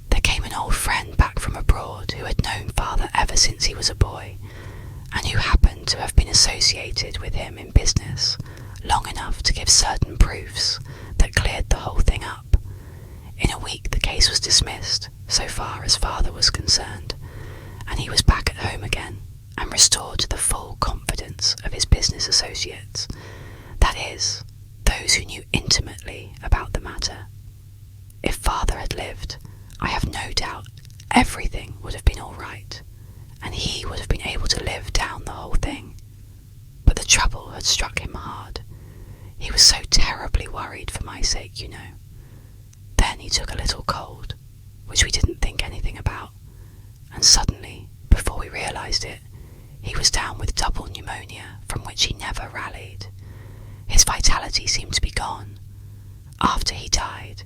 There came an old friend back from abroad who had known Father ever since he was a boy, and who happened to have been associated with him in business long enough to give certain proofs that cleared the whole thing up. In a week the case was dismissed, so far as Father was concerned, and he was back at home again and restored to the full confidence of his business associates, that is, those who knew intimately about the matter. If Father had lived, I have no doubt everything would have been all right, and he would have been able to live down the whole thing. But the trouble had struck him hard. He was so terribly worried for my sake, you know. Then he took a little cold, which we didn't think anything about, and suddenly, before we realised it, he was down with double pneumonia from which he never rallied. His vitality seemed to be gone. After he died,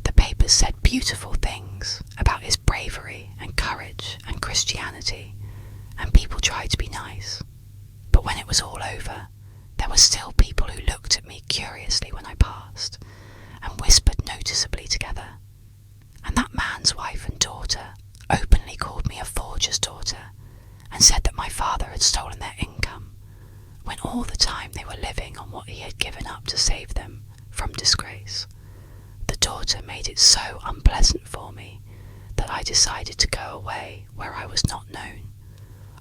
the papers said beautiful things about his bravery and courage and Christianity, and people tried to be nice. But when it was all over, there were still people who looked at me curiously when I passed, and whispered noticeably together. And that man's wife and daughter openly called me a forger's daughter, and said that my father had stolen their income, when all the time they were living on what he had given up to save them from disgrace. The daughter made it so unpleasant for me that I decided to go away where I was not known,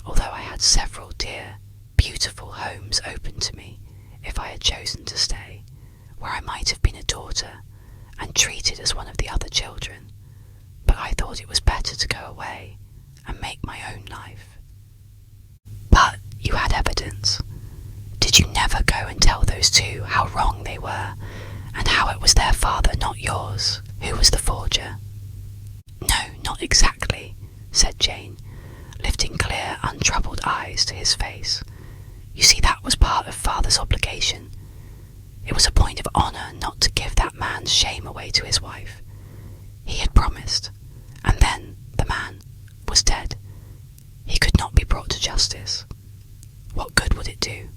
although I had several dear, beautiful homes open to me if I had chosen to stay, where I might have been a daughter and treated as one of the other children. But I thought it was better to go away and make my own life. "But you had evidence. Did you never go and tell those 2 how wrong they were, and how it was their father, not yours, who was the forger. No, not exactly, said Jane, lifting clear, untroubled eyes to his face. You see, that was part of father's obligation. It was a point of honour not to give that man's shame away to his wife. He had promised, and then the man was dead. He could not be brought to justice. What good would it do?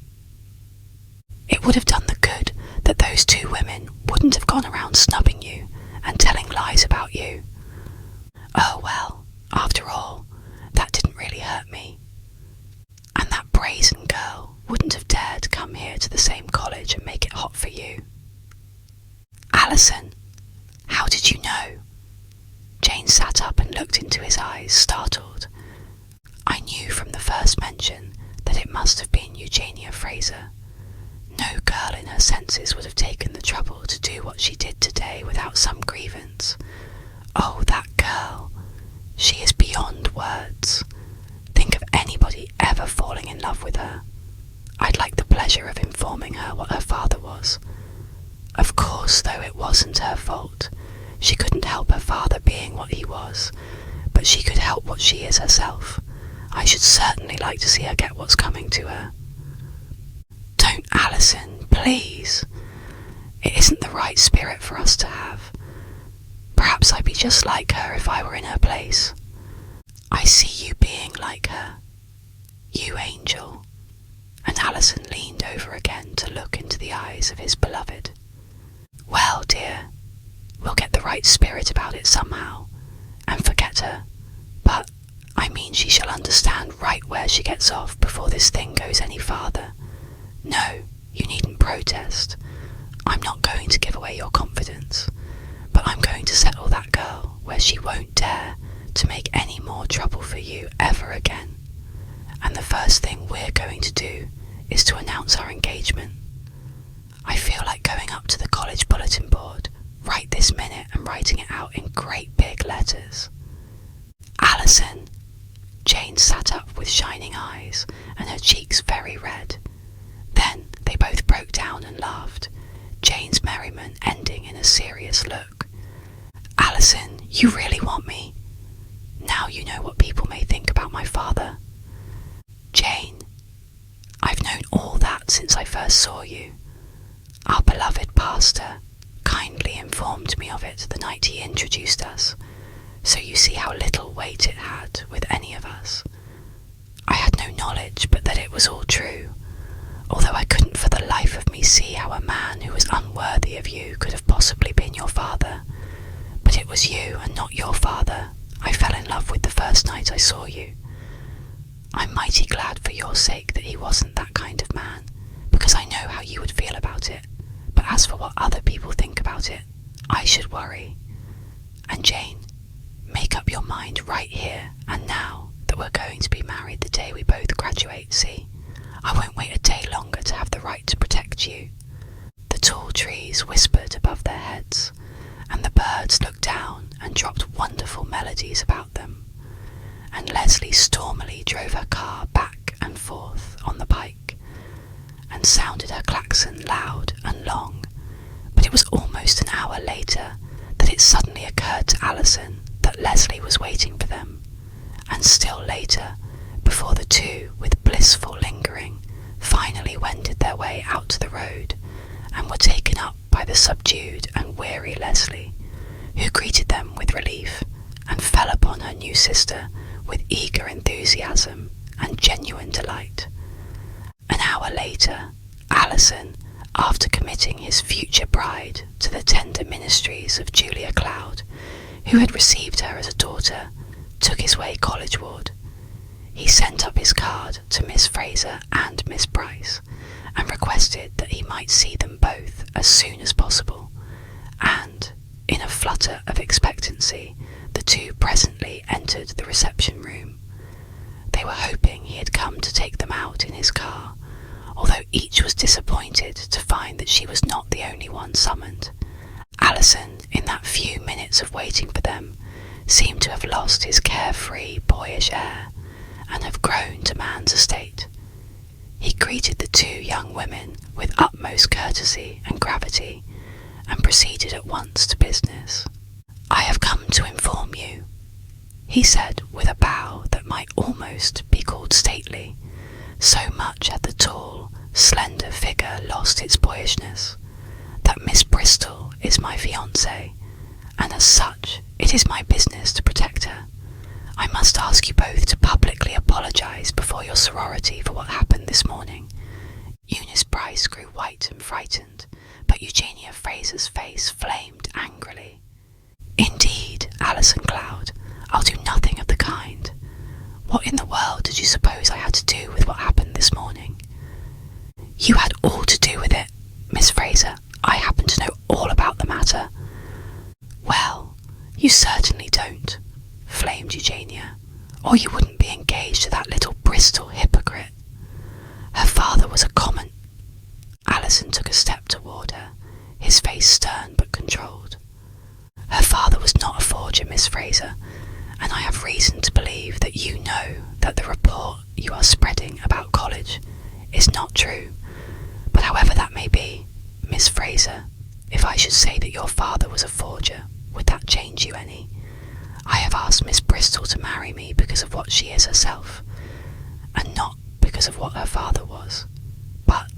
It would have done the good that those two women wouldn't have gone around snubbing you and telling lies about you. Oh well, after all, that didn't really hurt me. And that brazen girl wouldn't have dared come here to the same college and make it hot for you. Alison, how did you know? Jane sat up and looked into his eyes, startled. I knew from the first mention that it must have been Eugenia Fraser. No girl in her senses would have taken the trouble to do what she did today without some grievance. Oh, that girl! She is beyond words. Think of anybody ever falling in love with her. I'd like the pleasure of informing her what her father was. Of course, though, it wasn't her fault. She couldn't help her father being what he was, but she could help what she is herself. I should certainly like to see her get what's coming to her. Don't, Alison, please. It isn't the right spirit for us to have. Perhaps I'd be just like her if I were in her place. I see you being like her. You angel. And Alison leaned over again to look into the eyes of his beloved. Well, dear, we'll get the right spirit about it somehow, and forget her. But, I mean, she shall understand right where she gets off before this thing goes any farther. No, you needn't protest. I'm not going to give away your confidence, but I'm going to settle that girl where she won't dare to make any more trouble for you ever again. And the first thing we're going to do is to announce our engagement. I feel like going up to the college bulletin board right this minute and writing it out in great big letters. Alison! Jane sat up with shining eyes and her cheeks very red. Then they both broke down and laughed, Jane's merriment ending in a serious look. Alison, you really want me? Now you know what people may think about my father. Jane, I've known all that since I first saw you. Our beloved pastor kindly informed me of it the night he introduced us, so you see how little weight it had with any of us. I had no knowledge but that it was all true, although I couldn't for the life of me see how a man who was unworthy of you could have possibly been your father. But it was you and not your father I fell in love with the first night I saw you. I'm mighty glad for your sake that he wasn't that kind of man, because I know how you would feel about it. But as for what other people think about it, I should worry. And Jane, make up your mind right here and now that we're going to be married the day we both graduate, see? I won't wait a day longer to have the right to protect you. The tall trees whispered above their heads, and the birds looked down and dropped wonderful melodies about them. And Leslie stormily drove her car back and forth on the pike, and sounded her klaxon loud and long. But it was almost an hour later that it suddenly occurred to Alison that Leslie was waiting for them, and still later, before the two, with blissful lingering, finally wended their way out to the road, and were taken up by the subdued and weary Leslie, who greeted them with relief, and fell upon her new sister with eager enthusiasm and genuine delight. An hour later, Alison, after committing his future bride to the tender ministries of Julia Cloud, who had received her as a daughter, took his way collegeward. He sent up his card to Miss Fraser and Miss Price, and requested that he might see them both as soon as possible, and, in a flutter of expectancy, the two presently entered the reception room. They were hoping he had come to take them out in his car, although each was disappointed to find that she was not the only one summoned. Alison, in that few minutes of waiting for them, seemed to have lost his carefree, boyish air, and have grown to man's estate. He greeted the two young women with utmost courtesy and gravity, and proceeded at once to business. "I have come to inform you," he said with a bow that might almost be called stately, so much had the tall, slender figure lost its boyishness, "that Miss Bristol is my fiancée, and as such it is my business to protect her. I must ask you both to publicly apologise before your sorority for what happened this morning." Eunice Bryce grew white and frightened, but Eugenia Fraser's face flamed angrily. "Indeed, Alison Cloud, I'll do nothing of the kind. What in the world did you suppose I had to do with what happened this morning?" "You had all to do with it, Miss Fraser. I happen to know all about the matter." "Well, you certainly don't," flamed Eugenia, "or you wouldn't be engaged to that little Bristol hypocrite. Her father was a common—" Alison took a step toward her, his face stern but controlled. "Her father was not a forger, Miss Fraser, and I have reason to believe that you know that the report you are spreading about college is not true. But however that may be, Miss Fraser, if I should say that your father was a forger, would that change you any? I have asked Miss Bristol to marry me because of what she is herself, and not because of what her father was. But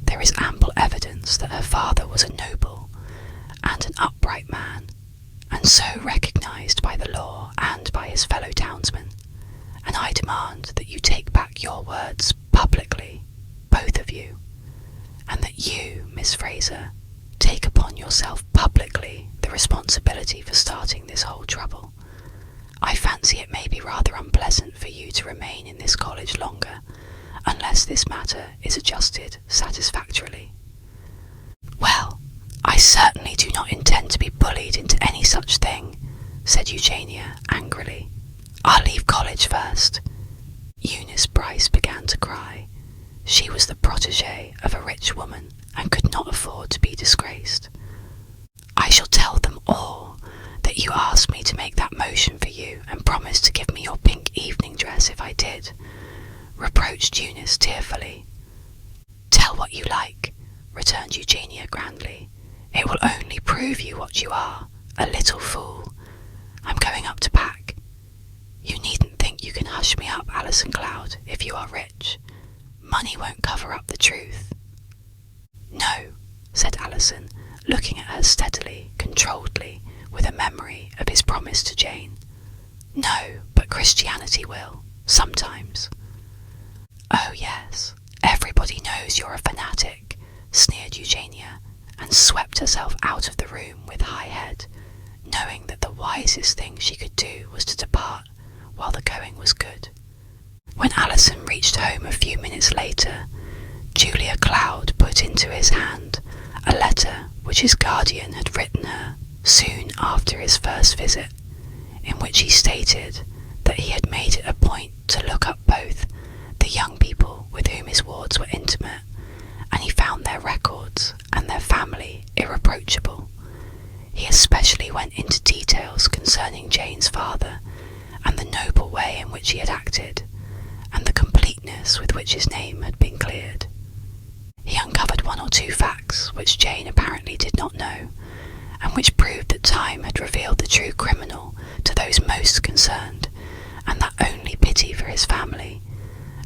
there is ample evidence that her father was a noble and an upright man, and so recognised by the law and by his fellow townsmen, and I demand that you take back your words publicly, both of you, and that you, Miss Fraser, take upon yourself publicly the responsibility for starting this whole trouble. I fancy it may be rather unpleasant for you to remain in this college longer, unless this matter is adjusted satisfactorily." "Well, I certainly do not intend to be bullied into any such thing," said Eugenia angrily. "I'll leave college first." Eunice Bryce began to cry. She was the protégée of a rich woman and could not afford to be disgraced. "I shall tell them all that you asked me to make that motion for you and promised to give me your pink evening dress if I did," reproached Eunice tearfully. "Tell what you like," returned Eugenia grandly. "It will only prove you what you are, a little fool. I'm going up to pack. You needn't think you can hush me up, Alison Cloud, if you are rich. Money won't cover up the truth." "No," said Alison, looking at her steadily, controlledly, with a memory of his promise to Jane. "No, but Christianity will, sometimes." "Oh yes, everybody knows you're a fanatic," sneered Eugenia, and swept herself out of the room with high head, knowing that the wisest thing she could do was to depart while the going was good. When Alison reached home a few minutes later, Julia Cloud put into his hand a letter which his guardian had written her soon after his first visit, in which he stated that he had made it a point to look up both the young people with whom his wards were intimate, and he found their records and their family irreproachable. He especially went into details concerning Jane's father, and the noble way in which he had acted, and the completeness with which his name had been cleared. He uncovered one or two facts which Jane apparently did not know, and which proved that time had revealed the true criminal to those most concerned, and that only pity for his family,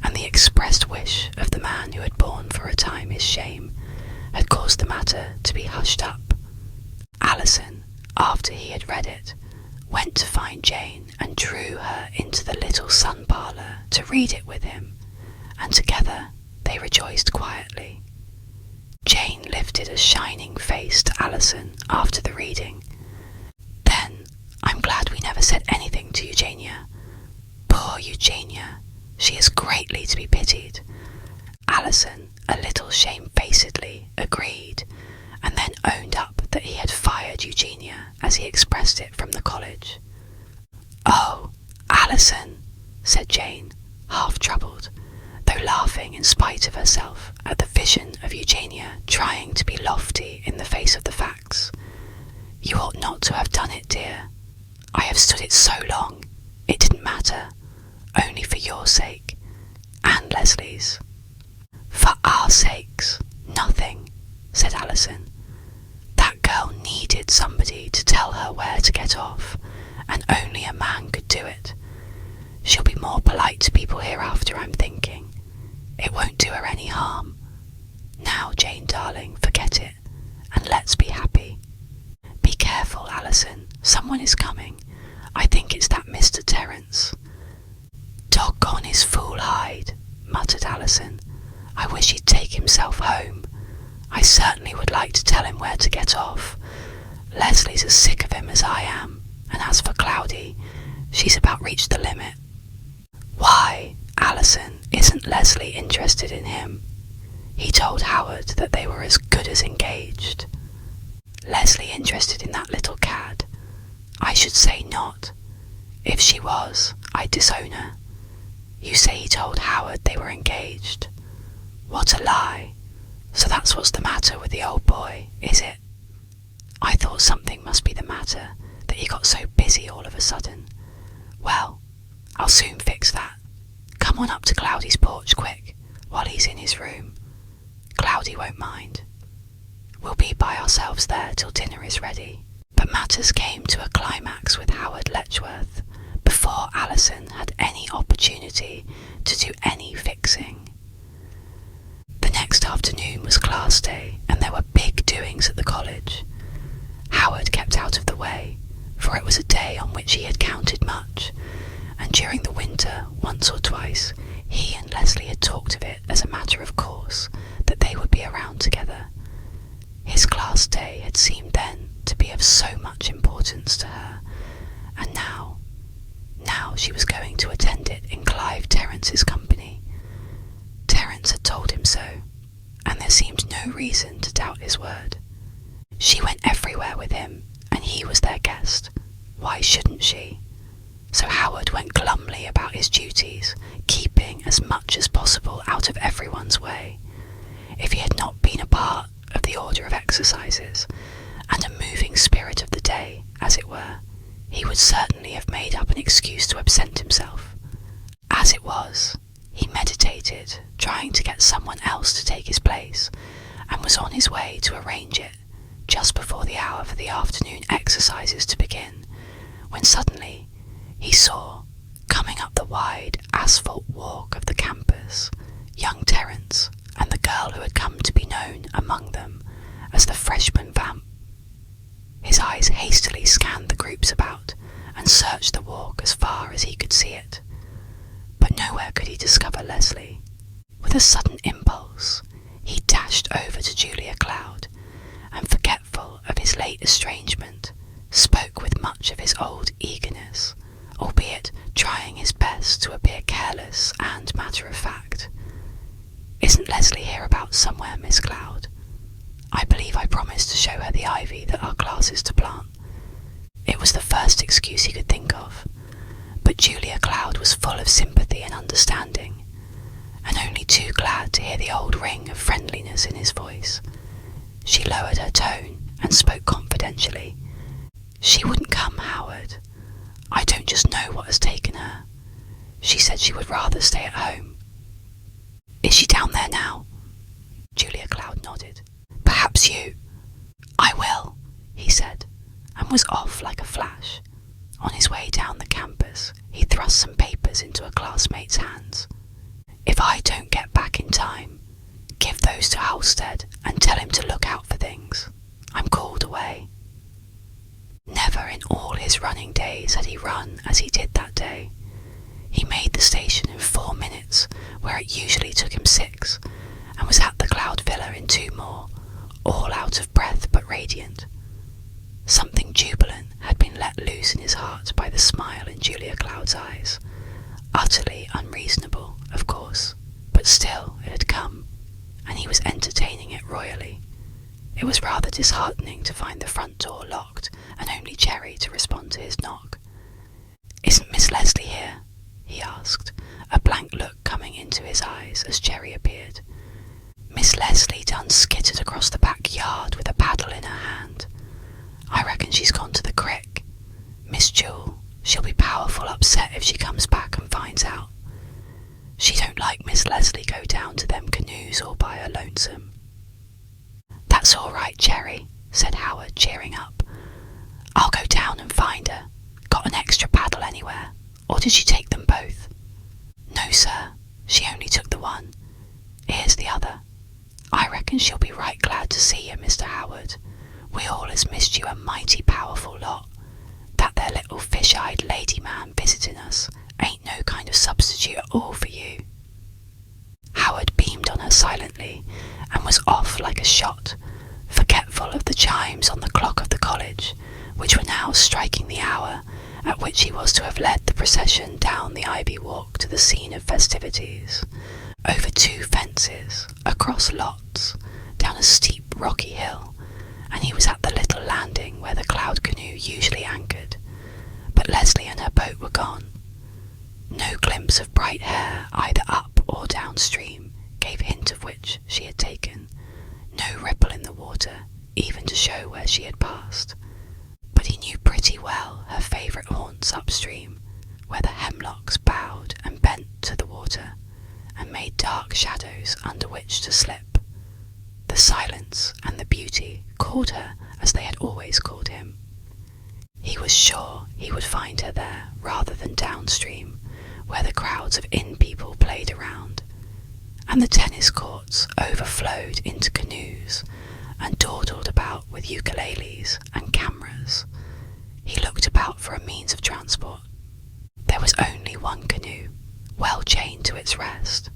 and the expressed wish of the man who had borne for a time his shame, had caused the matter to be hushed up. Alison, after he had read it, went to find Jane and drew her into the little sun parlour to read it with him, and together they rejoiced quietly. Jane lifted a shining face to Alison after the reading. "Then I'm glad we never said anything to Eugenia. Poor Eugenia, she is greatly to be pitied." Alison, a little shamefacedly, agreed, and then owned up that he had fired Eugenia, as he expressed it, from the college. "Oh, Alison," said Jane, half troubled, though laughing in spite of herself at the vision of Eugenia trying to be lofty in the face of the facts. "You ought not to have done it, dear. I have stood it so long, it didn't matter, only for your sake, and Leslie's." "For our sakes, nothing," said Alison. "That girl needed somebody to tell her where to get off, and only a man could do it. She'll be more polite to people hereafter, I'm thinking. It won't do her any harm. Now, Jane darling, forget it, and let's be happy. Be careful, Alison. Someone is coming. I think it's that Mr. Terence. Doggone his fool hide, muttered Alison. I wish he'd take himself home. I certainly would like to tell him where to get off. Leslie's as sick of him as I am, and as for Cloudy, she's about reached the limit. Why, Alison, isn't Leslie interested in him? He told Howard that they were as good as engaged. Leslie interested in that little cad? I should say not. If she was, I'd disown her. You say he told Howard they were engaged. What a lie. So that's what's the matter with the old boy, is it? I thought something must be the matter, that he got so busy all of a sudden. Well, I'll soon fix that. Come on up to Cloudy's porch quick, while he's in his room. Cloudy won't mind. We'll be by ourselves there till dinner is ready. But matters came to a climax with Howard Letchworth before Alison had any opportunity to do any fixing. The next afternoon was class day, and there were big doings at the college. Howard kept out of the way, for it was a day on which he had counted much, and during the winter, once or twice, he and Leslie had talked of it as a matter of course that they would be around together. His class day had seemed then to be of so much importance to her, and now she was going to attend it in Clive Terrence's company. Terence had told him so, and there seemed no reason to doubt his word. She went everywhere with him, and he was their guest. Why shouldn't she? So Howard went glumly about his duties, keeping as much as possible out of everyone's way. If he had not been a part of the order of exercises, and a moving spirit of the day, as it were, he would certainly have made up an excuse to absent himself. As it was, he meditated, trying to get someone else to take his place, and was on his way to arrange it, just before the hour for the afternoon exercises to begin, when suddenly he saw, coming up the wide asphalt walk of the campus, young Terence and the girl who had come to be known among them as the freshman vamp. His eyes hastily scanned the groups about and searched the walk as far as he could see it, but nowhere could he discover Leslie. With a sudden impulse, he dashed over to Julia Cloud, and forgetful of his late estrangement, spoke with much of his old eagerness, albeit trying his best to appear careless and matter-of-fact. Isn't Leslie hereabouts somewhere, Miss Cloud? I believe I promised to show her the ivy that our class is to plant. It was the first excuse he could think of, but Julia Cloud was full of sympathy and understanding, and only too glad to hear the old ring of friendliness in his voice. She lowered her tone and spoke confidentially. She wouldn't come, Howard. I don't just know what has taken her. She said she would rather stay at home. Is she down there now? Julia Cloud nodded. Perhaps you. I will, he said, and was off like a flash. On his way down the campus, he thrust some papers into a classmate's hands. If I don't get back in time, give those to Halstead and tell him to look out for things. I'm called away. Never in all his running days had he run as he did that day. He made the station in 4 minutes, where it usually took him 6, and was at the Cloud Villa in 2 more, all out of breath but radiant. Something jubilant had been let loose in his heart by the smile in Julia Cloud's eyes. Utterly unreasonable, of course, but still it had come, and he was entertaining it royally. It was rather disheartening to find the front door locked and only Cherry to respond to his knock. Isn't Miss Leslie here? He asked, a blank look coming into his eyes as Cherry appeared. Miss Leslie done skittered across the backyard with a paddle in her hand. I reckon she's gone to the crick. Miss Jewel, she'll be powerful upset if she comes back and finds out. She don't like Miss Leslie go down to them canoes all by her lonesome. That's all right, Cherry, said Howard, cheering up. go down and find her. Got an extra paddle anywhere? Or did she take them both?" "No, sir, she only took the one. Here's the other. I reckon she'll be right glad to see you, Mr. Howard. We all has missed you a mighty powerful lot. That there little fish-eyed lady man visiting us ain't no kind of substitute at all for you." Howard beamed on her silently and was off like a shot, forgetful of the chimes on the clock of the college, which were now striking the hour at which he was to have led the procession down the ivy walk to the scene of festivities, over 2 fences, across lots, down a steep rocky hill, and he was at the little landing where the cloud canoe usually anchored. But Leslie and her boat were gone. No glimpse of bright hair either up or downstream gave hint of which she had taken, no ripple in the water even to show where she had passed. But he knew pretty well her favourite haunts upstream, where the hemlocks bowed and bent to the water, and made dark shadows under which to slip. The silence and the beauty called her as they had always called him. He was sure he would find her there rather than downstream, where the crowds of inn people played around, and the tennis courts overflowed into canoes and dawdled about with ukuleles and cameras. He looked about for a means of transport. There was only one canoe, well chained to its rest.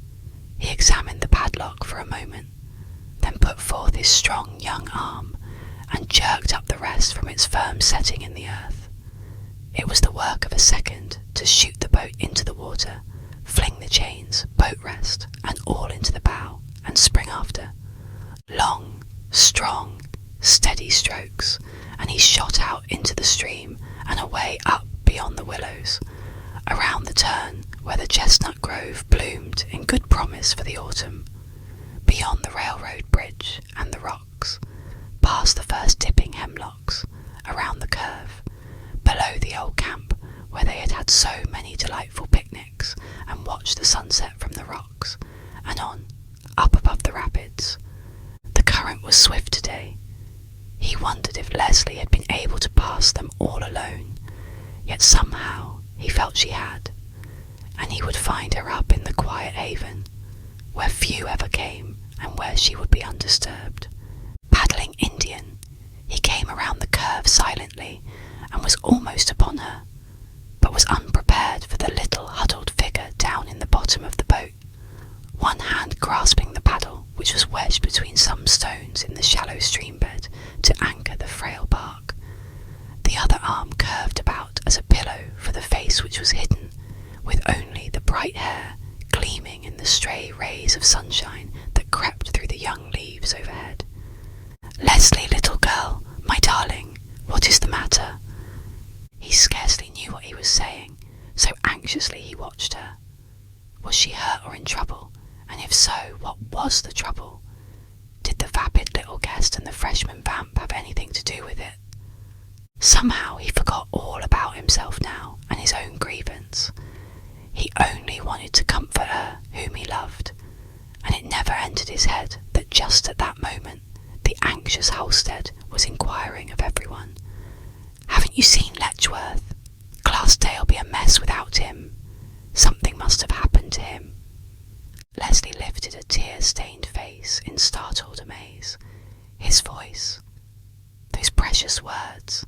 He examined the padlock for a moment, then put forth his strong young arm and jerked up the rest from its firm setting in the earth. It was the work of a second to shoot the boat into the water, fling the chains, boat rest, and all into the bow, and spring after. Long, strong, steady strokes, and he shot out into the stream and away up beyond the willows, around the turn where the chestnut grove bloomed in good promise for the autumn, beyond the railroad bridge and the rocks, past the first dipping hemlocks, around the curve, below the old camp where they had had so many delightful picnics and watched the sunset from the rocks, and on, up above the rapids. The current was swift today. He wondered if Leslie had been able to pass them all alone, yet somehow he felt she had, and he would find her up in the quiet haven, where few ever came and where she would be undisturbed. Paddling Indian, he came around the curve silently and was almost upon her, but was unprepared for the little huddled figure down in the bottom of the boat, one hand grasping the paddle which was wedged between some stones in the shallow stream bed to anchor the frail bark, the other arm curved about as a pillow for the face which was hidden, with only the bright hair gleaming in the stray rays of sunshine that crept through the young leaves overhead. "Leslie, little girl, my darling, what is the matter?" He scarcely knew what he was saying, so anxiously he watched her. Was she hurt or in trouble? And if so, what was the trouble? Did the vapid little guest and the freshman vamp have anything to do with it? Somehow he forgot all about himself now and his own grievance. He only wanted to comfort her whom he loved, and it never entered his head that just at that moment the anxious Halstead was inquiring of everyone. "Haven't you seen Letchworth? Glassdale'll be a mess without him. Something must have happened to him." Leslie lifted a tear-stained face in startled amaze. His voice, those precious words,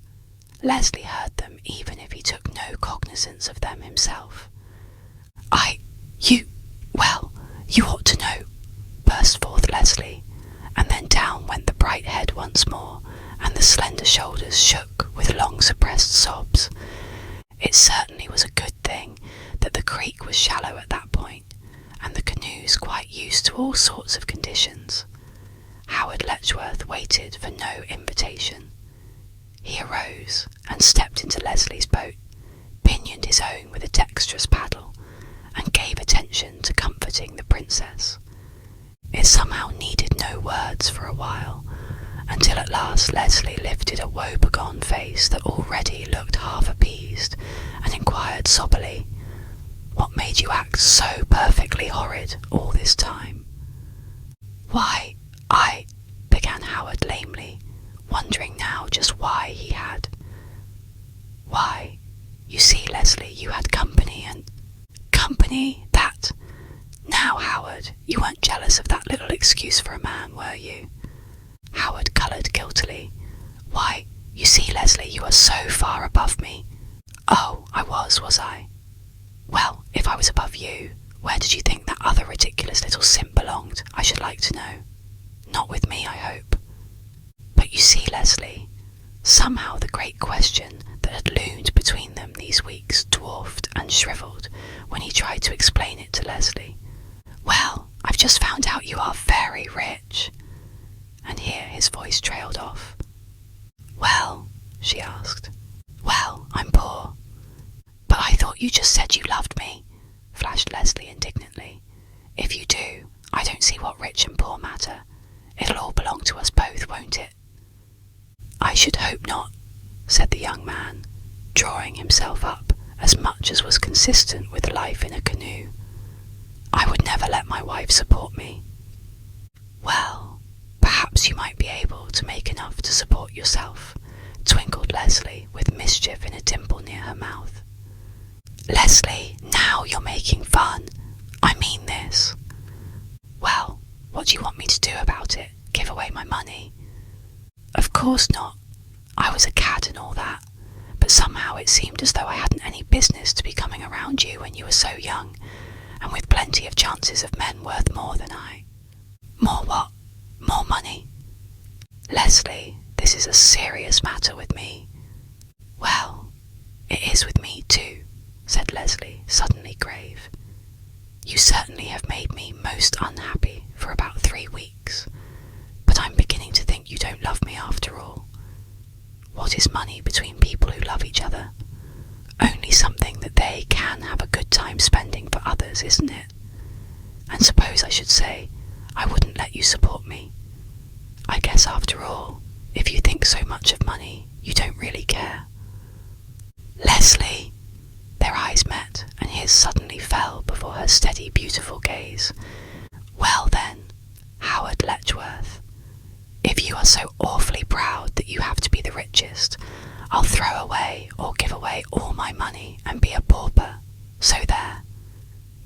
Leslie heard them even if he took no cognizance of them himself. You ought to know," burst forth Leslie, and then down went the bright head once more, and the slender shoulders shook with long suppressed sobs. It certainly was a good thing that the creek was shallow at that point, and the canoes quite used to all sorts of conditions. Howard Letchworth waited for no invitation. He arose and stepped into Leslie's boat, pinioned his own with a dexterous paddle, and gave attention to comforting the princess. It somehow needed no words for a while, until at last Leslie lifted a woe-begone face that already looked half appeased, and inquired soberly, "What made you act so perfectly horrid all this time?" "Why, I," began Howard lamely, wondering now just why he had. Leslie, you had company and... Company? That? Now, Howard, you weren't jealous of that little excuse for a man, were you? Howard coloured guiltily. Why, you see, Leslie, you are so far above me. Oh, I was I? Well, if I was above you, where did you think that other ridiculous little simp belonged, I should like to know? Not with me, I hope. But you see, Leslie, somehow the great question that had loomed between them these weeks dwarfed and shrivelled when he tried to explain it to Leslie. Well, I've just found out you are very rich. And here his voice trailed off. Well, she asked. Well, I'm poor. But I thought you just said you loved me, flashed Leslie indignantly. If you do, I don't see what rich and poor matter. It'll all belong to us both, won't it? I should hope not, said the young man, drawing himself up as much as was consistent with life in a canoe. I would never let my wife support me. Well, perhaps you might be able to make enough to support yourself, twinkled Leslie with mischief in a dimple near her mouth. Leslie, now you're making fun. I mean this. Well, what do you want me to do about it? Give away my money? Of course not. I was a cad and all that, but somehow it seemed as though I hadn't any business to be coming around you when you were so young, and with plenty of chances of men worth more than I. More what? More money? Leslie, this is a serious matter with me. Well, it is with me too, said Leslie, suddenly grave. You certainly have made me most unhappy for about 3 weeks, but I'm beginning to think you don't love me after all. What is money between people who love each other? Only something that they can have a good time spending for others, isn't it? And suppose I should say I wouldn't let you support me. I guess after all, if you think so much of money, you don't really care. Leslie! Their eyes met, and his suddenly fell before her steady, beautiful gaze. Well then, Howard Letchworth, if you are so awfully proud that you have to be the richest, I'll throw away or give away all my money and be a pauper. So there.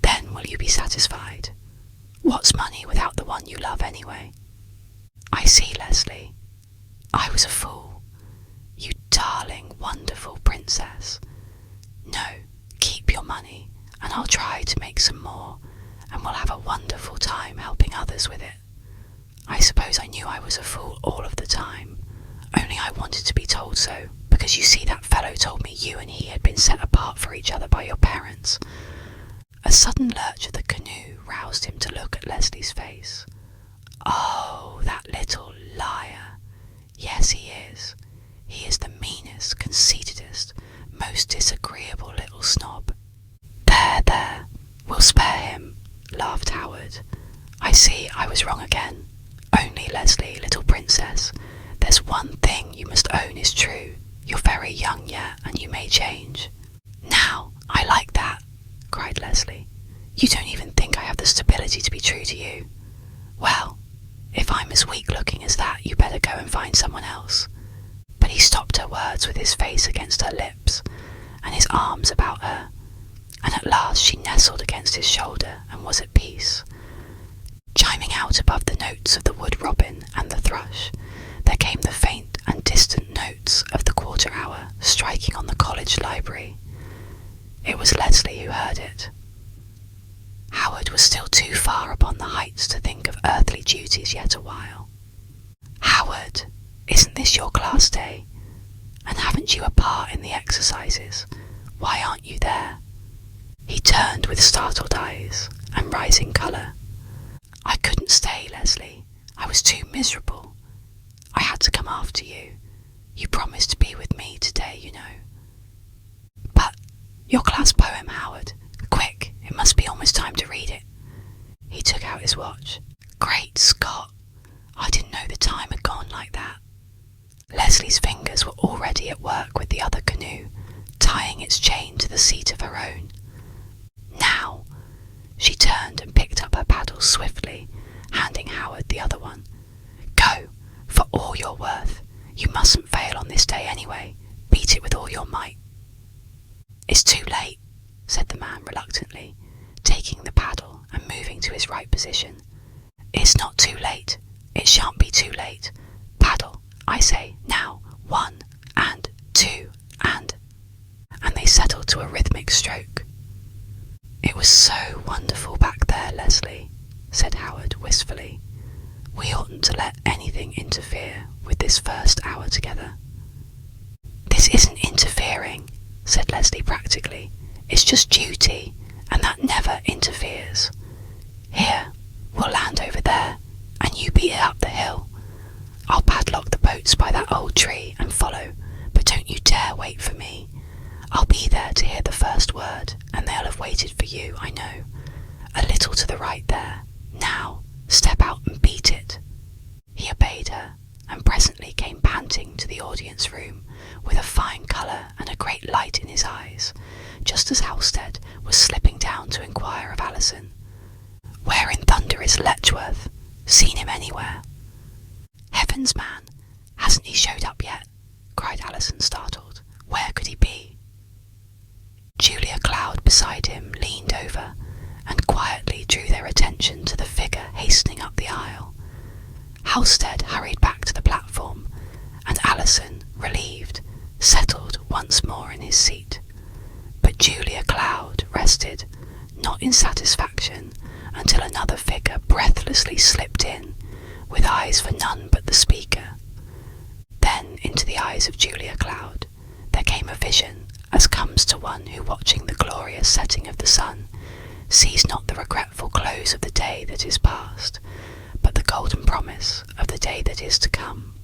Then will you be satisfied? What's money without the one you love anyway? I see, Leslie. I was a fool. You darling, wonderful princess. No, keep your money, and I'll try to make some more, and we'll have a wonderful time helping others with it. I suppose I knew I was a fool all of the time, only I wanted to be told so, because you see that fellow told me you and he had been set apart for each other by your parents. A sudden lurch of the canoe roused him to look at Leslie's face. Oh, that little liar. Yes, he is. He is the meanest, conceitedest, most disagreeable little snob. There, we'll spare him, laughed Howard. I see I was wrong again. Only, Leslie, little princess, there's one thing you must own is true. You're very young yet, and you may change. Now, I like that, cried Leslie. You don't even think I have the stability to be true to you. Well, if I'm as weak-looking as that, you better go and find someone else. But he stopped her words with his face against her lips, and his arms about her, and at last she nestled against his shoulder and was at peace. Chiming out above the notes of the wood robin and the thrush, there came the faint and distant notes of the quarter hour striking on the college library. It was Leslie who heard it. Howard was still too far upon the heights to think of earthly duties yet awhile. Howard, isn't this your class day? And haven't you a part in the exercises? Why aren't you there? He turned with startled eyes and rising colour. I couldn't stay, Leslie. I was too miserable. I had to come after you. You promised to be with me today, you know. But your class poem, Howard. Quick, it must be almost time to read it. He took out his watch. Great Scott! I didn't know the time had gone like that. Leslie's fingers were already at work with the other canoe, tying its chain to the seat of her own. Now! She turned and picked up her paddles swiftly, handing Howard the other one. Go, for all you're worth. You mustn't fail on this day anyway. Beat it with all your might. It's too position. It's not too late. It shan't be too late. Paddle, I say, now. 1 and 2 and they settled to a rhythmic stroke. It was so wonderful back there, Leslie, said Howard wistfully. We oughtn't to let anything interfere with this first hour together. This isn't interfering, said Leslie practically. It's just duty, and that never interferes. Here, we'll land over there, and you beat it up the hill. I'll padlock the boats by that old tree and follow, but don't you dare wait for me. I'll be there to hear the first word, and they'll have waited for you, I know. A little to the right there. Now, step out and beat it. He obeyed her, and presently came panting to the audience room, with a fine colour and a great light in his eyes, just as Halstead was slipping down to inquire of Alison. Where in thunder is Letchworth? Seen him anywhere? Heavens, man, hasn't he showed up yet? Cried Alison, startled. Where could he be? Julia Cloud beside him leaned over and quietly drew their attention to the figure hastening up the aisle. Halstead hurried back to the platform, and Alison, relieved, settled once more in his seat. But Julia Cloud rested, not in satisfaction, until another figure breathlessly slipped in, with eyes for none but the speaker. Then into the eyes of Julia Cloud there came a vision, as comes to one who, watching the glorious setting of the sun, sees not the regretful close of the day that is past, but the golden promise of the day that is to come.